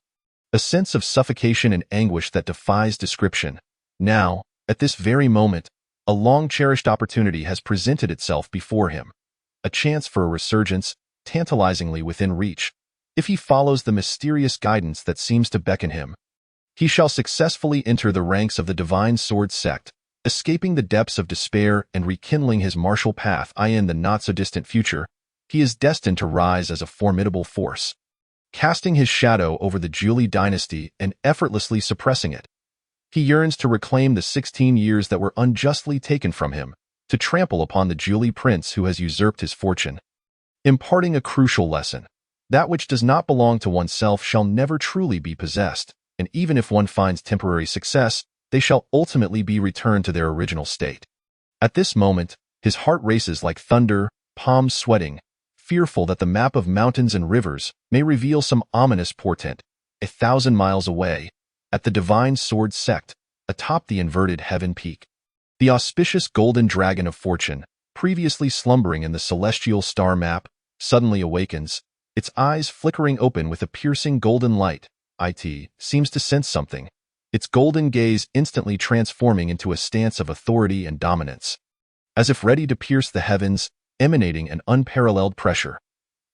A sense of suffocation and anguish that defies description. Now, at this very moment, a long-cherished opportunity has presented itself before him. A chance for a resurgence, tantalizingly within reach. If he follows the mysterious guidance that seems to beckon him, he shall successfully enter the ranks of the Divine Sword Sect, escaping the depths of despair and rekindling his martial path. In the not-so-distant future, he is destined to rise as a formidable force, casting his shadow over the Jiuli dynasty and effortlessly suppressing it. He yearns to reclaim the 16 years that were unjustly taken from him, to trample upon the Jiuli prince who has usurped his fortune, imparting a crucial lesson. That which does not belong to oneself shall never truly be possessed, and even if one finds temporary success, they shall ultimately be returned to their original state. At this moment, his heart races like thunder, palms sweating, fearful that the map of mountains and rivers may reveal some ominous portent. 1,000 miles away, at the Divine Sword Sect, atop the inverted heaven peak, the auspicious golden dragon of fortune, previously slumbering in the celestial star map, suddenly awakens, its eyes flickering open with a piercing golden light. It seems to sense something, its golden gaze instantly transforming into a stance of authority and dominance. As if ready to pierce the heavens, emanating an unparalleled pressure.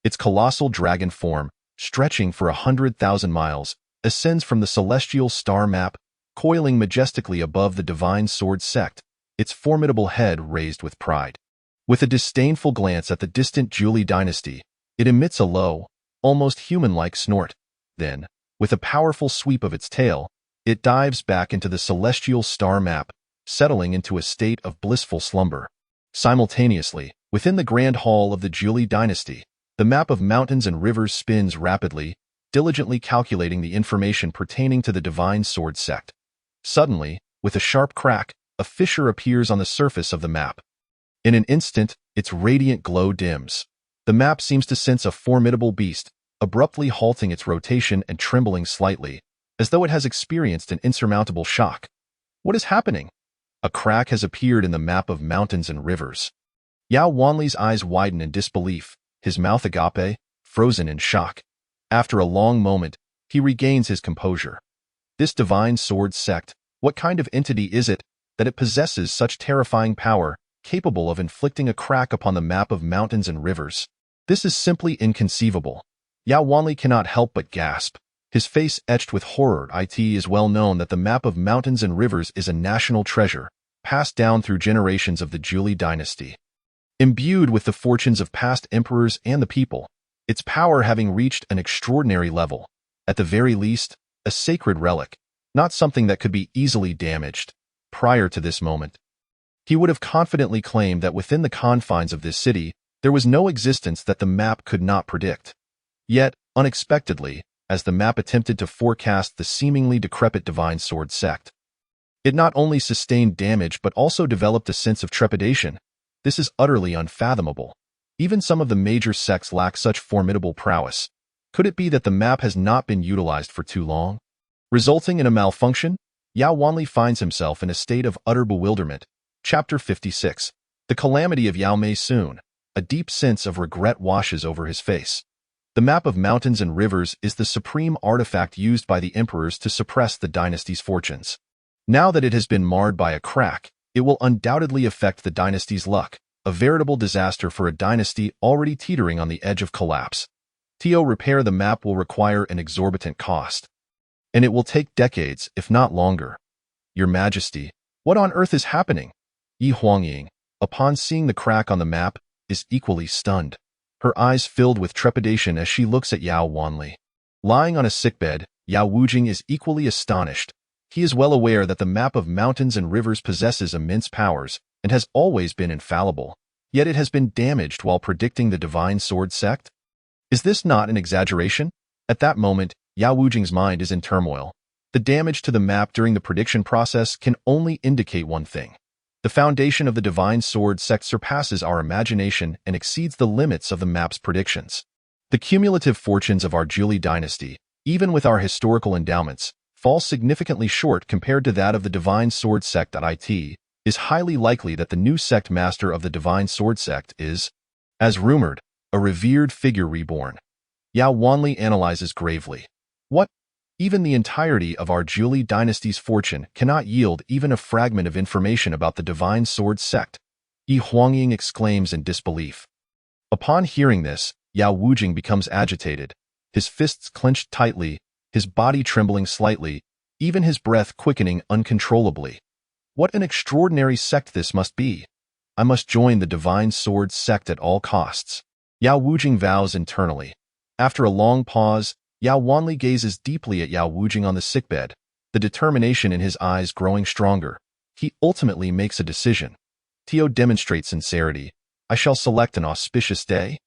Its colossal dragon form, stretching for 100,000 miles, ascends from the celestial star map, coiling majestically above the Divine Sword Sect, its formidable head raised with pride. With a disdainful glance at the distant Jiuli dynasty, it emits a low, almost human-like snort. Then, with a powerful sweep of its tail, it dives back into the celestial star map, settling into a state of blissful slumber. Simultaneously, within the grand hall of the Jiuli dynasty, the map of mountains and rivers spins rapidly, diligently calculating the information pertaining to the Divine Sword Sect. Suddenly, with a sharp crack, a fissure appears on the surface of the map. In an instant, its radiant glow dims. The map seems to sense a formidable beast, abruptly halting its rotation and trembling slightly, as though it has experienced an insurmountable shock. What is happening? A crack has appeared in the map of mountains and rivers. Yao Wanli's eyes widen in disbelief, his mouth agape, frozen in shock. After a long moment, he regains his composure. This divine sword sect, what kind of entity is it that it possesses such terrifying power, capable of inflicting a crack upon the map of mountains and rivers? This is simply inconceivable. Yao Wanli cannot help but gasp, his face etched with horror. It is well known that the map of mountains and rivers is a national treasure, passed down through generations of the Zhuli dynasty. Imbued with the fortunes of past emperors and the people, its power having reached an extraordinary level, at the very least, a sacred relic, not something that could be easily damaged. Prior to this moment, he would have confidently claimed that within the confines of this city, there was no existence that the map could not predict. Yet, unexpectedly, as the map attempted to forecast the seemingly decrepit divine sword sect, it not only sustained damage but also developed a sense of trepidation. This is utterly unfathomable. Even some of the major sects lack such formidable prowess. Could it be that the map has not been utilized for too long? Resulting in a malfunction, Yao Wanli finds himself in a state of utter bewilderment. Chapter 56. The Calamity of Yao Mei Soon. A deep sense of regret washes over his face. The map of mountains and rivers is the supreme artifact used by the emperors to suppress the dynasty's fortunes. Now that it has been marred by a crack, it will undoubtedly affect the dynasty's luck, a veritable disaster for a dynasty already teetering on the edge of collapse. To repair the map will require an exorbitant cost, and it will take decades, if not longer. Your Majesty, what on earth is happening? Ye Huangying, upon seeing the crack on the map, is equally stunned. Her eyes filled with trepidation as she looks at Yao Wanli. Lying on a sickbed, Yao Wujing is equally astonished. He is well aware that the map of mountains and rivers possesses immense powers and has always been infallible, yet it has been damaged while predicting the divine sword sect. Is this not an exaggeration? At that moment, Yao Wujing's mind is in turmoil. The damage to the map during the prediction process can only indicate one thing. The foundation of the divine sword sect surpasses our imagination and exceeds the limits of the map's predictions. The cumulative fortunes of our Zhuli dynasty, even with our historical endowments, fall significantly short compared to that of the divine sword sect. It is highly likely that the new sect master of the divine sword sect is, as rumored, a revered figure reborn. Yao Wanli analyzes gravely. What? Even the entirety of our Zhuli dynasty's fortune cannot yield even a fragment of information about the divine sword sect. Ye Huangying exclaims in disbelief. Upon hearing this, Yao Wujing becomes agitated, his fists clenched tightly, his body trembling slightly, even his breath quickening uncontrollably. What an extraordinary sect this must be! I must join the divine sword sect at all costs. Yao Wujing vows internally. After a long pause, Yao Wanli gazes deeply at Yao Wujing on the sickbed, the determination in his eyes growing stronger. He ultimately makes a decision. Tio demonstrates sincerity. I shall select an auspicious day,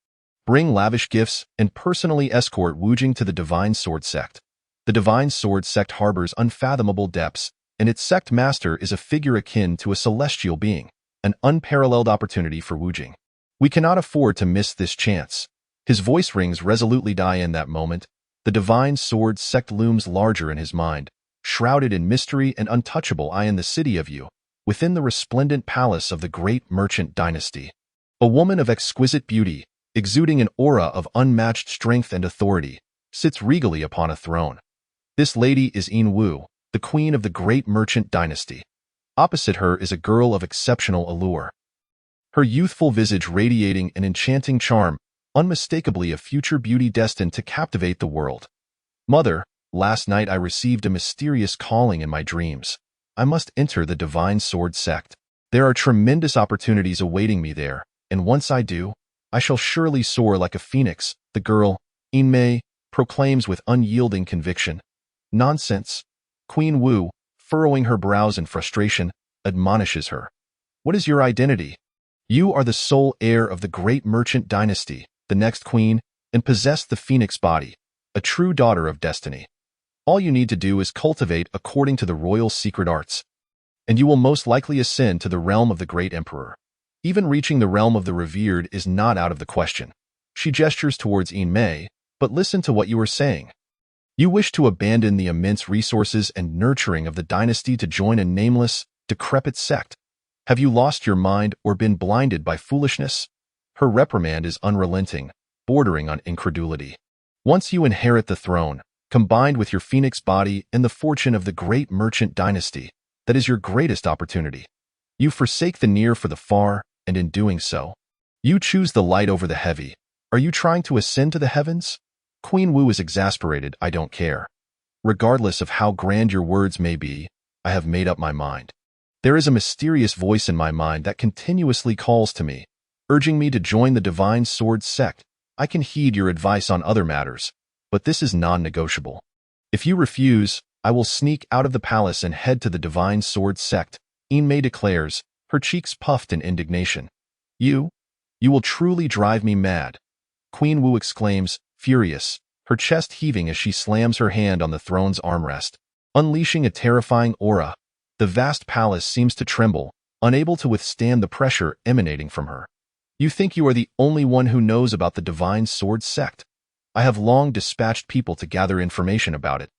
bring lavish gifts, and personally escort Wujing to the divine sword sect. The divine sword sect harbors unfathomable depths, and its sect master is a figure akin to a celestial being, an unparalleled opportunity for Wujing. We cannot afford to miss this chance. His voice rings resolutely. In that moment, the divine sword sect looms larger in his mind, shrouded in mystery and untouchable. In the city of Yu, within the resplendent palace of the great merchant dynasty, a woman of exquisite beauty, exuding an aura of unmatched strength and authority, sits regally upon a throne. This lady is Yin Wu, the queen of the great merchant dynasty. Opposite her is a girl of exceptional allure. Her youthful visage radiating an enchanting charm, unmistakably a future beauty destined to captivate the world. Mother, last night I received a mysterious calling in my dreams. I must enter the divine sword sect. There are tremendous opportunities awaiting me there, and once I do, I shall surely soar like a phoenix, the girl, Yin Mei, proclaims with unyielding conviction. Nonsense. Queen Wu, furrowing her brows in frustration, admonishes her. What is your identity? You are the sole heir of the great merchant dynasty, the next queen, and possess the phoenix body, a true daughter of destiny. All you need to do is cultivate according to the royal secret arts, and you will most likely ascend to the realm of the great emperor. Even reaching the realm of the revered is not out of the question. She gestures towards Yin Mei, but listen to what you are saying. You wish to abandon the immense resources and nurturing of the dynasty to join a nameless, decrepit sect. Have you lost your mind or been blinded by foolishness? Her reprimand is unrelenting, bordering on incredulity. Once you inherit the throne, combined with your phoenix body and the fortune of the great merchant dynasty, that is your greatest opportunity. You forsake the near for the far, and in doing so, you choose the light over the heavy. Are you trying to ascend to the heavens? Queen Wu is exasperated. I don't care. Regardless of how grand your words may be, I have made up my mind. There is a mysterious voice in my mind that continuously calls to me, urging me to join the Divine Sword Sect. I can heed your advice on other matters, but this is non-negotiable. If you refuse, I will sneak out of the palace and head to the Divine Sword Sect, Inmei declares, her cheeks puffed in indignation. You will truly drive me mad. Queen Wu exclaims, furious, her chest heaving as she slams her hand on the throne's armrest, unleashing a terrifying aura. The vast palace seems to tremble, unable to withstand the pressure emanating from her. You think you are the only one who knows about the Divine Sword Sect? I have long dispatched people to gather information about it.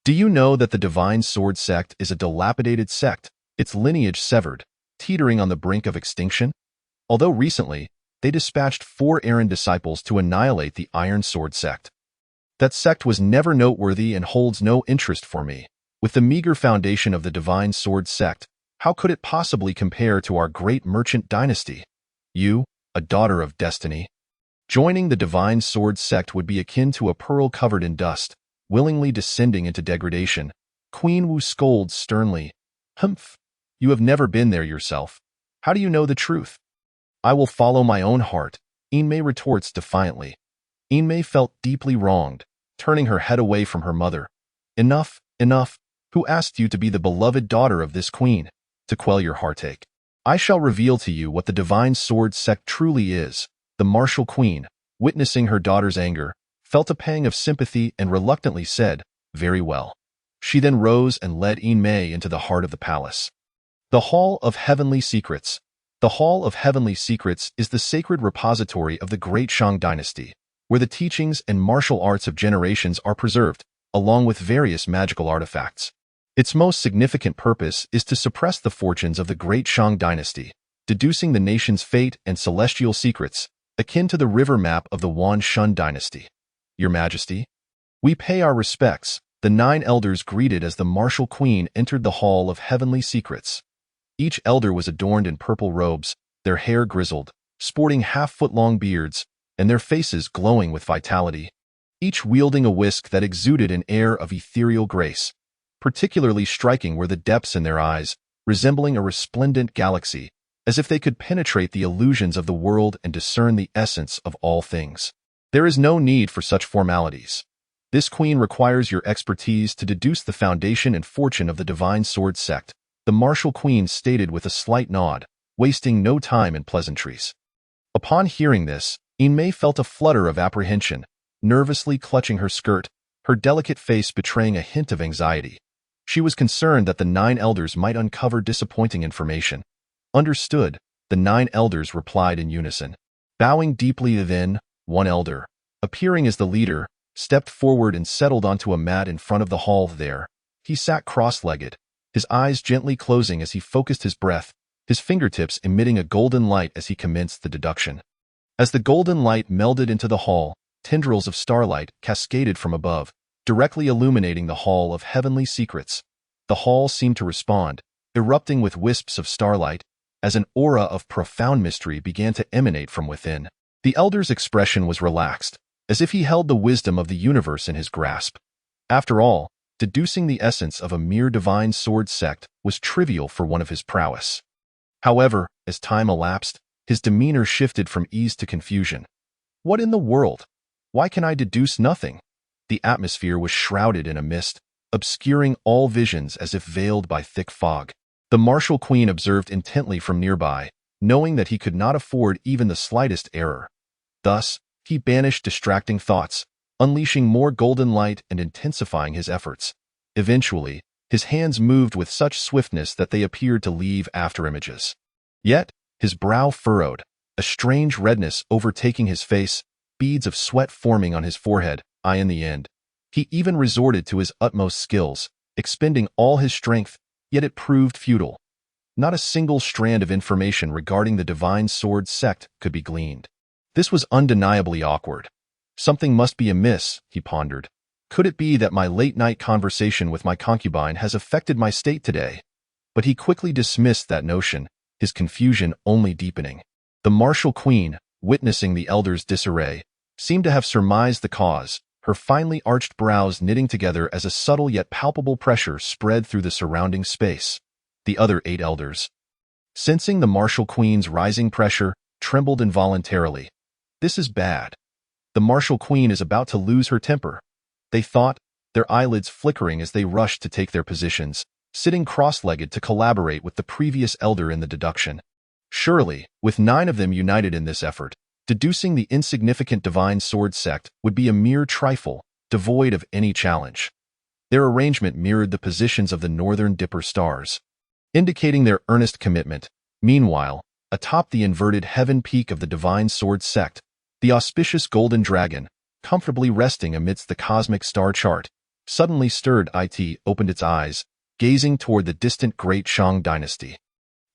Do you know that the Divine Sword Sect is a dilapidated sect, its lineage severed, teetering on the brink of extinction? Although recently, they dispatched 4 errand disciples to annihilate the Iron Sword Sect. That sect was never noteworthy and holds no interest for me. With the meager foundation of the Divine Sword Sect, how could it possibly compare to our great merchant dynasty? You, a daughter of destiny. Joining the Divine Sword Sect would be akin to a pearl covered in dust, willingly descending into degradation. Queen Wu scolds sternly. Humph, you have never been there yourself. How do you know the truth? I will follow my own heart, Inmei retorts defiantly. Inmei felt deeply wronged, turning her head away from her mother. Enough, enough. Who asked you to be the beloved daughter of this queen? To quell your heartache, I shall reveal to you what the Divine Sword Sect truly is. The martial queen, witnessing her daughter's anger, felt a pang of sympathy and reluctantly said, very well. She then rose and led Inmei into the heart of the palace. The Hall of Heavenly Secrets. The Hall of Heavenly Secrets is the sacred repository of the Great Shang Dynasty, where the teachings and martial arts of generations are preserved, along with various magical artifacts. Its most significant purpose is to suppress the fortunes of the Great Shang Dynasty, deducing the nation's fate and celestial secrets, akin to the river map of the Wan Shun Dynasty. Your Majesty, we pay our respects. The 9 elders greeted as the martial queen entered the Hall of Heavenly Secrets. Each elder was adorned in purple robes, their hair grizzled, sporting half-foot-long beards, and their faces glowing with vitality, each wielding a whisk that exuded an air of ethereal grace. Particularly striking were the depths in their eyes, resembling a resplendent galaxy, as if they could penetrate the illusions of the world and discern the essence of all things. There is no need for such formalities. This queen requires your expertise to deduce the foundation and fortune of the Divine Sword Sect, the martial queen stated with a slight nod, wasting no time in pleasantries. Upon hearing this, Inmei felt a flutter of apprehension, nervously clutching her skirt, her delicate face betraying a hint of anxiety. She was concerned that the 9 elders might uncover disappointing information. Understood, the 9 elders replied in unison. Bowing deeply then, one elder, appearing as the leader, stepped forward and settled onto a mat in front of the hall there. He sat cross-legged, his eyes gently closing as he focused his breath, his fingertips emitting a golden light as he commenced the deduction. As the golden light melded into the hall, tendrils of starlight cascaded from above, directly illuminating the Hall of Heavenly Secrets. The hall seemed to respond, erupting with wisps of starlight, as an aura of profound mystery began to emanate from within. The elder's expression was relaxed, as if he held the wisdom of the universe in his grasp. After all, deducing the essence of a mere divine sword sect was trivial for one of his prowess. However, as time elapsed, his demeanor shifted from ease to confusion. What in the world? Why can I deduce nothing? The atmosphere was shrouded in a mist, obscuring all visions as if veiled by thick fog. The martial queen observed intently from nearby, knowing that he could not afford even the slightest error. Thus, he banished distracting thoughts, unleashing more golden light and intensifying his efforts. Eventually, his hands moved with such swiftness that they appeared to leave afterimages. Yet, his brow furrowed, a strange redness overtaking his face, beads of sweat forming on his forehead. In the end, he even resorted to his utmost skills, expending all his strength, yet it proved futile. not a single strand of information regarding the Divine Sword Sect could be gleaned. This was undeniably awkward. Something must be amiss, he pondered. Could it be that my late-night conversation with my concubine has affected my state today? But he quickly dismissed that notion, his confusion only deepening. The martial queen, witnessing the elders' disarray, seemed to have surmised the cause, her finely arched brows knitting together as a subtle yet palpable pressure spread through the surrounding space. The other 8 elders, sensing the martial queen's rising pressure, trembled involuntarily. This is bad. The martial queen is about to lose her temper, they thought, their eyelids flickering as they rushed to take their positions, sitting cross-legged to collaborate with the previous elder in the deduction. Surely, with 9 of them united in this effort, deducing the insignificant Divine Sword Sect would be a mere trifle, devoid of any challenge. Their arrangement mirrored the positions of the northern Dipper stars, indicating their earnest commitment. Meanwhile, atop the inverted heaven peak of the Divine Sword Sect, the auspicious golden dragon, comfortably resting amidst the cosmic star chart, suddenly stirred. It opened its eyes, gazing toward the distant Great Shang dynasty.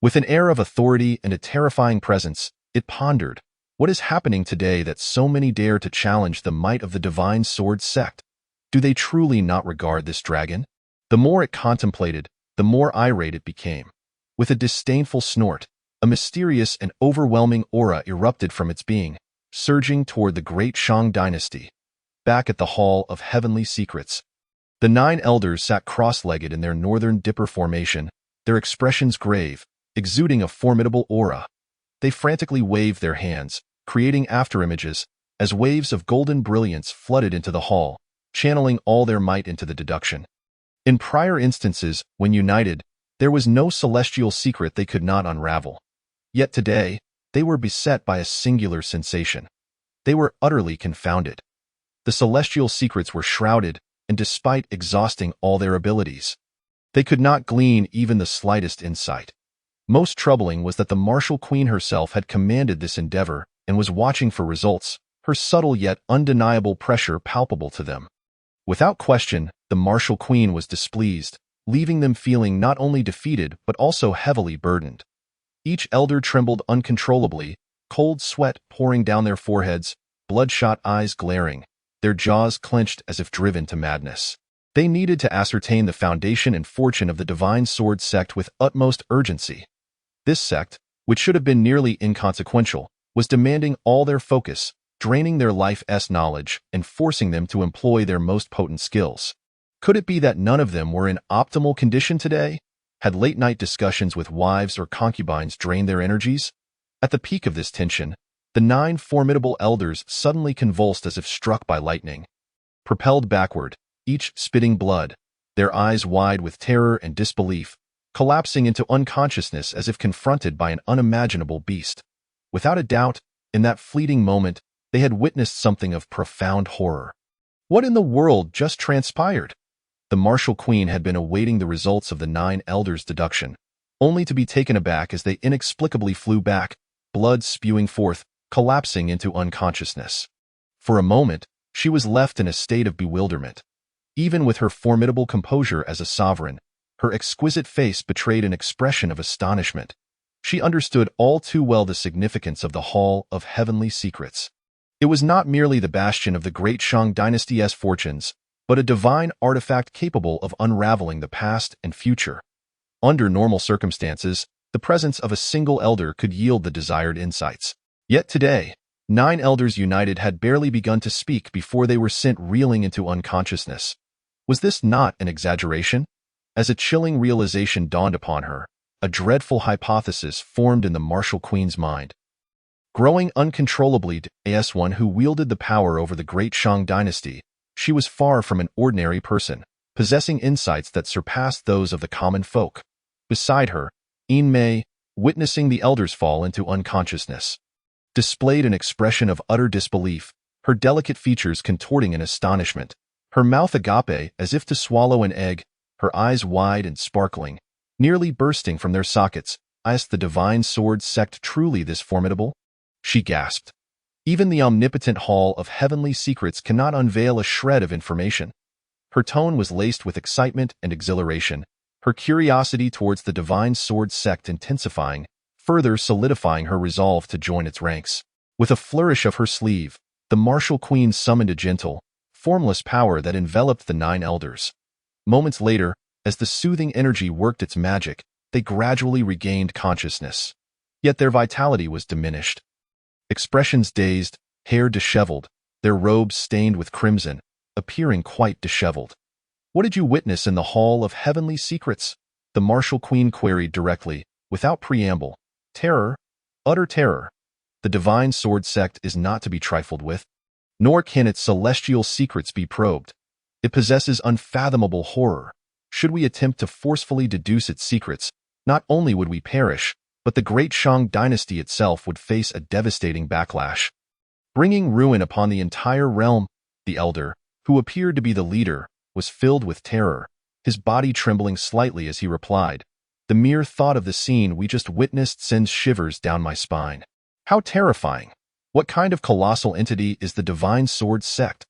With an air of authority and a terrifying presence, it pondered, what is happening today that so many dare to challenge the might of the Divine Sword Sect? Do they truly not regard this dragon? The more it contemplated, the more irate it became. With a disdainful snort, a mysterious and overwhelming aura erupted from its being, surging toward the Great Shang dynasty. Back at the Hall of Heavenly Secrets, the 9 elders sat cross-legged in their northern Dipper formation, their expressions grave, exuding a formidable aura. They frantically waved their hands, creating afterimages, as waves of golden brilliance flooded into the hall, channeling all their might into the deduction. In prior instances, when united, there was no celestial secret they could not unravel. Yet today, they were beset by a singular sensation. They were utterly confounded. The celestial secrets were shrouded, and despite exhausting all their abilities, they could not glean even the slightest insight. Most troubling was that the martial queen herself had commanded this endeavor and was watching for results, her subtle yet undeniable pressure palpable to them. Without question, the martial queen was displeased, leaving them feeling not only defeated but also heavily burdened. Each elder trembled uncontrollably, cold sweat pouring down their foreheads, bloodshot eyes glaring, their jaws clenched as if driven to madness. They needed to ascertain the foundation and fortune of the Divine Sword Sect with utmost urgency. This sect, which should have been nearly inconsequential, was demanding all their focus, draining their life's knowledge and forcing them to employ their most potent skills. Could it be that none of them were in optimal condition today? Had late-night discussions with wives or concubines drained their energies? At the peak of this tension, the 9 formidable elders suddenly convulsed as if struck by lightning. Propelled backward, each spitting blood, their eyes wide with terror and disbelief, collapsing into unconsciousness as if confronted by an unimaginable beast. Without a doubt, in that fleeting moment, they had witnessed something of profound horror. What in the world just transpired? The martial queen had been awaiting the results of the 9 elders' deduction, only to be taken aback as they inexplicably flew back, blood spewing forth, collapsing into unconsciousness. For a moment, she was left in a state of bewilderment. Even with her formidable composure as a sovereign, her exquisite face betrayed an expression of astonishment. She understood all too well the significance of the Hall of Heavenly Secrets. It was not merely the bastion of the Great Shang dynasty's fortunes, but a divine artifact capable of unraveling the past and future. Under normal circumstances, the presence of a single elder could yield the desired insights. Yet today, 9 elders united had barely begun to speak before they were sent reeling into unconsciousness. Was this not an exaggeration? As a chilling realization dawned upon her, a dreadful hypothesis formed in the martial queen's mind. Growing uncontrollably as one who wielded the power over the Great Shang dynasty, she was far from an ordinary person, possessing insights that surpassed those of the common folk. Beside her, Mei, witnessing the elders fall into unconsciousness, displayed an expression of utter disbelief, her delicate features contorting in astonishment, her mouth agape as if to swallow an egg, her eyes wide and sparkling, nearly bursting from their sockets. Is the Divine Sword Sect truly this formidable? She gasped. Even the omnipotent Hall of Heavenly Secrets cannot unveil a shred of information. Her tone was laced with excitement and exhilaration, her curiosity towards the Divine Sword sect intensifying, further solidifying her resolve to join its ranks. With a flourish of her sleeve, the martial queen summoned a gentle, formless power that enveloped the 9 elders. Moments later, as the soothing energy worked its magic, they gradually regained consciousness. Yet their vitality was diminished. Expressions dazed, hair disheveled, their robes stained with crimson, appearing quite disheveled. "What did you witness in the Hall of Heavenly Secrets?" the martial queen queried directly, without preamble. "Terror, utter terror. The Divine Sword sect is not to be trifled with, nor can its celestial secrets be probed. It possesses unfathomable horror. Should we attempt to forcefully deduce its secrets, not only would we perish, but the great Shang dynasty itself would face a devastating backlash, bringing ruin upon the entire realm." The elder, who appeared to be the leader, was filled with terror, his body trembling slightly as he replied, "The mere thought of the scene we just witnessed sends shivers down my spine. How terrifying! What kind of colossal entity is the Divine Sword sect?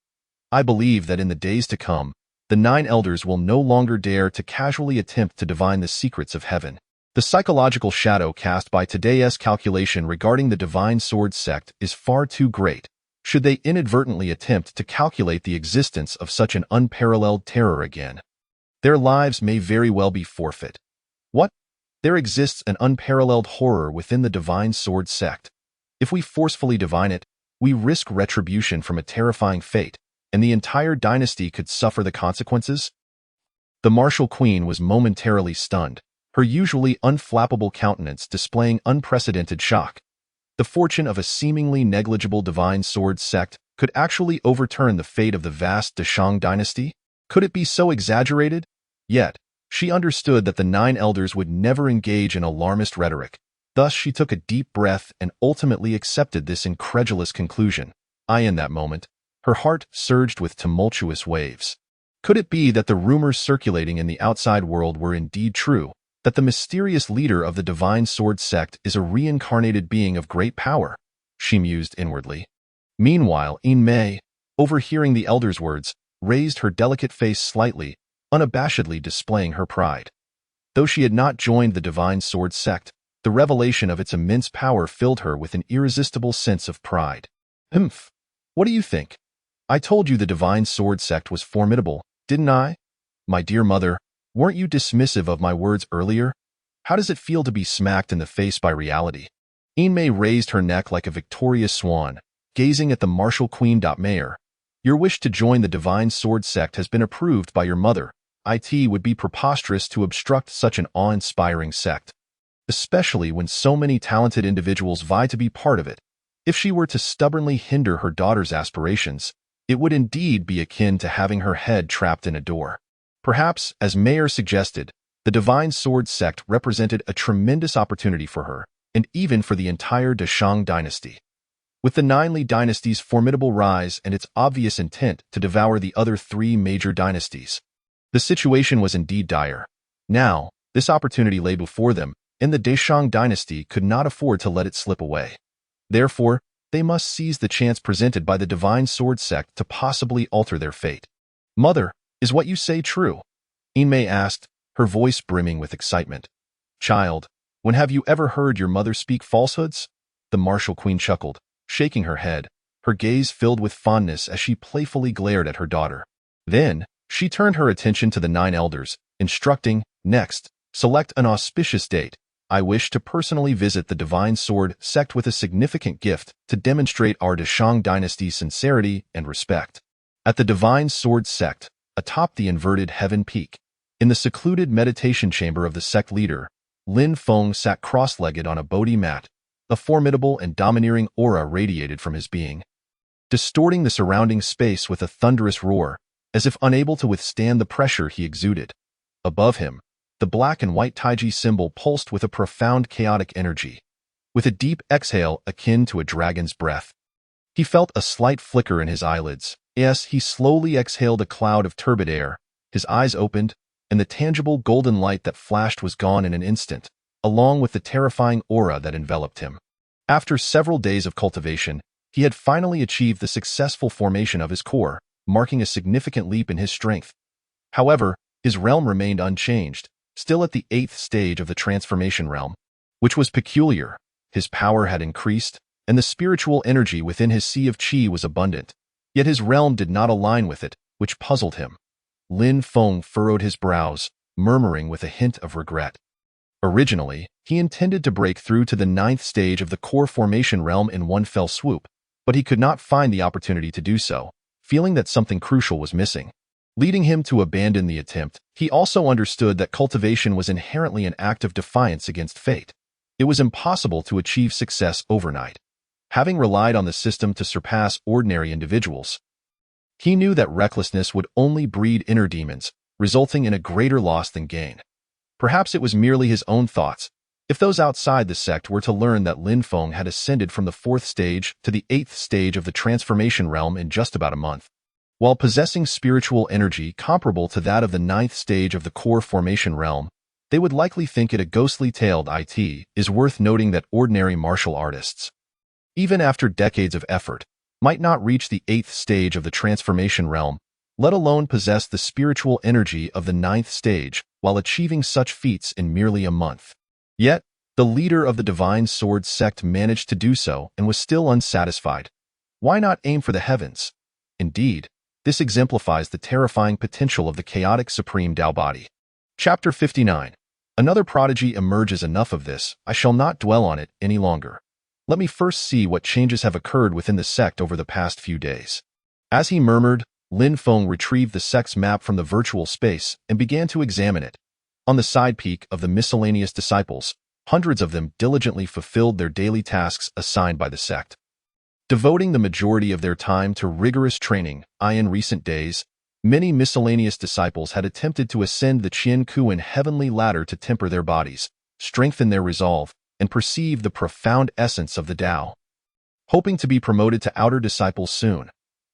I believe that in the days to come, the 9 elders will no longer dare to casually attempt to divine the secrets of heaven." The psychological shadow cast by today's calculation regarding the Divine Sword sect is far too great, should they inadvertently attempt to calculate the existence of such an unparalleled terror again. Their lives may very well be forfeit. What? There exists an unparalleled horror within the Divine Sword sect. If we forcefully divine it, we risk retribution from a terrifying fate, and the entire dynasty could suffer the consequences? The martial queen was momentarily stunned, her usually unflappable countenance displaying unprecedented shock. The fortune of a seemingly negligible Divine Sword sect could actually overturn the fate of the vast Shang dynasty? Could it be so exaggerated? Yet, she understood that the 9 elders would never engage in alarmist rhetoric. Thus she took a deep breath and ultimately accepted this incredulous conclusion. In that moment, her heart surged with tumultuous waves. Could it be that the rumors circulating in the outside world were indeed true, that the mysterious leader of the Divine Sword sect is a reincarnated being of great power? She mused inwardly. Meanwhile, Mei, overhearing the elder's words, raised her delicate face slightly, unabashedly displaying her pride. Though she had not joined the Divine Sword sect, the revelation of its immense power filled her with an irresistible sense of pride. "Humph! What do you think? I told you the Divine Sword sect was formidable, didn't I? My dear mother, weren't you dismissive of my words earlier? How does it feel to be smacked in the face by reality?" Mei raised her neck like a victorious swan, gazing at the martial queen. "Mayor, your wish to join the Divine Sword sect has been approved by your mother. It would be preposterous to obstruct such an awe-inspiring sect, especially when so many talented individuals vie to be part of it. If she were to stubbornly hinder her daughter's aspirations, it would indeed be akin to having her head trapped in a door." Perhaps, as Mayer suggested, the Divine Sword sect represented a tremendous opportunity for her, and even for the entire Shang dynasty. With the 9 Li dynasty's formidable rise and its obvious intent to devour the other 3 major dynasties, the situation was indeed dire. Now, this opportunity lay before them, and the Shang dynasty could not afford to let it slip away. Therefore, they must seize the chance presented by the Divine Sword sect to possibly alter their fate. "Mother, is what you say true?" Mei asked, her voice brimming with excitement. "Child, when have you ever heard your mother speak falsehoods?" The martial queen chuckled, shaking her head, her gaze filled with fondness as she playfully glared at her daughter. Then, she turned her attention to the 9 elders, instructing, "Next, select an auspicious date. I wish to personally visit the Divine Sword sect with a significant gift to demonstrate our Shang dynasty's sincerity and respect." At the Divine Sword sect, atop the inverted heaven peak, in the secluded meditation chamber of the sect leader, Lin Feng sat cross-legged on a Bodhi mat. A formidable and domineering aura radiated from his being, distorting the surrounding space with a thunderous roar, as if unable to withstand the pressure he exuded. Above him, the black and white Taiji symbol pulsed with a profound chaotic energy, with a deep exhale akin to a dragon's breath. He felt a slight flicker in his eyelids. As he slowly exhaled a cloud of turbid air, his eyes opened, and the tangible golden light that flashed was gone in an instant, along with the terrifying aura that enveloped him. After several days of cultivation, he had finally achieved the successful formation of his core, marking a significant leap in his strength. However, his realm remained unchanged, still at the 8th stage of the transformation realm, which was peculiar. His power had increased, and the spiritual energy within his sea of qi was abundant, yet his realm did not align with it, which puzzled him. Lin Feng furrowed his brows, murmuring with a hint of regret. Originally, he intended to break through to the 9th stage of the core formation realm in one fell swoop, but he could not find the opportunity to do so, feeling that something crucial was missing, leading him to abandon the attempt. He also understood that cultivation was inherently an act of defiance against fate. It was impossible to achieve success overnight. Having relied on the system to surpass ordinary individuals, he knew that recklessness would only breed inner demons, resulting in a greater loss than gain. Perhaps it was merely his own thoughts. If those outside the sect were to learn that Lin Feng had ascended from the 4th stage to the 8th stage of the transformation realm in just about a month, while possessing spiritual energy comparable to that of the 9th stage of the core formation realm, they would likely think it a ghostly tale. It is worth noting that ordinary martial artists, even after decades of effort, might not reach the 8th stage of the transformation realm, let alone possess the spiritual energy of the 9th stage while achieving such feats in merely a month. Yet, the leader of the Divine Sword Sect managed to do so and was still unsatisfied. Why not aim for the heavens? Indeed, this exemplifies the terrifying potential of the chaotic supreme Tao body. Chapter 59. Another prodigy emerges. Enough of this, I shall not dwell on it any longer. Let me first see what changes have occurred within the sect over the past few days. As he murmured, Lin Feng retrieved the sect's map from the virtual space and began to examine it. On the side peak of the miscellaneous disciples, hundreds of them diligently fulfilled their daily tasks assigned by the sect, devoting the majority of their time to rigorous training. In recent days, many miscellaneous disciples had attempted to ascend the Qian Kuan heavenly ladder to temper their bodies, strengthen their resolve, and perceive the profound essence of the Tao, hoping to be promoted to outer disciples soon.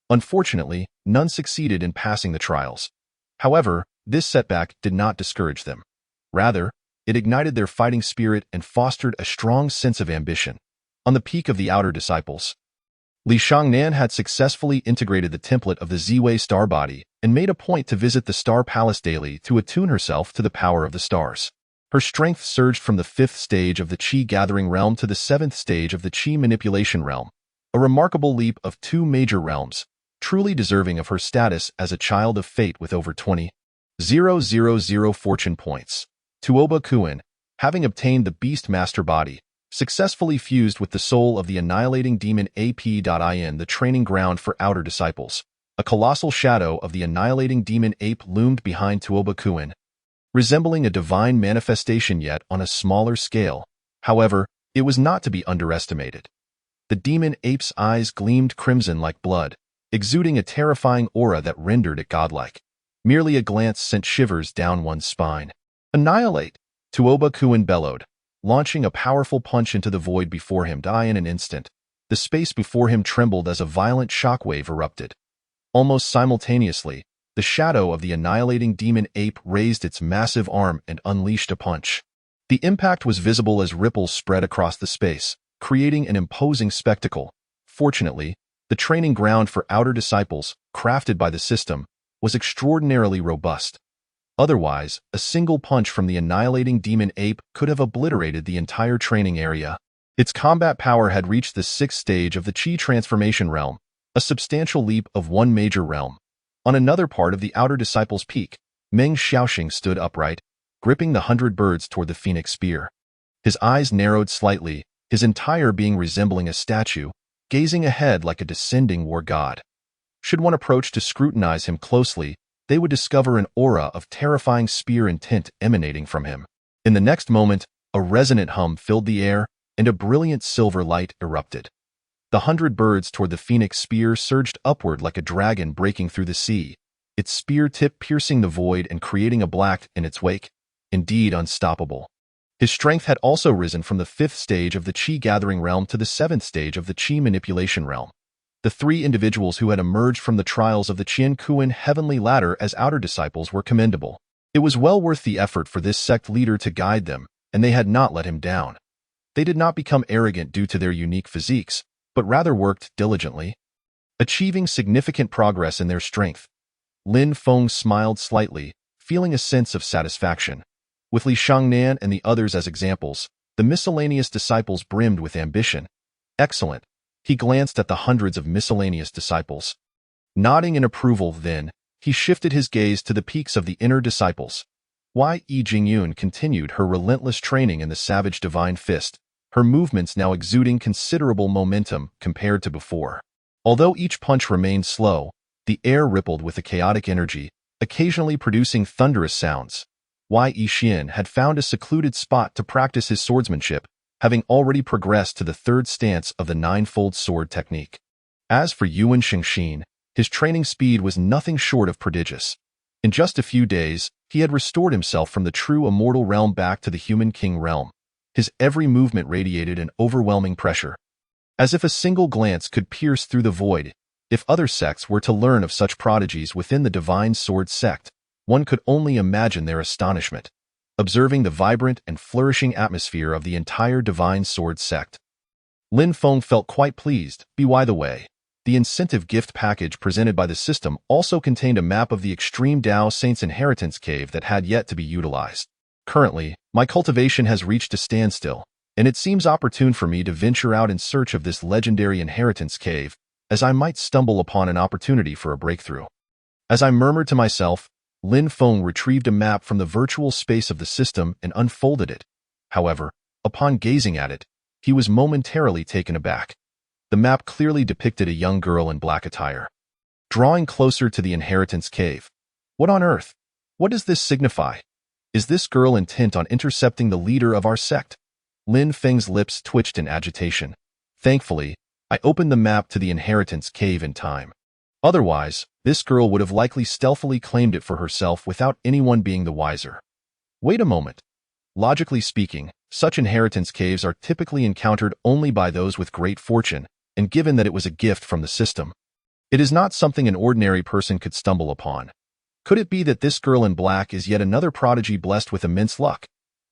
Unfortunately, none succeeded in passing the trials. However, this setback did not discourage them. Rather, it ignited their fighting spirit and fostered a strong sense of ambition. On the peak of the outer disciples, Li Shangnan had successfully integrated the template of the Ziwei star body and made a point to visit the Star Palace daily to attune herself to the power of the stars. Her strength surged from the 5th stage of the Qi gathering realm to the 7th stage of the Qi manipulation realm, a remarkable leap of 2 major realms, truly deserving of her status as a child of fate with over 20,000 fortune points. Tuoba Kuan, having obtained the Beast Master body, successfully fused with the soul of the annihilating demon AP.in, the training ground for outer disciples. A colossal shadow of the annihilating demon ape loomed behind Tuoba Kuan, resembling a divine manifestation yet on a smaller scale. However, it was not to be underestimated. The demon ape's eyes gleamed crimson like blood, exuding a terrifying aura that rendered it godlike. Merely a glance sent shivers down one's spine. Annihilate! Tuoba Kuan bellowed, launching a powerful punch into the void before him. In an instant, the space before him trembled as a violent shockwave erupted. Almost simultaneously, the shadow of the annihilating demon ape raised its massive arm and unleashed a punch. The impact was visible as ripples spread across the space, creating an imposing spectacle. Fortunately, the training ground for outer disciples, crafted by the system, was extraordinarily robust. Otherwise, a single punch from the annihilating demon ape could have obliterated the entire training area. Its combat power had reached the 6th stage of the Qi transformation realm, a substantial leap of 1 major realm. On another part of the outer disciples' peak, Meng Xiaoxing stood upright, gripping the 100 birds toward the phoenix spear. His eyes narrowed slightly, his entire being resembling a statue, gazing ahead like a descending war god. Should one approach to scrutinize him closely, they would discover an aura of terrifying spear intent emanating from him. In the next moment, a resonant hum filled the air, and a brilliant silver light erupted. The 100 birds toward the phoenix spear surged upward like a dragon breaking through the sea, its spear tip piercing the void and creating a black in its wake. Indeed unstoppable. His strength had also risen from the 5th stage of the Qi gathering realm to the 7th stage of the Qi manipulation realm. The 3 individuals who had emerged from the trials of the Qian Kuan heavenly ladder as outer disciples were commendable. It was well worth the effort for this sect leader to guide them, and they had not let him down. They did not become arrogant due to their unique physiques, but rather worked diligently, achieving significant progress in their strength. Lin Feng smiled slightly, feeling a sense of satisfaction. With Li Shangnan and the others as examples, the miscellaneous disciples brimmed with ambition. Excellent. He glanced at the hundreds of miscellaneous disciples. Nodding in approval, then, he shifted his gaze to the peaks of the inner disciples. Ye Jingyun continued her relentless training in the savage divine fist, her movements now exuding considerable momentum compared to before. Although each punch remained slow, the air rippled with a chaotic energy, occasionally producing thunderous sounds. Ye Xian had found a secluded spot to practice his swordsmanship, having already progressed to the third stance of the ninefold sword technique. As for Yuan Shengxin, his training speed was nothing short of prodigious. In just a few days, he had restored himself from the true immortal realm back to the human king realm. His every movement radiated an overwhelming pressure. As if a single glance could pierce through the void, if other sects were to learn of such prodigies within the Divine Sword sect, one could only imagine their astonishment, observing the vibrant and flourishing atmosphere of the entire Divine Sword sect. Lin Feng felt quite pleased. By the way, the incentive gift package presented by the system also contained a map of the Extreme Dao Saints' Inheritance Cave that had yet to be utilized. Currently, my cultivation has reached a standstill, and it seems opportune for me to venture out in search of this legendary inheritance cave, as I might stumble upon an opportunity for a breakthrough. As I murmured to myself, Lin Feng retrieved a map from the virtual space of the system and unfolded it. However, upon gazing at it, he was momentarily taken aback. The map clearly depicted a young girl in black attire. Drawing closer to the inheritance cave. What on earth? What does this signify? Is this girl intent on intercepting the leader of our sect? Lin Feng's lips twitched in agitation. Thankfully, I opened the map to the inheritance cave in time. Otherwise, this girl would have likely stealthily claimed it for herself without anyone being the wiser. Wait a moment. Logically speaking, such inheritance caves are typically encountered only by those with great fortune, and given that it was a gift from the system, it is not something an ordinary person could stumble upon. Could it be that this girl in black is yet another prodigy blessed with immense luck?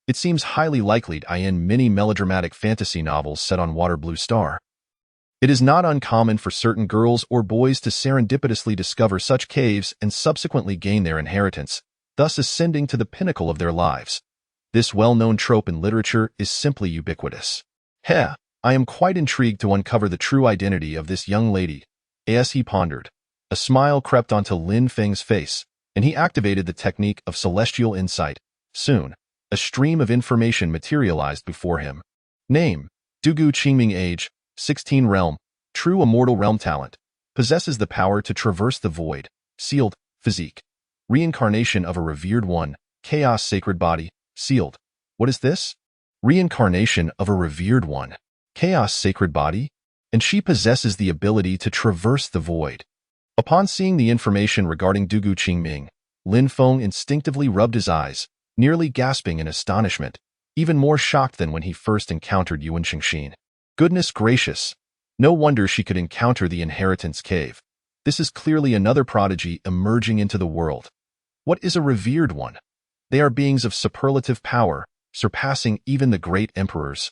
It seems highly likely in many melodramatic fantasy novels set on Water Blue Star. It is not uncommon for certain girls or boys to serendipitously discover such caves and subsequently gain their inheritance, thus ascending to the pinnacle of their lives. This well-known trope in literature is simply ubiquitous. I am quite intrigued to uncover the true identity of this young lady. As he pondered, a smile crept onto Lin Feng's face, and he activated the technique of celestial insight. Soon, a stream of information materialized before him. Name: Dugu Qingming. Age: 16. Realm: True Immortal Realm. Talent: Possesses the power to traverse the void. Sealed: Physique: Reincarnation of a revered one. Chaos Sacred Body. Sealed. What is this? Reincarnation of a revered one. Chaos Sacred Body? And she possesses the ability to traverse the void. Upon seeing the information regarding Dugu Qingming, Lin Feng instinctively rubbed his eyes, nearly gasping in astonishment, even more shocked than when he first encountered Yuan Shengxin. Goodness gracious! No wonder she could encounter the inheritance cave. This is clearly another prodigy emerging into the world. What is a revered one? They are beings of superlative power, surpassing even the great emperors,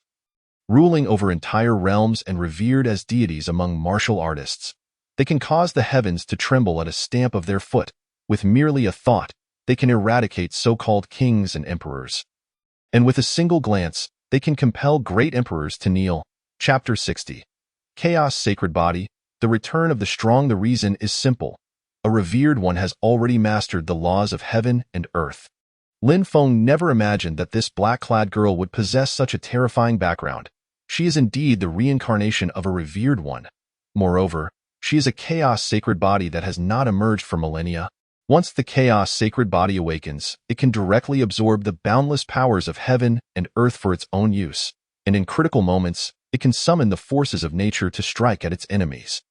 ruling over entire realms and revered as deities among martial artists. They can cause the heavens to tremble at a stamp of their foot. With merely a thought, they can eradicate so-called kings and emperors. And with a single glance, they can compel great emperors to kneel. Chapter 60. Chaos Sacred Body. The return of the strong. The reason is simple. A revered one has already mastered the laws of heaven and earth. Lin Feng never imagined that this black-clad girl would possess such a terrifying background. She is indeed the reincarnation of a revered one. Moreover, she is a chaos sacred body that has not emerged for millennia. Once the chaos sacred body awakens, it can directly absorb the boundless powers of heaven and earth for its own use, and in critical moments, it can summon the forces of nature to strike at its enemies.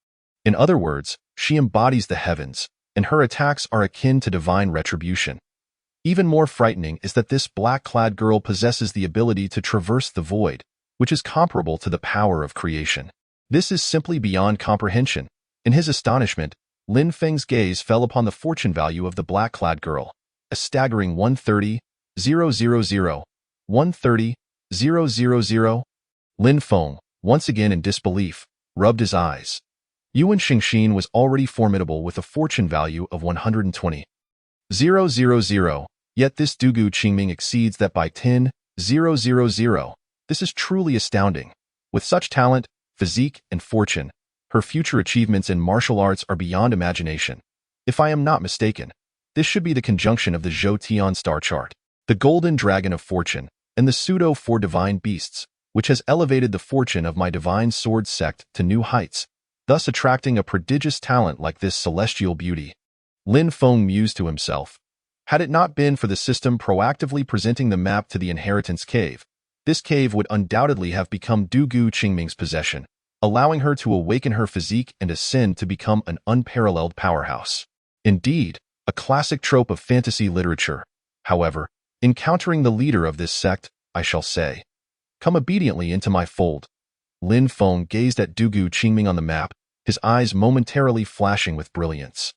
In other words, she embodies the heavens, and her attacks are akin to divine retribution. Even more frightening is that this black-clad girl possesses the ability to traverse the void, which is comparable to the power of creation. This is simply beyond comprehension. In his astonishment, Lin Feng's gaze fell upon the fortune value of the black-clad girl, a staggering 130,000. 130,000. Lin Feng, once again in disbelief, rubbed his eyes. Yuan Shengxin was already formidable with a fortune value of 120,000. Yet this Dugu Qingming exceeds that by 10,000. This is truly astounding. With such talent, physique, and fortune, her future achievements in martial arts are beyond imagination. If I am not mistaken, this should be the conjunction of the Zhou Tian star chart, the golden dragon of fortune, and the pseudo-4 divine beasts, which has elevated the fortune of my divine sword sect to new heights, thus attracting a prodigious talent like this celestial beauty. Lin Feng mused to himself. Had it not been for the system proactively presenting the map to the inheritance cave, this cave would undoubtedly have become Dugu Qingming's possession, allowing her to awaken her physique and ascend to become an unparalleled powerhouse. Indeed, a classic trope of fantasy literature. However, encountering the leader of this sect, I shall say, "Come obediently into my fold." Lin Feng gazed at Dugu Qingming on the map, his eyes momentarily flashing with brilliance.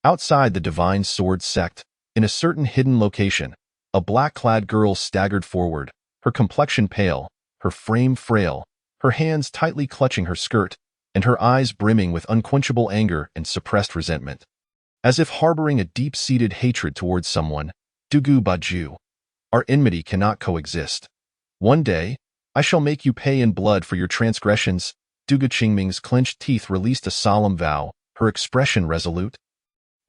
Outside the divine sword sect, in a certain hidden location, a black-clad girl staggered forward, her complexion pale, her frame frail, her hands tightly clutching her skirt, and her eyes brimming with unquenchable anger and suppressed resentment. As if harboring a deep-seated hatred towards someone, Dugu Baju, our enmity cannot coexist. One day, I shall make you pay in blood for your transgressions. Dugu Qingming's clenched teeth released a solemn vow, her expression resolute,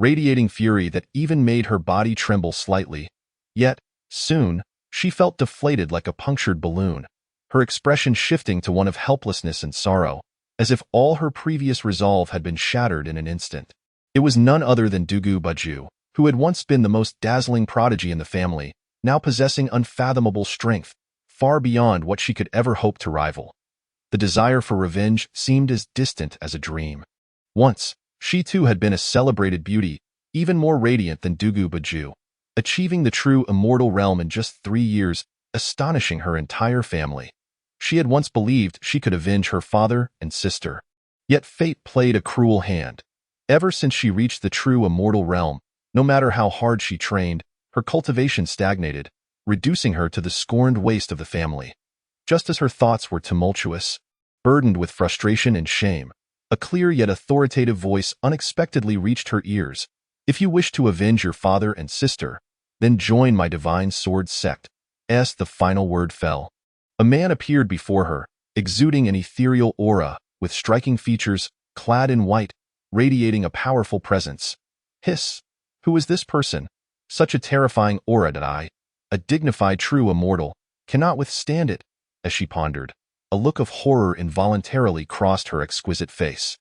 radiating fury that even made her body tremble slightly. Yet, soon, she felt deflated like a punctured balloon, her expression shifting to one of helplessness and sorrow, as if all her previous resolve had been shattered in an instant. It was none other than Dugu Baju, who had once been the most dazzling prodigy in the family, now possessing unfathomable strength, far beyond what she could ever hope to rival. The desire for revenge seemed as distant as a dream. Once, she too had been a celebrated beauty, even more radiant than Dugu Baju, achieving the true immortal realm in just 3 years, astonishing her entire family. She had once believed she could avenge her father and sister. Yet fate played a cruel hand. Ever since she reached the true immortal realm, no matter how hard she trained, her cultivation stagnated, reducing her to the scorned waste of the family. Just as her thoughts were tumultuous, burdened with frustration and shame, a clear yet authoritative voice unexpectedly reached her ears. If you wish to avenge your father and sister, then join my divine sword sect. As the final word fell, a man appeared before her, exuding an ethereal aura, with striking features, clad in white, radiating a powerful presence. Hiss! Who is this person? Such a terrifying aura that I, a dignified true immortal, cannot withstand it. As she pondered, a look of horror involuntarily crossed her exquisite face.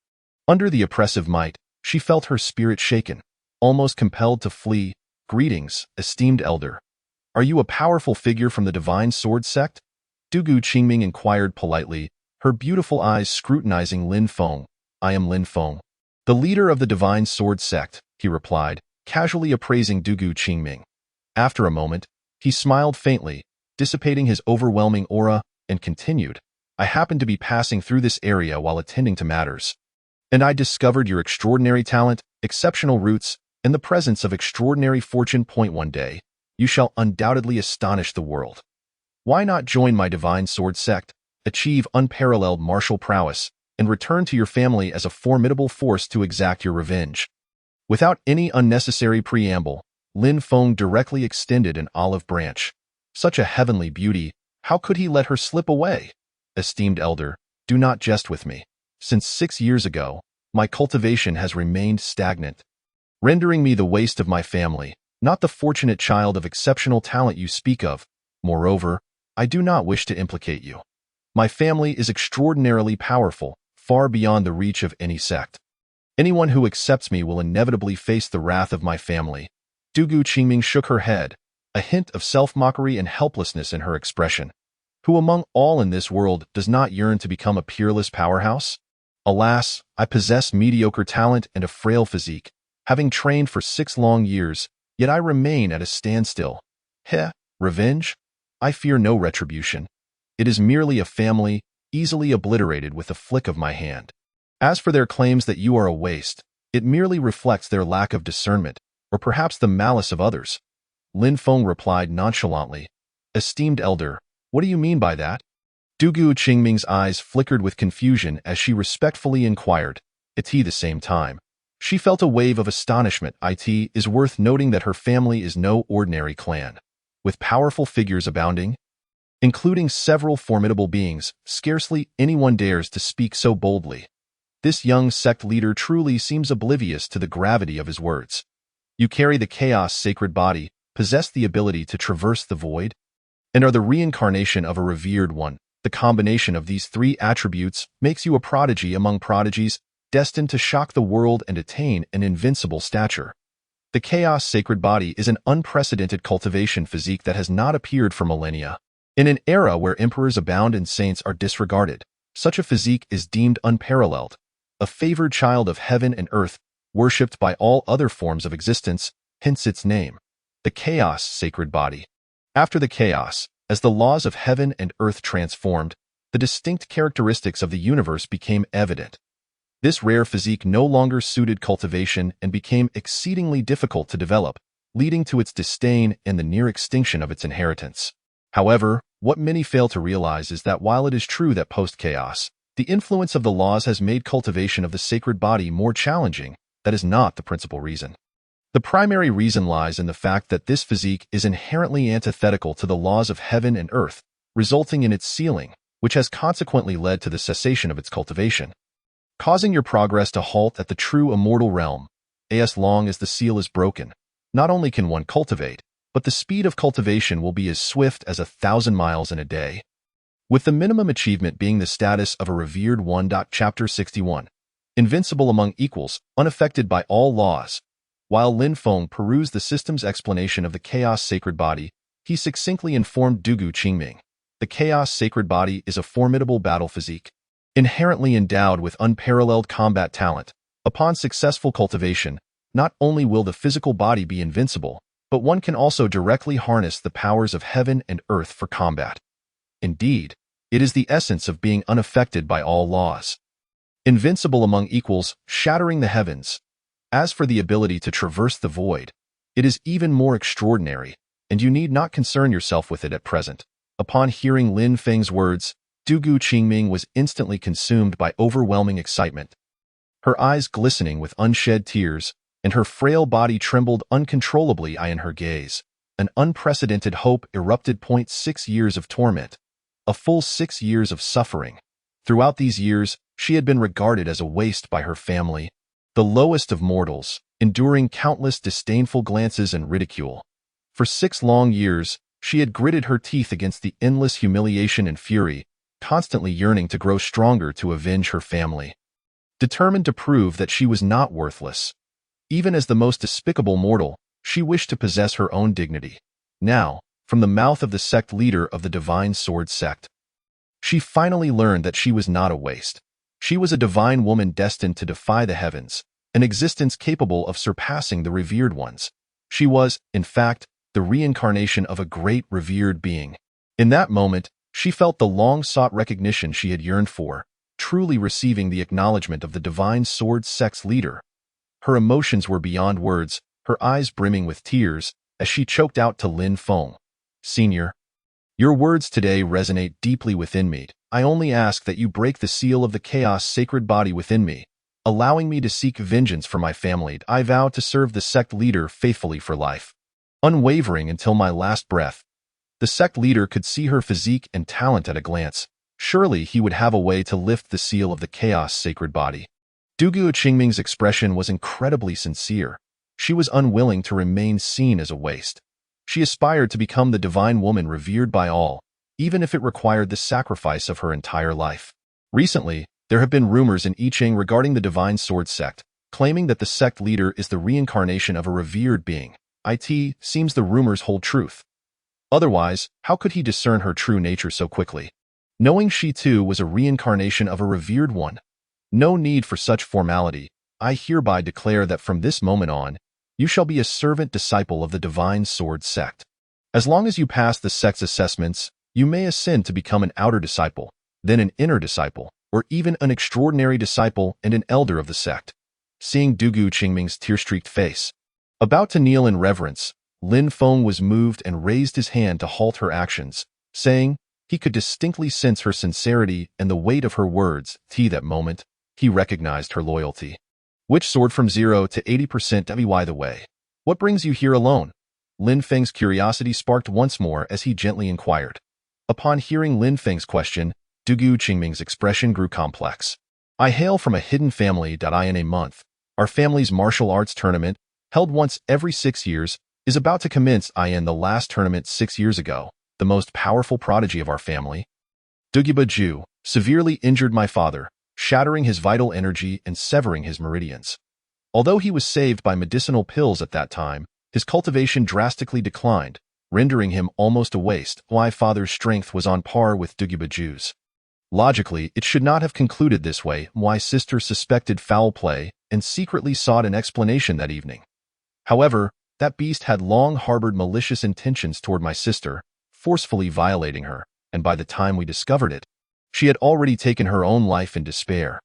Under the oppressive might, she felt her spirit shaken, almost compelled to flee. Greetings, esteemed elder. Are you a powerful figure from the divine sword sect? Dugu Qingming inquired politely, her beautiful eyes scrutinizing Lin Feng. I am Lin Feng, the leader of the divine sword sect, he replied, casually appraising Dugu Qingming. After a moment, he smiled faintly, dissipating his overwhelming aura, and continued, I happened to be passing through this area while attending to matters, and I discovered your extraordinary talent, exceptional roots, and the presence of extraordinary fortune. One day, you shall undoubtedly astonish the world. Why not join my divine sword sect, achieve unparalleled martial prowess, and return to your family as a formidable force to exact your revenge? Without any unnecessary preamble, Lin Feng directly extended an olive branch. Such a heavenly beauty, how could he let her slip away? Esteemed elder, do not jest with me. Since 6 years ago, my cultivation has remained stagnant, rendering me the waste of my family, not the fortunate child of exceptional talent you speak of. Moreover, I do not wish to implicate you. My family is extraordinarily powerful, far beyond the reach of any sect. Anyone who accepts me will inevitably face the wrath of my family. Dugu Qingming shook her head, a hint of self-mockery and helplessness in her expression. Who among all in this world does not yearn to become a peerless powerhouse? Alas, I possess mediocre talent and a frail physique, having trained for 6 long years, yet I remain at a standstill. Heh, revenge? I fear no retribution. It is merely a family, easily obliterated with a flick of my hand. As for their claims that you are a waste, it merely reflects their lack of discernment, or perhaps the malice of others. Lin Feng replied nonchalantly, Esteemed elder, what do you mean by that? Dugu Qingming's eyes flickered with confusion as she respectfully inquired, At the same time, She felt a wave of astonishment. It is worth noting that her family is no ordinary clan. With powerful figures abounding, including several formidable beings, scarcely anyone dares to speak so boldly. This young sect leader truly seems oblivious to the gravity of his words. You carry the chaos sacred body, possess the ability to traverse the void, and are the reincarnation of a revered one. The combination of these three attributes makes you a prodigy among prodigies, destined to shock the world and attain an invincible stature. The chaos sacred body is an unprecedented cultivation physique that has not appeared for millennia. In an era where emperors abound and saints are disregarded, such a physique is deemed unparalleled. A favored child of heaven and earth, worshipped by all other forms of existence, hence its name, the chaos sacred body. After the chaos, as the laws of heaven and earth transformed, the distinct characteristics of the universe became evident. This rare physique no longer suited cultivation and became exceedingly difficult to develop, leading to its disdain and the near extinction of its inheritance. However, what many fail to realize is that while it is true that post-chaos, the influence of the laws has made cultivation of the sacred body more challenging, that is not the principal reason. The primary reason lies in the fact that this physique is inherently antithetical to the laws of heaven and earth, resulting in its sealing, which has consequently led to the cessation of its cultivation, causing your progress to halt at the true immortal realm. As long as the seal is broken, not only can one cultivate, but the speed of cultivation will be as swift as 1,000 miles in a day, with the minimum achievement being the status of a revered one. Chapter 61. Invincible among equals, unaffected by all laws. While Lin Feng perused the system's explanation of the chaos sacred body, he succinctly informed Dugu Qingming. The chaos sacred body is a formidable battle physique, inherently endowed with unparalleled combat talent. Upon successful cultivation, not only will the physical body be invincible, but one can also directly harness the powers of heaven and earth for combat. Indeed, it is the essence of being unaffected by all laws. Invincible among equals, shattering the heavens. As for the ability to traverse the void, it is even more extraordinary, and you need not concern yourself with it at present. Upon hearing Lin Feng's words, Dugu Qingming was instantly consumed by overwhelming excitement. Her eyes glistening with unshed tears, and her frail body trembled uncontrollably in her gaze. An unprecedented hope erupted. 6 years of torment. A full 6 years of suffering. Throughout these years, she had been regarded as a waste by her family, the lowest of mortals, enduring countless disdainful glances and ridicule. For 6 long years, she had gritted her teeth against the endless humiliation and fury, constantly yearning to grow stronger to avenge her family. Determined to prove that she was not worthless. Even as the most despicable mortal, she wished to possess her own dignity. Now, from the mouth of the sect leader of the Divine Sword Sect, she finally learned that she was not a waste. She was a divine woman destined to defy the heavens, an existence capable of surpassing the revered ones. She was, in fact, the reincarnation of a great revered being. In that moment, she felt the long-sought recognition she had yearned for, truly receiving the acknowledgement of the Divine Sword Sect's leader. Her emotions were beyond words, her eyes brimming with tears, as she choked out to Lin Feng. Senior, your words today resonate deeply within me. I only ask that you break the seal of the chaos sacred body within me, allowing me to seek vengeance for my family. I vow to serve the sect leader faithfully for life, unwavering until my last breath. The sect leader could see her physique and talent at a glance. Surely he would have a way to lift the seal of the chaos sacred body. Dugu Qingming's expression was incredibly sincere. She was unwilling to remain seen as a waste. She aspired to become the divine woman revered by all, even if it required the sacrifice of her entire life. Recently, there have been rumors in Yicheng regarding the Divine Sword Sect, claiming that the sect leader is the reincarnation of a revered being. It seems the rumors hold truth. Otherwise, how could he discern her true nature so quickly? Knowing she too was a reincarnation of a revered one. No need for such formality. I hereby declare that from this moment on, you shall be a servant disciple of the Divine Sword Sect. As long as you pass the sect's assessments, you may ascend to become an outer disciple, then an inner disciple, or even an extraordinary disciple and an elder of the sect. Seeing Dugu Qingming's tear-streaked face, about to kneel in reverence, Lin Feng was moved and raised his hand to halt her actions, saying he could distinctly sense her sincerity and the weight of her words. That moment, he recognized her loyalty. Which soared from 0 to 80% by the way. What brings you here alone? Lin Feng's curiosity sparked once more as he gently inquired. Upon hearing Lin Feng's question, Dugu Qingming's expression grew complex. I hail from a hidden family. In a month, our family's martial arts tournament, held once every 6 years, is about to commence. In the last tournament 6 years ago, the most powerful prodigy of our family, Dugu Ju, severely injured my father, shattering his vital energy and severing his meridians. Although he was saved by medicinal pills at that time, his cultivation drastically declined, rendering him almost a waste. My father's strength was on par with Dugu Ju's. Logically, it should not have concluded this way. My sister suspected foul play and secretly sought an explanation that evening. However, that beast had long harbored malicious intentions toward my sister, forcefully violating her, and by the time we discovered it, she had already taken her own life in despair.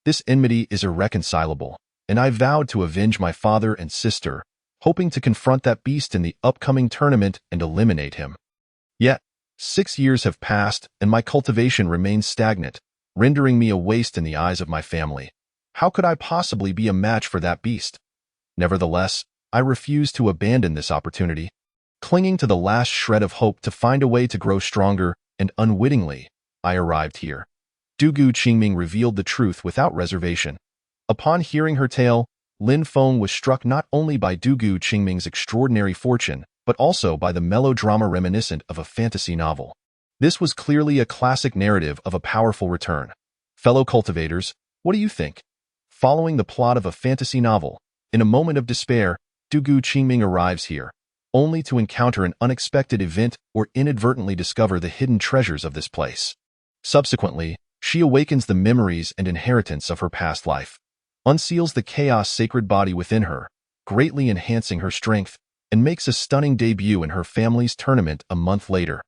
This enmity is irreconcilable, and I vowed to avenge my father and sister, hoping to confront that beast in the upcoming tournament and eliminate him. Yet, 6 years have passed, and my cultivation remains stagnant, rendering me a waste in the eyes of my family. How could I possibly be a match for that beast? Nevertheless, I refuse to abandon this opportunity. Clinging to the last shred of hope to find a way to grow stronger, and unwittingly, I arrived here. Dugu Qingming revealed the truth without reservation. Upon hearing her tale, Lin Feng was struck not only by Dugu Qingming's extraordinary fortune, but also by the melodrama reminiscent of a fantasy novel. This was clearly a classic narrative of a powerful return. Fellow cultivators, what do you think? Following the plot of a fantasy novel, in a moment of despair, Dugu Qingming arrives here, only to encounter an unexpected event or inadvertently discover the hidden treasures of this place. Subsequently, she awakens the memories and inheritance of her past life, unseals the chaos sacred body within her, greatly enhancing her strength, and makes a stunning debut in her family's tournament a month later,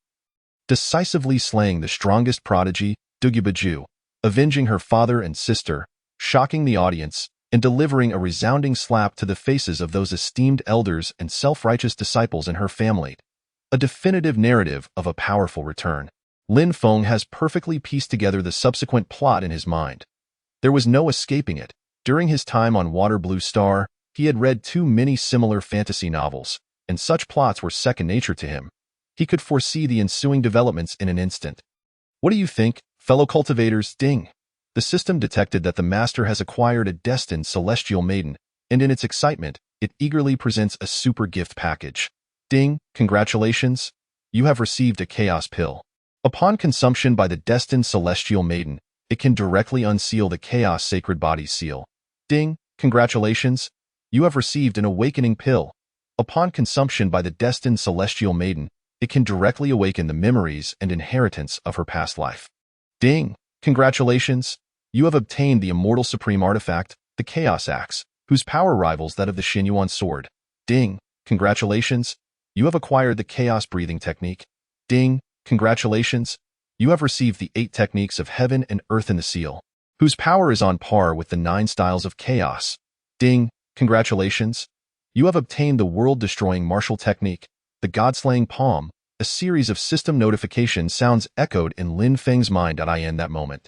decisively slaying the strongest prodigy, Dugu Ju, avenging her father and sister, shocking the audience, and delivering a resounding slap to the faces of those esteemed elders and self-righteous disciples in her family. A definitive narrative of a powerful return. Lin Feng has perfectly pieced together the subsequent plot in his mind. There was no escaping it. During his time on Water Blue Star, he had read too many similar fantasy novels, and such plots were second nature to him. He could foresee the ensuing developments in an instant. What do you think, fellow cultivators? Ding! The system detected that the master has acquired a destined celestial maiden, and in its excitement, it eagerly presents a super gift package. Ding! Congratulations! You have received a chaos pill. Upon consumption by the destined celestial maiden, it can directly unseal the chaos sacred body's seal. Ding! Congratulations! You have received an awakening pill. Upon consumption by the destined celestial maiden, it can directly awaken the memories and inheritance of her past life. Ding! Congratulations! You have obtained the immortal supreme artifact, the Chaos Axe, whose power rivals that of the Xinyuan sword. Ding! Congratulations! You have acquired the chaos breathing technique. Ding! Congratulations! You have received the 8 techniques of heaven and earth in the seal, whose power is on par with the 9 styles of chaos. Ding! Congratulations! You have obtained the world-destroying martial technique, the God-slaying palm. A series of system notification sounds echoed in Lin Feng's mind in that moment.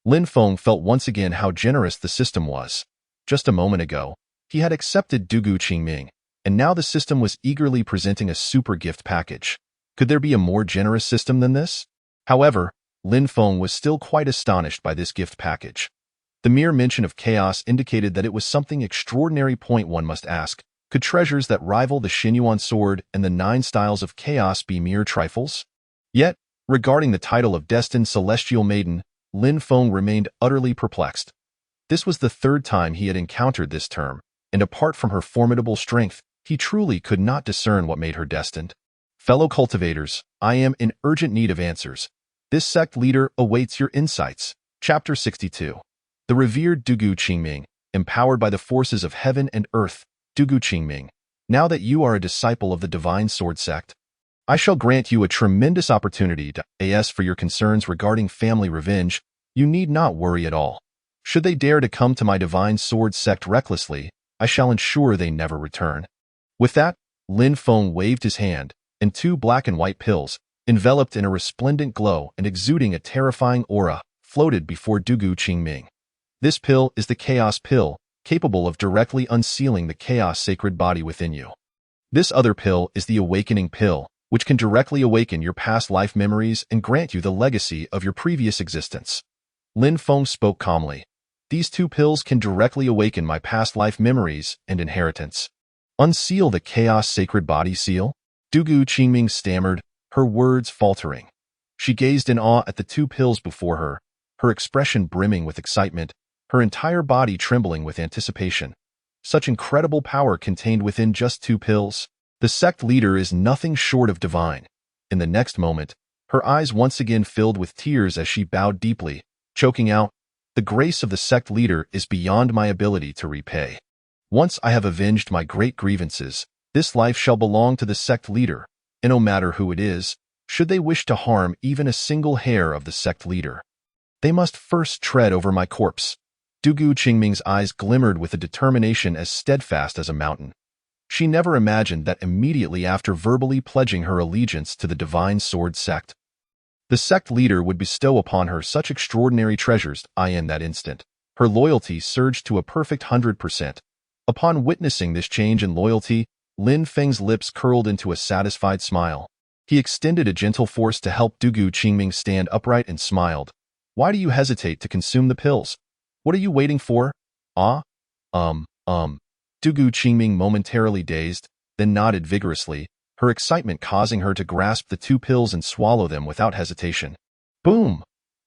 Lin Feng felt once again how generous the system was. Just a moment ago, he had accepted Dugu Qingming, and now the system was eagerly presenting a super gift package. Could there be a more generous system than this? However, Lin Feng was still quite astonished by this gift package. The mere mention of chaos indicated that it was something extraordinary. One must ask, could treasures that rival the Xinyuan sword and the 9 styles of chaos be mere trifles? Yet, regarding the title of Destined Celestial Maiden, Lin Feng remained utterly perplexed. This was the 3rd time he had encountered this term, and apart from her formidable strength, he truly could not discern what made her destined. Fellow cultivators, I am in urgent need of answers. This sect leader awaits your insights. Chapter 62. The revered Dugu Qingming, empowered by the forces of heaven and earth. Dugu Qingming, now that you are a disciple of the Divine Sword Sect, I shall grant you a tremendous opportunity to as for your concerns regarding family revenge. You need not worry at all. Should they dare to come to my Divine Sword Sect recklessly, I shall ensure they never return. With that, Lin Feng waved his hand, and 2 black and white pills, enveloped in a resplendent glow and exuding a terrifying aura, floated before Dugu Qingming. This pill is the Chaos Pill, capable of directly unsealing the chaos sacred body within you. This other pill is the awakening pill, which can directly awaken your past life memories and grant you the legacy of your previous existence. Lin Feng spoke calmly. These two pills can directly awaken my past life memories and inheritance. Unseal the chaos sacred body seal? Dugu Qingming stammered, her words faltering. She gazed in awe at the two pills before her, her expression brimming with excitement, her entire body trembling with anticipation. Such incredible power contained within just two pills. The sect leader is nothing short of divine. In the next moment, her eyes once again filled with tears as she bowed deeply, choking out, "The grace of the sect leader is beyond my ability to repay. Once I have avenged my great grievances, this life shall belong to the sect leader, and no matter who it is, should they wish to harm even a single hair of the sect leader, they must first tread over my corpse." Dugu Qingming's eyes glimmered with a determination as steadfast as a mountain. She never imagined that immediately after verbally pledging her allegiance to the Divine Sword Sect, the sect leader would bestow upon her such extraordinary treasures. In that instant, her loyalty surged to a perfect 100%. Upon witnessing this change in loyalty, Lin Feng's lips curled into a satisfied smile. He extended a gentle force to help Dugu Qingming stand upright and smiled. "Why do you hesitate to consume the pills? What are you waiting for?" Dugu Qingming momentarily dazed, then nodded vigorously, her excitement causing her to grasp the two pills and swallow them without hesitation. Boom!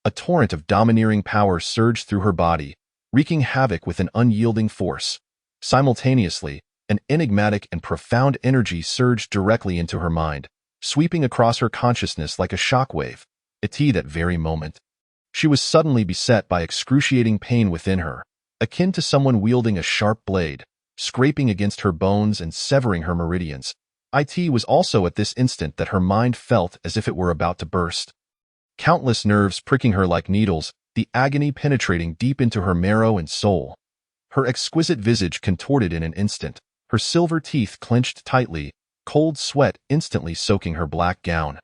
A torrent of domineering power surged through her body, wreaking havoc with an unyielding force. Simultaneously, an enigmatic and profound energy surged directly into her mind, sweeping across her consciousness like a shockwave. At that very moment, she was suddenly beset by excruciating pain within her, akin to someone wielding a sharp blade, scraping against her bones and severing her meridians. It was also at this instant that her mind felt as if it were about to burst. Countless nerves pricking her like needles, the agony penetrating deep into her marrow and soul. Her exquisite visage contorted in an instant, her silver teeth clenched tightly, cold sweat instantly soaking her black gown.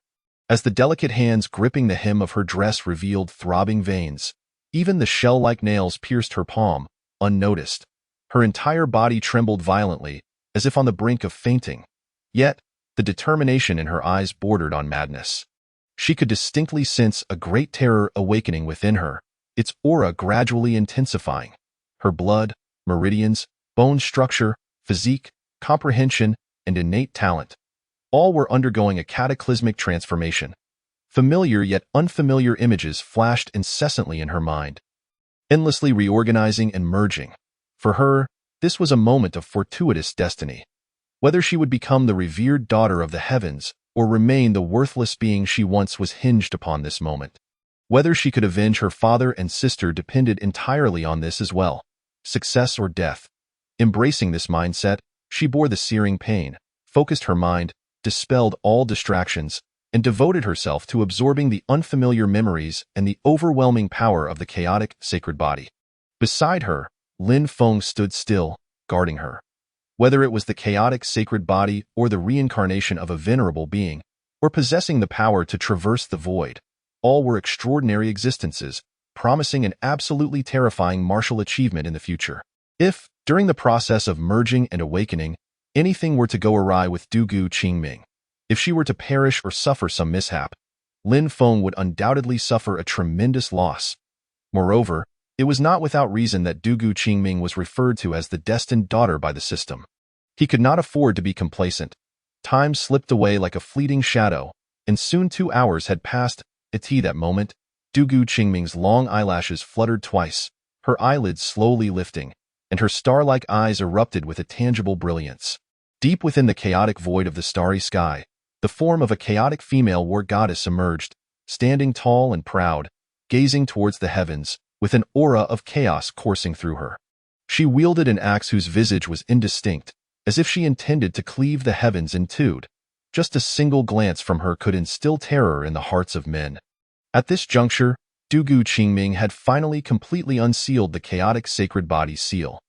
As the delicate hands gripping the hem of her dress revealed throbbing veins, even the shell-like nails pierced her palm, unnoticed. Her entire body trembled violently, as if on the brink of fainting. Yet, the determination in her eyes bordered on madness. She could distinctly sense a great terror awakening within her, its aura gradually intensifying. Her blood, meridians, bone structure, physique, comprehension, and innate talent, all were undergoing a cataclysmic transformation. Familiar yet unfamiliar images flashed incessantly in her mind, endlessly reorganizing and merging. For her, this was a moment of fortuitous destiny. Whether she would become the revered daughter of the heavens or remain the worthless being she once was hinged upon this moment. Whether she could avenge her father and sister depended entirely on this as well. Success or death. Embracing this mindset, she bore the searing pain, focused her mind, dispelled all distractions, and devoted herself to absorbing the unfamiliar memories and the overwhelming power of the chaotic sacred body. Beside her, Lin Feng stood still, guarding her. Whether it was the chaotic sacred body or the reincarnation of a venerable being, or possessing the power to traverse the void, all were extraordinary existences, promising an absolutely terrifying martial achievement in the future. If, during the process of merging and awakening, anything were to go awry with Dugu Qingming, if she were to perish or suffer some mishap, Lin Feng would undoubtedly suffer a tremendous loss. Moreover, it was not without reason that Dugu Qingming was referred to as the destined daughter by the system. He could not afford to be complacent. Time slipped away like a fleeting shadow, and soon 2 hours had passed. At that moment, Dugu Qingming's long eyelashes fluttered twice, her eyelids slowly lifting, and her star-like eyes erupted with a tangible brilliance. Deep within the chaotic void of the starry sky, the form of a chaotic female war goddess emerged, standing tall and proud, gazing towards the heavens, with an aura of chaos coursing through her. She wielded an axe whose visage was indistinct, as if she intended to cleave the heavens in two. Just a single glance from her could instill terror in the hearts of men. At this juncture, Dugu Qingming had finally completely unsealed the chaotic sacred body seal.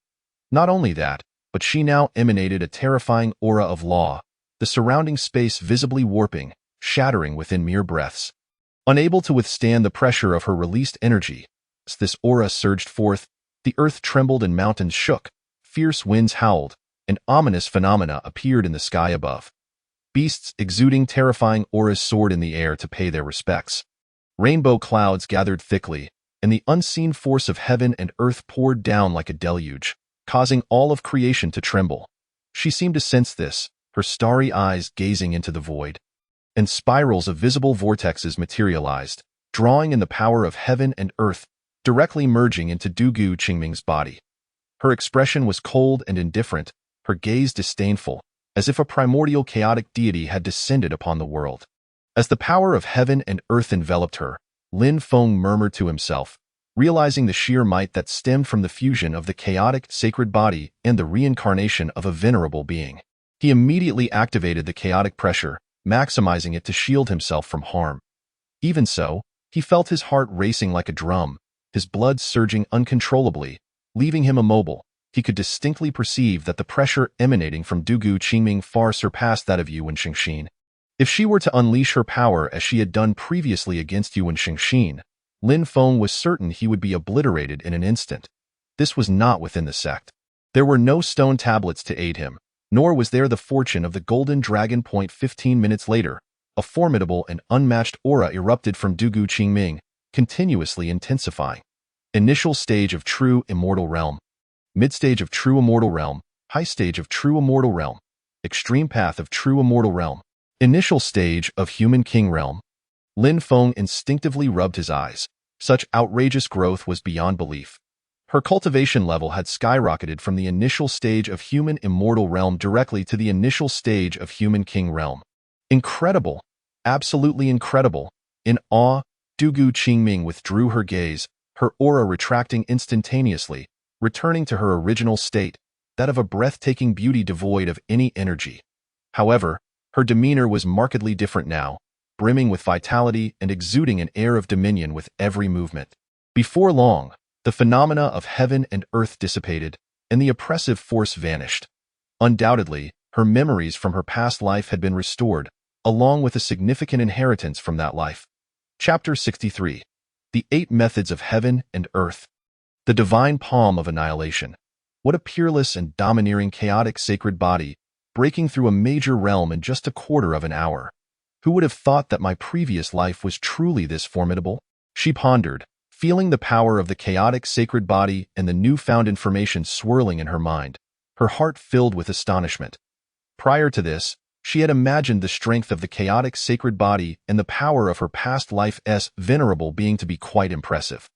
Not only that, but she now emanated a terrifying aura of law, the surrounding space visibly warping, shattering within mere breaths. Unable to withstand the pressure of her released energy, as this aura surged forth, the earth trembled and mountains shook, fierce winds howled, and ominous phenomena appeared in the sky above. Beasts exuding terrifying auras soared in the air to pay their respects. Rainbow clouds gathered thickly, and the unseen force of heaven and earth poured down like a deluge, causing all of creation to tremble. She seemed to sense this, her starry eyes gazing into the void. And spirals of visible vortexes materialized, drawing in the power of heaven and earth, directly merging into Dugu Qingming's body. Her expression was cold and indifferent, her gaze disdainful, as if a primordial chaotic deity had descended upon the world. As the power of heaven and earth enveloped her, Lin Feng murmured to himself, realizing the sheer might that stemmed from the fusion of the chaotic sacred body and the reincarnation of a venerable being. He immediately activated the chaotic pressure, maximizing it to shield himself from harm. Even so, he felt his heart racing like a drum, his blood surging uncontrollably, leaving him immobile. He could distinctly perceive that the pressure emanating from Dugu Qingming far surpassed that of Yuan Xingxin. If she were to unleash her power as she had done previously against Yuan Xingxin, Lin Feng was certain he would be obliterated in an instant. This was not within the sect. There were no stone tablets to aid him, nor was there the fortune of the golden dragon. 15 minutes later, a formidable and unmatched aura erupted from Dugu Qingming, continuously intensifying. Initial stage of true immortal realm. Mid-stage of true immortal realm. High stage of true immortal realm. Extreme path of true immortal realm. Initial stage of human king realm. Lin Feng instinctively rubbed his eyes. Such outrageous growth was beyond belief. Her cultivation level had skyrocketed from the initial stage of human immortal realm directly to the initial stage of human king realm. Incredible! Absolutely incredible! In awe, Dugu Qingming withdrew her gaze, her aura retracting instantaneously, returning to her original state, that of a breathtaking beauty devoid of any energy. However, her demeanor was markedly different now, brimming with vitality and exuding an air of dominion with every movement. Before long, the phenomena of heaven and earth dissipated, and the oppressive force vanished. Undoubtedly, her memories from her past life had been restored, along with a significant inheritance from that life. Chapter 63. The 8 Methods of Heaven and Earth. The Divine Palm of Annihilation. What a peerless and domineering chaotic sacred body, breaking through a major realm in just a quarter of an hour. Who would have thought that my previous life was truly this formidable? She pondered, feeling the power of the chaotic sacred body and the newfound information swirling in her mind, her heart filled with astonishment. Prior to this, she had imagined the strength of the chaotic sacred body and the power of her past life's venerable being to be quite impressive.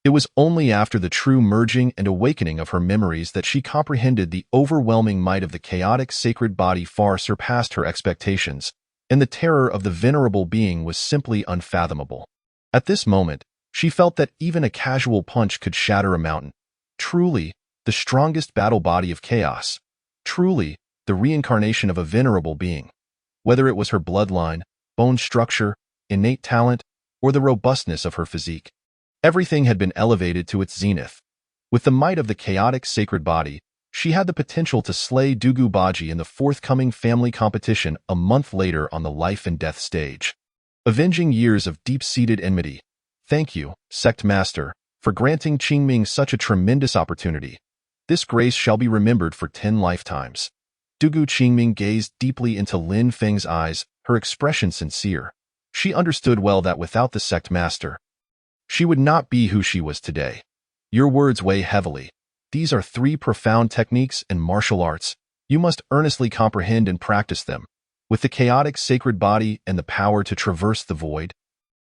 It was only after the true merging and awakening of her memories that she comprehended the overwhelming might of the chaotic sacred body far surpassed her expectations, and the terror of the venerable being was simply unfathomable. At this moment, she felt that even a casual punch could shatter a mountain. Truly, the strongest battle body of chaos. Truly, the reincarnation of a venerable being. Whether it was her bloodline, bone structure, innate talent, or the robustness of her physique. Everything had been elevated to its zenith. With the might of the chaotic sacred body, she had the potential to slay Dugu Baji in the forthcoming family competition a month later on the life and death stage. Avenging years of deep-seated enmity. Thank you, Sect Master, for granting Qingming such a tremendous opportunity. This grace shall be remembered for 10 lifetimes. Dugu Qingming gazed deeply into Lin Feng's eyes, her expression sincere. She understood well that without the Sect Master, she would not be who she was today. Your words weigh heavily. These are 3 profound techniques and martial arts. You must earnestly comprehend and practice them, with the chaotic sacred body and the power to traverse the void.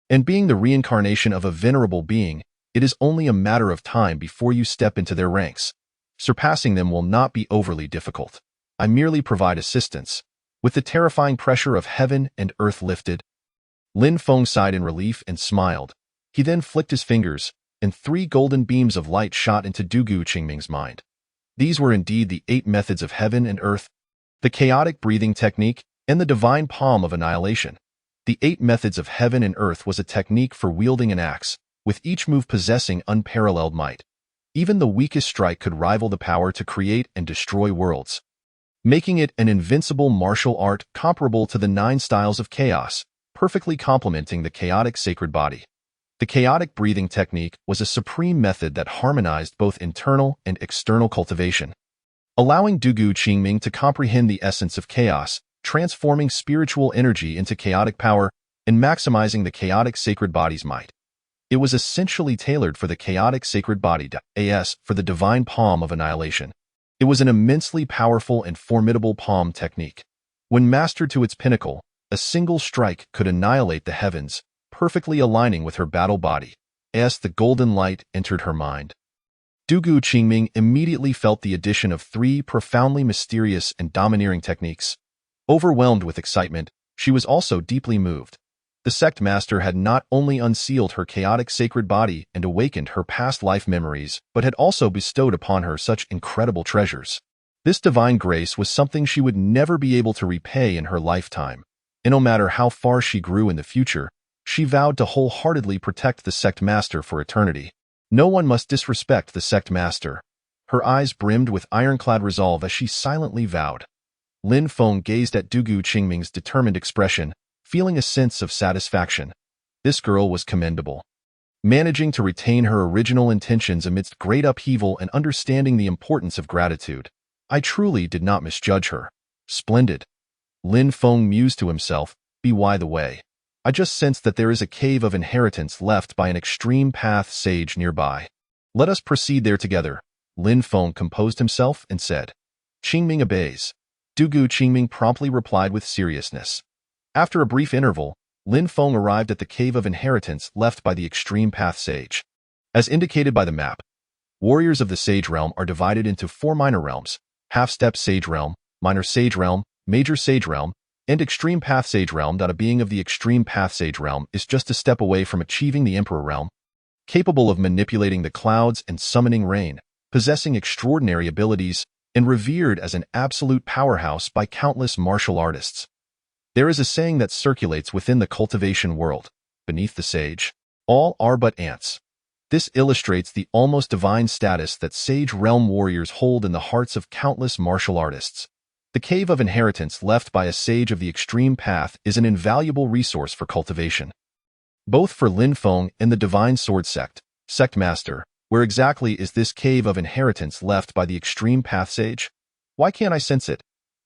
And being the reincarnation of a venerable being, it is only a matter of time before you step into their ranks. Surpassing them will not be overly difficult. I merely provide assistance. With the terrifying pressure of heaven and earth lifted, Lin Feng sighed in relief and smiled. He then flicked his fingers, and 3 golden beams of light shot into Dugu Qingming's mind. These were indeed the 8 methods of heaven and earth, the chaotic breathing technique, and the divine palm of annihilation. The 8 methods of heaven and earth was a technique for wielding an axe, with each move possessing unparalleled might. Even the weakest strike could rival the power to create and destroy worlds, making it an invincible martial art comparable to the 9 styles of chaos, perfectly complementing the chaotic sacred body. The chaotic breathing technique was a supreme method that harmonized both internal and external cultivation. allowing Dugu Qingming to comprehend the essence of chaos, transforming spiritual energy into chaotic power and maximizing the chaotic sacred body's might. It was essentially tailored for the chaotic sacred body as for the divine palm of annihilation. It was an immensely powerful and formidable palm technique. When mastered to its pinnacle, a single strike could annihilate the heavens, perfectly aligning with her battle body, as the golden light entered her mind. Dugu Qingming immediately felt the addition of three profoundly mysterious and domineering techniques. Overwhelmed with excitement, she was also deeply moved. The sect master had not only unsealed her chaotic sacred body and awakened her past life memories, but had also bestowed upon her such incredible treasures. This divine grace was something she would never be able to repay in her lifetime, and no matter how far she grew in the future, she vowed to wholeheartedly protect the sect master for eternity. No one must disrespect the sect master. Her eyes brimmed with ironclad resolve as she silently vowed. Lin Feng gazed at Dugu Qingming's determined expression, feeling a sense of satisfaction. This girl was commendable. Managing to retain her original intentions amidst great upheaval and understanding the importance of gratitude. I truly did not misjudge her. Splendid. Lin Feng mused to himself, by the way. I just sensed that there is a cave of inheritance left by an extreme path sage nearby. Let us proceed there together. Lin Feng composed himself and said. Qingming obeys. Dugu Qingming promptly replied with seriousness. After a brief interval, Lin Feng arrived at the cave of inheritance left by the extreme path sage. As indicated by the map, warriors of the sage realm are divided into four minor realms: half-step sage realm, minor sage realm, major sage realm, and extreme path sage realm. A being of the extreme path sage realm is just a step away from achieving the emperor realm, capable of manipulating the clouds and summoning rain, possessing extraordinary abilities, and revered as an absolute powerhouse by countless martial artists. There is a saying that circulates within the cultivation world: beneath the sage, all are but ants. This illustrates the almost divine status that sage realm warriors hold in the hearts of countless martial artists. The cave of inheritance left by a sage of the extreme path is an invaluable resource for cultivation. Both for Lin Feng and the Divine Sword Sect, Sect Master, where exactly is this cave of inheritance left by the extreme path sage? Why can't I sense it?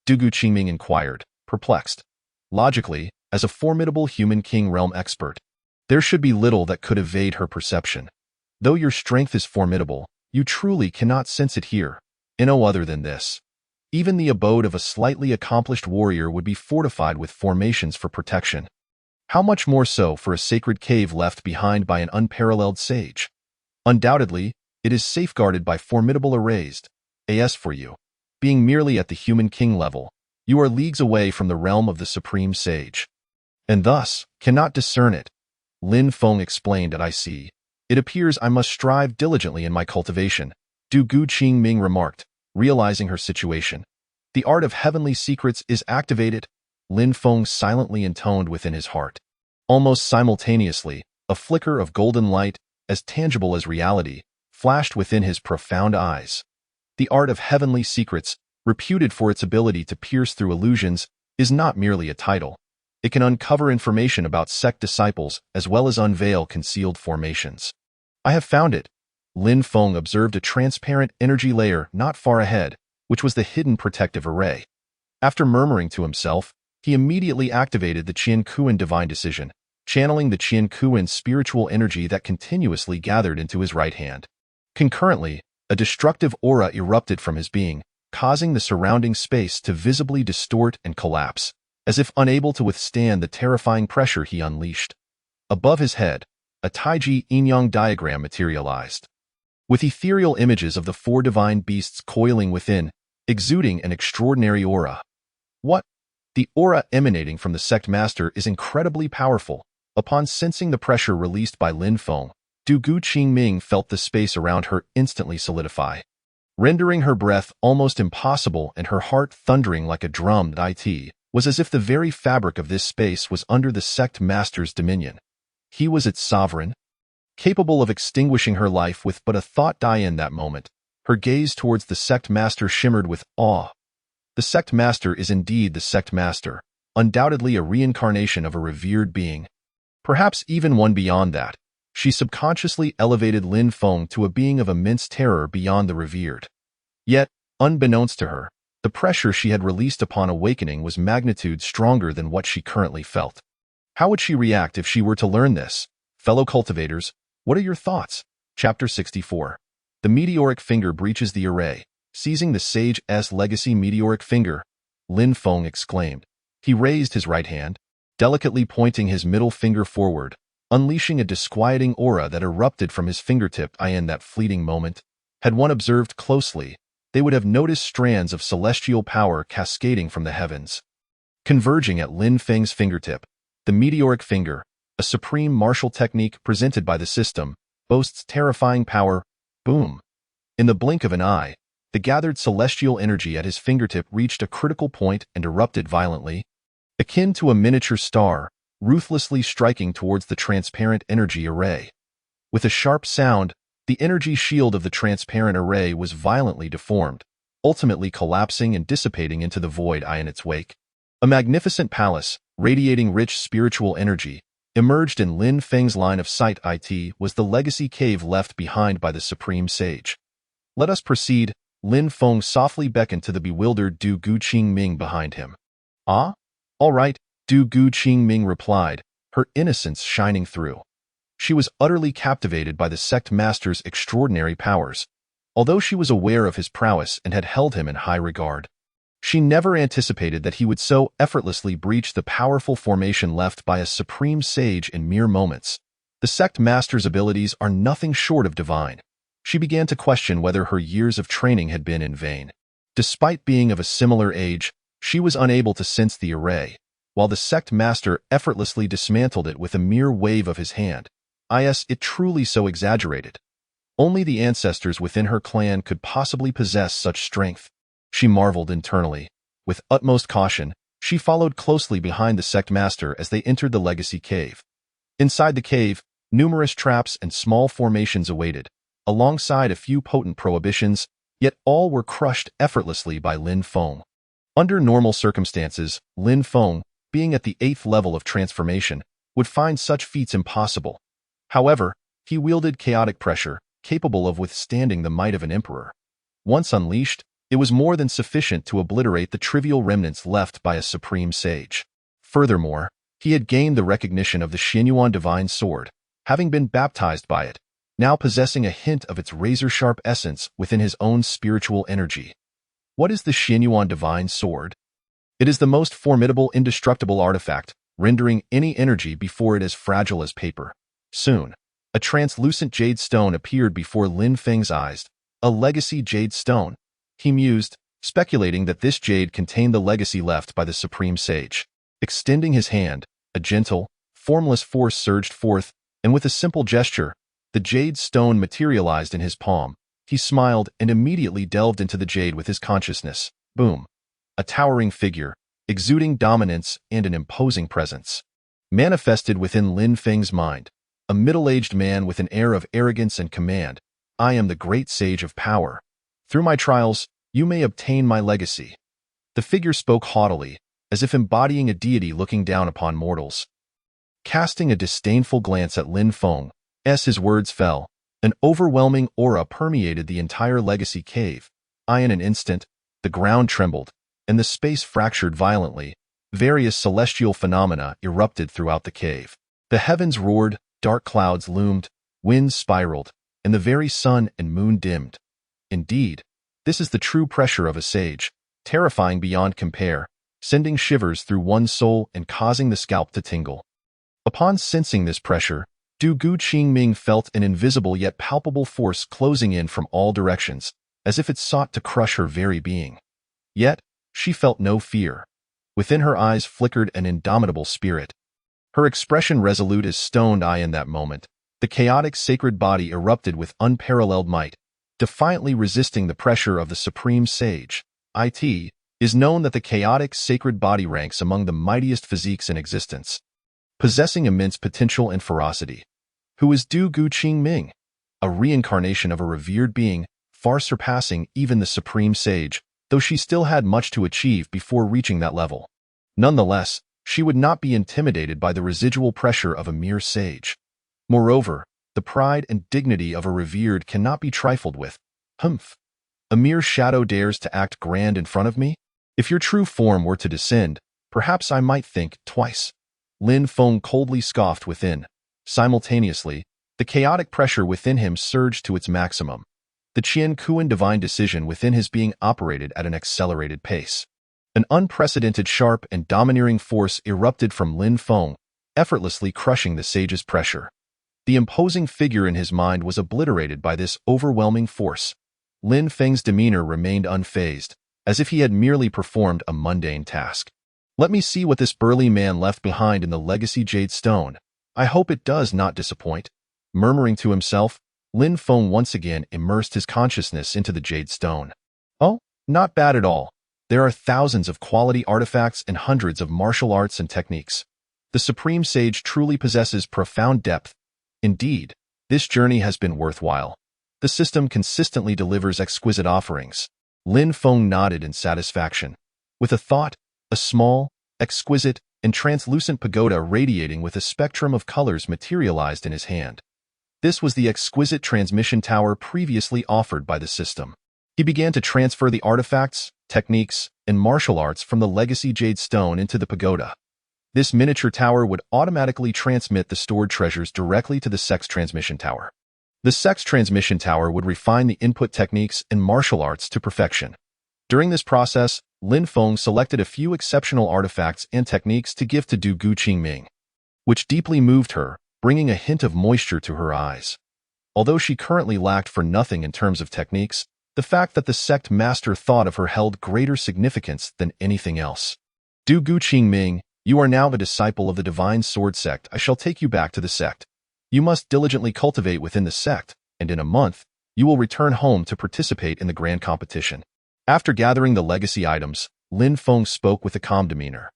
Dugu Qingming inquired, perplexed. Logically, as a formidable human king realm expert, there should be little that could evade her perception. Though your strength is formidable, you truly cannot sense it here. In no other than this. Even the abode of a slightly accomplished warrior would be fortified with formations for protection. How much more so for a sacred cave left behind by an unparalleled sage? Undoubtedly, it is safeguarded by formidable arrays. As for you, being merely at the human king level, you are leagues away from the realm of the supreme sage, and thus cannot discern it. Lin Feng explained. I see. It appears I must strive diligently in my cultivation, Dugu Qingming remarked, realizing her situation. The art of heavenly secrets is activated, Lin Feng silently intoned within his heart. Almost simultaneously, a flicker of golden light, as tangible as reality, flashed within his profound eyes. The art of heavenly secrets, reputed for its ability to pierce through illusions, is not merely a title. It can uncover information about sect disciples as well as unveil concealed formations. I have found it. Lin Feng observed a transparent energy layer not far ahead, which was the hidden protective array. After murmuring to himself, he immediately activated the Qian Kuan divine decision, channeling the Qian Kuan spiritual energy that continuously gathered into his right hand. Concurrently, a destructive aura erupted from his being, causing the surrounding space to visibly distort and collapse, as if unable to withstand the terrifying pressure he unleashed. Above his head, a Taiji yin-yang diagram materialized, with ethereal images of the four divine beasts coiling within, exuding an extraordinary aura. What? The aura emanating from the sect master is incredibly powerful. Upon sensing the pressure released by Lin Feng, Dugu Qingming felt the space around her instantly solidify, rendering her breath almost impossible and her heart thundering like a drum. It was as if the very fabric of this space was under the sect master's dominion. He was its sovereign, capable of extinguishing her life with but a thought. In that moment, her gaze towards the sect master shimmered with awe. The sect master is indeed the sect master, undoubtedly a reincarnation of a revered being. Perhaps even one beyond that. She subconsciously elevated Lin Feng to a being of immense terror beyond the revered. Yet, Unbeknownst to her, the pressure she had released upon awakening was magnitude stronger than what she currently felt. How would she react if she were to learn this? Fellow cultivators, what are your thoughts? Chapter 64. The meteoric finger breaches the array. Seizing the Sage's legacy meteoric finger, Lin Feng exclaimed. He raised his right hand, delicately pointing his middle finger forward, unleashing a disquieting aura that erupted from his fingertip. In that fleeting moment, had one observed closely, they would have noticed strands of celestial power cascading from the heavens. Converging at Lin Feng's fingertip, the meteoric finger, a supreme martial technique presented by the system, boasts terrifying power. Boom! In the blink of an eye, the gathered celestial energy at his fingertip reached a critical point and erupted violently, akin to a miniature star, ruthlessly striking towards the transparent energy array. With a sharp sound, the energy shield of the transparent array was violently deformed, ultimately collapsing and dissipating into the void in its wake. A magnificent palace, radiating rich spiritual energy, emerged in Lin Feng's line of sight. It was the legacy cave left behind by the Supreme Sage. Let us proceed. Lin Feng softly beckoned to the bewildered Du Gu Qingming behind him. Ah? All right, Du Gu Qingming replied, her innocence shining through. She was utterly captivated by the Sect Master's extraordinary powers, although she was aware of his prowess and had held him in high regard. She never anticipated that he would so effortlessly breach the powerful formation left by a Supreme Sage in mere moments. The Sect Master's abilities are nothing short of divine. She began to question whether her years of training had been in vain. Despite being of a similar age, she was unable to sense the array, while the Sect Master effortlessly dismantled it with a mere wave of his hand. It truly so exaggerated. Only the ancestors within her clan could possibly possess such strength. She marveled internally. With utmost caution, she followed closely behind the Sect Master as they entered the Legacy Cave. Inside the cave, numerous traps and small formations awaited, alongside a few potent prohibitions, yet all were crushed effortlessly by Lin Feng. Under normal circumstances, Lin Feng, being at the 8th level of transformation, would find such feats impossible. However, he wielded chaotic pressure, capable of withstanding the might of an emperor. Once unleashed, it was more than sufficient to obliterate the trivial remnants left by a Supreme Sage. Furthermore, he had gained the recognition of the Jingyun divine sword, having been baptized by it, now possessing a hint of its razor-sharp essence within his own spiritual energy. What is the Jingyun divine sword? It is the most formidable indestructible artifact, rendering any energy before it as fragile as paper. Soon, a translucent jade stone appeared before Lin Feng's eyes, a legacy jade stone. He mused, speculating that this jade contained the legacy left by the Supreme Sage. Extending his hand, a gentle, formless force surged forth, and with a simple gesture, the jade stone materialized in his palm. He smiled and immediately delved into the jade with his consciousness. Boom! A towering figure, exuding dominance and an imposing presence, manifested within Lin Feng's mind. A middle-aged man with an air of arrogance and command. I am the great sage of power. Through my trials, you may obtain my legacy. The figure spoke haughtily, as if embodying a deity looking down upon mortals. Casting a disdainful glance at Lin Feng, as his words fell, an overwhelming aura permeated the entire legacy cave. In an instant, the ground trembled, and the space fractured violently. Various celestial phenomena erupted throughout the cave. The heavens roared, dark clouds loomed, winds spiraled, and the very sun and moon dimmed. Indeed, this is the true pressure of a sage, terrifying beyond compare, sending shivers through one's soul and causing the scalp to tingle. Upon sensing this pressure, Du Gu Qingming felt an invisible yet palpable force closing in from all directions, as if it sought to crush her very being. Yet, she felt no fear. Within her eyes flickered an indomitable spirit. Her expression resolute as stone. In that moment, the chaotic sacred body erupted with unparalleled might, defiantly resisting the pressure of the Supreme Sage. It is known that the chaotic sacred body ranks among the mightiest physiques in existence, possessing immense potential and ferocity. Who is Du Gu Qingming? A reincarnation of a revered being, far surpassing even the Supreme Sage, though she still had much to achieve before reaching that level. Nonetheless, she would not be intimidated by the residual pressure of a mere sage. Moreover, the pride and dignity of a revered cannot be trifled with. A mere shadow dares to act grand in front of me? If your true form were to descend, perhaps I might think twice. Lin Feng coldly scoffed within. Simultaneously, the chaotic pressure within him surged to its maximum. The Qian Kuan divine decision within his being operated at an accelerated pace. An unprecedented sharp and domineering force erupted from Lin Feng, effortlessly crushing the sage's pressure. The imposing figure in his mind was obliterated by this overwhelming force. Lin Feng's demeanor remained unfazed, as if he had merely performed a mundane task. Let me see what this burly man left behind in the legacy jade stone. I hope it does not disappoint. Murmuring to himself, Lin Feng once again immersed his consciousness into the jade stone. Oh, not bad at all. There are thousands of quality artifacts and hundreds of martial arts and techniques. The Supreme Sage truly possesses profound depth. Indeed, this journey has been worthwhile. The system consistently delivers exquisite offerings. Lin Feng nodded in satisfaction. With a thought, a small, exquisite, and translucent pagoda radiating with a spectrum of colors materialized in his hand. This was the exquisite transmission tower previously offered by the system. He began to transfer the artifacts, techniques, and martial arts from the legacy jade stone into the pagoda. This miniature tower would automatically transmit the stored treasures directly to the Sect's transmission tower. The Sect's transmission tower would refine the input techniques and martial arts to perfection. During this process, Lin Feng selected a few exceptional artifacts and techniques to give to Du Gu Qingming, which deeply moved her, bringing a hint of moisture to her eyes. Although she currently lacked for nothing in terms of techniques, the fact that the Sect master thought of her held greater significance than anything else. Du Gu Qingming, you are now a disciple of the Divine Sword Sect. I shall take you back to the Sect. You must diligently cultivate within the Sect, and in a month, you will return home to participate in the grand competition. After gathering the legacy items, Lin Feng spoke with a calm demeanor.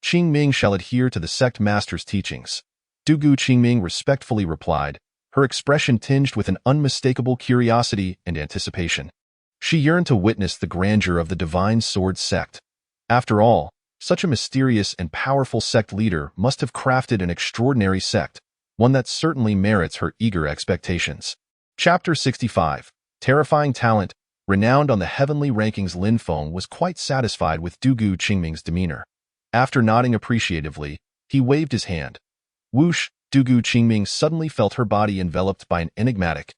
Qingming shall adhere to the Sect master's teachings. Du Gu Qingming respectfully replied, her expression tinged with an unmistakable curiosity and anticipation. She yearned to witness the grandeur of the Divine Sword Sect. After all, such a mysterious and powerful sect leader must have crafted an extraordinary sect, one that certainly merits her eager expectations. Chapter 65. Terrifying Talent. Renowned on the heavenly rankings, Lin Feng was quite satisfied with Du Gu Qingming's demeanor. After nodding appreciatively, he waved his hand. Whoosh! Du Gu Qingming suddenly felt her body enveloped by an enigmatic,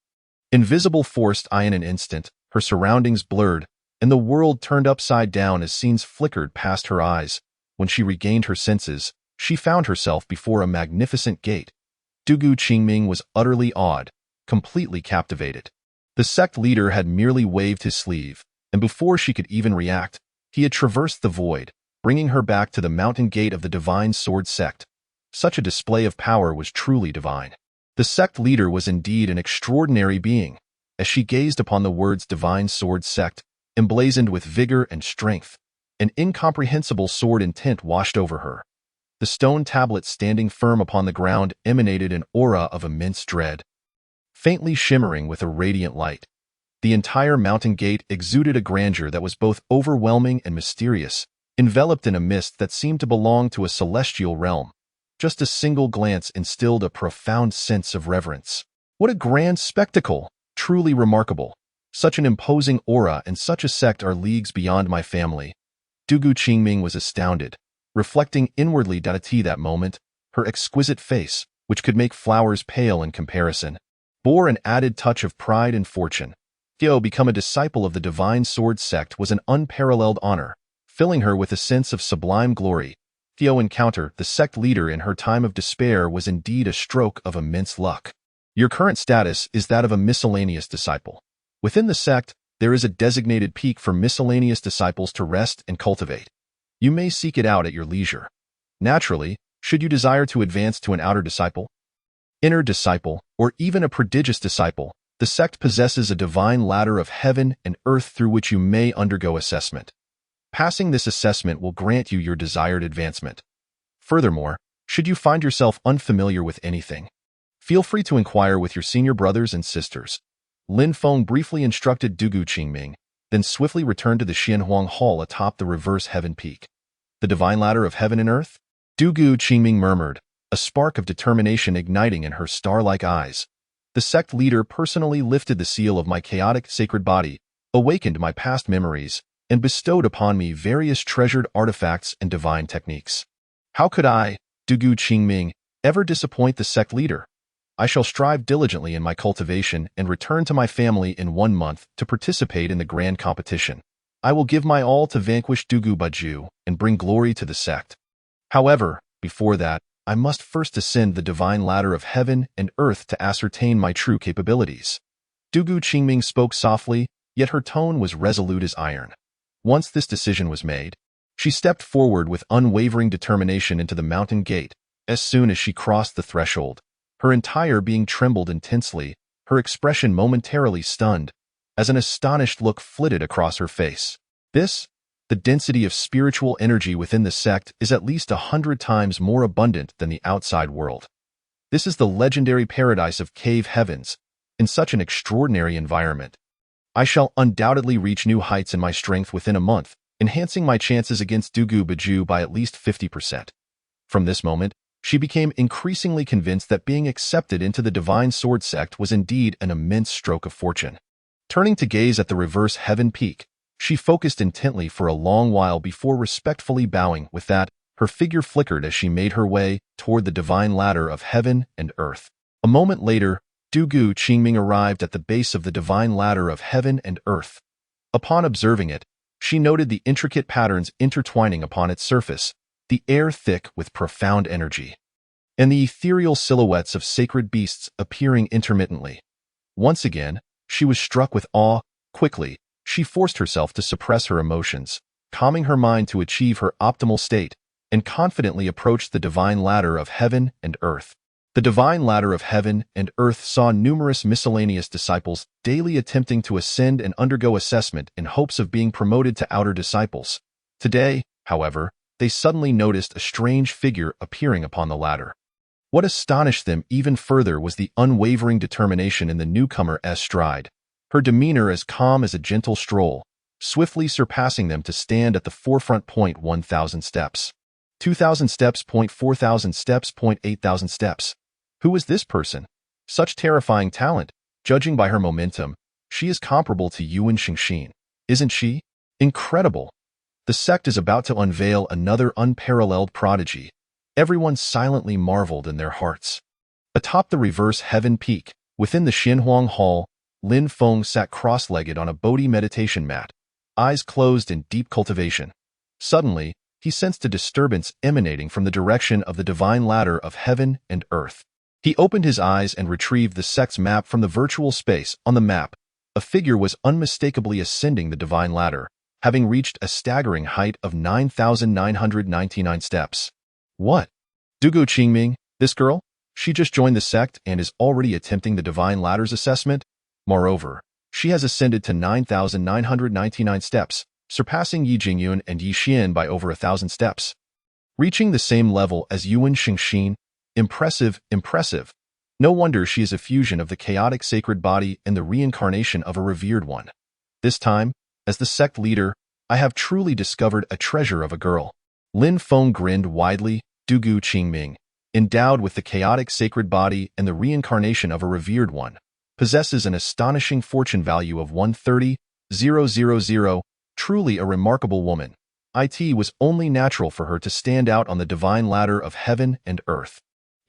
invisible force. In an instant, her surroundings blurred, and the world turned upside down as scenes flickered past her eyes. When she regained her senses, she found herself before a magnificent gate. Du Gu Qingming was utterly awed, completely captivated. The sect leader had merely waved his sleeve, and before she could even react, he had traversed the void, bringing her back to the mountain gate of the Divine Sword Sect. Such a display of power was truly divine. The sect leader was indeed an extraordinary being. As she gazed upon the words Divine Sword Sect, emblazoned with vigor and strength, an incomprehensible sword intent washed over her. The stone tablet standing firm upon the ground emanated an aura of immense dread, faintly shimmering with a radiant light. The entire mountain gate exuded a grandeur that was both overwhelming and mysterious, enveloped in a mist that seemed to belong to a celestial realm. Just a single glance instilled a profound sense of reverence. What a grand spectacle! Truly remarkable. Such an imposing aura and such a sect are leagues beyond my family. Du Gu Qingming was astounded, reflecting inwardly that at that moment, her exquisite face, which could make flowers pale in comparison, bore an added touch of pride and fortune. To become a disciple of the Divine Sword Sect was an unparalleled honor, filling her with a sense of sublime glory. To encounter the sect leader in her time of despair was indeed a stroke of immense luck. Your current status is that of a miscellaneous disciple. Within the sect, there is a designated peak for miscellaneous disciples to rest and cultivate. You may seek it out at your leisure. Naturally, should you desire to advance to an outer disciple, inner disciple, or even a prodigious disciple, the sect possesses a divine ladder of heaven and earth through which you may undergo assessment. Passing this assessment will grant you your desired advancement. Furthermore, should you find yourself unfamiliar with anything, feel free to inquire with your senior brothers and sisters. Lin Feng briefly instructed Du Gu Qingming, then swiftly returned to the Xianhuang Hall atop the reverse heaven peak. The divine ladder of heaven and earth? Du Gu Qingming murmured, a spark of determination igniting in her star-like eyes. The sect leader personally lifted the seal of my chaotic sacred body, awakened my past memories, and bestowed upon me various treasured artifacts and divine techniques. How could I, Dugu Qingming, ever disappoint the sect leader? I shall strive diligently in my cultivation and return to my family in 1 month to participate in the grand competition. I will give my all to vanquish Dugu Baju and bring glory to the sect. However, before that, I must first ascend the divine ladder of heaven and earth to ascertain my true capabilities. Dugu Qingming spoke softly, yet her tone was resolute as iron. Once this decision was made, she stepped forward with unwavering determination into the mountain gate. As soon as she crossed the threshold, her entire being trembled intensely, her expression momentarily stunned, as an astonished look flitted across her face. The density of spiritual energy within the sect is at least 100 times more abundant than the outside world. This is the legendary paradise of cave heavens. In such an extraordinary environment, I shall undoubtedly reach new heights in my strength within a month, enhancing my chances against Dugu Baju by at least 50%. From this moment, she became increasingly convinced that being accepted into the Divine Sword Sect was indeed an immense stroke of fortune. Turning to gaze at the reverse heaven peak, she focused intently for a long while before respectfully bowing. With that, her figure flickered as she made her way toward the divine ladder of heaven and earth. A moment later, Dugu Qingming arrived at the base of the divine ladder of heaven and earth. Upon observing it, she noted the intricate patterns intertwining upon its surface, the air thick with profound energy, and the ethereal silhouettes of sacred beasts appearing intermittently. Once again, she was struck with awe. Quickly, she forced herself to suppress her emotions, calming her mind to achieve her optimal state, and confidently approached the divine ladder of heaven and earth. The divine ladder of heaven and earth saw numerous miscellaneous disciples daily attempting to ascend and undergo assessment in hopes of being promoted to outer disciples. Today, however, they suddenly noticed a strange figure appearing upon the ladder. What astonished them even further was the unwavering determination in the newcomer's stride, her demeanor as calm as a gentle stroll, swiftly surpassing them to stand at the forefront. 1,000 steps. 2,000 steps. 4,000 steps. 8,000 steps. Who is this person? Such terrifying talent. Judging by her momentum, she is comparable to Yuan Xingxin, isn't she? Incredible. The sect is about to unveil another unparalleled prodigy. Everyone silently marveled in their hearts. Atop the reverse heaven peak, within the Xinhuang Hall, Lin Feng sat cross-legged on a Bodhi meditation mat, eyes closed in deep cultivation. Suddenly, he sensed a disturbance emanating from the direction of the divine ladder of heaven and earth. He opened his eyes and retrieved the sect's map from the virtual space. On the map, a figure was unmistakably ascending the divine ladder, having reached a staggering height of 9,999 steps. What? Dugu Qingming, this girl? She just joined the sect and is already attempting the divine ladder's assessment? Moreover, she has ascended to 9,999 steps, surpassing Ye Jingyun and Ye Xian by over 1,000 steps. Reaching the same level as Yuan Xingxin. Impressive, impressive. No wonder she is a fusion of the chaotic sacred body and the reincarnation of a revered one. This time, as the sect leader, I have truly discovered a treasure of a girl. Lin Feng grinned widely. Dugu Qingming, endowed with the chaotic sacred body and the reincarnation of a revered one, possesses an astonishing fortune value of 130,000. Truly a remarkable woman. It was only natural for her to stand out on the divine ladder of heaven and earth.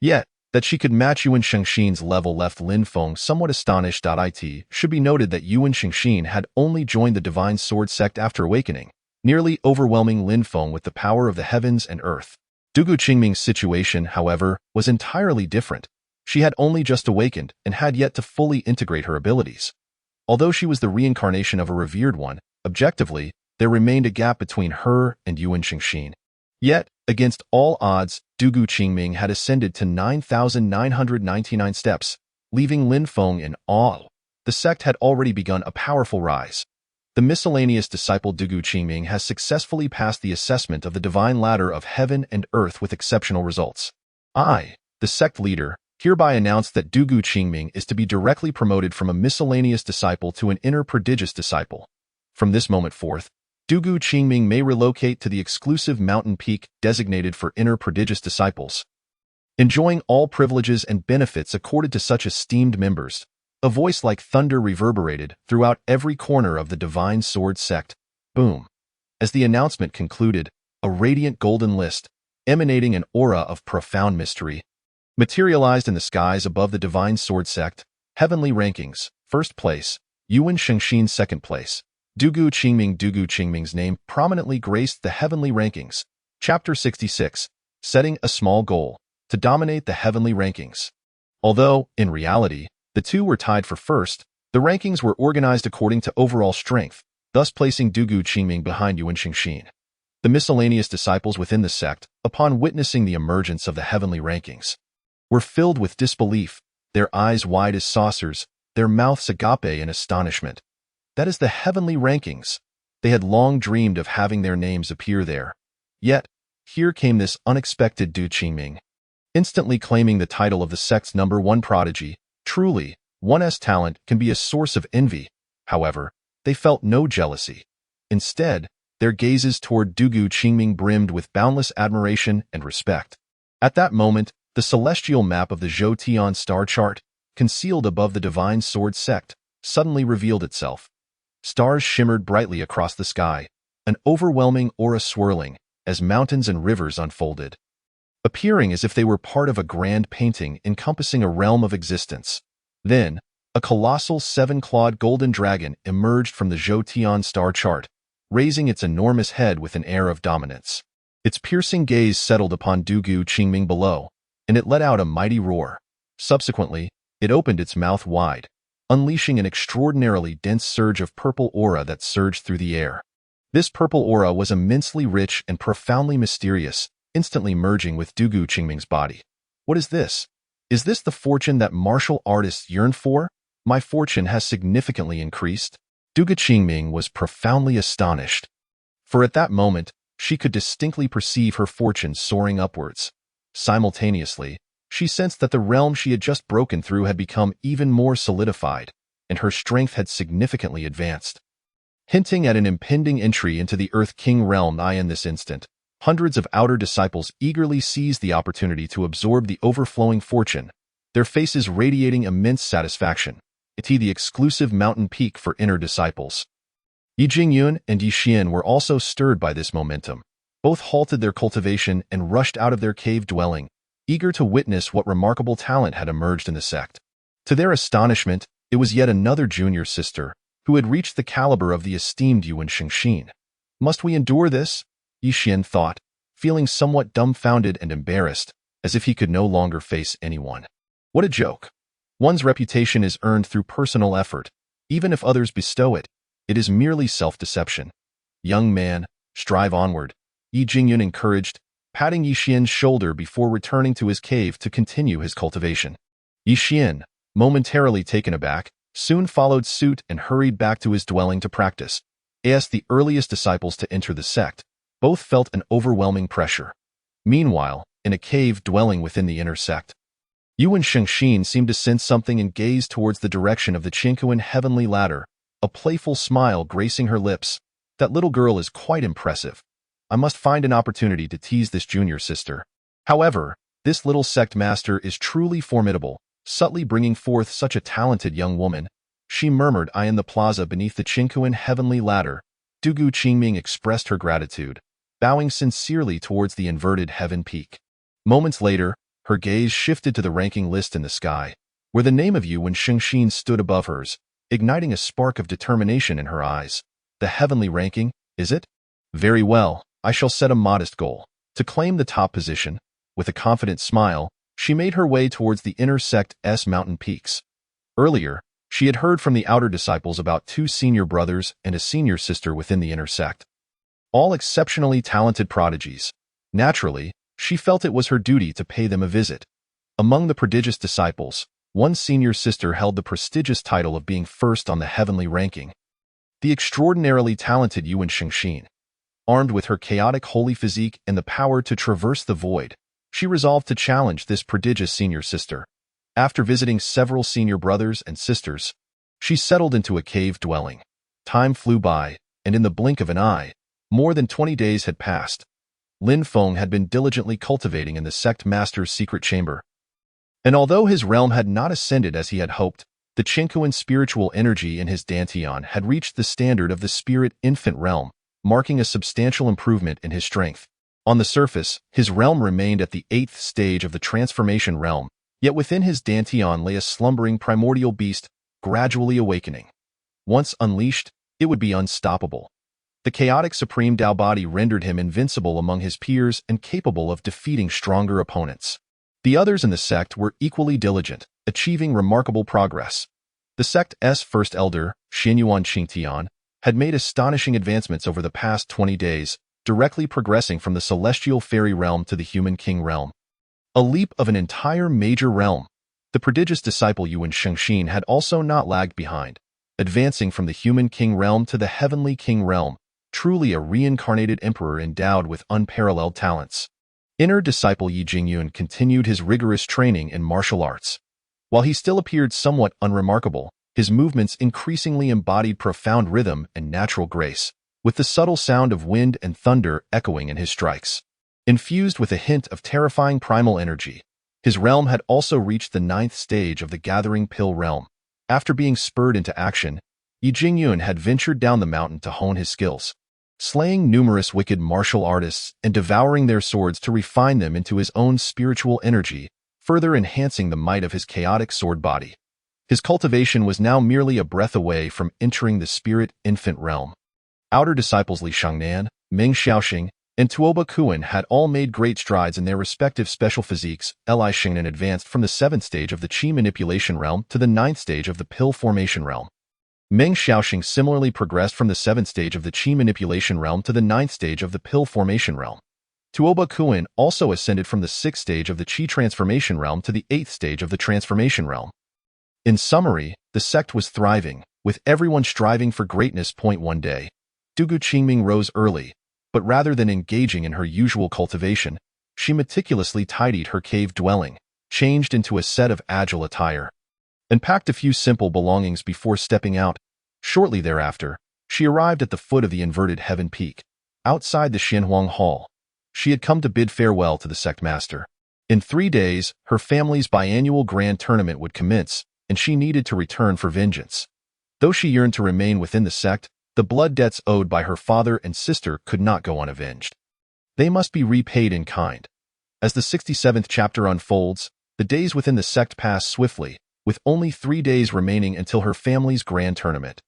Yet, that she could match Yuan Xingxin's level left Lin Feng somewhat astonished. It should be noted that Yuan Xingxin had only joined the Divine Sword Sect after awakening, nearly overwhelming Lin Feng with the power of the heavens and earth. Dugu Qingming's situation, however, was entirely different. She had only just awakened and had yet to fully integrate her abilities. Although she was the reincarnation of a revered one, objectively, there remained a gap between her and Yuan Xingxin. Yet, against all odds, Dugu Qingming had ascended to 9,999 steps, leaving Lin Feng in awe. The sect had already begun a powerful rise. The miscellaneous disciple Dugu Qingming has successfully passed the assessment of the divine ladder of heaven and earth with exceptional results. I, the sect leader, hereby announce that Dugu Qingming is to be directly promoted from a miscellaneous disciple to an inner prodigious disciple. From this moment forth, Dugu Qingming may relocate to the exclusive mountain peak designated for inner prodigious disciples, enjoying all privileges and benefits accorded to such esteemed members. A voice like thunder reverberated throughout every corner of the Divine Sword Sect. Boom. As the announcement concluded, a radiant golden list, emanating an aura of profound mystery, materialized in the skies above the Divine Sword Sect. Heavenly rankings. First place, Yuan Shengxin. Second place, Dugu Qingming. Dugu Qingming's name prominently graced the heavenly rankings. Chapter 66. Setting a small goal to dominate the heavenly rankings. Although, in reality, the two were tied for first, the rankings were organized according to overall strength, thus placing Dugu Qingming behind Yuan Shengxin. The miscellaneous disciples within the sect, upon witnessing the emergence of the heavenly rankings, were filled with disbelief, their eyes wide as saucers, their mouths agape in astonishment. That is the heavenly rankings. They had long dreamed of having their names appear there. Yet, here came this unexpected Du Qingming, instantly claiming the title of the sect's #1 prodigy. Truly, one's talent can be a source of envy. However, they felt no jealousy. Instead, their gazes toward Dugu Qingming brimmed with boundless admiration and respect. At that moment, the celestial map of the Zhou star chart, concealed above the Divine Sword Sect, suddenly revealed itself. Stars shimmered brightly across the sky, an overwhelming aura swirling as mountains and rivers unfolded, appearing as if they were part of a grand painting encompassing a realm of existence. Then, a colossal 7-clawed golden dragon emerged from the Zhou star chart, raising its enormous head with an air of dominance. Its piercing gaze settled upon Dugu Qingming below, and it let out a mighty roar. Subsequently, it opened its mouth wide, unleashing an extraordinarily dense surge of purple aura that surged through the air. This purple aura was immensely rich and profoundly mysterious, instantly merging with Dugu Qingming's body. What is this? Is this the fortune that martial artists yearn for? My fortune has significantly increased. Dugu Qingming was profoundly astonished, for at that moment, she could distinctly perceive her fortune soaring upwards. Simultaneously, she sensed that the realm she had just broken through had become even more solidified, and her strength had significantly advanced, hinting at an impending entry into the Earth King realm. In this instant, hundreds of outer disciples eagerly seized the opportunity to absorb the overflowing fortune, their faces radiating immense satisfaction. The exclusive mountain peak for inner disciples. Ye Jingyun and Ye Xian were also stirred by this momentum. Both halted their cultivation and rushed out of their cave dwelling, eager to witness what remarkable talent had emerged in the sect. To their astonishment, it was yet another junior sister, who had reached the caliber of the esteemed Yuan Shengxin. Must we endure this? Ye Xian thought, feeling somewhat dumbfounded and embarrassed, as if he could no longer face anyone. What a joke! One's reputation is earned through personal effort. Even if others bestow it, it is merely self-deception. Young man, strive onward, Ye Jingyun encouraged, patting Ye Xian's shoulder before returning to his cave to continue his cultivation. Ye Xian, momentarily taken aback, soon followed suit and hurried back to his dwelling to practice. As the earliest disciples to enter the sect, both felt an overwhelming pressure. Meanwhile, in a cave dwelling within the inner sect, Yuan Shengxin seemed to sense something and gazed towards the direction of the Qingkuan heavenly ladder, a playful smile gracing her lips. That little girl is quite impressive. I must find an opportunity to tease this junior sister. However, this little sect master is truly formidable, subtly bringing forth such a talented young woman. She murmured in the plaza beneath the Qingkuan heavenly ladder. Dugu Qingming expressed her gratitude, bowing sincerely towards the inverted heaven peak. Moments later, her gaze shifted to the ranking list in the sky, where the name of Yuan Shengxin stood above hers, igniting a spark of determination in her eyes. The heavenly ranking, is it? Very well, I shall set a modest goal to claim the top position. With a confident smile, she made her way towards the inner sect's mountain peaks. Earlier, she had heard from the outer disciples about 2 senior brothers and a senior sister within the inner sect, all exceptionally talented prodigies. Naturally, she felt it was her duty to pay them a visit. Among the prodigious disciples, one senior sister held the prestigious title of being first on the heavenly ranking. The extraordinarily talented Yuan Shengxin. Armed with her chaotic holy physique and the power to traverse the void, she resolved to challenge this prodigious senior sister. After visiting several senior brothers and sisters, she settled into a cave dwelling. Time flew by, and in the blink of an eye, more than 20 days had passed. Lin Feng had been diligently cultivating in the sect master's secret chamber. And although his realm had not ascended as he had hoped, The Jingyun spiritual energy in his dantian had reached the standard of the spirit infant realm, marking a substantial improvement in his strength. On the surface, his realm remained at the 8th stage of the transformation realm, yet within his dantian lay a slumbering primordial beast, gradually awakening. Once unleashed, it would be unstoppable. The chaotic supreme Tao body rendered him invincible among his peers and capable of defeating stronger opponents. The others in the sect were equally diligent, achieving remarkable progress. The sect's first elder, Xinyuan Qingtian, had made astonishing advancements over the past 20 days, directly progressing from the celestial fairy realm to the human king realm. A leap of an entire major realm. The prodigious disciple Yuan Shengxin had also not lagged behind, advancing from the human king realm to the heavenly king realm, truly a reincarnated emperor endowed with unparalleled talents. Inner disciple Ye Jingyun continued his rigorous training in martial arts. While he still appeared somewhat unremarkable, his movements increasingly embodied profound rhythm and natural grace, with the subtle sound of wind and thunder echoing in his strikes. Infused with a hint of terrifying primal energy, his realm had also reached the 9th stage of the gathering pill realm. After being spurred into action, Ye Jingyun had ventured down the mountain to hone his skills, slaying numerous wicked martial artists and devouring their swords to refine them into his own spiritual energy, further enhancing the might of his chaotic sword body. His cultivation was now merely a breath away from entering the spirit infant realm. Outer disciples Li Shangnan, Ming Xiaoxing, and Tuoba Kuan had all made great strides in their respective special physiques. Li Shangnan advanced from the 7th stage of the Qi manipulation realm to the 9th stage of the pill formation realm. Meng Xiaoxing similarly progressed from the 7th stage of the Qi manipulation realm to the 9th stage of the pill formation realm. Tuoba Kuan also ascended from the 6th stage of the Qi transformation realm to the 8th stage of the transformation realm. In summary, the sect was thriving, with everyone striving for greatness. One day, Dugu Qingming rose early, but rather than engaging in her usual cultivation, she meticulously tidied her cave dwelling, changed into a set of agile attire, and packed a few simple belongings before stepping out. Shortly thereafter, she arrived at the foot of the inverted heaven peak. Outside the Xianhuang Hall, she had come to bid farewell to the sect master. In 3 days, her family's biannual grand tournament would commence, and she needed to return for vengeance. Though she yearned to remain within the sect, the blood debts owed by her father and sister could not go unavenged. They must be repaid in kind. As the 67th chapter unfolds, the days within the sect pass swiftly, with only 3 days remaining until her family's grand tournament.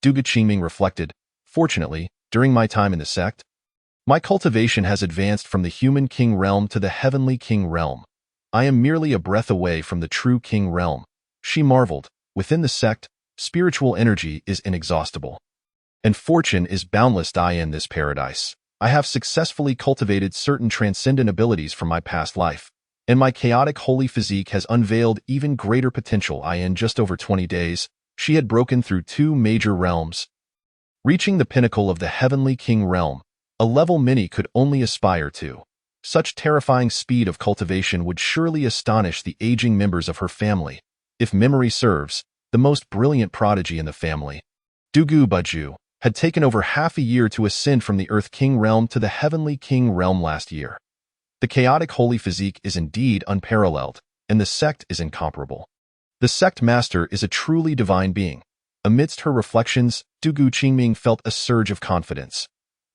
Dugu Qingming reflected, "Fortunately, during my time in the sect, my cultivation has advanced from the human king realm to the heavenly king realm. I am merely a breath away from the true king realm." She marveled, within the sect, spiritual energy is inexhaustible, and fortune is boundless. In this paradise, I have successfully cultivated certain transcendent abilities from my past life, and my chaotic holy physique has unveiled even greater potential. In just over 20 days, she had broken through 2 major realms, reaching the pinnacle of the heavenly king realm, a level many could only aspire to. Such terrifying speed of cultivation would surely astonish the aging members of her family. If memory serves, the most brilliant prodigy in the family, Dugu Baju, had taken over half a year to ascend from the Earth King realm to the Heavenly King realm last year. The chaotic holy physique is indeed unparalleled, and the sect is incomparable. The sect master is a truly divine being. Amidst her reflections, Dugu Qingming felt a surge of confidence.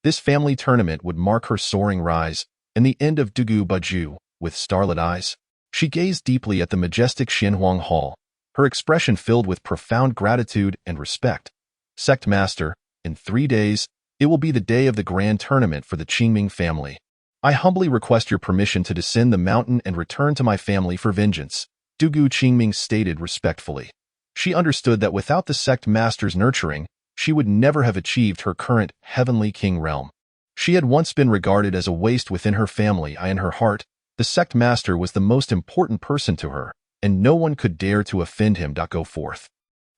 This family tournament would mark her soaring rise, and the end of Dugu Baju. With starlit eyes, she gazed deeply at the majestic Xianhuang Hall, her expression filled with profound gratitude and respect. "Sect Master, in 3 days, it will be the day of the grand tournament for the Qingming family. I humbly request your permission to descend the mountain and return to my family for vengeance," Dugu Qingming stated respectfully. She understood that without the sect master's nurturing, she would never have achieved her current heavenly king realm. She had once been regarded as a waste within her family. In her heart, the sect master was the most important person to her, and no one could dare to offend him. Go forth.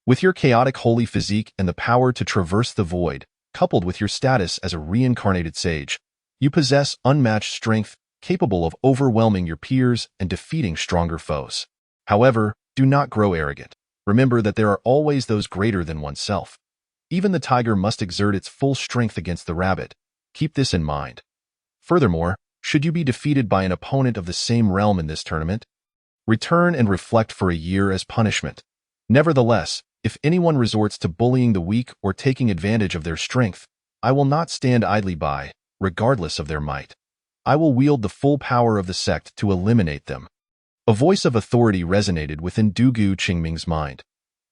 With your chaotic holy physique and the power to traverse the void, coupled with your status as a reincarnated sage, you possess unmatched strength, capable of overwhelming your peers and defeating stronger foes. However, do not grow arrogant. Remember that there are always those greater than oneself. Even the tiger must exert its full strength against the rabbit. Keep this in mind. Furthermore, should you be defeated by an opponent of the same realm in this tournament, return and reflect for a year as punishment. Nevertheless, if anyone resorts to bullying the weak or taking advantage of their strength, I will not stand idly by, regardless of their might. I will wield the full power of the sect to eliminate them." A voice of authority resonated within Dugu Qingming's mind.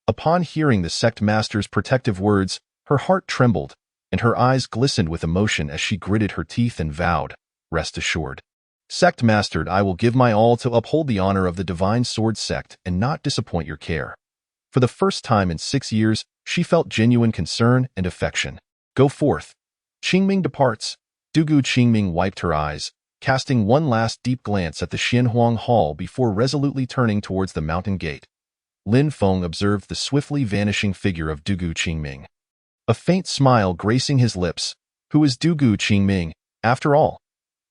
Upon hearing the sect master's protective words, her heart trembled, and her eyes glistened with emotion as she gritted her teeth and vowed, "Rest assured. Sect mastered, I will give my all to uphold the honor of the Divine Sword Sect and not disappoint your care." For the first time in 6 years, she felt genuine concern and affection. "Go forth." Qingming departs. Dugu Qingming wiped her eyes, casting one last deep glance at the Xianhuang Hall before resolutely turning towards the mountain gate. Lin Feng observed the swiftly vanishing figure of Dugu Qingming. A faint smile gracing his lips. Who is Dugu Qingming, after all?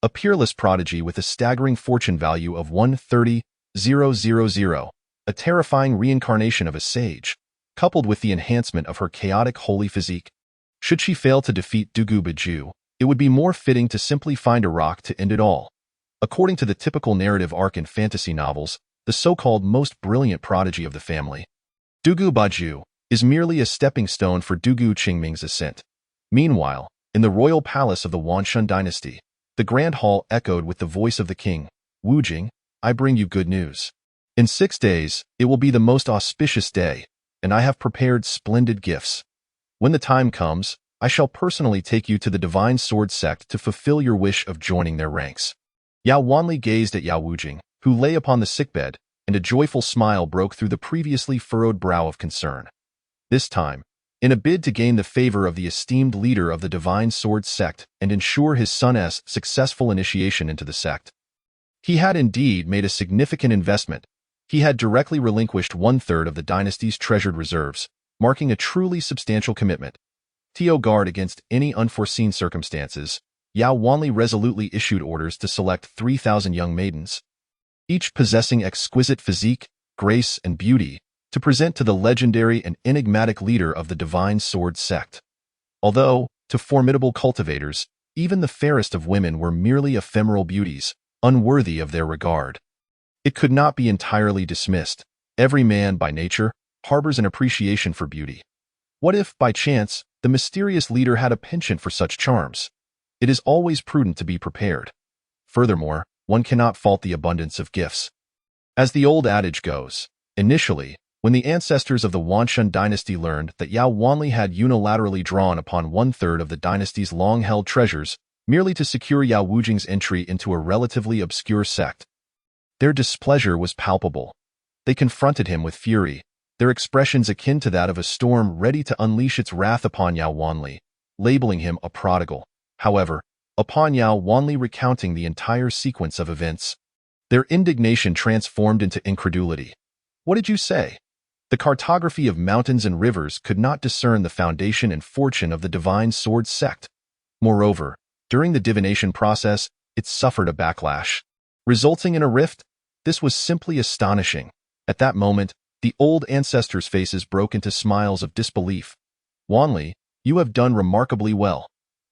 A peerless prodigy with a staggering fortune value of 130,000, a terrifying reincarnation of a sage, coupled with the enhancement of her chaotic holy physique. Should she fail to defeat Dugu Biju, it would be more fitting to simply find a rock to end it all. According to the typical narrative arc in fantasy novels, the so-called most brilliant prodigy of the family, Dugu Baju, is merely a stepping stone for Dugu Qingming's ascent. Meanwhile, in the royal palace of the Wanshun dynasty, the grand hall echoed with the voice of the king. "Wu Jing, I bring you good news. In 6 days, it will be the most auspicious day, and I have prepared splendid gifts. When the time comes, I shall personally take you to the Divine Sword Sect to fulfill your wish of joining their ranks." Yao Wanli gazed at Yao Wujing, who lay upon the sickbed, and a joyful smile broke through the previously furrowed brow of concern. This time, in a bid to gain the favor of the esteemed leader of the Divine Sword Sect and ensure his son's successful initiation into the sect, he had indeed made a significant investment. He had directly relinquished 1/3 of the dynasty's treasured reserves, marking a truly substantial commitment. To guard against any unforeseen circumstances, Yao Wanli resolutely issued orders to select 3,000 young maidens, each possessing exquisite physique, grace, and beauty, to present to the legendary and enigmatic leader of the Divine Sword Sect. Although, to formidable cultivators, even the fairest of women were merely ephemeral beauties, unworthy of their regard. It could not be entirely dismissed. Every man, by nature, harbors an appreciation for beauty. What if, by chance, the mysterious leader had a penchant for such charms? It is always prudent to be prepared. Furthermore, one cannot fault the abundance of gifts. As the old adage goes, initially, when the ancestors of the Wanshun dynasty learned that Yao Wanli had unilaterally drawn upon 1/3 of the dynasty's long-held treasures merely to secure Yao Wujing's entry into a relatively obscure sect, their displeasure was palpable. They confronted him with fury, their expressions akin to that of a storm ready to unleash its wrath upon Yao Wanli, labeling him a prodigal. However, upon Yao Wanli recounting the entire sequence of events, their indignation transformed into incredulity. "What did you say?" The cartography of mountains and rivers could not discern the foundation and fortune of the Divine Sword Sect. Moreover, during the divination process, it suffered a backlash, resulting in a rift. This was simply astonishing. At that moment, the old ancestors' faces broke into smiles of disbelief. "Wanli, you have done remarkably well.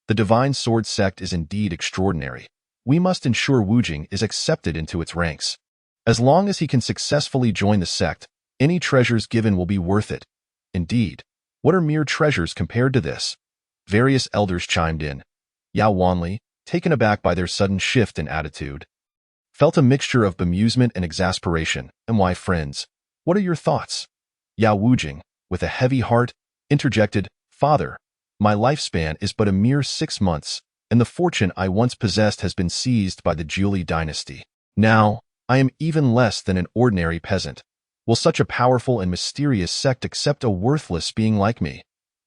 The Divine Sword Sect is indeed extraordinary. We must ensure Wujing is accepted into its ranks. As long as he can successfully join the sect, any treasures given will be worth it. Indeed, what are mere treasures compared to this?" Various elders chimed in. Yao Wanli, taken aback by their sudden shift in attitude, felt a mixture of bemusement and exasperation. "And why, friends, what are your thoughts?" Yao Wujing, with a heavy heart, interjected, "Father, my lifespan is but a mere 6 months, and the fortune I once possessed has been seized by the Jiuli dynasty. Now, I am even less than an ordinary peasant. Will such a powerful and mysterious sect accept a worthless being like me?"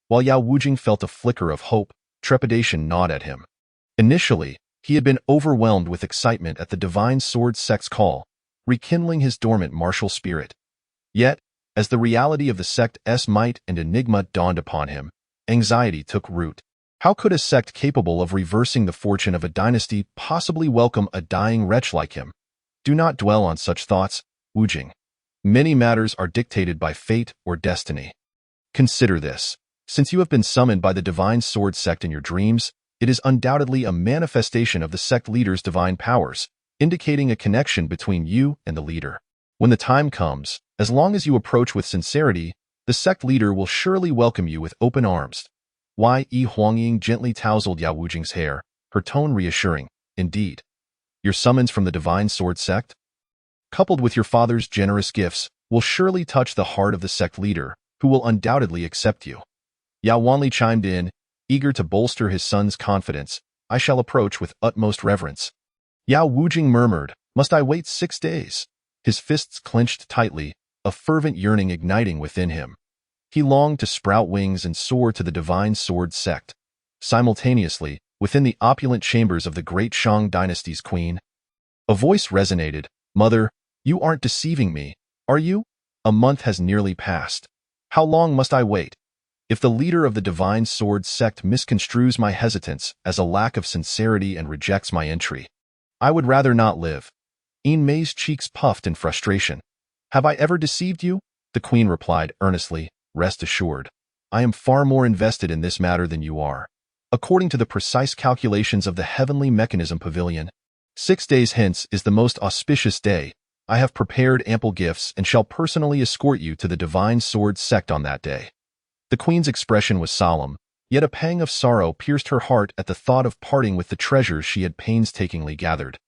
While Yao Wujing felt a flicker of hope, trepidation gnawed at him. Initially, he had been overwhelmed with excitement at the Divine Sword Sect's call, rekindling his dormant martial spirit. Yet, as the reality of the sect's might and enigma dawned upon him, anxiety took root. How could a sect capable of reversing the fortune of a dynasty possibly welcome a dying wretch like him? Do not dwell on such thoughts, Wujing. Many matters are dictated by fate or destiny. Consider this. Since you have been summoned by the Divine Sword Sect in your dreams, it is undoubtedly a manifestation of the sect leader's divine powers, indicating a connection between you and the leader. When the time comes, As long as you approach with sincerity, the sect leader will surely welcome you with open arms. Ye Huangying gently tousled Yao Wujing's hair, her tone reassuring. Indeed. Your summons from the Divine Sword Sect, coupled with your father's generous gifts, will surely touch the heart of the sect leader, who will undoubtedly accept you. Yao Wanli chimed in, eager to bolster his son's confidence. I shall approach with utmost reverence. Yao Wujing murmured, Must I wait 6 days? His fists clenched tightly, a fervent yearning igniting within him. He longed to sprout wings and soar to the Divine Sword Sect. Simultaneously, within the opulent chambers of the great Shang dynasty's queen, a voice resonated, Mother, you aren't deceiving me, are you? A month has nearly passed. How long must I wait? If the leader of the Divine Sword Sect misconstrues my hesitance as a lack of sincerity and rejects my entry, I would rather not live. Yin Mei's cheeks puffed in frustration. Have I ever deceived you? The queen replied earnestly, Rest assured. I am far more invested in this matter than you are. According to the precise calculations of the Heavenly Mechanism Pavilion, 6 days hence is the most auspicious day. I have prepared ample gifts and shall personally escort you to the Divine Sword Sect on that day. The queen's expression was solemn, yet a pang of sorrow pierced her heart at the thought of parting with the treasures she had painstakingly gathered,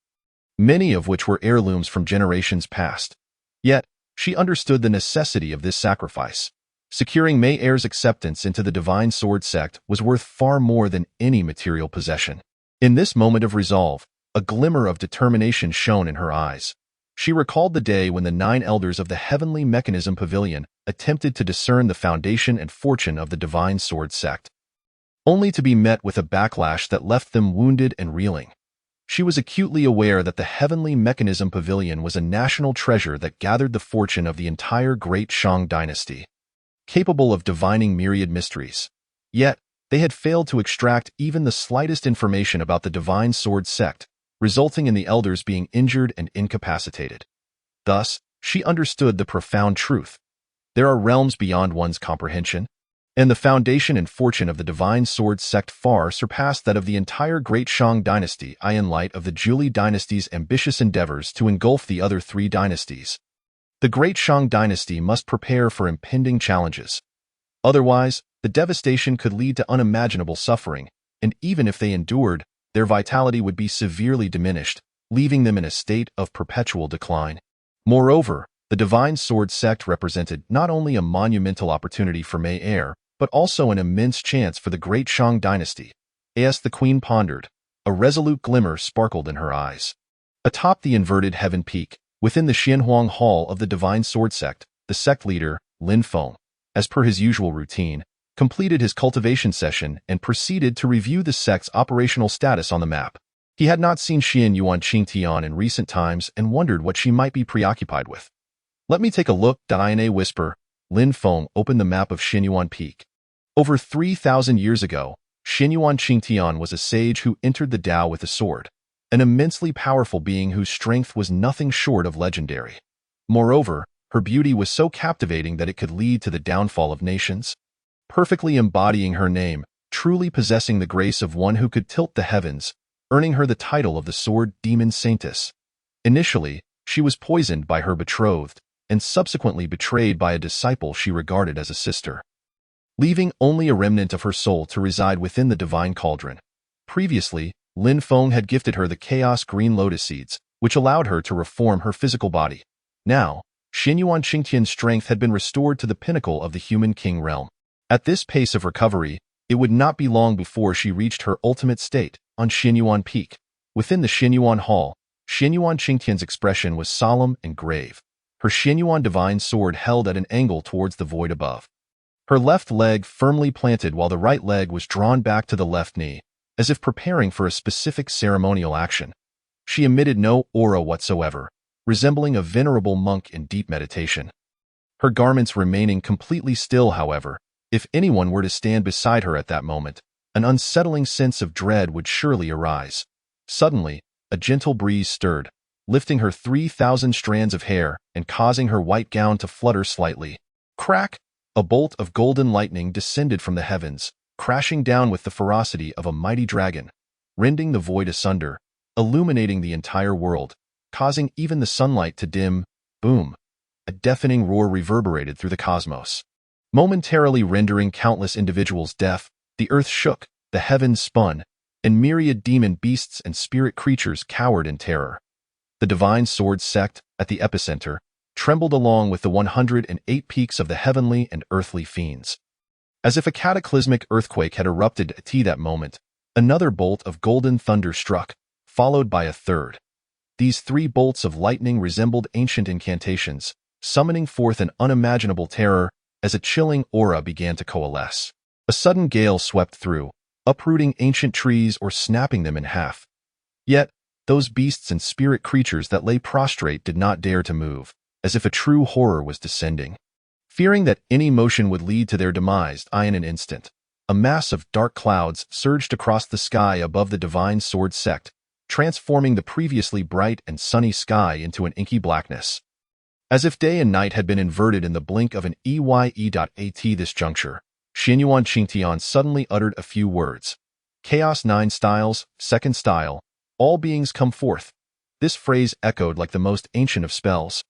many of which were heirlooms from generations past. Yet, she understood the necessity of this sacrifice. Securing Mei Er's acceptance into the Divine Sword Sect was worth far more than any material possession. In this moment of resolve, a glimmer of determination shone in her eyes. She recalled the day when the 9 elders of the Heavenly Mechanism Pavilion attempted to discern the foundation and fortune of the Divine Sword Sect, only to be met with a backlash that left them wounded and reeling. She was acutely aware that the Heavenly Mechanism Pavilion was a national treasure that gathered the fortune of the entire great Shang dynasty, capable of divining myriad mysteries. Yet, they had failed to extract even the slightest information about the Divine Sword Sect, resulting in the elders being injured and incapacitated. Thus, she understood the profound truth. There are realms beyond one's comprehension, and the foundation and fortune of the Divine Sword Sect far surpassed that of the entire great Shang dynasty in light of the Zhuli dynasty's ambitious endeavors to engulf the other 3 dynasties. The great Shang dynasty must prepare for impending challenges. Otherwise, the devastation could lead to unimaginable suffering, and even if they endured, their vitality would be severely diminished, leaving them in a state of perpetual decline. Moreover, the Divine Sword Sect represented not only a monumental opportunity for Mei Er, but also an immense chance for the great Shang dynasty. As the queen pondered, a resolute glimmer sparkled in her eyes. Atop the inverted heaven peak, within the Xianhuang Hall of the Divine Sword Sect, the sect leader, Lin Feng, as per his usual routine, completed his cultivation session and proceeded to review the sect's operational status on the map. He had not seen Xian Yuan Qingtian in recent times and wondered what she might be preoccupied with. Let me take a look, in a whisper. Lin Feng opened the map of Xinyuan Peak. Over 3,000 years ago, Xinyuan Qingtian was a sage who entered the Tao with a sword, an immensely powerful being whose strength was nothing short of legendary. Moreover, her beauty was so captivating that it could lead to the downfall of nations, perfectly embodying her name, truly possessing the grace of one who could tilt the heavens, earning her the title of the Sword Demon Saintess. Initially, she was poisoned by her betrothed, and subsequently betrayed by a disciple she regarded as a sister, leaving only a remnant of her soul to reside within the divine cauldron. Previously, Lin Feng had gifted her the chaos green lotus seeds, which allowed her to reform her physical body. Now, Xinyuan Qingtian's strength had been restored to the pinnacle of the human king realm. At this pace of recovery, it would not be long before she reached her ultimate state on Xinyuan Peak. Within the Xinyuan Hall, Xinyuan Qingtian's expression was solemn and grave, her Xinyuan divine sword held at an angle towards the void above. Her left leg firmly planted while the right leg was drawn back to the left knee, as if preparing for a specific ceremonial action. She emitted no aura whatsoever, resembling a venerable monk in deep meditation. Her garments remaining completely still, however, if anyone were to stand beside her at that moment, an unsettling sense of dread would surely arise. Suddenly, a gentle breeze stirred, lifting her 3,000 strands of hair and causing her white gown to flutter slightly. Crack! A bolt of golden lightning descended from the heavens, crashing down with the ferocity of a mighty dragon, rending the void asunder, illuminating the entire world, causing even the sunlight to dim. Boom! a deafening roar reverberated through the cosmos. Momentarily rendering countless individuals deaf, the earth shook, the heavens spun, and myriad demon beasts and spirit creatures cowered in terror. The Divine Sword Sect, at the epicenter, trembled along with the 108 peaks of the heavenly and earthly fiends. As if a cataclysmic earthquake had erupted at that moment, another bolt of golden thunder struck, followed by a third. These 3 bolts of lightning resembled ancient incantations, summoning forth an unimaginable terror as a chilling aura began to coalesce. A sudden gale swept through, uprooting ancient trees or snapping them in half. Yet, those beasts and spirit creatures that lay prostrate did not dare to move, as if a true horror was descending. Fearing that any motion would lead to their demise in an instant, a mass of dark clouds surged across the sky above the Divine Sword Sect, transforming the previously bright and sunny sky into an inky blackness. As if day and night had been inverted in the blink of an At this juncture, Xinyuan Qingtian suddenly uttered a few words. Chaos 9 styles, second style, all beings come forth. This phrase echoed like the most ancient of spells.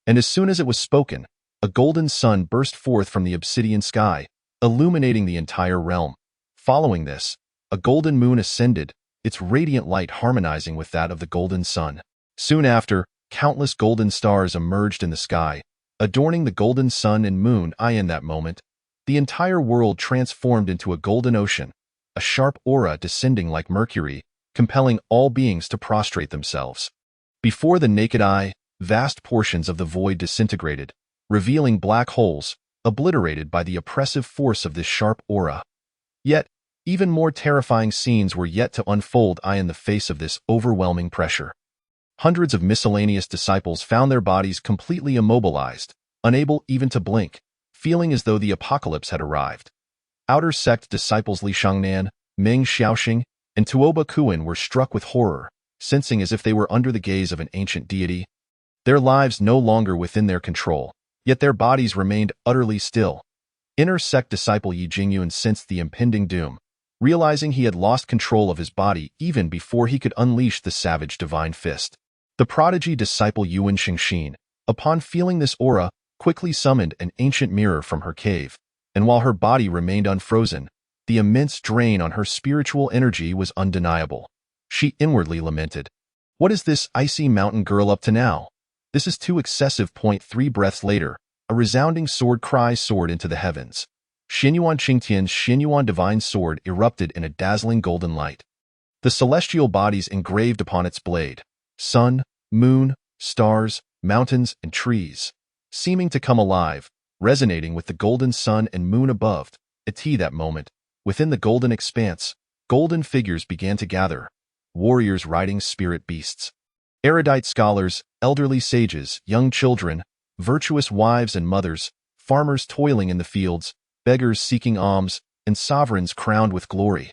And as soon as it was spoken, a golden sun burst forth from the obsidian sky, illuminating the entire realm. Following this, a golden moon ascended, its radiant light harmonizing with that of the golden sun. Soon after, countless golden stars emerged in the sky, adorning the golden sun and moon. In that moment, the entire world transformed into a golden ocean, a sharp aura descending like mercury, compelling all beings to prostrate themselves. Before the naked eye, vast portions of the void disintegrated, revealing black holes, obliterated by the oppressive force of this sharp aura. Yet, even more terrifying scenes were yet to unfold in the face of this overwhelming pressure. Hundreds of miscellaneous disciples found their bodies completely immobilized, unable even to blink, feeling as though the apocalypse had arrived. Outer Sect disciples Li Shangnan, Ming Xiaoxing, and Tuoba Kuan were struck with horror, sensing as if they were under the gaze of an ancient deity. Their lives no longer within their control, yet their bodies remained utterly still. Inner Sect disciple Ye Jingyun sensed the impending doom, realizing he had lost control of his body even before he could unleash the savage divine fist. The prodigy disciple Yuan Xingxin, upon feeling this aura, quickly summoned an ancient mirror from her cave, and while her body remained unfrozen, the immense drain on her spiritual energy was undeniable. She inwardly lamented, "What is this icy mountain girl up to now? This is too excessive." 3 breaths later, a resounding sword cry soared into the heavens. Xinyuan Qingtian's Xinyuan divine sword erupted in a dazzling golden light. The celestial bodies engraved upon its blade, sun, moon, stars, mountains, and trees, seeming to come alive, resonating with the golden sun and moon above. At that moment, within the golden expanse, golden figures began to gather, warriors riding spirit beasts. Erudite scholars, elderly sages, young children, virtuous wives and mothers, farmers toiling in the fields, beggars seeking alms, and sovereigns crowned with glory.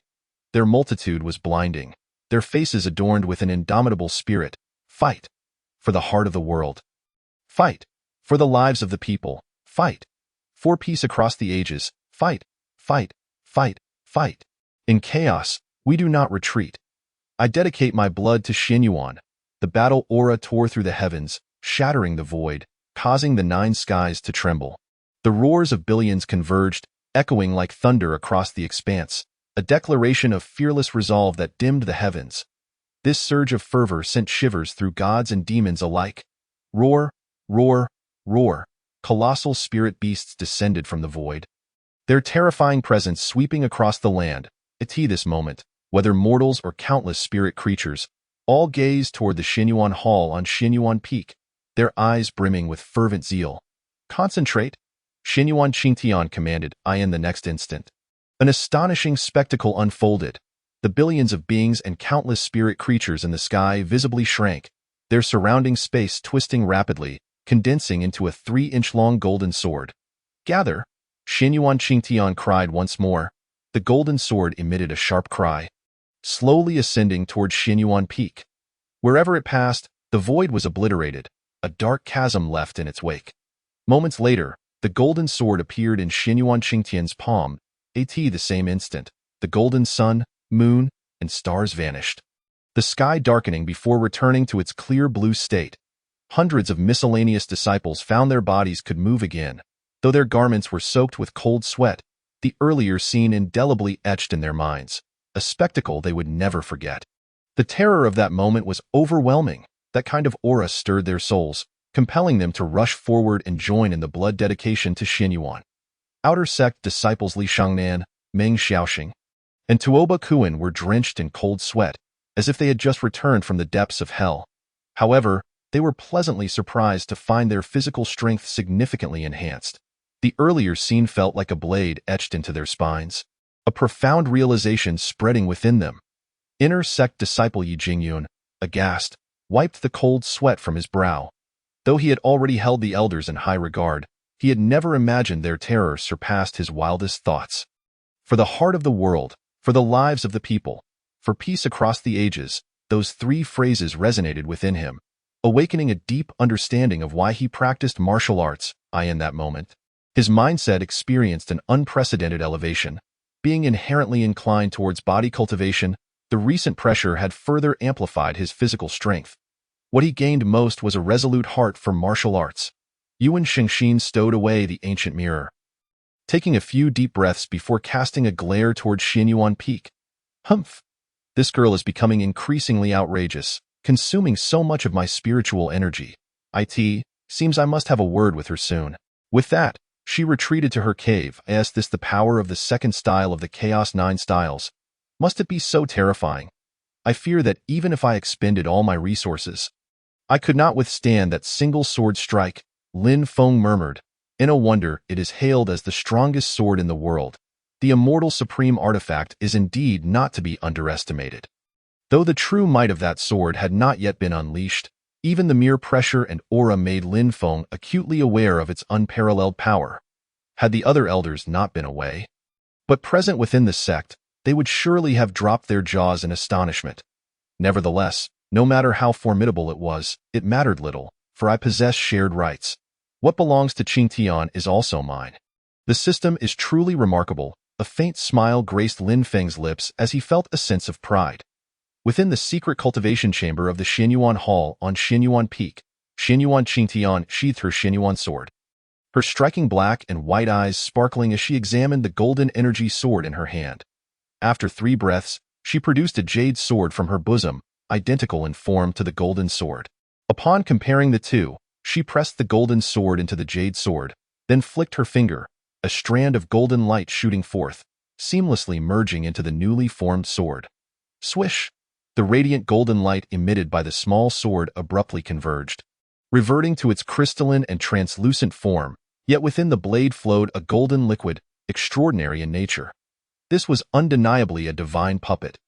Their multitude was blinding, their faces adorned with an indomitable spirit. Fight for the heart of the world. Fight for the lives of the people. Fight for peace across the ages. Fight, fight, fight, fight. In chaos, we do not retreat. I dedicate my blood to Xinyuan. The battle aura tore through the heavens, shattering the void, causing the 9 skies to tremble. The roars of billions converged, echoing like thunder across the expanse, a declaration of fearless resolve that dimmed the heavens. This surge of fervor sent shivers through gods and demons alike. Roar, roar, roar. Colossal spirit beasts descended from the void, their terrifying presence sweeping across the land. At this moment, whether mortals or countless spirit creatures, all gazed toward the Xinyuan Hall on Xinyuan Peak, their eyes brimming with fervent zeal. Concentrate, Xinyuan Qingtian commanded. In the next instant, an astonishing spectacle unfolded. The billions of beings and countless spirit creatures in the sky visibly shrank, their surrounding space twisting rapidly, condensing into a 3-inch-long golden sword. Gather, Xinyuan Qingtian cried once more. The golden sword emitted a sharp cry, slowly ascending toward Xinyuan Peak. Wherever it passed, the void was obliterated, a dark chasm left in its wake. Moments later, the golden sword appeared in Xinyuan Qingtian's palm. At the same instant, the golden sun, moon, and stars vanished, the sky darkening before returning to its clear blue state. Hundreds of miscellaneous disciples found their bodies could move again, though their garments were soaked with cold sweat, the earlier scene indelibly etched in their minds, a spectacle they would never forget. The terror of that moment was overwhelming. That kind of aura stirred their souls, compelling them to rush forward and join in the blood dedication to Xinyuan. Outer sect disciples Li Shangnan, Meng Xiaoxing, and Tuoba Kuan were drenched in cold sweat, as if they had just returned from the depths of hell. However, they were pleasantly surprised to find their physical strength significantly enhanced. The earlier scene felt like a blade etched into their spines, a profound realization spreading within them. Inner sect disciple Ye Jingyun, aghast, wiped the cold sweat from his brow. Though he had already held the elders in high regard, he had never imagined their terror surpassed his wildest thoughts. For the heart of the world, for the lives of the people, for peace across the ages, those three phrases resonated within him, awakening a deep understanding of why he practiced martial arts. In that moment, his mindset experienced an unprecedented elevation. Being inherently inclined towards body cultivation, the recent pressure had further amplified his physical strength. What he gained most was a resolute heart for martial arts. Yuan Shengxin stowed away the ancient mirror, taking a few deep breaths before casting a glare toward Xinyuan Peak. Humph! This girl is becoming increasingly outrageous, consuming so much of my spiritual energy. Seems I must have a word with her soon. With that, she retreated to her cave. Is this the power of the second style of the Chaos Nine styles? Must it be so terrifying? I fear that even if I expended all my resources, I could not withstand that single sword strike, Lin Feng murmured. No wonder it is hailed as the strongest sword in the world. The immortal supreme artifact is indeed not to be underestimated. Though the true might of that sword had not yet been unleashed, even the mere pressure and aura made Lin Feng acutely aware of its unparalleled power. Had the other elders not been away, but present within the sect, they would surely have dropped their jaws in astonishment. Nevertheless, no matter how formidable it was, it mattered little, for I possess shared rights. What belongs to Qingtian is also mine. The system is truly remarkable. A faint smile graced Lin Feng's lips as he felt a sense of pride. Within the secret cultivation chamber of the Xinyuan Hall on Xinyuan Peak, Xinyuan Qingtian sheathed her Xinyuan sword, her striking black and white eyes sparkling as she examined the golden energy sword in her hand. After 3 breaths, she produced a jade sword from her bosom, identical in form to the golden sword. Upon comparing the two, she pressed the golden sword into the jade sword, then flicked her finger, a strand of golden light shooting forth, seamlessly merging into the newly formed sword. Swish! The radiant golden light emitted by the small sword abruptly converged, reverting to its crystalline and translucent form, yet within the blade flowed a golden liquid, extraordinary in nature. This was undeniably a divine puppet.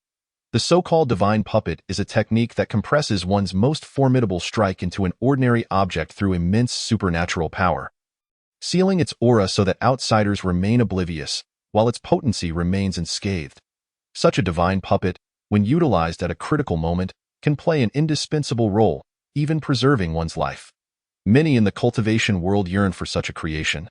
The so-called divine puppet is a technique that compresses one's most formidable strike into an ordinary object through immense supernatural power, sealing its aura so that outsiders remain oblivious, while its potency remains unscathed. Such a divine puppet, when utilized at a critical moment, can play an indispensable role, even preserving one's life. Many in the cultivation world yearn for such a creation.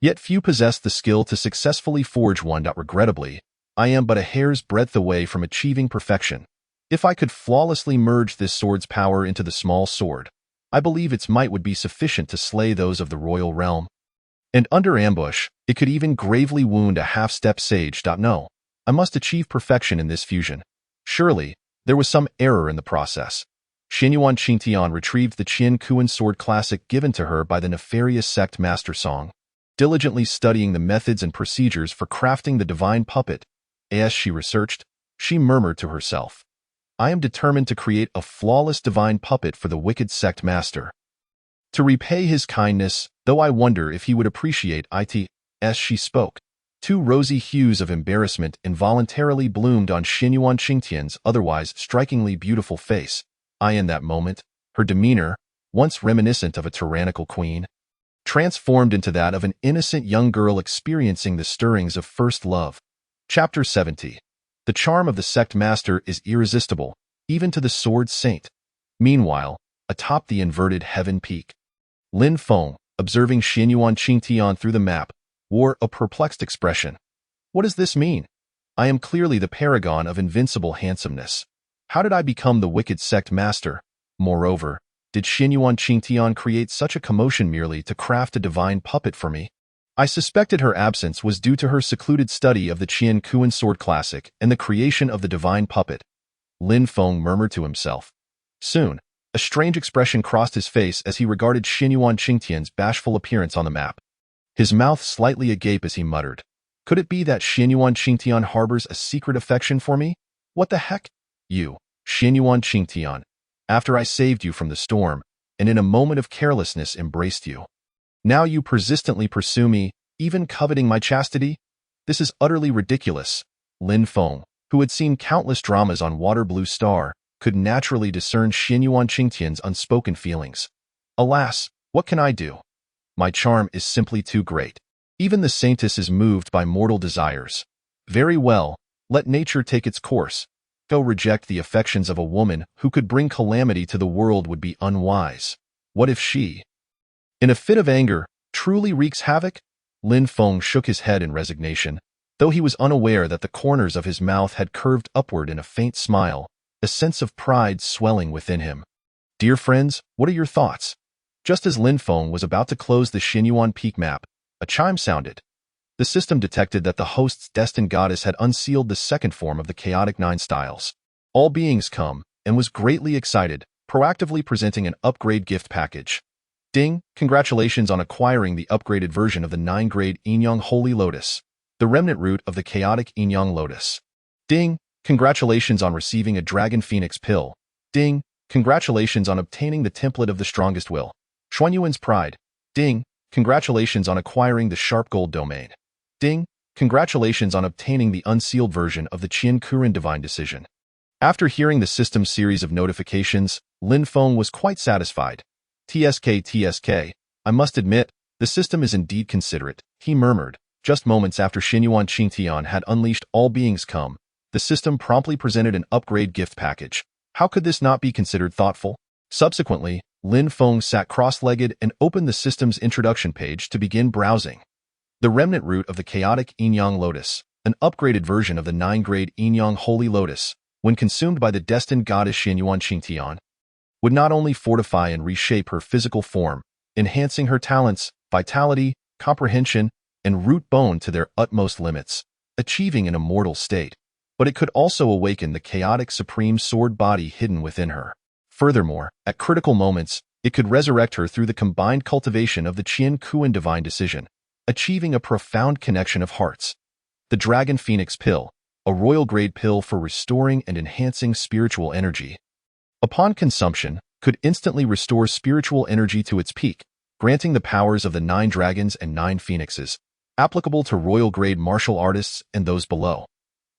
Yet few possess the skill to successfully forge one. Regrettably, I am but a hair's breadth away from achieving perfection. If I could flawlessly merge this sword's power into the small sword, I believe its might would be sufficient to slay those of the royal realm. And under ambush, it could even gravely wound a half-step sage. No, I must achieve perfection in this fusion. Surely, there was some error in the process. Xinyuan Qingtian retrieved the Qin Kuan sword classic given to her by the nefarious sect Master Song, diligently studying the methods and procedures for crafting the divine puppet. As she researched, she murmured to herself, I am determined to create a flawless divine puppet for the wicked sect master. To repay his kindness, though I wonder if he would appreciate it. As she spoke, 2 rosy hues of embarrassment involuntarily bloomed on Xinyuan Qingtian's otherwise strikingly beautiful face. In that moment, her demeanor, once reminiscent of a tyrannical queen, transformed into that of an innocent young girl experiencing the stirrings of first love. Chapter 70. The charm of the sect master is irresistible, even to the sword saint. Meanwhile, atop the inverted heaven peak, Lin Feng, observing Xinyuan Qingtian through the map, wore a perplexed expression. What does this mean? I am clearly the paragon of invincible handsomeness. How did I become the wicked sect master? Moreover, Did Xinyuan Qingtian create such a commotion merely to craft a divine puppet for me? I suspected her absence was due to her secluded study of the Qian Kuan sword classic and the creation of the divine puppet. Lin Feng murmured to himself. Soon, a strange expression crossed his face as he regarded Xinyuan Qingtian's bashful appearance on the map. His mouth slightly agape as he muttered, "Could it be that Xinyuan Qingtian harbors a secret affection for me? What the heck? You, Xinyuan Qingtian, after I saved you from the storm, and in a moment of carelessness embraced you. Now you persistently pursue me, even coveting my chastity? This is utterly ridiculous." Lin Feng, who had seen countless dramas on Water Blue Star, could naturally discern Xinyuan Qingtian's unspoken feelings. Alas, what can I do? My charm is simply too great. Even the saintess is moved by mortal desires. Very well, let nature take its course. Go reject the affections of a woman who could bring calamity to the world would be unwise. What if she, in a fit of anger, truly wreaks havoc? Lin Feng shook his head in resignation, though he was unaware that the corners of his mouth had curved upward in a faint smile, a sense of pride swelling within him. Dear friends, what are your thoughts? Just as Lin Feng was about to close the Xinyuan Peak map, a chime sounded. The system detected that the host's destined goddess had unsealed the second form of the chaotic 9 styles. All beings come, and was greatly excited, proactively presenting an upgrade gift package. Ding, congratulations on acquiring the upgraded version of the 9-grade Yinyang Holy Lotus, the remnant root of the chaotic Yinyang Lotus. Ding, congratulations on receiving a Dragon Phoenix pill. Ding, congratulations on obtaining the template of the strongest will. Xuanyuan's pride. Ding, congratulations on acquiring the sharp gold domain. Ding, congratulations on obtaining the unsealed version of the Qian Kuren divine decision. After hearing the system's series of notifications, Lin Feng was quite satisfied. TSK, I must admit, the system is indeed considerate, he murmured. Just moments after Xinyuan Qingtian had unleashed all beings come, the system promptly presented an upgrade gift package. How could this not be considered thoughtful? Subsequently, Lin Feng sat cross-legged and opened the system's introduction page to begin browsing. The remnant root of the chaotic Yinyang Lotus, an upgraded version of the 9-grade Yinyang Holy Lotus, when consumed by the destined goddess Xinyuan Qingtian, would not only fortify and reshape her physical form, enhancing her talents, vitality, comprehension, and root bone to their utmost limits, achieving an immortal state, but it could also awaken the chaotic supreme sword body hidden within her. Furthermore, at critical moments, it could resurrect her through the combined cultivation of the Qian Kuan divine decision, achieving a profound connection of hearts. The Dragon Phoenix pill, a royal-grade pill for restoring and enhancing spiritual energy. Upon consumption, could instantly restore spiritual energy to its peak, granting the powers of the 9 dragons and 9 phoenixes, applicable to royal-grade martial artists and those below.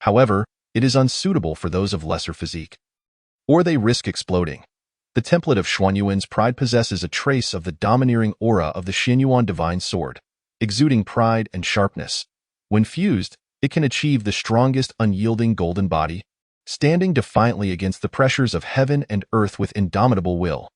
However, it is unsuitable for those of lesser physique, or they risk exploding. The template of Xuanyuan's pride possesses a trace of the domineering aura of the Xinyuan divine sword, exuding pride and sharpness. When fused, it can achieve the strongest unyielding golden body, standing defiantly against the pressures of heaven and earth with indomitable will.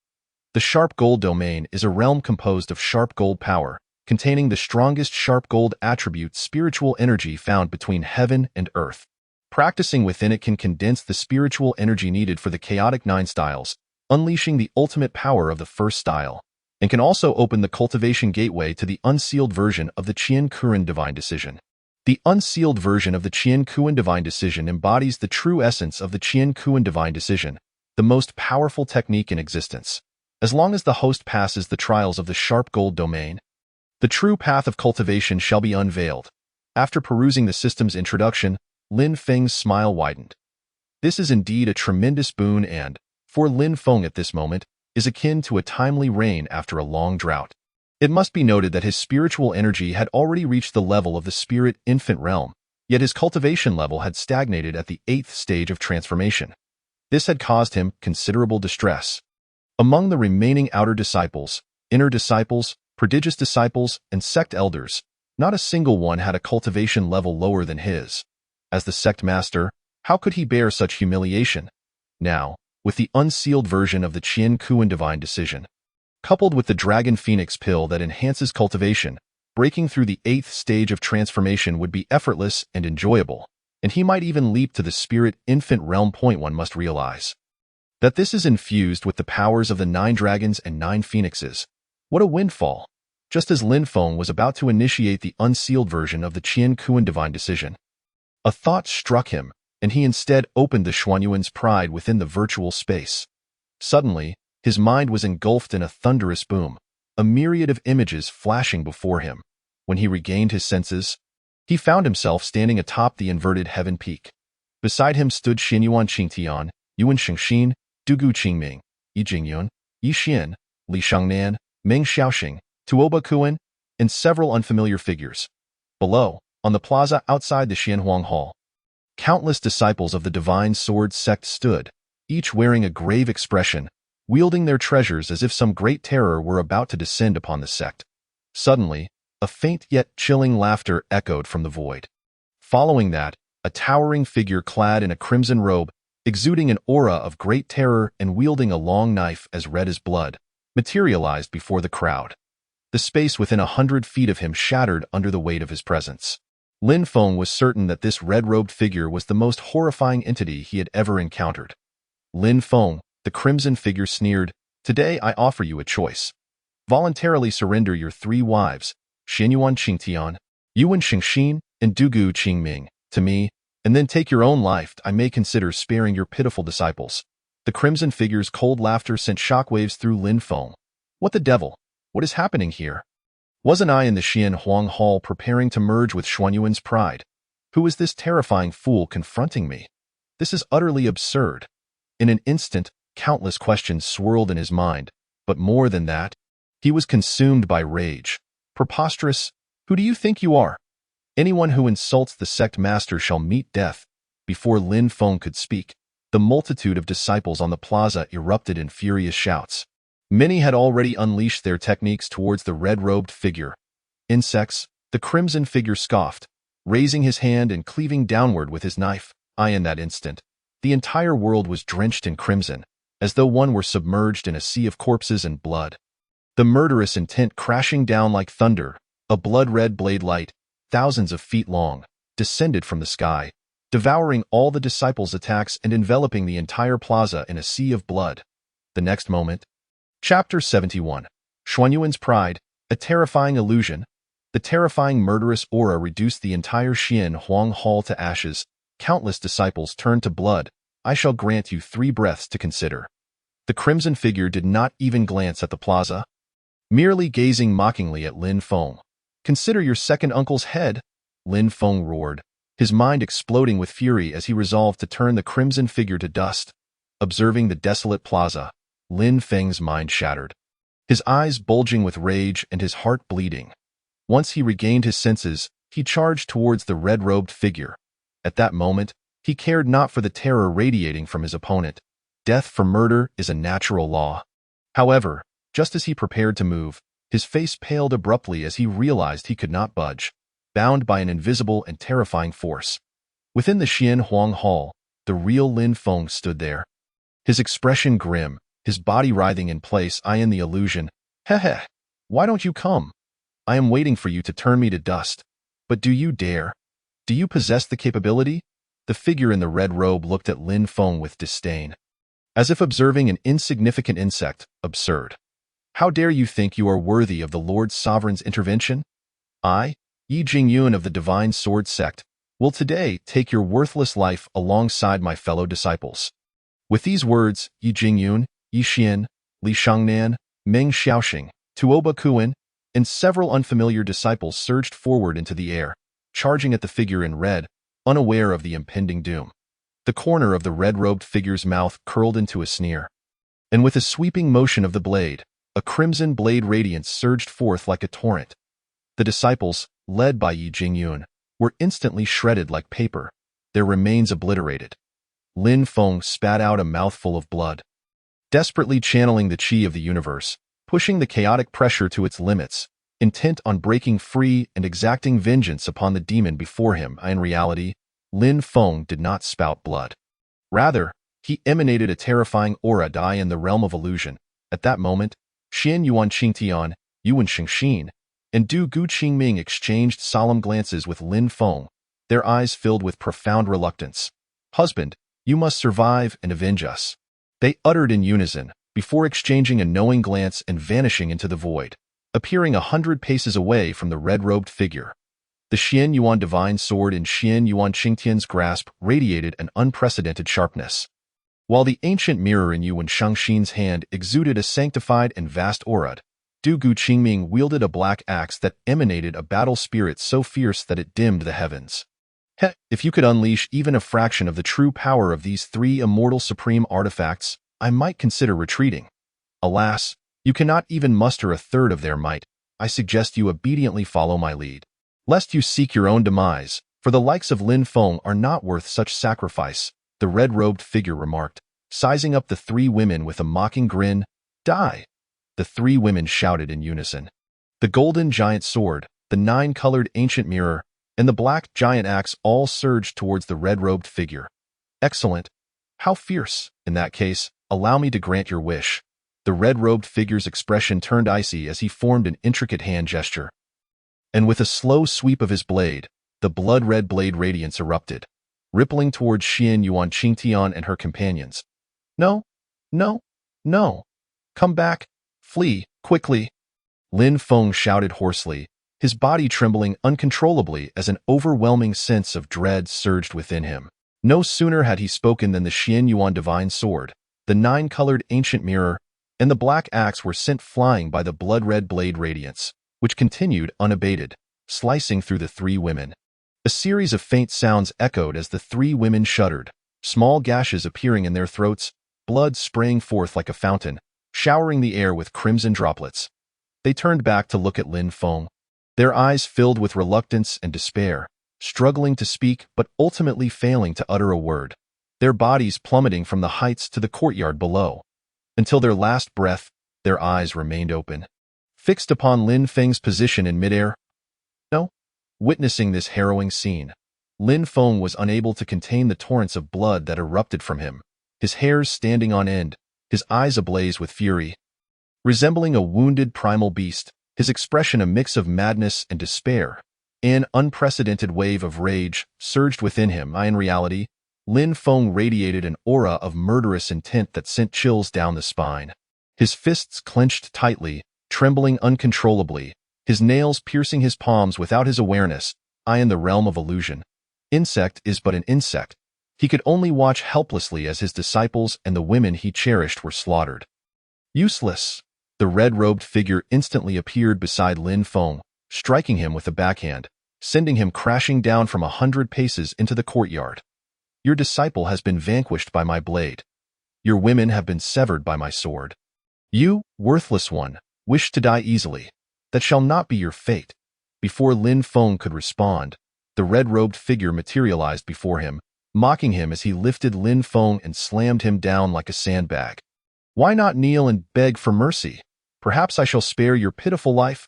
The sharp gold domain is a realm composed of sharp gold power, containing the strongest sharp gold attribute spiritual energy found between heaven and earth. Practicing within it can condense the spiritual energy needed for the chaotic 9 styles, unleashing the ultimate power of the first style, and can also open the cultivation gateway to the unsealed version of the Qian Kuren divine decision. The unsealed version of the Qian Kuan divine decision embodies the true essence of the Qian Kuan divine decision, the most powerful technique in existence. As long as the host passes the trials of the sharp gold domain, the true path of cultivation shall be unveiled. After perusing the system's introduction, Lin Feng's smile widened. This is indeed a tremendous boon and, for Lin Feng at this moment, is akin to a timely rain after a long drought. It must be noted that his spiritual energy had already reached the level of the spirit infant realm, yet his cultivation level had stagnated at the 8th stage of transformation. This had caused him considerable distress. Among the remaining outer disciples, inner disciples, prodigious disciples, and sect elders, not a single one had a cultivation level lower than his. As the sect master, how could he bear such humiliation? Now, with the unsealed version of the Qian Kuan divine decision, coupled with the Dragon Phoenix pill that enhances cultivation, breaking through the 8th stage of transformation would be effortless and enjoyable, and he might even leap to the spirit infant realm. One must realize. That this is infused with the powers of the 9 dragons and 9 phoenixes. What a windfall! Just as Lin Feng was about to initiate the unsealed version of the Qian Kuan divine decision, a thought struck him, and he instead opened the Xuanyuan's pride within the virtual space. Suddenly, his mind was engulfed in a thunderous boom, a myriad of images flashing before him. When he regained his senses, he found himself standing atop the inverted heaven peak. Beside him stood Xinyuan Qingtian, Yuan Xingxin, Dugu Qingming, Ye Jingyun, Yi Xian, Li Shangnan, Meng Xiaoxing, Tuoba Kuan, and several unfamiliar figures. Below, on the plaza outside the Xianhuang Hall, countless disciples of the Divine Sword Sect stood, each wearing a grave expression, wielding their treasures as if some great terror were about to descend upon the sect. Suddenly, a faint yet chilling laughter echoed from the void. Following that, a towering figure clad in a crimson robe, exuding an aura of great terror and wielding a long knife as red as blood, materialized before the crowd. The space within 100 feet of him shattered under the weight of his presence. Lin Feng was certain that this red-robed figure was the most horrifying entity he had ever encountered. Lin Feng, the crimson figure sneered, "Today I offer you a choice. Voluntarily surrender your 3 wives, Xinyuan Qingtian, Yuan Xingxin, and Dugu Qingming, to me, and then take your own life. I may consider sparing your pitiful disciples." The crimson figure's cold laughter sent shockwaves through Lin Feng. What the devil? What is happening here? Wasn't I in the Xianhuang Hall preparing to merge with Xuanyuan's pride? Who is this terrifying fool confronting me? This is utterly absurd. In an instant, countless questions swirled in his mind, but more than that, he was consumed by rage. Preposterous! Who do you think you are? Anyone who insults the sect master shall meet death. Before Lin Feng could speak, the multitude of disciples on the plaza erupted in furious shouts. Many had already unleashed their techniques towards the red-robed figure. Insects, the crimson figure scoffed, raising his hand and cleaving downward with his knife. In that instant, the entire world was drenched in crimson, as though one were submerged in a sea of corpses and blood. The murderous intent crashing down like thunder, a blood-red blade light, thousands of feet long, descended from the sky, devouring all the disciples' attacks and enveloping the entire plaza in a sea of blood. The next moment, Chapter 71. Xuanyuan's Pride, a terrifying illusion. The terrifying murderous aura reduced the entire Xianhuang Hall to ashes. Countless disciples turned to blood. I shall grant you 3 breaths to consider. The crimson figure did not even glance at the plaza, merely gazing mockingly at Lin Feng. Consider your second uncle's head, Lin Feng roared, his mind exploding with fury as he resolved to turn the crimson figure to dust. Observing the desolate plaza, Lin Feng's mind shattered, his eyes bulging with rage and his heart bleeding. Once he regained his senses, he charged towards the red-robed figure. At that moment, he cared not for the terror radiating from his opponent. Death for murder is a natural law. However, just as he prepared to move, his face paled abruptly as he realized he could not budge, bound by an invisible and terrifying force. Within the Xianhuang Hall, the real Lin Feng stood there, his expression grim, his body writhing in place. I am the illusion. Heh. Why don't you come? I am waiting for you to turn me to dust. But do you dare? Do you possess the capability? The figure in the red robe looked at Lin Feng with disdain, as if observing an insignificant insect. Absurd. How dare you think you are worthy of the Lord Sovereign's intervention? I, Ye Jingyun of the Divine Sword Sect, will today take your worthless life alongside my fellow disciples. With these words, Ye Jingyun, Yi Xian, Li Shangnan, Meng Xiaoxing, Tuoba Kuan, and several unfamiliar disciples surged forward into the air, charging at the figure in red, unaware of the impending doom. The corner of the red-robed figure's mouth curled into a sneer, and with a sweeping motion of the blade, a crimson blade radiance surged forth like a torrent. The disciples, led by Ye Jingyun, were instantly shredded like paper, their remains obliterated. Lin Feng spat out a mouthful of blood, desperately channeling the qi of the universe, pushing the chaotic pressure to its limits, intent on breaking free and exacting vengeance upon the demon before him. In reality, Lin Feng did not spout blood. Rather, he emanated a terrifying aura in the realm of illusion. At that moment, Xinyuan Qingtian, Yuan Xingxin, and Dugu Qingming exchanged solemn glances with Lin Feng, their eyes filled with profound reluctance. Husband, you must survive and avenge us. They uttered in unison, before exchanging a knowing glance and vanishing into the void, appearing 100 paces away from the red-robed figure. The Xian Yuan divine sword in Xian Yuan Qingtian's grasp radiated an unprecedented sharpness, while the ancient mirror in Yuan Shangxin's hand exuded a sanctified and vast aura. Du Gu Qingming wielded a black axe that emanated a battle spirit so fierce that it dimmed the heavens. If you could unleash even a fraction of the true power of these three immortal supreme artifacts, I might consider retreating. Alas, you cannot even muster a third of their might. I suggest you obediently follow my lead, lest you seek your own demise, for the likes of Lin Feng are not worth such sacrifice, the red-robed figure remarked, sizing up the three women with a mocking grin. Die! The three women shouted in unison. The golden giant sword, the nine-colored ancient mirror, and the black giant axe all surged towards the red-robed figure. Excellent. How fierce. In that case, allow me to grant your wish. The red-robed figure's expression turned icy as he formed an intricate hand gesture. And with a slow sweep of his blade, the blood-red blade radiance erupted, rippling towards Xian Yuan Qingtian and her companions. No, no, no. Come back. Flee, quickly. Lin Feng shouted hoarsely, his body trembling uncontrollably as an overwhelming sense of dread surged within him. No sooner had he spoken than the Xian Yuan divine sword, the nine-colored ancient mirror, and the black axe were sent flying by the blood-red blade radiance, which continued unabated, slicing through the three women. A series of faint sounds echoed as the three women shuddered, small gashes appearing in their throats, blood spraying forth like a fountain, showering the air with crimson droplets. They turned back to look at Lin Feng, their eyes filled with reluctance and despair, struggling to speak but ultimately failing to utter a word, their bodies plummeting from the heights to the courtyard below. Until their last breath, their eyes remained open, fixed upon Lin Feng's position in midair. No. Witnessing this harrowing scene, Lin Feng was unable to contain the torrents of blood that erupted from him, his hairs standing on end, his eyes ablaze with fury. Resembling a wounded primal beast, his expression a mix of madness and despair, an unprecedented wave of rage surged within him. In reality, Lin Feng radiated an aura of murderous intent that sent chills down the spine. His fists clenched tightly, trembling uncontrollably, his nails piercing his palms without his awareness. In the realm of illusion, insect is but an insect. He could only watch helplessly as his disciples and the women he cherished were slaughtered. Useless. The red-robed figure instantly appeared beside Lin Feng, striking him with a backhand, sending him crashing down from 100 paces into the courtyard. Your disciple has been vanquished by my blade. Your women have been severed by my sword. You, worthless one, wish to die easily. That shall not be your fate. Before Lin Feng could respond, the red-robed figure materialized before him, mocking him as he lifted Lin Feng and slammed him down like a sandbag. Why not kneel and beg for mercy? Perhaps I shall spare your pitiful life.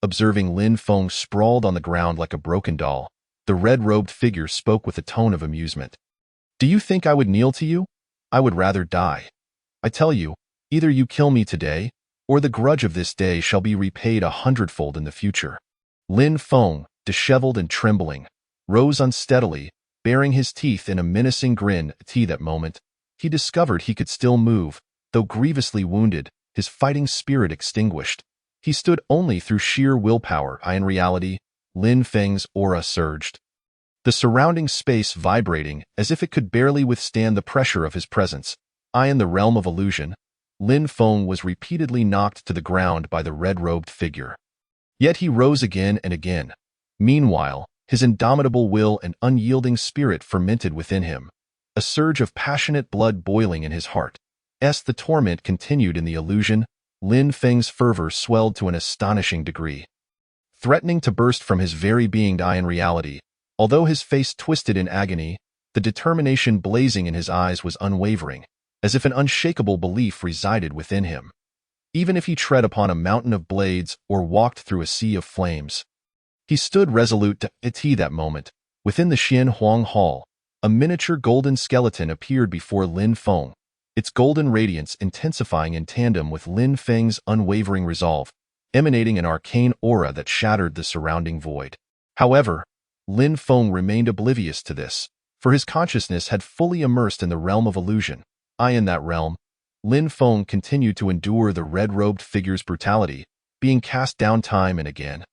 Observing Lin Feng sprawled on the ground like a broken doll, the red-robed figure spoke with a tone of amusement. Do you think I would kneel to you? I would rather die. I tell you, either you kill me today, or the grudge of this day shall be repaid 100-fold in the future. Lin Feng, disheveled and trembling, rose unsteadily, baring his teeth in a menacing grin. At that moment, he discovered he could still move, though grievously wounded, his fighting spirit extinguished. He stood only through sheer willpower. In reality, Lin Feng's aura surged, the surrounding space vibrating as if it could barely withstand the pressure of his presence. In the realm of illusion, Lin Feng was repeatedly knocked to the ground by the red-robed figure. Yet he rose again and again. Meanwhile, his indomitable will and unyielding spirit fermented within him, a surge of passionate blood boiling in his heart. As the torment continued in the illusion, Lin Feng's fervor swelled to an astonishing degree, threatening to burst from his very being. In reality, although his face twisted in agony, the determination blazing in his eyes was unwavering, as if an unshakable belief resided within him. Even if he tread upon a mountain of blades or walked through a sea of flames, he stood resolute. At that moment, within the Xian Huang Hall, a miniature golden skeleton appeared before Lin Feng, its golden radiance intensifying in tandem with Lin Feng's unwavering resolve, emanating an arcane aura that shattered the surrounding void. However, Lin Feng remained oblivious to this, for his consciousness had fully immersed in the realm of illusion. In that realm, Lin Feng continued to endure the red-robed figure's brutality, being cast down time and again.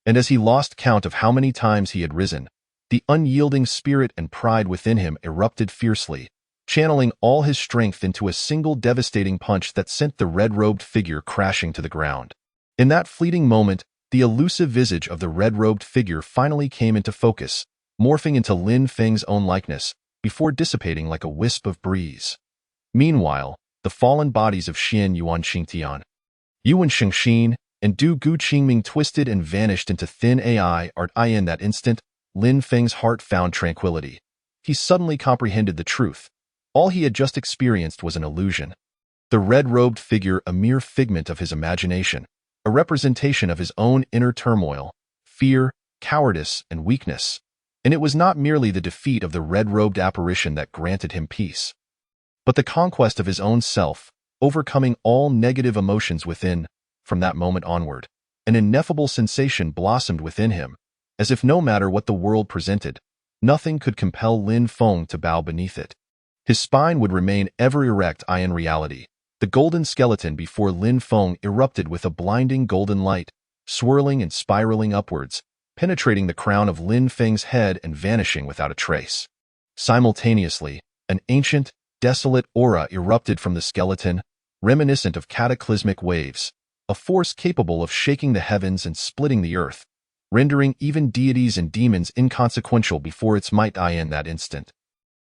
And as he lost count of how many times he had risen, the unyielding spirit and pride within him erupted fiercely, channeling all his strength into a single devastating punch that sent the red-robed figure crashing to the ground. In that fleeting moment, the elusive visage of the red-robed figure finally came into focus, morphing into Lin Feng's own likeness, before dissipating like a wisp of breeze. Meanwhile, the fallen bodies of Xian Yuan Qingtian, Yuan Xingxin, and Du Gu Qingming twisted and vanished into thin AI art. In that instant, Lin Feng's heart found tranquility. He suddenly comprehended the truth. All he had just experienced was an illusion. The red-robed figure, a mere figment of his imagination, a representation of his own inner turmoil, fear, cowardice, and weakness. And it was not merely the defeat of the red-robed apparition that granted him peace, but the conquest of his own self, overcoming all negative emotions within. From that moment onward, an ineffable sensation blossomed within him, as if no matter what the world presented, nothing could compel Lin Feng to bow beneath it. His spine would remain ever erect. In reality, the golden skeleton before Lin Feng erupted with a blinding golden light, swirling and spiraling upwards, penetrating the crown of Lin Feng's head and vanishing without a trace. Simultaneously, an ancient, desolate aura erupted from the skeleton, reminiscent of cataclysmic waves, a force capable of shaking the heavens and splitting the earth, rendering even deities and demons inconsequential before its might. In that instant,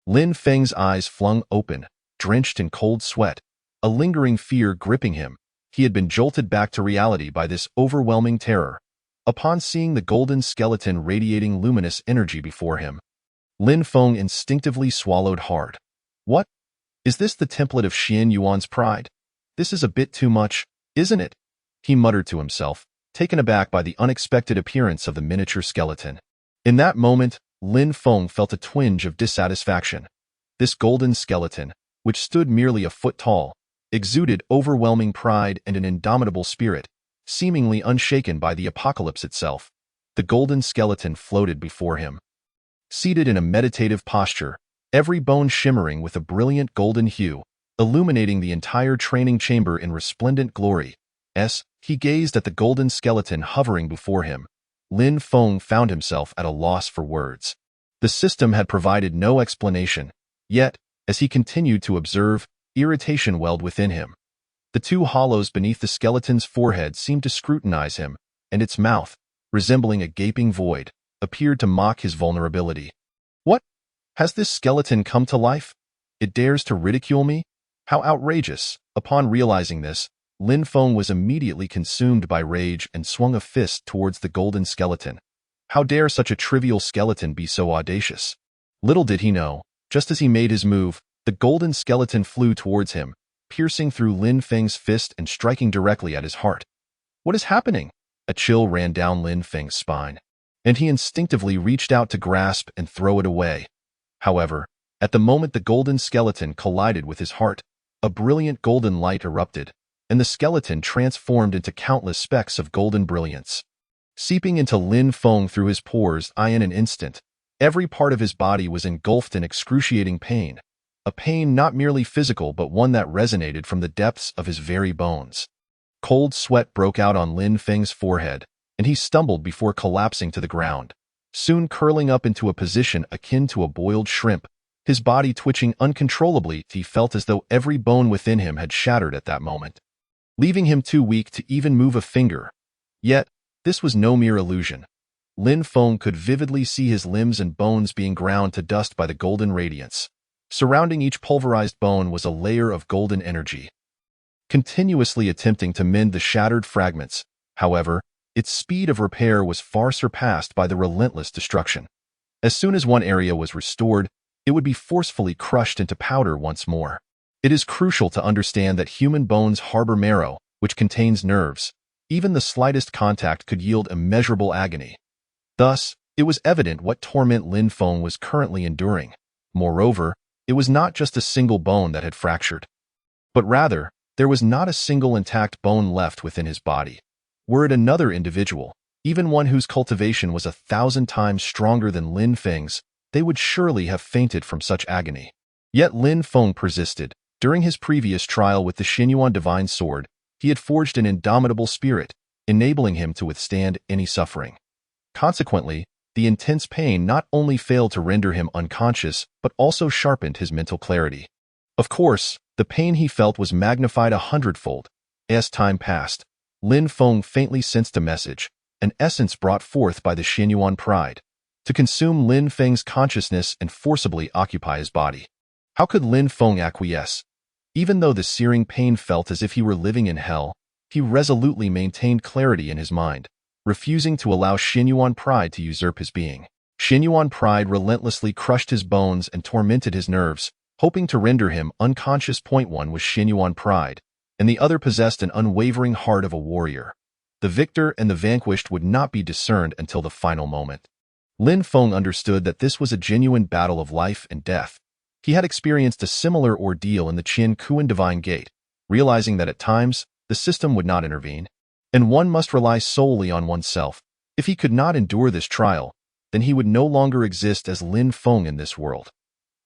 Lin Feng's eyes flung open, drenched in cold sweat, a lingering fear gripping him. He had been jolted back to reality by this overwhelming terror. Upon seeing the golden skeleton radiating luminous energy before him, Lin Feng instinctively swallowed hard. What? Is this the template of Xian Yuan's pride? This is a bit too much, isn't it? He muttered to himself, taken aback by the unexpected appearance of the miniature skeleton. In that moment, Lin Feng felt a twinge of dissatisfaction. This golden skeleton, which stood merely a foot tall, exuded overwhelming pride and an indomitable spirit, seemingly unshaken by the apocalypse itself. The golden skeleton floated before him, seated in a meditative posture, every bone shimmering with a brilliant golden hue, illuminating the entire training chamber in resplendent glory. As he gazed at the golden skeleton hovering before him, Lin Feng found himself at a loss for words. The system had provided no explanation, yet, as he continued to observe, irritation welled within him. The two hollows beneath the skeleton's forehead seemed to scrutinize him, and its mouth, resembling a gaping void, appeared to mock his vulnerability. What? Has this skeleton come to life? It dares to ridicule me? How outrageous! Upon realizing this, Lin Feng was immediately consumed by rage and swung a fist towards the golden skeleton. How dare such a trivial skeleton be so audacious? Little did he know, just as he made his move, the golden skeleton flew towards him, piercing through Lin Feng's fist and striking directly at his heart. What is happening? A chill ran down Lin Feng's spine, and he instinctively reached out to grasp and throw it away. However, at the moment the golden skeleton collided with his heart, a brilliant golden light erupted, and the skeleton transformed into countless specks of golden brilliance. Seeping into Lin Feng through his pores, in an instant, every part of his body was engulfed in excruciating pain, a pain not merely physical but one that resonated from the depths of his very bones. Cold sweat broke out on Lin Feng's forehead, and he stumbled before collapsing to the ground, soon curling up into a position akin to a boiled shrimp. His body twitching uncontrollably, he felt as though every bone within him had shattered at that moment, leaving him too weak to even move a finger. Yet, this was no mere illusion. Lin Feng could vividly see his limbs and bones being ground to dust by the golden radiance. Surrounding each pulverized bone was a layer of golden energy, continuously attempting to mend the shattered fragments. However, its speed of repair was far surpassed by the relentless destruction. As soon as one area was restored, it would be forcefully crushed into powder once more. It is crucial to understand that human bones harbor marrow, which contains nerves. Even the slightest contact could yield immeasurable agony. Thus, it was evident what torment Lin Feng was currently enduring. Moreover, it was not just a single bone that had fractured, but rather, there was not a single intact bone left within his body. Were it another individual, even one whose cultivation was 1,000 times stronger than Lin Feng's, they would surely have fainted from such agony. Yet Lin Feng persisted, During his previous trial with the Xinyuan divine sword, he had forged an indomitable spirit, enabling him to withstand any suffering. Consequently, the intense pain not only failed to render him unconscious, but also sharpened his mental clarity. Of course, the pain he felt was magnified 100-fold. As time passed, Lin Feng faintly sensed a message, an essence brought forth by the Xinyuan pride, to consume Lin Feng's consciousness and forcibly occupy his body. How could Lin Feng acquiesce? Even though the searing pain felt as if he were living in hell, he resolutely maintained clarity in his mind, refusing to allow Xinyuan pride to usurp his being. Xinyuan pride relentlessly crushed his bones and tormented his nerves, hoping to render him unconscious. One was Xinyuan pride, and the other possessed an unwavering heart of a warrior. The victor and the vanquished would not be discerned until the final moment. Lin Feng understood that this was a genuine battle of life and death. He had experienced a similar ordeal in the Qin Kuan Divine Gate, realizing that at times, the system would not intervene, and one must rely solely on oneself. If he could not endure this trial, then he would no longer exist as Lin Feng in this world.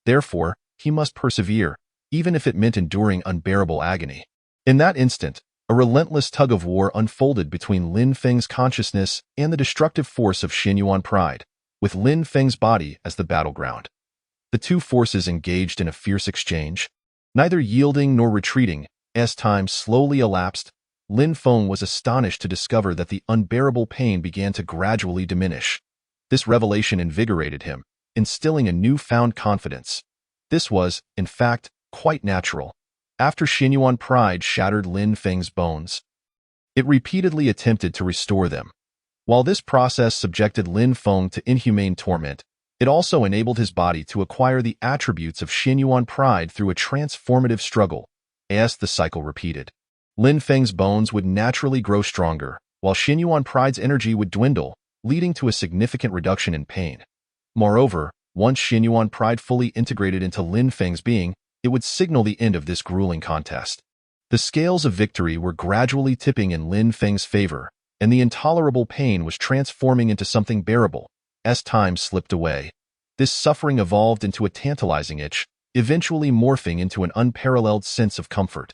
Therefore, he must persevere, even if it meant enduring unbearable agony. In that instant, a relentless tug-of-war unfolded between Lin Feng's consciousness and the destructive force of Xinyuan pride, with Lin Feng's body as the battleground. The two forces engaged in a fierce exchange, neither yielding nor retreating. As time slowly elapsed, Lin Feng was astonished to discover that the unbearable pain began to gradually diminish. This revelation invigorated him, instilling a newfound confidence. This was, in fact, quite natural. After Xinyuan pride shattered Lin Feng's bones, it repeatedly attempted to restore them. While this process subjected Lin Feng to inhumane torment, it also enabled his body to acquire the attributes of Xinyuan pride through a transformative struggle. As the cycle repeated, Lin Feng's bones would naturally grow stronger, while Xinyuan pride's energy would dwindle, leading to a significant reduction in pain. Moreover, once Xinyuan pride fully integrated into Lin Feng's being, it would signal the end of this grueling contest. The scales of victory were gradually tipping in Lin Feng's favor, and the intolerable pain was transforming into something bearable. As time slipped away, this suffering evolved into a tantalizing itch, eventually morphing into an unparalleled sense of comfort,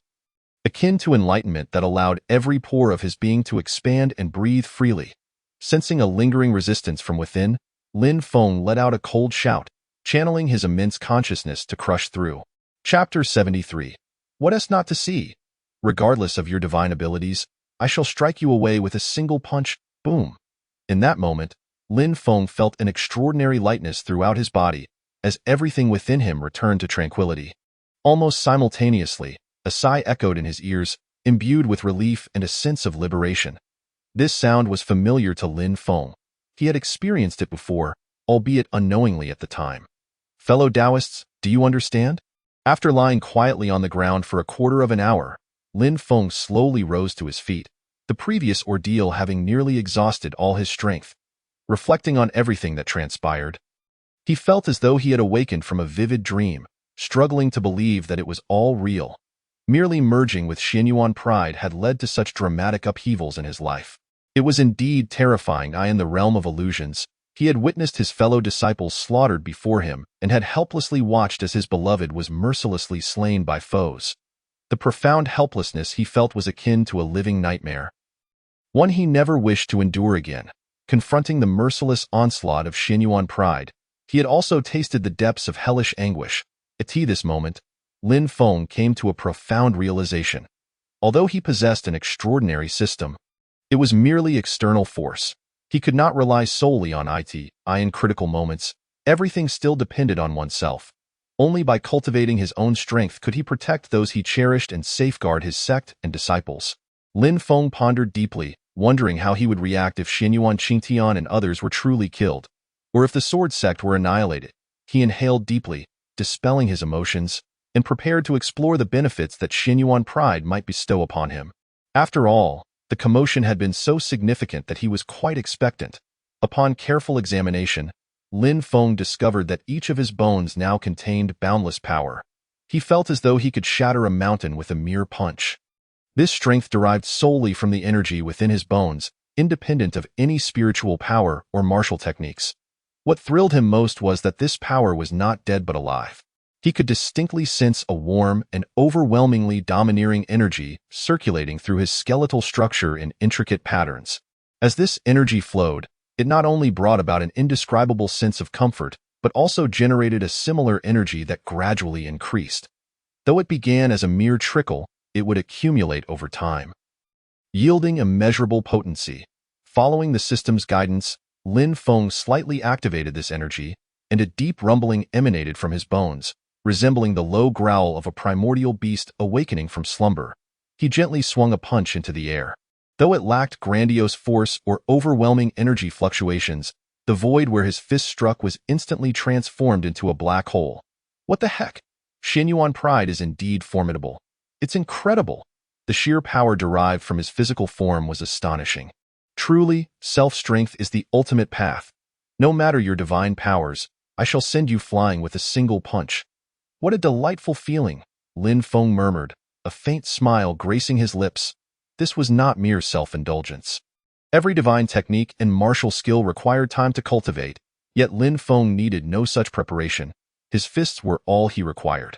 akin to enlightenment that allowed every pore of his being to expand and breathe freely. Sensing a lingering resistance from within, Lin Feng let out a cold shout, channeling his immense consciousness to crush through. Chapter 73. What is not to see? Regardless of your divine abilities, I shall strike you away with a single punch. Boom. In that moment, Lin Feng felt an extraordinary lightness throughout his body, as everything within him returned to tranquility. Almost simultaneously, a sigh echoed in his ears, imbued with relief and a sense of liberation. This sound was familiar to Lin Feng. He had experienced it before, albeit unknowingly at the time. Fellow Taoists, do you understand? After lying quietly on the ground for a quarter of an hour, Lin Feng slowly rose to his feet, the previous ordeal having nearly exhausted all his strength. Reflecting on everything that transpired, he felt as though he had awakened from a vivid dream, struggling to believe that it was all real. Merely merging with Xinyuan pride had led to such dramatic upheavals in his life. It was indeed terrifying. In the realm of illusions, he had witnessed his fellow disciples slaughtered before him and had helplessly watched as his beloved was mercilessly slain by foes. The profound helplessness he felt was akin to a living nightmare, one he never wished to endure again. Confronting the merciless onslaught of Xinyuan pride, he had also tasted the depths of hellish anguish. At this moment, Lin Feng came to a profound realization. Although he possessed an extraordinary system, it was merely external force. He could not rely solely on it. In critical moments, everything still depended on oneself. Only by cultivating his own strength could he protect those he cherished and safeguard his sect and disciples. Lin Feng pondered deeply, wondering how he would react if Xinyuan Qingtian and others were truly killed, or if the sword sect were annihilated. He inhaled deeply, dispelling his emotions, and prepared to explore the benefits that Xinyuan pride might bestow upon him. After all, the commotion had been so significant that he was quite expectant. Upon careful examination, Lin Feng discovered that each of his bones now contained boundless power. He felt as though he could shatter a mountain with a mere punch. This strength derived solely from the energy within his bones, independent of any spiritual power or martial techniques. What thrilled him most was that this power was not dead but alive. He could distinctly sense a warm and overwhelmingly domineering energy circulating through his skeletal structure in intricate patterns. As this energy flowed, it not only brought about an indescribable sense of comfort, but also generated a similar energy that gradually increased. Though it began as a mere trickle, it would accumulate over time, yielding immeasurable potency. Following the system's guidance, Lin Feng slightly activated this energy, and a deep rumbling emanated from his bones, resembling the low growl of a primordial beast awakening from slumber. He gently swung a punch into the air. Though it lacked grandiose force or overwhelming energy fluctuations, the void where his fist struck was instantly transformed into a black hole. What the heck? Xianyuan pride is indeed formidable. It's incredible. The sheer power derived from his physical form was astonishing. Truly, self-strength is the ultimate path. No matter your divine powers, I shall send you flying with a single punch. What a delightful feeling, Lin Feng murmured, a faint smile gracing his lips. This was not mere self-indulgence. Every divine technique and martial skill required time to cultivate, yet Lin Feng needed no such preparation. His fists were all he required.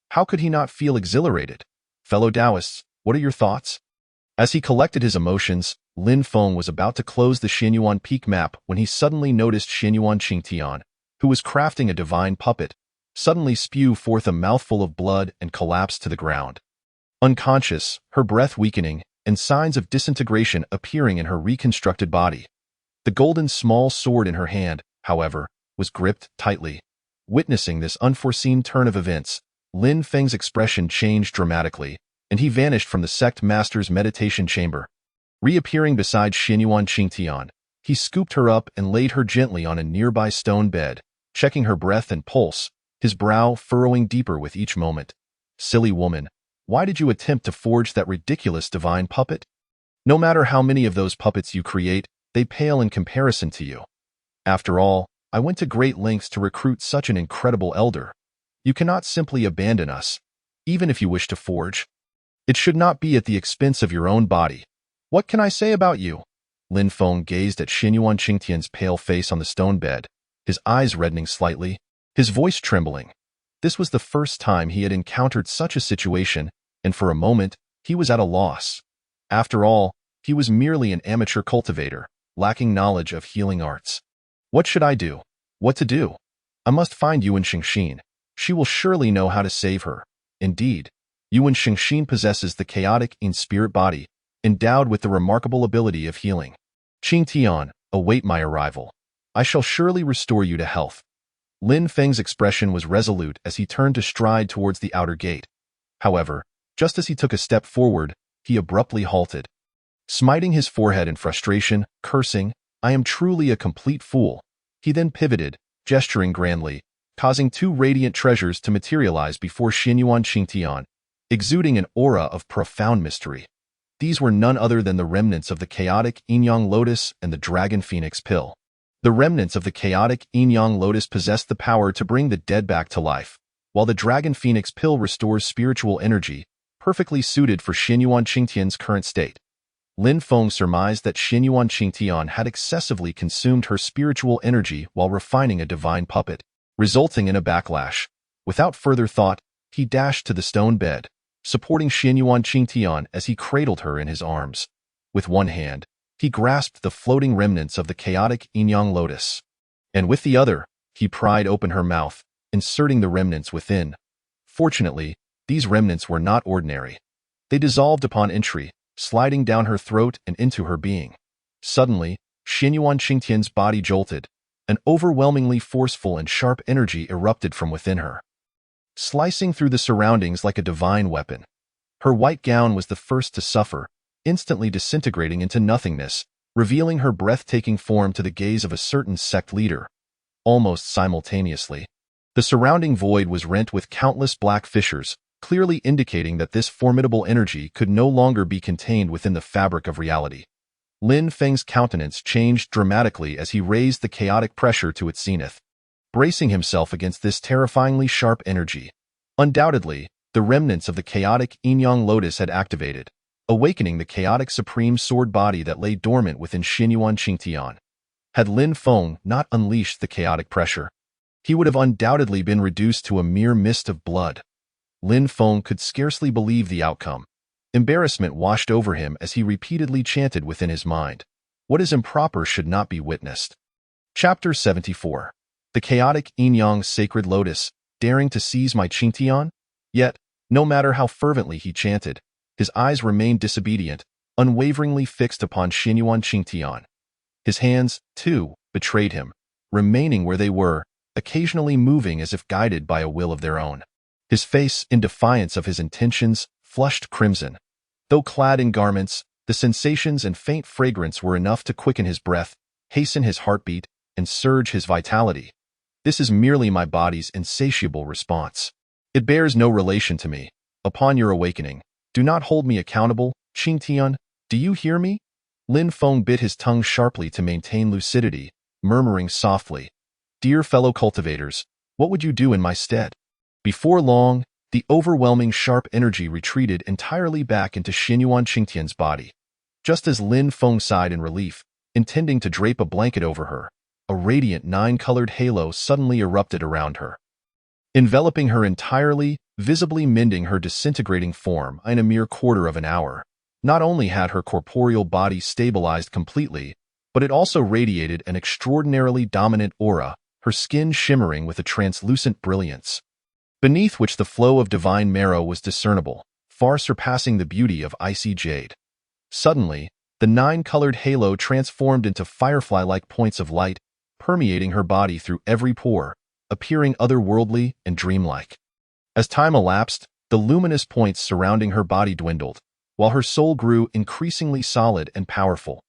How could he not feel exhilarated? Fellow Taoists, what are your thoughts? As he collected his emotions, Lin Feng was about to close the Xianyuan peak map when he suddenly noticed Xianyuan Qingtian, who was crafting a divine puppet, suddenly spew forth a mouthful of blood and collapse to the ground. Unconscious, her breath weakening, and signs of disintegration appearing in her reconstructed body. The golden small sword in her hand, however, was gripped tightly. Witnessing this unforeseen turn of events, Lin Feng's expression changed dramatically, and he vanished from the sect master's meditation chamber. Reappearing beside Xianyuan Qingtian, he scooped her up and laid her gently on a nearby stone bed, checking her breath and pulse, his brow furrowing deeper with each moment. Silly woman, why did you attempt to forge that ridiculous divine puppet? No matter how many of those puppets you create, they pale in comparison to you. After all, I went to great lengths to recruit such an incredible elder. You cannot simply abandon us, even if you wish to forge. It should not be at the expense of your own body. What can I say about you? Lin Feng gazed at Xianyuan Qingtian's pale face on the stone bed, his eyes reddening slightly, his voice trembling. This was the first time he had encountered such a situation, and for a moment, he was at a loss. After all, he was merely an amateur cultivator, lacking knowledge of healing arts. What should I do? What to do? I must find Yuan Xingxin. She will surely know how to save her. Indeed, Yuan Xingxin possesses the chaotic in-spirit body, endowed with the remarkable ability of healing. Qingtian, await my arrival. I shall surely restore you to health. Lin Feng's expression was resolute as he turned to stride towards the outer gate. However, just as he took a step forward, he abruptly halted. Smiting his forehead in frustration, cursing, I am truly a complete fool. He then pivoted, gesturing grandly, causing two radiant treasures to materialize before Xianyuan Qingtian, exuding an aura of profound mystery. These were none other than the remnants of the chaotic yin-yang lotus and the dragon phoenix pill. The remnants of the chaotic yin-yang lotus possessed the power to bring the dead back to life, while the dragon phoenix pill restores spiritual energy, perfectly suited for Xianyuan Qingtian's current state. Lin Feng surmised that Xianyuan Qingtian had excessively consumed her spiritual energy while refining a divine puppet, resulting in a backlash. Without further thought, he dashed to the stone bed, supporting Xianyuan Qingtian as he cradled her in his arms. With one hand, he grasped the floating remnants of the chaotic yin-yang lotus, and with the other, he pried open her mouth, inserting the remnants within. Fortunately, these remnants were not ordinary. They dissolved upon entry, sliding down her throat and into her being. Suddenly, Xianyuan Qingtian's body jolted. An overwhelmingly forceful and sharp energy erupted from within her, slicing through the surroundings like a divine weapon. Her white gown was the first to suffer, instantly disintegrating into nothingness, revealing her breathtaking form to the gaze of a certain sect leader. Almost simultaneously, the surrounding void was rent with countless black fissures, clearly indicating that this formidable energy could no longer be contained within the fabric of reality. Lin Feng's countenance changed dramatically as he raised the chaotic pressure to its zenith, bracing himself against this terrifyingly sharp energy. Undoubtedly, the remnants of the chaotic yin-yang lotus had activated, awakening the chaotic supreme sword body that lay dormant within Xianyuan Qingtian. Had Lin Feng not unleashed the chaotic pressure, he would have undoubtedly been reduced to a mere mist of blood. Lin Feng could scarcely believe the outcome. Embarrassment washed over him as he repeatedly chanted within his mind, "What is improper should not be witnessed." Chapter 74. The chaotic yin-yang sacred lotus, daring to seize my Qingtian? Yet, no matter how fervently he chanted, his eyes remained disobedient, unwaveringly fixed upon Xinyuan Qingtian. His hands, too, betrayed him, remaining where they were, occasionally moving as if guided by a will of their own. His face, in defiance of his intentions, flushed crimson. Though clad in garments, the sensations and faint fragrance were enough to quicken his breath, hasten his heartbeat, and surge his vitality. This is merely my body's insatiable response. It bears no relation to me. Upon your awakening, do not hold me accountable, Qingtian. Do you hear me? Lin Feng bit his tongue sharply to maintain lucidity, murmuring softly, "Dear fellow cultivators, what would you do in my stead?" Before long, the overwhelming sharp energy retreated entirely back into Xinyuan Qingtian's body. Just as Lin Feng sighed in relief, intending to drape a blanket over her, a radiant nine-colored halo suddenly erupted around her, enveloping her entirely, visibly mending her disintegrating form in a mere quarter of an hour. Not only had her corporeal body stabilized completely, but it also radiated an extraordinarily dominant aura, her skin shimmering with a translucent brilliance, beneath which the flow of divine marrow was discernible, far surpassing the beauty of icy jade. Suddenly, the nine-colored halo transformed into firefly-like points of light, permeating her body through every pore, appearing otherworldly and dreamlike. As time elapsed, the luminous points surrounding her body dwindled, while her soul grew increasingly solid and powerful.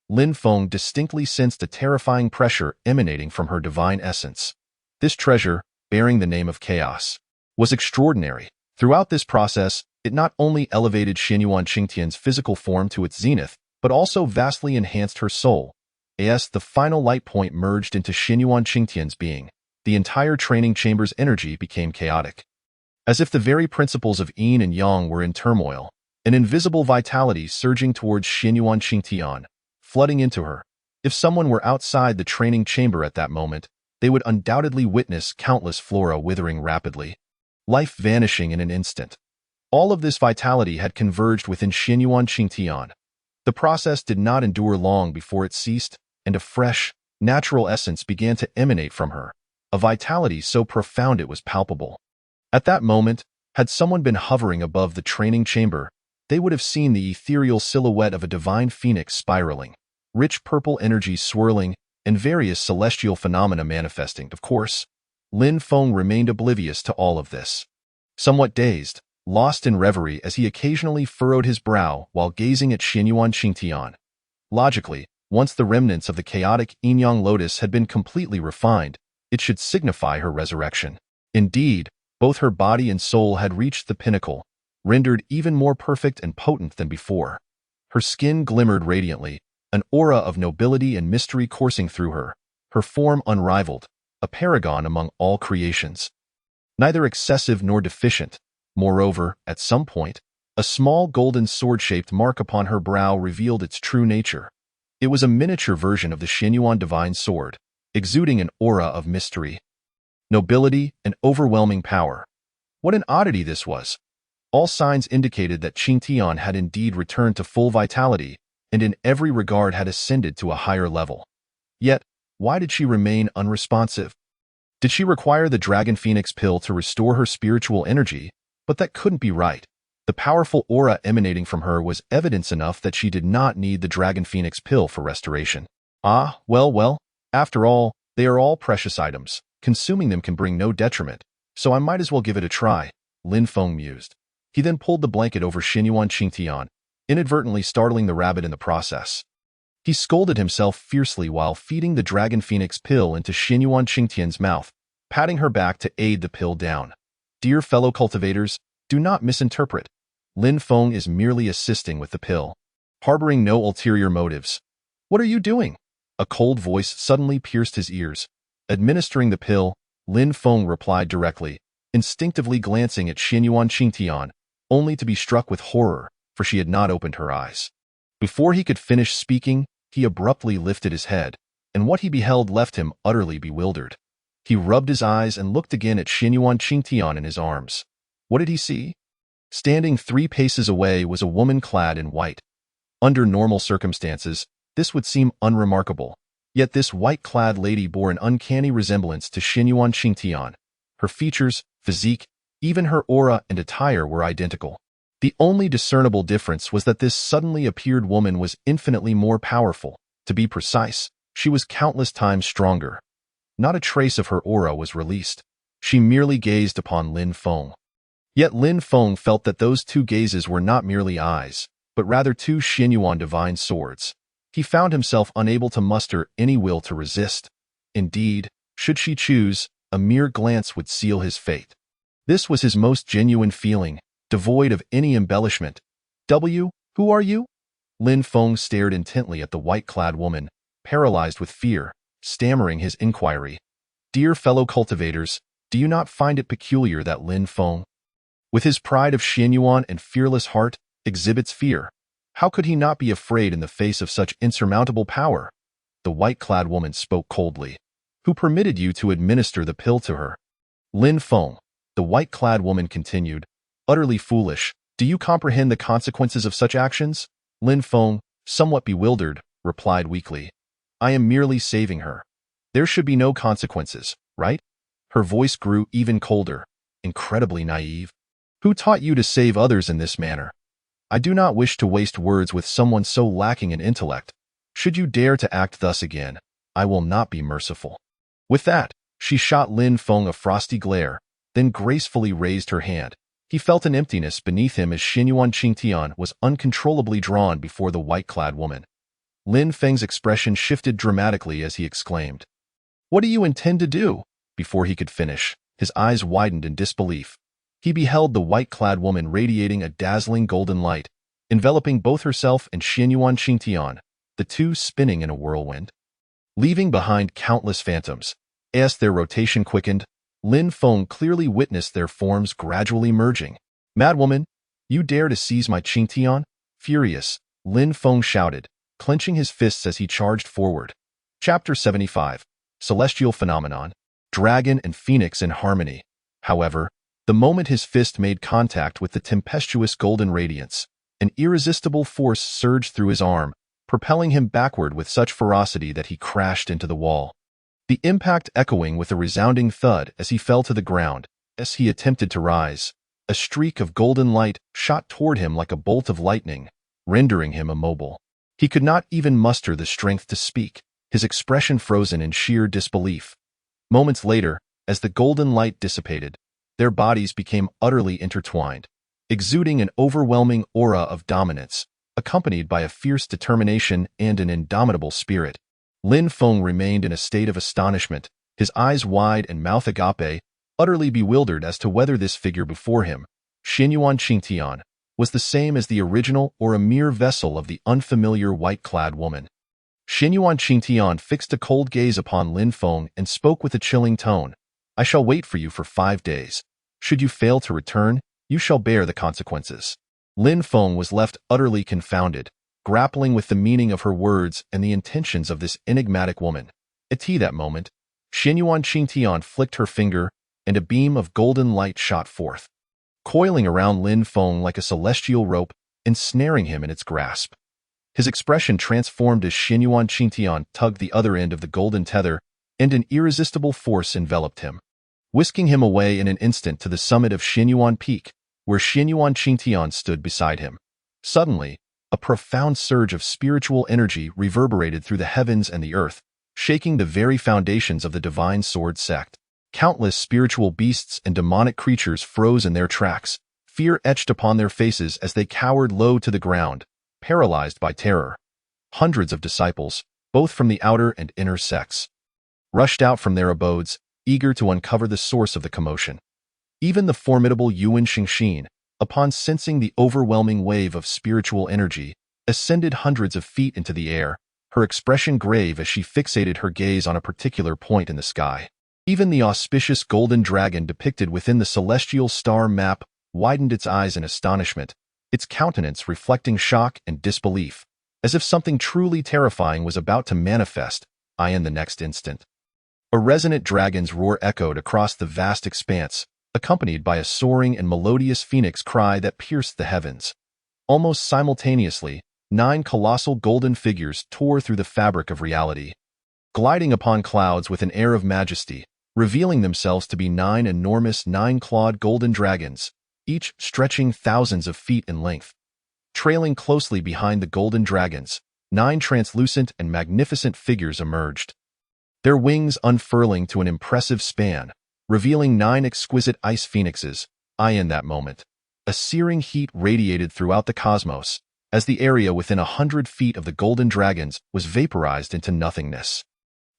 Lin Feng distinctly sensed a terrifying pressure emanating from her divine essence. This treasure, bearing the name of chaos, was extraordinary. Throughout this process, it not only elevated Xinyuan Qingtian's physical form to its zenith, but also vastly enhanced her soul. As the final light point merged into Xinyuan Qingtian's being, the entire training chamber's energy became chaotic. As if the very principles of yin and yang were in turmoil, an invisible vitality surging towards Xinyuan Qingtian, flooding into her. If someone were outside the training chamber at that moment, they would undoubtedly witness countless flora withering rapidly, life vanishing in an instant. All of this vitality had converged within Xinyuan Qingtian. The process did not endure long before it ceased, and a fresh, natural essence began to emanate from her, a vitality so profound it was palpable. At that moment, had someone been hovering above the training chamber, they would have seen the ethereal silhouette of a divine phoenix spiraling, rich purple energy swirling, and various celestial phenomena manifesting. Of course, Lin Feng remained oblivious to all of this. Somewhat dazed, lost in reverie as he occasionally furrowed his brow while gazing at Xinyuan Qingtian. Logically, once the remnants of the chaotic yin-yang lotus had been completely refined, it should signify her resurrection. Indeed, both her body and soul had reached the pinnacle, rendered even more perfect and potent than before. Her skin glimmered radiantly, an aura of nobility and mystery coursing through her, her form unrivaled, a paragon among all creations. Neither excessive nor deficient. Moreover, at some point, a small golden sword-shaped mark upon her brow revealed its true nature. It was a miniature version of the Xinyuan divine sword, exuding an aura of mystery, nobility, and overwhelming power. What an oddity this was! All signs indicated that Qingtian had indeed returned to full vitality, and in every regard had ascended to a higher level. Yet, why did she remain unresponsive? Did she require the Dragon Phoenix pill to restore her spiritual energy? But that couldn't be right. The powerful aura emanating from her was evidence enough that she did not need the Dragon Phoenix pill for restoration. Well, after all, they are all precious items. Consuming them can bring no detriment, so I might as well give it a try, Lin Feng mused. He then pulled the blanket over Xinyuan Qingtian, inadvertently startling the rabbit in the process. He scolded himself fiercely while feeding the Dragon Phoenix pill into Xinyuan Qingtian's mouth, patting her back to aid the pill down. Dear fellow cultivators, do not misinterpret. Lin Feng is merely assisting with the pill, harboring no ulterior motives. What are you doing? A cold voice suddenly pierced his ears. Administering the pill, Lin Feng replied directly, instinctively glancing at Xinyuan Qingtian, only to be struck with horror, for she had not opened her eyes. Before he could finish speaking, he abruptly lifted his head, and what he beheld left him utterly bewildered. He rubbed his eyes and looked again at Xinyuan Qingtian in his arms. What did he see? Standing 3 paces away was a woman clad in white. Under normal circumstances, this would seem unremarkable. Yet this white-clad lady bore an uncanny resemblance to Xinyuan Qingtian. Her features, physique, even her aura and attire were identical. The only discernible difference was that this suddenly appeared woman was infinitely more powerful. To be precise, she was countless times stronger. Not a trace of her aura was released. She merely gazed upon Lin Feng. Yet Lin Feng felt that those 2 gazes were not merely eyes, but rather 2 Xinyuan divine swords. He found himself unable to muster any will to resist. Indeed, should she choose, a mere glance would seal his fate. This was his most genuine feeling, devoid of any embellishment. Who are you? Lin Feng stared intently at the white-clad woman, paralyzed with fear, stammering his inquiry. Dear fellow cultivators, do you not find it peculiar that Lin Feng, with his pride of Xinyuan and fearless heart, exhibits fear? How could he not be afraid in the face of such insurmountable power? The white-clad woman spoke coldly. Who permitted you to administer the pill to her? Lin Feng, the white-clad woman continued, utterly foolish. Do you comprehend the consequences of such actions? Lin Feng, somewhat bewildered, replied weakly. I am merely saving her. There should be no consequences, right? Her voice grew even colder, incredibly naive. Who taught you to save others in this manner? I do not wish to waste words with someone so lacking in intellect. Should you dare to act thus again, I will not be merciful. With that, she shot Lin Feng a frosty glare, then gracefully raised her hand. He felt an emptiness beneath him as Xinyuan Qingtian was uncontrollably drawn before the white-clad woman. Lin Feng's expression shifted dramatically as he exclaimed, What do you intend to do? Before he could finish, his eyes widened in disbelief. He beheld the white-clad woman radiating a dazzling golden light, enveloping both herself and Xinyuan Qingtian, the 2 spinning in a whirlwind. Leaving behind countless phantoms, as their rotation quickened, Lin Feng clearly witnessed their forms gradually merging. Madwoman, you dare to seize my Qingtian? Furious, Lin Feng shouted, clenching his fists as he charged forward. Chapter 75. Celestial Phenomenon. Dragon and Phoenix in Harmony. However, the moment his fist made contact with the tempestuous golden radiance, an irresistible force surged through his arm, propelling him backward with such ferocity that he crashed into the wall. The impact echoing with a resounding thud as he fell to the ground. As he attempted to rise, a streak of golden light shot toward him like a bolt of lightning, rendering him immobile. He could not even muster the strength to speak, his expression frozen in sheer disbelief. Moments later, as the golden light dissipated, their bodies became utterly intertwined, exuding an overwhelming aura of dominance, accompanied by a fierce determination and an indomitable spirit. Lin Feng remained in a state of astonishment, his eyes wide and mouth agape, utterly bewildered as to whether this figure before him, Xinyuan Qingtian, was the same as the original or a mere vessel of the unfamiliar white-clad woman. Xinyuan Qingtian fixed a cold gaze upon Lin Feng and spoke with a chilling tone. I shall wait for you for 5 days. Should you fail to return, you shall bear the consequences. Lin Feng was left utterly confounded, grappling with the meaning of her words and the intentions of this enigmatic woman. At that moment, Xinyuan Qingtian flicked her finger, and a beam of golden light shot forth, coiling around Lin Feng like a celestial rope, ensnaring him in its grasp. His expression transformed as Xinyuan Qingtian tugged the other end of the golden tether, and an irresistible force enveloped him, whisking him away in an instant to the summit of Xinyuan Peak, where Xinyuan Qingtian stood beside him. Suddenly, a profound surge of spiritual energy reverberated through the heavens and the earth, shaking the very foundations of the Divine Sword Sect. Countless spiritual beasts and demonic creatures froze in their tracks, fear etched upon their faces as they cowered low to the ground, paralyzed by terror. Hundreds of disciples, both from the outer and inner sects, rushed out from their abodes, eager to uncover the source of the commotion. Even the formidable Yuan Xingxin, upon sensing the overwhelming wave of spiritual energy, ascended hundreds of feet into the air, her expression grave as she fixated her gaze on a particular point in the sky. Even the auspicious golden dragon depicted within the celestial star map widened its eyes in astonishment, its countenance reflecting shock and disbelief, as if something truly terrifying was about to manifest, in the next instant. A resonant dragon's roar echoed across the vast expanse, accompanied by a soaring and melodious phoenix cry that pierced the heavens. Almost simultaneously, 9 colossal golden figures tore through the fabric of reality, gliding upon clouds with an air of majesty, revealing themselves to be 9 enormous 9-clawed golden dragons, each stretching thousands of feet in length. Trailing closely behind the golden dragons, 9 translucent and magnificent figures emerged, their wings unfurling to an impressive span, revealing 9 exquisite ice phoenixes. In that moment, a searing heat radiated throughout the cosmos, as the area within 100 feet of the golden dragons was vaporized into nothingness,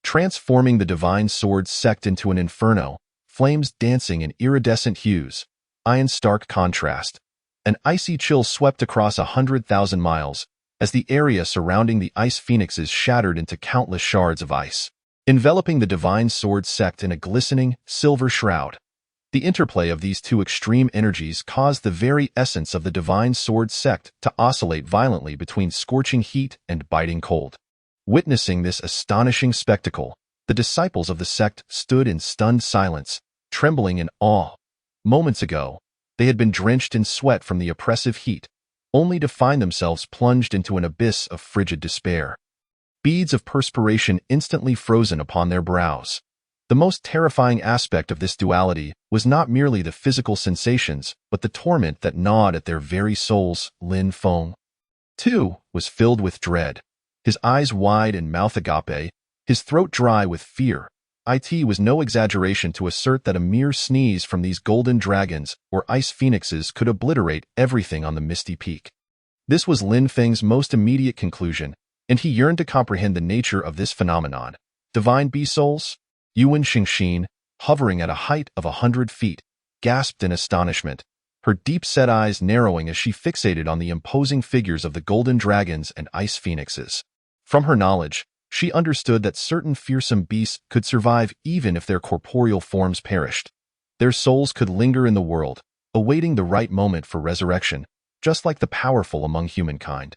transforming the divine sword sect into an inferno, flames dancing in iridescent hues. In stark contrast, an icy chill swept across 100,000 miles, as the area surrounding the ice phoenixes shattered into countless shards of ice, enveloping the divine sword sect in a glistening, silver shroud. The interplay of these two extreme energies caused the very essence of the divine sword sect to oscillate violently between scorching heat and biting cold. Witnessing this astonishing spectacle, the disciples of the sect stood in stunned silence, trembling in awe. Moments ago, they had been drenched in sweat from the oppressive heat, only to find themselves plunged into an abyss of frigid despair. Beads of perspiration instantly frozen upon their brows. The most terrifying aspect of this duality was not merely the physical sensations, but the torment that gnawed at their very souls. Lin Feng, too, was filled with dread, his eyes wide and mouth agape, his throat dry with fear. It was no exaggeration to assert that a mere sneeze from these golden dragons or ice phoenixes could obliterate everything on the misty peak. This was Lin Feng's most immediate conclusion, and he yearned to comprehend the nature of this phenomenon. Divine bee souls? Yuan Xingxin, hovering at a height of 100 feet, gasped in astonishment, her deep-set eyes narrowing as she fixated on the imposing figures of the golden dragons and ice phoenixes. From her knowledge, she understood that certain fearsome beasts could survive even if their corporeal forms perished. Their souls could linger in the world, awaiting the right moment for resurrection, just like the powerful among humankind.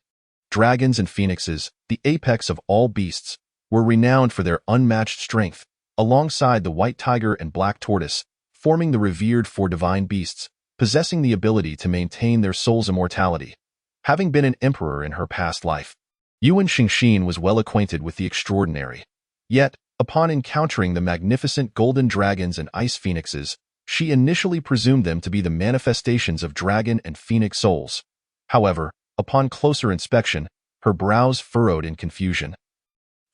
Dragons and phoenixes, the apex of all beasts, were renowned for their unmatched strength, alongside the white tiger and black tortoise, forming the revered 4 divine beasts, possessing the ability to maintain their soul's immortality. Having been an emperor in her past life, Yuan Xingxin was well acquainted with the extraordinary. Yet, upon encountering the magnificent golden dragons and ice phoenixes, she initially presumed them to be the manifestations of dragon and phoenix souls. However, upon closer inspection, her brows furrowed in confusion,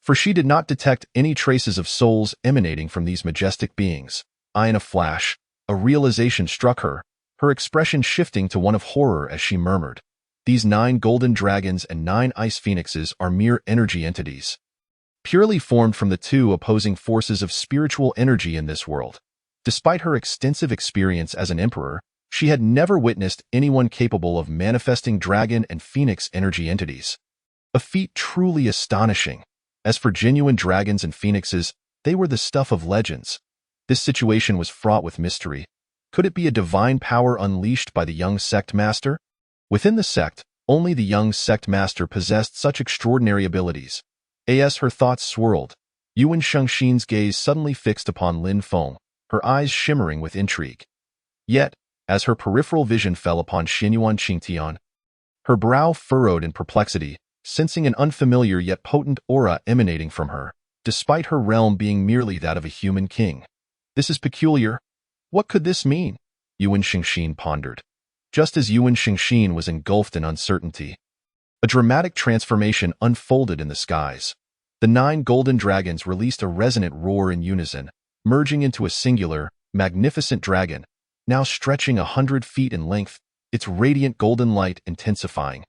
for she did not detect any traces of souls emanating from these majestic beings. In a flash, a realization struck her, her expression shifting to one of horror as she murmured, "These 9 golden dragons and 9 ice phoenixes are mere energy entities, purely formed from the 2 opposing forces of spiritual energy in this world." Despite her extensive experience as an emperor, she had never witnessed anyone capable of manifesting dragon and phoenix energy entities. A feat truly astonishing. As for genuine dragons and phoenixes, they were the stuff of legends. This situation was fraught with mystery. Could it be a divine power unleashed by the young sect master? Within the sect, only the young sect master possessed such extraordinary abilities. As her thoughts swirled, Yuan Xingxin's gaze suddenly fixed upon Lin Feng, her eyes shimmering with intrigue. Yet, as her peripheral vision fell upon Xinyuan Qingtian, her brow furrowed in perplexity, sensing an unfamiliar yet potent aura emanating from her, despite her realm being merely that of a human king. This is peculiar. What could this mean? Yuan Xingxin pondered. Just as Yuan Xingxin was engulfed in uncertainty, a dramatic transformation unfolded in the skies. The 9 golden dragons released a resonant roar in unison, merging into a singular, magnificent dragon, now stretching 100 feet in length, its radiant golden light intensifying,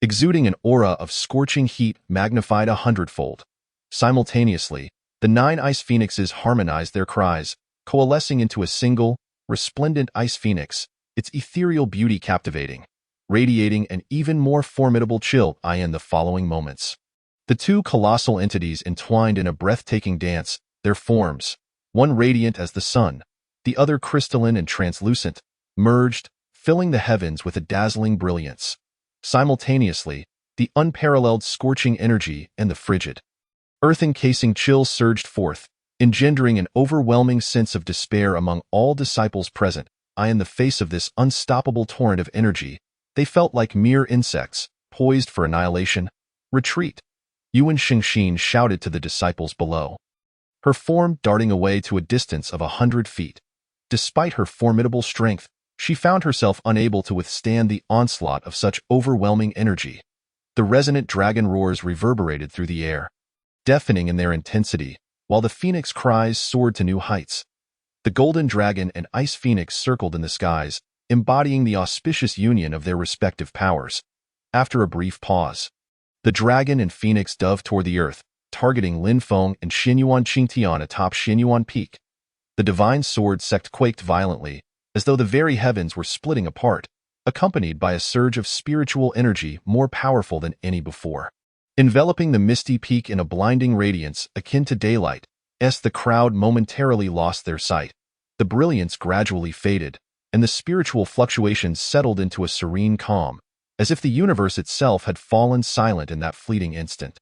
exuding an aura of scorching heat magnified 100-fold. Simultaneously, the 9 ice phoenixes harmonized their cries, coalescing into a single, resplendent ice phoenix, its ethereal beauty captivating, radiating an even more formidable chill in the following moments. The 2 colossal entities entwined in a breathtaking dance, their forms, one radiant as the sun, the other crystalline and translucent, merged, filling the heavens with a dazzling brilliance. Simultaneously, the unparalleled scorching energy and the frigid, earth-encasing chill surged forth, engendering an overwhelming sense of despair among all disciples present. In the face of this unstoppable torrent of energy, they felt like mere insects, poised for annihilation. Retreat! Yuan Shengxin shouted to the disciples below, her form darting away to a distance of 100 feet. Despite her formidable strength, she found herself unable to withstand the onslaught of such overwhelming energy. The resonant dragon roars reverberated through the air, deafening in their intensity, while the phoenix cries soared to new heights. The golden dragon and ice phoenix circled in the skies, embodying the auspicious union of their respective powers. After a brief pause, the dragon and phoenix dove toward the earth, targeting Lin Feng and Xinyuan Qingtian atop Xinyuan Peak. The divine sword sect quaked violently, as though the very heavens were splitting apart, accompanied by a surge of spiritual energy more powerful than any before. Enveloping the misty peak in a blinding radiance akin to daylight, the crowd momentarily lost their sight. The brilliance gradually faded, and the spiritual fluctuations settled into a serene calm, as if the universe itself had fallen silent in that fleeting instant.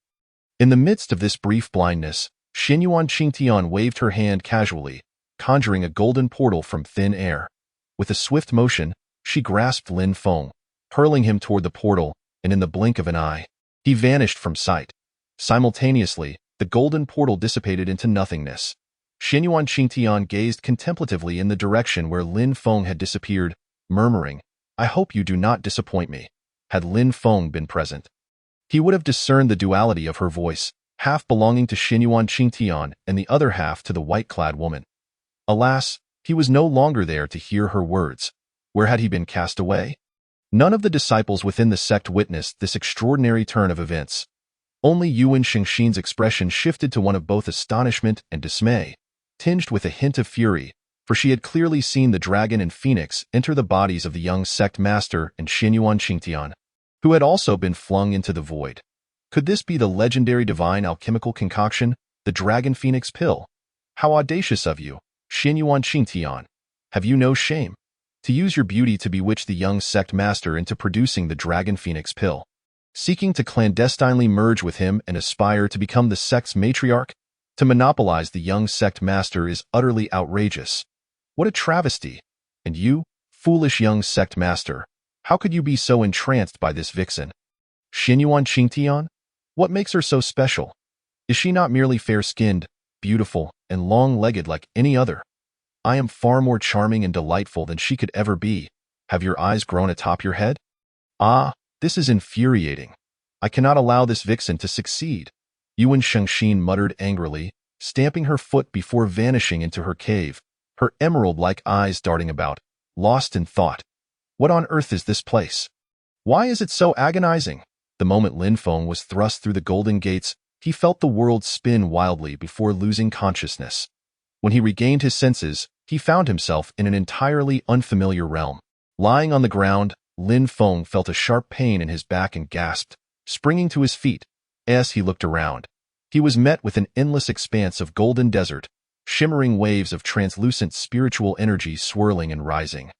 In the midst of this brief blindness, Xinyuan Qingtian waved her hand casually, conjuring a golden portal from thin air. With a swift motion, she grasped Lin Feng, hurling him toward the portal, and in the blink of an eye, he vanished from sight. Simultaneously, the golden portal dissipated into nothingness. Xinyuan Qingtian gazed contemplatively in the direction where Lin Feng had disappeared, murmuring, "I hope you do not disappoint me." Had Lin Feng been present, he would have discerned the duality of her voice, half belonging to Xinyuan Qingtian and the other half to the white-clad woman. Alas, he was no longer there to hear her words. Where had he been cast away? None of the disciples within the sect witnessed this extraordinary turn of events. Only Yuan Shengxin's expression shifted to one of both astonishment and dismay, tinged with a hint of fury, for she had clearly seen the dragon and phoenix enter the bodies of the young sect master and Xinyuan Qingtian, who had also been flung into the void. Could this be the legendary divine alchemical concoction, the dragon phoenix pill? How audacious of you, Xinyuan Qingtian! Have you no shame? To use your beauty to bewitch the young sect master into producing the dragon phoenix pill, seeking to clandestinely merge with him and aspire to become the sect's matriarch? To monopolize the young sect master is utterly outrageous. What a travesty! And you, foolish young sect master, how could you be so entranced by this vixen? Xinyuan Qingtian? What makes her so special? Is she not merely fair-skinned, beautiful, and long-legged like any other? I am far more charming and delightful than she could ever be. Have your eyes grown atop your head? Ah, this is infuriating. I cannot allow this vixen to succeed. Yuan Shengxin muttered angrily, stamping her foot before vanishing into her cave, her emerald-like eyes darting about, lost in thought. What on earth is this place? Why is it so agonizing? The moment Lin Feng was thrust through the golden gates, he felt the world spin wildly before losing consciousness. When he regained his senses, he found himself in an entirely unfamiliar realm. Lying on the ground, Lin Feng felt a sharp pain in his back and gasped, springing to his feet. As he looked around, he was met with an endless expanse of golden desert, shimmering waves of translucent spiritual energy swirling and rising,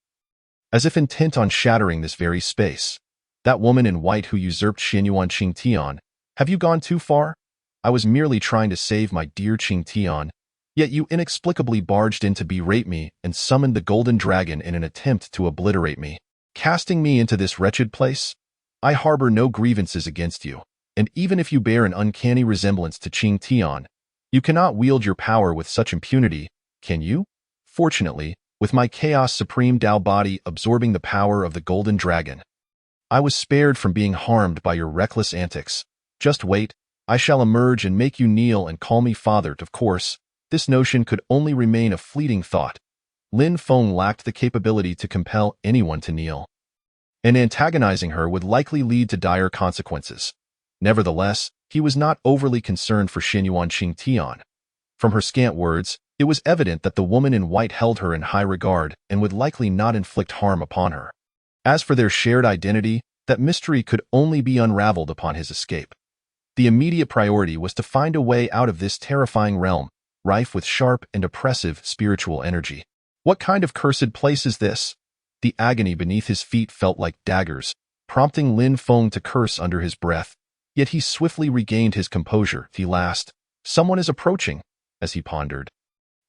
as if intent on shattering this very space. That woman in white who usurped Xinyuan Qingtian, have you gone too far? I was merely trying to save my dear Qingtian, yet you inexplicably barged in to berate me and summoned the golden dragon in an attempt to obliterate me, casting me into this wretched place. I harbor no grievances against you, and even if you bear an uncanny resemblance to Qingtian, you cannot wield your power with such impunity, can you? Fortunately, with my Chaos Supreme Tao body absorbing the power of the golden dragon, I was spared from being harmed by your reckless antics. Just wait, I shall emerge and make you kneel and call me father. Of course, this notion could only remain a fleeting thought. Lin Feng lacked the capability to compel anyone to kneel, and antagonizing her would likely lead to dire consequences. Nevertheless, he was not overly concerned for Xinyuan Qingtian. From her scant words, it was evident that the woman in white held her in high regard and would likely not inflict harm upon her. As for their shared identity, that mystery could only be unraveled upon his escape. The immediate priority was to find a way out of this terrifying realm, rife with sharp and oppressive spiritual energy. What kind of cursed place is this? The agony beneath his feet felt like daggers, prompting Lin Feng to curse under his breath. Yet he swiftly regained his composure. Someone is approaching. as he pondered.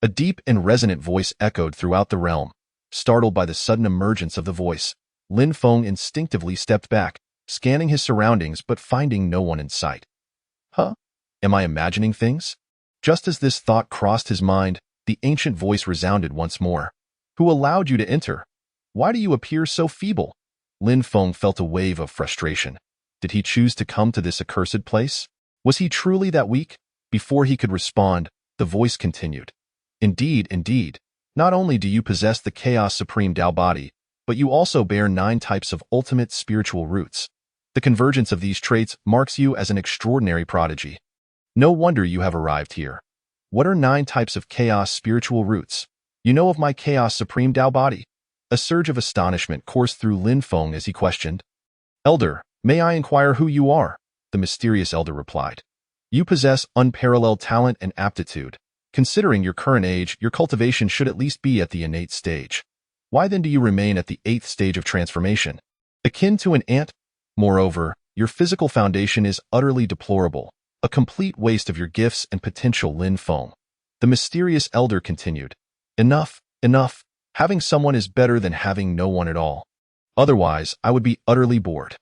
A deep and resonant voice echoed throughout the realm. Startled by the sudden emergence of the voice, Lin Feng instinctively stepped back, scanning his surroundings but finding no one in sight. Huh? Am I imagining things? Just as this thought crossed his mind, the ancient voice resounded once more. Who allowed you to enter? Why do you appear so feeble? Lin Feng felt a wave of frustration. Did he choose to come to this accursed place? Was he truly that weak? Before he could respond, the voice continued. Indeed, indeed. Not only do you possess the Chaos Supreme Tao body, but you also bear 9 types of ultimate spiritual roots. The convergence of these traits marks you as an extraordinary prodigy. No wonder you have arrived here. What are 9 types of Chaos spiritual roots? You know of my Chaos Supreme Tao body? A surge of astonishment coursed through Lin Feng as he questioned. Elder, may I inquire who you are? The mysterious elder replied. You possess unparalleled talent and aptitude. Considering your current age, your cultivation should at least be at the innate stage. Why then do you remain at the 8th stage of transformation? Akin to an ant? Moreover, your physical foundation is utterly deplorable, a complete waste of your gifts and potential, Lin Feng. The mysterious elder continued. Enough, enough. Having someone is better than having no one at all. Otherwise, I would be utterly bored.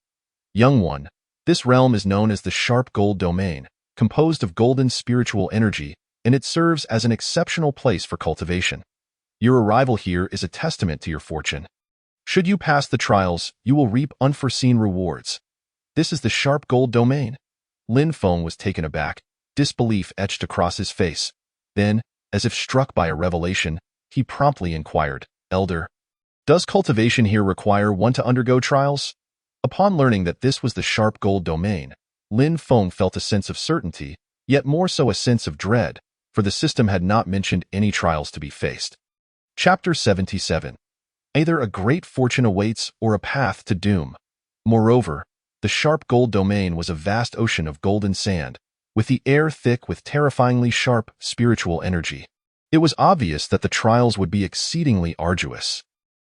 Young one, this realm is known as the Sharp Gold Domain, composed of golden spiritual energy, and it serves as an exceptional place for cultivation. Your arrival here is a testament to your fortune. Should you pass the trials, you will reap unforeseen rewards. This is the Sharp Gold Domain. Lin Feng was taken aback, disbelief etched across his face. Then, as if struck by a revelation, he promptly inquired, Elder, does cultivation here require one to undergo trials? Upon learning that this was the Sharp Gold Domain, Lin Feng felt a sense of certainty, yet more so a sense of dread, for the system had not mentioned any trials to be faced. Chapter 77. Either a great fortune awaits or a path to doom. Moreover, the Sharp Gold Domain was a vast ocean of golden sand, with the air thick with terrifyingly sharp spiritual energy. It was obvious that the trials would be exceedingly arduous.